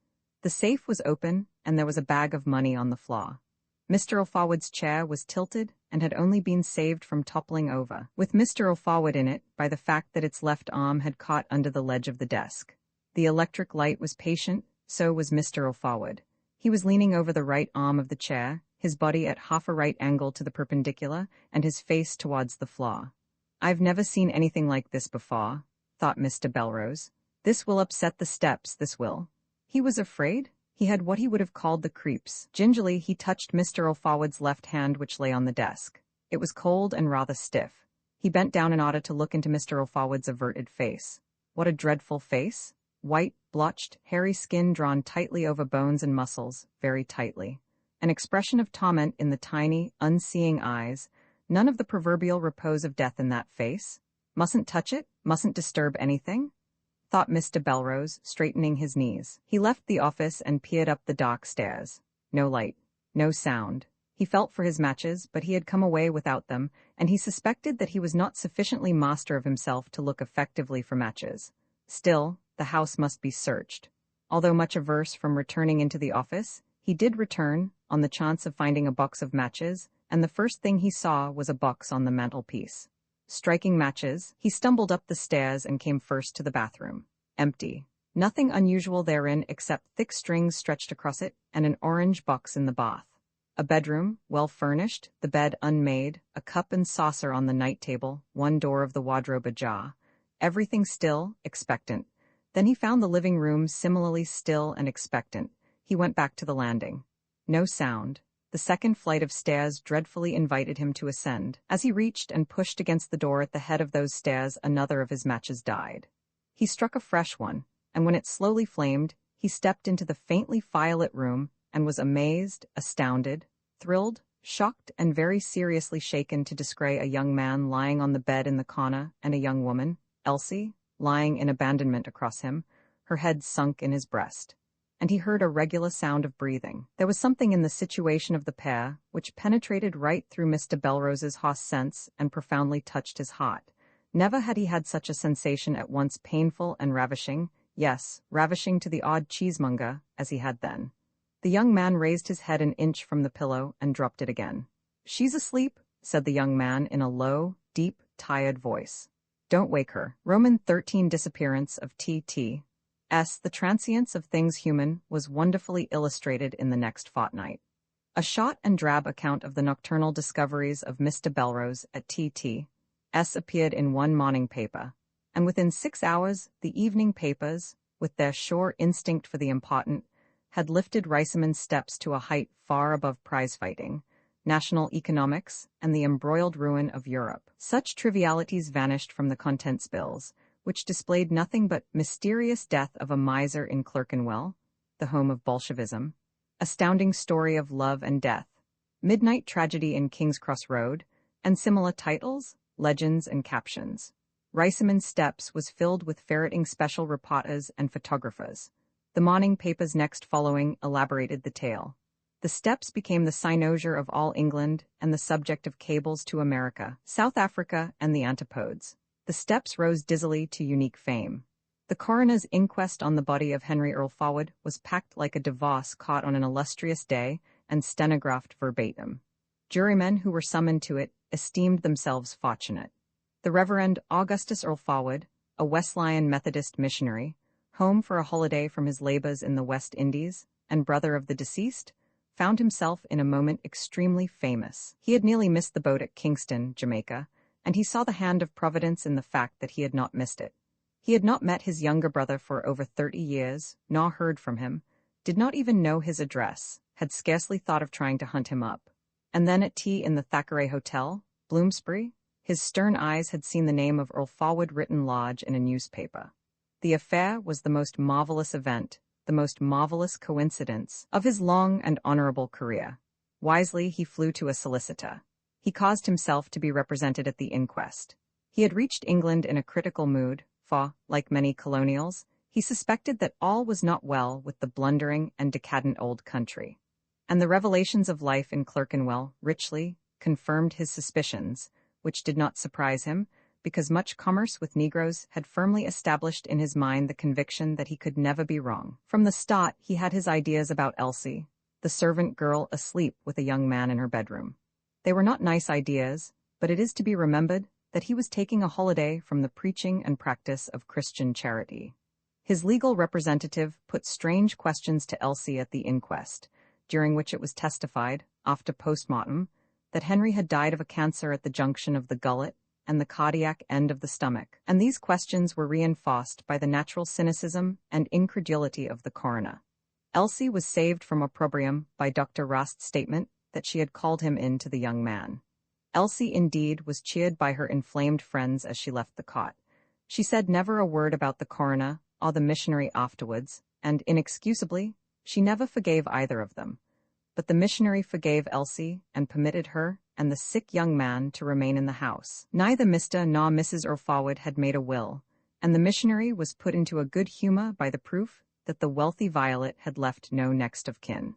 The safe was open, and there was a bag of money on the floor. Mr. O'Forward's chair was tilted and had only been saved from toppling over, with Mr. O'Forward in it by the fact that its left arm had caught under the ledge of the desk. The electric light was patient, so was Mr. O'Forward. He was leaning over the right arm of the chair, his body at half a right angle to the perpendicular, and his face towards the floor. "I've never seen anything like this before," thought Mr. Belrose. "This will upset the steps, this will." He was afraid. He had what he would have called the creeps. Gingerly, he touched Mr. O'Forward's left hand, which lay on the desk. It was cold and rather stiff. He bent down in order to look into Mr. O'Forward's averted face. What a dreadful face! White, blotched, hairy skin drawn tightly over bones and muscles, very tightly. An expression of torment in the tiny, unseeing eyes. None of the proverbial repose of death in that face. Mustn't touch it, mustn't disturb anything, thought Mr. Belrose, straightening his knees. He left the office and peered up the dark stairs. No light, no sound. He felt for his matches, but he had come away without them, and he suspected that he was not sufficiently master of himself to look effectively for matches. Still, the house must be searched. Although much averse from returning into the office, he did return, on the chance of finding a box of matches, and the first thing he saw was a box on the mantelpiece. Striking matches, he stumbled up the stairs and came first to the bathroom. Empty. Nothing unusual therein except thick strings stretched across it and an orange box in the bath. A bedroom, well furnished, the bed unmade, a cup and saucer on the night table, one door of the wardrobe ajar. Everything still, expectant. Then he found the living room similarly still and expectant. He went back to the landing. No sound. The second flight of stairs dreadfully invited him to ascend. As he reached and pushed against the door at the head of those stairs, another of his matches died. He struck a fresh one, and when it slowly flamed, he stepped into the faintly firelit room and was amazed, astounded, thrilled, shocked, and very seriously shaken to descry a young man lying on the bed in the corner and a young woman, Elsie, lying in abandonment across him, her head sunk in his breast. And he heard a regular sound of breathing. There was something in the situation of the pair which penetrated right through Mr. Belrose's harsh sense and profoundly touched his heart. Never had he had such a sensation at once painful and ravishing, yes, ravishing to the odd cheesemonger, as he had then. The young man raised his head an inch from the pillow and dropped it again. "She's asleep," said the young man in a low, deep, tired voice. "Don't wake her." Roman 13 Disappearance of T.T. S. The transience of things human was wonderfully illustrated in the next fortnight. A short and drab account of the nocturnal discoveries of Mr. Belrose at T.T. S. appeared in one morning paper, and within 6 hours the evening papers, with their sure instinct for the important, had lifted Riceyman's steps to a height far above prize-fighting, national economics, and the embroiled ruin of Europe. Such trivialities vanished from the contents bills, which displayed nothing but mysterious death of a miser in Clerkenwell, the home of Bolshevism, astounding story of love and death, midnight tragedy in King's Cross Road, and similar titles, legends, and captions. Riceyman's Steps was filled with ferreting special reporters and photographers. The morning papers next following elaborated the tale. The Steps became the cynosure of all England and the subject of cables to America, South Africa, and the Antipodes. The Steps rose dizzily to unique fame. The coroner's inquest on the body of Henry Earl Forward was packed like a divorce caught on an illustrious day and stenographed verbatim. Jurymen who were summoned to it esteemed themselves fortunate. The Reverend Augustus Earl Forward, a Wesleyan Methodist missionary, home for a holiday from his labors in the West Indies, and brother of the deceased, found himself in a moment extremely famous. He had nearly missed the boat at Kingston, Jamaica, and he saw the hand of Providence in the fact that he had not missed it. He had not met his younger brother for over 30 years, nor heard from him, did not even know his address, had scarcely thought of trying to hunt him up. And then at tea in the Thackeray Hotel, Bloomsbury, his stern eyes had seen the name of Earl Forward written large in a newspaper. The affair was the most marvelous event, the most marvelous coincidence of his long and honorable career. Wisely he flew to a solicitor. He caused himself to be represented at the inquest. He had reached England in a critical mood, for, like many colonials, he suspected that all was not well with the blundering and decadent old country. And the revelations of life in Clerkenwell richly confirmed his suspicions, which did not surprise him, because much commerce with Negroes had firmly established in his mind the conviction that he could never be wrong. From the start he had his ideas about Elsie, the servant girl asleep with a young man in her bedroom. They were not nice ideas, but it is to be remembered that he was taking a holiday from the preaching and practice of Christian charity. His legal representative put strange questions to Elsie at the inquest, during which it was testified, after post-mortem, that Henry had died of a cancer at the junction of the gullet and the cardiac end of the stomach, and these questions were reinforced by the natural cynicism and incredulity of the coroner. Elsie was saved from opprobrium by Dr. Rost's statement that she had called him in to the young man. Elsie, indeed, was cheered by her inflamed friends as she left the cot. She said never a word about the coroner or the missionary afterwards, and, inexcusably, she never forgave either of them. But the missionary forgave Elsie and permitted her and the sick young man to remain in the house. Neither Mr. nor Mrs. Earl Forward had made a will, and the missionary was put into a good humor by the proof that the wealthy Violet had left no next of kin.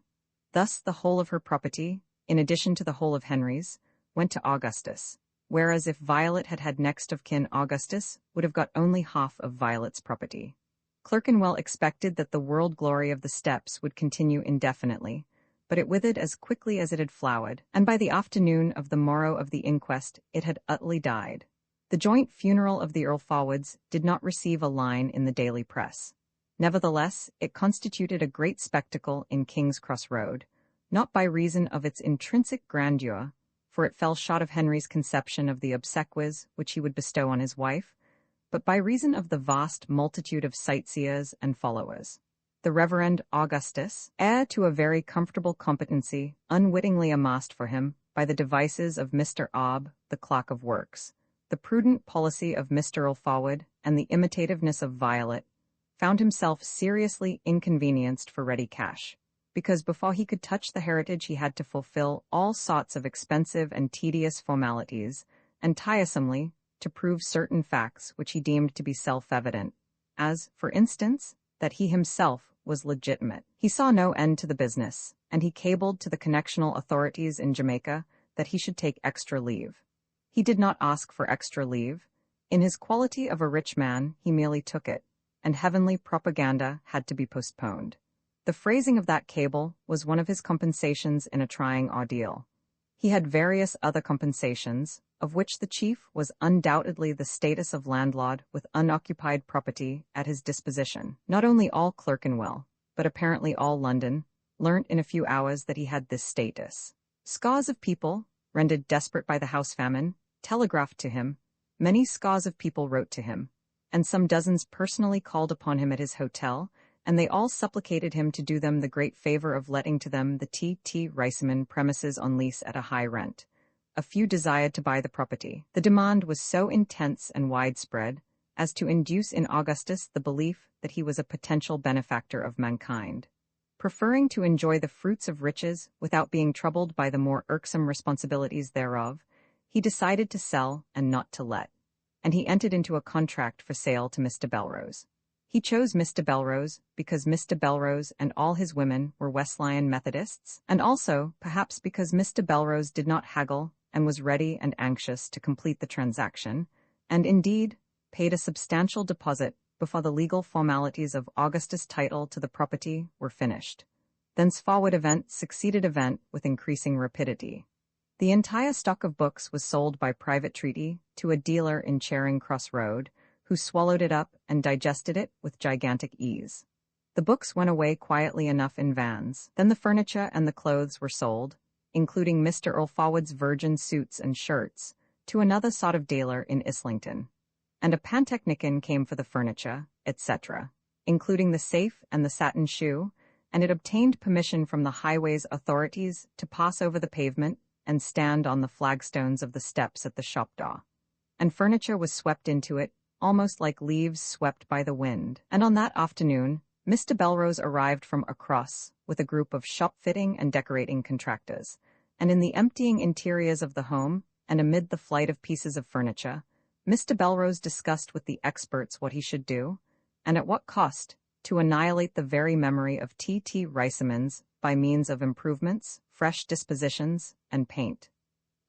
Thus the whole of her property, in addition to the whole of Henry's, went to Augustus, whereas if Violet had had next of kin, Augustus would have got only half of Violet's property. Clerkenwell expected that the world glory of the Steps would continue indefinitely, but it withered as quickly as it had flowered, and by the afternoon of the morrow of the inquest it had utterly died. The joint funeral of the Earl Forwards did not receive a line in the daily press. Nevertheless, it constituted a great spectacle in King's Cross Road, not by reason of its intrinsic grandeur, for it fell short of Henry's conception of the obsequies which he would bestow on his wife, but by reason of the vast multitude of sightseers and followers. The Reverend Augustus, heir to a very comfortable competency unwittingly amassed for him by the devices of Mr. Obb, the clock of works, the prudent policy of Mr. Earl Forward, and the imitativeness of Violet, found himself seriously inconvenienced for ready cash. because before he could touch the heritage he had to fulfill all sorts of expensive and tedious formalities, and tiresomely, to prove certain facts which he deemed to be self-evident, as, for instance, that he himself was legitimate. He saw no end to the business, and he cabled to the connectional authorities in Jamaica that he should take extra leave. He did not ask for extra leave. In his quality of a rich man, he merely took it, and heavenly propaganda had to be postponed. The phrasing of that cable was one of his compensations in a trying ordeal. He had various other compensations, of which the chief was undoubtedly the status of landlord with unoccupied property at his disposition. Not only all Clerkenwell, but apparently all London, learnt in a few hours that he had this status. Scores of people, rendered desperate by the house famine, telegraphed to him, many scores of people wrote to him, and some dozens personally called upon him at his hotel, and they all supplicated him to do them the great favor of letting to them the T.T. Riceyman premises on lease at a high rent. A few desired to buy the property. The demand was so intense and widespread as to induce in Augustus the belief that he was a potential benefactor of mankind. Preferring to enjoy the fruits of riches without being troubled by the more irksome responsibilities thereof, he decided to sell and not to let, and he entered into a contract for sale to Mr. Belrose. He chose Mr. Belrose because Mr. Belrose and all his women were Wesleyan Methodists, and also, perhaps because Mr. Belrose did not haggle and was ready and anxious to complete the transaction, and indeed paid a substantial deposit before the legal formalities of Augustus' title to the property were finished. Thenceforward event succeeded event with increasing rapidity. The entire stock of books was sold by private treaty to a dealer in Charing Cross Road, who swallowed it up and digested it with gigantic ease. The books went away quietly enough in vans. Then the furniture and the clothes were sold, including Mr. Earl Forward's virgin suits and shirts, to another sort of dealer in Islington. And a pantechnicon came for the furniture, etc., including the safe and the satin shoe, and it obtained permission from the highways authorities to pass over the pavement and stand on the flagstones of the steps at the shop door. And furniture was swept into it, almost like leaves swept by the wind. And on that afternoon, Mr. Belrose arrived from across with a group of shop-fitting and decorating contractors, and in the emptying interiors of the home, and amid the flight of pieces of furniture, Mr. Belrose discussed with the experts what he should do, and at what cost, to annihilate the very memory of T.T. Riceyman's by means of improvements, fresh dispositions, and paint.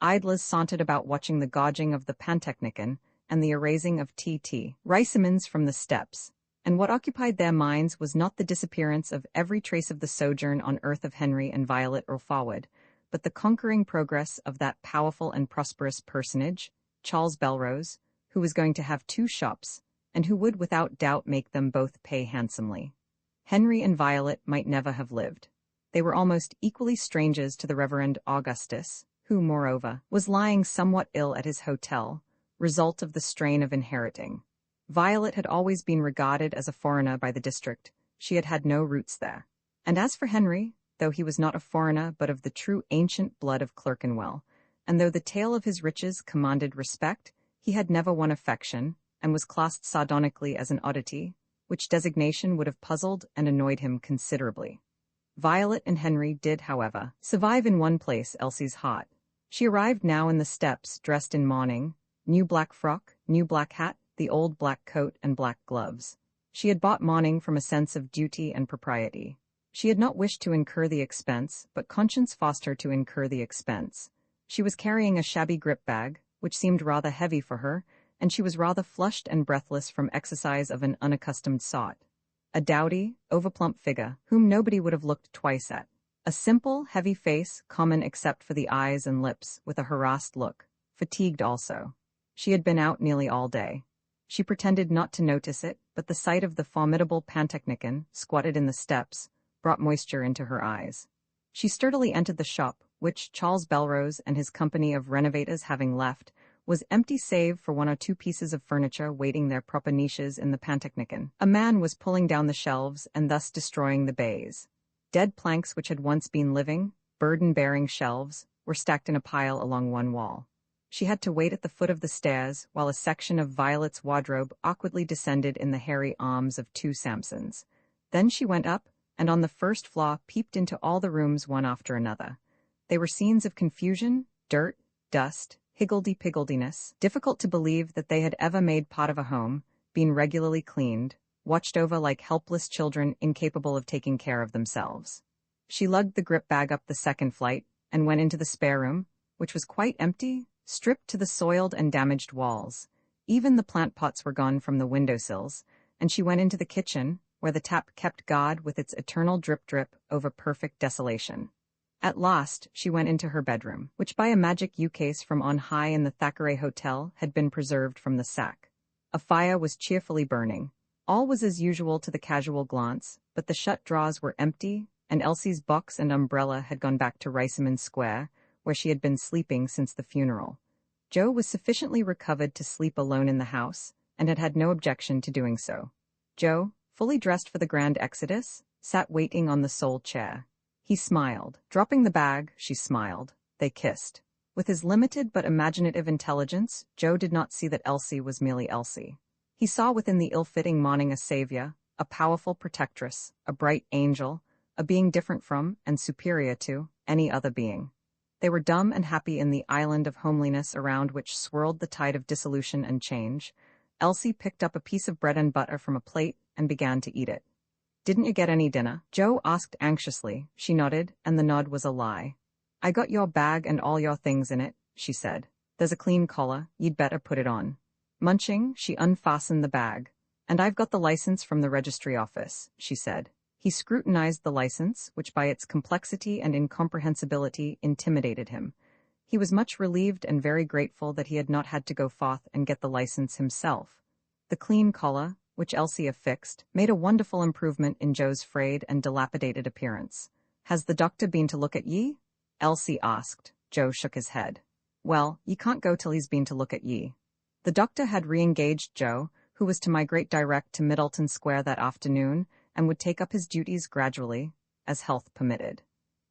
Idlers sauntered about watching the gauging of the pantechnicon and the erasing of T.T. Riceyman's from the steps, and what occupied their minds was not the disappearance of every trace of the sojourn on earth of Henry and Violet or Forward, but the conquering progress of that powerful and prosperous personage, Charles Belrose, who was going to have 2 shops, and who would without doubt make them both pay handsomely. Henry and Violet might never have lived. They were almost equally strangers to the Reverend Augustus, who, moreover, was lying somewhat ill at his hotel, result of the strain of inheriting. Violet had always been regarded as a foreigner by the district. She had had no roots there. And as for Henry, though he was not a foreigner but of the true ancient blood of Clerkenwell, and though the tale of his riches commanded respect, he had never won affection, and was classed sardonically as an oddity, which designation would have puzzled and annoyed him considerably. Violet and Henry did, however, survive in one place Elsie's heart. She arrived now in the steps, dressed in mourning, new black frock, new black hat, the old black coat and black gloves. She had bought mourning from a sense of duty and propriety. She had not wished to incur the expense, but conscience forced her to incur the expense. She was carrying a shabby grip bag, which seemed rather heavy for her, and she was rather flushed and breathless from exercise of an unaccustomed sort. A dowdy, overplump figure, whom nobody would have looked twice at. A simple, heavy face, common except for the eyes and lips, with a harassed look, fatigued also. She had been out nearly all day. She pretended not to notice it, but the sight of the formidable pantechnicon, squatted in the steps, brought moisture into her eyes. She sturdily entered the shop, which, Charles Belrose and his company of renovators having left, was empty save for 1 or 2 pieces of furniture waiting their proper niches in the pantechnicon. A man was pulling down the shelves and thus destroying the bays. Dead planks which had once been living, burden-bearing shelves, were stacked in a pile along one wall. She had to wait at the foot of the stairs while a section of Violet's wardrobe awkwardly descended in the hairy arms of 2 Samsons. Then she went up and on the first floor peeped into all the rooms one after another. They were scenes of confusion, dirt, dust, higgledy-pigglediness, difficult to believe that they had ever made part of a home, been regularly cleaned, watched over like helpless children incapable of taking care of themselves. She lugged the grip bag up the second flight and went into the spare room, which was quite empty, stripped to the soiled and damaged walls. Even the plant pots were gone from the windowsills, and she went into the kitchen, where the tap kept guard with its eternal drip-drip over perfect desolation. At last, she went into her bedroom, which by a magic ukase from on high in the Thackeray Hotel had been preserved from the sack. A fire was cheerfully burning. All was as usual to the casual glance, but the shut drawers were empty, and Elsie's box and umbrella had gone back to Riceyman Square, where she had been sleeping since the funeral. Joe was sufficiently recovered to sleep alone in the house, and had had no objection to doing so. Joe, fully dressed for the grand exodus, sat waiting on the sole chair. He smiled. Dropping the bag, she smiled. They kissed. With his limited but imaginative intelligence, Joe did not see that Elsie was merely Elsie. He saw within the ill-fitting mourning a savior, a powerful protectress, a bright angel, a being different from, and superior to, any other being. They were dumb and happy in the island of homeliness around which swirled the tide of dissolution and change. Elsie picked up a piece of bread and butter from a plate and began to eat it. "Didn't you get any dinner?" Joe asked anxiously. She nodded, and the nod was a lie. "I got your bag and all your things in it," she said. "There's a clean collar, you'd better put it on." Munching, she unfastened the bag. "And I've got the license from the registry office," she said. He scrutinized the license, which by its complexity and incomprehensibility intimidated him. He was much relieved and very grateful that he had not had to go forth and get the license himself. The clean collar, which Elsie affixed, made a wonderful improvement in Joe's frayed and dilapidated appearance. "Has the doctor been to look at ye?" Elsie asked. Joe shook his head. "Well, ye can't go till he's been to look at ye." The doctor had re-engaged Joe, who was to migrate direct to Middleton Square that afternoon, and would take up his duties gradually, as health permitted.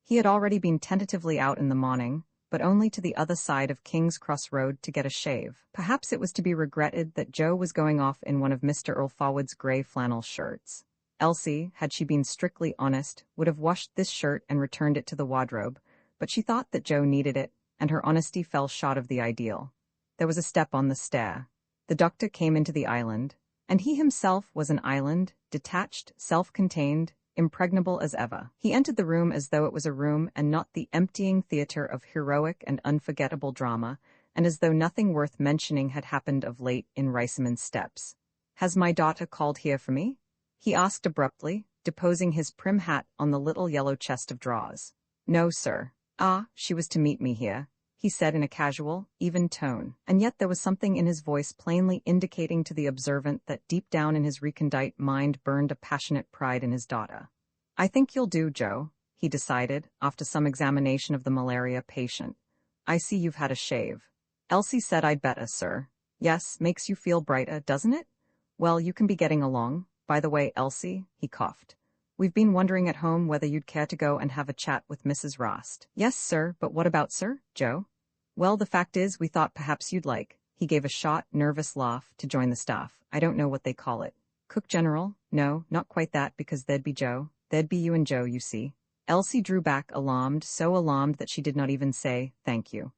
He had already been tentatively out in the morning, but only to the other side of King's Cross Road to get a shave. Perhaps it was to be regretted that Joe was going off in one of Mr. Earl Forward's grey flannel shirts. Elsie, had she been strictly honest, would have washed this shirt and returned it to the wardrobe, but she thought that Joe needed it, and her honesty fell short of the ideal. There was a step on the stair. The doctor came into the island, and he himself was an island, detached, self-contained, impregnable as ever. He entered the room as though it was a room and not the emptying theater of heroic and unforgettable drama, and as though nothing worth mentioning had happened of late in Riceyman's steps. "Has my daughter called here for me?" he asked abruptly, deposing his prim hat on the little yellow chest of drawers. "No, sir." "Ah, she was to meet me here," he said in a casual, even tone, and yet there was something in his voice plainly indicating to the observant that deep down in his recondite mind burned a passionate pride in his daughter. "I think you'll do, Joe," he decided, after some examination of the malaria patient. "I see you've had a shave." "Elsie said I'd better, sir." "Yes, makes you feel brighter, doesn't it? Well, you can be getting along. By the way, Elsie," he coughed, "we've been wondering at home whether you'd care to go and have a chat with Mrs. Rost." "Yes, sir, but what about, sir, Joe?" "Well, the fact is, we thought perhaps you'd like." He gave a short, nervous laugh to join the staff. "I don't know what they call it. Cook general? No, not quite that, because there'd be Joe. There'd be you and Joe, you see." Elsie drew back, alarmed, so alarmed that she did not even say, "Thank you."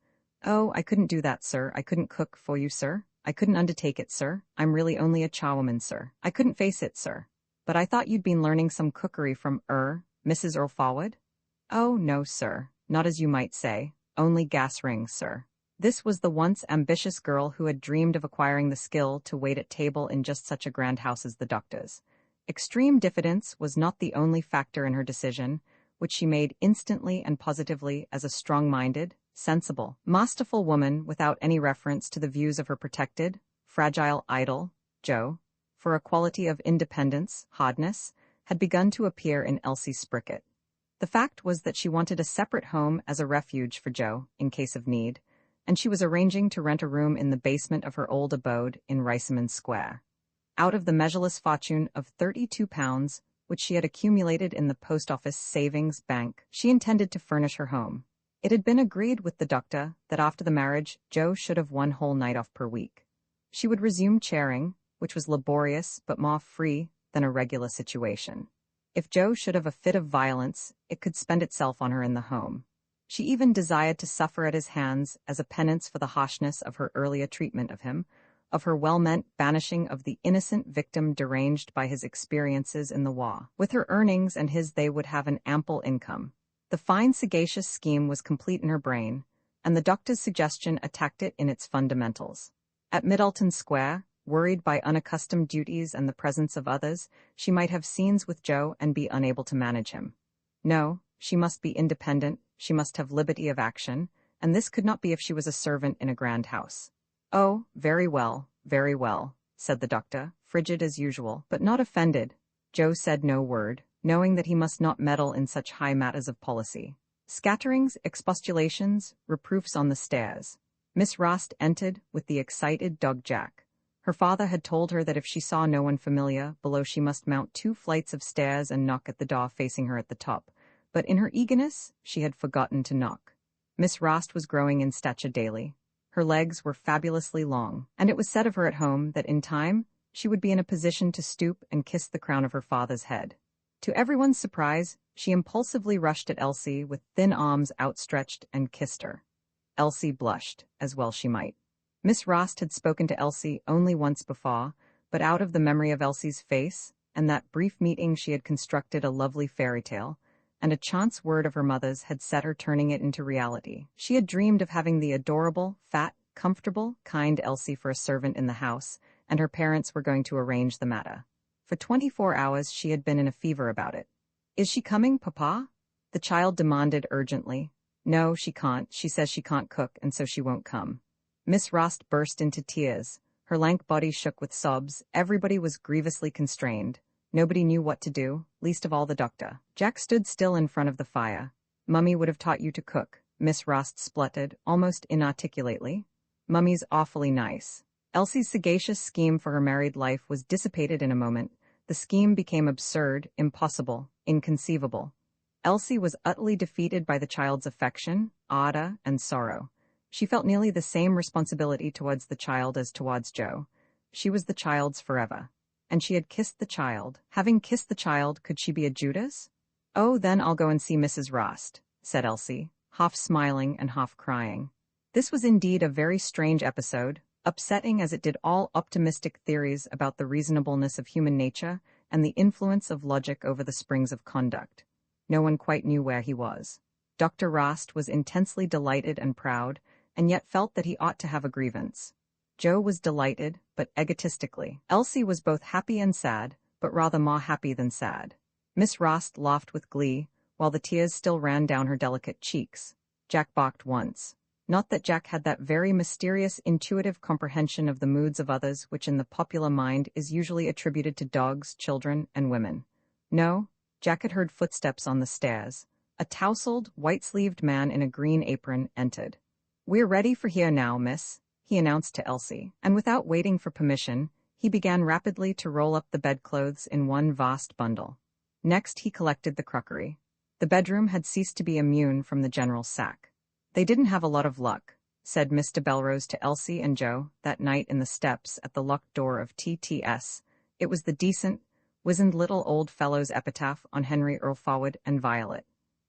"Oh, I couldn't do that, sir. I couldn't cook for you, sir. I couldn't undertake it, sir. I'm really only a charwoman, sir. I couldn't face it, sir." "But I thought you'd been learning some cookery from, Mrs. Earl Forward?" "Oh, no, sir. Not as you might say. Only gas rings, sir." This was the once ambitious girl who had dreamed of acquiring the skill to wait at table in just such a grand house as the doctor's. Extreme diffidence was not the only factor in her decision, which she made instantly and positively as a strong-minded, sensible, masterful woman without any reference to the views of her protected, fragile idol, Joe, for a quality of independence, hardness, had begun to appear in Elsie Sprickett. The fact was that she wanted a separate home as a refuge for Joe, in case of need, and she was arranging to rent a room in the basement of her old abode in Riceyman Square. Out of the measureless fortune of £32, which she had accumulated in the post office savings bank, she intended to furnish her home. It had been agreed with the doctor that after the marriage, Joe should have one whole night off per week. She would resume chairing, which was laborious but more free than a regular situation. If Joe should have a fit of violence, it could spend itself on her in the home. She even desired to suffer at his hands as a penance for the harshness of her earlier treatment of him, of her well-meant banishing of the innocent victim deranged by his experiences in the war. With her earnings and his, they would have an ample income. The fine, sagacious scheme was complete in her brain, and the doctor's suggestion attacked it in its fundamentals. At Middleton Square, worried by unaccustomed duties and the presence of others, she might have scenes with Joe and be unable to manage him. No, she must be independent, she must have liberty of action, and this could not be if she was a servant in a grand house. "Oh, very well, said the doctor, frigid as usual, but not offended. Joe said no word, knowing that he must not meddle in such high matters of policy. Scatterings, expostulations, reproofs on the stairs. Miss Rost entered with the excited dog Jack. Her father had told her that if she saw no one familiar below, she must mount 2 flights of stairs and knock at the door facing her at the top, but in her eagerness, she had forgotten to knock. Miss Rost was growing in stature daily. Her legs were fabulously long, and it was said of her at home that in time she would be in a position to stoop and kiss the crown of her father's head. To everyone's surprise, she impulsively rushed at Elsie with thin arms outstretched and kissed her. Elsie blushed, as well she might. Miss Rost had spoken to Elsie only once before, but out of the memory of Elsie's face and that brief meeting she had constructed a lovely fairy tale, and a chance word of her mother's had set her turning it into reality. She had dreamed of having the adorable, fat, comfortable, kind Elsie for a servant in the house, and her parents were going to arrange the matter. For 24 hours she had been in a fever about it. "Is she coming, Papa?" the child demanded urgently. "No, she can't. She says she can't cook, and so she won't come." Miss Rost burst into tears. Her lank body shook with sobs. Everybody was grievously constrained. Nobody knew what to do, least of all the doctor. Jack stood still in front of the fire. "Mummy would have taught you to cook," Miss Rost spluttered, almost inarticulately. "Mummy's awfully nice." Elsie's sagacious scheme for her married life was dissipated in a moment. The scheme became absurd, impossible, inconceivable. Elsie was utterly defeated by the child's affection, ardor, and sorrow. She felt nearly the same responsibility towards the child as towards Joe. She was the child's forever. And she had kissed the child. Having kissed the child, could she be a Judas? "Oh, then I'll go and see Mrs. Rost," said Elsie, half smiling and half crying. This was indeed a very strange episode, upsetting as it did all optimistic theories about the reasonableness of human nature and the influence of logic over the springs of conduct. No one quite knew where he was. Dr. Rost was intensely delighted and proud, and yet felt that he ought to have a grievance. Joe was delighted, but egotistically. Elsie was both happy and sad, but rather more happy than sad. Miss Rost laughed with glee, while the tears still ran down her delicate cheeks. Jack balked once. Not that Jack had that very mysterious intuitive comprehension of the moods of others which in the popular mind is usually attributed to dogs, children, and women. No, Jack had heard footsteps on the stairs. A tousled, white-sleeved man in a green apron entered. "We're ready for here now, miss," he announced to Elsie, and without waiting for permission, he began rapidly to roll up the bedclothes in one vast bundle. Next he collected the crockery. The bedroom had ceased to be immune from the general sack. "They didn't have a lot of luck," said Mr. Belrose to Elsie and Joe that night in the steps at the locked door of TTS. It was the decent, wizened little old fellow's epitaph on Henry Earl Forward and Violet.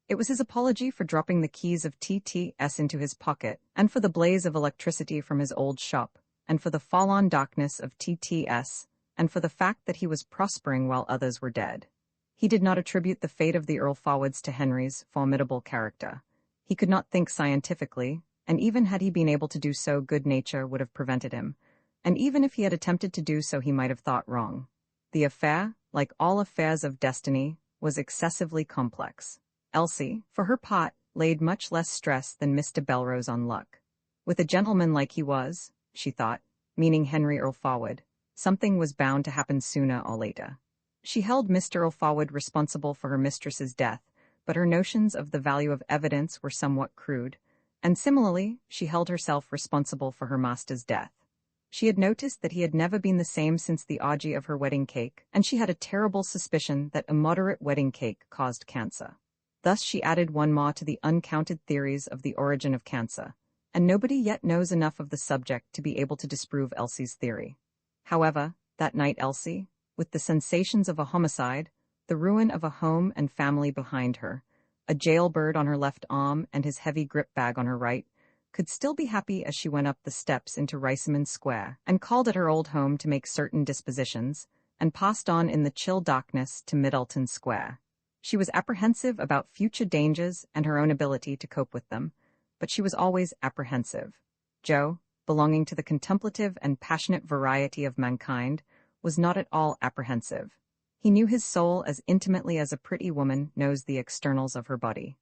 It was his apology for dropping the keys of TTS into his pocket, and for the blaze of electricity from his old shop, and for the fall-on darkness of TTS, and for the fact that he was prospering while others were dead. He did not attribute the fate of the Earl Forwards to Henry's formidable character. He could not think scientifically, and even had he been able to do so, good nature would have prevented him, and even if he had attempted to do so, he might have thought wrong. The affair, like all affairs of destiny, was excessively complex. Elsie, for her part, laid much less stress than Mr. Belrose on luck. With a gentleman like he was, she thought, meaning Henry Earl Forward, something was bound to happen sooner or later. She held Mr. Earl Forward responsible for her mistress's death, but her notions of the value of evidence were somewhat crude, and similarly, she held herself responsible for her master's death. She had noticed that he had never been the same since the orgy of her wedding cake, and she had a terrible suspicion that immoderate wedding cake caused cancer. Thus she added one more to the uncounted theories of the origin of cancer, and nobody yet knows enough of the subject to be able to disprove Elsie's theory. However, that night Elsie, with the sensations of a homicide, the ruin of a home and family behind her, a jailbird on her left arm and his heavy grip bag on her right, could still be happy as she went up the steps into Riceyman Square and called at her old home to make certain dispositions, and passed on in the chill darkness to Middleton Square. She was apprehensive about future dangers and her own ability to cope with them, but she was always apprehensive. Joe, belonging to the contemplative and passionate variety of mankind, was not at all apprehensive. He knew his soul as intimately as a pretty woman knows the externals of her body.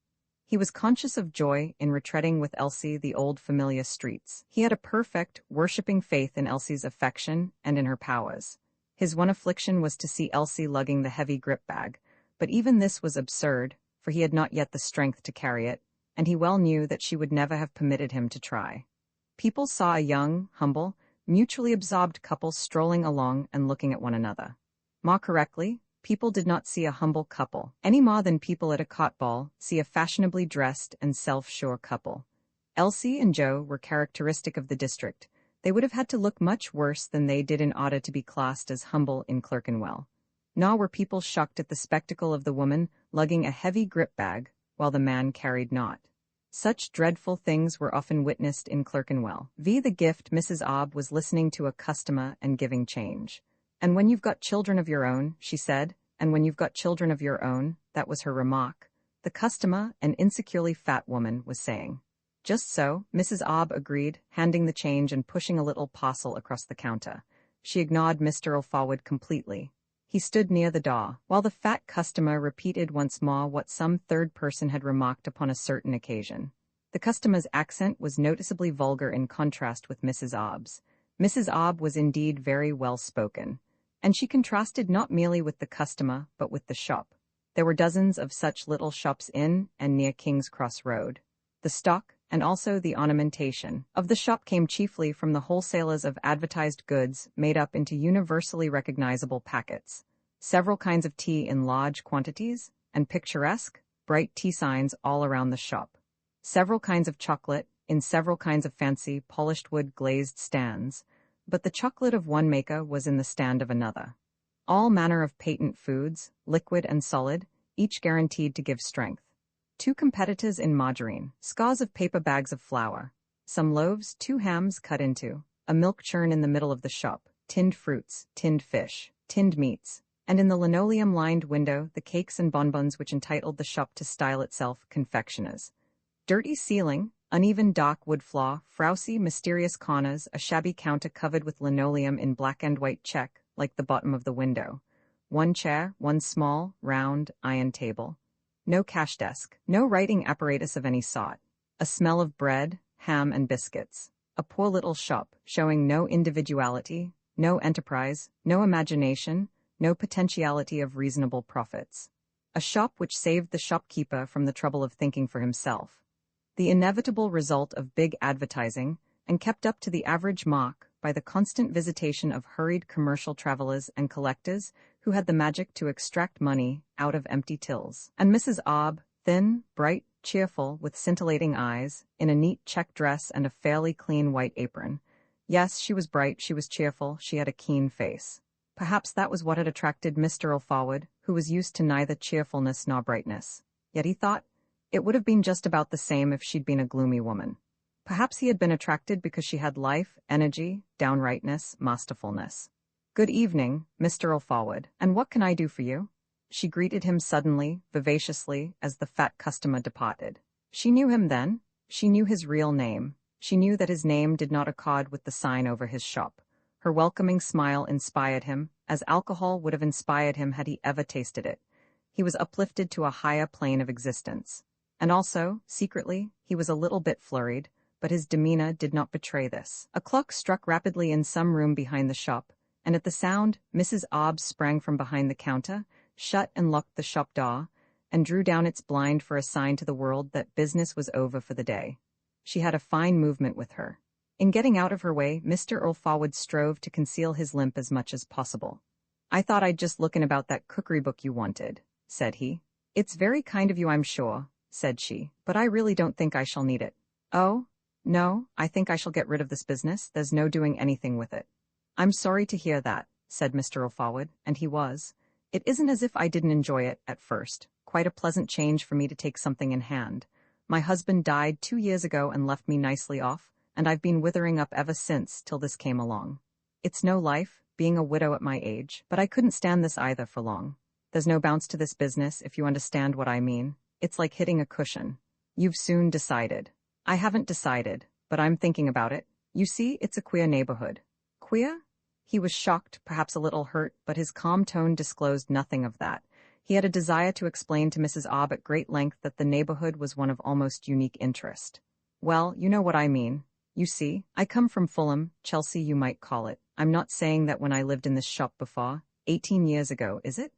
He was conscious of joy in retreading with Elsie the old familiar streets. He had a perfect, worshipping faith in Elsie's affection and in her powers. His one affliction was to see Elsie lugging the heavy grip bag, but even this was absurd, for he had not yet the strength to carry it, and he well knew that she would never have permitted him to try. People saw a young, humble, mutually absorbed couple strolling along and looking at one another. More correctly, people did not see a humble couple, any more than people at a court ball see a fashionably dressed and self-sure couple. Elsie and Joe were characteristic of the district. They would have had to look much worse than they did in order to be classed as humble in Clerkenwell. Nor were people shocked at the spectacle of the woman lugging a heavy grip bag, while the man carried naught. Such dreadful things were often witnessed in Clerkenwell. The gift Mrs. Obb was listening to a customer and giving change. "And when you've got children of your own," she said, "and when you've got children of your own," that was her remark. The customer, an insecurely fat woman, was saying. "Just so," Mrs. Obb agreed, handing the change and pushing a little parcel across the counter. She ignored Mr. O'Forward completely. He stood near the door, while the fat customer repeated once more what some third person had remarked upon a certain occasion. The customer's accent was noticeably vulgar in contrast with Mrs. Obb's. Mrs. Obb was indeed very well spoken, and she contrasted not merely with the customer but with the shop. There were dozens of such little shops in and near King's Cross Road. The stock, and also the ornamentation, of the shop came chiefly from the wholesalers of advertised goods made up into universally recognizable packets, several kinds of tea in large quantities, and picturesque, bright tea signs all around the shop, several kinds of chocolate, in several kinds of fancy, polished wood glazed stands, but the chocolate of one maker was in the stand of another. All manner of patent foods, liquid and solid, each guaranteed to give strength. 2 competitors in margarine, scores of paper bags of flour, some loaves, 2 hams cut into, a milk churn in the middle of the shop, tinned fruits, tinned fish, tinned meats, and in the linoleum-lined window the cakes and bonbons which entitled the shop to style itself confectioners. Dirty ceiling, uneven dark wood floor, frowsy, mysterious corners, a shabby counter covered with linoleum in black and white check, like the bottom of the window. 1 chair, 1 small, round, iron table. No cash desk, no writing apparatus of any sort. A smell of bread, ham and biscuits. A poor little shop, showing no individuality, no enterprise, no imagination, no potentiality of reasonable profits. A shop which saved the shopkeeper from the trouble of thinking for himself. The inevitable result of big advertising, and kept up to the average mark by the constant visitation of hurried commercial travelers and collectors who had the magic to extract money out of empty tills. And Mrs. Obb, thin, bright, cheerful, with scintillating eyes, in a neat check dress and a fairly clean white apron. Yes, she was bright, she was cheerful, she had a keen face. Perhaps that was what had attracted Mr. O'Forward, who was used to neither cheerfulness nor brightness. Yet he thought, it would have been just about the same if she'd been a gloomy woman. Perhaps he had been attracted because she had life, energy, downrightness, masterfulness. "Good evening, Mr. O'Forward, and what can I do for you?" She greeted him suddenly, vivaciously, as the fat customer departed. She knew him then. She knew his real name. She knew that his name did not accord with the sign over his shop. Her welcoming smile inspired him, as alcohol would have inspired him had he ever tasted it. He was uplifted to a higher plane of existence. And also, secretly, he was a little bit flurried, but his demeanor did not betray this. A clock struck rapidly in some room behind the shop, and at the sound, Mrs. Obb sprang from behind the counter, shut and locked the shop door, and drew down its blind for a sign to the world that business was over for the day. She had a fine movement with her. In getting out of her way, Mr. O'Forward strove to conceal his limp as much as possible. "I thought I'd just look in about that cookery book you wanted," said he. "It's very kind of you, I'm sure," said she, "but I really don't think I shall need it." "Oh, no, I think I shall get rid of this business. There's no doing anything with it." "I'm sorry to hear that," said Mr. O'Forward, and he was. It isn't as if I didn't enjoy it at first. Quite a pleasant change for me to take something in hand. My husband died 2 years ago and left me nicely off, and I've been withering up ever since till this came along. It's no life, being a widow at my age, but I couldn't stand this either for long. There's no bounce to this business, if you understand what I mean. It's like hitting a cushion. You've soon decided. I haven't decided, but I'm thinking about it. You see, it's a queer neighborhood. Queer? He was shocked, perhaps a little hurt, but his calm tone disclosed nothing of that. He had a desire to explain to Mrs. Obb at great length that the neighborhood was one of almost unique interest. Well, you know what I mean. You see, I come from Fulham, Chelsea you might call it. I'm not saying that when I lived in this shop before, 18 years ago, is it?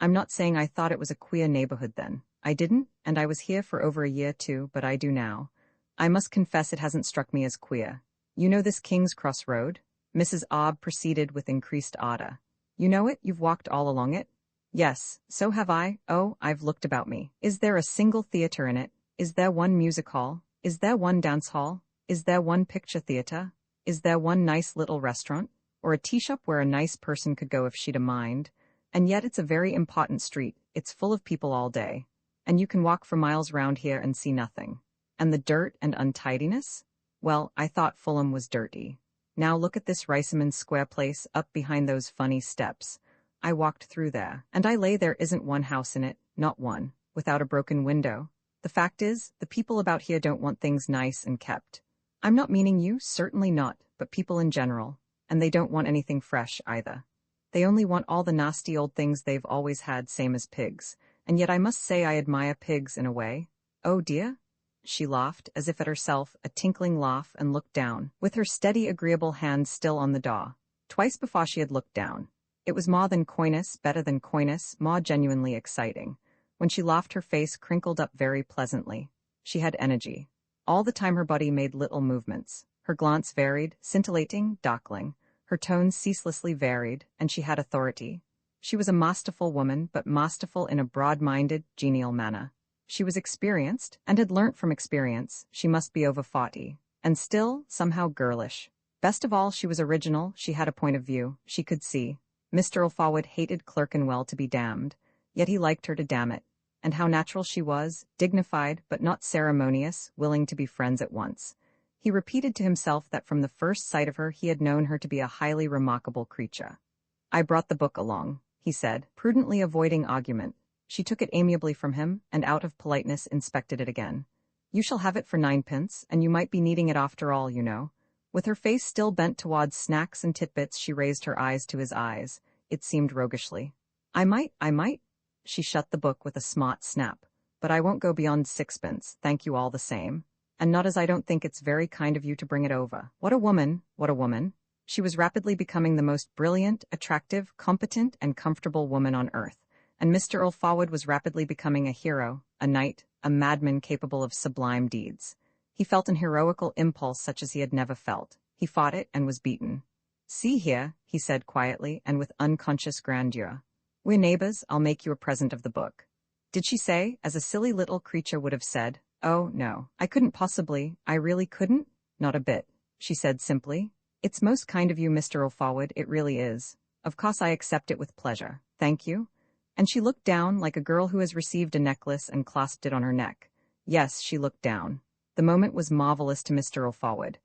I'm not saying I thought it was a queer neighborhood then. I didn't, and I was here for over a year too, but I do now. I must confess it hasn't struck me as queer. You know this King's Cross Road? Mrs. Obb proceeded with increased ardor. You know it? You've walked all along it? Yes, so have I. Oh, I've looked about me. Is there a single theater in it? Is there one music hall? Is there one dance hall? Is there one picture theater? Is there one nice little restaurant? Or a tea shop where a nice person could go if she'd a mind? And yet it's a very important street. It's full of people all day. And you can walk for miles round here and see nothing. And the dirt and untidiness? Well, I thought Fulham was dirty. Now look at this Riceyman Square place up behind those funny steps. I walked through there, and I lay there isn't one house in it, not one, without a broken window. The fact is, the people about here don't want things nice and kept. I'm not meaning you, certainly not, but people in general. And they don't want anything fresh, either. They only want all the nasty old things they've always had, same as pigs. And yet I must say I admire pigs in a way. Oh dear? She laughed, as if at herself, a tinkling laugh, and looked down, with her steady, agreeable hand still on the door. Twice before she had looked down. It was more than coyness, better than coyness, more genuinely exciting. When she laughed, her face crinkled up very pleasantly. She had energy. All the time her body made little movements. Her glance varied, scintillating, darkling. Her tones ceaselessly varied, and she had authority. She was a masterful woman, but masterful in a broad-minded, genial manner. She was experienced, and had learnt from experience. She must be over 40. And still, somehow girlish. Best of all, she was original. She had a point of view. She could see. Mr. Alfawad hated Clerkenwell to be damned. Yet he liked her to damn it. And how natural she was, dignified, but not ceremonious, willing to be friends at once. He repeated to himself that from the first sight of her he had known her to be a highly remarkable creature. I brought the book along, he said, prudently avoiding argument. She took it amiably from him, and out of politeness inspected it again. You shall have it for 9p, and you might be needing it after all, you know. With her face still bent towards snacks and titbits, she raised her eyes to his eyes. It seemed roguishly. I might. She shut the book with a smart snap. But I won't go beyond 6p, thank you all the same. And not as I don't think it's very kind of you to bring it over. What a woman, what a woman. She was rapidly becoming the most brilliant, attractive, competent, and comfortable woman on earth. And Mr. Alfawad was rapidly becoming a hero, a knight, a madman capable of sublime deeds. He felt an heroical impulse such as he had never felt. He fought it and was beaten. See here, he said quietly and with unconscious grandeur. We're neighbors, I'll make you a present of the book. Did she say, as a silly little creature would have said, oh, no, I couldn't possibly, I really couldn't? Not a bit, she said simply. It's most kind of you, Mr. Alfawad, it really is. Of course I accept it with pleasure, thank you. And she looked down like a girl who has received a necklace and clasped it on her neck. Yes, she looked down. The moment was marvelous to Mr. Alfawad.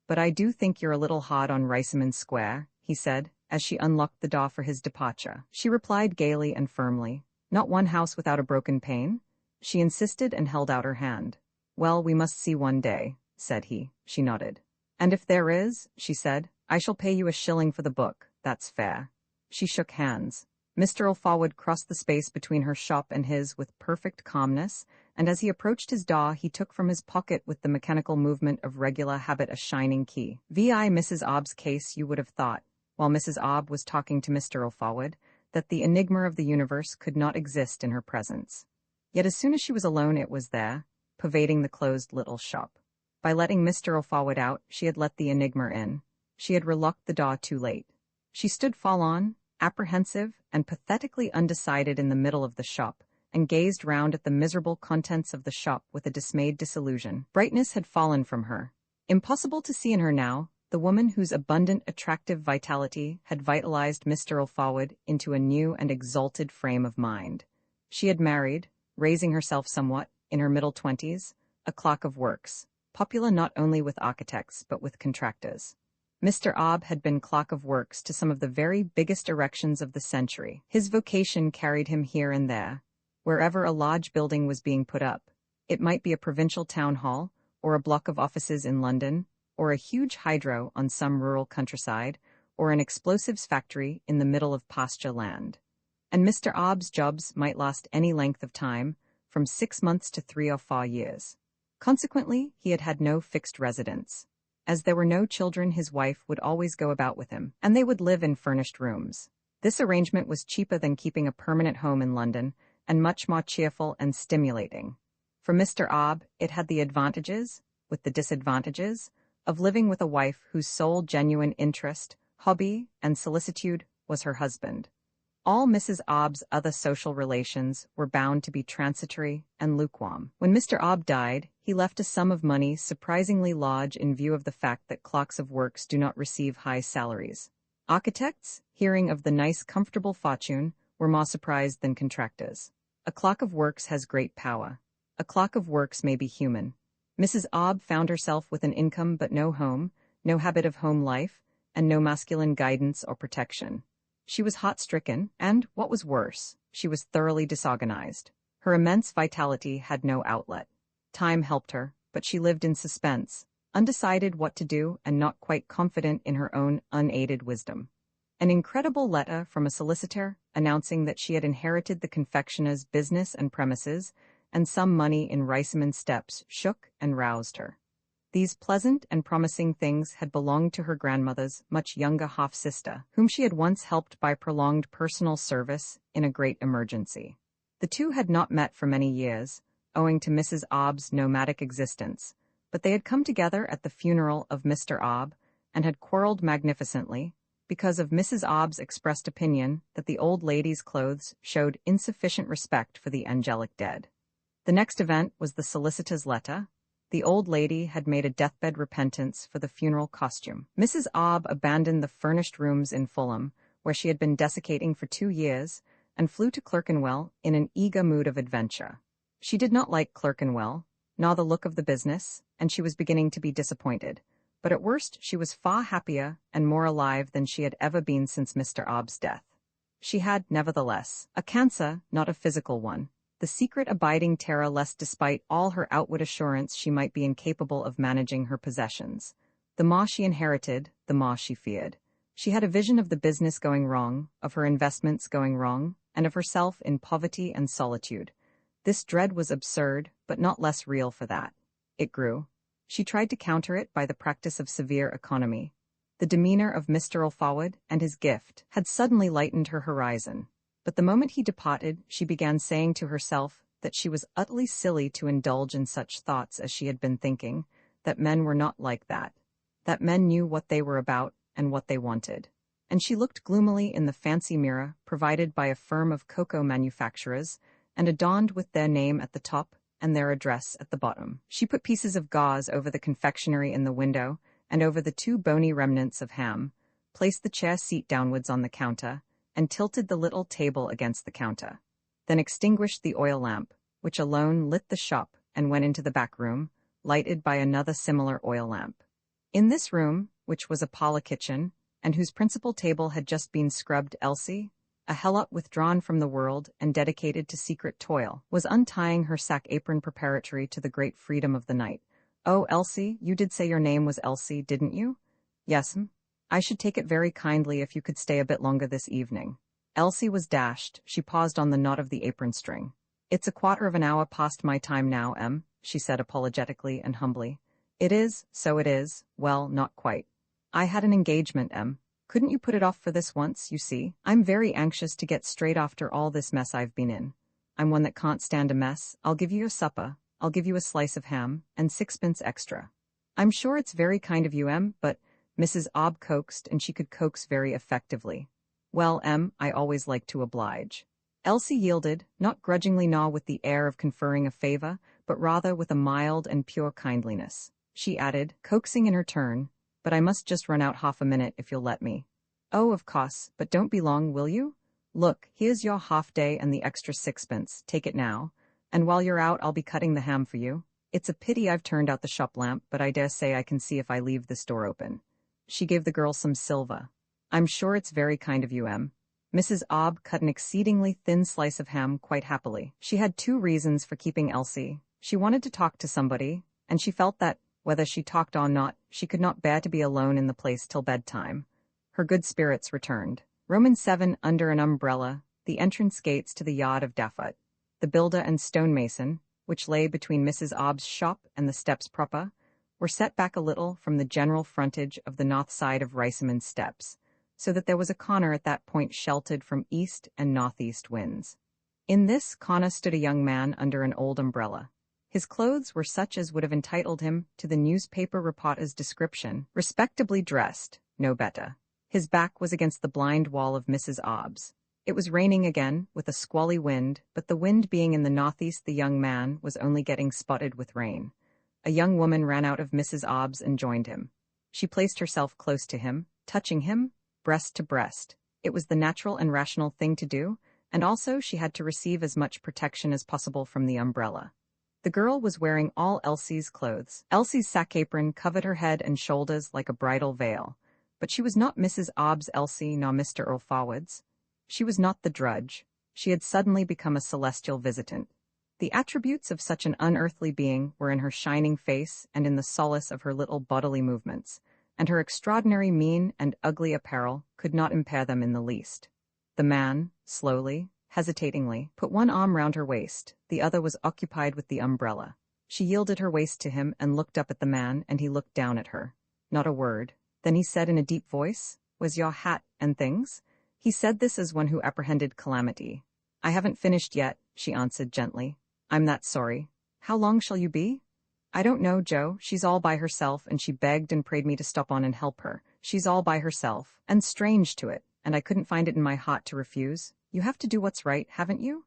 But I do think you're a little hard on Riceyman Square, he said, as she unlocked the door for his departure. She replied gaily and firmly. Not one house without a broken pane? She insisted and held out her hand. Well, we must see one day, said he. She nodded. And if there is, she said, I shall pay you a shilling for the book. That's fair. She shook hands. Mr. Alfawad crossed the space between her shop and his with perfect calmness, and as he approached his door he took from his pocket with the mechanical movement of regular habit a shining key. V.I. Mrs. Obb's case you would have thought, while Mrs. Obb was talking to Mr. Alfawad, that the enigma of the universe could not exist in her presence. Yet as soon as she was alone it was there, pervading the closed little shop. By letting Mr. Alfawad out, she had let the enigma in. She had relocked the door too late. She stood forlorn, apprehensive, and pathetically undecided in the middle of the shop, and gazed round at the miserable contents of the shop with a dismayed disillusion. Brightness had fallen from her. Impossible to see in her now, the woman whose abundant, attractive vitality had vitalized Mr. Alfawad into a new and exalted frame of mind. She had married, raising herself somewhat, in her middle 20s, a clock of works, popular not only with architects but with contractors. Mr. Ob had been clock of works to some of the very biggest erections of the century. His vocation carried him here and there. Wherever a large building was being put up, it might be a provincial town hall, or a block of offices in London, or a huge hydro on some rural countryside, or an explosives factory in the middle of pasture land. And Mr. Ob's jobs might last any length of time, from 6 months to 3 or 4 years. Consequently, he had had no fixed residence. As there were no children, his wife would always go about with him, and they would live in furnished rooms. This arrangement was cheaper than keeping a permanent home in London, and much more cheerful and stimulating. For Mr. Ob, it had the advantages, with the disadvantages, of living with a wife whose sole genuine interest, hobby, and solicitude was her husband. All Mrs. Ob's other social relations were bound to be transitory and lukewarm. When Mr. Ob died, he left a sum of money surprisingly large in view of the fact that clocks of works do not receive high salaries. Architects, hearing of the nice, comfortable fortune, were more surprised than contractors. A clock of works has great power. A clock of works may be human. Mrs. Ob found herself with an income but no home, no habit of home life, and no masculine guidance or protection. She was heart-stricken, and, what was worse, she was thoroughly disorganized. Her immense vitality had no outlet. Time helped her, but she lived in suspense, undecided what to do and not quite confident in her own unaided wisdom. An incredible letter from a solicitor, announcing that she had inherited the confectioner's business and premises, and some money in Riceyman steps, shook and roused her. These pleasant and promising things had belonged to her grandmother's much younger half-sister, whom she had once helped by prolonged personal service in a great emergency. The two had not met for many years, owing to Mrs. Ob's nomadic existence, but they had come together at the funeral of Mr. Ob, and had quarreled magnificently, because of Mrs. Ob's expressed opinion that the old lady's clothes showed insufficient respect for the angelic dead. The next event was the solicitor's letter. The old lady had made a deathbed repentance for the funeral costume. Mrs. Ob abandoned the furnished rooms in Fulham, where she had been desiccating for 2 years, and flew to Clerkenwell in an eager mood of adventure. She did not like Clerkenwell, nor the look of the business, and she was beginning to be disappointed. But at worst she was far happier and more alive than she had ever been since Mr. Ob's death. She had, nevertheless, a cancer, not a physical one, the secret abiding terror lest despite all her outward assurance she might be incapable of managing her possessions. The more she inherited, the more she feared. She had a vision of the business going wrong, of her investments going wrong, and of herself in poverty and solitude. This dread was absurd, but not less real for that. It grew. She tried to counter it by the practice of severe economy. The demeanor of Mr. Alfawad and his gift had suddenly lightened her horizon. But the moment he departed, she began saying to herself that she was utterly silly to indulge in such thoughts as she had been thinking, that men were not like that men knew what they were about and what they wanted. And she looked gloomily in the fancy mirror provided by a firm of cocoa manufacturers, and adorned with their name at the top and their address at the bottom. She put pieces of gauze over the confectionery in the window, and over the 2 bony remnants of ham, placed the chair seat downwards on the counter, and tilted the little table against the counter, then extinguished the oil lamp, which alone lit the shop, and went into the back room, lighted by another similar oil lamp. In this room, which was a parlor kitchen, and whose principal table had just been scrubbed, Elsie, a helot withdrawn from the world and dedicated to secret toil, was untying her sack apron preparatory to the great freedom of the night. "Oh, Elsie, you did say your name was Elsie, didn't you?" "Yes'm. I should take it very kindly if you could stay a bit longer this evening." Elsie was dashed. She paused on the knot of the apron string. "It's a quarter of an hour past my time now, Em," she said apologetically and humbly. "It is, so it is. Well, not quite. I had an engagement, Em. Couldn't you put it off for this once, you see? I'm very anxious to get straight after all this mess I've been in. I'm one that can't stand a mess. I'll give you your supper. I'll give you a slice of ham, and 6 pence extra." "I'm sure it's very kind of you, Em, but—" Mrs. Ob coaxed, and she could coax very effectively. "Well, Em, I always like to oblige." Elsie yielded, not grudgingly nor with the air of conferring a favor, but rather with a mild and pure kindliness. She added, coaxing in her turn, but I must just run out half a minute if you'll let me. Oh, of course, but don't be long, will you? Look, here's your half day and the extra sixpence, take it now. And while you're out, I'll be cutting the ham for you. It's a pity I've turned out the shop lamp, but I dare say I can see if I leave this door open. She gave the girl some silver. I'm sure it's very kind of you, Em. Mrs. Obb cut an exceedingly thin slice of ham quite happily. She had two reasons for keeping Elsie. She wanted to talk to somebody, and she felt that, whether she talked or not, she could not bear to be alone in the place till bedtime. Her good spirits returned. Roman 7 under an umbrella, the entrance gates to the yard of Daffut. The builder and stonemason, which lay between Mrs. Obb's shop and the steps proper, were set back a little from the general frontage of the north side of Riceyman steps, so that there was a corner at that point sheltered from east and northeast winds. In this corner stood a young man under an old umbrella. His clothes were such as would have entitled him to the newspaper reporter's description, respectably dressed, no better. His back was against the blind wall of Mrs. Obb's. It was raining again, with a squally wind, but the wind being in the northeast, the young man was only getting spotted with rain. A young woman ran out of Mrs. Obb's and joined him. She placed herself close to him, touching him, breast to breast. It was the natural and rational thing to do, and also she had to receive as much protection as possible from the umbrella. The girl was wearing all Elsie's clothes. Elsie's sack apron covered her head and shoulders like a bridal veil, but she was not Mrs. Obb's Elsie nor Mr. Earl Forward's. She was not the drudge. She had suddenly become a celestial visitant. The attributes of such an unearthly being were in her shining face and in the solace of her little bodily movements, and her extraordinary mean and ugly apparel could not impair them in the least. The man, slowly, hesitatingly, put one arm round her waist, the other was occupied with the umbrella. She yielded her waist to him and looked up at the man, and he looked down at her. Not a word. Then he said in a deep voice, "Was your hat and things?" He said this as one who apprehended calamity. "I haven't finished yet," she answered gently. "I'm that sorry. How long shall you be?" "I don't know, Joe. She's all by herself, and she begged and prayed me to stop on and help her. She's all by herself, and strange to it, and I couldn't find it in my heart to refuse. You have to do what's right, haven't you?"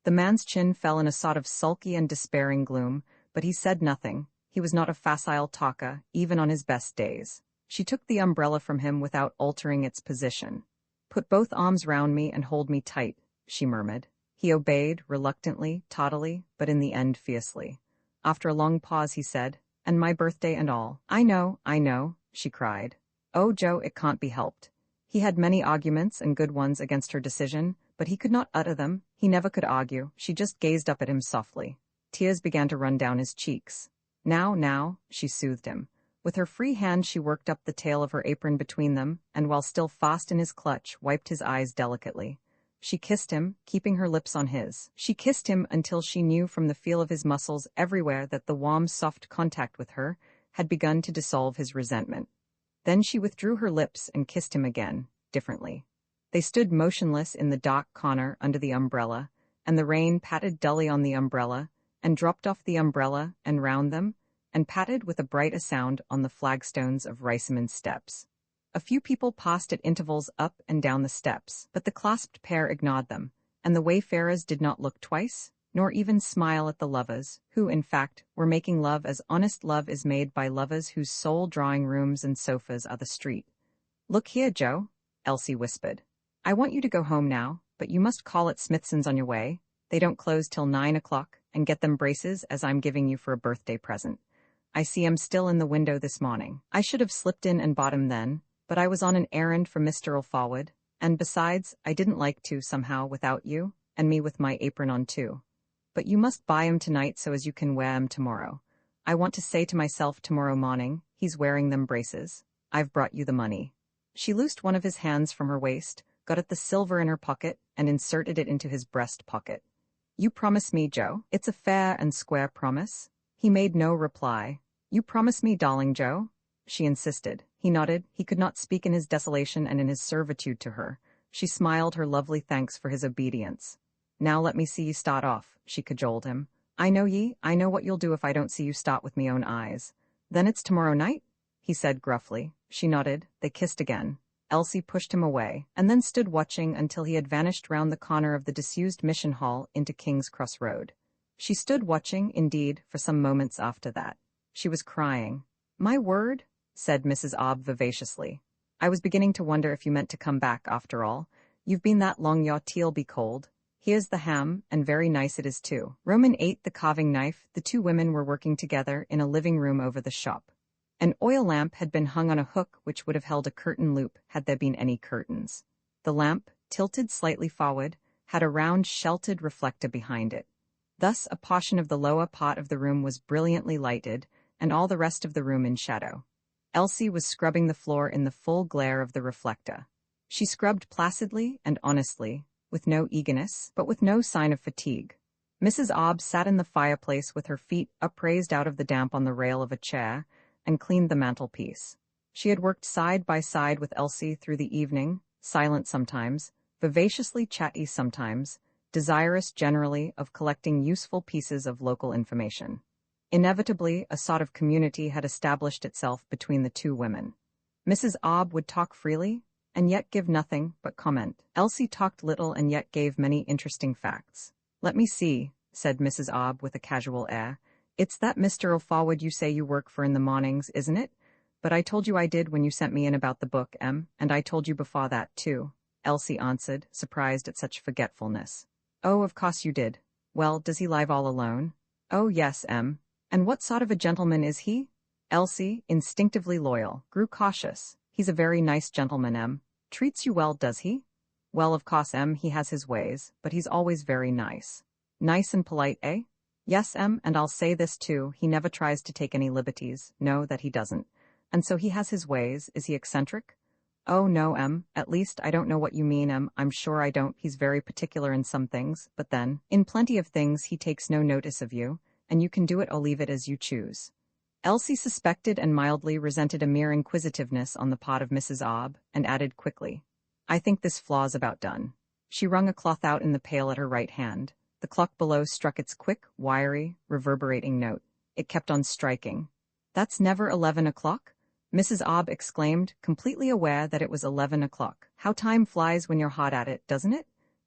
The man's chin fell in a sort of sulky and despairing gloom, but he said nothing. He was not a facile talker, even on his best days. She took the umbrella from him without altering its position. "Put both arms round me and hold me tight," she murmured. He obeyed, reluctantly, tardily, but in the end fiercely. After a long pause he said, "And my birthday and all." I know," she cried. "Oh, Joe, it can't be helped." He had many arguments and good ones against her decision, but he could not utter them. He never could argue. She just gazed up at him softly. Tears began to run down his cheeks. Now, she soothed him. With her free hand she worked up the tail of her apron between them, and while still fast in his clutch, wiped his eyes delicately. She kissed him, keeping her lips on his. She kissed him until she knew from the feel of his muscles everywhere that the warm, soft contact with her had begun to dissolve his resentment. Then she withdrew her lips and kissed him again, differently. They stood motionless in the dark corner under the umbrella, and the rain patted dully on the umbrella, and dropped off the umbrella and round them, and patted with a bright sound on the flagstones of Riceyman steps. A few people passed at intervals up and down the steps, but the clasped pair ignored them, and the wayfarers did not look twice, nor even smile at the lovers, who, in fact, were making love as honest love is made by lovers whose sole drawing rooms and sofas are the street. "Look here, Joe," Elsie whispered. "I want you to go home now, but you must call at Smithson's on your way. They don't close till 9 o'clock, and get them braces as I'm giving you for a birthday present. I see 'em still in the window this morning. I should have slipped in and bought 'em then, but I was on an errand for Mr. Forward, and besides, I didn't like to, somehow, without you, and me with my apron on too. But you must buy 'em tonight so as you can wear 'em tomorrow. I want to say to myself tomorrow morning, he's wearing them braces. I've brought you the money." She loosed one of his hands from her waist, got at the silver in her pocket, and inserted it into his breast pocket. "You promise me, Joe? It's a fair and square promise?" He made no reply. "You promise me, darling Joe?" she insisted. He nodded. He could not speak in his desolation and in his servitude to her. She smiled her lovely thanks for his obedience. "Now let me see ye start off," she cajoled him. I know what you'll do if I don't see you start with me own eyes." "Then it's tomorrow night?" he said gruffly. She nodded. They kissed again. Elsie pushed him away, and then stood watching until he had vanished round the corner of the disused mission hall into King's Cross Road. She stood watching, indeed, for some moments after that. She was crying. "My word, said Mrs. Obb vivaciously. "I was beginning to wonder if you meant to come back after all. You've been that long your tea'll be cold. Here's the ham, and very nice it is too." Roman ate the carving knife. The two women were working together in a living room over the shop. An oil lamp had been hung on a hook which would have held a curtain loop had there been any curtains. The lamp, tilted slightly forward, had a round sheltered reflector behind it. Thus a portion of the lower part of the room was brilliantly lighted, and all the rest of the room in shadow. Elsie was scrubbing the floor in the full glare of the reflector. She scrubbed placidly and honestly, with no eagerness, but with no sign of fatigue. Mrs. Obb sat in the fireplace with her feet upraised out of the damp on the rail of a chair, and cleaned the mantelpiece. She had worked side by side with Elsie through the evening, silent sometimes, vivaciously chatty sometimes, desirous generally of collecting useful pieces of local information. Inevitably, a sort of community had established itself between the two women. Mrs. Obb would talk freely, and yet give nothing but comment. Elsie talked little and yet gave many interesting facts. "Let me see," said Mrs. Obb with a casual air. "It's that Mr. O'Forward you say you work for in the mornings, isn't it? But I told you I did when you sent me in about the book, and I told you before that, too," Elsie answered, surprised at such forgetfulness. "Oh, of course you did. Well, does he live all alone?" "Oh, yes, And what sort of a gentleman is he?" Elsie, instinctively loyal, grew cautious. "He's a very nice gentleman, Treats you well, does he?" "Well, of course, he has his ways, but he's always very nice." "Nice and polite, eh?" "Yes, and I'll say this too, he never tries to take any liberties, no, that he doesn't. And so he has his ways. Is he eccentric?" "Oh, no, at least I don't know what you mean, I'm sure I don't. He's very particular in some things, but then, in plenty of things he takes no notice of you, and you can do it or leave it as you choose." Elsie suspected and mildly resented a mere inquisitiveness on the part of Mrs. Obb, and added quickly, "I think this flaw's about done." She wrung a cloth out in the pail at her right hand. The clock below struck its quick, wiry, reverberating note. It kept on striking. "That's never 11 o'clock?" Mrs. Obb exclaimed, completely aware that it was 11 o'clock. "How time flies when you're hot at it, doesn't it?"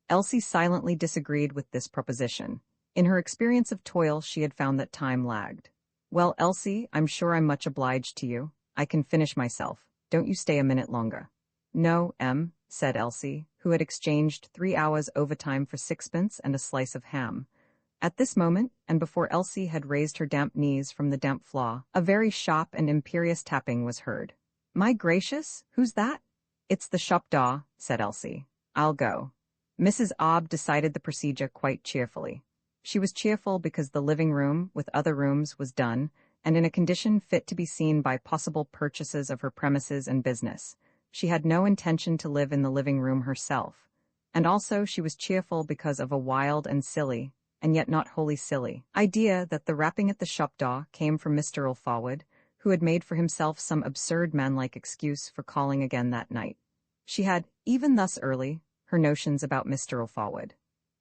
Elsie silently disagreed with this proposition. In her experience of toil she had found that time lagged. "Well, Elsie, I'm sure I'm much obliged to you. I can finish myself. Don't you stay a minute longer." "No, said Elsie, who had exchanged 3 hours overtime for sixpence and a slice of ham. At this moment, and before Elsie had raised her damp knees from the damp floor, a very sharp and imperious tapping was heard. "My gracious, who's that?" "It's the shop door," said Elsie. "I'll go." Mrs. Obb decided the procedure quite cheerfully. She was cheerful because the living room, with other rooms, was done, and in a condition fit to be seen by possible purchasers of her premises and business. She had no intention to live in the living room herself. And also she was cheerful because of a wild and silly, and yet not wholly silly, idea that the rapping at the shop door came from Mr. O'Forward, who had made for himself some absurd manlike excuse for calling again that night. She had, even thus early, her notions about Mr. O'Forward.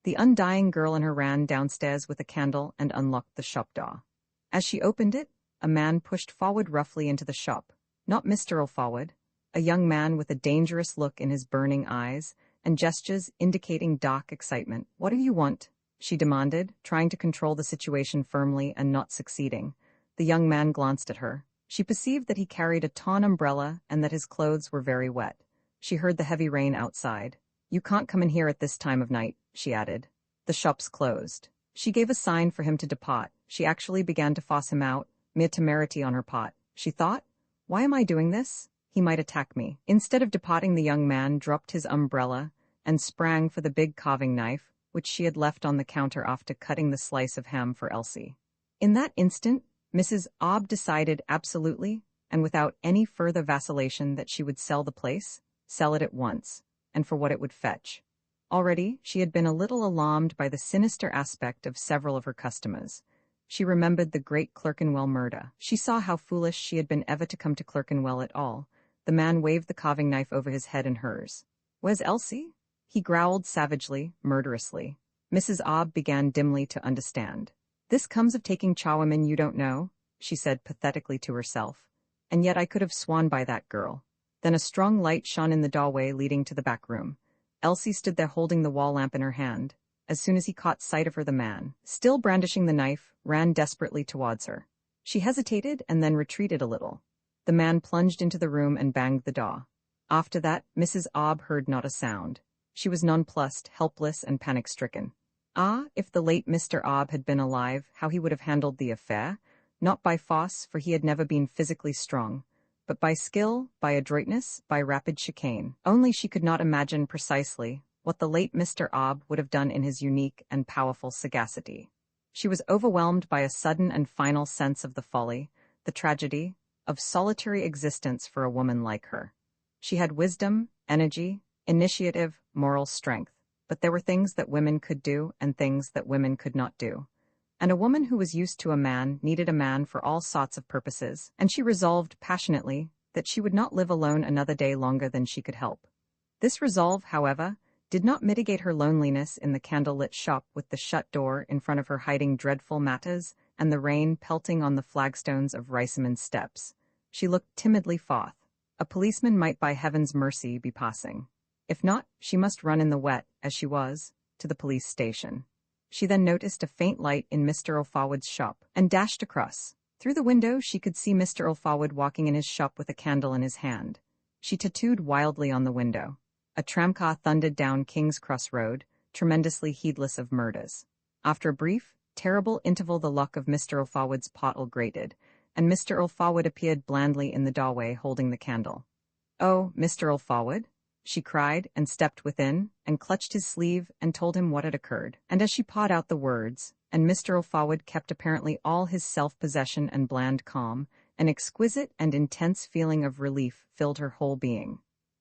The undying girl in her ran downstairs with a candle and unlocked the shop door. As she opened it, a man pushed forward roughly into the shop. Not Mr. O'Forward, a young man with a dangerous look in his burning eyes, and gestures indicating dark excitement. "What do you want?" she demanded, trying to control the situation firmly and not succeeding. The young man glanced at her. She perceived that he carried a torn umbrella and that his clothes were very wet. She heard the heavy rain outside. "You can't come in here at this time of night," she added. "The shop's closed." She gave a sign for him to depart. She actually began to force him out, mere temerity on her part. She thought, "Why am I doing this? He might attack me." Instead of departing, the young man dropped his umbrella and sprang for the big carving knife, which she had left on the counter after cutting the slice of ham for Elsie. In that instant, Mrs. Obb decided absolutely, and without any further vacillation, that she would sell the place, sell it at once, and for what it would fetch. Already, she had been a little alarmed by the sinister aspect of several of her customers. She remembered the great Clerkenwell murder. She saw how foolish she had been ever to come to Clerkenwell at all. The man waved the carving knife over his head and hers. "Where's Elsie?" He growled savagely, murderously. Mrs. Obb began dimly to understand. "This comes of taking charwomen you don't know," she said pathetically to herself. "And yet I could have sworn by that girl." Then a strong light shone in the doorway leading to the back room. Elsie stood there holding the wall lamp in her hand. As soon as he caught sight of her, the man, still brandishing the knife, ran desperately towards her. She hesitated and then retreated a little. The man plunged into the room and banged the door. After that, Mrs. Obb heard not a sound. She was nonplussed, helpless, and panic-stricken. If the late Mr. Obb had been alive, how he would have handled the affair, not by force, for he had never been physically strong, but by skill, by adroitness, by rapid chicane. Only she could not imagine precisely what the late Mr. Obb would have done in his unique and powerful sagacity. She was overwhelmed by a sudden and final sense of the folly, the tragedy, of solitary existence for a woman like her. She had wisdom, energy, initiative, moral strength, but there were things that women could do and things that women could not do. And a woman who was used to a man needed a man for all sorts of purposes, and she resolved passionately that she would not live alone another day longer than she could help. This resolve, however, did not mitigate her loneliness in the candle-lit shop with the shut door in front of her hiding dreadful matters and the rain pelting on the flagstones of Riceyman's steps. She looked timidly forth. A policeman might by heaven's mercy be passing. If not, she must run in the wet, as she was, to the police station. She then noticed a faint light in Mr. O'Forwood's shop, and dashed across. Through the window she could see Mr. O'Forwood walking in his shop with a candle in his hand. She tattooed wildly on the window. A tramcar thundered down King's Cross Road, tremendously heedless of murders. After a brief, terrible interval the lock of Mr. O'Forwood's pottle grated, and Mr. O'Forwood appeared blandly in the doorway holding the candle. "Oh, Mr. O'Forwood?" she cried, and stepped within, and clutched his sleeve, and told him what had occurred. And as she pawed out the words, and Mr. O'Forwood kept apparently all his self-possession and bland calm, an exquisite and intense feeling of relief filled her whole being.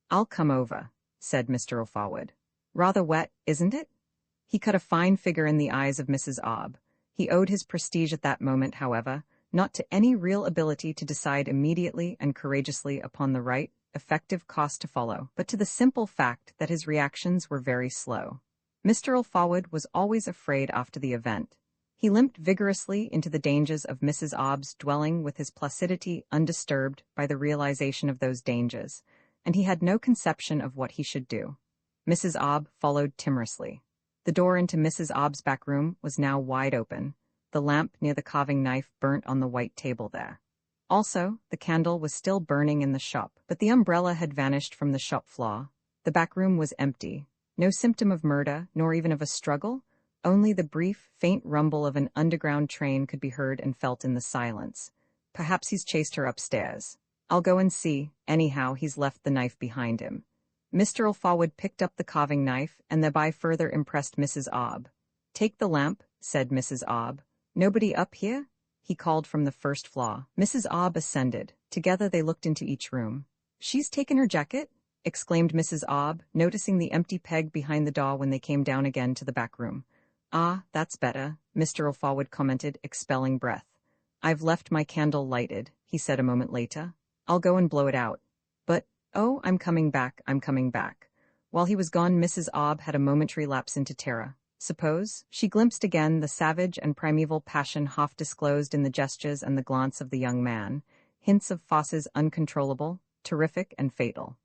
"I'll come over," said Mr. O'Forwood. "Rather wet, isn't it?" He cut a fine figure in the eyes of Mrs. Obb. He owed his prestige at that moment, however, not to any real ability to decide immediately and courageously upon the right, effective course to follow, but to the simple fact that his reactions were very slow. Mr. O'Forwood was always afraid after the event. He limped vigorously into the dangers of Mrs. Obb's dwelling with his placidity undisturbed by the realization of those dangers, and he had no conception of what he should do. Mrs. Obb followed timorously. The door into Mrs. Obb's back room was now wide open. The lamp near the carving knife burnt on the white table there. Also, the candle was still burning in the shop, but the umbrella had vanished from the shop floor. The back room was empty. No symptom of murder, nor even of a struggle. Only the brief, faint rumble of an underground train could be heard and felt in the silence. Perhaps he's chased her upstairs. I'll go and see. Anyhow, he's left the knife behind him. Mr. O'Forwood picked up the carving knife and thereby further impressed Mrs. Obb. "Take the lamp," said Mrs. Obb. "Nobody up here?" he called from the first floor. Mrs. Obb ascended. Together they looked into each room. "She's taken her jacket?" exclaimed Mrs. Obb, noticing the empty peg behind the door when they came down again to the back room. "Ah, that's better," Mr. O'Forwood commented, expelling breath. "I've left my candle lighted," he said a moment later. "I'll go and blow it out. But, oh, I'm coming back, I'm coming back." While he was gone, Mrs. Obb had a momentary lapse into terror. Suppose she glimpsed again the savage and primeval passion half disclosed in the gestures and the glance of the young man, hints of forces uncontrollable, terrific and fatal.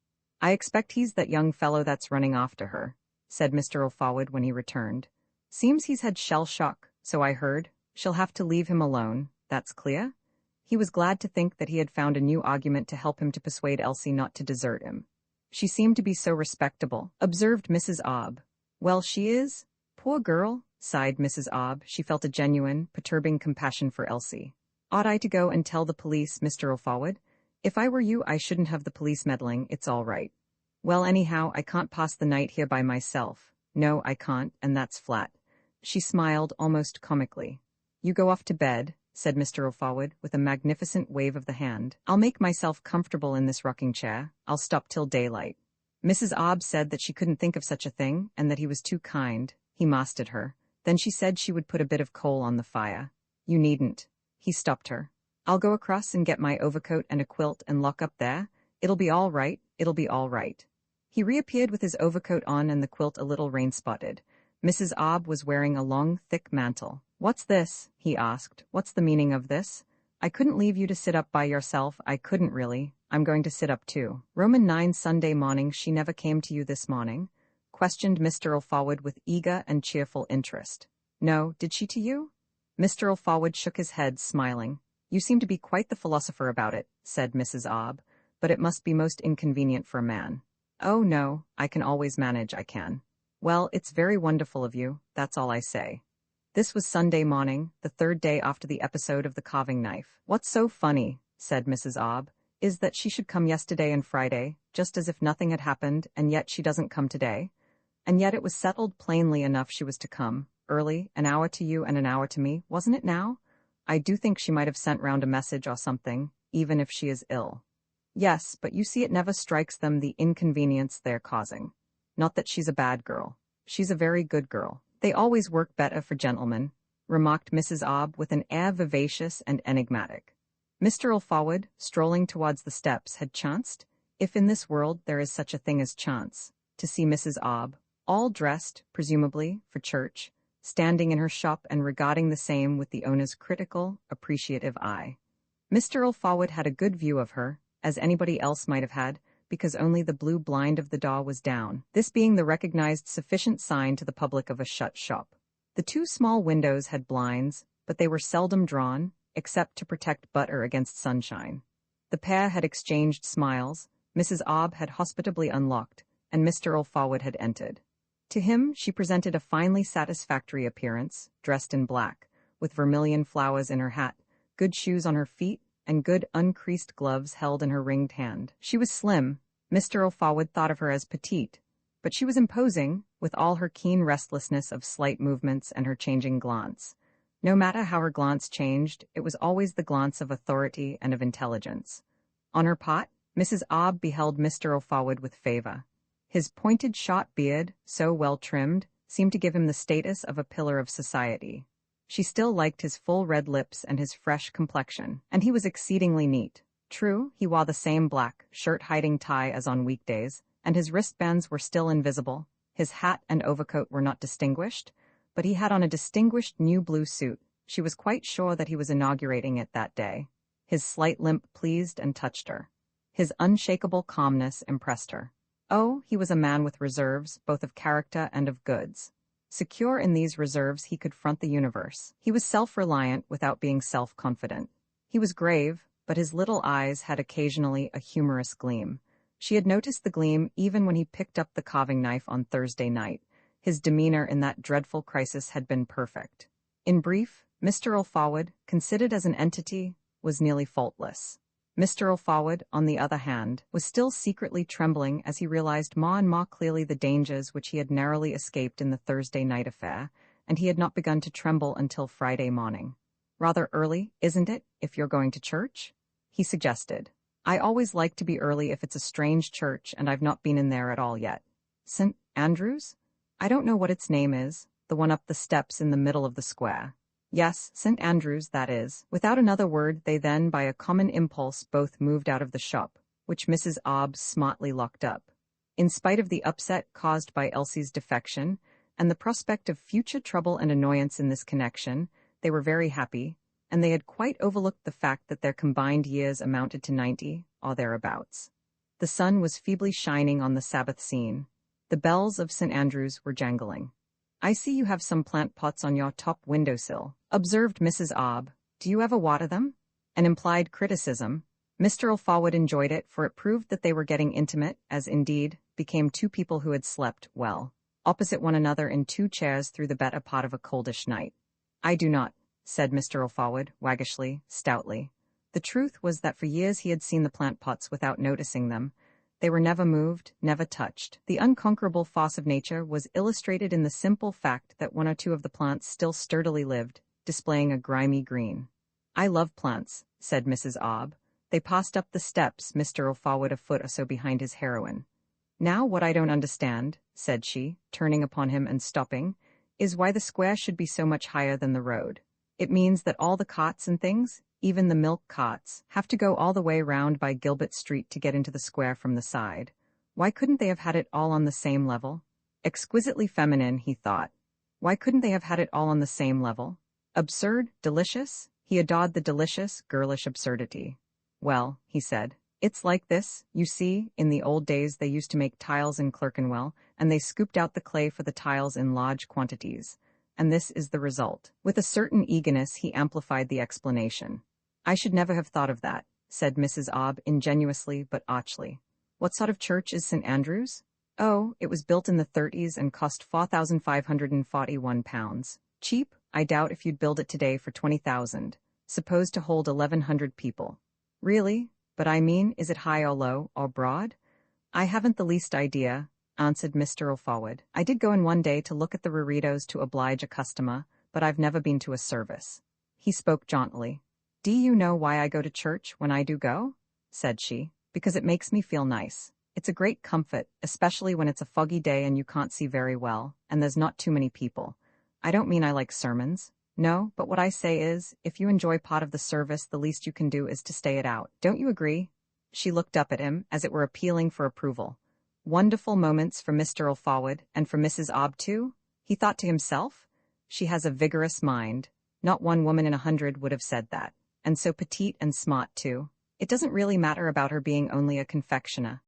"I expect he's that young fellow that's running after her," said Mr. O'Forwood when he returned. "Seems he's had shell shock, so I heard. She'll have to leave him alone, that's clear." He was glad to think that he had found a new argument to help him to persuade Elsie not to desert him. "She seemed to be so respectable," observed Mrs. Obb. "Well, she is. Poor girl," sighed Mrs. Obb. She felt a genuine, perturbing compassion for Elsie. "Ought I to go and tell the police, Mr. O'Forwood? If I were you, I shouldn't have the police meddling. It's all right." "Well, anyhow, I can't pass the night here by myself." "No, I can't, and that's flat." She smiled almost comically. "You go off to bed," said Mr. O'Forwood, with a magnificent wave of the hand. "I'll make myself comfortable in this rocking chair. I'll stop till daylight." Mrs. Obb said that she couldn't think of such a thing, and that he was too kind. He mastered her. Then she said she would put a bit of coal on the fire. "You needn't." He stopped her. "I'll go across and get my overcoat and a quilt and lock up there. It'll be all right, it'll be all right." He reappeared with his overcoat on and the quilt a little rain-spotted. Mrs. Obb was wearing a long, thick mantle. "What's this?" he asked. "What's the meaning of this?" "I couldn't leave you to sit up by yourself. I couldn't really. I'm going to sit up too." Roman 9 Sunday morning. She never came to you this morning?" questioned Mr. O'Forwood with eager and cheerful interest. "No, did she to you?" Mr. O'Forwood shook his head, smiling. You seem to be quite the philosopher about it, said Mrs. Obb, but it must be most inconvenient for a man. Oh no, I can always manage, I can. Well, it's very wonderful of you, that's all I say. This was Sunday morning, the third day after the episode of the carving knife. What's so funny, said Mrs. Obb, is that she should come yesterday and Friday, just as if nothing had happened, and yet she doesn't come today. And yet it was settled plainly enough she was to come, early, an hour to you and an hour to me, wasn't it now? I do think she might have sent round a message or something, even if she is ill. Yes, but you see it never strikes them the inconvenience they're causing. Not that she's a bad girl. She's a very good girl. They always work better for gentlemen, remarked Mrs. Obb with an air vivacious and enigmatic. Mr. Alfawad, strolling towards the steps, had chanced, if in this world there is such a thing as chance, to see Mrs. Obb, all dressed, presumably, for church, standing in her shop and regarding the same with the owner's critical, appreciative eye. Mr. Alfawad had a good view of her, as anybody else might have had, because only the blue blind of the door was down, this being the recognized sufficient sign to the public of a shut shop. The two small windows had blinds, but they were seldom drawn, except to protect butter against sunshine. The pair had exchanged smiles, Mrs. Obb had hospitably unlocked, and Mr. Alfawad had entered. To him she presented a finely satisfactory appearance, dressed in black, with vermilion flowers in her hat, good shoes on her feet, and good uncreased gloves held in her ringed hand. She was slim. Mr. Alfawad thought of her as petite, but she was imposing, with all her keen restlessness of slight movements and her changing glance. No matter how her glance changed, it was always the glance of authority and of intelligence. On her pot, Mrs. Obb beheld Mr. Alfawad with favor. His pointed shot beard, so well trimmed, seemed to give him the status of a pillar of society. She still liked his full red lips and his fresh complexion, and he was exceedingly neat. True, he wore the same black, shirt-hiding tie as on weekdays, and his wristbands were still invisible. His hat and overcoat were not distinguished, but he had on a distinguished new blue suit. She was quite sure that he was inaugurating it that day. His slight limp pleased and touched her. His unshakable calmness impressed her. Oh, he was a man with reserves, both of character and of goods. Secure in these reserves, he could front the universe. He was self-reliant without being self-confident. He was grave, but his little eyes had occasionally a humorous gleam. She had noticed the gleam even when he picked up the carving knife on Thursday night. His demeanor in that dreadful crisis had been perfect. In brief, Mr. Alfawad, considered as an entity, was nearly faultless. Mr. Alfawad, on the other hand, was still secretly trembling as he realized more and more clearly the dangers which he had narrowly escaped in the Thursday night affair, and he had not begun to tremble until Friday morning. Rather early, isn't it, if you're going to church? He suggested. I always like to be early if it's a strange church, and I've not been in there at all yet. St. Andrew's? I don't know what its name is, the one up the steps in the middle of the square. Yes, St. Andrew's, that is. Without another word, they then, by a common impulse, both moved out of the shop, which Mrs. Obb smartly locked up. In spite of the upset caused by Elsie's defection, and the prospect of future trouble and annoyance in this connection, they were very happy, and they had quite overlooked the fact that their combined years amounted to 90, or thereabouts. The sun was feebly shining on the Sabbath scene. The bells of St. Andrew's were jangling. I see you have some plant pots on your top windowsill, observed Mrs. Obb. Do you ever water them? An implied criticism. Mr. Alfawad enjoyed it, for it proved that they were getting intimate, as indeed became two people who had slept, well, opposite one another in two chairs through the better part of a coldish night. I do not, said Mr. Alfawad, waggishly, stoutly. The truth was that for years he had seen the plant pots without noticing them. They were never moved, never touched. The unconquerable force of nature was illustrated in the simple fact that one or two of the plants still sturdily lived, displaying a grimy green. I love plants, said Mrs. Obb. They passed up the steps, Mr. Alfawad a foot or so behind his heroine. Now what I don't understand, said she, turning upon him and stopping, is why the square should be so much higher than the road. It means that all the carts and things, even the milk carts, have to go all the way round by Gilbert Street to get into the square from the side. Why couldn't they have had it all on the same level? Exquisitely feminine, he thought. Why couldn't they have had it all on the same level? Absurd, delicious? He adored the delicious, girlish absurdity. Well, he said, it's like this, you see, in the old days they used to make tiles in Clerkenwell, and they scooped out the clay for the tiles in large quantities. And this is the result. With a certain eagerness he amplified the explanation. I should never have thought of that, said Mrs. Obb ingenuously but archly. What sort of church is St. Andrew's? Oh, it was built in the 30s and cost £4,541. Cheap? I doubt if you'd build it today for 20,000. Supposed to hold 1,100 people. Really? But I mean, is it high or low, or broad? I haven't the least idea, answered Mr. O'Forward. I did go in one day to look at the reredos to oblige a customer, but I've never been to a service. He spoke jauntily. Do you know why I go to church when I do go? Said she. Because it makes me feel nice. It's a great comfort, especially when it's a foggy day and you can't see very well, and there's not too many people. I don't mean I like sermons. No, but what I say is, if you enjoy part of the service, the least you can do is to stay it out. Don't you agree? She looked up at him, as it were appealing for approval. Wonderful moments for Mr. O'Forward, and for Mrs. Obb too? He thought to himself. She has a vigorous mind. Not one woman in 100 would have said that. And so petite and smart too. It doesn't really matter about her being only a confectioner.